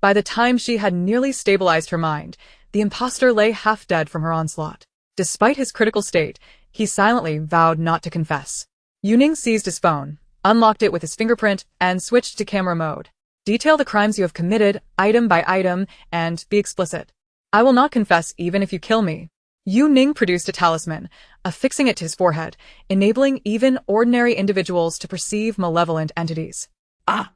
By the time she had nearly stabilized her mind, the impostor lay half dead from her onslaught. Despite his critical state, he silently vowed not to confess. Yu Ning seized his phone, unlocked it with his fingerprint, and switched to camera mode. Detail the crimes you have committed, item by item, and be explicit. I will not confess even if you kill me. Yu Ning produced a talisman, affixing it to his forehead, enabling even ordinary individuals to perceive malevolent entities. Ah!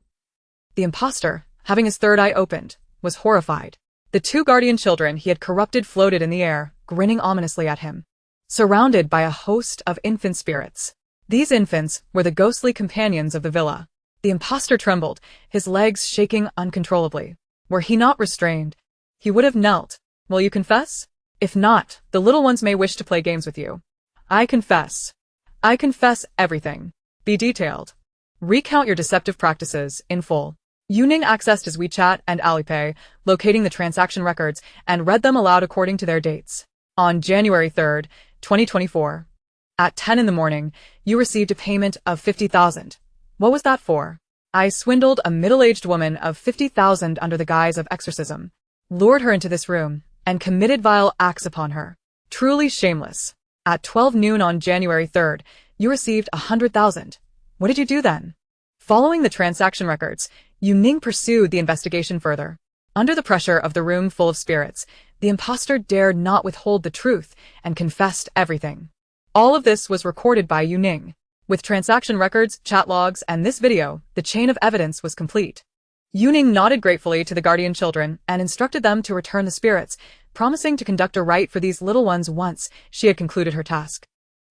The impostor, having his third eye opened, was horrified. The two guardian children he had corrupted floated in the air, grinning ominously at him, surrounded by a host of infant spirits. These infants were the ghostly companions of the villa. The impostor trembled, his legs shaking uncontrollably. Were he not restrained, he would have knelt. Will you confess? If not, the little ones may wish to play games with you. I confess. I confess everything. Be detailed. Recount your deceptive practices in full. Yu Ning accessed his WeChat and Alipay, locating the transaction records, and read them aloud according to their dates. On January 3rd, 2024, at 10 in the morning, you received a payment of 50,000. What was that for? I swindled a middle-aged woman of 50,000 under the guise of exorcism, lured her into this room, and committed vile acts upon her. Truly shameless. At 12 noon on January 3rd, you received 100,000. What did you do then? Following the transaction records, Yu Ning pursued the investigation further. Under the pressure of the room full of spirits, the impostor dared not withhold the truth and confessed everything. All of this was recorded by Yu Ning. With transaction records, chat logs, and this video, the chain of evidence was complete. Yu Ning nodded gratefully to the guardian children and instructed them to return the spirits, promising to conduct a rite for these little ones once she had concluded her task.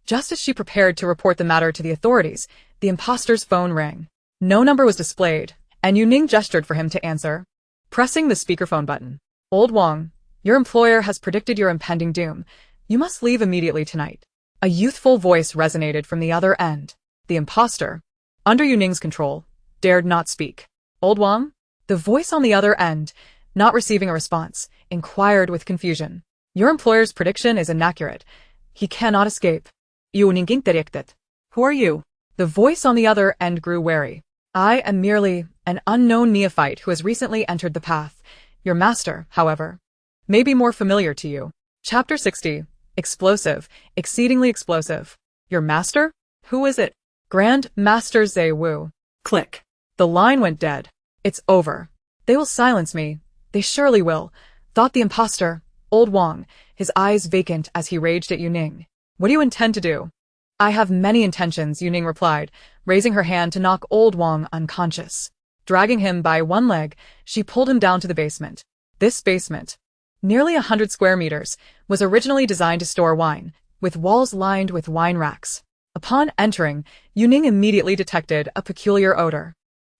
Just as she prepared to report the matter to the authorities, the impostor's phone rang. No number was displayed, and Yu Ning gestured for him to answer, pressing the speakerphone button. Old Wang, your employer has predicted your impending doom. You must leave immediately tonight. A youthful voice resonated from the other end. The impostor, under Yu Ning's control, dared not speak. Old Wang? The voice on the other end, not receiving a response, inquired with confusion. Your employer's prediction is inaccurate. He cannot escape. Yu Ning interjected. Who are you? The voice on the other end grew wary. I am merely an unknown neophyte who has recently entered the path. Your master, however, may be more familiar to you. Chapter 60. Explosive, exceedingly explosive. Your master? Who is it? Grand Master Zhe Wu. Click. The line went dead. It's over. They will silence me. They surely will, thought the impostor, Old Wang, his eyes vacant as he raged at Yu Ning. What do you intend to do? I have many intentions, Yu Ning replied, raising her hand to knock Old Wang unconscious. Dragging him by one leg, she pulled him down to the basement. This basement, nearly 100 square meters, was originally designed to store wine, with walls lined with wine racks. Upon entering, Yu Ning immediately detected a peculiar odor.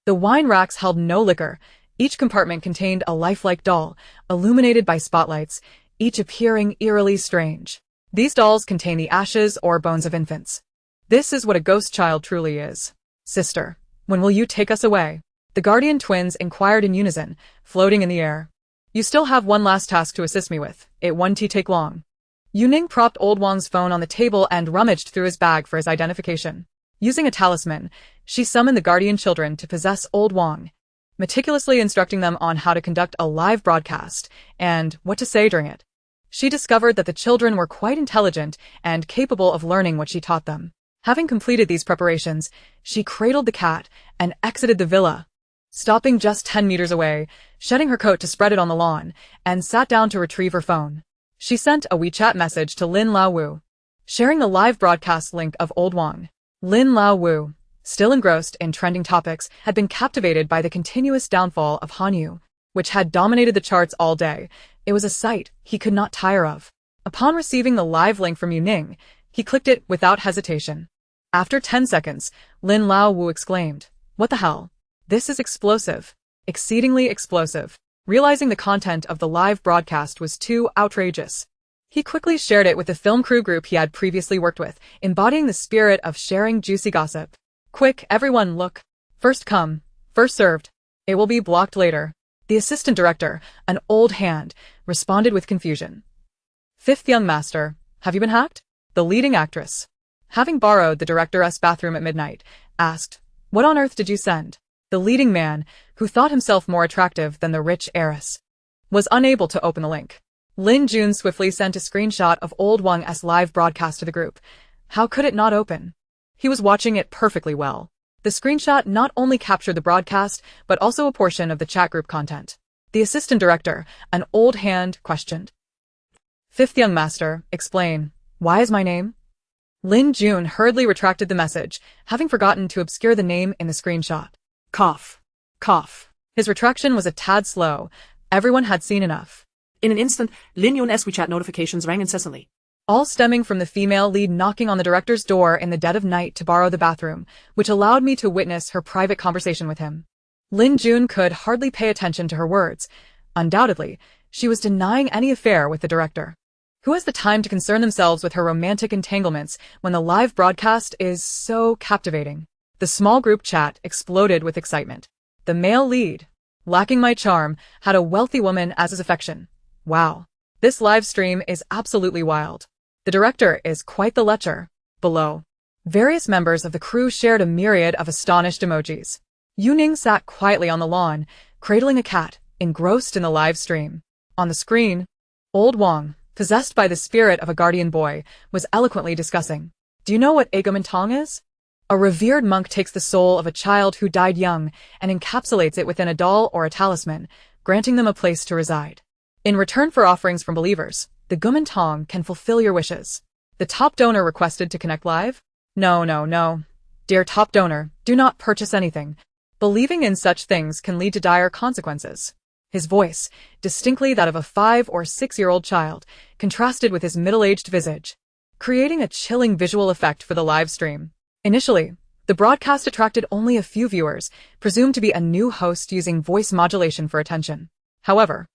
The wine racks held no liquor. Each compartment contained a lifelike doll, illuminated by spotlights, each appearing eerily strange. These dolls contain the ashes or bones of infants. This is what a ghost child truly is. Sister, when will you take us away? The guardian twins inquired in unison, floating in the air. You still have one last task to assist me with. It won't take long. Yu Ning propped Old Wang's phone on the table and rummaged through his bag for his identification. Using a talisman, she summoned the guardian children to possess Old Wang, meticulously instructing them on how to conduct a live broadcast and what to say during it. She discovered that the children were quite intelligent and capable of learning what she taught them. Having completed these preparations, she cradled the cat and exited the villa, stopping just 10 meters away, shedding her coat to spread it on the lawn, and sat down to retrieve her phone. She sent a WeChat message to Lin Lao Wu, sharing the live broadcast link of Old Wang. Lin Lao Wu, still engrossed in trending topics, had been captivated by the continuous downfall of Hanyu, which had dominated the charts all day. It was a sight he could not tire of. Upon receiving the live link from Yu Ning, he clicked it without hesitation. After 10 seconds, Lin Lao Wu exclaimed, "What the hell? This is explosive. Exceedingly explosive." Realizing the content of the live broadcast was too outrageous, he quickly shared it with the film crew group he had previously worked with, embodying the spirit of sharing juicy gossip. Quick, everyone look. First come, first served. It will be blocked later. The assistant director, an old hand, responded with confusion. Fifth young master, have you been hacked? The leading actress, having borrowed the director's bathroom at midnight, asked, what on earth did you send? The leading man, who thought himself more attractive than the rich heiress, was unable to open the link. Lin Jun swiftly sent a screenshot of old Wang's live broadcast to the group. How could it not open? He was watching it perfectly well. The screenshot not only captured the broadcast, but also a portion of the chat group content. The assistant director, an old hand, questioned. Fifth young master, explain. Why is my name? Lin Jun hurriedly retracted the message, having forgotten to obscure the name in the screenshot. Cough. Cough. His retraction was a tad slow. Everyone had seen enough. In an instant, Lin Yun's WeChat notifications rang incessantly, all stemming from the female lead knocking on the director's door in the dead of night to borrow the bathroom, which allowed me to witness her private conversation with him. Lin Jun could hardly pay attention to her words. Undoubtedly, she was denying any affair with the director. Who has the time to concern themselves with her romantic entanglements when the live broadcast is so captivating? The small group chat exploded with excitement. The male lead, lacking my charm, had a wealthy woman as his affection. Wow. This live stream is absolutely wild. The director is quite the lecher. Below, various members of the crew shared a myriad of astonished emojis. Yu Ning sat quietly on the lawn, cradling a cat, engrossed in the live stream. On the screen, old Wang, possessed by the spirit of a guardian boy, was eloquently discussing. Do you know what comatose is? A revered monk takes the soul of a child who died young and encapsulates it within a doll or a talisman, granting them a place to reside. In return for offerings from believers, the Gumantong can fulfill your wishes. The top donor requested to connect live? No. Dear top donor, do not purchase anything. Believing in such things can lead to dire consequences. His voice, distinctly that of a 5- or 6-year-old child, contrasted with his middle-aged visage, creating a chilling visual effect for the live stream. Initially, the broadcast attracted only a few viewers, presumed to be a new host using voice modulation for attention. However,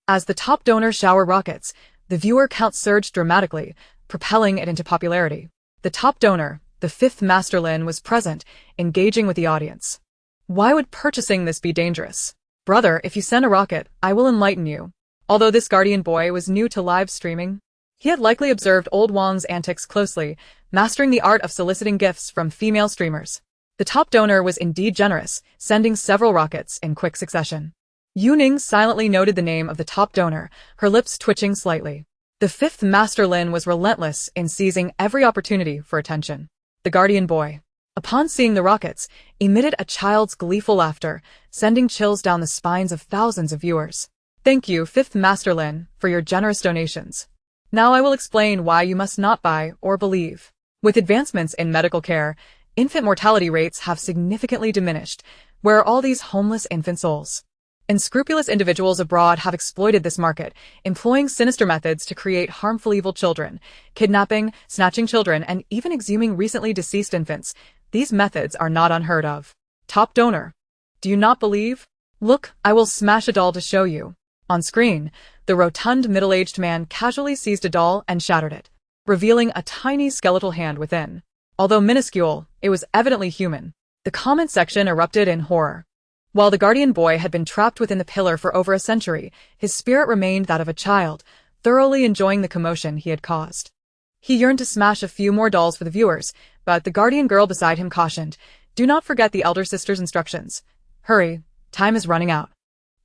as the top donor showered rockets, the viewer count surged dramatically, propelling it into popularity. The top donor, the fifth Master Lin, was present, engaging with the audience. Why would purchasing this be dangerous? Brother, if you send a rocket, I will enlighten you. Although this guardian boy was new to live streaming, he had likely observed old Wang's antics closely, mastering the art of soliciting gifts from female streamers. The top donor was indeed generous, sending several rockets in quick succession. Yu Ning silently noted the name of the top donor, her lips twitching slightly. The fifth Master Lin was relentless in seizing every opportunity for attention. The guardian boy, upon seeing the rockets, emitted a child's gleeful laughter, sending chills down the spines of thousands of viewers. Thank you, fifth Master Lin, for your generous donations. Now I will explain why you must not buy or believe. With advancements in medical care, infant mortality rates have significantly diminished. Where are all these homeless infant souls? Unscrupulous individuals abroad have exploited this market, employing sinister methods to create harmful evil children, kidnapping, snatching children, and even exhuming recently deceased infants. These methods are not unheard of. Top donor. Do you not believe? Look, I will smash a doll to show you. On screen, the rotund middle-aged man casually seized a doll and shattered it, revealing a tiny skeletal hand within. Although minuscule, it was evidently human. The comment section erupted in horror. While the guardian boy had been trapped within the pillar for over a century, his spirit remained that of a child, thoroughly enjoying the commotion he had caused. He yearned to smash a few more dolls for the viewers, but the guardian girl beside him cautioned, "Do not forget the elder sister's instructions. Hurry, time is running out."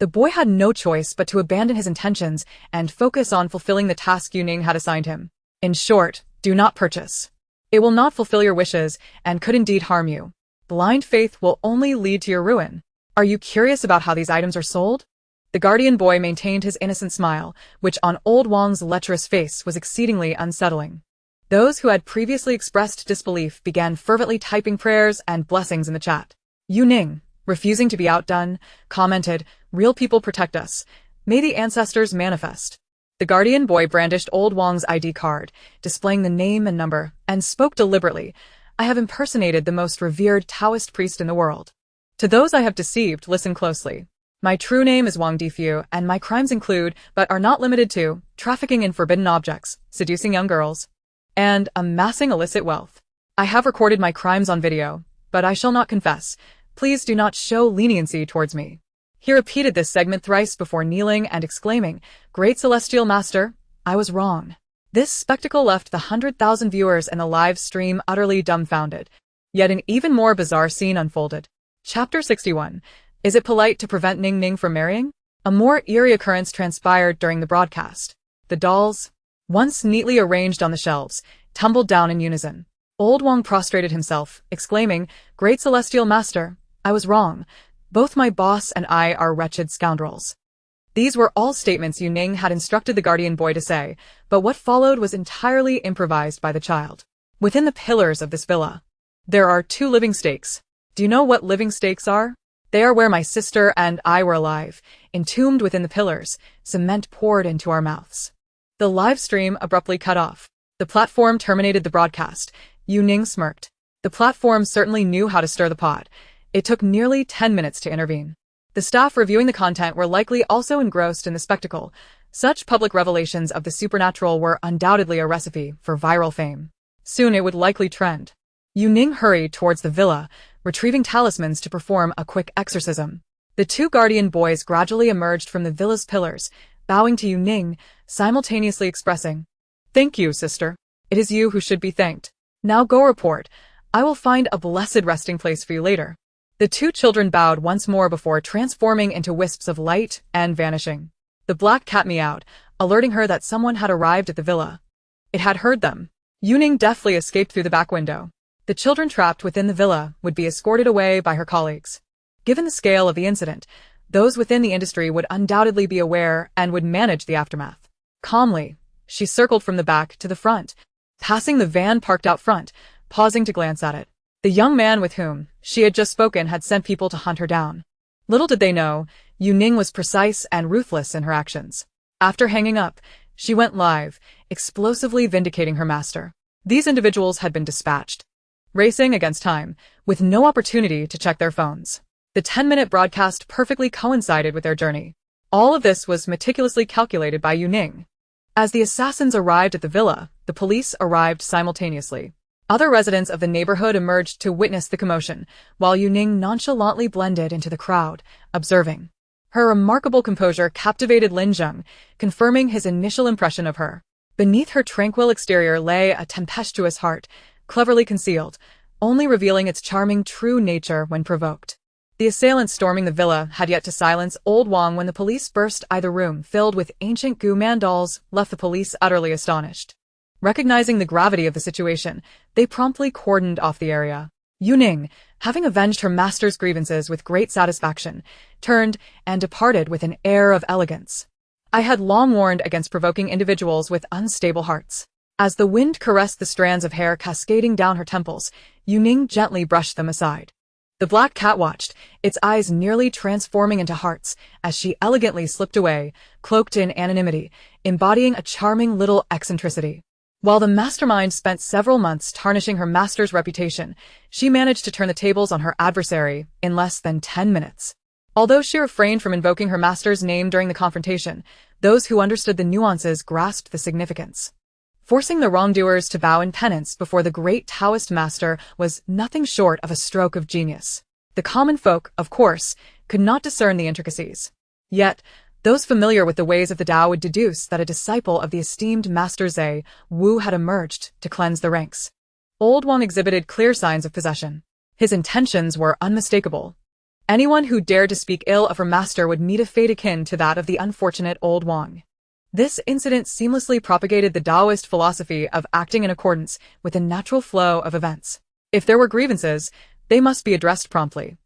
The boy had no choice but to abandon his intentions and focus on fulfilling the task Yu Ning had assigned him. In short, do not purchase. It will not fulfill your wishes and could indeed harm you. Blind faith will only lead to your ruin. Are you curious about how these items are sold? The guardian boy maintained his innocent smile, which on old Wang's lecherous face was exceedingly unsettling. Those who had previously expressed disbelief began fervently typing prayers and blessings in the chat. Yu Ning, refusing to be outdone, commented, "Real people protect us. May the ancestors manifest." The guardian boy brandished old Wang's ID card, displaying the name and number, and spoke deliberately, "I have impersonated the most revered Taoist priest in the world. To those I have deceived, listen closely. My true name is Wang Difu, and my crimes include, but are not limited to, trafficking in forbidden objects, seducing young girls, and amassing illicit wealth. I have recorded my crimes on video, but I shall not confess. Please do not show leniency towards me." He repeated this segment thrice before kneeling and exclaiming, "Great Celestial Master, I was wrong." This spectacle left the 100,000 viewers in the live stream utterly dumbfounded. Yet an even more bizarre scene unfolded. Chapter 61. Is it polite to prevent Ning Ning from marrying? A more eerie occurrence transpired during the broadcast. The dolls, once neatly arranged on the shelves, tumbled down in unison. Old Wang prostrated himself, exclaiming, "Great Celestial Master, I was wrong. Both my boss and I are wretched scoundrels." These were all statements Yu Ning had instructed the guardian boy to say, but what followed was entirely improvised by the child. Within the pillars of this villa, there are 2 living stakes. Do you know what living stakes are? They are where my sister and I were alive, entombed within the pillars, cement poured into our mouths. The live stream abruptly cut off. The platform terminated the broadcast. Yu Ning smirked. The platform certainly knew how to stir the pot. It took nearly 10 minutes to intervene. The staff reviewing the content were likely also engrossed in the spectacle. Such public revelations of the supernatural were undoubtedly a recipe for viral fame. Soon it would likely trend. Yu Ning hurried towards the villa, retrieving talismans to perform a quick exorcism. The 2 guardian boys gradually emerged from the villa's pillars, bowing to Yu Ning, simultaneously expressing, "Thank you, sister. It is you who should be thanked. Now go report. I will find a blessed resting place for you later." The 2 children bowed once more before transforming into wisps of light and vanishing. The black cat meowed, alerting her that someone had arrived at the villa. It had heard them. Yu Ning deftly escaped through the back window. The children trapped within the villa would be escorted away by her colleagues. Given the scale of the incident, those within the industry would undoubtedly be aware and would manage the aftermath. Calmly, she circled from the back to the front, passing the van parked out front, pausing to glance at it. The young man with whom she had just spoken had sent people to hunt her down. Little did they know, Yu Ning was precise and ruthless in her actions. After hanging up, she went live, explosively vindicating her master. These individuals had been dispatched, racing against time, with no opportunity to check their phones. The 10-minute broadcast perfectly coincided with their journey. All of this was meticulously calculated by Yu Ning. As the assassins arrived at the villa, the police arrived simultaneously. Other residents of the neighborhood emerged to witness the commotion, while Yu Ning nonchalantly blended into the crowd, observing. Her remarkable composure captivated Lin Zheng, confirming his initial impression of her. Beneath her tranquil exterior lay a tempestuous heart, cleverly concealed, only revealing its charming true nature when provoked. The assailants storming the villa had yet to silence Old Wang when the police burst the room filled with ancient Gu-man dolls, left the police utterly astonished. Recognizing the gravity of the situation, they promptly cordoned off the area. Yu Ning, having avenged her master's grievances with great satisfaction, turned and departed with an air of elegance. I had long warned against provoking individuals with unstable hearts. As the wind caressed the strands of hair cascading down her temples, Yu Ning gently brushed them aside. The black cat watched, its eyes nearly transforming into hearts, as she elegantly slipped away, cloaked in anonymity, embodying a charming little eccentricity. While the mastermind spent several months tarnishing her master's reputation, she managed to turn the tables on her adversary in less than 10 minutes. Although she refrained from invoking her master's name during the confrontation, those who understood the nuances grasped the significance. Forcing the wrongdoers to bow in penance before the great Taoist master was nothing short of a stroke of genius. The common folk, of course, could not discern the intricacies. Yet, those familiar with the ways of the Tao would deduce that a disciple of the esteemed Master Zhe Wu had emerged to cleanse the ranks. Old Wang exhibited clear signs of possession. His intentions were unmistakable. Anyone who dared to speak ill of her master would meet a fate akin to that of the unfortunate Old Wang. This incident seamlessly propagated the Taoist philosophy of acting in accordance with the natural flow of events. If there were grievances, they must be addressed promptly.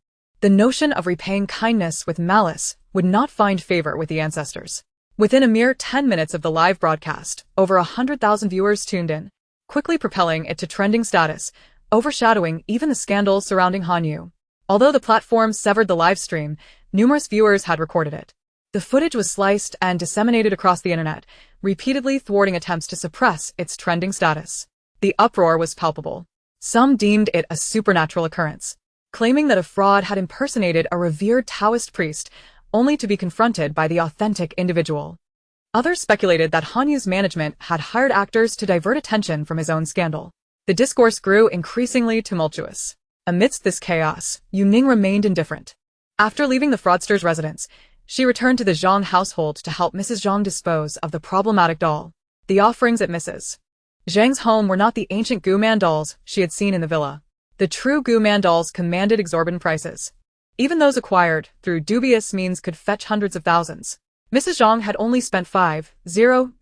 The notion of repaying kindness with malice would not find favor with the ancestors. Within a mere 10 minutes of the live broadcast, over 100,000 viewers tuned in, quickly propelling it to trending status, overshadowing even the scandals surrounding Hanyu. Although the platform severed the live stream, numerous viewers had recorded it. The footage was sliced and disseminated across the internet, repeatedly thwarting attempts to suppress its trending status. The uproar was palpable. Some deemed it a supernatural occurrence, claiming that a fraud had impersonated a revered Taoist priest, only to be confronted by the authentic individual. Others speculated that Hanyu's management had hired actors to divert attention from his own scandal. The discourse grew increasingly tumultuous. Amidst this chaos, Yu Ning remained indifferent. After leaving the fraudster's residence, she returned to the Zhang household to help Mrs. Zhang dispose of the problematic doll. The offerings at Mrs. Zhang's home were not the ancient Gu-man dolls she had seen in the villa. The true Gu-man dolls commanded exorbitant prices. Even those acquired through dubious means could fetch hundreds of thousands. Mrs. Zhang had only spent 5,000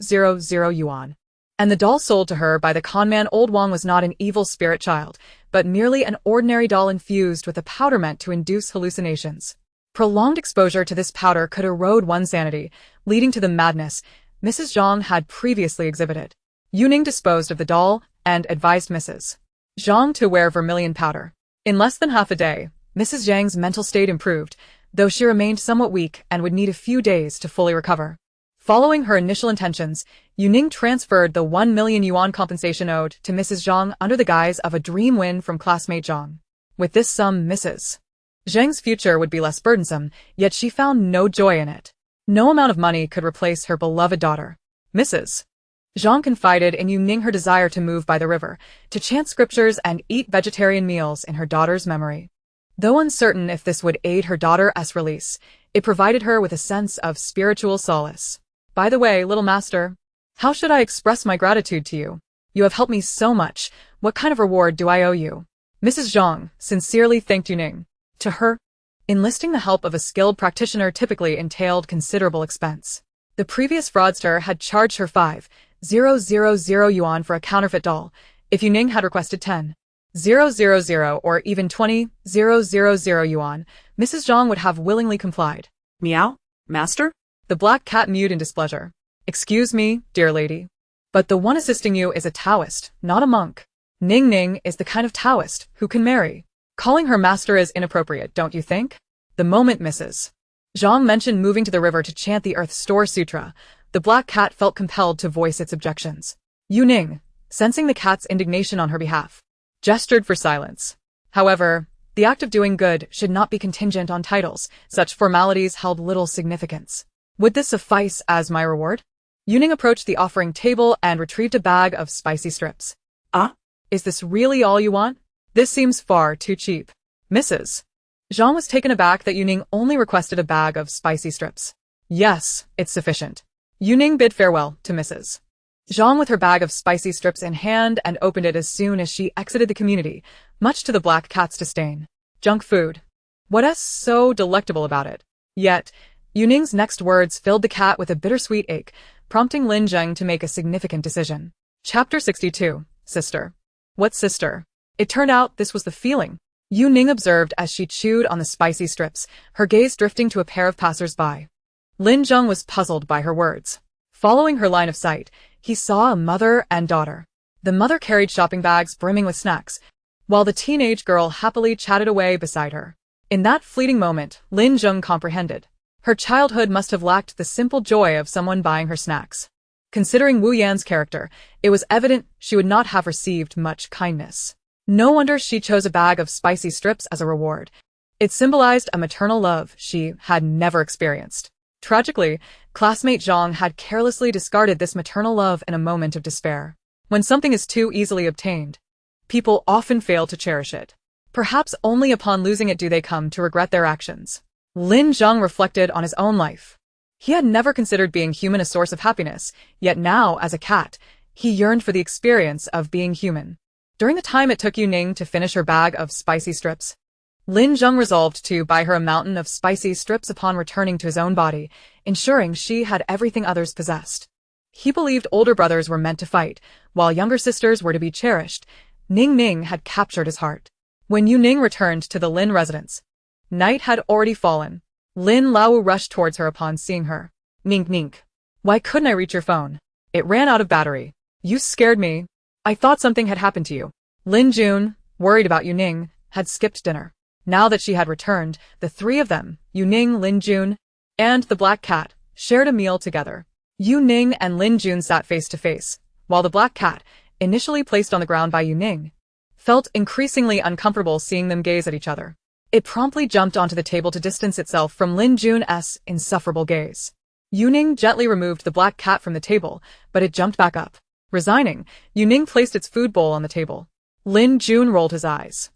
yuan. And the doll sold to her by the conman old Wang was not an evil spirit child, but merely an ordinary doll infused with a powder meant to induce hallucinations. Prolonged exposure to this powder could erode one's sanity, leading to the madness Mrs. Zhang had previously exhibited. Yu Ning disposed of the doll and advised Mrs. Zhang to wear vermilion powder. In less than half a day, Mrs. Zhang's mental state improved, though she remained somewhat weak and would need a few days to fully recover. Following her initial intentions, Yu Ning transferred the 1 million yuan compensation owed to Mrs. Zhang under the guise of a dream win from classmate Zhang. With this sum, Mrs. Zhang's future would be less burdensome, yet she found no joy in it. No amount of money could replace her beloved daughter. Mrs. Zhang confided in Yu Ning her desire to move by the river, to chant scriptures and eat vegetarian meals in her daughter's memory. Though uncertain if this would aid her daughter's release, it provided her with a sense of spiritual solace. By the way, little master, how should I express my gratitude to you? You have helped me so much. What kind of reward do I owe you? Mrs. Zhang sincerely thanked Yu Ning. To her, enlisting the help of a skilled practitioner typically entailed considerable expense. The previous fraudster had charged her 5,000 yuan for a counterfeit doll. If Yu Ning had requested 10,000 or even 20,000 yuan, Mrs. Zhang would have willingly complied. Meow, master? The black cat mewed in displeasure. Excuse me, dear lady, but the one assisting you is a Taoist, not a monk. Ning Ning is the kind of Taoist who can marry. Calling her master is inappropriate, don't you think? The moment Mrs. Zhang mentioned moving to the river to chant the Earth Store Sutra, the black cat felt compelled to voice its objections. Yu Ning, sensing the cat's indignation on her behalf, gestured for silence. However, the act of doing good should not be contingent on titles. Such formalities held little significance. Would this suffice as my reward? Yu Ning approached the offering table and retrieved a bag of spicy strips. Ah? Is this really all you want? This seems far too cheap. Mrs. Zhang was taken aback that Yu Ning only requested a bag of spicy strips. Yes, it's sufficient. Yu Ning bid farewell to Mrs. Zhang with her bag of spicy strips in hand and opened it as soon as she exited the community, much to the black cat's disdain. Junk food. What's so delectable about it? Yet, Yu Ning's next words filled the cat with a bittersweet ache, prompting Lin Zheng to make a significant decision. Chapter 62. Sister. What sister? It turned out this was the feeling Yu Ning observed as she chewed on the spicy strips, her gaze drifting to a pair of passers-by. Lin Zheng was puzzled by her words. Following her line of sight, he saw a mother and daughter. The mother carried shopping bags brimming with snacks, while the teenage girl happily chatted away beside her. In that fleeting moment, Lin Zheng comprehended. Her childhood must have lacked the simple joy of someone buying her snacks. Considering Wu Yan's character, it was evident she would not have received much kindness. No wonder she chose a bag of spicy strips as a reward. It symbolized a maternal love she had never experienced. Tragically, classmate Zhang had carelessly discarded this maternal love in a moment of despair. When something is too easily obtained, people often fail to cherish it. Perhaps only upon losing it do they come to regret their actions. Lin Zheng reflected on his own life. He had never considered being human a source of happiness, yet now, as a cat, he yearned for the experience of being human. During the time it took Yu Ning to finish her bag of spicy strips, Lin Zheng resolved to buy her a mountain of spicy strips upon returning to his own body, ensuring she had everything others possessed. He believed older brothers were meant to fight, while younger sisters were to be cherished. Ning Ning had captured his heart. When Yu Ning returned to the Lin residence, night had already fallen. Lin Lao rushed towards her upon seeing her. Nink nink. Why couldn't I reach your phone? It ran out of battery. You scared me. I thought something had happened to you. Lin Jun, worried about Yu Ning, had skipped dinner. Now that she had returned, the three of them, Yu Ning, Lin Jun, and the black cat, shared a meal together. Yu Ning and Lin Jun sat face to face, while the black cat, initially placed on the ground by Yu Ning, felt increasingly uncomfortable seeing them gaze at each other. It promptly jumped onto the table to distance itself from Lin Jun's insufferable gaze. Yu Ning gently removed the black cat from the table, but it jumped back up. Resigning, Yu Ning placed its food bowl on the table. Lin Jun rolled his eyes.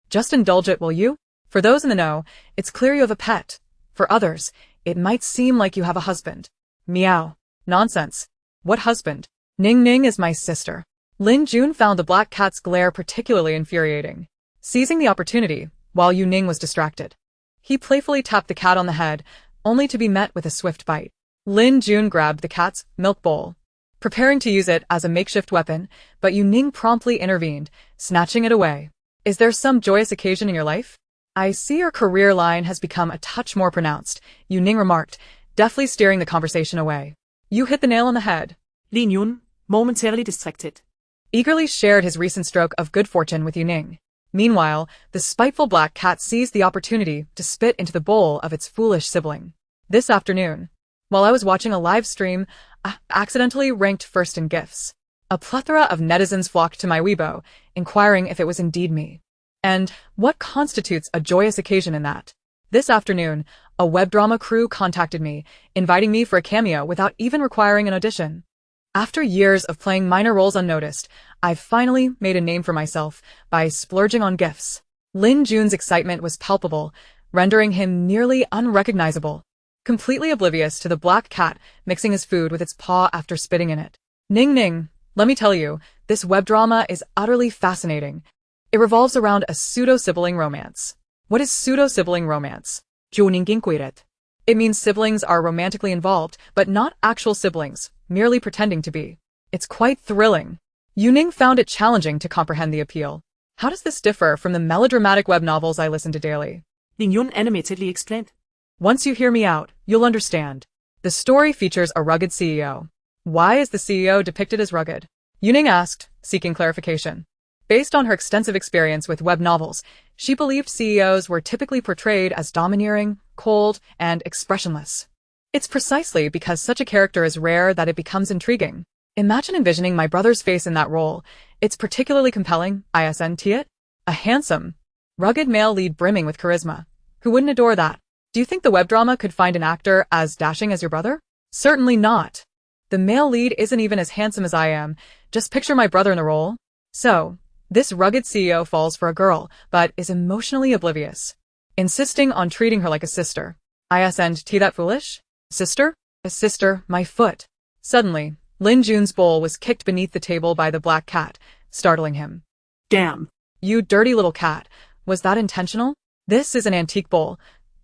Just indulge it, will you? For those in the know, it's clear you have a pet. For others, it might seem like you have a husband. Meow. Nonsense. What husband? Ning Ning is my sister. Lin Jun found the black cat's glare particularly infuriating. Seizing the opportunity, while Yu Ning was distracted, He playfully tapped the cat on the head, only to be met with a swift bite. Lin Jun grabbed the cat's milk bowl, preparing to use it as a makeshift weapon, but Yu Ning promptly intervened, snatching it away. Is there some joyous occasion in your life? I see your career line has become a touch more pronounced, Yu Ning remarked, deftly steering the conversation away. You hit the nail on the head. Lin Yun, momentarily distracted, Eagerly shared his recent stroke of good fortune with Yu Ning. Meanwhile, the spiteful black cat seized the opportunity to spit into the bowl of its foolish sibling. This afternoon, while I was watching a live stream, I accidentally ranked first in gifts. A plethora of netizens flocked to my Weibo, inquiring if it was indeed me. And what constitutes a joyous occasion in that? This afternoon, a web drama crew contacted me, inviting me for a cameo without even requiring an audition. After years of playing minor roles unnoticed, I've finally made a name for myself by splurging on gifts. Lin Jun's excitement was palpable, rendering him nearly unrecognizable, completely oblivious to the black cat mixing his food with its paw after spitting in it. Ning Ning, let me tell you, this web drama is utterly fascinating. It revolves around a pseudo-sibling romance. What is pseudo-sibling romance? It means siblings are romantically involved, but not actual siblings, merely pretending to be. It's quite thrilling. Yu Ning found it challenging to comprehend the appeal. How does this differ from the melodramatic web novels I listen to daily? Lin Yun animatedly explained. Once you hear me out, you'll understand. The story features a rugged CEO. Why is the CEO depicted as rugged? Yu Ning asked, seeking clarification. Based on her extensive experience with web novels, she believed CEOs were typically portrayed as domineering, cold, and expressionless. It's precisely because such a character is rare that it becomes intriguing. Imagine envisioning my brother's face in that role. It's particularly compelling, isn't it? A handsome, rugged male lead brimming with charisma. Who wouldn't adore that? Do you think the web drama could find an actor as dashing as your brother? Certainly not. The male lead isn't even as handsome as I am. Just picture my brother in the role. So, this rugged CEO falls for a girl, but is emotionally oblivious, insisting on treating her like a sister. Isn't that foolish? Sister? A sister, my foot. Suddenly, Lin Jun's bowl was kicked beneath the table by the black cat, startling him. Damn. You dirty little cat. Was that intentional? This is an antique bowl.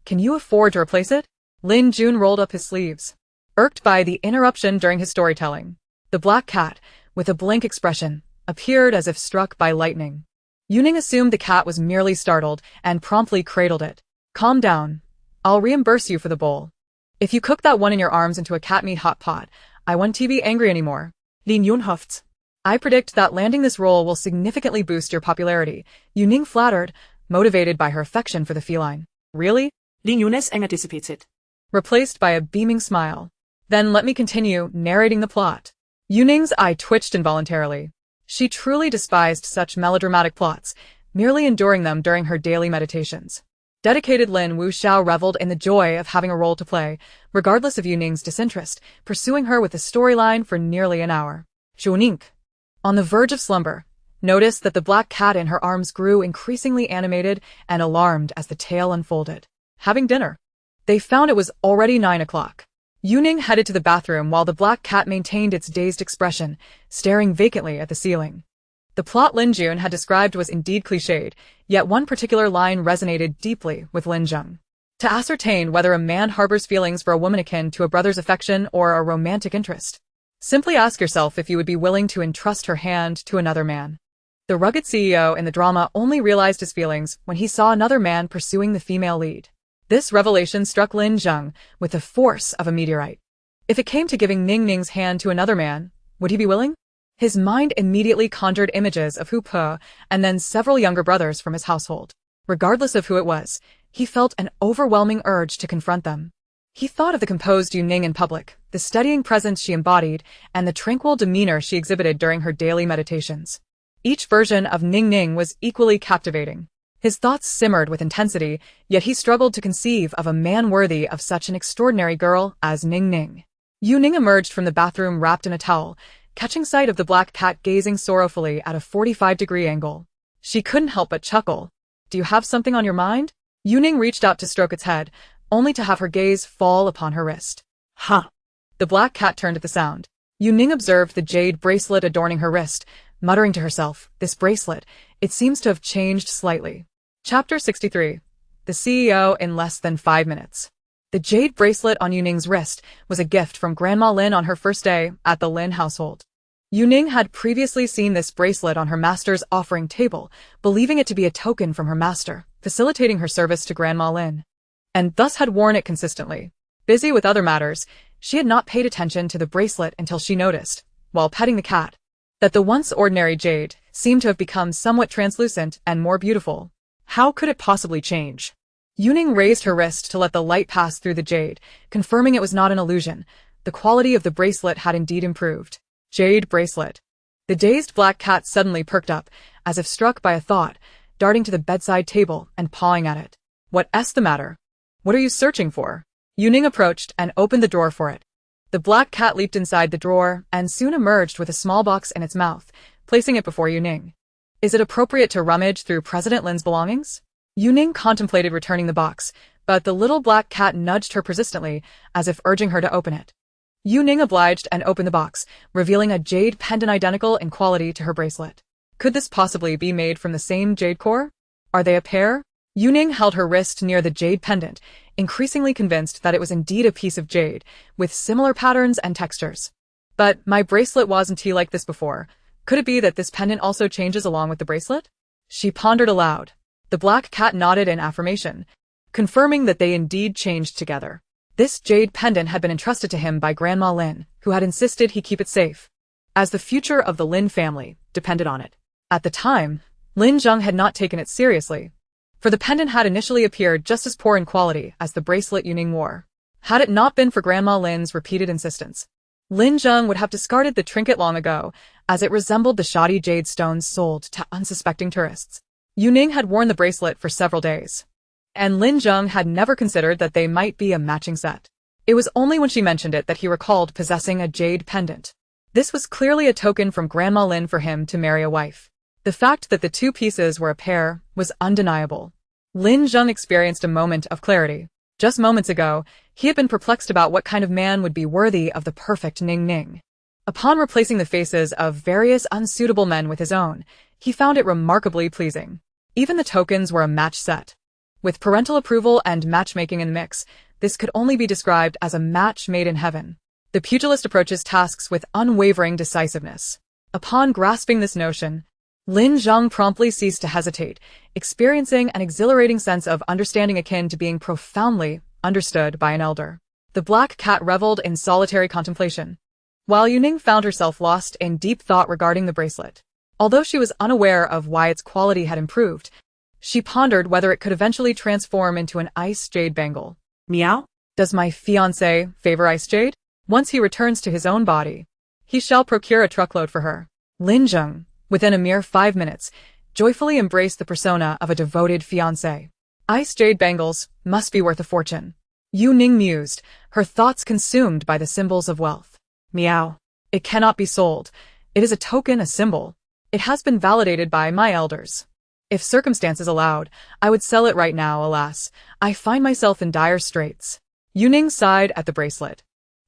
Can you afford to replace it? Lin Jun rolled up his sleeves, irked by the interruption during his storytelling. The black cat, with a blank expression, appeared as if struck by lightning. Yu Ning assumed the cat was merely startled and promptly cradled it. Calm down. I'll reimburse you for the bowl. If you cook that one in your arms into a cat meat hot pot, I won't be angry anymore. Lin Yun huffed. I predict that landing this role will significantly boost your popularity. Yu Ning flattered, motivated by her affection for the feline. Really? Lin Yun's anger dissipated, Replaced by a beaming smile. Then let me continue narrating the plot. Yu Ning's eye twitched involuntarily. She truly despised such melodramatic plots, merely enduring them during her daily meditations. Dedicated Lin Wuxiao reveled in the joy of having a role to play, regardless of Yu Ning's disinterest, pursuing her with the storyline for nearly an hour. Yu Ning, on the verge of slumber, noticed that the black cat in her arms grew increasingly animated and alarmed as the tale unfolded. Having dinner. They found it was already 9 o'clock. Yu Ning headed to the bathroom while the black cat maintained its dazed expression, staring vacantly at the ceiling. The plot Lin Jun had described was indeed cliched, yet one particular line resonated deeply with Lin Jun. To ascertain whether a man harbors feelings for a woman akin to a brother's affection or a romantic interest, simply ask yourself if you would be willing to entrust her hand to another man. The rugged CEO in the drama only realized his feelings when he saw another man pursuing the female lead. This revelation struck Lin Jun with the force of a meteorite. If it came to giving Ning Ning's hand to another man, would he be willing? His mind immediately conjured images of Hu Po and then several younger brothers from his household. Regardless of who it was, he felt an overwhelming urge to confront them. He thought of the composed Yu Ning in public, the steadying presence she embodied, and the tranquil demeanor she exhibited during her daily meditations. Each version of Ning Ning was equally captivating. His thoughts simmered with intensity, yet he struggled to conceive of a man worthy of such an extraordinary girl as Ning Ning. Yu Ning emerged from the bathroom wrapped in a towel, catching sight of the black cat gazing sorrowfully at a 45-degree angle. She couldn't help but chuckle. Do you have something on your mind? Yu Ning reached out to stroke its head, only to have her gaze fall upon her wrist. Huh. The black cat turned at the sound. Yu Ning observed the jade bracelet adorning her wrist, muttering to herself, this bracelet, it seems to have changed slightly. Chapter 63. the CEO in less than 5 minutes. The jade bracelet on Yu Ning's wrist was a gift from Grandma Lin on her first day at the Lin household. Yu Ning had previously seen this bracelet on her master's offering table, believing it to be a token from her master, facilitating her service to Grandma Lin, and thus had worn it consistently. Busy with other matters, she had not paid attention to the bracelet until she noticed, while petting the cat, that the once ordinary jade seemed to have become somewhat translucent and more beautiful. How could it possibly change? Yu Ning raised her wrist to let the light pass through the jade, confirming it was not an illusion. The quality of the bracelet had indeed improved. Jade bracelet. The dazed black cat suddenly perked up, as if struck by a thought, darting to the bedside table and pawing at it. What's the matter? What are you searching for? Yu Ning approached and opened the drawer for it. The black cat leaped inside the drawer and soon emerged with a small box in its mouth, placing it before Yu Ning. Is it appropriate to rummage through President Lin's belongings? Yu Ning contemplated returning the box, but the little black cat nudged her persistently, as if urging her to open it. Yu Ning obliged and opened the box, revealing a jade pendant identical in quality to her bracelet. Could this possibly be made from the same jade core? Are they a pair? Yu Ning held her wrist near the jade pendant, increasingly convinced that it was indeed a piece of jade, with similar patterns and textures. But my bracelet wasn't like this before. Could it be that this pendant also changes along with the bracelet? She pondered aloud. The black cat nodded in affirmation, confirming that they indeed changed together. This jade pendant had been entrusted to him by Grandma Lin, who had insisted he keep it safe, as the future of the Lin family depended on it. At the time, Lin Zheng had not taken it seriously, for the pendant had initially appeared just as poor in quality as the bracelet Yu Ning wore. Had it not been for Grandma Lin's repeated insistence, Lin Zheng would have discarded the trinket long ago, as it resembled the shoddy jade stones sold to unsuspecting tourists. Yu Ning had worn the bracelet for several days, and Lin Zheng had never considered that they might be a matching set. It was only when she mentioned it that he recalled possessing a jade pendant. This was clearly a token from Grandma Lin for him to marry a wife. The fact that the two pieces were a pair was undeniable. Lin Zheng experienced a moment of clarity. Just moments ago, he had been perplexed about what kind of man would be worthy of the perfect Ning Ning. Upon replacing the faces of various unsuitable men with his own, he found it remarkably pleasing. Even the tokens were a match set. With parental approval and matchmaking in the mix, this could only be described as a match made in heaven. The pugilist approaches tasks with unwavering decisiveness. Upon grasping this notion, Lin Zheng promptly ceased to hesitate, experiencing an exhilarating sense of understanding akin to being profoundly understood by an elder. The black cat reveled in solitary contemplation, while Yu Ning found herself lost in deep thought regarding the bracelet. Although she was unaware of why its quality had improved, she pondered whether it could eventually transform into an ice jade bangle. Meow? Does my fiancé favor ice jade? Once he returns to his own body, he shall procure a truckload for her. Lin Zheng, within a mere 5 minutes, joyfully embraced the persona of a devoted fiancé. Ice jade bangles must be worth a fortune. Yu Ning mused, her thoughts consumed by the symbols of wealth. Meow. It cannot be sold. It is a token, a symbol. It has been validated by my elders. If circumstances allowed, I would sell it right now. Alas, I find myself in dire straits. Yu Ning sighed at the bracelet.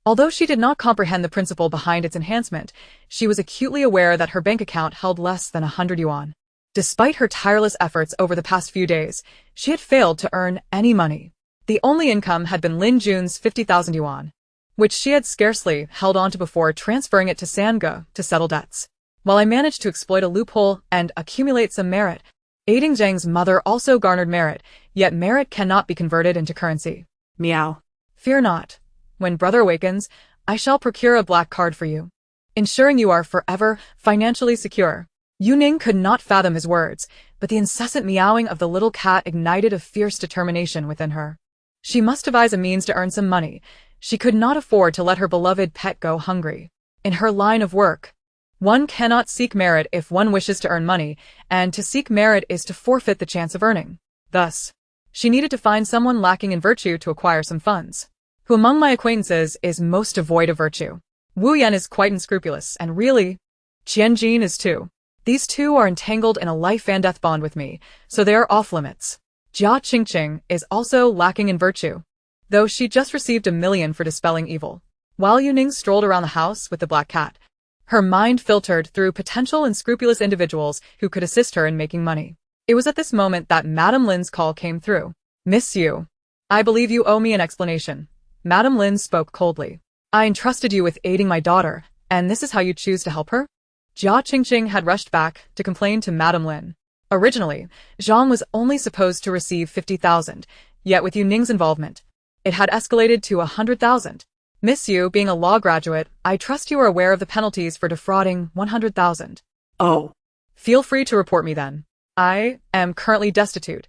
Although she did not comprehend the principle behind its enhancement, she was acutely aware that her bank account held less than 100 yuan. Despite her tireless efforts over the past few days, she had failed to earn any money. The only income had been Lin Jun's 50,000 yuan, which she had scarcely held on to before transferring it to Sangha to settle debts. While I managed to exploit a loophole and accumulate some merit, aiding Zhang's mother also garnered merit, yet merit cannot be converted into currency. Meow. Fear not. When brother awakens, I shall procure a black card for you, ensuring you are forever financially secure. Yu Ning could not fathom his words, but the incessant meowing of the little cat ignited a fierce determination within her. She must devise a means to earn some money. She could not afford to let her beloved pet go hungry. In her line of work, one cannot seek merit if one wishes to earn money, and to seek merit is to forfeit the chance of earning. Thus, she needed to find someone lacking in virtue to acquire some funds. Who among my acquaintances is most devoid of virtue? Wu Yan is quite unscrupulous, and really, Qian Jin is too. These two are entangled in a life and death bond with me, so they are off limits. Jia Qingqing is also lacking in virtue, though she just received 1 million for dispelling evil. While Yu Ning strolled around the house with the black cat, her mind filtered through potential unscrupulous individuals who could assist her in making money. It was at this moment that Madame Lin's call came through. Miss Yu. I believe you owe me an explanation. Madam Lin spoke coldly. I entrusted you with aiding my daughter, and this is how you choose to help her? Jia Qingqing had rushed back to complain to Madam Lin. Originally, Zhang was only supposed to receive 50,000, yet with Yu Ning's involvement, it had escalated to 100,000. Miss Yu, being a law graduate, I trust you are aware of the penalties for defrauding 100,000. Oh. Feel free to report me then. I am currently destitute.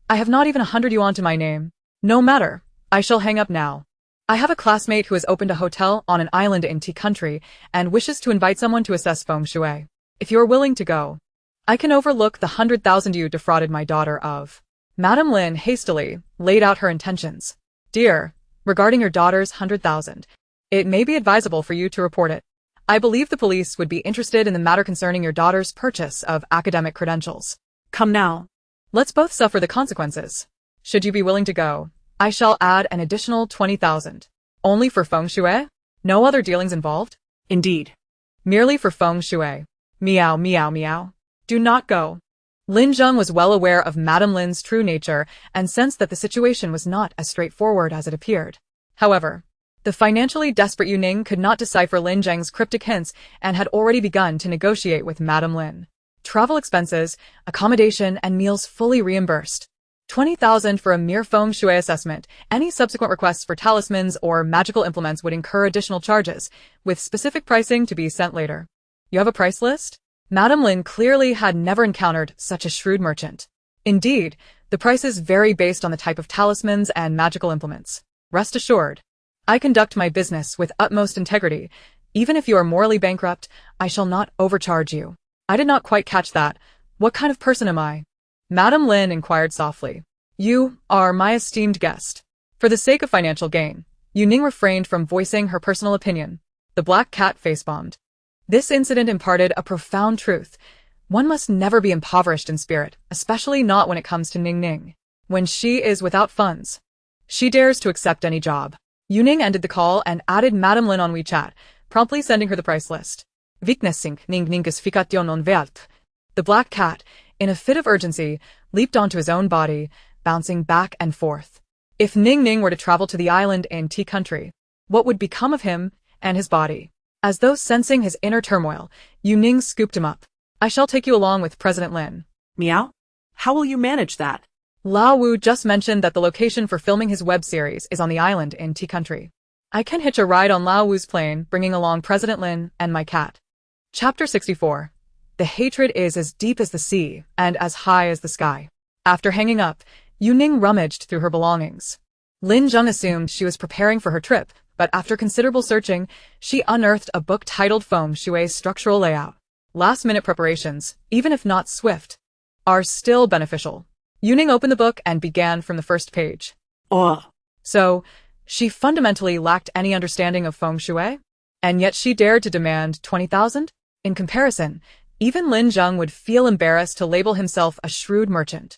I have not even 100 yuan to my name. No matter, I shall hang up now. I have a classmate who has opened a hotel on an island in Tea Country and wishes to invite someone to assess feng shui. If you are willing to go, I can overlook the 100,000 you defrauded my daughter of. Madam Lin hastily laid out her intentions. Dear, regarding your daughter's 100,000, it may be advisable for you to report it. I believe the police would be interested in the matter concerning your daughter's purchase of academic credentials. Come now. Let's both suffer the consequences. Should you be willing to go, I shall add an additional 20,000. Only for feng shui? No other dealings involved? Indeed. Merely for feng shui. Meow, meow, meow. Do not go. Lin Zheng was well aware of Madam Lin's true nature and sensed that the situation was not as straightforward as it appeared. However, the financially desperate Yu Ning could not decipher Lin Zheng's cryptic hints and had already begun to negotiate with Madam Lin. Travel expenses, accommodation, and meals fully reimbursed. 20,000 for a mere feng shui assessment. Any subsequent requests for talismans or magical implements would incur additional charges, with specific pricing to be sent later. You have a price list? Madam Lin clearly had never encountered such a shrewd merchant. Indeed, the prices vary based on the type of talismans and magical implements. Rest assured, I conduct my business with utmost integrity. Even if you are morally bankrupt, I shall not overcharge you. I did not quite catch that. What kind of person am I? Madam Lin inquired softly. You are my esteemed guest. For the sake of financial gain, Yu Ning refrained from voicing her personal opinion. The black cat face-bombed. This incident imparted a profound truth. One must never be impoverished in spirit, especially not when it comes to Ning Ning. When she is without funds, she dares to accept any job. Yu Ning ended the call and added Madam Lin on WeChat, promptly sending her the price list. Viknessing Ning Ningesfication on Welt. The black cat, in a fit of urgency, leaped onto his own body, bouncing back and forth. If Ning Ning were to travel to the island in Tea Country, what would become of him and his body? As though sensing his inner turmoil, Yu Ning scooped him up. I shall take you along with President Lin. Meow? How will you manage that? Lao Wu just mentioned that the location for filming his web series is on the island in Tea Country. I can hitch a ride on Lao Wu's plane, bringing along President Lin and my cat. Chapter 64. The hatred is as deep as the sea and as high as the sky. After hanging up, Yu Ning rummaged through her belongings. Lin Zheng assumed she was preparing for her trip, but after considerable searching, she unearthed a book titled Feng Shui's Structural Layout. Last-minute preparations, even if not swift, are still beneficial. Yu Ning opened the book and began from the first page. So, she fundamentally lacked any understanding of Feng Shui? And yet she dared to demand 20,000? In comparison, even Lin Zheng would feel embarrassed to label himself a shrewd merchant.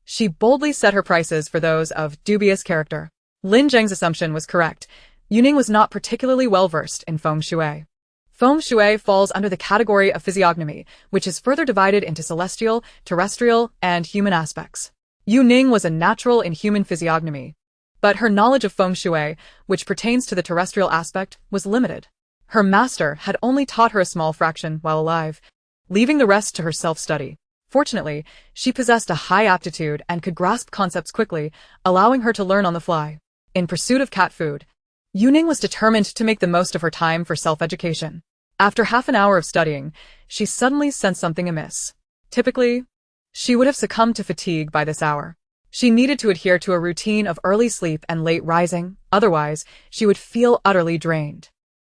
She boldly set her prices for those of dubious character. Lin Zheng's assumption was correct. Yu Ning was not particularly well-versed in Feng Shui. Feng Shui falls under the category of physiognomy, which is further divided into celestial, terrestrial, and human aspects. Yu Ning was a natural in human physiognomy, but her knowledge of Feng Shui, which pertains to the terrestrial aspect, was limited. Her master had only taught her a small fraction while alive, leaving the rest to her self-study. Fortunately, she possessed a high aptitude and could grasp concepts quickly, allowing her to learn on the fly. In pursuit of cat food, Yu Ning was determined to make the most of her time for self-education. After half an hour of studying, she suddenly sensed something amiss. Typically, she would have succumbed to fatigue by this hour. She needed to adhere to a routine of early sleep and late rising, otherwise, she would feel utterly drained.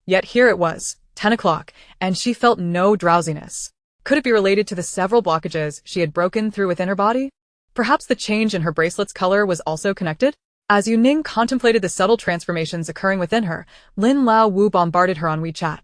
Yet here it was, 10 o'clock, and she felt no drowsiness. Could it be related to the several blockages she had broken through within her body? Perhaps the change in her bracelet's color was also connected? As Yu Ning contemplated the subtle transformations occurring within her, Lin Lao Wu bombarded her on WeChat,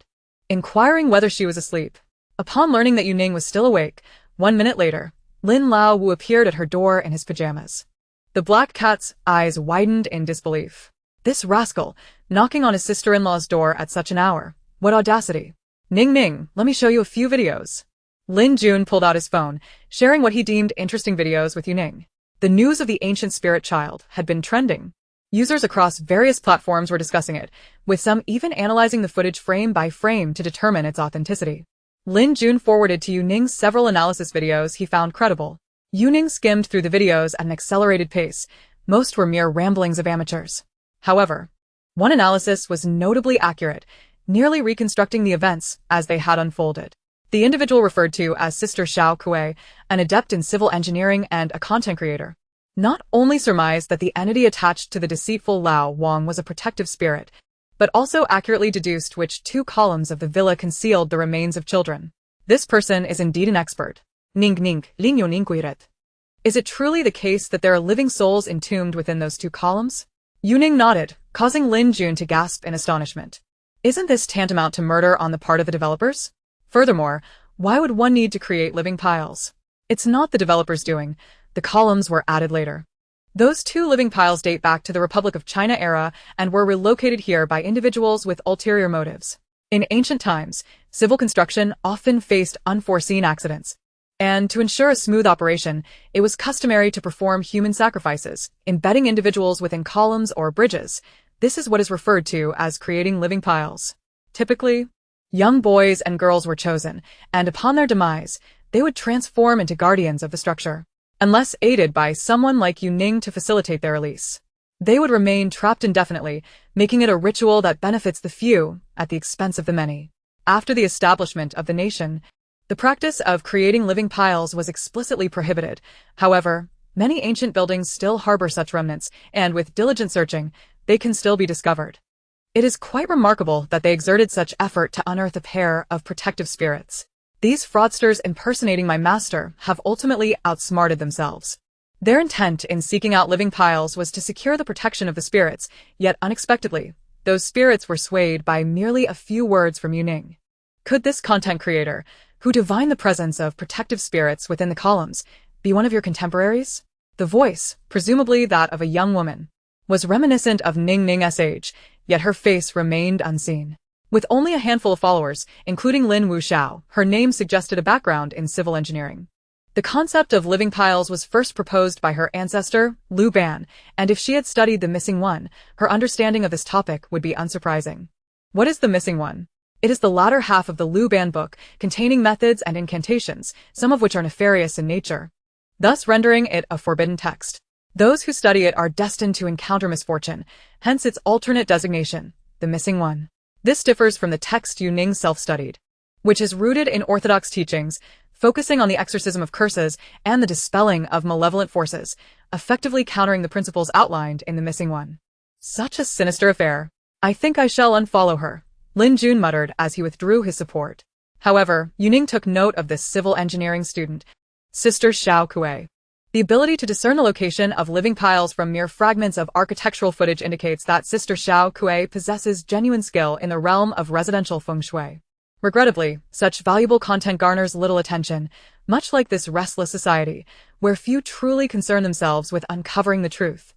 inquiring whether she was asleep. Upon learning that Yu Ning was still awake, 1 minute later, Lin Lao Wu appeared at her door in his pajamas. The black cat's eyes widened in disbelief. This rascal, knocking on his sister-in-law's door at such an hour. What audacity. Ning Ning, let me show you a few videos. Lin Jun pulled out his phone, sharing what he deemed interesting videos with Yu Ning. The news of the ancient spirit child had been trending. Users across various platforms were discussing it, with some even analyzing the footage frame by frame to determine its authenticity. Lin Jun forwarded to Yu Ning several analysis videos he found credible. Yu Ning skimmed through the videos at an accelerated pace. Most were mere ramblings of amateurs. However, one analysis was notably accurate, nearly reconstructing the events as they had unfolded. The individual referred to as Sister Xiao Kuei, an adept in civil engineering and a content creator, not only surmised that the entity attached to the deceitful Lao Wang was a protective spirit, but also accurately deduced which two columns of the villa concealed the remains of children. This person is indeed an expert. Ning Ning, Ling Yo Ning Guiret. Is it truly the case that there are living souls entombed within those two columns? Yu Ning nodded, causing Lin Jun to gasp in astonishment. Isn't this tantamount to murder on the part of the developers? Furthermore, why would one need to create living piles? It's not the developers' doing. The columns were added later. Those two living piles date back to the Republic of China era and were relocated here by individuals with ulterior motives. In ancient times, civil construction often faced unforeseen accidents, and to ensure a smooth operation, it was customary to perform human sacrifices, embedding individuals within columns or bridges. This is what is referred to as creating living piles. Typically, young boys and girls were chosen, and upon their demise, they would transform into guardians of the structure. Unless aided by someone like Yu Ning to facilitate their release, they would remain trapped indefinitely, making it a ritual that benefits the few at the expense of the many. After the establishment of the nation, the practice of creating living piles was explicitly prohibited. However, many ancient buildings still harbor such remnants, and with diligent searching, they can still be discovered. It is quite remarkable that they exerted such effort to unearth a pair of protective spirits. These fraudsters impersonating my master have ultimately outsmarted themselves. Their intent in seeking out living piles was to secure the protection of the spirits, yet unexpectedly, those spirits were swayed by merely a few words from Yu Ning. Could this content creator, who divined the presence of protective spirits within the columns, be one of your contemporaries? The voice, presumably that of a young woman, was reminiscent of Ning Ning's age, yet her face remained unseen. With only a handful of followers, including Lin Wuxiao, her name suggested a background in civil engineering. The concept of living piles was first proposed by her ancestor, Lu Ban, and if she had studied the missing one, her understanding of this topic would be unsurprising. What is the missing one? It is the latter half of the Lu Ban book, containing methods and incantations, some of which are nefarious in nature, thus rendering it a forbidden text. Those who study it are destined to encounter misfortune, hence its alternate designation, the missing one. This differs from the text Yu Ning self-studied, which is rooted in orthodox teachings, focusing on the exorcism of curses and the dispelling of malevolent forces, effectively countering the principles outlined in the missing one. Such a sinister affair. I think I shall unfollow her, Lin Jun muttered as he withdrew his support. However, Yu Ning took note of this civil engineering student, Sister Xiao Kuei. The ability to discern the location of living piles from mere fragments of architectural footage indicates that Sister Xiao Kuei possesses genuine skill in the realm of residential feng shui. Regrettably, such valuable content garners little attention, much like this restless society, where few truly concern themselves with uncovering the truth.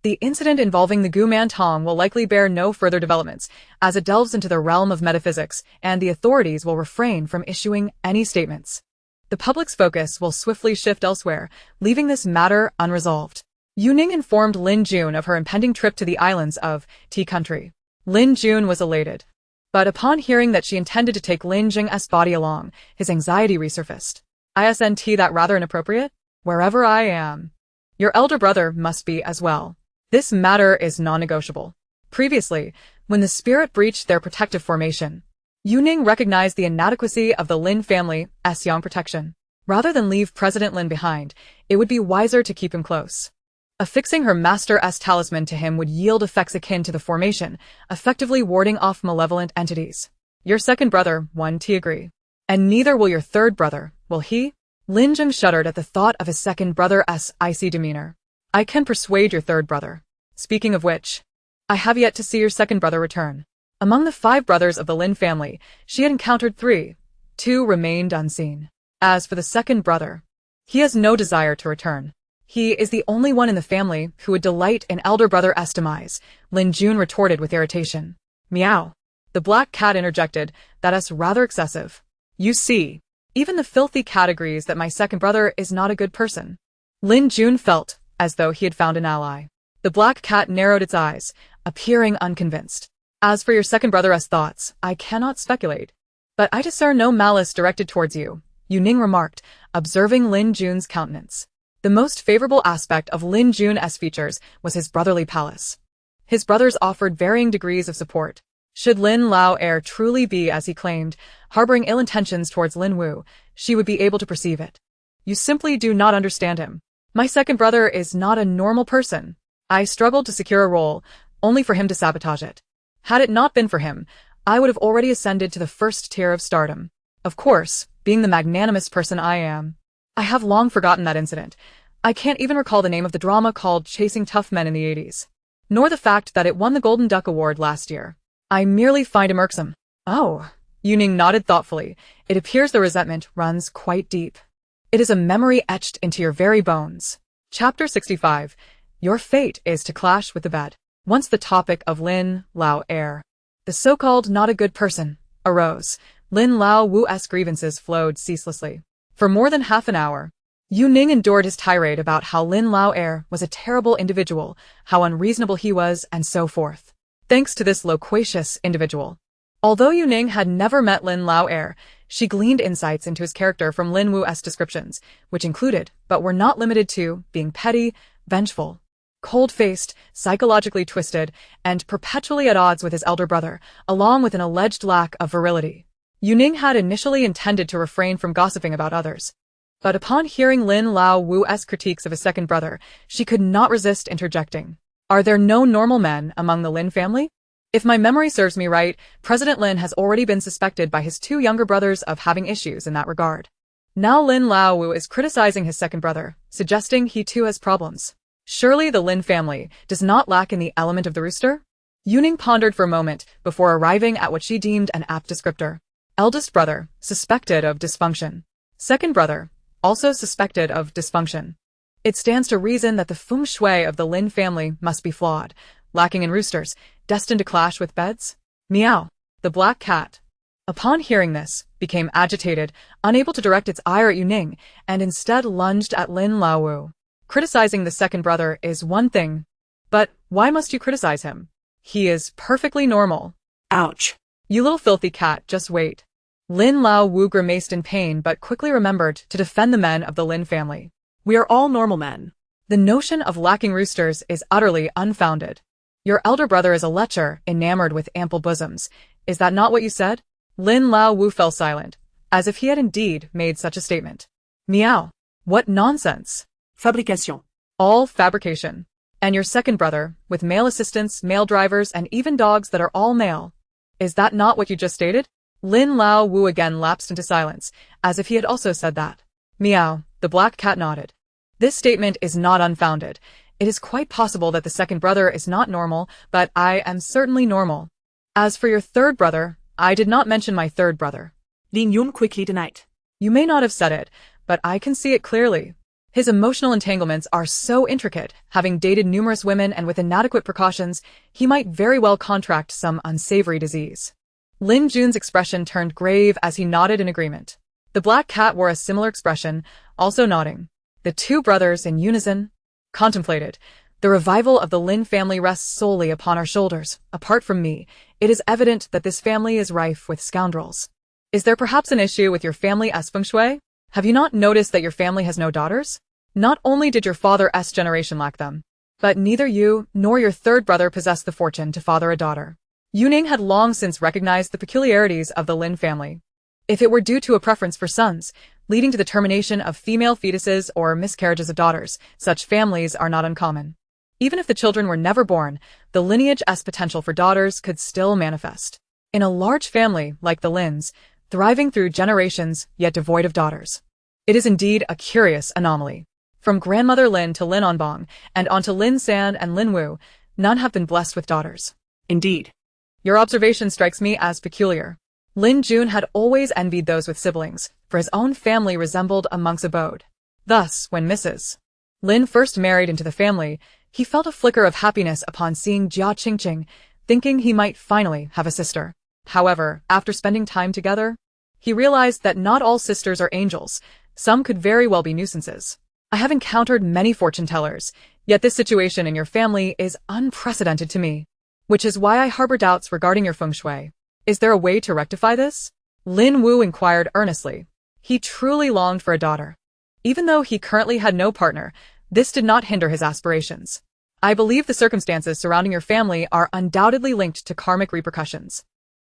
The incident involving the Guman Tong will likely bear no further developments, as it delves into the realm of metaphysics, and the authorities will refrain from issuing any statements. The public's focus will swiftly shift elsewhere, leaving this matter unresolved. Yu Ning informed Lin Jun of her impending trip to the islands of Tea Country. Lin Jun was elated. But upon hearing that she intended to take Lin Jing's body along, his anxiety resurfaced. Isn't that rather inappropriate? Wherever I am, your elder brother must be as well. This matter is non-negotiable. Previously, when the spirit breached their protective formation, Yu Ning recognized the inadequacy of the Lin family's young protection. Rather than leave President Lin behind, it would be wiser to keep him close. Affixing her master's talisman to him would yield effects akin to the formation, effectively warding off malevolent entities. Your second brother won't agree. And neither will your third brother, will he? Lin Jing shuddered at the thought of his second brother's icy demeanor. I can persuade your third brother. Speaking of which, I have yet to see your second brother return. Among the 5 brothers of the Lin family, she had encountered 3. 2 remained unseen. As for the second brother, he has no desire to return. He is the only one in the family who would delight in elder brother's demise, Lin Jun retorted with irritation. Meow. The black cat interjected, that's rather excessive. You see, even the filthy cat agrees that my second brother is not a good person. Lin Jun felt as though he had found an ally. The black cat narrowed its eyes, appearing unconvinced. As for your second brother's thoughts, I cannot speculate. But I discern no malice directed towards you, Yu Ning remarked, observing Lin Jun's countenance. The most favorable aspect of Lin Jun's features was his brotherly palace. His brothers offered varying degrees of support. Should Lin Lao Heir truly be, as he claimed, harboring ill intentions towards Lin Wu, she would be able to perceive it. You simply do not understand him. My second brother is not a normal person. I struggled to secure a role, only for him to sabotage it. Had it not been for him, I would have already ascended to the first tier of stardom. Of course, being the magnanimous person I am, I have long forgotten that incident. I can't even recall the name of the drama called Chasing Tough Men in the 80s. Nor the fact that it won the Golden Duck Award last year. I merely find him irksome. Oh, Yu Ning nodded thoughtfully. It appears the resentment runs quite deep. It is a memory etched into your very bones. Chapter 65. Your fate is to clash with the bed. Once the topic of Lin Lao Heir, the so-called not a good person, arose, Lin Lao Wu's grievances flowed ceaselessly. For more than half an hour, Yu Ning endured his tirade about how Lin Lao Heir was a terrible individual, how unreasonable he was, and so forth. Thanks to this loquacious individual. Although Yu Ning had never met Lin Lao Heir, she gleaned insights into his character from Lin Wu's descriptions, which included, but were not limited to, being petty, vengeful, cold-faced, psychologically twisted, and perpetually at odds with his elder brother, along with an alleged lack of virility. Yu Ning had initially intended to refrain from gossiping about others. But upon hearing Lin Lao Wu's critiques of his second brother, she could not resist interjecting. Are there no normal men among the Lin family? If my memory serves me right, President Lin has already been suspected by his two younger brothers of having issues in that regard. Now Lin Lao Wu is criticizing his second brother, suggesting he too has problems. Surely the Lin family does not lack in the element of the rooster? Yu Ning pondered for a moment before arriving at what she deemed an apt descriptor. Eldest brother, suspected of dysfunction. Second brother, also suspected of dysfunction. It stands to reason that the feng shui of the Lin family must be flawed, lacking in roosters, destined to clash with beds? Meow. The black cat, upon hearing this, became agitated, unable to direct its ire at Yu Ning, and instead lunged at Lin Lao Wu. Criticizing the second brother is one thing, but why must you criticize him? He is perfectly normal. Ouch. You little filthy cat, just wait. Lin Lao Wu grimaced in pain but quickly remembered to defend the men of the Lin family. We are all normal men. The notion of lacking roosters is utterly unfounded. Your elder brother is a lecher, enamored with ample bosoms. Is that not what you said? Lin Lao Wu fell silent, as if he had indeed made such a statement. Meow. What nonsense. Fabrication. All fabrication. And your second brother, with male assistants, male drivers, and even dogs that are all male. Is that not what you just stated? Lin Lao Wu again lapsed into silence, as if he had also said that. Meow. The black cat nodded. This statement is not unfounded. It is quite possible that the second brother is not normal, but I am certainly normal. As for your third brother, I did not mention my third brother. Lin Yun quickly denied. You may not have said it, but I can see it clearly. His emotional entanglements are so intricate, having dated numerous women and with inadequate precautions, he might very well contract some unsavory disease. Lin Jun's expression turned grave as he nodded in agreement. The black cat wore a similar expression, also nodding. The two brothers, in unison, contemplated. The revival of the Lin family rests solely upon our shoulders. Apart from me, it is evident that this family is rife with scoundrels. Is there perhaps an issue with your family's feng shui? Have you not noticed that your family has no daughters? Not only did your father's generation lack them, but neither you nor your third brother possess the fortune to father a daughter. Yu Ning had long since recognized the peculiarities of the Lin family. If it were due to a preference for sons, leading to the termination of female fetuses or miscarriages of daughters, such families are not uncommon. Even if the children were never born, the lineage's potential for daughters could still manifest. In a large family like the Lins, thriving through generations yet devoid of daughters. It is indeed a curious anomaly. From grandmother Lin to Lin Onbong, and on to Lin San and Lin Wu, none have been blessed with daughters. Indeed. Your observation strikes me as peculiar. Lin Jun had always envied those with siblings, for his own family resembled a monk's abode. Thus, when Mrs. Lin first married into the family, he felt a flicker of happiness upon seeing Jia Qingqing, thinking he might finally have a sister. However, after spending time together, he realized that not all sisters are angels, some could very well be nuisances. I have encountered many fortune tellers, yet this situation in your family is unprecedented to me, which is why I harbor doubts regarding your feng shui. Is there a way to rectify this? Lin Wu inquired earnestly. He truly longed for a daughter. Even though he currently had no partner, this did not hinder his aspirations. I believe the circumstances surrounding your family are undoubtedly linked to karmic repercussions.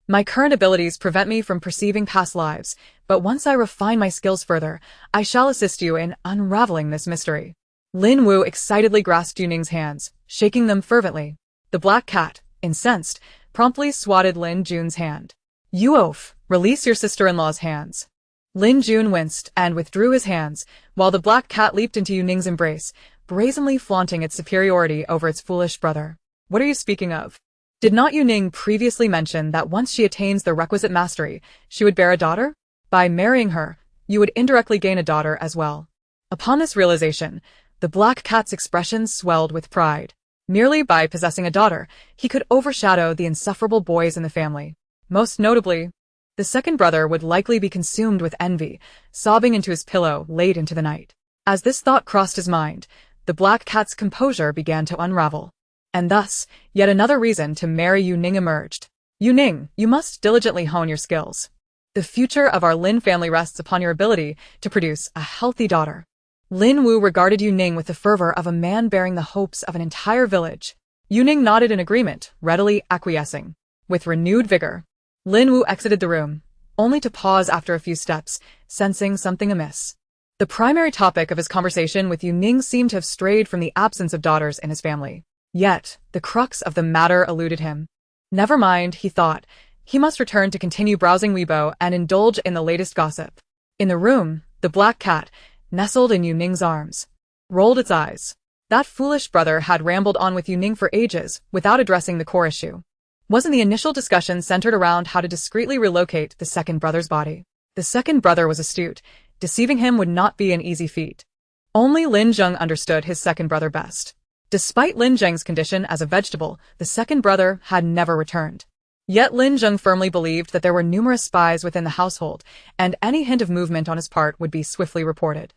My current abilities prevent me from perceiving past lives, but once I refine my skills further, I shall assist you in unraveling this mystery. Lin Wu excitedly grasped Yu Ning's hands, shaking them fervently. The black cat, incensed, promptly swatted Lin Jun's hand. You oaf, release your sister-in-law's hands. Lin Jun winced and withdrew his hands, while the black cat leaped into Yu Ning's embrace, brazenly flaunting its superiority over its foolish brother. What are you speaking of? Did not Yu Ning previously mention that once she attains the requisite mastery, she would bear a daughter? By marrying her, you would indirectly gain a daughter as well. Upon this realization, the black cat's expression swelled with pride. Merely by possessing a daughter, he could overshadow the insufferable boys in the family. Most notably, the second brother would likely be consumed with envy, sobbing into his pillow late into the night. As this thought crossed his mind, the black cat's composure began to unravel. And thus, yet another reason to marry Yu Ning emerged. Yu Ning, you must diligently hone your skills. The future of our Lin family rests upon your ability to produce a healthy daughter. Lin Wu regarded Yu Ning with the fervor of a man bearing the hopes of an entire village. Yu Ning nodded in agreement, readily acquiescing. With renewed vigor, Lin Wu exited the room, only to pause after a few steps, sensing something amiss. The primary topic of his conversation with Yu Ning seemed to have strayed from the absence of daughters in his family. Yet, the crux of the matter eluded him. Never mind, he thought. He must return to continue browsing Weibo and indulge in the latest gossip. In the room, the black cat, nestled in Yu Ning's arms, rolled its eyes. That foolish brother had rambled on with Yu Ning for ages, without addressing the core issue. Wasn't the initial discussion centered around how to discreetly relocate the second brother's body? The second brother was astute. Deceiving him would not be an easy feat. Only Lin Zheng understood his second brother best. Despite Lin Zheng's condition as a vegetable, the second brother had never returned. Yet Lin Zheng firmly believed that there were numerous spies within the household, and any hint of movement on his part would be swiftly reported.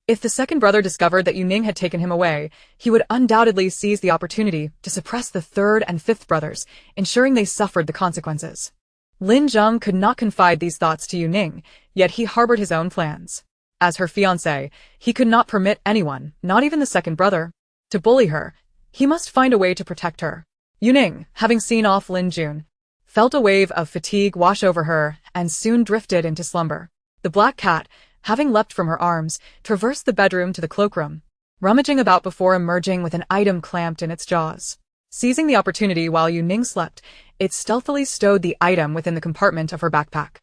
If the second brother discovered that Yu Ning had taken him away, he would undoubtedly seize the opportunity to suppress the third and fifth brothers, ensuring they suffered the consequences. Lin Zheng could not confide these thoughts to Yu Ning, yet he harbored his own plans. As her fiancé, he could not permit anyone, not even the second brother, to bully her. He must find a way to protect her. Yu Ning, having seen off Lin Jun, felt a wave of fatigue wash over her and soon drifted into slumber. The black cat, having leapt from her arms, traversed the bedroom to the cloakroom, rummaging about before emerging with an item clamped in its jaws. Seizing the opportunity while Yu Ning slept, it stealthily stowed the item within the compartment of her backpack.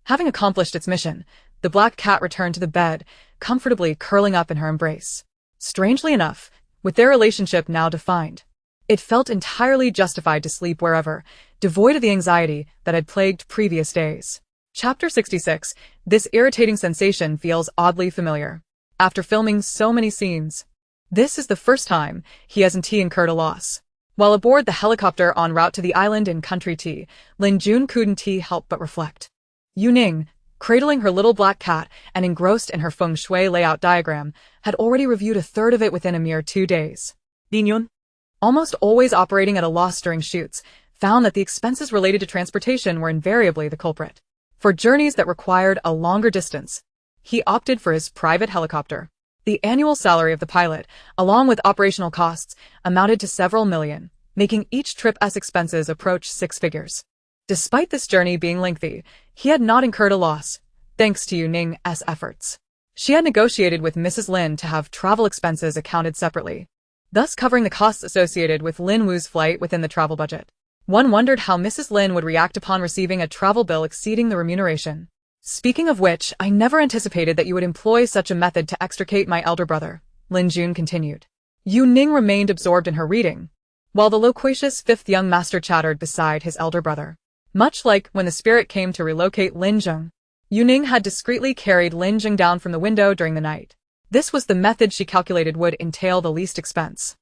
Having accomplished its mission, the black cat returned to the bed, comfortably curling up in her embrace. Strangely enough, with their relationship now defined, it felt entirely justified to sleep wherever, devoid of the anxiety that had plagued previous days. Chapter 66. This irritating sensation feels oddly familiar. After filming so many scenes, this is the first time he hasn't incurred a loss. While aboard the helicopter en route to the island in Country Tea, Lin Jun couldn't help but reflect. Yu Ning, cradling her little black cat and engrossed in her feng shui layout diagram, had already reviewed a third of it within a mere 2 days. Lin Yun, almost always operating at a loss during shoots, found that the expenses related to transportation were invariably the culprit. For journeys that required a longer distance, he opted for his private helicopter. The annual salary of the pilot, along with operational costs, amounted to several million, making each trip's expenses approach 6 figures. Despite this journey being lengthy, he had not incurred a loss, thanks to Yu Ning's efforts. She had negotiated with Mrs. Lin to have travel expenses accounted separately, thus covering the costs associated with Lin Wu's flight within the travel budget. One wondered how Mrs. Lin would react upon receiving a travel bill exceeding the remuneration. Speaking of which, I never anticipated that you would employ such a method to extricate my elder brother, Lin Jun continued. Yu Ning remained absorbed in her reading, while the loquacious fifth young master chattered beside his elder brother. Much like when the spirit came to relocate Lin Zheng, Yu Ning had discreetly carried Lin Zheng down from the window during the night. This was the method she calculated would entail the least expense.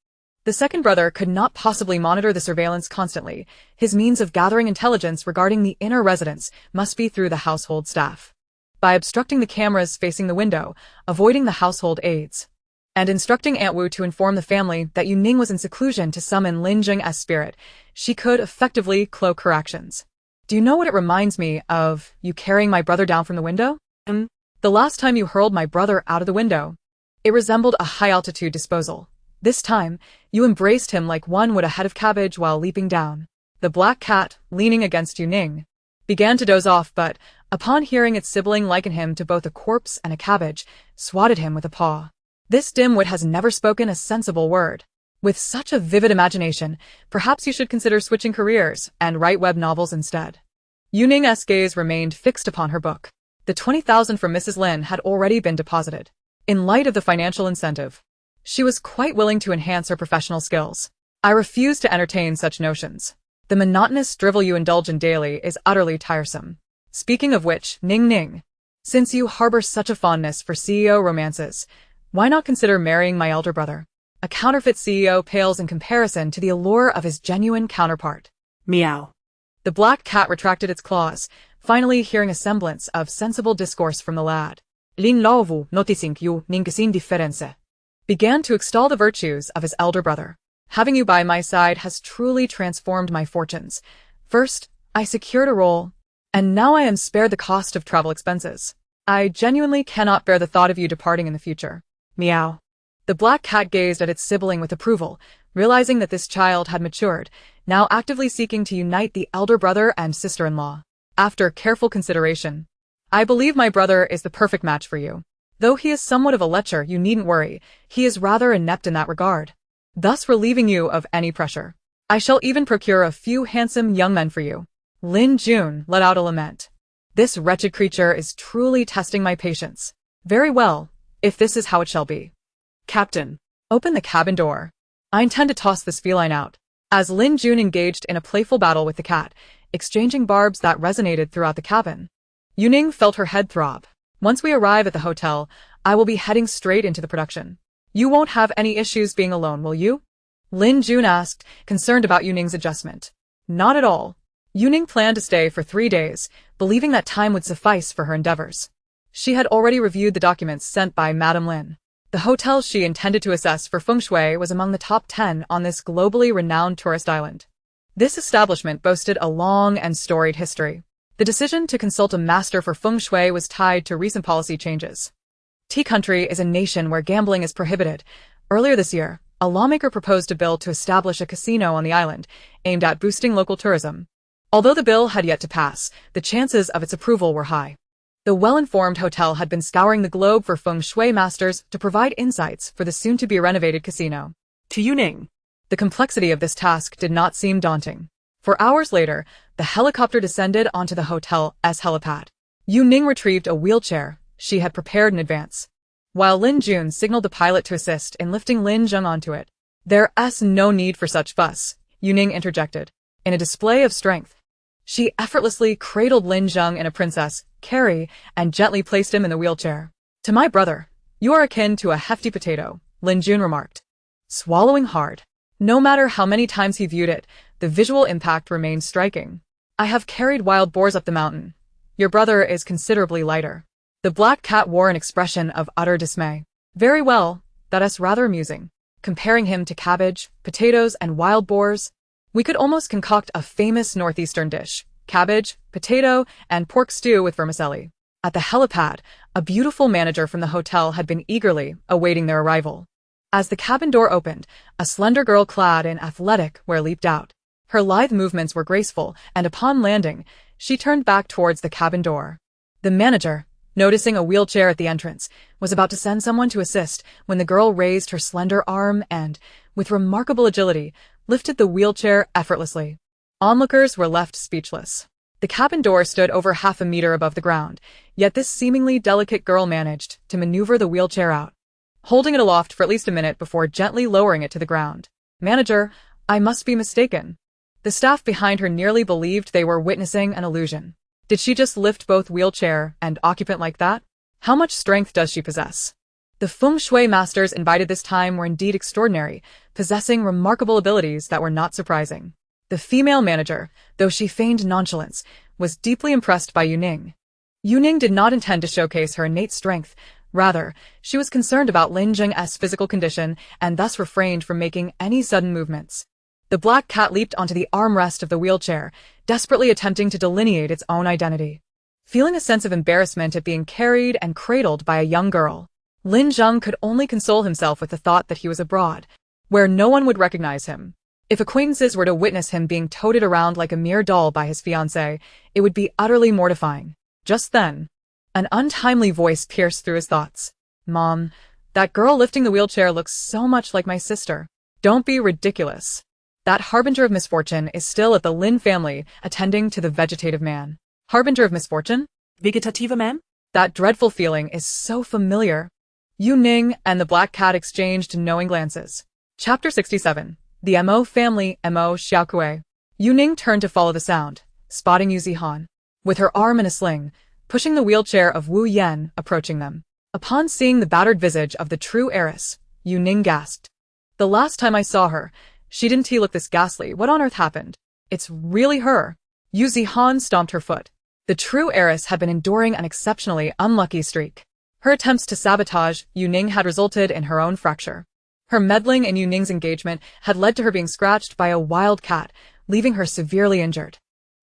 The second brother could not possibly monitor the surveillance constantly. His means of gathering intelligence regarding the inner residence must be through the household staff. By obstructing the cameras facing the window, avoiding the household aides, and instructing Aunt Wu to inform the family that Yu Ning was in seclusion to summon Lin Jing as spirit. She could effectively cloak her actions. Do you know what it reminds me of? You carrying my brother down from the window? The last time you hurled my brother out of the window. It resembled a high-altitude disposal. This time, you embraced him like one would a head of cabbage while leaping down. The black cat, leaning against Yu Ning, began to doze off, but, upon hearing its sibling liken him to both a corpse and a cabbage, swatted him with a paw. This dimwit has never spoken a sensible word. With such a vivid imagination, perhaps you should consider switching careers and write web novels instead. Yu Ning's gaze remained fixed upon her book. The 20,000 from Mrs. Lin had already been deposited. In light of the financial incentive, she was quite willing to enhance her professional skills. I refuse to entertain such notions. The monotonous drivel you indulge in daily is utterly tiresome. Speaking of which, Ning, since you harbor such a fondness for CEO romances, why not consider marrying my elder brother? A counterfeit CEO pales in comparison to the allure of his genuine counterpart. Meow. The black cat retracted its claws, finally hearing a semblance of sensible discourse from the lad. Lin Laovu, noticing Yu Ning sin difference, began to extol the virtues of his elder brother. Having you by my side has truly transformed my fortunes. First, I secured a role, and now I am spared the cost of travel expenses. I genuinely cannot bear the thought of you departing in the future. Meow. The black cat gazed at its sibling with approval, realizing that this child had matured, now actively seeking to unite the elder brother and sister-in-law. After careful consideration, I believe my brother is the perfect match for you. Though he is somewhat of a lecher, you needn't worry, he is rather inept in that regard, thus relieving you of any pressure. I shall even procure a few handsome young men for you. Lin Jun let out a lament. This wretched creature is truly testing my patience. Very well, if this is how it shall be. Captain, open the cabin door. I intend to toss this feline out. As Lin Jun engaged in a playful battle with the cat, exchanging barbs that resonated throughout the cabin, Yu Ning felt her head throb. Once we arrive at the hotel, I will be heading straight into the production. You won't have any issues being alone, will you? Lin Jun asked, concerned about Yu Ning's adjustment. Not at all. Yu Ning planned to stay for 3 days, believing that time would suffice for her endeavors. She had already reviewed the documents sent by Madame Lin. The hotel she intended to assess for feng shui was among the top 10 on this globally renowned tourist island. This establishment boasted a long and storied history. The decision to consult a master for feng shui was tied to recent policy changes. Tea Country is a nation where gambling is prohibited. Earlier this year, a lawmaker proposed a bill to establish a casino on the island, aimed at boosting local tourism. Although the bill had yet to pass, the chances of its approval were high. The well-informed hotel had been scouring the globe for feng shui masters to provide insights for the soon-to-be-renovated casino. To Yu Ning. The complexity of this task did not seem daunting. For hours later, the helicopter descended onto the hotel's helipad. Yu Ning retrieved a wheelchair she had prepared in advance, while Lin Jun signaled the pilot to assist in lifting Lin Zheng onto it. There's no need for such fuss, Yu Ning interjected. In a display of strength, she effortlessly cradled Lin Zheng in a princess carry and gently placed him in the wheelchair. To my brother, you are akin to a hefty potato, Lin Jun remarked, swallowing hard. No matter how many times he viewed it, the visual impact remained striking. I have carried wild boars up the mountain. Your brother is considerably lighter. The black cat wore an expression of utter dismay. Very well, that's rather amusing. Comparing him to cabbage, potatoes, and wild boars, we could almost concoct a famous northeastern dish: cabbage, potato, and pork stew with vermicelli. At the helipad, a beautiful manager from the hotel had been eagerly awaiting their arrival. As the cabin door opened, a slender girl clad in athletic wear leaped out. Her lithe movements were graceful, and upon landing, she turned back towards the cabin door. The manager, noticing a wheelchair at the entrance, was about to send someone to assist when the girl raised her slender arm and, with remarkable agility, lifted the wheelchair effortlessly. Onlookers were left speechless. The cabin door stood over half a meter above the ground, yet this seemingly delicate girl managed to maneuver the wheelchair out, holding it aloft for at least a minute before gently lowering it to the ground. Manager, I must be mistaken. The staff behind her nearly believed they were witnessing an illusion. Did she just lift both wheelchair and occupant like that? How much strength does she possess? The feng shui masters invited this time were indeed extraordinary, possessing remarkable abilities that were not surprising. The female manager, though she feigned nonchalance, was deeply impressed by Yu Ning. Yu Ning did not intend to showcase her innate strength, Rather, she was concerned about Lin Zheng's physical condition and thus refrained from making any sudden movements. The black cat leaped onto the armrest of the wheelchair, desperately attempting to delineate its own identity. Feeling a sense of embarrassment at being carried and cradled by a young girl, Lin Zheng could only console himself with the thought that he was abroad, where no one would recognize him. If acquaintances were to witness him being toted around like a mere doll by his fiancée, it would be utterly mortifying. Just then, an untimely voice pierced through his thoughts. "Mom, that girl lifting the wheelchair looks so much like my sister." "Don't be ridiculous." That harbinger of misfortune is still at the Lin family, attending to the vegetative man. Harbinger of misfortune? Vegetative man? That dreadful feeling is so familiar. Yu Ning and the black cat exchanged knowing glances. Chapter 67. The Mo family, Mo Xiaokue. Yu Ning turned to follow the sound, spotting Yu Zihan, with her arm in a sling, pushing the wheelchair of Wu Yan, approaching them. Upon seeing the battered visage of the true heiress, Yu Ning gasped. "The last time I saw her, she didn't look this ghastly. What on earth happened? It's really her." Yu Zihan stomped her foot. The true heiress had been enduring an exceptionally unlucky streak. Her attempts to sabotage Yu Ning had resulted in her own fracture. Her meddling in Yu Ning's engagement had led to her being scratched by a wild cat, leaving her severely injured.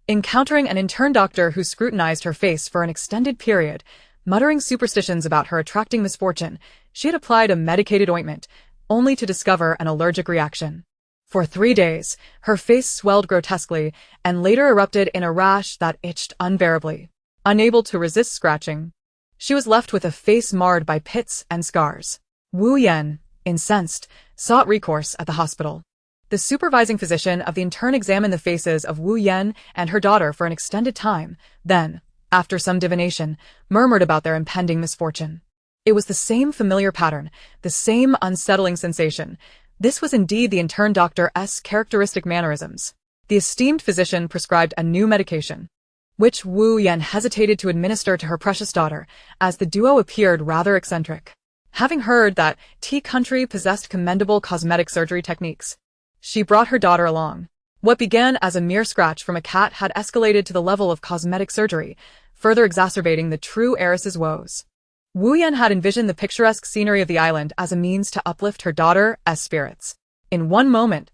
Encountering an intern doctor who scrutinized her face for an extended period, muttering superstitions about her attracting misfortune, she had applied a medicated ointment, only to discover an allergic reaction. For 3 days, her face swelled grotesquely and later erupted in a rash that itched unbearably. Unable to resist scratching, she was left with a face marred by pits and scars. Wu Yan, incensed, sought recourse at the hospital. The supervising physician of the intern examined the faces of Wu Yan and her daughter for an extended time, then, after some divination, murmured about their impending misfortune. It was the same familiar pattern, the same unsettling sensation. This was indeed the intern doctor's characteristic mannerisms. The esteemed physician prescribed a new medication, which Wu Yan hesitated to administer to her precious daughter, as the duo appeared rather eccentric. Having heard that T-Country possessed commendable cosmetic surgery techniques, she brought her daughter along. What began as a mere scratch from a cat had escalated to the level of cosmetic surgery, further exacerbating the true heiress's woes. Wu Yan had envisioned the picturesque scenery of the island as a means to uplift her daughter's spirits. In one moment,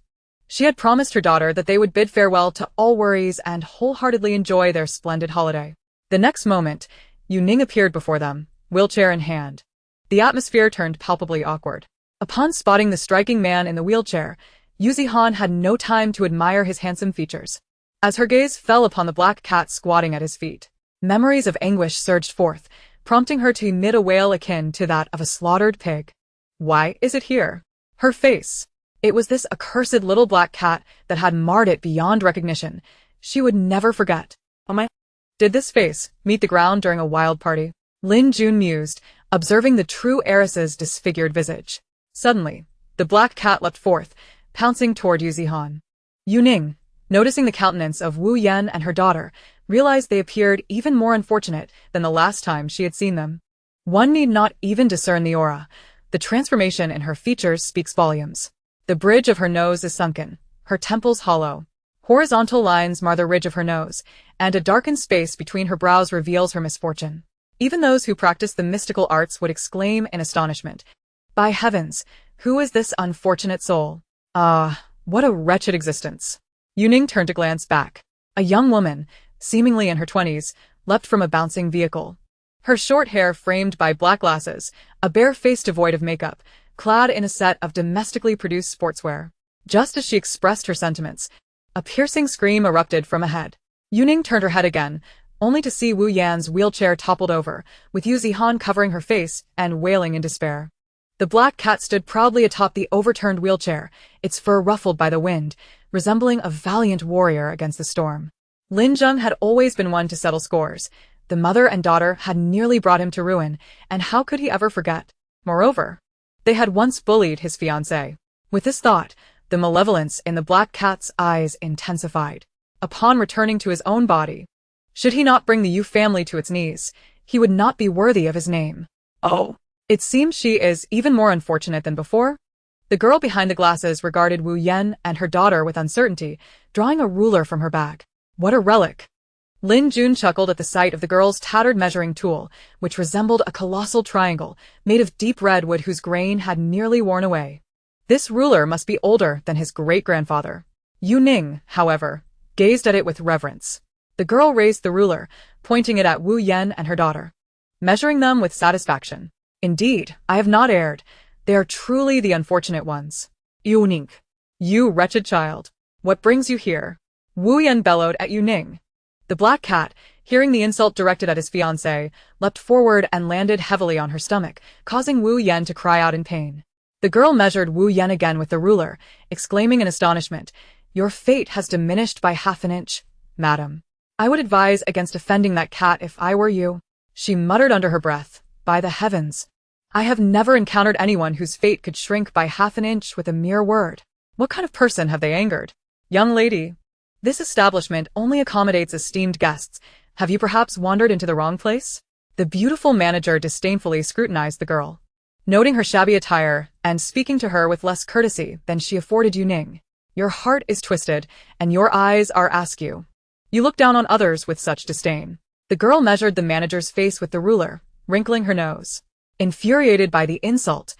she had promised her daughter that they would bid farewell to all worries and wholeheartedly enjoy their splendid holiday. The next moment, Yu Ning appeared before them, wheelchair in hand. The atmosphere turned palpably awkward. Upon spotting the striking man in the wheelchair, Yu Zihan had no time to admire his handsome features. As her gaze fell upon the black cat squatting at his feet, memories of anguish surged forth, prompting her to emit a wail akin to that of a slaughtered pig. "Why is it here?" Her face. It was this accursed little black cat that had marred it beyond recognition. She would never forget. Oh my... Did this face meet the ground during a wild party? Lin Jun mused, observing the true heiress's disfigured visage. Suddenly, the black cat leapt forth, pouncing toward Yu Zihan. Yu Ning, noticing the countenance of Wu Yan and her daughter, realized they appeared even more unfortunate than the last time she had seen them. One need not even discern the aura. The transformation in her features speaks volumes. The bridge of her nose is sunken, her temples hollow. Horizontal lines mar the ridge of her nose, and a darkened space between her brows reveals her misfortune. Even those who practice the mystical arts would exclaim in astonishment, "By heavens, who is this unfortunate soul? Ah, what a wretched existence." Yu Ning turned to glance back. A young woman, seemingly in her 20s, leapt from a bouncing vehicle. Her short hair framed by black glasses, a bare face devoid of makeup, clad in a set of domestically produced sportswear. Just as she expressed her sentiments, a piercing scream erupted from ahead. Yu Ning turned her head again, only to see Wu Yan's wheelchair toppled over, with Yu Zihan covering her face and wailing in despair. The black cat stood proudly atop the overturned wheelchair, its fur ruffled by the wind, resembling a valiant warrior against the storm. Lin Zheng had always been one to settle scores. The mother and daughter had nearly brought him to ruin, and how could he ever forget? Moreover, they had once bullied his fiancée. With this thought, the malevolence in the black cat's eyes intensified. Upon returning to his own body, should he not bring the Yu family to its knees, he would not be worthy of his name. Oh, it seems she is even more unfortunate than before. The girl behind the glasses regarded Wu Yan and her daughter with uncertainty, drawing a ruler from her bag. What a relic! Lin Jun chuckled at the sight of the girl's tattered measuring tool, which resembled a colossal triangle made of deep red wood whose grain had nearly worn away. This ruler must be older than his great-grandfather. Yu Ning, however, gazed at it with reverence. The girl raised the ruler, pointing it at Wu Yan and her daughter, measuring them with satisfaction. Indeed, I have not erred. They are truly the unfortunate ones. Yu Ning. You wretched child. What brings you here? Wu Yan bellowed at Yu Ning. The black cat, hearing the insult directed at his fiancée, leapt forward and landed heavily on her stomach, causing Wu Yan to cry out in pain. The girl measured Wu Yan again with the ruler, exclaiming in astonishment, "Your fate has diminished by half an inch, madam. I would advise against offending that cat if I were you." She muttered under her breath, "By the heavens! I have never encountered anyone whose fate could shrink by half an inch with a mere word. What kind of person have they angered? Young lady, this establishment only accommodates esteemed guests. Have you perhaps wandered into the wrong place?" The beautiful manager disdainfully scrutinized the girl, noting her shabby attire and speaking to her with less courtesy than she afforded Yu Ning. "Your heart is twisted, and your eyes are askew. You look down on others with such disdain." The girl measured the manager's face with the ruler, wrinkling her nose. Infuriated by the insult,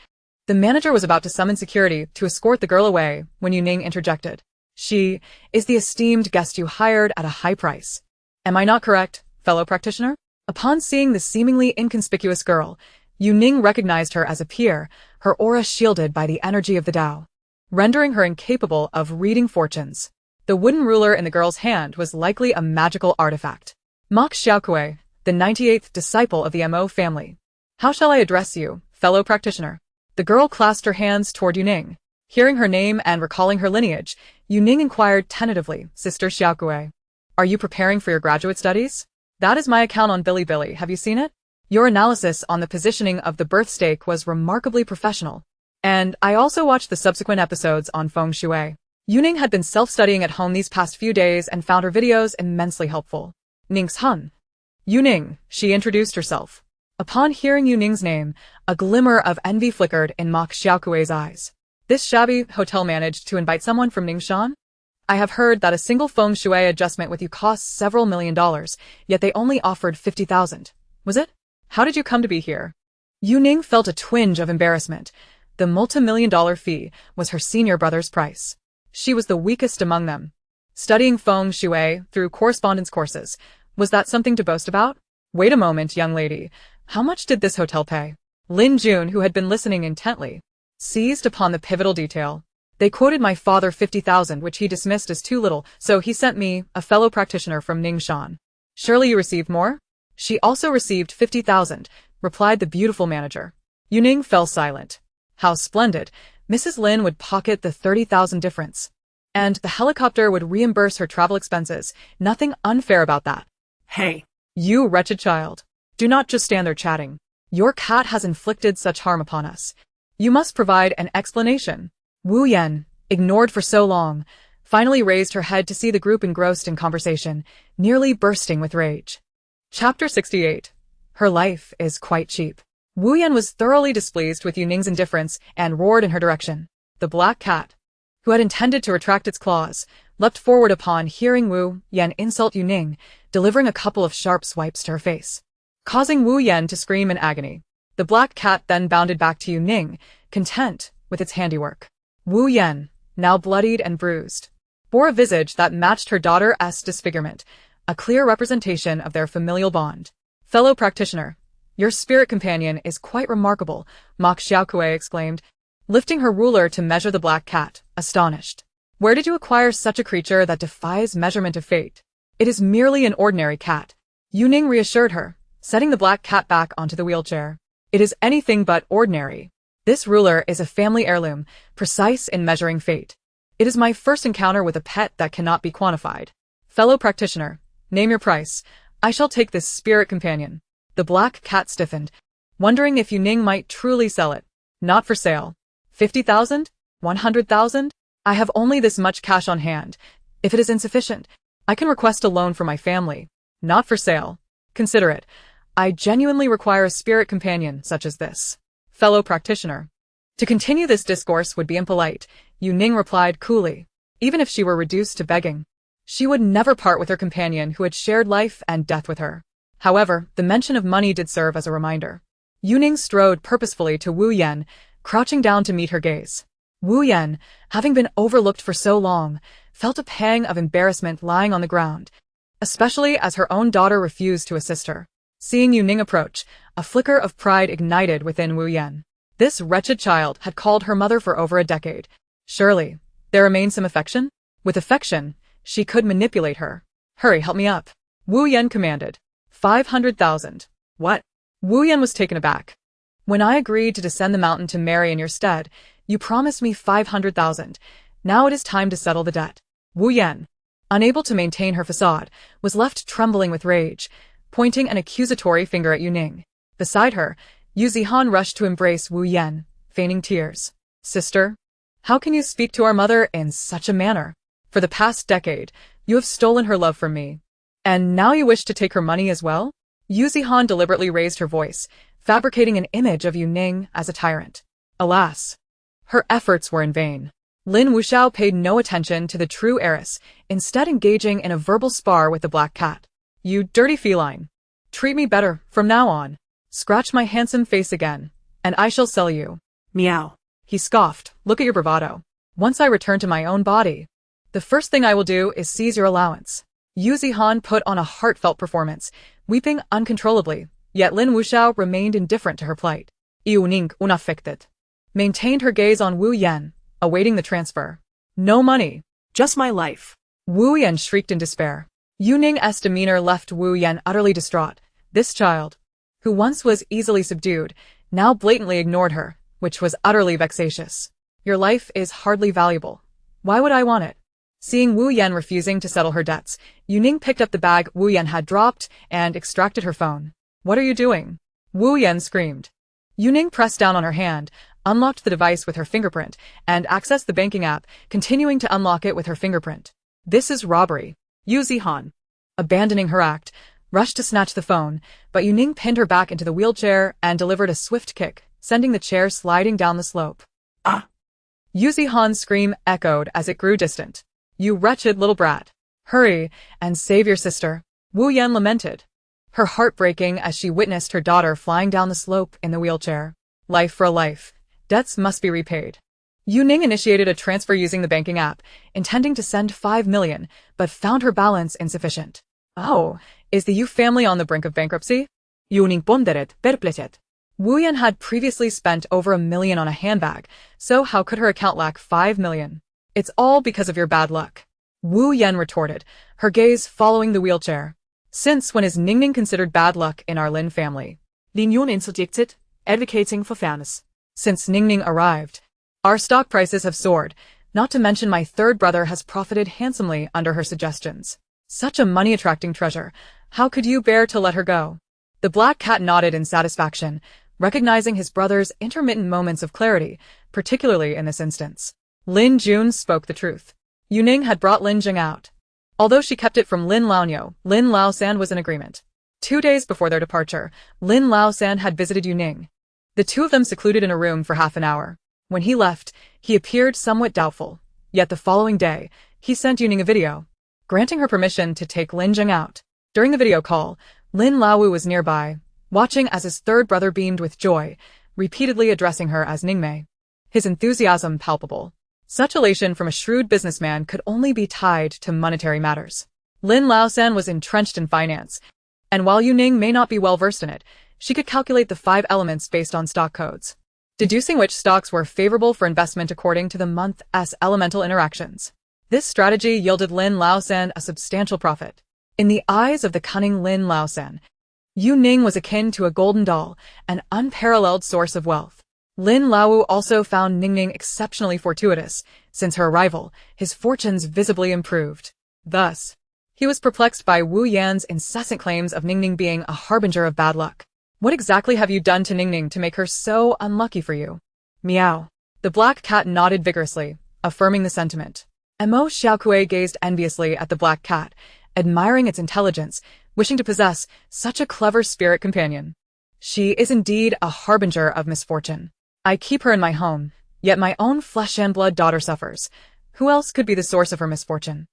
the manager was about to summon security to escort the girl away when Yu Ning interjected. "She is the esteemed guest you hired at a high price. Am I not correct, fellow practitioner?" Upon seeing the seemingly inconspicuous girl, Yu Ning recognized her as a peer, her aura shielded by the energy of the Tao, rendering her incapable of reading fortunes. The wooden ruler in the girl's hand was likely a magical artifact. "Mok Xiaokui, the 98th disciple of the Mo family. How shall I address you, fellow practitioner?" The girl clasped her hands toward Yu Ning. Hearing her name and recalling her lineage, Yu Ning inquired tentatively, "Sister Xiaokui, are you preparing for your graduate studies?" "That is my account on Bilibili. Have you seen it? Your analysis on the positioning of the birth stake was remarkably professional. And I also watched the subsequent episodes on feng shui." Yu Ning had been self-studying at home these past few days and found her videos immensely helpful. "Ning's Hun." "Yu Ning," she introduced herself. Upon hearing Yu Ning's name, a glimmer of envy flickered in Mok Xiaokui's eyes. This shabby hotel managed to invite someone from Ningxuan? "I have heard that a single feng shui adjustment with you costs several $1,000,000, yet they only offered 50,000. Was it? How did you come to be here?" Yu Ning felt a twinge of embarrassment. The multi-million-dollar fee was her senior brother's price. She was the weakest among them. Studying feng shui through correspondence courses, was that something to boast about? "Wait a moment, young lady. How much did this hotel pay?" Lin Jun, who had been listening intently, seized upon the pivotal detail. "They quoted my father 50,000, which he dismissed as too little, so he sent me, a fellow practitioner from Ningxuan." "Surely you received more?" "She also received 50,000, replied the beautiful manager. Yu Ning fell silent. How splendid. Mrs. Lin would pocket the 30,000 difference. And the helicopter would reimburse her travel expenses. Nothing unfair about that. Hey. You wretched child. Do not just stand there chatting. Your cat has inflicted such harm upon us. You must provide an explanation." Wu Yan, ignored for so long, finally raised her head to see the group engrossed in conversation, nearly bursting with rage. Chapter 68. Her life is quite cheap. Wu Yan was thoroughly displeased with Yu Ning's indifference and roared in her direction. The black cat, who had intended to retract its claws, leapt forward upon hearing Wu Yan insult Yu Ning, delivering a couple of sharp swipes to her face, causing Wu Yan to scream in agony. The black cat then bounded back to Yu Ning, content with its handiwork. Wu Yan, now bloodied and bruised, bore a visage that matched her daughter's disfigurement, a clear representation of their familial bond. "Fellow practitioner, your spirit companion is quite remarkable," Mok Xiaokui exclaimed, lifting her ruler to measure the black cat, astonished. "Where did you acquire such a creature that defies measurement of fate?" "It is merely an ordinary cat," Yu Ning reassured her, setting the black cat back onto the wheelchair. "It is anything but ordinary. This ruler is a family heirloom, precise in measuring fate. It is my first encounter with a pet that cannot be quantified. Fellow practitioner, name your price. I shall take this spirit companion." The black cat stiffened, wondering if Yu Ning might truly sell it. "Not for sale. 50,000? 100,000? I have only this much cash on hand. If it is insufficient, I can request a loan for my family. Not for sale. Consider it. I genuinely require a spirit companion such as this." Fellow practitioner. To continue this discourse would be impolite, Yu Ning replied coolly, even if she were reduced to begging. She would never part with her companion who had shared life and death with her. However, the mention of money did serve as a reminder. Yu Ning strode purposefully to Wu Yan, crouching down to meet her gaze. Wu Yan, having been overlooked for so long, felt a pang of embarrassment lying on the ground, especially as her own daughter refused to assist her. Seeing Yu Ning approach, a flicker of pride ignited within Wu Yan. This wretched child had called her mother for over a decade. Surely, there remained some affection? With affection, she could manipulate her. Hurry, help me up. Wu Yan commanded. 500,000. What? Wu Yan was taken aback. When I agreed to descend the mountain to marry in your stead, you promised me 500,000. Now it is time to settle the debt. Wu Yan, unable to maintain her facade, was left trembling with rage, pointing an accusatory finger at Yu Ning. Beside her, Yu Zihan rushed to embrace Wu Yan, feigning tears. Sister, how can you speak to our mother in such a manner? For the past decade, you have stolen her love from me. And now you wish to take her money as well? Yu Zihan deliberately raised her voice, fabricating an image of Yu Ning as a tyrant. Alas, her efforts were in vain. Lin Wuxiao paid no attention to the true heiress, instead engaging in a verbal spar with the black cat. You dirty feline. Treat me better from now on. Scratch my handsome face again, and I shall sell you. Meow. He scoffed. Look at your bravado. Once I return to my own body, the first thing I will do is seize your allowance. Yu Zihan put on a heartfelt performance, weeping uncontrollably, yet Lin Wuxiao remained indifferent to her plight. Yu Ning, unaffected, maintained her gaze on Wu Yan, awaiting the transfer. No money. Just my life. Wu Yan shrieked in despair. Yu Ning's demeanor left Wu Yan utterly distraught. This child, who once was easily subdued, now blatantly ignored her, which was utterly vexatious. Your life is hardly valuable. Why would I want it? Seeing Wu Yan refusing to settle her debts, Yu Ning picked up the bag Wu Yan had dropped and extracted her phone. What are you doing? Wu Yan screamed. Yu Ning pressed down on her hand, unlocked the device with her fingerprint, and accessed the banking app, continuing to unlock it with her fingerprint. This is robbery. Yu Zihan, abandoning her act, rushed to snatch the phone, but Yu Ning pinned her back into the wheelchair and delivered a swift kick, sending the chair sliding down the slope. Ah! Yu Zihan's scream echoed as it grew distant. You wretched little brat. Hurry and save your sister. Wu Yan lamented, her heart breaking as she witnessed her daughter flying down the slope in the wheelchair. Life for a life. Debts must be repaid. Yu Ning initiated a transfer using the banking app, intending to send 5 million, but found her balance insufficient. Oh, is the Yu family on the brink of bankruptcy? Yu Ning pondered, perplexed. Wu Yan had previously spent over $1 million on a handbag, so how could her account lack 5 million? It's all because of your bad luck. Wu Yan retorted, her gaze following the wheelchair. Since when is Ning Ning considered bad luck in our Lin family? Lin Yun interjected, advocating for fairness. Since Ning Ning arrived, our stock prices have soared, not to mention my third brother has profited handsomely under her suggestions. Such a money-attracting treasure, how could you bear to let her go? The black cat nodded in satisfaction, recognizing his brother's intermittent moments of clarity, particularly in this instance. Lin Jun spoke the truth. Yu Ning had brought Lin Jing out. Although she kept it from Lin Laonyo, Lin Laosan was in agreement. 2 days before their departure, Lin Laosan had visited Yu Ning. The two of them secluded in a room for half an hour. When he left, he appeared somewhat doubtful. Yet the following day, he sent Yu Ning a video, granting her permission to take Lin Jing out. During the video call, Lin Laowu was nearby, watching as his third brother beamed with joy, repeatedly addressing her as Ningmei. His enthusiasm palpable. Such elation from a shrewd businessman could only be tied to monetary matters. Lin Laosan was entrenched in finance, and while Yu Ning may not be well versed in it, she could calculate the 5 elements based on stock codes, deducing which stocks were favorable for investment according to the month's elemental interactions. This strategy yielded Lin Laosan a substantial profit. In the eyes of the cunning Lin Laosan, Yu Ning was akin to a golden doll, an unparalleled source of wealth. Lin Laowu also found Ning Ning exceptionally fortuitous. Since her arrival, his fortunes visibly improved. Thus, he was perplexed by Wu Yan's incessant claims of Ning Ning being a harbinger of bad luck. What exactly have you done to Ning Ning to make her so unlucky for you? Meow. The black cat nodded vigorously, affirming the sentiment. Mo Xiaokue gazed enviously at the black cat, admiring its intelligence, wishing to possess such a clever spirit companion. She is indeed a harbinger of misfortune. I keep her in my home, yet my own flesh and blood daughter suffers. Who else could be the source of her misfortune?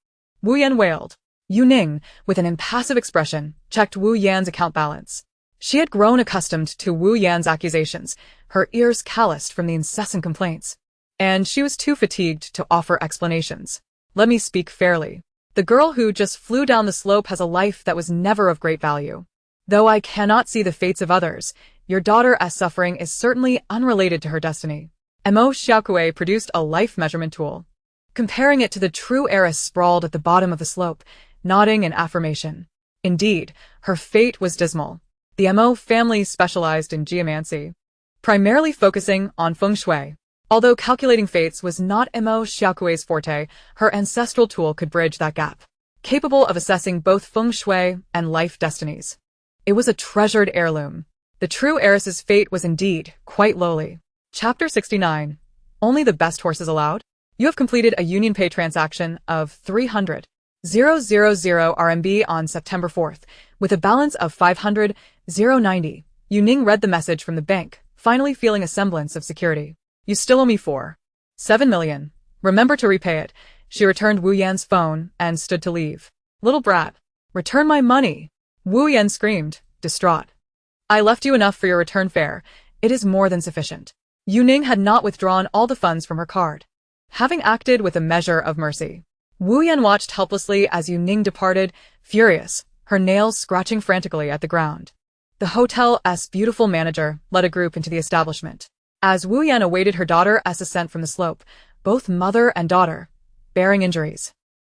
Wu Yan wailed. Yu Ning, with an impassive expression, checked Wu Yan's account balance. She had grown accustomed to Wu Yan's accusations, her ears calloused from the incessant complaints. And she was too fatigued to offer explanations. Let me speak fairly. The girl who just flew down the slope has a life that was never of great value. Though I cannot see the fates of others, your daughter's suffering is certainly unrelated to her destiny. Mo Xiaokui produced a life measurement tool. Comparing it to the true heiress sprawled at the bottom of the slope, nodding in affirmation. Indeed, her fate was dismal. The Mo family specialized in geomancy, primarily focusing on feng shui. Although calculating fates was not Mo Xiaokui's forte, her ancestral tool could bridge that gap, capable of assessing both feng shui and life destinies. It was a treasured heirloom. The true heiress's fate was indeed quite lowly. Chapter 69. Only the best horses allowed? You have completed a Union Pay transaction of 300,000 RMB on September 4th, with a balance of 500,090. Yu Ning read the message from the bank, finally feeling a semblance of security. You still owe me 7 million. Remember to repay it. She returned Wu Yan's phone and stood to leave. Little brat. Return my money. Wu Yan screamed, distraught. I left you enough for your return fare. It is more than sufficient. Yu Ning had not withdrawn all the funds from her card. Having acted with a measure of mercy, Wu Yan watched helplessly as Yu Ning departed, furious, her nails scratching frantically at the ground. The hotel's beautiful manager led a group into the establishment. As Wu Yan awaited her daughter's ascent from the slope, both mother and daughter, bearing injuries,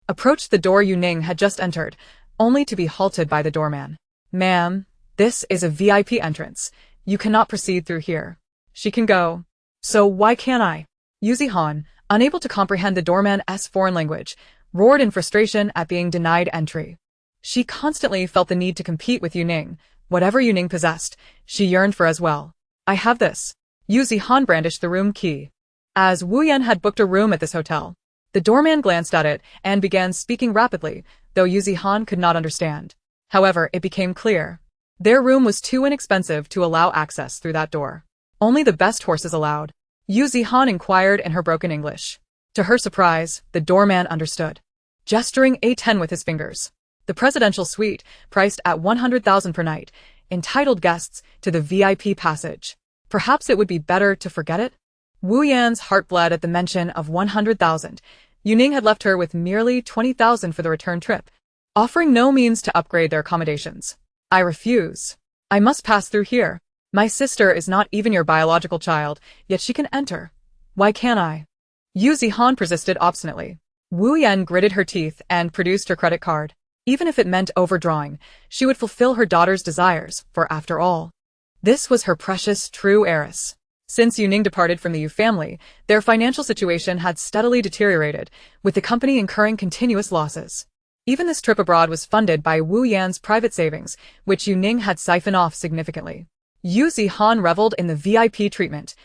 approached the door Yu Ning had just entered, only to be halted by the doorman. Ma'am, this is a VIP entrance. You cannot proceed through here. She can go. So why can't I? Yu Zihan, unable to comprehend the doorman's foreign language, roared in frustration at being denied entry. She constantly felt the need to compete with Yu Ning. Whatever Yu Ning possessed, she yearned for as well. I have this. Yu Zihan brandished the room key. As Wu Yan had booked a room at this hotel, the doorman glanced at it and began speaking rapidly, though Yu Zihan could not understand. However, it became clear. Their room was too inexpensive to allow access through that door. Only the best horses allowed. Yu Zihan inquired in her broken English. To her surprise, the doorman understood. Gesturing a 10 with his fingers. The presidential suite, priced at 100,000 per night, entitled guests to the VIP passage. Perhaps it would be better to forget it? Wu Yan's heart bled at the mention of 100,000. Yu Ning had left her with merely 20,000 for the return trip, offering no means to upgrade their accommodations. I refuse. I must pass through here. My sister is not even your biological child, yet she can enter. Why can't I? Yu Zihan persisted obstinately. Wu Yan gritted her teeth and produced her credit card. Even if it meant overdrawing, she would fulfill her daughter's desires, for after all, this was her precious true heiress. Since Yu Ning departed from the Yu family, their financial situation had steadily deteriorated, with the company incurring continuous losses. Even this trip abroad was funded by Wu Yan's private savings, which Yu Ning had siphoned off significantly. Yu Zihan reveled in the VIP treatment,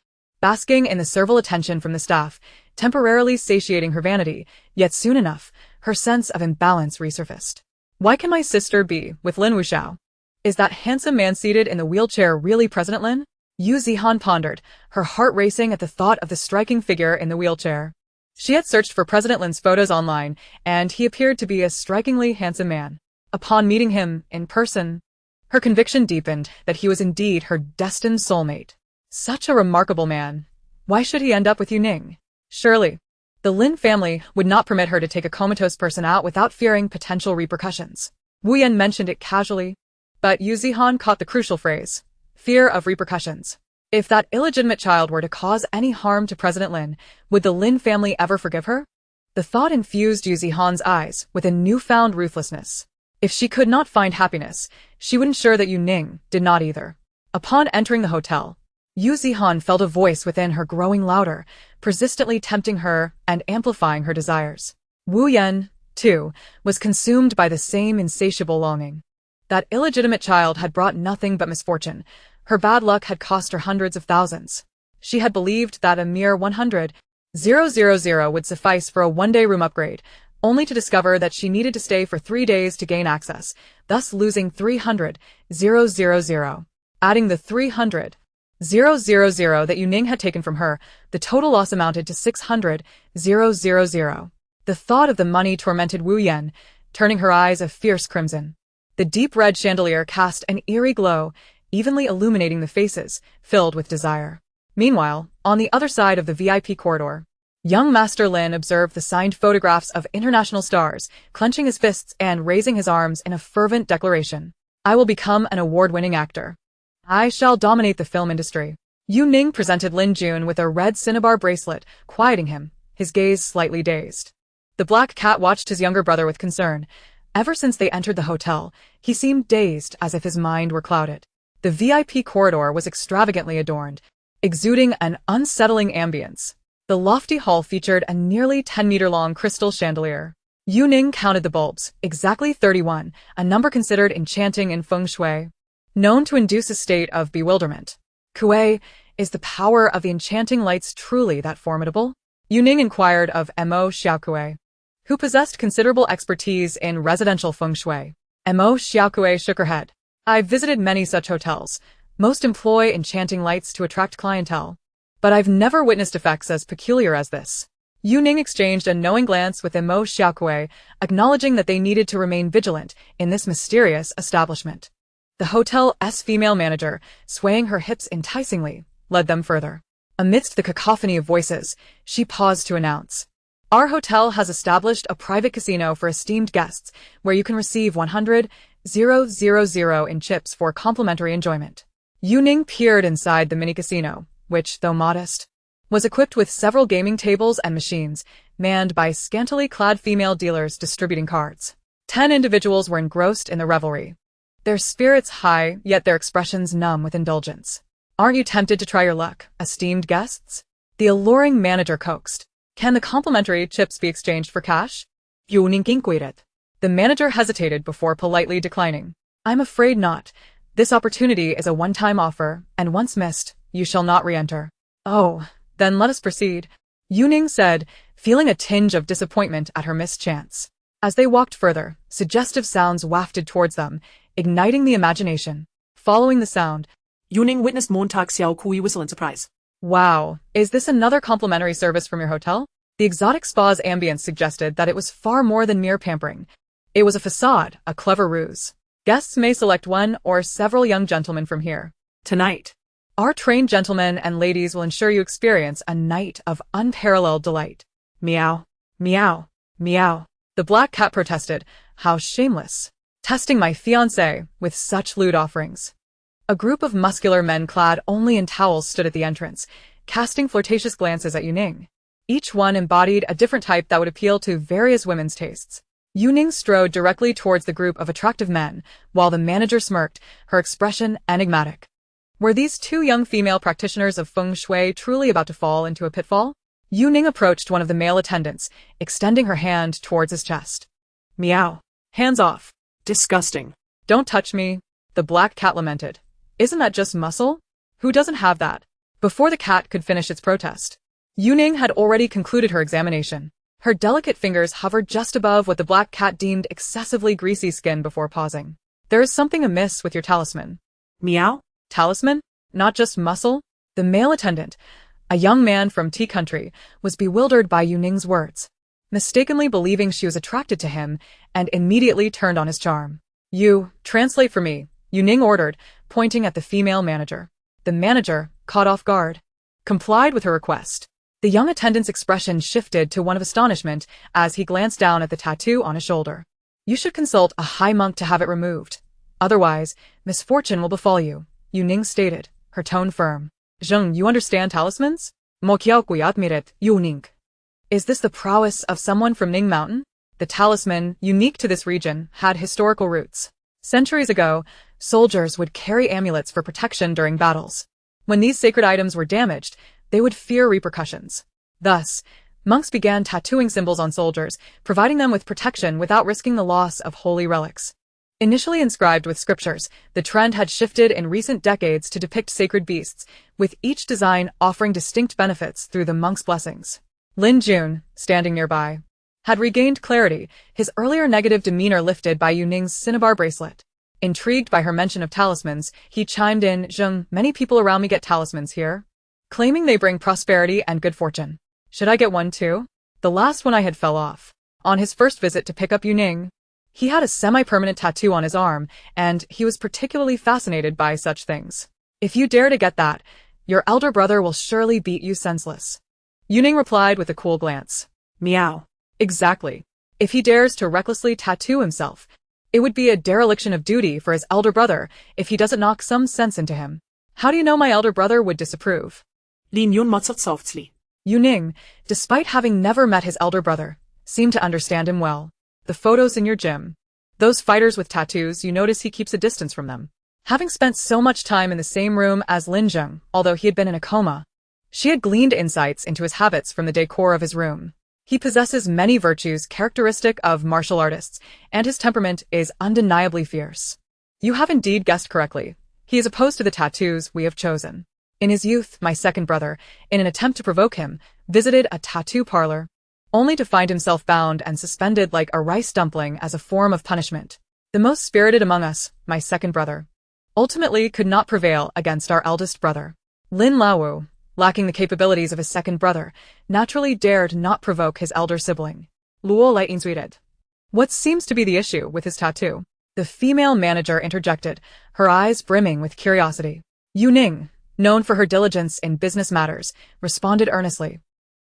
basking in the servile attention from the staff, temporarily satiating her vanity, yet soon enough, her sense of imbalance resurfaced. Why can my sister be with Lin Wuxiao? Is that handsome man seated in the wheelchair really President Lin? Yu Zihan pondered, her heart racing at the thought of the striking figure in the wheelchair. She had searched for President Lin's photos online, and he appeared to be a strikingly handsome man. Upon meeting him in person, her conviction deepened that he was indeed her destined soulmate. Such a remarkable man. Why should he end up with Yu Ning? Surely, the Lin family would not permit her to take a comatose person out without fearing potential repercussions. Wu Yan mentioned it casually, but Yu Zihan caught the crucial phrase. Fear of repercussions. If that illegitimate child were to cause any harm to President Lin, would the Lin family ever forgive her? The thought infused Yu Zihan's eyes with a newfound ruthlessness. If she could not find happiness, she would ensure that Yu Ning did not either. Upon entering the hotel, Yu Zihan felt a voice within her growing louder, persistently tempting her and amplifying her desires. Wu Yan, too, was consumed by the same insatiable longing. That illegitimate child had brought nothing but misfortune. Her bad luck had cost her hundreds of thousands. She had believed that a mere 100,000 would suffice for a one-day room upgrade, only to discover that she needed to stay for 3 days to gain access, thus losing 300,000. Adding the 300,000 that Yu Ning had taken from her, the total loss amounted to 600,000. The thought of the money tormented Wu Yan, turning her eyes a fierce crimson. The deep red chandelier cast an eerie glow, evenly illuminating the faces, filled with desire. Meanwhile, on the other side of the VIP corridor, young Master Lin observed the signed photographs of international stars, clenching his fists and raising his arms in a fervent declaration. I will become an award-winning actor. I shall dominate the film industry. Yu Ning presented Lin Jun with a red cinnabar bracelet, quieting him, his gaze slightly dazed. The black cat watched his younger brother with concern. Ever since they entered the hotel, he seemed dazed, as if his mind were clouded. The VIP corridor was extravagantly adorned, exuding an unsettling ambience. The lofty hall featured a nearly 10-meter-long crystal chandelier. Yu Ning counted the bulbs, exactly 31, a number considered enchanting in feng shui, known to induce a state of bewilderment. Kuei, is the power of the enchanting lights truly that formidable? Yu Ning inquired of Mo Xiaokui, who possessed considerable expertise in residential feng shui. Mo Xiaokui shook her head. I've visited many such hotels. Most employ enchanting lights to attract clientele. But I've never witnessed effects as peculiar as this. Yu Ning exchanged a knowing glance with Mo Xiaokui, acknowledging that they needed to remain vigilant in this mysterious establishment. The hotel's female manager, swaying her hips enticingly, led them further. Amidst the cacophony of voices, she paused to announce, our hotel has established a private casino for esteemed guests, where you can receive 100,000 in chips for complimentary enjoyment. Yu Ning peered inside the mini-casino, which, though modest, was equipped with several gaming tables and machines, manned by scantily clad female dealers distributing cards. 10 individuals were engrossed in the revelry, their spirits high, yet their expressions numb with indulgence. Aren't you tempted to try your luck, esteemed guests? The alluring manager coaxed. Can the complimentary chips be exchanged for cash? Yu Ning inquired. The manager hesitated before politely declining. I'm afraid not. This opportunity is a one-time offer, and once missed, you shall not re-enter. Oh, then let us proceed, Yu Ning said, feeling a tinge of disappointment at her mischance. As they walked further, suggestive sounds wafted towards them, igniting the imagination. Following the sound, Yu Ning witnessed Montag Xiaokui whistle in surprise. Wow, is this another complimentary service from your hotel? The exotic spa's ambience suggested that it was far more than mere pampering. It was a facade, a clever ruse. Guests may select one or several young gentlemen from here. Tonight, our trained gentlemen and ladies will ensure you experience a night of unparalleled delight. Meow, meow, meow. The black cat protested. How shameless. Testing my fiancé with such lewd offerings. A group of muscular men clad only in towels stood at the entrance, casting flirtatious glances at Yu Ning. Each one embodied a different type that would appeal to various women's tastes. Yu Ning strode directly towards the group of attractive men, while the manager smirked, her expression enigmatic. Were these two young female practitioners of feng shui truly about to fall into a pitfall? Yu Ning approached one of the male attendants, extending her hand towards his chest. Meow. Hands off. Disgusting. Don't touch me, the black cat lamented. Isn't that just muscle? Who doesn't have that? Before the cat could finish its protest, Yu Ning had already concluded her examination. Her delicate fingers hovered just above what the black cat deemed excessively greasy skin before pausing. There is something amiss with your talisman. Meow? Talisman? Not just muscle? The male attendant, a young man from Tea Country, was bewildered by Yu Ning's words, mistakenly believing she was attracted to him, and immediately turned on his charm. You, translate for me, Yu Ning ordered, pointing at the female manager. The manager, caught off guard, complied with her request. The young attendant's expression shifted to one of astonishment as he glanced down at the tattoo on his shoulder. You should consult a high monk to have it removed. Otherwise, misfortune will befall you, Yu Ning stated, her tone firm. Zheng, you understand talismans? Mo Qiaokui admired Yu Ning. Is this the prowess of someone from Ning Mountain? The talisman, unique to this region, had historical roots. Centuries ago, soldiers would carry amulets for protection during battles. When these sacred items were damaged, they would fear repercussions. Thus, monks began tattooing symbols on soldiers, providing them with protection without risking the loss of holy relics. Initially inscribed with scriptures, the trend had shifted in recent decades to depict sacred beasts, with each design offering distinct benefits through the monk's blessings. Lin Jun, standing nearby, had regained clarity, his earlier negative demeanor lifted by Yu Ning's cinnabar bracelet. Intrigued by her mention of talismans, he chimed in, Zheng, many people around me get talismans here, claiming they bring prosperity and good fortune. Should I get one too? The last one I had fell off. On his first visit to pick up Yu Ning, he had a semi-permanent tattoo on his arm, and he was particularly fascinated by such things. If you dare to get that, your elder brother will surely beat you senseless. Yu Ning replied with a cool glance. Meow. Exactly. If he dares to recklessly tattoo himself, it would be a dereliction of duty for his elder brother if he doesn't knock some sense into him. How do you know my elder brother would disapprove? Lin Yun muttered softly. Yu Ning, despite having never met his elder brother, seemed to understand him well. The photos in your gym. Those fighters with tattoos, you notice he keeps a distance from them. Having spent so much time in the same room as Lin Zheng, although he had been in a coma, she had gleaned insights into his habits from the decor of his room. He possesses many virtues characteristic of martial artists, and his temperament is undeniably fierce. You have indeed guessed correctly. He is opposed to the tattoos we have chosen. In his youth, my second brother, in an attempt to provoke him, visited a tattoo parlor, only to find himself bound and suspended like a rice dumpling as a form of punishment. The most spirited among us, my second brother, ultimately could not prevail against our eldest brother. Lin Laowu, lacking the capabilities of his second brother, naturally dared not provoke his elder sibling. Luo Lai Insuited. What seems to be the issue with his tattoo? The female manager interjected, her eyes brimming with curiosity. Yu Ning, known for her diligence in business matters, responded earnestly.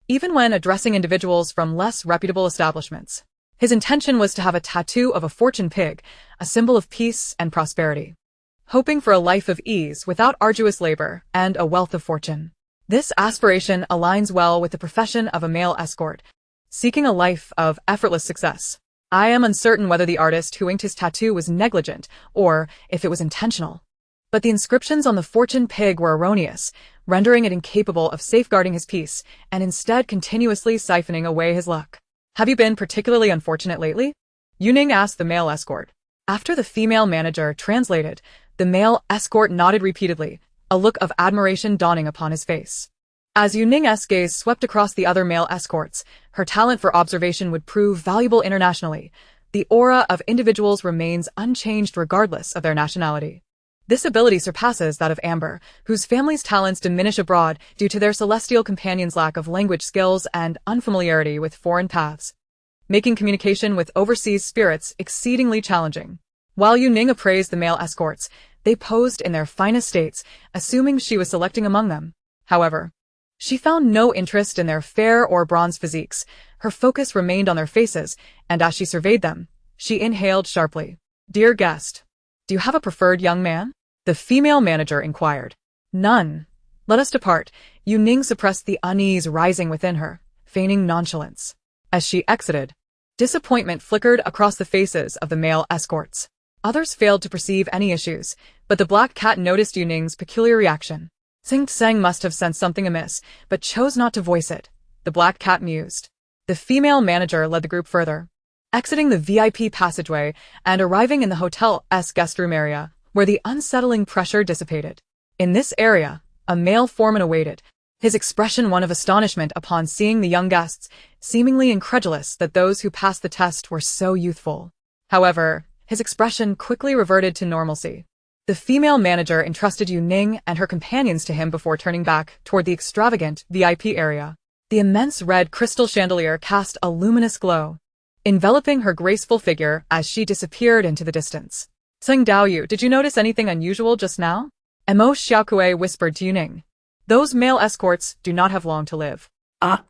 Even when addressing individuals from less reputable establishments, his intention was to have a tattoo of a fortune pig, a symbol of peace and prosperity, hoping for a life of ease without arduous labor and a wealth of fortune. This aspiration aligns well with the profession of a male escort, seeking a life of effortless success. I am uncertain whether the artist who inked his tattoo was negligent or if it was intentional. But the inscriptions on the fortune pig were erroneous, rendering it incapable of safeguarding his peace and instead continuously siphoning away his luck. Have you been particularly unfortunate lately? Yu Ning asked the male escort. After the female manager translated, the male escort nodded repeatedly, a look of admiration dawning upon his face. As Yu Ning's gaze swept across the other male escorts, her talent for observation would prove valuable internationally. The aura of individuals remains unchanged regardless of their nationality. This ability surpasses that of Amber, whose family's talents diminish abroad due to their celestial companion's lack of language skills and unfamiliarity with foreign paths, making communication with overseas spirits exceedingly challenging. While Yu Ning appraised the male escorts, they posed in their finest states, assuming she was selecting among them. However, she found no interest in their fair or bronze physiques. Her focus remained on their faces, and as she surveyed them, she inhaled sharply. Dear guest, do you have a preferred young man? The female manager inquired. None. Let us depart. Yu Ning suppressed the unease rising within her, feigning nonchalance. As she exited, disappointment flickered across the faces of the male escorts. Others failed to perceive any issues, but the black cat noticed Yu Ning's peculiar reaction. Tsing Tseng must have sensed something amiss, but chose not to voice it. The black cat mused. The female manager led the group further, exiting the VIP passageway and arriving in the hotel's guest room area, where the unsettling pressure dissipated. In this area, a male foreman awaited, his expression one of astonishment upon seeing the young guests, seemingly incredulous that those who passed the test were so youthful. However, his expression quickly reverted to normalcy. The female manager entrusted Yu Ning and her companions to him before turning back toward the extravagant VIP area. The immense red crystal chandelier cast a luminous glow, enveloping her graceful figure as she disappeared into the distance. Tseng Daoyu, did you notice anything unusual just now? Mo Xiaokui whispered to Yu Ning. Those male escorts do not have long to live. Ah.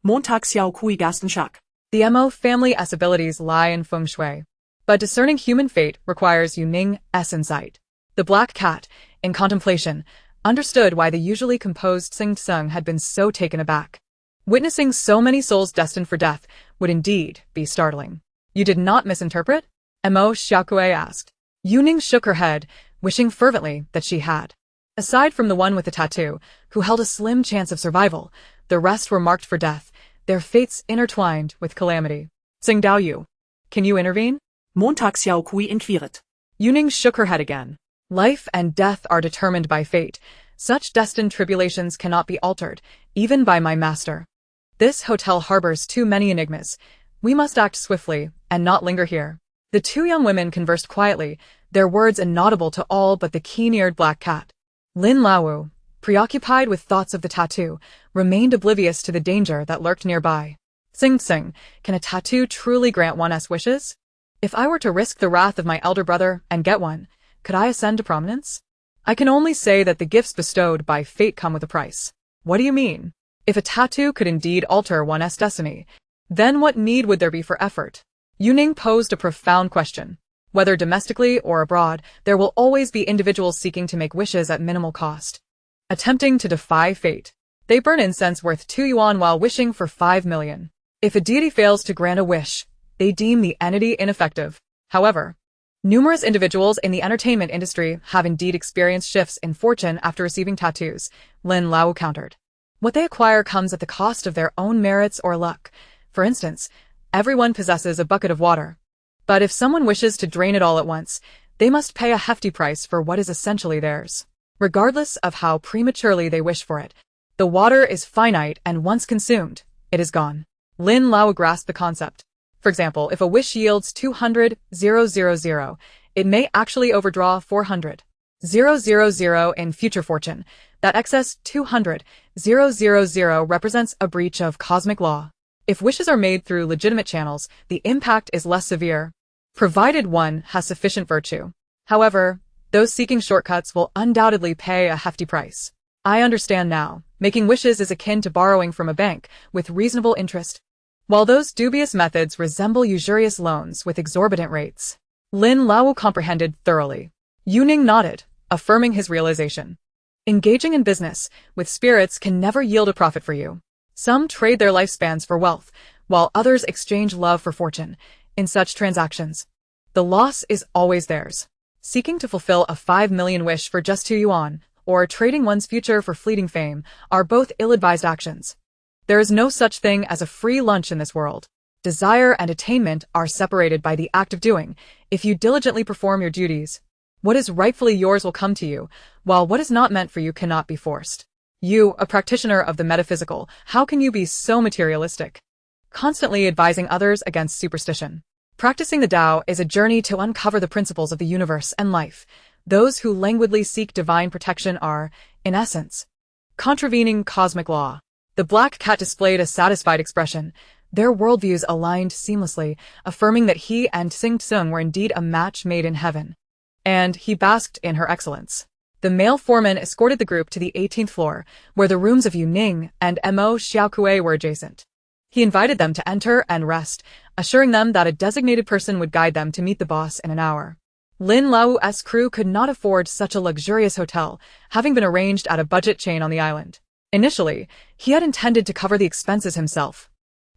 Montag Xiao Kui Gastenschak. The Mo family's abilities lie in feng shui, but discerning human fate requires Yu Ning's insight. The black cat, in contemplation, understood why the usually composed Tsing Tseng had been so taken aback. Witnessing so many souls destined for death would indeed be startling. You did not misinterpret? Mo Xiaokui asked. Yu Ning shook her head, wishing fervently that she had. Aside from the one with the tattoo, who held a slim chance of survival, the rest were marked for death, their fates intertwined with calamity. Tsing Daoyu, can you intervene? Montag Xiao Kui inquiret. Yu Ning shook her head again. Life and death are determined by fate. Such destined tribulations cannot be altered, even by my master. This hotel harbors too many enigmas. We must act swiftly and not linger here. The two young women conversed quietly, their words inaudible to all but the keen-eared black cat. Lin Laowu, preoccupied with thoughts of the tattoo, remained oblivious to the danger that lurked nearby. Sing, can a tattoo truly grant one's wishes? If I were to risk the wrath of my elder brother and get one, could I ascend to prominence? I can only say that the gifts bestowed by fate come with a price. What do you mean? If a tattoo could indeed alter one's destiny, then what need would there be for effort? Yu Ning posed a profound question. Whether domestically or abroad, there will always be individuals seeking to make wishes at minimal cost, attempting to defy fate. They burn incense worth 2 yuan while wishing for 5 million. If a deity fails to grant a wish, they deem the entity ineffective. However, numerous individuals in the entertainment industry have indeed experienced shifts in fortune after receiving tattoos, Lin Lao countered. What they acquire comes at the cost of their own merits or luck. For instance, everyone possesses a bucket of water. But if someone wishes to drain it all at once, they must pay a hefty price for what is essentially theirs. Regardless of how prematurely they wish for it, the water is finite and once consumed, it is gone. Lin Lao grasped the concept. For example, if a wish yields 200,000, it may actually overdraw 400,000 in future fortune. That excess 200,000 represents a breach of cosmic law. If wishes are made through legitimate channels, the impact is less severe, provided one has sufficient virtue. However, those seeking shortcuts will undoubtedly pay a hefty price. I understand now. Making wishes is akin to borrowing from a bank with reasonable interest, while those dubious methods resemble usurious loans with exorbitant rates. Lin Lao comprehended thoroughly. Yu Ning nodded, affirming his realization. Engaging in business with spirits can never yield a profit for you. Some trade their lifespans for wealth, while others exchange love for fortune. In such transactions, the loss is always theirs. Seeking to fulfill a 5 million wish for just 2 yuan, or trading one's future for fleeting fame, are both ill-advised actions. There is no such thing as a free lunch in this world. Desire and attainment are separated by the act of doing. If you diligently perform your duties, what is rightfully yours will come to you, while what is not meant for you cannot be forced. You, a practitioner of the metaphysical, how can you be so materialistic? Constantly advising others against superstition. Practicing the Tao is a journey to uncover the principles of the universe and life. Those who languidly seek divine protection are, in essence, contravening cosmic law. The black cat displayed a satisfied expression. Their worldviews aligned seamlessly, affirming that he and Tsung were indeed a match made in heaven. And he basked in her excellence. The male foreman escorted the group to the 18th floor, where the rooms of Yu Ning and Mo Xiaokui were adjacent. He invited them to enter and rest, assuring them that a designated person would guide them to meet the boss in an hour. Lin Lao's crew could not afford such a luxurious hotel, having been arranged at a budget chain on the island. Initially, he had intended to cover the expenses himself,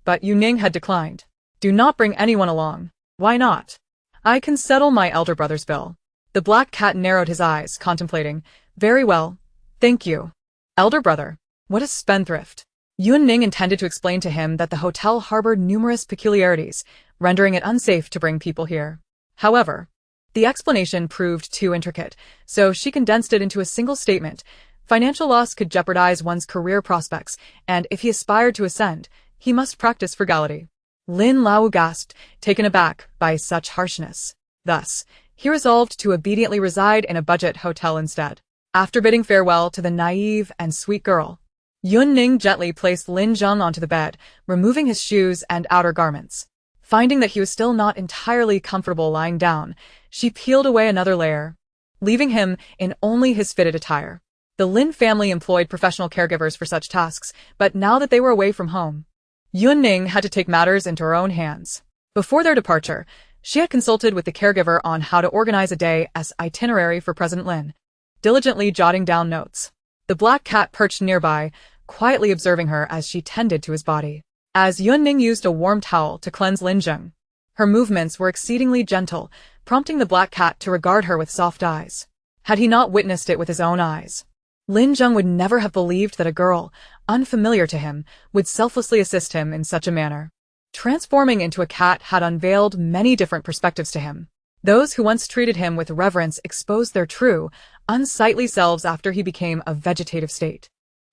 but Yu Ning had declined. Do not bring anyone along. Why not? I can settle my elder brother's bill. The black cat narrowed his eyes, contemplating. Very well. Thank you. Elder brother. What a spendthrift. Yu Ning intended to explain to him that the hotel harbored numerous peculiarities, rendering it unsafe to bring people here. However, the explanation proved too intricate, so she condensed it into a single statement. Financial loss could jeopardize one's career prospects, and if he aspired to ascend, he must practice frugality. Lin Lao gasped, taken aback by such harshness. Thus, he resolved to obediently reside in a budget hotel instead. After bidding farewell to the naive and sweet girl, Yu Ning gently placed Lin Zheng onto the bed, removing his shoes and outer garments. Finding that he was still not entirely comfortable lying down, she peeled away another layer, leaving him in only his fitted attire. The Lin family employed professional caregivers for such tasks, but now that they were away from home, Yu Ning had to take matters into her own hands. Before their departure, she had consulted with the caregiver on how to organize a day as itinerary for President Lin, diligently jotting down notes. The black cat perched nearby, quietly observing her as she tended to his body. As Yu Ning used a warm towel to cleanse Lin Zheng, her movements were exceedingly gentle, prompting the black cat to regard her with soft eyes. Had he not witnessed it with his own eyes, Lin Zheng would never have believed that a girl, unfamiliar to him, would selflessly assist him in such a manner. Transforming into a cat had unveiled many different perspectives to him. Those who once treated him with reverence exposed their true, unsightly selves after he became a vegetative state.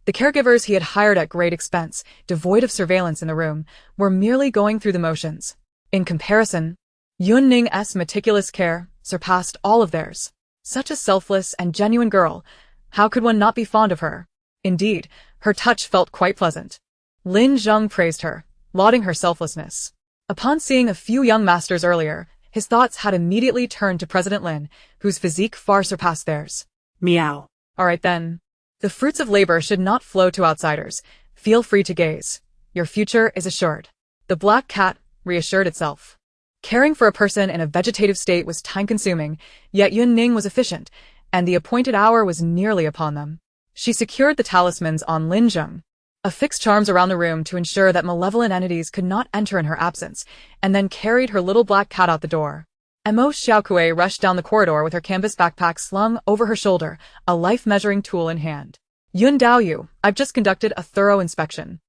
The caregivers he had hired at great expense, devoid of surveillance in the room, were merely going through the motions. In comparison, Yu Ning's meticulous care surpassed all of theirs. Such a selfless and genuine girl, how could one not be fond of her? Indeed, her touch felt quite pleasant. Lin Zheng praised her, lauding her selflessness. Upon seeing a few young masters earlier, his thoughts had immediately turned to President Lin, whose physique far surpassed theirs. Meow. All right then. The fruits of labor should not flow to outsiders. Feel free to gaze. Your future is assured. The black cat reassured itself. Caring for a person in a vegetative state was time-consuming, yet Yu Ning was efficient, and the appointed hour was nearly upon them. She secured the talismans on Lin Zheng, affixed charms around the room to ensure that malevolent entities could not enter in her absence, and then carried her little black cat out the door. Mo Xiaokui rushed down the corridor with her canvas backpack slung over her shoulder, a life-measuring tool in hand. Yun Daoyu, I've just conducted a thorough inspection.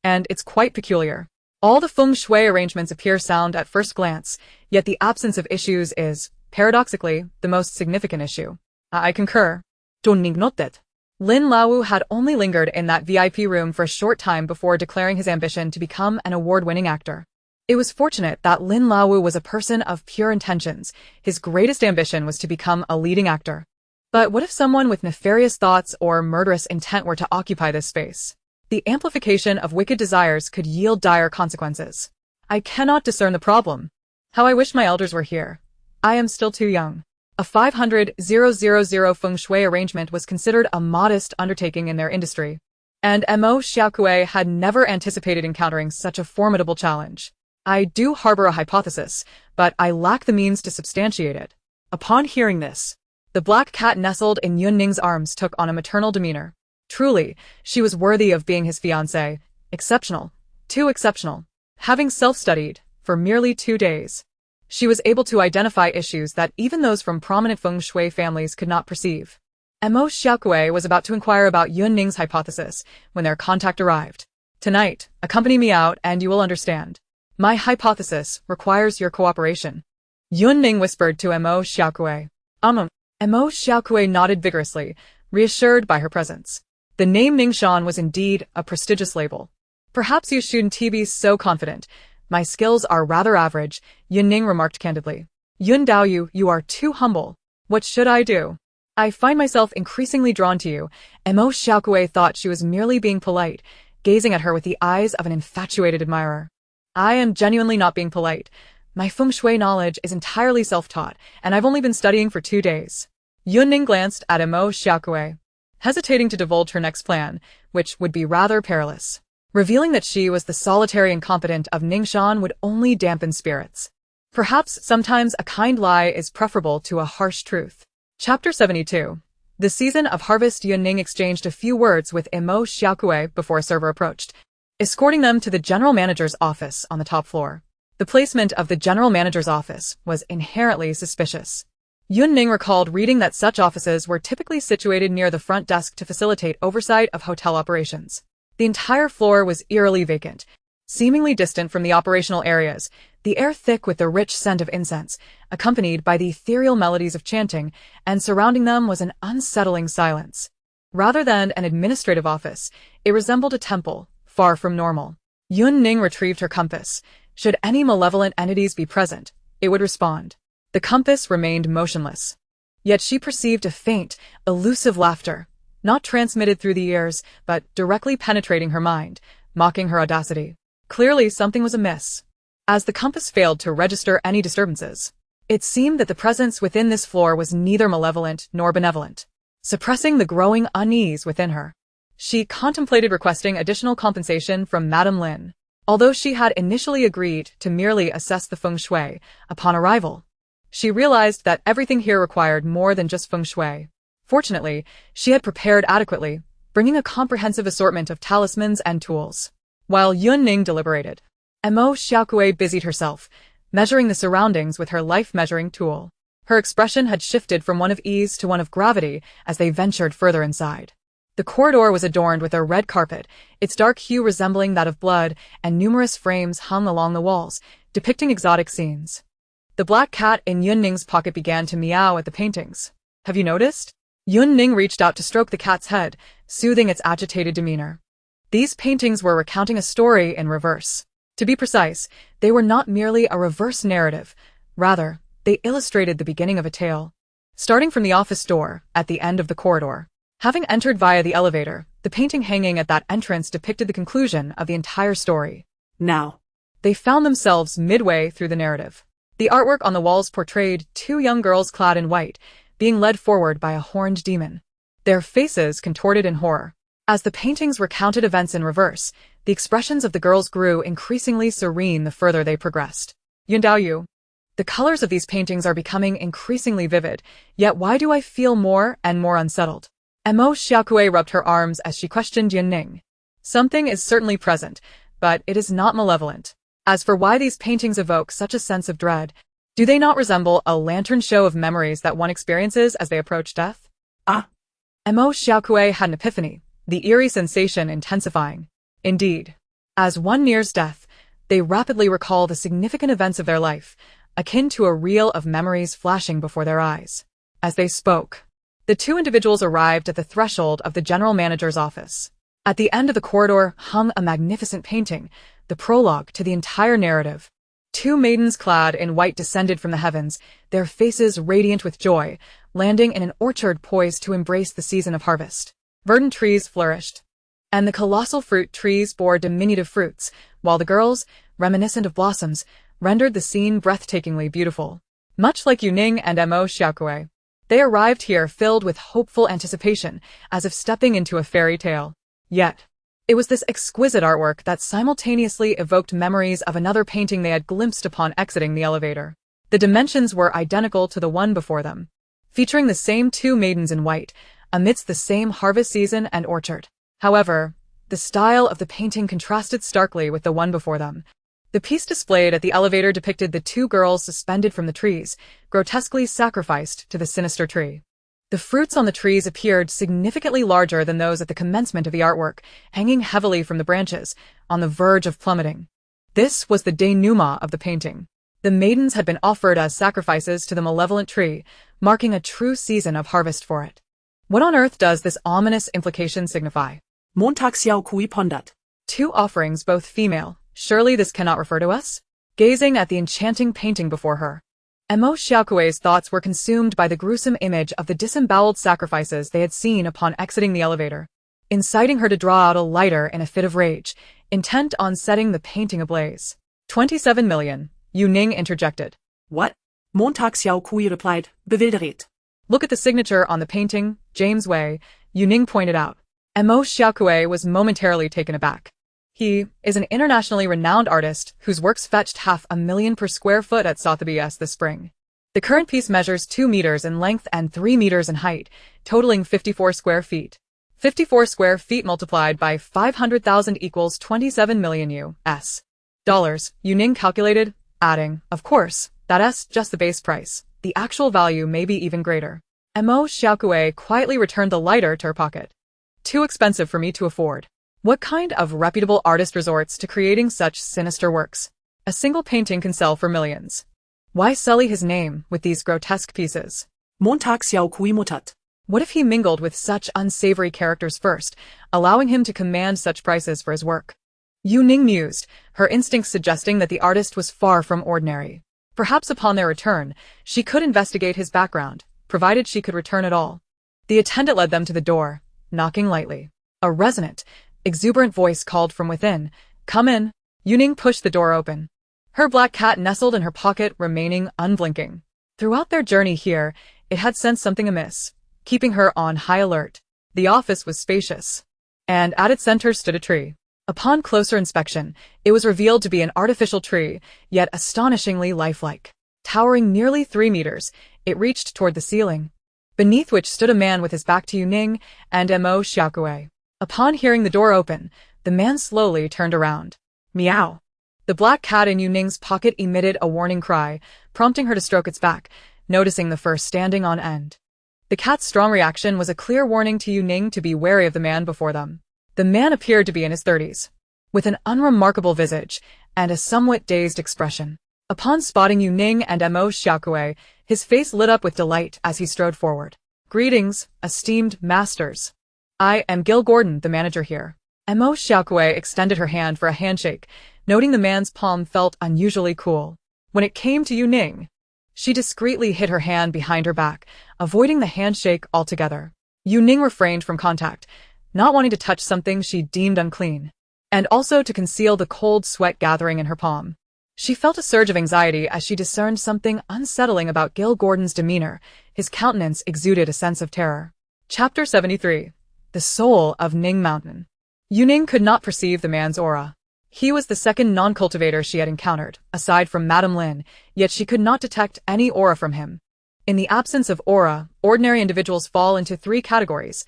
And it's quite peculiar. All the feng shui arrangements appear sound at first glance, yet the absence of issues is, paradoxically, the most significant issue. I concur. Don't note that. Lin Laowu had only lingered in that VIP room for a short time before declaring his ambition to become an award-winning actor. It was fortunate that Lin Laowu was a person of pure intentions. His greatest ambition was to become a leading actor. But what if someone with nefarious thoughts or murderous intent were to occupy this space? The amplification of wicked desires could yield dire consequences. I cannot discern the problem. How I wish my elders were here. I am still too young. A 500,000 feng shui arrangement was considered a modest undertaking in their industry, and Mo Xiaokui had never anticipated encountering such a formidable challenge. I do harbor a hypothesis, but I lack the means to substantiate it. Upon hearing this, the black cat nestled in Yu Ning's arms took on a maternal demeanor. Truly, she was worthy of being his fiancée. Exceptional. Too exceptional. Having self-studied for merely 2 days, she was able to identify issues that even those from prominent feng shui families could not perceive. Mo Xiaokui was about to inquire about Yu Ning's hypothesis when their contact arrived. Tonight, accompany me out and you will understand. My hypothesis requires your cooperation. Yu Ning whispered to Mo Xiaokui. Mo Xiaokui nodded vigorously, reassured by her presence. The name Ningshan was indeed a prestigious label. Perhaps you shouldn't be so confident. My skills are rather average, Yu Ning remarked candidly. Yun Daoyu, you are too humble. What should I do? I find myself increasingly drawn to you. Mo Xiaokui thought she was merely being polite, gazing at her with the eyes of an infatuated admirer. I am genuinely not being polite. My feng shui knowledge is entirely self-taught, and I've only been studying for 2 days. Yu Ning glanced at Mo Xiaokui, hesitating to divulge her next plan, which would be rather perilous. Revealing that she was the solitary incompetent of Ningshan would only dampen spirits. Perhaps sometimes a kind lie is preferable to a harsh truth. Chapter 72. The season of harvest. Yu Ning exchanged a few words with Mo Xiaokui before a server approached, escorting them to the general manager's office on the top floor. The placement of the general manager's office was inherently suspicious. Yu Ning recalled reading that such offices were typically situated near the front desk to facilitate oversight of hotel operations. The entire floor was eerily vacant, seemingly distant from the operational areas, the air thick with the rich scent of incense, accompanied by the ethereal melodies of chanting, and surrounding them was an unsettling silence. Rather than an administrative office, it resembled a temple, far from normal. Yu Ning retrieved her compass. Should any malevolent entities be present, it would respond. The compass remained motionless. Yet she perceived a faint, elusive laughter, not transmitted through the ears, but directly penetrating her mind, mocking her audacity. Clearly something was amiss. As the compass failed to register any disturbances, it seemed that the presence within this floor was neither malevolent nor benevolent, suppressing the growing unease within her. She contemplated requesting additional compensation from Madame Lin, although she had initially agreed to merely assess the feng shui. Upon arrival, she realized that everything here required more than just feng shui. Fortunately, she had prepared adequately, bringing a comprehensive assortment of talismans and tools. While Yu Ning deliberated, Mo Xiaokui busied herself, measuring the surroundings with her life-measuring tool. Her expression had shifted from one of ease to one of gravity as they ventured further inside. The corridor was adorned with a red carpet, its dark hue resembling that of blood, and numerous frames hung along the walls, depicting exotic scenes. The black cat in Yu Ning's pocket began to meow at the paintings. Have you noticed? Yu Ning reached out to stroke the cat's head, soothing its agitated demeanor. These paintings were recounting a story in reverse. To be precise, they were not merely a reverse narrative. Rather, they illustrated the beginning of a tale. Starting from the office door, at the end of the corridor. Having entered via the elevator, the painting hanging at that entrance depicted the conclusion of the entire story. Now. They found themselves midway through the narrative. The artwork on the walls portrayed two young girls clad in white, being led forward by a horned demon, their faces contorted in horror. As the paintings recounted events in reverse, the expressions of the girls grew increasingly serene the further they progressed. Yundao, the colors of these paintings are becoming increasingly vivid, yet why do I feel more and more unsettled? Mo Xiaokui rubbed her arms as she questioned Yu Ning. Something is certainly present, but it is not malevolent. As for why these paintings evoke such a sense of dread, do they not resemble a lantern show of memories that one experiences as they approach death? Mo Xiaokui had an epiphany, the eerie sensation intensifying. Indeed, as one nears death, they rapidly recall the significant events of their life, akin to a reel of memories flashing before their eyes. As they spoke, the two individuals arrived at the threshold of the general manager's office. At the end of the corridor hung a magnificent painting, the prologue to the entire narrative. Two maidens clad in white descended from the heavens, their faces radiant with joy, landing in an orchard poised to embrace the season of harvest. Verdant trees flourished, and the colossal fruit trees bore diminutive fruits, while the girls, reminiscent of blossoms, rendered the scene breathtakingly beautiful. Much like Yu Ning and Mo Xiaokui, they arrived here filled with hopeful anticipation, as if stepping into a fairy tale. Yet, it was this exquisite artwork that simultaneously evoked memories of another painting they had glimpsed upon exiting the elevator. The dimensions were identical to the one before them, featuring the same two maidens in white, amidst the same harvest season and orchard. However, the style of the painting contrasted starkly with the one before them. The piece displayed at the elevator depicted the two girls suspended from the trees, grotesquely sacrificed to the sinister tree. The fruits on the trees appeared significantly larger than those at the commencement of the artwork, hanging heavily from the branches, on the verge of plummeting. This was the denouement of the painting. The maidens had been offered as sacrifices to the malevolent tree, marking a true season of harvest for it. What on earth does this ominous implication signify? Montag Xiaokui pondered. Two offerings, both female. Surely this cannot refer to us? Gazing at the enchanting painting before her, Mo Xiaokui's thoughts were consumed by the gruesome image of the disemboweled sacrifices they had seen upon exiting the elevator, inciting her to draw out a lighter in a fit of rage, intent on setting the painting ablaze. 27 million, Yu Ning interjected. What? Montag Xiaokui replied, bewildert. Look at the signature on the painting, James Wei, Yu Ning pointed out. Mo Xiaokui was momentarily taken aback. He is an internationally renowned artist whose works fetched $500,000 per square foot at Sotheby's this spring. The current piece measures 2 meters in length and 3 meters in height, totaling 54 square feet. 54 square feet multiplied by 500,000 equals 27 million US dollars, Yu Ning calculated, adding, of course, that's just the base price. The actual value may be even greater. Mo Xiaokui quietly returned the lighter to her pocket. Too expensive for me to afford. What kind of reputable artist resorts to creating such sinister works? A single painting can sell for millions. Why sully his name with these grotesque pieces? Montag Xiaokui muttert. What if he mingled with such unsavory characters first, allowing him to command such prices for his work? Yu Ning mused, her instincts suggesting that the artist was far from ordinary. Perhaps upon their return, she could investigate his background, provided she could return at all. The attendant led them to the door, knocking lightly. A resonant, exuberant voice called from within, "Come in." Yu Ning pushed the door open. Her black cat nestled in her pocket, remaining unblinking. Throughout their journey here, it had sensed something amiss, keeping her on high alert. The office was spacious, and at its center stood a tree. Upon closer inspection, it was revealed to be an artificial tree, yet astonishingly lifelike. Towering nearly 3 meters, it reached toward the ceiling, beneath which stood a man with his back to Yu Ning and Mo Xiaokui. Upon hearing the door open, the man slowly turned around. Meow. The black cat in Yu Ning's pocket emitted a warning cry, prompting her to stroke its back, noticing the fur standing on end. The cat's strong reaction was a clear warning to Yu Ning to be wary of the man before them. The man appeared to be in his 30s, with an unremarkable visage and a somewhat dazed expression. Upon spotting Yu Ning and Mo Xiaokui, his face lit up with delight as he strode forward. Greetings, esteemed masters. I am Gil Gordon, the manager here. Mo Xiaokui extended her hand for a handshake, noting the man's palm felt unusually cool. When it came to Yu Ning, she discreetly hid her hand behind her back, avoiding the handshake altogether. Yu Ning refrained from contact, not wanting to touch something she deemed unclean. and also to conceal the cold sweat gathering in her palm. She felt a surge of anxiety as she discerned something unsettling about Gil Gordon's demeanor. His countenance exuded a sense of terror. Chapter 73. The Soul of Ning Mountain. Yu Ning could not perceive the man's aura. He was the second non-cultivator she had encountered, aside from Madame Lin, yet she could not detect any aura from him. In the absence of aura, ordinary individuals fall into three categories.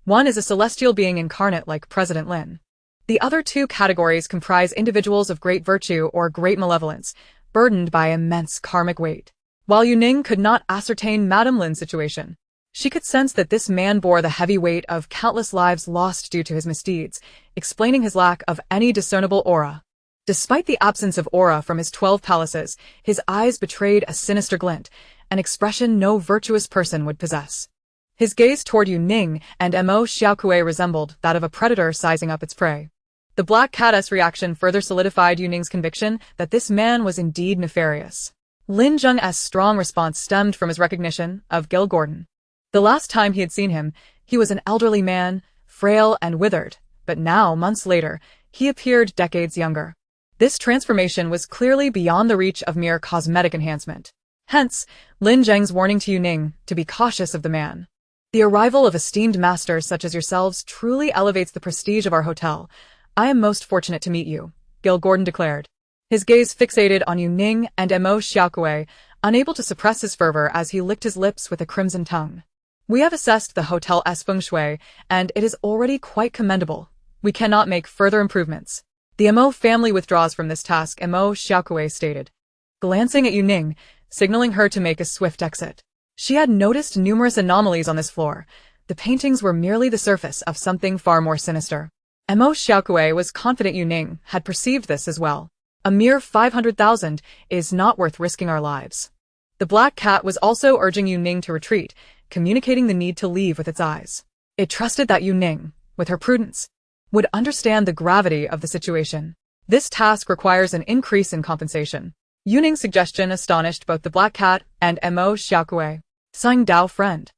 One is a celestial being incarnate like President Lin. The other two categories comprise individuals of great virtue or great malevolence, burdened by immense karmic weight. While Yu Ning could not ascertain Madame Lin's situation, she could sense that this man bore the heavy weight of countless lives lost due to his misdeeds, explaining his lack of any discernible aura. Despite the absence of aura from his 12 palaces, his eyes betrayed a sinister glint, an expression no virtuous person would possess. His gaze toward Yu Ning and Mo Xiaokui resembled that of a predator sizing up its prey. The Black Cat's reaction further solidified Yu Ning's conviction that this man was indeed nefarious. Lin Zheng's strong response stemmed from his recognition of Gil Gordon. The last time he had seen him, he was an elderly man, frail and withered, but now, months later, he appeared decades younger. This transformation was clearly beyond the reach of mere cosmetic enhancement. Hence, Lin Zheng's warning to Yu Ning to be cautious of the man. The arrival of esteemed masters such as yourselves truly elevates the prestige of our hotel. I am most fortunate to meet you, Gil Gordon declared. His gaze fixated on Yu Ning and Mo Xiaokui, unable to suppress his fervor as he licked his lips with a crimson tongue. We have assessed the hotel's feng shui, and it is already quite commendable. We cannot make further improvements. The Mo family withdraws from this task, Mo Xiaokui stated, glancing at Yu Ning, signaling her to make a swift exit. She had noticed numerous anomalies on this floor. The paintings were merely the surface of something far more sinister. Mo Xiaokui was confident Yu Ning had perceived this as well. A mere 500,000 is not worth risking our lives. The Black Cat was also urging Yu Ning to retreat, communicating the need to leave with its eyes. It trusted that Yu Ning, with her prudence, would understand the gravity of the situation. This task requires an increase in compensation. Yu Ning's suggestion astonished both the Black Cat and Mo Xiaokui. Sang Dao friend.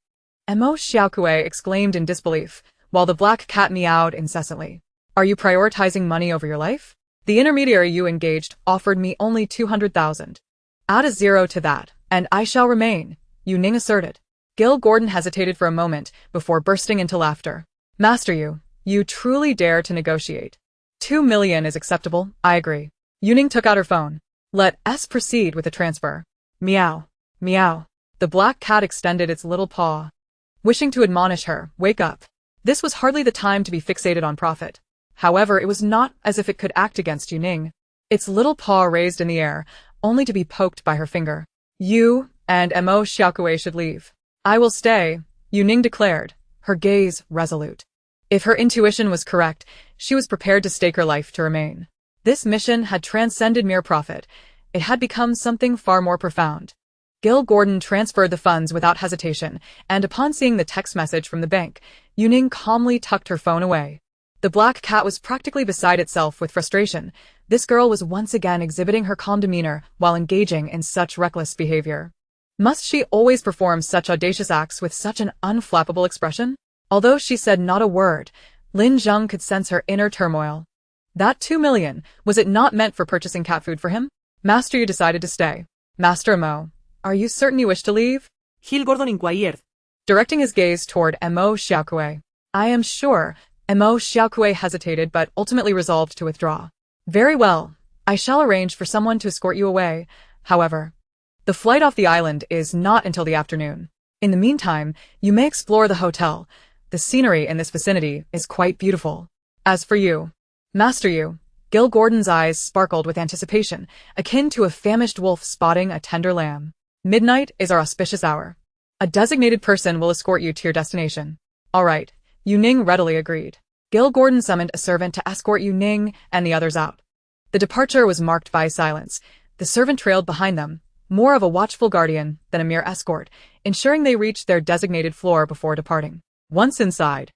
Mo Xiaokui exclaimed in disbelief, while the Black Cat meowed incessantly. Are you prioritizing money over your life? The intermediary you engaged offered me only 200,000. Add a zero to that, and I shall remain, Yu Ning asserted. Gil Gordon hesitated for a moment before bursting into laughter. Master you truly dare to negotiate. 2 million is acceptable, I agree. Yu Ning took out her phone. Let us proceed with the transfer. Meow, meow. The Black Cat extended its little paw, wishing to admonish her, wake up. This was hardly the time to be fixated on profit. However, it was not as if it could act against Yu Ning. Its little paw raised in the air, only to be poked by her finger. You and Mo Xiaokui should leave. I will stay, Yu Ning declared, her gaze resolute. If her intuition was correct, she was prepared to stake her life to remain. This mission had transcended mere profit. It had become something far more profound. Gil Gordon transferred the funds without hesitation, and upon seeing the text message from the bank, Yu Ning calmly tucked her phone away. The Black Cat was practically beside itself with frustration. This girl was once again exhibiting her calm demeanor while engaging in such reckless behavior. Must she always perform such audacious acts with such an unflappable expression? Although she said not a word, Lin Zheng could sense her inner turmoil. That 2 million, was it not meant for purchasing cat food for him? Master, you decided to stay. Master Mo, are you certain you wish to leave? Gil Gordon inquired, directing his gaze toward Mo Xiaokui. I am sure. Mo Xiaokui hesitated but ultimately resolved to withdraw. Very well, I shall arrange for someone to escort you away. However, the flight off the island is not until the afternoon. In the meantime, you may explore the hotel. The scenery in this vicinity is quite beautiful. As for you, Master Gil Gordon's eyes sparkled with anticipation, akin to a famished wolf spotting a tender lamb. Midnight is our auspicious hour. A designated person will escort you to your destination. All right, Yu Ning readily agreed. Gil Gordon summoned a servant to escort Yu Ning and the others out. The departure was marked by silence. The servant trailed behind them, more of a watchful guardian than a mere escort, ensuring they reached their designated floor before departing. Once inside,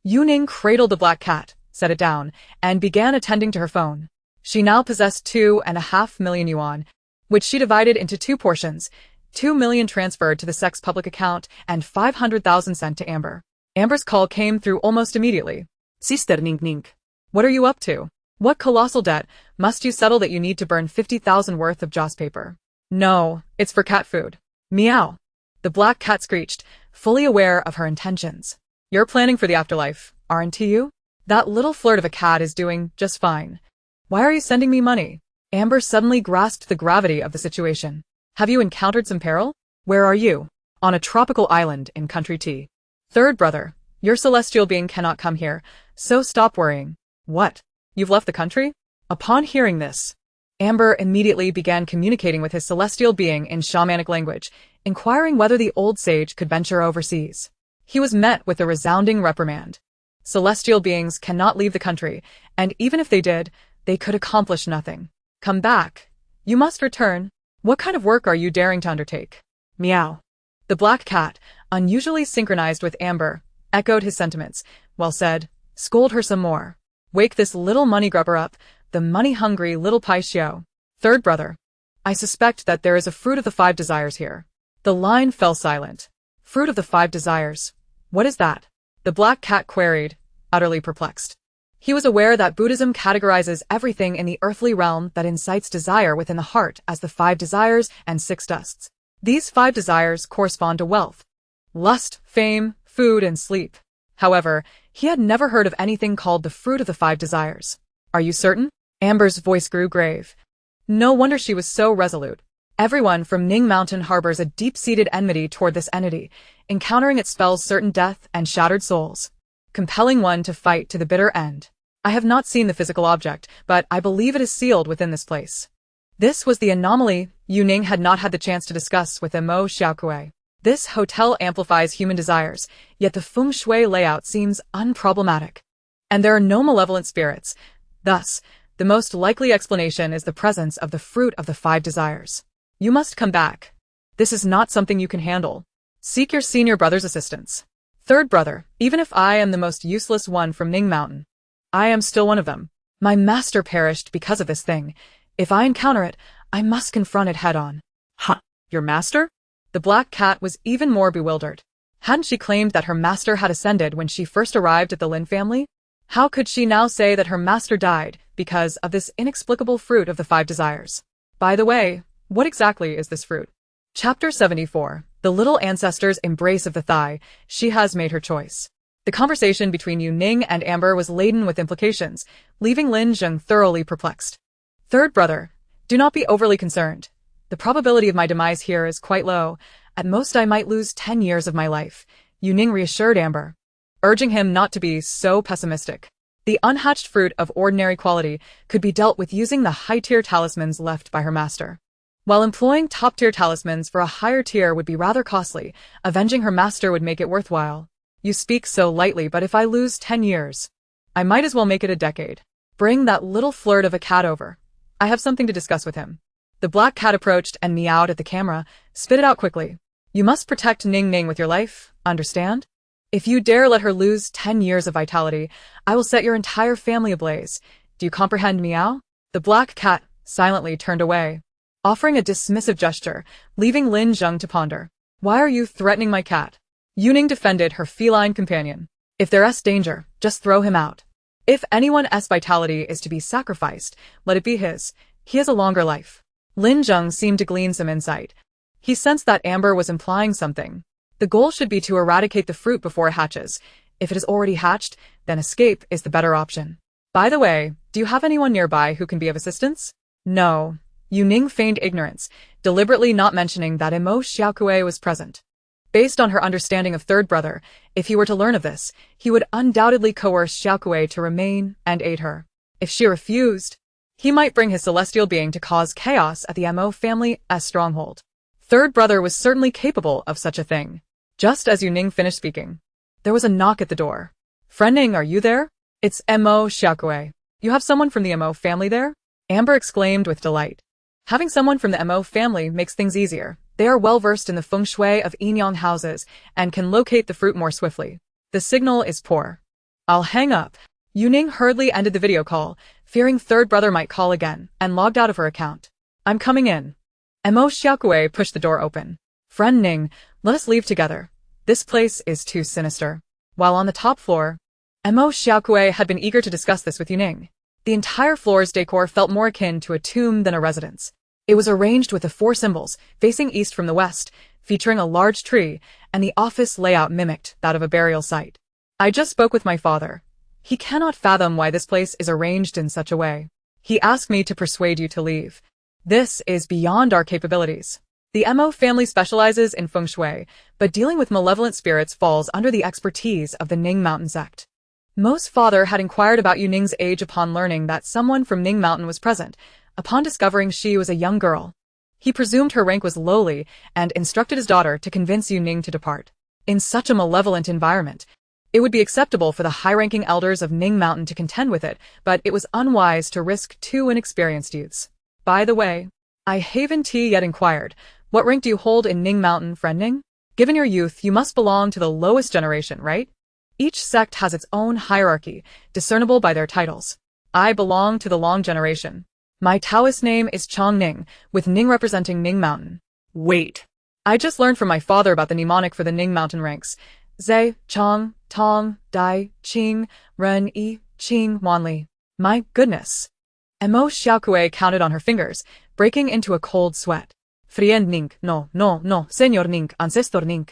Yu Ning cradled the Black Cat, set it down, and began attending to her phone. She now possessed 2.5 million yuan, which she divided into two portions, 2 million transferred to the Sex public account and 500,000 sent to Amber. Amber's call came through almost immediately. Sister Ning Ning. What are you up to? What colossal debt must you settle that you need to burn 50,000 worth of joss paper? No, it's for cat food. Meow. The black cat screeched, fully aware of her intentions. You're planning for the afterlife, aren't you? That little flirt of a cat is doing just fine. Why are you sending me money? Amber suddenly grasped the gravity of the situation. Have you encountered some peril? Where are you? On a tropical island in country T. Third brother, your celestial being cannot come here, so stop worrying. What? You've left the country? Upon hearing this, Amber immediately began communicating with his celestial being in shamanic language, inquiring whether the old sage could venture overseas. He was met with a resounding reprimand. Celestial beings cannot leave the country, and even if they did, they could accomplish nothing. Come back. You must return. What kind of work are you daring to undertake? Meow. The black cat, unusually synchronized with Amber, echoed his sentiments, while said, scold her some more. Wake this little money grubber up, the money-hungry little paishio. Third brother, I suspect that there is a fruit of the 5 desires here. The line fell silent. Fruit of the 5 desires. What is that? The black cat queried, utterly perplexed. He was aware that Buddhism categorizes everything in the earthly realm that incites desire within the heart as the 5 desires and 6 dusts. These 5 desires correspond to wealth, lust, fame, food, and sleep. However, he had never heard of anything called the fruit of the 5 desires. Are you certain? Amber's voice grew grave. No wonder she was so resolute. Everyone from Ning Mountain harbors a deep-seated enmity toward this entity. Encountering it spells certain death and shattered souls, compelling one to fight to the bitter end. I have not seen the physical object, but I believe it is sealed within this place. This was the anomaly Yu Ning had not had the chance to discuss with Mo Xiaokui. This hotel amplifies human desires, yet the feng shui layout seems unproblematic. And there are no malevolent spirits. Thus, the most likely explanation is the presence of the fruit of the 5 desires. You must come back. This is not something you can handle. Seek your senior brother's assistance. Third brother, even if I am the most useless one from Ning Mountain, I am still one of them. My master perished because of this thing. If I encounter it, I must confront it head-on. Huh, your master? The black cat was even more bewildered. Hadn't she claimed that her master had ascended when she first arrived at the Lin family? How could she now say that her master died because of this inexplicable fruit of the 5 desires? By the way, what exactly is this fruit? Chapter 74. The little ancestor's embrace of the thigh. She has made her choice. The conversation between Yu Ning and Amber was laden with implications, leaving Lin Zheng thoroughly perplexed. Third brother, do not be overly concerned. The probability of my demise here is quite low. At most I might lose 10 years of my life, Yu Ning reassured Amber, urging him not to be so pessimistic. The unhatched fruit of ordinary quality could be dealt with using the high-tier talismans left by her master. While employing top-tier talismans for a higher tier would be rather costly, avenging her master would make it worthwhile. You speak so lightly, but if I lose 10 years, I might as well make it a decade. Bring that little flirt of a cat over. I have something to discuss with him. The black cat approached and meowed at the camera, spit it out quickly. You must protect Ning Ning with your life, understand? If you dare let her lose 10 years of vitality, I will set your entire family ablaze. Do you comprehend, meow? The black cat silently turned away, offering a dismissive gesture, leaving Lin Zheng to ponder. Why are you threatening my cat? Yu Ning defended her feline companion. If there's danger, just throw him out. If anyone's vitality is to be sacrificed, let it be his. He has a longer life. Lin Zheng seemed to glean some insight. He sensed that Amber was implying something. The goal should be to eradicate the fruit before it hatches. If it is already hatched, then escape is the better option. By the way, do you have anyone nearby who can be of assistance? No. Yu Ning feigned ignorance, deliberately not mentioning that Mo Xiaokui was present. Based on her understanding of third brother, if he were to learn of this, he would undoubtedly coerce Xiaokui to remain and aid her. If she refused, he might bring his celestial being to cause chaos at the Mo family's stronghold. Third brother was certainly capable of such a thing. Just as Yu Ning finished speaking, there was a knock at the door. Friend Ning, are you there? It's Mo Xiaokui. You have someone from the Mo family there? Amber exclaimed with delight. Having someone from the Mo family makes things easier. They are well versed in the feng shui of Yinyang houses and can locate the fruit more swiftly. The signal is poor. I'll hang up. Yu Ning hurriedly ended the video call, fearing third brother might call again, and logged out of her account. I'm coming in. Mo Xiaokui pushed the door open. Friend Ning, let us leave together. This place is too sinister. While on the top floor, Mo Xiaokui had been eager to discuss this with Yu Ning. The entire floor's decor felt more akin to a tomb than a residence. It was arranged with the four symbols, facing east from the west, featuring a large tree, and the office layout mimicked that of a burial site. I just spoke with my father. He cannot fathom why this place is arranged in such a way. He asked me to persuade you to leave. This is beyond our capabilities. The Mo family specializes in feng shui, but dealing with malevolent spirits falls under the expertise of the Ning Mountain sect. Mo's father had inquired about Yu Ning's age upon learning that someone from Ning Mountain was present, upon discovering she was a young girl. He presumed her rank was lowly and instructed his daughter to convince Yu Ning to depart. In such a malevolent environment, it would be acceptable for the high-ranking elders of Ning Mountain to contend with it, but it was unwise to risk two inexperienced youths. By the way, I haven't yet inquired, what rank do you hold in Ning Mountain, friend Ning? Given your youth, you must belong to the lowest generation, right? Each sect has its own hierarchy, discernible by their titles. I belong to the long generation. My Taoist name is Chong Ning, with Ning representing Ning Mountain. Wait. I just learned from my father about the mnemonic for the Ning Mountain ranks. Zhe, Chong, Tong, Dai, Qing, Ren, Yi, Qing, Wanli. My goodness. Mo Xiaokue counted on her fingers, breaking into a cold sweat. Friend Ning, no, Señor Ning, Ancestor Ning.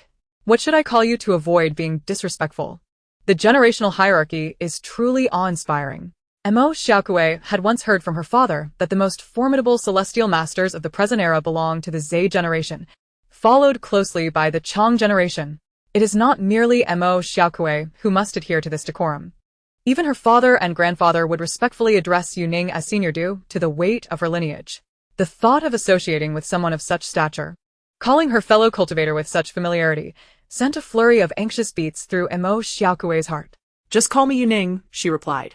What should I call you to avoid being disrespectful? The generational hierarchy is truly awe-inspiring. Mo Xiaokue had once heard from her father that the most formidable celestial masters of the present era belong to the Zhe generation, followed closely by the Chong generation. It is not merely Mo Xiaokue who must adhere to this decorum. Even her father and grandfather would respectfully address Yu Ning as senior due to the weight of her lineage. The thought of associating with someone of such stature, calling her fellow cultivator with such familiarity, sent a flurry of anxious beats through Mo Xiaokue's heart. Just call me Yu Ning, she replied.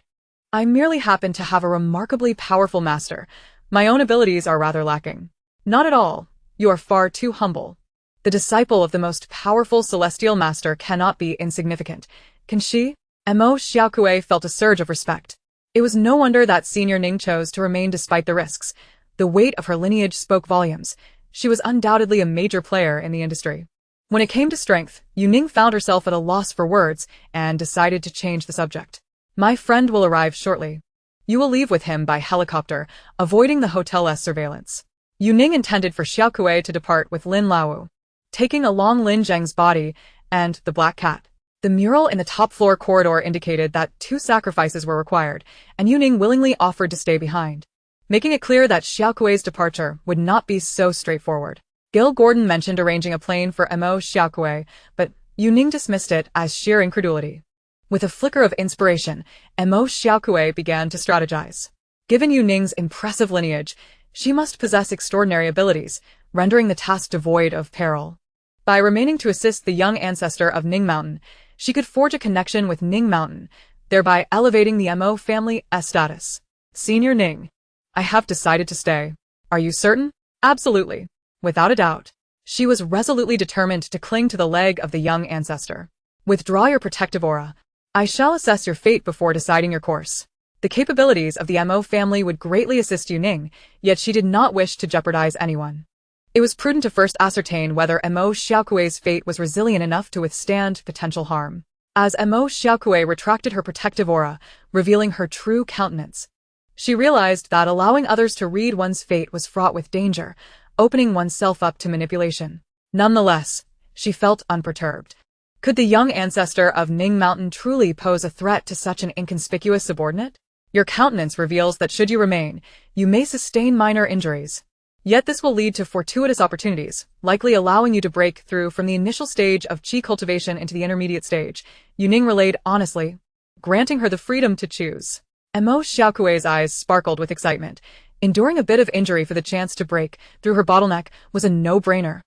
I merely happen to have a remarkably powerful master. My own abilities are rather lacking. Not at all. You are far too humble. The disciple of the most powerful celestial master cannot be insignificant. Can she? Mo Xiaokue felt a surge of respect. It was no wonder that Senior Ning chose to remain despite the risks. The weight of her lineage spoke volumes. She was undoubtedly a major player in the industry. When it came to strength, Yu Ning found herself at a loss for words and decided to change the subject. My friend will arrive shortly. You will leave with him by helicopter, avoiding the hotel's surveillance. Yu Ning intended for Xiaokue to depart with Lin Lao, taking along Lin Zheng's body and the black cat. The mural in the top-floor corridor indicated that 2 sacrifices were required, and Yu Ning willingly offered to stay behind, making it clear that Xiaokue's departure would not be so straightforward. Gil Gordon mentioned arranging a plane for Mo Xiaokue, but Yu Ning dismissed it as sheer incredulity. With a flicker of inspiration, Mo Xiaokue began to strategize. Given Yu Ning's impressive lineage, she must possess extraordinary abilities, rendering the task devoid of peril. By remaining to assist the young ancestor of Ning Mountain, she could forge a connection with Ning Mountain, thereby elevating the Mo family's status. Senior Ning, I have decided to stay. Are you certain? Absolutely. Without a doubt. She was resolutely determined to cling to the leg of the young ancestor. Withdraw your protective aura. I shall assess your fate before deciding your course. The capabilities of the Mo family would greatly assist Yu Ning, yet she did not wish to jeopardize anyone. It was prudent to first ascertain whether Mo Xiaokue's fate was resilient enough to withstand potential harm. As Mo Xiaokue retracted her protective aura, revealing her true countenance, she realized that allowing others to read one's fate was fraught with danger, opening oneself up to manipulation. Nonetheless, she felt unperturbed. Could the young ancestor of Ning Mountain truly pose a threat to such an inconspicuous subordinate? Your countenance reveals that should you remain, you may sustain minor injuries. Yet this will lead to fortuitous opportunities, likely allowing you to break through from the initial stage of qi cultivation into the intermediate stage, Yu Ning relayed honestly, granting her the freedom to choose. Mo Xiaokue's eyes sparkled with excitement. Enduring a bit of injury for the chance to break through her bottleneck was a no-brainer.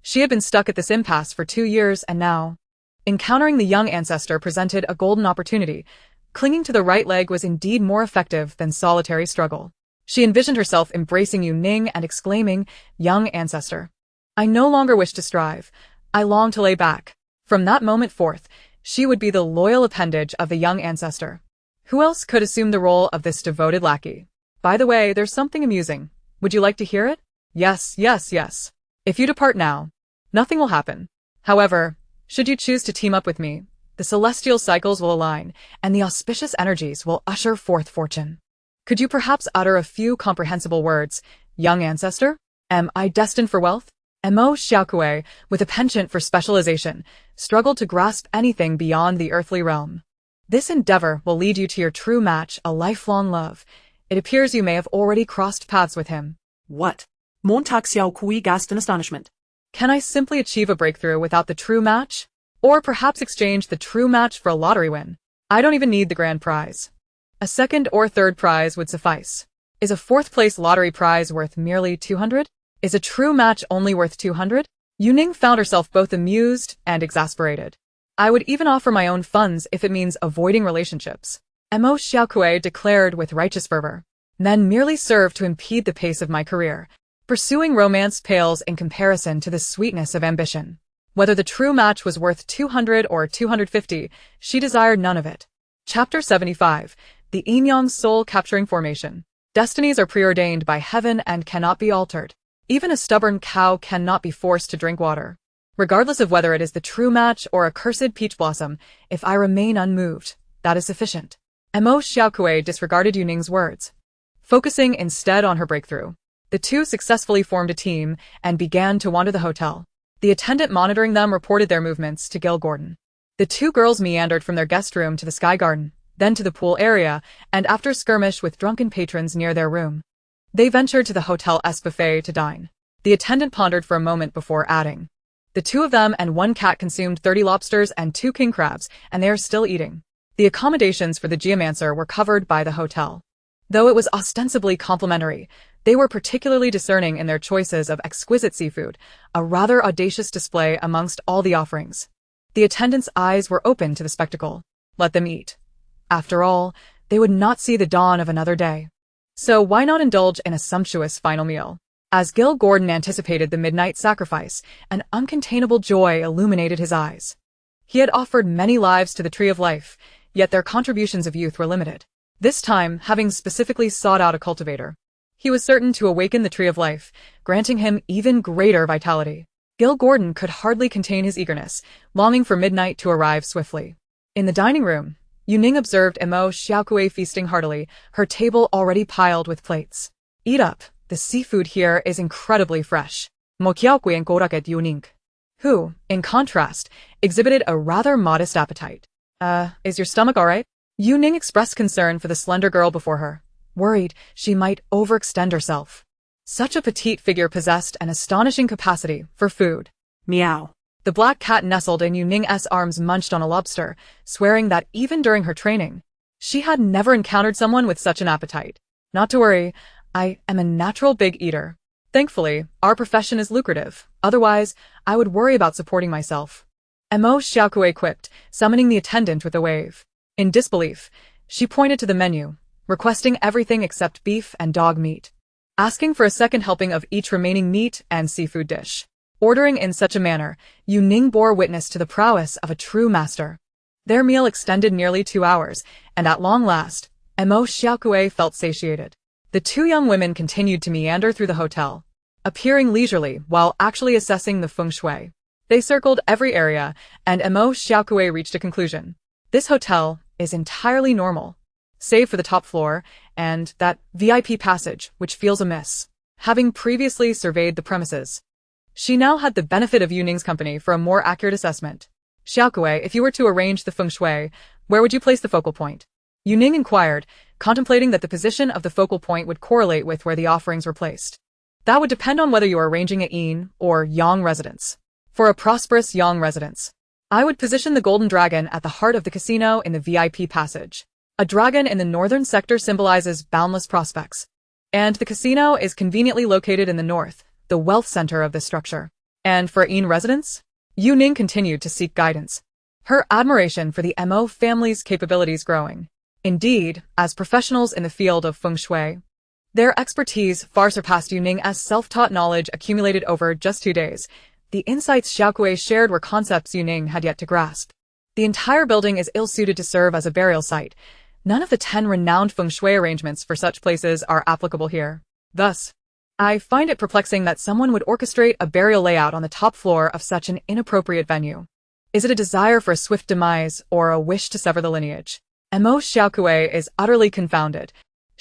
She had been stuck at this impasse for 2 years and now, encountering the young ancestor presented a golden opportunity. Clinging to the right leg was indeed more effective than solitary struggle. She envisioned herself embracing Yu Ning and exclaiming, "Young ancestor, I no longer wish to strive. I long to lay back." From that moment forth, she would be the loyal appendage of the young ancestor. Who else could assume the role of this devoted lackey? By the way, there's something amusing. Would you like to hear it? Yes. If you depart now, nothing will happen. However, should you choose to team up with me, the celestial cycles will align, and the auspicious energies will usher forth fortune. Could you perhaps utter a few comprehensible words? Young ancestor? Am I destined for wealth? Mo Xiaokui, with a penchant for specialization, struggled to grasp anything beyond the earthly realm. This endeavor will lead you to your true match, a lifelong love. It appears you may have already crossed paths with him. What? Montag Xiaokui gasped in astonishment. Can I simply achieve a breakthrough without the true match? Or perhaps exchange the true match for a lottery win? I don't even need the grand prize. A second or third prize would suffice. Is a fourth-place lottery prize worth merely 200? Is a true match only worth 200? Yu Ning found herself both amused and exasperated. I would even offer my own funds if it means avoiding relationships. Mo Xiaokui declared with righteous fervor. Men merely serve to impede the pace of my career. Pursuing romance pales in comparison to the sweetness of ambition. Whether the true match was worth 200 or 250, she desired none of it. Chapter 75. The Yin-Yang Soul-Capturing Formation. Destinies are preordained by heaven and cannot be altered. Even a stubborn cow cannot be forced to drink water. Regardless of whether it is the true match or a cursed peach blossom, if I remain unmoved, that is sufficient. Mo Xiaokui disregarded Yu Ning's words. Focusing instead on her breakthrough, the two successfully formed a team and began to wander the hotel. The attendant monitoring them reported their movements to Gil Gordon. The two girls meandered from their guest room to the sky garden, then to the pool area, and after a skirmish with drunken patrons near their room, they ventured to the hotel's buffet to dine. The attendant pondered for a moment before adding, the two of them and one cat consumed 30 lobsters and 2 king crabs, and they are still eating. The accommodations for the geomancer were covered by the hotel. Though it was ostensibly complimentary, they were particularly discerning in their choices of exquisite seafood, a rather audacious display amongst all the offerings. The attendant's eyes were open to the spectacle. Let them eat. After all, they would not see the dawn of another day. So why not indulge in a sumptuous final meal? As Gil Gordon anticipated the midnight sacrifice, an uncontainable joy illuminated his eyes. He had offered many lives to the Tree of Life, yet their contributions of youth were limited. This time, having specifically sought out a cultivator, he was certain to awaken the Tree of Life, granting him even greater vitality. Gil Gordon could hardly contain his eagerness, longing for midnight to arrive swiftly. In the dining room, Yu Ning observed Mo Xiaokui feasting heartily, her table already piled with plates. Eat up, the seafood here is incredibly fresh. Mo Xiaokui encouraged Yu Ning, who, in contrast, exhibited a rather modest appetite. Is your stomach alright? Yu Ning expressed concern for the slender girl before her, worried she might overextend herself. Such a petite figure possessed an astonishing capacity for food. Meow. The black cat nestled in Yu Ning's arms munched on a lobster, swearing that even during her training, she had never encountered someone with such an appetite. Not to worry, I am a natural big eater. Thankfully, our profession is lucrative, otherwise, I would worry about supporting myself. Mo Xiaokui quipped, summoning the attendant with a wave. In disbelief, she pointed to the menu, requesting everything except beef and dog meat, asking for a second helping of each remaining meat and seafood dish. Ordering in such a manner, Yu Ning bore witness to the prowess of a true master. Their meal extended nearly 2 hours, and at long last, Mo Xiaokui felt satiated. The two young women continued to meander through the hotel, appearing leisurely while actually assessing the feng shui. They circled every area, and Mo Xiaokui reached a conclusion. This hotel is entirely normal, save for the top floor and that VIP passage, which feels amiss. Having previously surveyed the premises, she now had the benefit of Yu Ning's company for a more accurate assessment. Xiaokui, if you were to arrange the feng shui, where would you place the focal point? Yu Ning inquired, contemplating that the position of the focal point would correlate with where the offerings were placed. That would depend on whether you are arranging a yin or yang residence. For a prosperous yang residence, I would position the golden dragon at the heart of the casino in the VIP passage. A dragon in the northern sector symbolizes boundless prospects, and the casino is conveniently located in the north, the wealth center of the structure. And for yin residence? Yu Ning continued to seek guidance, her admiration for the Mo family's capabilities growing. Indeed, as professionals in the field of feng shui, their expertise far surpassed Yu Ning's self-taught knowledge accumulated over just 2 days. The insights Xiaokui shared were concepts Yu Ning had yet to grasp. The entire building is ill-suited to serve as a burial site. None of the 10 renowned feng shui arrangements for such places are applicable here. Thus, I find it perplexing that someone would orchestrate a burial layout on the top floor of such an inappropriate venue. Is it a desire for a swift demise or a wish to sever the lineage? Mo Xiaokui is utterly confounded.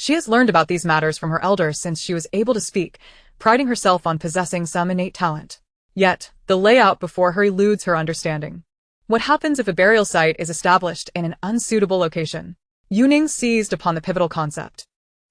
She has learned about these matters from her elders since she was able to speak, priding herself on possessing some innate talent. Yet, the layout before her eludes her understanding. What happens if a burial site is established in an unsuitable location? Yu Ning seized upon the pivotal concept.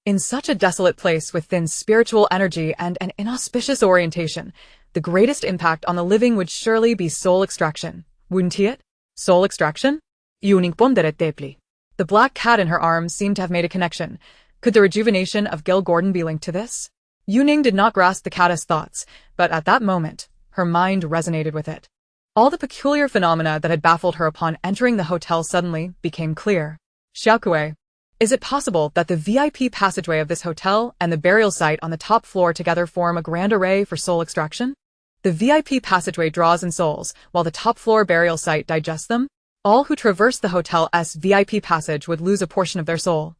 In such a desolate place with thin spiritual energy and an inauspicious orientation, the greatest impact on the living would surely be soul extraction, wouldn't it? Soul extraction? Yu Ning pondered deeply. The black cat in her arms seemed to have made a connection. Could the rejuvenation of Gil Gordon be linked to this? Yu Ning did not grasp the caddis thoughts, but at that moment, her mind resonated with it. All the peculiar phenomena that had baffled her upon entering the hotel suddenly became clear. Xiaokui, is it possible that the VIP passageway of this hotel and the burial site on the top floor together form a grand array for soul extraction? The VIP passageway draws in souls, while the top floor burial site digests them. All who traverse the hotel's VIP passage would lose a portion of their soul,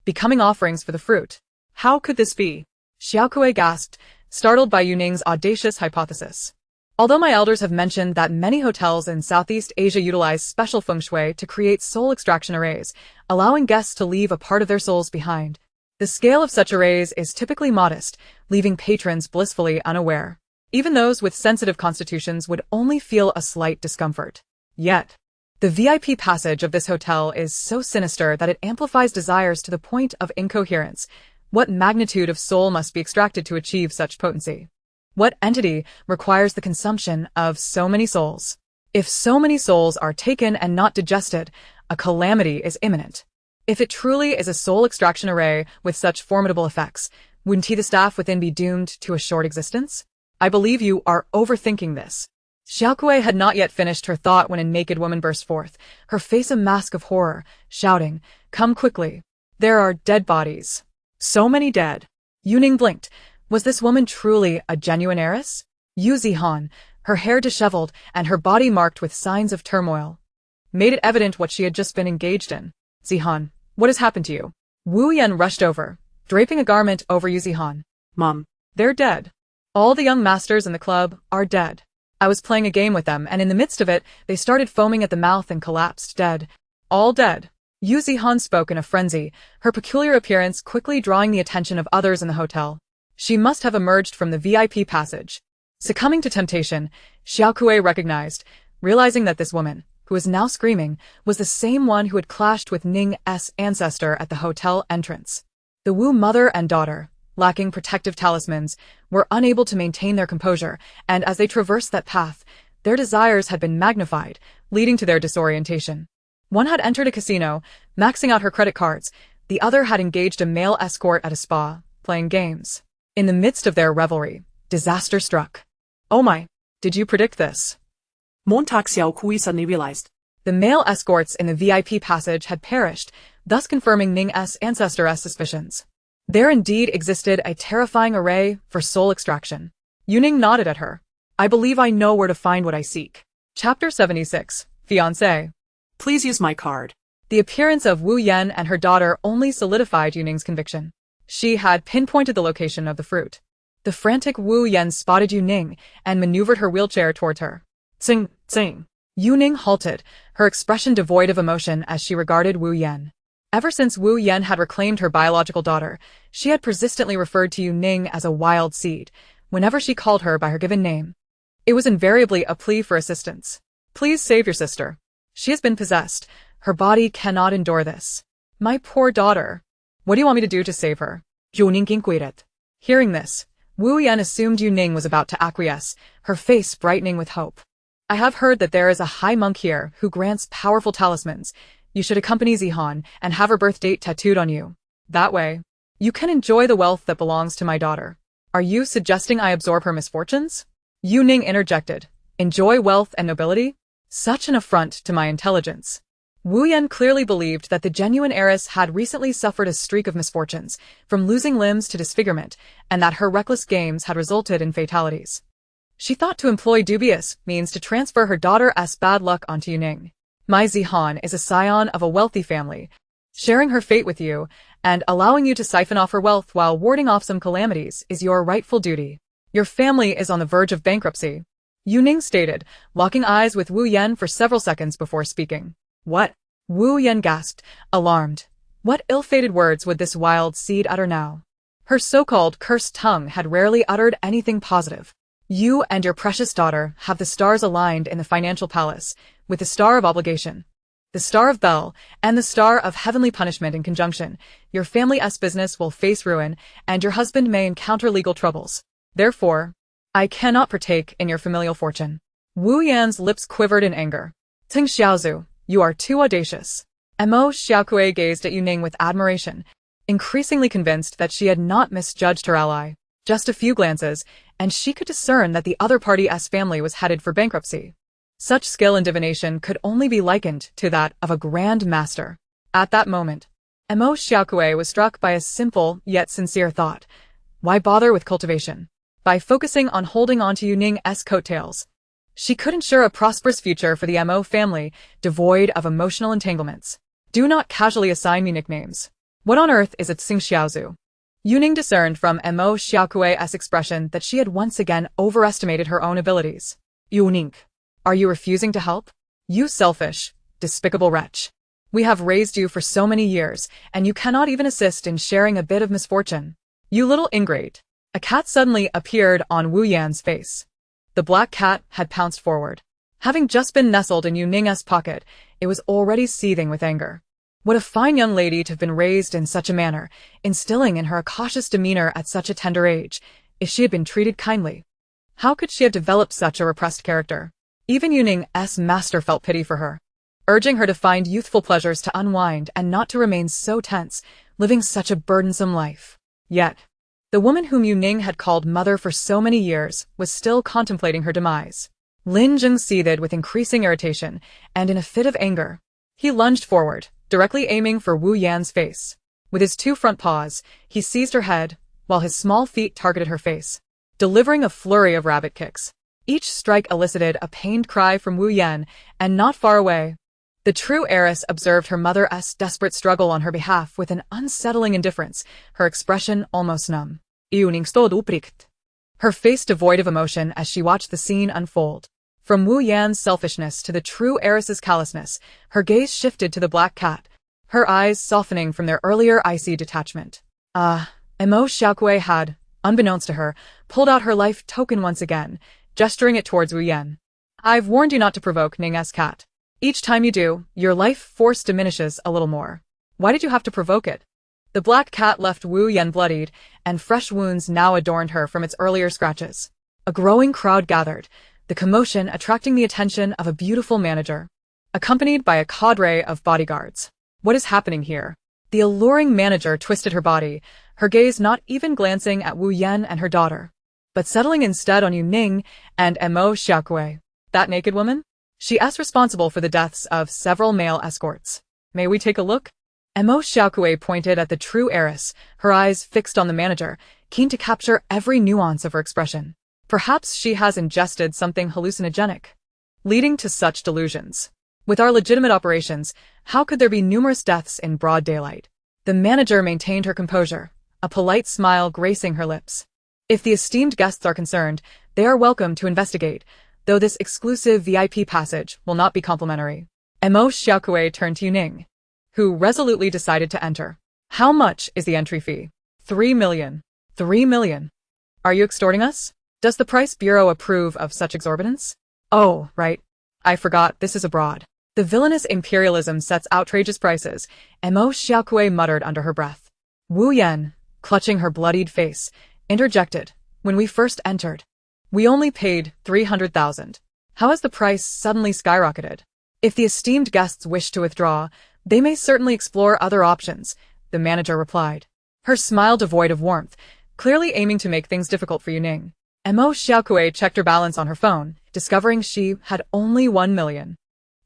becoming offerings for the fruit. How could this be? Xiaokui gasped, startled by Yu Ning's audacious hypothesis. Although my elders have mentioned that many hotels in Southeast Asia utilize special feng shui to create soul extraction arrays, allowing guests to leave a part of their souls behind, the scale of such arrays is typically modest, leaving patrons blissfully unaware. Even those with sensitive constitutions would only feel a slight discomfort. Yet, the VIP passage of this hotel is so sinister that it amplifies desires to the point of incoherence. What magnitude of soul must be extracted to achieve such potency? What entity requires the consumption of so many souls? If so many souls are taken and not digested, a calamity is imminent. If it truly is a soul extraction array with such formidable effects, wouldn't the staff within be doomed to a short existence? I believe you are overthinking this. Xiaokui had not yet finished her thought when a naked woman burst forth, her face a mask of horror, shouting, "Come quickly. There are dead bodies. So many dead." Yu Ning blinked. Was this woman truly a genuine heiress? Yu Zihan, her hair disheveled and her body marked with signs of turmoil, made it evident what she had just been engaged in. Zihan, what has happened to you? Wu Yan rushed over, draping a garment over Yu Zihan. Mom. They're dead. All the young masters in the club are dead. I was playing a game with them, and in the midst of it, they started foaming at the mouth and collapsed dead. All dead. Yu Zihan spoke in a frenzy, her peculiar appearance quickly drawing the attention of others in the hotel. She must have emerged from the VIP passage. Succumbing to temptation, Xiaokui recognized, realizing that this woman, who was now screaming, was the same one who had clashed with Ning's ancestor at the hotel entrance. The Wu mother and daughter, lacking protective talismans, were unable to maintain their composure, and as they traversed that path, their desires had been magnified, leading to their disorientation. One had entered a casino, maxing out her credit cards. The other had engaged a male escort at a spa, playing games. In the midst of their revelry, disaster struck. Oh my, did you predict this? Montag Xiaokui suddenly realized. The male escorts in the VIP passage had perished, thus confirming Ning's ancestor's suspicions. There indeed existed a terrifying array for soul extraction. Yu Ning nodded at her. I believe I know where to find what I seek. Chapter 76, Fiancé. Please use my card. The appearance of Wu Yan and her daughter only solidified Yu Ning's conviction. She had pinpointed the location of the fruit. The frantic Wu Yan spotted Yu Ning and maneuvered her wheelchair towards her. Tsing, tsing. Yu Ning halted, her expression devoid of emotion as she regarded Wu Yan. Ever since Wu Yan had reclaimed her biological daughter, she had persistently referred to Yu Ning as a wild seed, whenever she called her by her given name. It was invariably a plea for assistance. Please save your sister. She has been possessed. Her body cannot endure this. My poor daughter. What do you want me to do to save her? Yu Ning inquired. Hearing this, Wu Yan assumed Yu Ning was about to acquiesce, her face brightening with hope. I have heard that there is a high monk here who grants powerful talismans. You should accompany Zihan and have her birth date tattooed on you. That way, you can enjoy the wealth that belongs to my daughter. Are you suggesting I absorb her misfortunes? Yu Ning interjected. Enjoy wealth and nobility? Such an affront to my intelligence. Wu Yan clearly believed that the genuine heiress had recently suffered a streak of misfortunes, from losing limbs to disfigurement, and that her reckless games had resulted in fatalities. She thought to employ dubious means to transfer her daughter's bad luck onto Yu Ning. My Zihan is a scion of a wealthy family, sharing her fate with you, and allowing you to siphon off her wealth while warding off some calamities is your rightful duty. Your family is on the verge of bankruptcy, Yu Ning stated, locking eyes with Wu Yan for several seconds before speaking. What? Wu Yan gasped, alarmed. What ill-fated words would this wild seed utter now? Her so-called cursed tongue had rarely uttered anything positive. You and your precious daughter have the stars aligned in the financial palace, with the star of obligation, the star of bell, and the star of heavenly punishment in conjunction. Your family's business will face ruin, and your husband may encounter legal troubles. Therefore, I cannot partake in your familial fortune. Wu Yan's lips quivered in anger. Ting Xiaozu, you are too audacious. Mo Xiaokui gazed at Yu Ning with admiration, increasingly convinced that she had not misjudged her ally. Just a few glances, and she could discern that the other party's family was headed for bankruptcy. Such skill in divination could only be likened to that of a grand master. At that moment, Mo Xiaokui was struck by a simple yet sincere thought. Why bother with cultivation? By focusing on holding on to Yu Ning's coattails, she could ensure a prosperous future for the Mo family, devoid of emotional entanglements. Do not casually assign me nicknames. What on earth is it, Xing Xiaozu? Yu Ning discerned from Mo Xiaokui's expression that she had once again overestimated her own abilities. Yu Ning, are you refusing to help? You selfish, despicable wretch. We have raised you for so many years, and you cannot even assist in sharing a bit of misfortune. You little ingrate. A cat suddenly appeared on Wu Yan's face. The black cat had pounced forward. Having just been nestled in Yu Ning's pocket, it was already seething with anger. What a fine young lady to have been raised in such a manner, instilling in her a cautious demeanor at such a tender age, if she had been treated kindly. How could she have developed such a repressed character? Even Yu Ning's master felt pity for her, urging her to find youthful pleasures to unwind and not to remain so tense, living such a burdensome life. Yet, the woman whom Yu Ning had called mother for so many years was still contemplating her demise. Lin Jing seethed with increasing irritation, and in a fit of anger, he lunged forward, directly aiming for Wu Yan's face. With his two front paws, he seized her head, while his small feet targeted her face, delivering a flurry of rabbit kicks. Each strike elicited a pained cry from Wu Yan, and not far away, the true heiress observed her mother's desperate struggle on her behalf with an unsettling indifference, her expression almost numb. Yu Ning stod uppryckt, her face devoid of emotion as she watched the scene unfold. From Wu Yan's selfishness to the true heiress's callousness, her gaze shifted to the black cat, her eyes softening from their earlier icy detachment. Mo Xiaokui had, unbeknownst to her, pulled out her life token once again, gesturing it towards Wu Yan. I've warned you not to provoke Ning's cat. Each time you do, your life force diminishes a little more. Why did you have to provoke it? The black cat left Wu Yan bloodied, and fresh wounds now adorned her from its earlier scratches. A growing crowd gathered, the commotion attracting the attention of a beautiful manager, accompanied by a cadre of bodyguards. What is happening here? The alluring manager twisted her body, her gaze not even glancing at Wu Yan and her daughter, but settling instead on Yu Ning and Mo Xiaokui. That naked woman? She is responsible for the deaths of several male escorts. May we take a look? Mo Xiaokui pointed at the true heiress, her eyes fixed on the manager, keen to capture every nuance of her expression. Perhaps she has ingested something hallucinogenic, leading to such delusions. With our legitimate operations, how could there be numerous deaths in broad daylight? The manager maintained her composure, a polite smile gracing her lips. If the esteemed guests are concerned, they are welcome to investigate, though this exclusive VIP passage will not be complimentary. Mo Xiaokui turned to Yu Ning, who resolutely decided to enter. How much is the entry fee? 3 million. 3 million. Are you extorting us? Does the Price Bureau approve of such exorbitance? Oh, right. I forgot, this is abroad. The villainous imperialism sets outrageous prices, Mo Xiaokui muttered under her breath. Wu Yan, clutching her bloodied face, interjected. When we first entered, we only paid 300,000. How has the price suddenly skyrocketed? If the esteemed guests wish to withdraw, they may certainly explore other options, the manager replied, her smile devoid of warmth, clearly aiming to make things difficult for Yu Ning. Mo Xiaokui checked her balance on her phone, discovering she had only 1 million.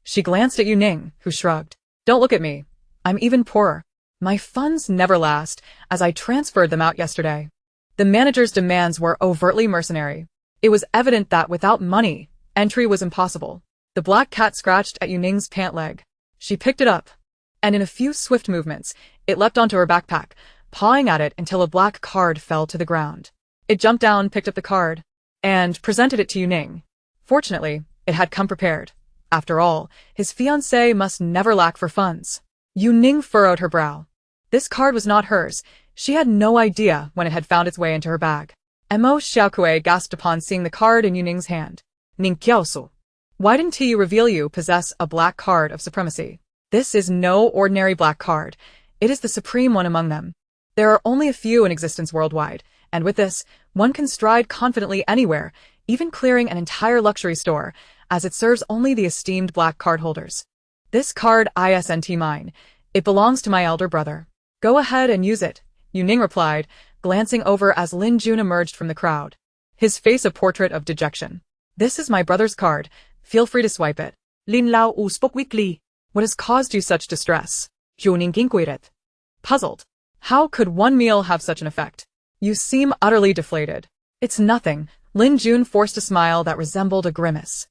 She glanced at Yu Ning, who shrugged. Don't look at me. I'm even poorer. My funds never last, as I transferred them out yesterday. The manager's demands were overtly mercenary. It was evident that without money, entry was impossible. The black cat scratched at Yu Ning's pant leg. She picked it up, and in a few swift movements, it leapt onto her backpack, pawing at it until a black card fell to the ground. It jumped down, picked up the card, and presented it to Yu Ning. Fortunately, it had come prepared. After all, his fiancée must never lack for funds. Yu Ning furrowed her brow. This card was not hers. She had no idea when it had found its way into her bag. Mo Xiaokui gasped upon seeing the card in Yu Ning's hand. Ning Kiaosu. Why didn't you reveal you possess a black card of supremacy? This is no ordinary black card. It is the supreme one among them. There are only a few in existence worldwide, and with this, one can stride confidently anywhere, even clearing an entire luxury store, as it serves only the esteemed black card holders. This card isn't mine. It belongs to my elder brother. Go ahead and use it, Yu Ning replied, glancing over as Lin Jun emerged from the crowd. His face a portrait of dejection. This is my brother's card. Feel free to swipe it. Lin Lao U spoke weakly. What has caused you such distress? Yu Ning inquired. Puzzled. How could one meal have such an effect? You seem utterly deflated. It's nothing. Lin Jun forced a smile that resembled a grimace.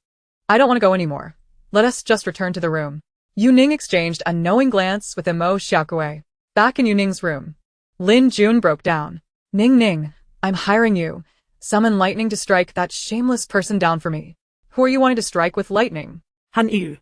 I don't want to go anymore. Let us just return to the room. Yu Ning exchanged a knowing glance with Mo Xiaokui. Back in Yu Ning's room, Lin Jun broke down. Ning, I'm hiring you. Summon lightning to strike that shameless person down for me. Who are you wanting to strike with lightning? Han Yu.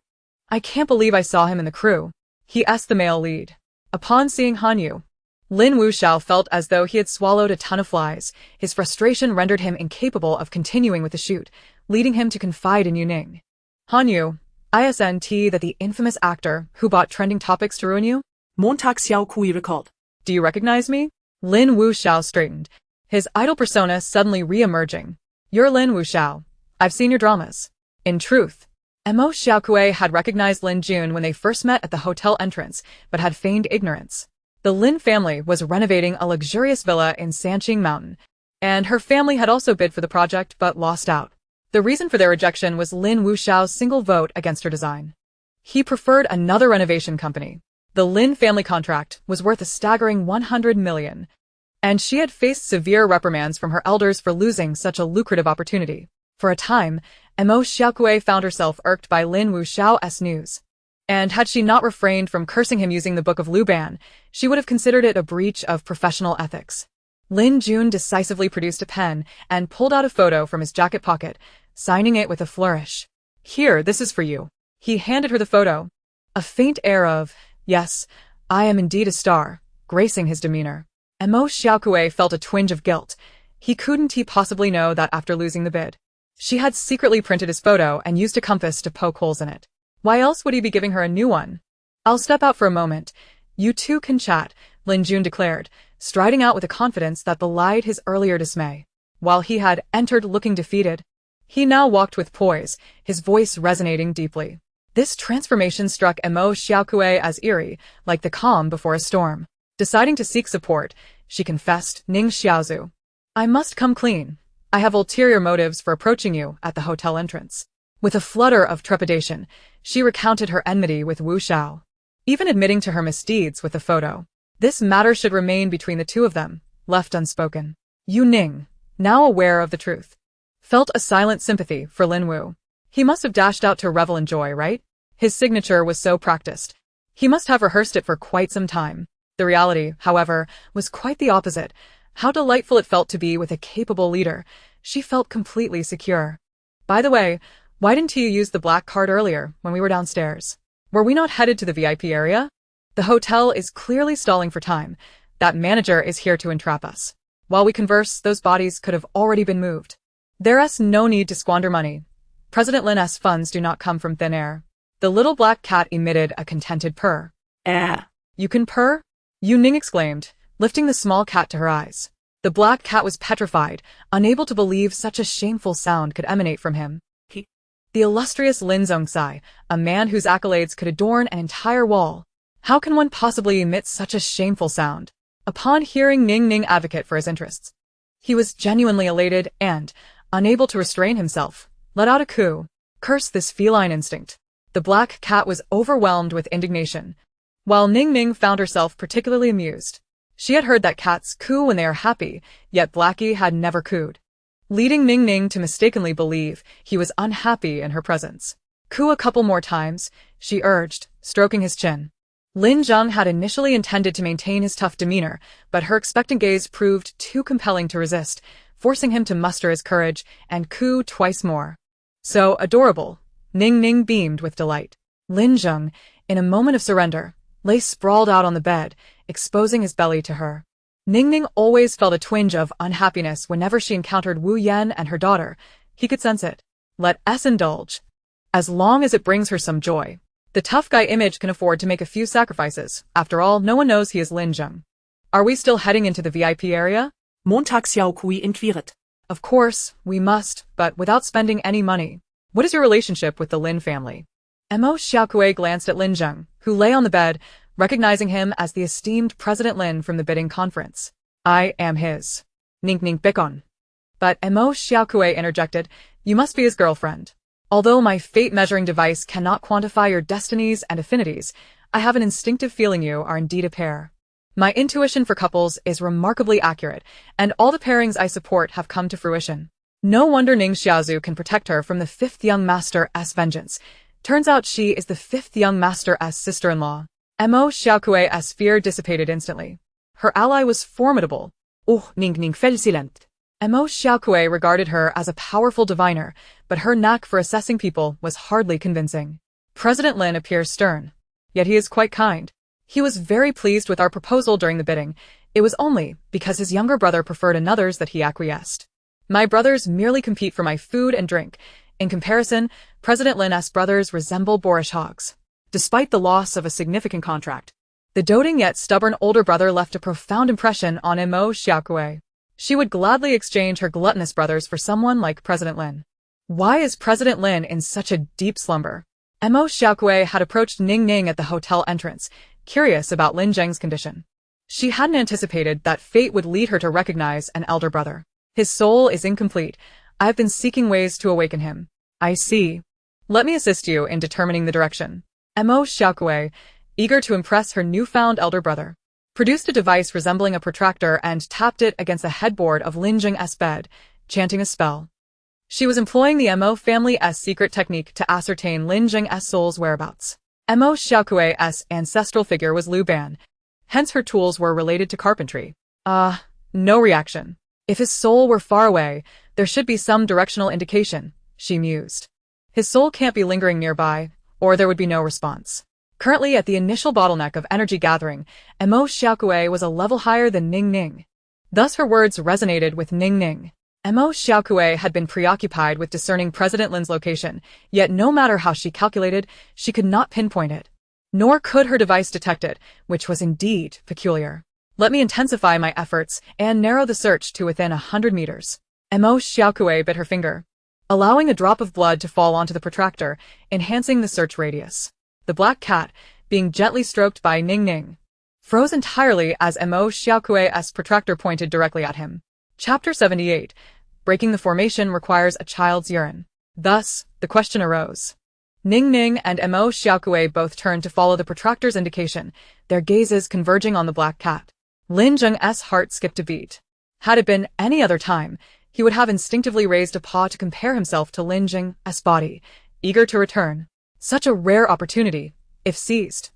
I can't believe I saw him in the crew. He asked the male lead. Upon seeing Han Yu, Lin Wuxiao felt as though he had swallowed a ton of flies. His frustration rendered him incapable of continuing with the shoot, leading him to confide in Yu Ning. Han Yu, isn't that the infamous actor who bought trending topics to ruin you? Montag Xiao Kui recalled. Do you recognize me? Lin Wuxiao straightened, his idol persona suddenly re-emerging. You're Lin Wuxiao. I've seen your dramas. In truth, Mo Xiaokui had recognized Lin Jun when they first met at the hotel entrance, but had feigned ignorance. The Lin family was renovating a luxurious villa in Sanqing Mountain, and her family had also bid for the project but lost out. The reason for their rejection was Lin Wuxiao's single vote against her design. He preferred another renovation company. The Lin family contract was worth a staggering 100 million, and she had faced severe reprimands from her elders for losing such a lucrative opportunity. For a time, Mo Xiaokui found herself irked by Lin Wuxiao's news. And had she not refrained from cursing him using the Book of Luban, she would have considered it a breach of professional ethics. Lin Jun decisively produced a pen and pulled out a photo from his jacket pocket, signing it with a flourish. Here, this is for you. He handed her the photo. A faint air of, yes, I am indeed a star, gracing his demeanor. Mo Xiaokui felt a twinge of guilt. He couldn't possibly know that after losing the bid, she had secretly printed his photo and used a compass to poke holes in it. Why else would he be giving her a new one? I'll step out for a moment. You two can chat, Lin Jun declared, striding out with a confidence that belied his earlier dismay. While he had entered looking defeated, he now walked with poise, his voice resonating deeply. This transformation struck Mo Xiaokui as eerie, like the calm before a storm. Deciding to seek support, she confessed, Ning Xiaozu. I must come clean. I have ulterior motives for approaching you at the hotel entrance. With a flutter of trepidation, she recounted her enmity with Wu Xiao, even admitting to her misdeeds with the photo. This matter should remain between the two of them, left unspoken. Yu Ning, now aware of the truth, felt a silent sympathy for Lin Wu. He must have dashed out to revel in joy, right? His signature was so practiced. He must have rehearsed it for quite some time. The reality, however, was quite the opposite. How delightful it felt to be with a capable leader. She felt completely secure. By the way, why didn't you use the black card earlier when we were downstairs? Were we not headed to the VIP area? The hotel is clearly stalling for time. That manager is here to entrap us. While we converse, those bodies could have already been moved. There's no need to squander money. President Lin's funds do not come from thin air. The little black cat emitted a contented purr. You can purr? Yu Ning exclaimed, lifting the small cat to her eyes. The black cat was petrified, unable to believe such a shameful sound could emanate from him. The illustrious Lin Zongzai, a man whose accolades could adorn an entire wall. How can one possibly emit such a shameful sound? Upon hearing Ning advocate for his interests, he was genuinely elated and, unable to restrain himself, let out a coo. Curse this feline instinct. The black cat was overwhelmed with indignation, while Ning found herself particularly amused. She had heard that cats coo when they are happy, yet Blackie had never cooed, leading Ning to mistakenly believe he was unhappy in her presence. Coo a couple more times, she urged, stroking his chin. Lin Zheng had initially intended to maintain his tough demeanor, but her expectant gaze proved too compelling to resist, forcing him to muster his courage and coo twice more. So adorable, Ning beamed with delight. Lin Zheng, in a moment of surrender, lay sprawled out on the bed, exposing his belly to her. Ning Ning always felt a twinge of unhappiness whenever she encountered Wu Yan and her daughter. He could sense it. Let S indulge. As long as it brings her some joy. The tough guy image can afford to make a few sacrifices. After all, no one knows he is Lin Zheng. Are we still heading into the VIP area? Montagsjaukuj inquiret. Of course, we must, but without spending any money. What is your relationship with the Lin family? Mo Xiaokui glanced at Lin Zheng, who lay on the bed, recognizing him as the esteemed President Lin from the bidding conference. I am his. Ning Ning Bikon. But Mo Xiaokui interjected, you must be his girlfriend. Although my fate-measuring device cannot quantify your destinies and affinities, I have an instinctive feeling you are indeed a pair. My intuition for couples is remarkably accurate, and all the pairings I support have come to fruition. No wonder Ning Xiaozu can protect her from the fifth young master's vengeance. Turns out she is the fifth young master's sister-in-law. Mo Xiaokui's fear dissipated instantly. Her ally was formidable. Ning Ning fell silent. Mo Xiaokui regarded her as a powerful diviner, but her knack for assessing people was hardly convincing. President Lin appears stern. Yet he is quite kind. He was very pleased with our proposal during the bidding. It was only because his younger brother preferred another's that he acquiesced. My brothers merely compete for my food and drink. In comparison, President Lin's brothers resemble boorish hogs. Despite the loss of a significant contract, the doting yet stubborn older brother left a profound impression on Mo Xiaokui. She would gladly exchange her gluttonous brothers for someone like President Lin. Why is President Lin in such a deep slumber? Mo Xiaokui had approached Ning Ning at the hotel entrance, curious about Lin Zheng's condition. She hadn't anticipated that fate would lead her to recognize an elder brother. His soul is incomplete. I've been seeking ways to awaken him. I see. Let me assist you in determining the direction. Mo Xiaokui, eager to impress her newfound elder brother, produced a device resembling a protractor and tapped it against the headboard of Lin Zheng's bed, chanting a spell. She was employing the Mo family's secret technique to ascertain Lin Zheng's soul's whereabouts. Mo Xiaokui's ancestral figure was Lu Ban, hence her tools were related to carpentry. No reaction. If his soul were far away, there should be some directional indication, she mused. His soul can't be lingering nearby, or there would be no response. Currently at the initial bottleneck of energy gathering, Mo Xiaokui was a level higher than Ning Ning. Thus her words resonated with Ning Ning. Mo Xiaokui had been preoccupied with discerning President Lin's location, yet no matter how she calculated, she could not pinpoint it. Nor could her device detect it, which was indeed peculiar. Let me intensify my efforts and narrow the search to within 100 meters. Mo Xiaokui bit her finger, allowing a drop of blood to fall onto the protractor, enhancing the search radius. The black cat, being gently stroked by Ning Ning, froze entirely as Mo Xiaokui's protractor pointed directly at him. Chapter 78. Breaking the formation requires a child's urine. Thus, the question arose. Ning Ning and Mo Xiaokui both turned to follow the protractor's indication, their gazes converging on the black cat. Lin Zheng's heart skipped a beat. Had it been any other time, he would have instinctively raised a paw to compare himself to Lin Zheng's body, eager to return. Such a rare opportunity, if seized,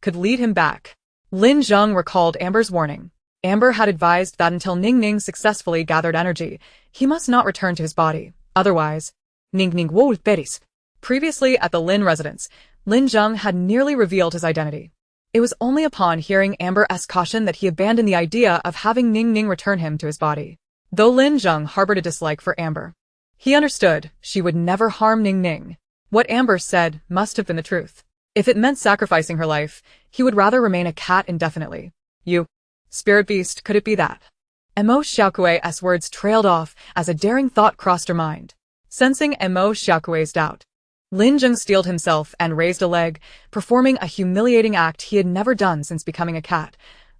could lead him back. Lin Zheng recalled Amber's warning. Amber had advised that until Ning Ning successfully gathered energy, he must not return to his body. Otherwise, Ning Ning would peris. Previously at the Lin residence, Lin Zheng had nearly revealed his identity. It was only upon hearing Amber's caution that he abandoned the idea of having Ning Ning return him to his body. Though Lin Zheng harbored a dislike for Amber, he understood she would never harm Ning Ning. What Amber said must have been the truth. If it meant sacrificing her life, he would rather remain a cat indefinitely. You, spirit beast, could it be that? Mo Xiaokui's words trailed off as a daring thought crossed her mind. Sensing Mo Xiaokui's doubt, Lin Zheng steeled himself and raised a leg, performing a humiliating act he had never done since becoming a cat,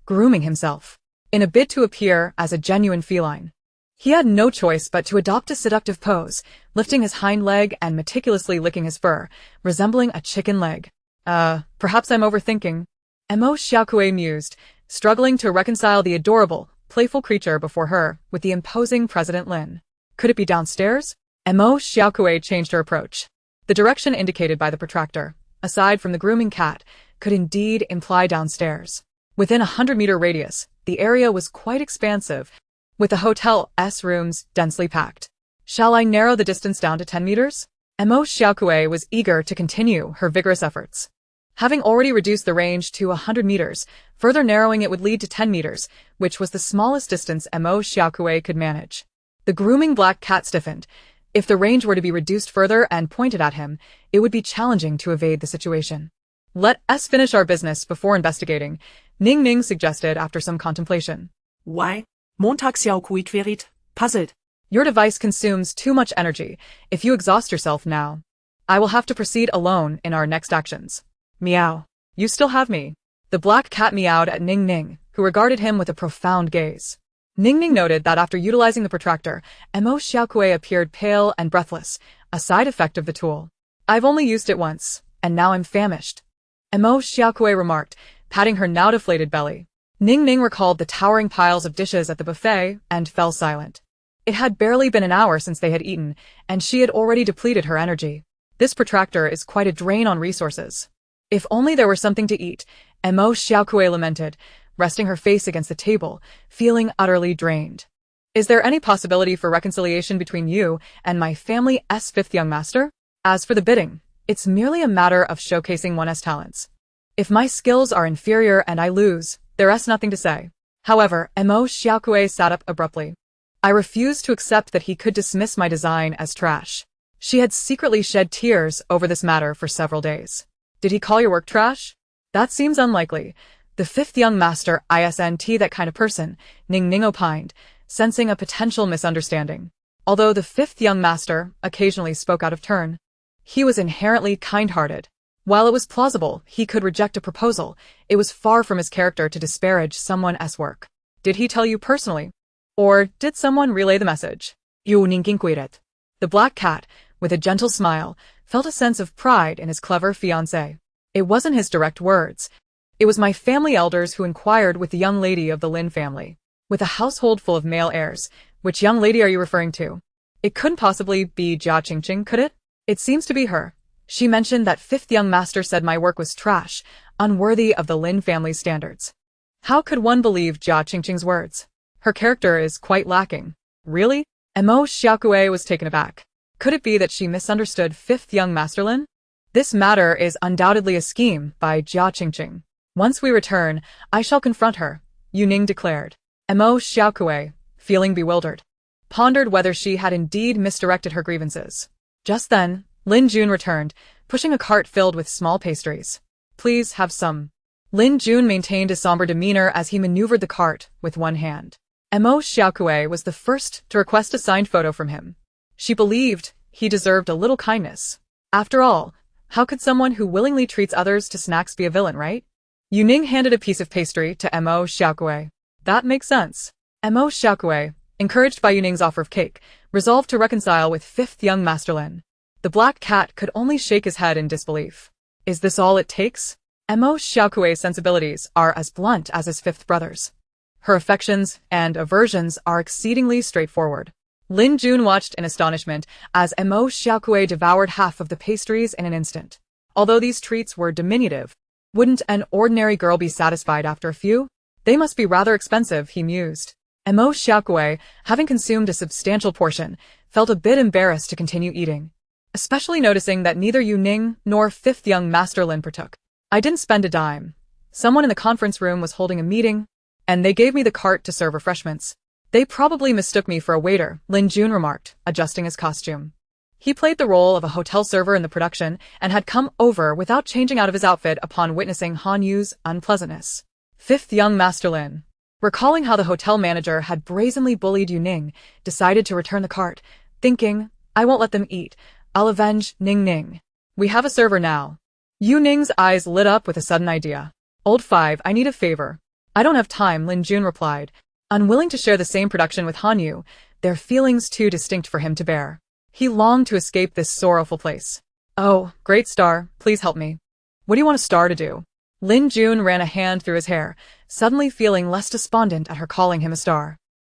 grooming himself, in a bid to appear as a genuine feline. He had no choice but to adopt a seductive pose, lifting his hind leg and meticulously licking his fur, resembling a chicken leg. Perhaps I'm overthinking. Mo Xiaokui mused, struggling to reconcile the adorable, playful creature before her with the imposing President Lin. Could it be downstairs? Mo Xiaokui changed her approach. The direction indicated by the protractor, aside from the grooming cat, could indeed imply downstairs. Within 100-meter radius, the area was quite expansive, with the hotel's rooms densely packed. Shall I narrow the distance down to 10 meters? Mo Xiaokui was eager to continue her vigorous efforts. Having already reduced the range to 100 meters, further narrowing it would lead to 10 meters, which was the smallest distance Mo Xiaokui could manage. The grooming black cat stiffened. If the range were to be reduced further and pointed at him, it would be challenging to evade the situation. Let us finish our business before investigating, Ning Ning suggested after some contemplation. Why? Montag Xiaokui queried, puzzled. Your device consumes too much energy. If you exhaust yourself now, I will have to proceed alone in our next actions. Meow. You still have me. The black cat meowed at Ning Ning, who regarded him with a profound gaze. Ning Ning noted that after utilizing the protractor, Mo Xiaokui appeared pale and breathless, a side effect of the tool. I've only used it once, and now I'm famished. Mo Xiaokui remarked, patting her now deflated belly. Ning Ning recalled the towering piles of dishes at the buffet and fell silent. It had barely been an hour since they had eaten, and she had already depleted her energy. This protractor is quite a drain on resources. If only there were something to eat, Mo Xiaokui lamented, resting her face against the table, feeling utterly drained. Is there any possibility for reconciliation between you and my family's fifth young master? As for the bidding, it's merely a matter of showcasing one's talents. If my skills are inferior and I lose, there's nothing to say. However, Mo Xiaokui sat up abruptly. I refused to accept that he could dismiss my design as trash. She had secretly shed tears over this matter for several days. Did he call your work trash? That seems unlikely. The fifth young master isn't that kind of person, Ning Ning opined, sensing a potential misunderstanding. Although the fifth young master occasionally spoke out of turn, he was inherently kind-hearted. While it was plausible he could reject a proposal, it was far from his character to disparage someone's work. Did he tell you personally? Or did someone relay the message? Yu Ning queried. The black cat, with a gentle smile, felt a sense of pride in his clever fiancé. It wasn't his direct words. It was my family elders who inquired with the young lady of the Lin family. With a household full of male heirs, which young lady are you referring to? It couldn't possibly be Jia Qingqing, could it? It seems to be her. She mentioned that fifth young master said my work was trash, unworthy of the Lin family's standards. How could one believe Jia Qingqing's words? Her character is quite lacking. Really? Mo Xiaokui was taken aback. Could it be that she misunderstood fifth young master Lin? This matter is undoubtedly a scheme by Jia Qingqing. Once we return, I shall confront her, Yu Ning declared. Mo Xiaokui, feeling bewildered, pondered whether she had indeed misdirected her grievances. Just then, Lin Jun returned, pushing a cart filled with small pastries. Please have some. Lin Jun maintained a somber demeanor as he maneuvered the cart with one hand. Mo Xiaokui was the first to request a signed photo from him. She believed he deserved a little kindness. After all, how could someone who willingly treats others to snacks be a villain, right? Yu Ning handed a piece of pastry to Mo Xiaokui. That makes sense. Mo Xiaokui, encouraged by Yu Ning's offer of cake, resolved to reconcile with fifth young master Lin. The black cat could only shake his head in disbelief. Is this all it takes? Mo Xiaokui's sensibilities are as blunt as his fifth brother's. Her affections and aversions are exceedingly straightforward. Lin Jun watched in astonishment as Mo Xiaokui devoured half of the pastries in an instant. Although these treats were diminutive, wouldn't an ordinary girl be satisfied after a few? They must be rather expensive, he mused. Mo Xiaokui, having consumed a substantial portion, felt a bit embarrassed to continue eating, especially noticing that neither Yu Ning nor fifth young master Lin partook. I didn't spend a dime. Someone in the conference room was holding a meeting, and they gave me the cart to serve refreshments. They probably mistook me for a waiter, Lin Jun remarked, adjusting his costume. He played the role of a hotel server in the production and had come over without changing out of his outfit upon witnessing Han Yu's unpleasantness. Fifth young master Lin, recalling how the hotel manager had brazenly bullied Yu Ning, decided to return the cart, thinking, I won't let them eat. I'll avenge Ning Ning. We have a server now. Yu Ning's eyes lit up with a sudden idea. Old Five, I need a favor. I don't have time, Lin Jun replied, unwilling to share the same production with Han Yu, their feelings too distinct for him to bear. He longed to escape this sorrowful place. Oh, great star, please help me. What do you want a star to do? Lin Jun ran a hand through his hair, suddenly feeling less despondent at her calling him a star.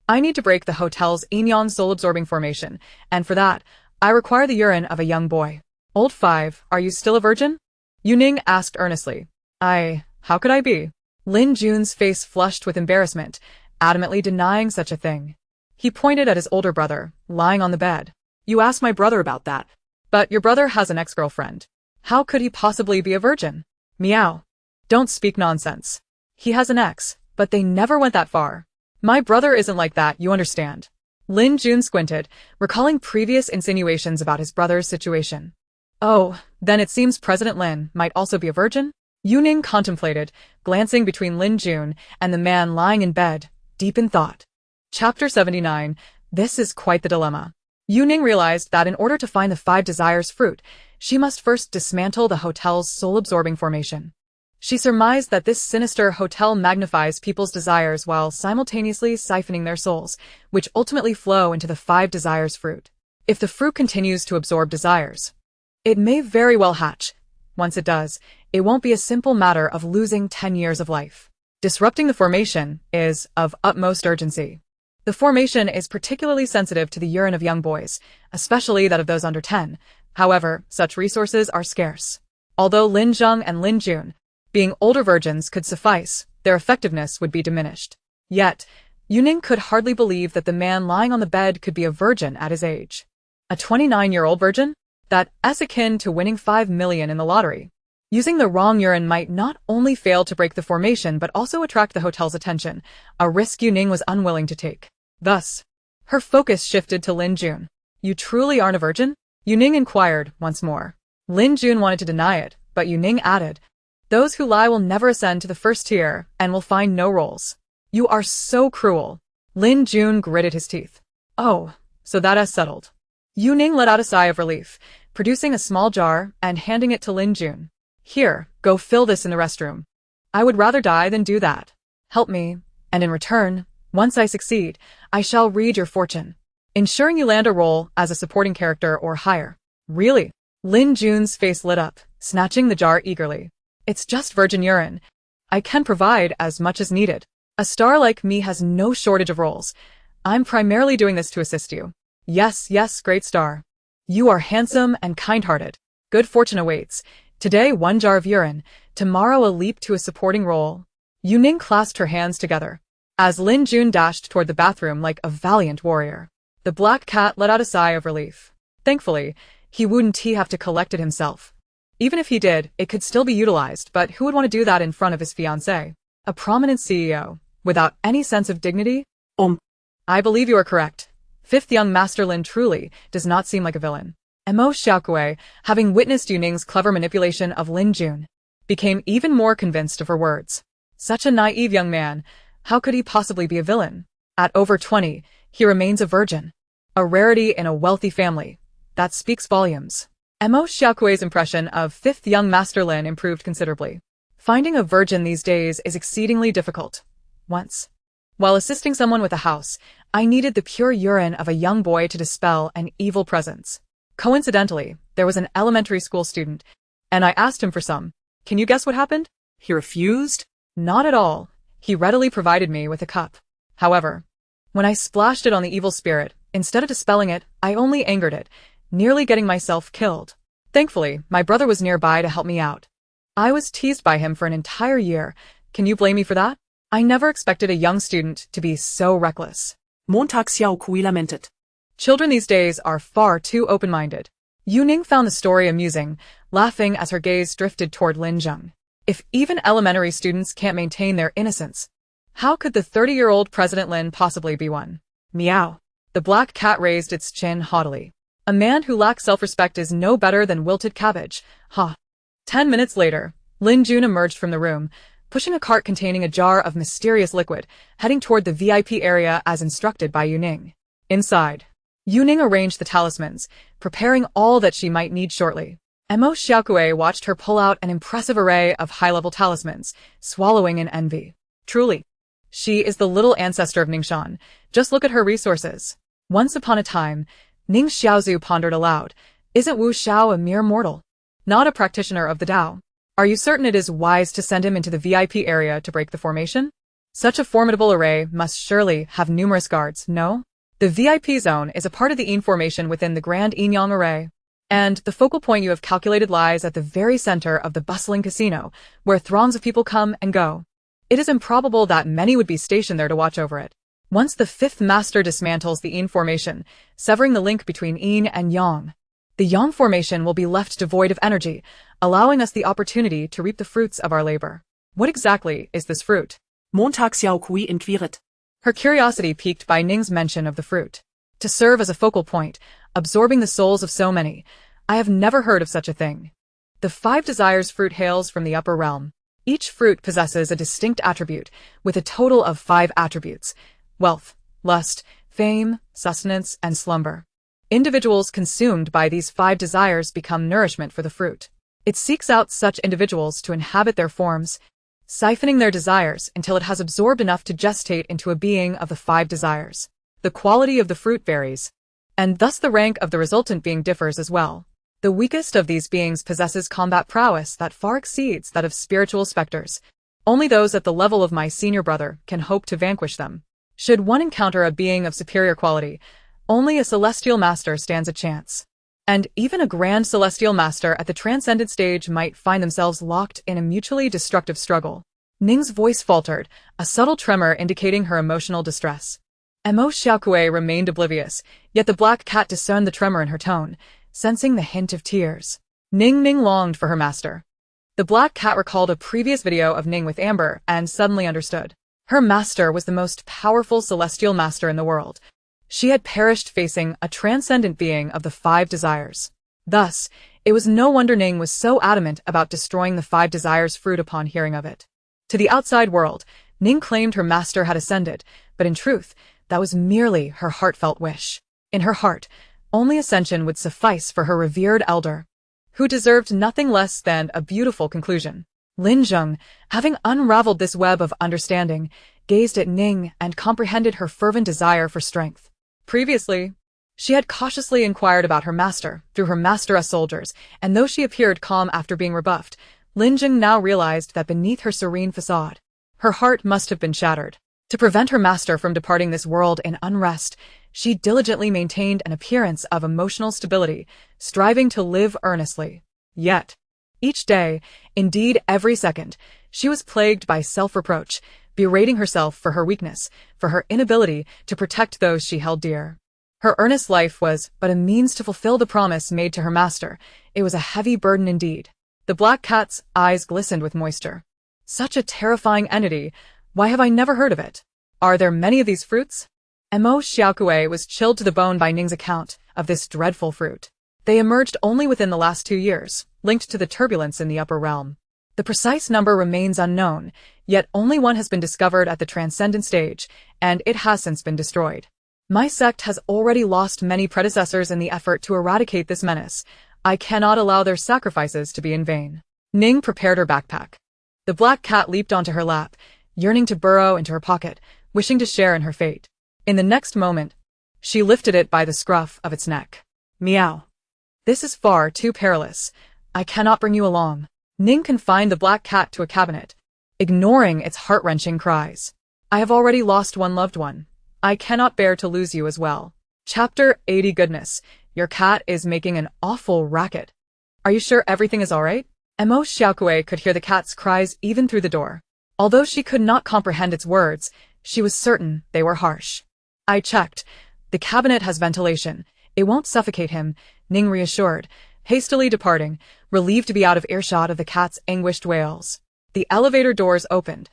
I need to break the hotel's Inyan soul-absorbing formation, and for that, I require the urine of a young boy. Old Five, are you still a virgin? Yu Ning asked earnestly. How could I be? Lin Jun's face flushed with embarrassment, adamantly denying such a thing. He pointed at his older brother, lying on the bed. You asked my brother about that. But your brother has an ex-girlfriend. How could he possibly be a virgin? Meow. Don't speak nonsense. He has an ex, but they never went that far. My brother isn't like that, you understand. Lin Jun squinted, recalling previous insinuations about his brother's situation. Oh, then it seems President Lin might also be a virgin? Yu Ning contemplated, glancing between Lin Jun and the man lying in bed, deep in thought. Chapter 79. This is quite the dilemma. Yu Ning realized that in order to find the 5 desires fruit, she must first dismantle the hotel's soul-absorbing formation. She surmised that this sinister hotel magnifies people's desires while simultaneously siphoning their souls, which ultimately flow into the 5 desires fruit. If the fruit continues to absorb desires, it may very well hatch. Once it does, it won't be a simple matter of losing 10 years of life. Disrupting the formation is of utmost urgency. The formation is particularly sensitive to the urine of young boys, especially that of those under 10. However, such resources are scarce. Although Lin Zheng and Lin Jun, being older virgins, could suffice, their effectiveness would be diminished. Yet, Yu Ning could hardly believe that the man lying on the bed could be a virgin at his age. A 29-year-old virgin? That's akin to winning 5 million in the lottery. Using the wrong urine might not only fail to break the formation but also attract the hotel's attention, a risk Yu Ning was unwilling to take. Thus, her focus shifted to Lin Jun. You truly aren't a virgin? Yu Ning inquired once more. Lin Jun wanted to deny it, but Yu Ning added, those who lie will never ascend to the first tier and will find no roles. You are so cruel. Lin Jun gritted his teeth. Oh, so that is settled. Yu Ning let out a sigh of relief, producing a small jar and handing it to Lin Jun. Here, go fill this in the restroom. I would rather die than do that. Help me, and in return, once I succeed, I shall read your fortune, ensuring you land a role as a supporting character or higher. Really? Lin Jun's face lit up, snatching the jar eagerly. It's just virgin urine. I can provide as much as needed. A star like me has no shortage of roles. I'm primarily doing this to assist you. Yes, great star. You are handsome and kind-hearted. Good fortune awaits. Today 1 jar of urine, tomorrow a leap to a supporting role. Yu Ning clasped her hands together, as Lin Jun dashed toward the bathroom like a valiant warrior. The black cat let out a sigh of relief. Thankfully, he wouldn't have to collect it himself. Even if he did, it could still be utilized, but who would want to do that in front of his fiancée? A prominent CEO, without any sense of dignity? I believe you are correct. 5th young Master Lin truly does not seem like a villain. Mo Xiaokui, having witnessed Yu Ning's clever manipulation of Lin Jun, became even more convinced of her words. Such a naive young man, how could he possibly be a villain? At over 20, he remains a virgin. A rarity in a wealthy family. That speaks volumes. Mo Xiaokui's impression of 5th young Master Lin improved considerably. Finding a virgin these days is exceedingly difficult. Once, while assisting someone with a house, I needed the pure urine of a young boy to dispel an evil presence. Coincidentally, there was an elementary school student, and I asked him for some. Can you guess what happened? He refused? Not at all. He readily provided me with a cup. However, when I splashed it on the evil spirit, instead of dispelling it, I only angered it, nearly getting myself killed. Thankfully, my brother was nearby to help me out. I was teased by him for an entire year. Can you blame me for that? I never expected a young student to be so reckless. Montag Xiaokui lamented. Children these days are far too open-minded. Yu Ning found the story amusing, laughing as her gaze drifted toward Lin Zheng. If even elementary students can't maintain their innocence, how could the 30-year-old President Lin possibly be one? Meow. The black cat raised its chin haughtily. A man who lacks self-respect is no better than wilted cabbage. Ha. 10 minutes later, Lin Jun emerged from the room, pushing a cart containing a jar of mysterious liquid, heading toward the VIP area as instructed by Yu Ning. Inside, Yu Ning arranged the talismans, preparing all that she might need shortly. Mo Xiaokui watched her pull out an impressive array of high-level talismans, swallowing in envy. Truly, she is the little ancestor of Ningxian. Just look at her resources. Once upon a time, Ning Xiaozu pondered aloud, isn't Wu Xiao a mere mortal? Not a practitioner of the Tao? Are you certain it is wise to send him into the VIP area to break the formation? Such a formidable array must surely have numerous guards, no? The VIP zone is a part of the Yin formation within the Grand Yin-Yang array, and the focal point you have calculated lies at the very center of the bustling casino, where throngs of people come and go. It is improbable that many would be stationed there to watch over it. Once the 5th master dismantles the Yin formation, severing the link between Yin and Yang, the Yang formation will be left devoid of energy, allowing us the opportunity to reap the fruits of our labor. What exactly is this fruit? Montagsjaukui inquiret. Her curiosity piqued by Ning's mention of the fruit. To serve as a focal point, absorbing the souls of so many, I have never heard of such a thing. The 5 desires fruit hails from the upper realm. Each fruit possesses a distinct attribute, with a total of 5 attributes: wealth, lust, fame, sustenance, and slumber. Individuals consumed by these 5 desires become nourishment for the fruit. It seeks out such individuals to inhabit their forms, siphoning their desires until it has absorbed enough to gestate into a being of the 5 desires. The quality of the fruit varies, and thus the rank of the resultant being differs as well. The weakest of these beings possesses combat prowess that far exceeds that of spiritual specters. Only those at the level of my senior brother can hope to vanquish them. Should one encounter a being of superior quality, only a celestial master stands a chance. And even a grand celestial master at the transcendent stage might find themselves locked in a mutually destructive struggle. Ning's voice faltered, a subtle tremor indicating her emotional distress. Mo Xiaokui remained oblivious, yet the black cat discerned the tremor in her tone, sensing the hint of tears. Ning longed for her master. The black cat recalled a previous video of Ning with Amber and suddenly understood. Her master was the most powerful celestial master in the world. She had perished facing a transcendent being of the 5 desires. Thus, it was no wonder Ning was so adamant about destroying the 5 desires fruit upon hearing of it. To the outside world, Ning claimed her master had ascended, but in truth, that was merely her heartfelt wish. In her heart, only ascension would suffice for her revered elder, who deserved nothing less than a beautiful conclusion. Lin Zheng, having unraveled this web of understanding, gazed at Ning and comprehended her fervent desire for strength. Previously, she had cautiously inquired about her master through her master soldiers, and though she appeared calm after being rebuffed, Lin Zheng now realized that beneath her serene facade, her heart must have been shattered. To prevent her master from departing this world in unrest, she diligently maintained an appearance of emotional stability, striving to live earnestly. Yet, each day, indeed every second, she was plagued by self-reproach, berating herself for her weakness, for her inability to protect those she held dear. Her earnest life was but a means to fulfill the promise made to her master. It was a heavy burden indeed. The black cat's eyes glistened with moisture. Such a terrifying entity, why have I never heard of it? Are there many of these fruits? Mo Xiaokui was chilled to the bone by Ning's account of this dreadful fruit. They emerged only within the last 2 years, linked to the turbulence in the upper realm. The precise number remains unknown, yet only one has been discovered at the transcendent stage, and it has since been destroyed. My sect has already lost many predecessors in the effort to eradicate this menace. I cannot allow their sacrifices to be in vain. Ning prepared her backpack. The black cat leaped onto her lap, yearning to burrow into her pocket, wishing to share in her fate. In the next moment, she lifted it by the scruff of its neck. Meow. This is far too perilous. I cannot bring you along. Ning confined the black cat to a cabinet, ignoring its heart-wrenching cries. I have already lost one loved one. I cannot bear to lose you as well. Chapter 80. Goodness, your cat is making an awful racket. Are you sure everything is all right? Mo Xiaokui could hear the cat's cries even through the door. Although she could not comprehend its words, she was certain they were harsh. I checked. The cabinet has ventilation. It won't suffocate him, Ning reassured, hastily departing, relieved to be out of earshot of the cat's anguished wails. The elevator doors opened,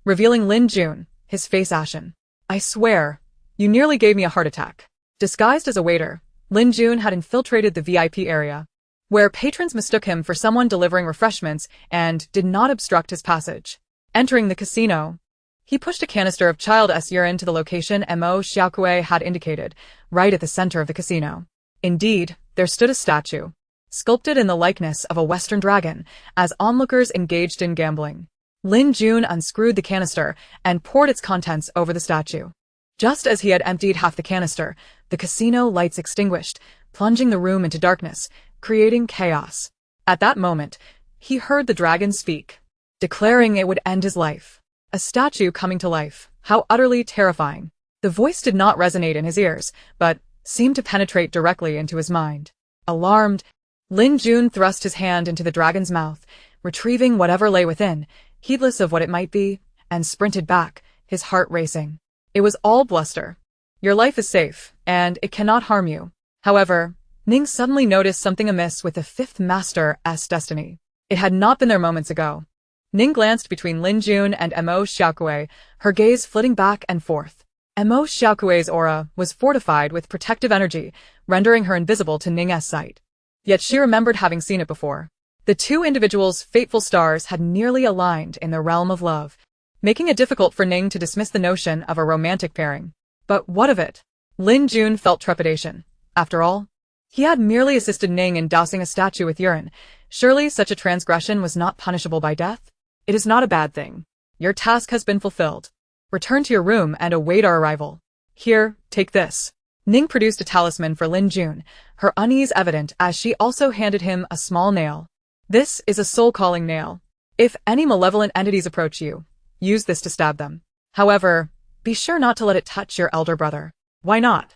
revealing Lin Jun, his face ashen. I swear, you nearly gave me a heart attack. Disguised as a waiter, Lin Jun had infiltrated the VIP area, where patrons mistook him for someone delivering refreshments and did not obstruct his passage. Entering the casino, he pushed a canister of child's urine to the location Mo Xiaokui had indicated, right at the center of the casino. Indeed, there stood a statue, sculpted in the likeness of a Western dragon, as onlookers engaged in gambling. Lin Jun unscrewed the canister and poured its contents over the statue. Just as he had emptied half the canister, the casino lights extinguished, plunging the room into darkness, creating chaos. At that moment, he heard the dragon speak, declaring it would end his life. A statue coming to life. How utterly terrifying. The voice did not resonate in his ears, but seemed to penetrate directly into his mind. Alarmed, Lin Jun thrust his hand into the dragon's mouth, retrieving whatever lay within, heedless of what it might be, and sprinted back, his heart racing. It was all bluster. Your life is safe, and it cannot harm you. However, Ning suddenly noticed something amiss with the fifth master's destiny. It had not been there moments ago. Ning glanced between Lin Jun and Mo Xiaokui, her gaze flitting back and forth. Mo Xiaokui's aura was fortified with protective energy, rendering her invisible to Ning's sight. Yet she remembered having seen it before. The two individuals' fateful stars had nearly aligned in the realm of love, making it difficult for Ning to dismiss the notion of a romantic pairing. But what of it? Lin Jun felt trepidation. After all, he had merely assisted Ning in dousing a statue with urine. Surely such a transgression was not punishable by death? It is not a bad thing. Your task has been fulfilled. Return to your room and await our arrival. Here, take this. Ning produced a talisman for Lin Jun, her unease evident as she also handed him a small nail. This is a soul-calling nail. If any malevolent entities approach you, use this to stab them. However, be sure not to let it touch your elder brother. Why not?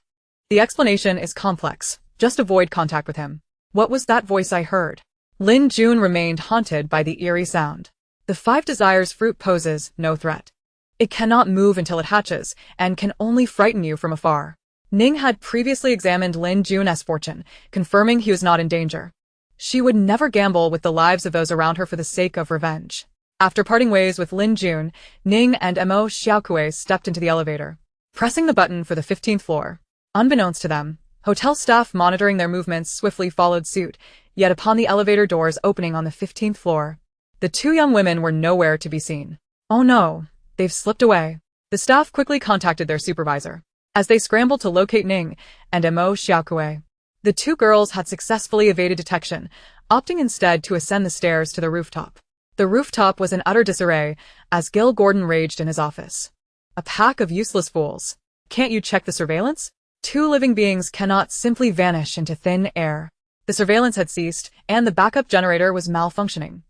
The explanation is complex. Just avoid contact with him. What was that voice I heard? Lin Jun remained haunted by the eerie sound. The 5 Desires fruit poses no threat. It cannot move until it hatches, and can only frighten you from afar. Ning had previously examined Lin Jun's fortune, confirming he was not in danger. She would never gamble with the lives of those around her for the sake of revenge. After parting ways with Lin Jun, Ning and Mo Xiaokui stepped into the elevator, pressing the button for the 15th floor. Unbeknownst to them, hotel staff monitoring their movements swiftly followed suit, yet upon the elevator doors opening on the 15th floor, the 2 young women were nowhere to be seen. Oh no, they've slipped away. The staff quickly contacted their supervisor. As they scrambled to locate Ning and Mo Xiaokui, the 2 girls had successfully evaded detection, opting instead to ascend the stairs to the rooftop. The rooftop was in utter disarray as Gil Gordon raged in his office. A pack of useless fools. Can't you check the surveillance? 2 living beings cannot simply vanish into thin air. The surveillance had ceased, and the backup generator was malfunctioning.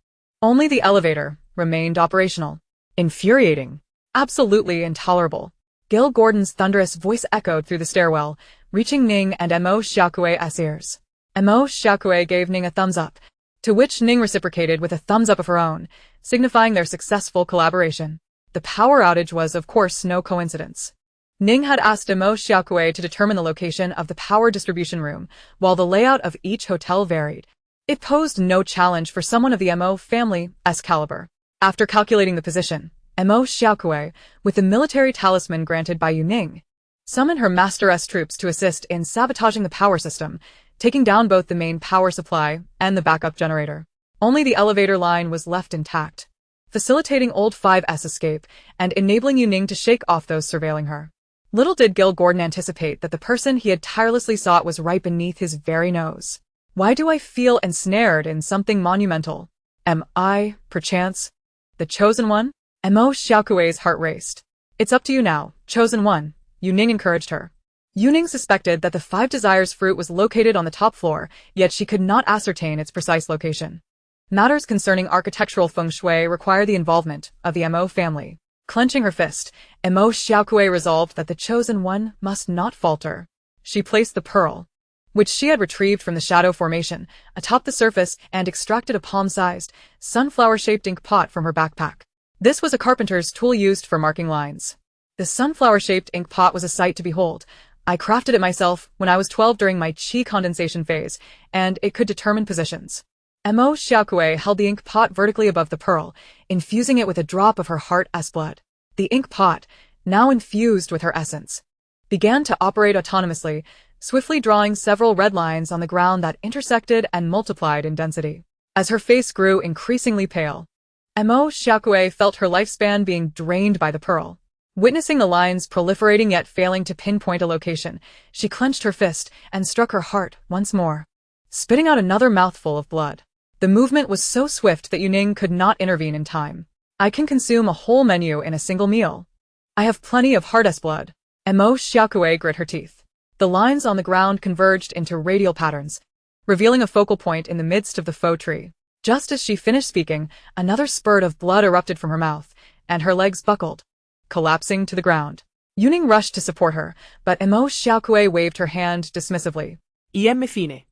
Only the elevator remained operational. Infuriating. Absolutely intolerable. Gil Gordon's thunderous voice echoed through the stairwell, reaching Ning and Mo Xiaokui's ears. Mo Xiaokui gave Ning a thumbs up, to which Ning reciprocated with a thumbs up of her own, signifying their successful collaboration. The power outage was, of course, no coincidence. Ning had asked Mo Xiaokui to determine the location of the power distribution room, while the layout of each hotel varied. It posed no challenge for someone of the Mo family's caliber. After calculating the position, Mo Xiaokui, with the military talisman granted by Yu Ning, summoned her master's troops to assist in sabotaging the power system, taking down both the main power supply and the backup generator. Only the elevator line was left intact, facilitating Old 5's escape and enabling Yu Ning to shake off those surveilling her. Little did Gil Gordon anticipate that the person he had tirelessly sought was right beneath his very nose. Why do I feel ensnared in something monumental? Am I, perchance, the chosen one? Mo Xiaokui's heart raced. It's up to you now, chosen one, Yu Ning encouraged her. Yu Ning suspected that the 5 Desires fruit was located on the top floor, yet she could not ascertain its precise location. Matters concerning architectural feng shui require the involvement of the Mo family. Clenching her fist, Mo Xiaokui resolved that the chosen one must not falter. She placed the pearl, which she had retrieved from the shadow formation, atop the surface and extracted a palm-sized, sunflower-shaped ink pot from her backpack. This was a carpenter's tool used for marking lines. The sunflower-shaped ink pot was a sight to behold. I crafted it myself when I was 12 during my chi condensation phase, and it could determine positions. Mo Xiaokui held the ink pot vertically above the pearl, infusing it with a drop of her heart's blood. The ink pot, now infused with her essence, began to operate autonomously, swiftly drawing several red lines on the ground that intersected and multiplied in density. As her face grew increasingly pale, Mo Xiaokui felt her lifespan being drained by the pearl. Witnessing the lines proliferating yet failing to pinpoint a location, she clenched her fist and struck her heart once more, spitting out another mouthful of blood. The movement was so swift that Yu Ning could not intervene in time. I can consume a whole menu in a single meal. I have plenty of heart's blood. Mo Xiaokui grit her teeth. The lines on the ground converged into radial patterns, revealing a focal point in the midst of the faux tree. Just as she finished speaking, another spurt of blood erupted from her mouth, and her legs buckled, collapsing to the ground. Yu Ning rushed to support her, but Mo Xiaokui waved her hand dismissively. Me fine.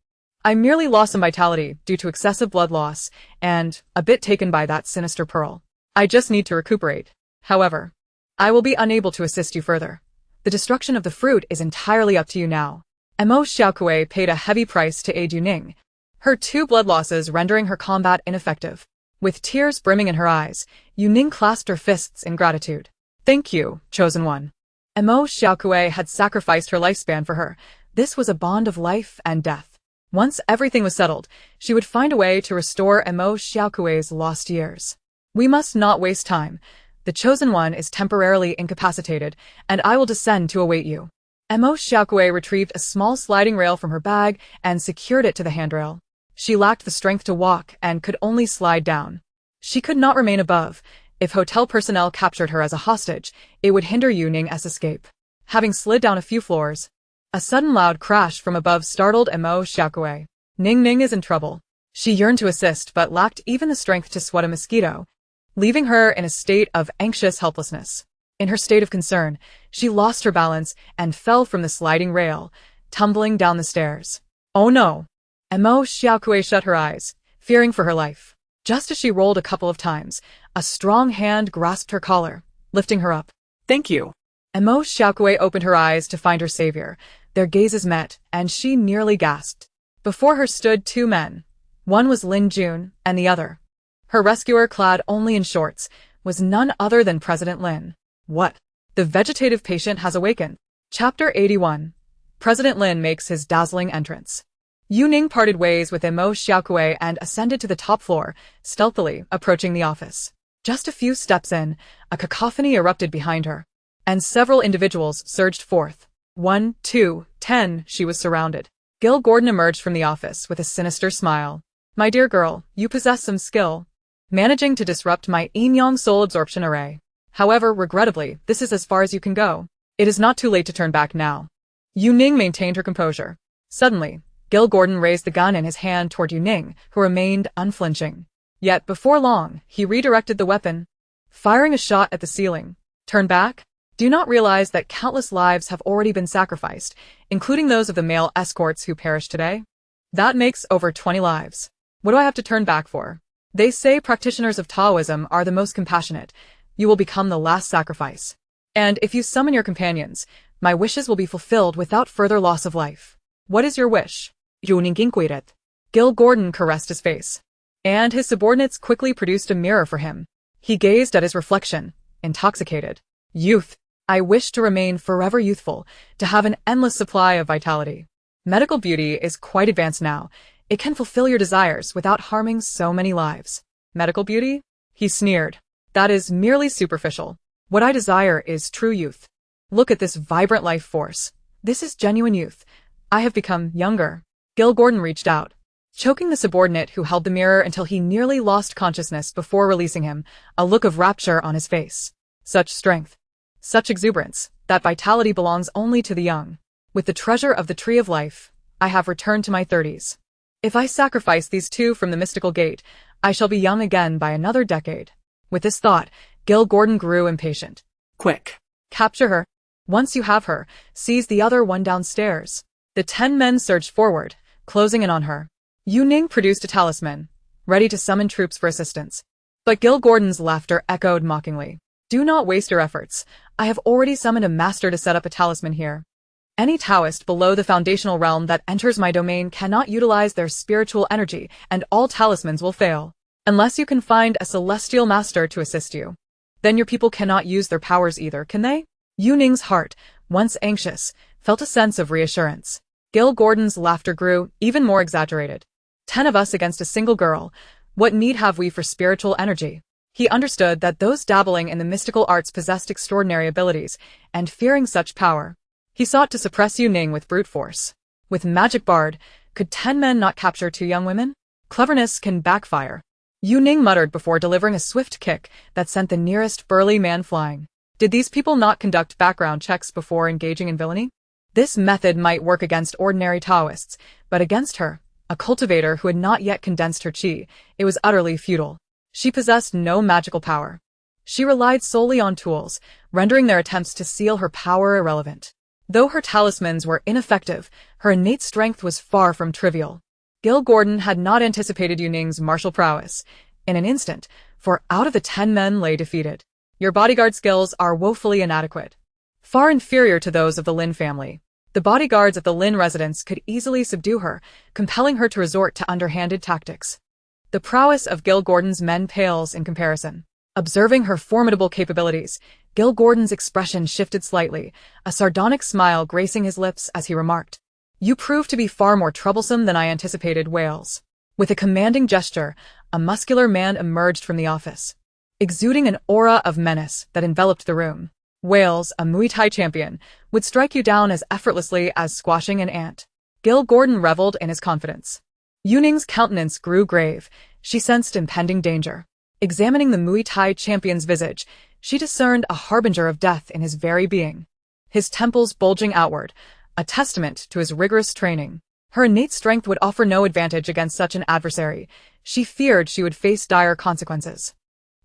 I merely lost some vitality due to excessive blood loss, and a bit taken by that sinister pearl. I just need to recuperate. However, I will be unable to assist you further. The destruction of the fruit is entirely up to you now. Mo Xiaokui paid a heavy price to aid Yu Ning, her 2 blood losses rendering her combat ineffective. With tears brimming in her eyes, Yu Ning clasped her fists in gratitude. Thank you, Chosen One. Emo Xiaokui had sacrificed her lifespan for her. This was a bond of life and death. Once everything was settled, she would find a way to restore Emo Xiaokui's lost years. We must not waste time. The Chosen One is temporarily incapacitated, and I will descend to await you. Emo Xiaokui retrieved a small sliding rail from her bag and secured it to the handrail. She lacked the strength to walk and could only slide down. She could not remain above. If hotel personnel captured her as a hostage, it would hinder Yu Ning's escape. Having slid down a few floors, a sudden loud crash from above startled Emo Xiaokui. Ning is in trouble. She yearned to assist but lacked even the strength to swat a mosquito, leaving her in a state of anxious helplessness. In her state of concern, she lost her balance and fell from the sliding rail, tumbling down the stairs. Oh no! Emo Xiaokui shut her eyes, fearing for her life. Just as she rolled a couple of times, a strong hand grasped her collar, lifting her up. Thank you. Emo Xiaokui opened her eyes to find her savior. Their gazes met, and she nearly gasped. Before her stood 2 men. One was Lin Jun, and the other, her rescuer clad only in shorts, was none other than President Lin. What? The vegetative patient has awakened. Chapter 81. President Lin makes his dazzling entrance. Yu Ning parted ways with Emo Xiaokui and ascended to the top floor, stealthily approaching the office. Just a few steps in, a cacophony erupted behind her, and several individuals surged forth. 1, 2, 10, she was surrounded. Gil Gordon emerged from the office with a sinister smile. My dear girl, you possess some skill, managing to disrupt my yin-yang soul absorption array. However, regrettably, this is as far as you can go. It is not too late to turn back now. Yu Ning maintained her composure. Suddenly, Gil Gordon raised the gun in his hand toward Yu Ning, who remained unflinching. Yet, before long, he redirected the weapon, firing a shot at the ceiling. Turn back? Do you not realize that countless lives have already been sacrificed, including those of the male escorts who perished today? That makes over 20 lives. What do I have to turn back for? They say practitioners of Taoism are the most compassionate. You will become the last sacrifice. And if you summon your companions, my wishes will be fulfilled without further loss of life. What is your wish? Yu Ning inquired. Gil Gordon caressed his face, and his subordinates quickly produced a mirror for him. He gazed at his reflection, intoxicated. Youth. I wish to remain forever youthful, to have an endless supply of vitality. Medical beauty is quite advanced now. It can fulfill your desires without harming so many lives. Medical beauty? He sneered. That is merely superficial. What I desire is true youth. Look at this vibrant life force. This is genuine youth. I have become younger. Gil Gordon reached out, choking the subordinate who held the mirror until he nearly lost consciousness before releasing him, a look of rapture on his face. Such strength. Such exuberance. That vitality belongs only to the young. With the treasure of the tree of life, I have returned to my 30s. If I sacrifice these 2 from the mystical gate, I shall be young again by another decade. With this thought, Gil Gordon grew impatient. Quick. Capture her. Once you have her, seize the other one downstairs. The 10 men surged forward, closing in on her. Yu Ning produced a talisman, ready to summon troops for assistance. But Gil Gordon's laughter echoed mockingly. Do not waste your efforts. I have already summoned a master to set up a talisman here. Any Taoist below the foundational realm that enters my domain cannot utilize their spiritual energy, and all talismans will fail. Unless you can find a celestial master to assist you. Then your people cannot use their powers either, can they? Yu Ning's heart, once anxious, felt a sense of reassurance. Gil Gordon's laughter grew, even more exaggerated. 10 of us against a single girl. What need have we for spiritual energy? He understood that those dabbling in the mystical arts possessed extraordinary abilities, and fearing such power, he sought to suppress Yu Ning with brute force. With magic barred, could 10 men not capture 2 young women? Cleverness can backfire. Yu Ning muttered before delivering a swift kick that sent the nearest burly man flying. Did these people not conduct background checks before engaging in villainy? This method might work against ordinary Taoists, but against her, a cultivator who had not yet condensed her qi, it was utterly futile. She possessed no magical power. She relied solely on tools, rendering their attempts to seal her power irrelevant. Though her talismans were ineffective, her innate strength was far from trivial. Gil Gordon had not anticipated Yu Ning's martial prowess. In an instant, 4 out of the 10 men lay defeated. Your bodyguard skills are woefully inadequate. Far inferior to those of the Lin family. The bodyguards at the Lin residence could easily subdue her, compelling her to resort to underhanded tactics. The prowess of Gil Gordon's men pales in comparison. Observing her formidable capabilities, Gil Gordon's expression shifted slightly, a sardonic smile gracing his lips as he remarked, "You prove to be far more troublesome than I anticipated, Wales." With a commanding gesture, a muscular man emerged from the office, exuding an aura of menace that enveloped the room. Wales, a Muay Thai champion, would strike you down as effortlessly as squashing an ant. Gil Gordon reveled in his confidence. Yu Ning's countenance grew grave. She sensed impending danger. Examining the Muay Thai champion's visage, she discerned a harbinger of death in his very being. His temples bulging outward, a testament to his rigorous training. Her innate strength would offer no advantage against such an adversary. She feared she would face dire consequences.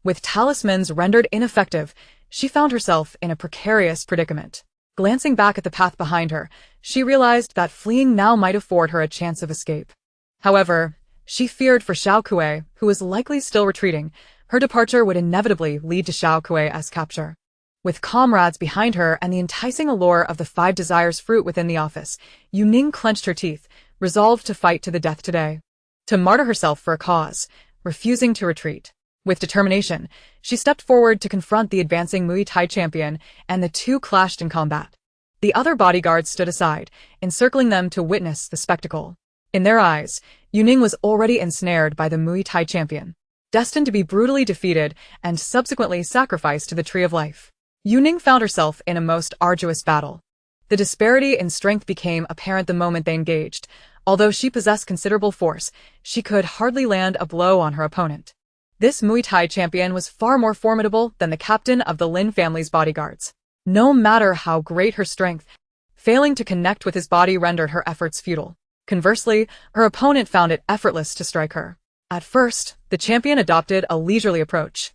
With talismans rendered ineffective, she found herself in a precarious predicament. Glancing back at the path behind her, she realized that fleeing now might afford her a chance of escape. However, she feared for Xiao Kuei, who was likely still retreating. Her departure would inevitably lead to Xiao Kuei's capture. With comrades behind her and the enticing allure of the 5 desires fruit within the office, Yu Ning clenched her teeth, resolved to fight to the death today. To martyr herself for a cause, refusing to retreat. With determination, she stepped forward to confront the advancing Muay Thai champion, and the two clashed in combat. The other bodyguards stood aside, encircling them to witness the spectacle. In their eyes, Yu Ning was already ensnared by the Muay Thai champion, destined to be brutally defeated and subsequently sacrificed to the Tree of Life. Yu Ning found herself in a most arduous battle. The disparity in strength became apparent the moment they engaged. Although she possessed considerable force, she could hardly land a blow on her opponent. This Muay Thai champion was far more formidable than the captain of the Lin family's bodyguards. No matter how great her strength, failing to connect with his body rendered her efforts futile. Conversely, her opponent found it effortless to strike her. At first, the champion adopted a leisurely approach,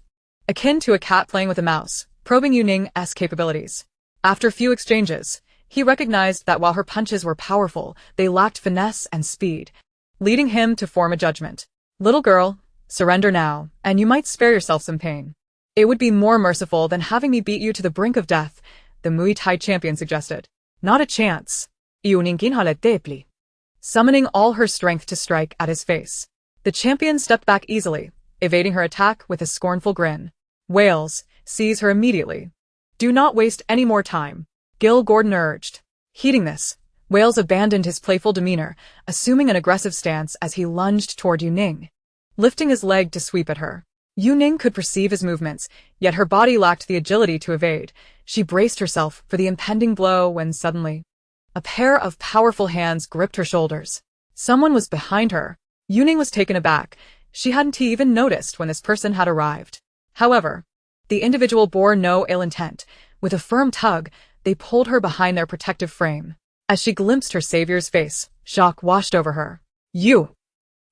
akin to a cat playing with a mouse, probing Yu Ning's capabilities. After a few exchanges, he recognized that while her punches were powerful, they lacked finesse and speed, leading him to form a judgment. "Little girl, surrender now, and you might spare yourself some pain. It would be more merciful than having me beat you to the brink of death," the Muay Thai champion suggested. "Not a chance." Yu Ning inhaled, summoning all her strength to strike at his face. The champion stepped back easily, evading her attack with a scornful grin. "Wales, seize her immediately. Do not waste any more time," Gil Gordon urged. Heeding this, Wales abandoned his playful demeanor, assuming an aggressive stance as he lunged toward Yu Ning, lifting his leg to sweep at her. Yu Ning could perceive his movements, yet her body lacked the agility to evade. She braced herself for the impending blow when suddenly, a pair of powerful hands gripped her shoulders. Someone was behind her. Yu Ning was taken aback. She hadn't even noticed when this person had arrived. However, the individual bore no ill intent. With a firm tug, they pulled her behind their protective frame. As she glimpsed her savior's face, shock washed over her.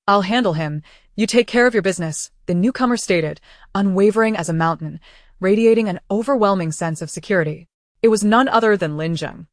"I'll handle him. You take care of your business," the newcomer stated, unwavering as a mountain, radiating an overwhelming sense of security. It was none other than Lin Zheng.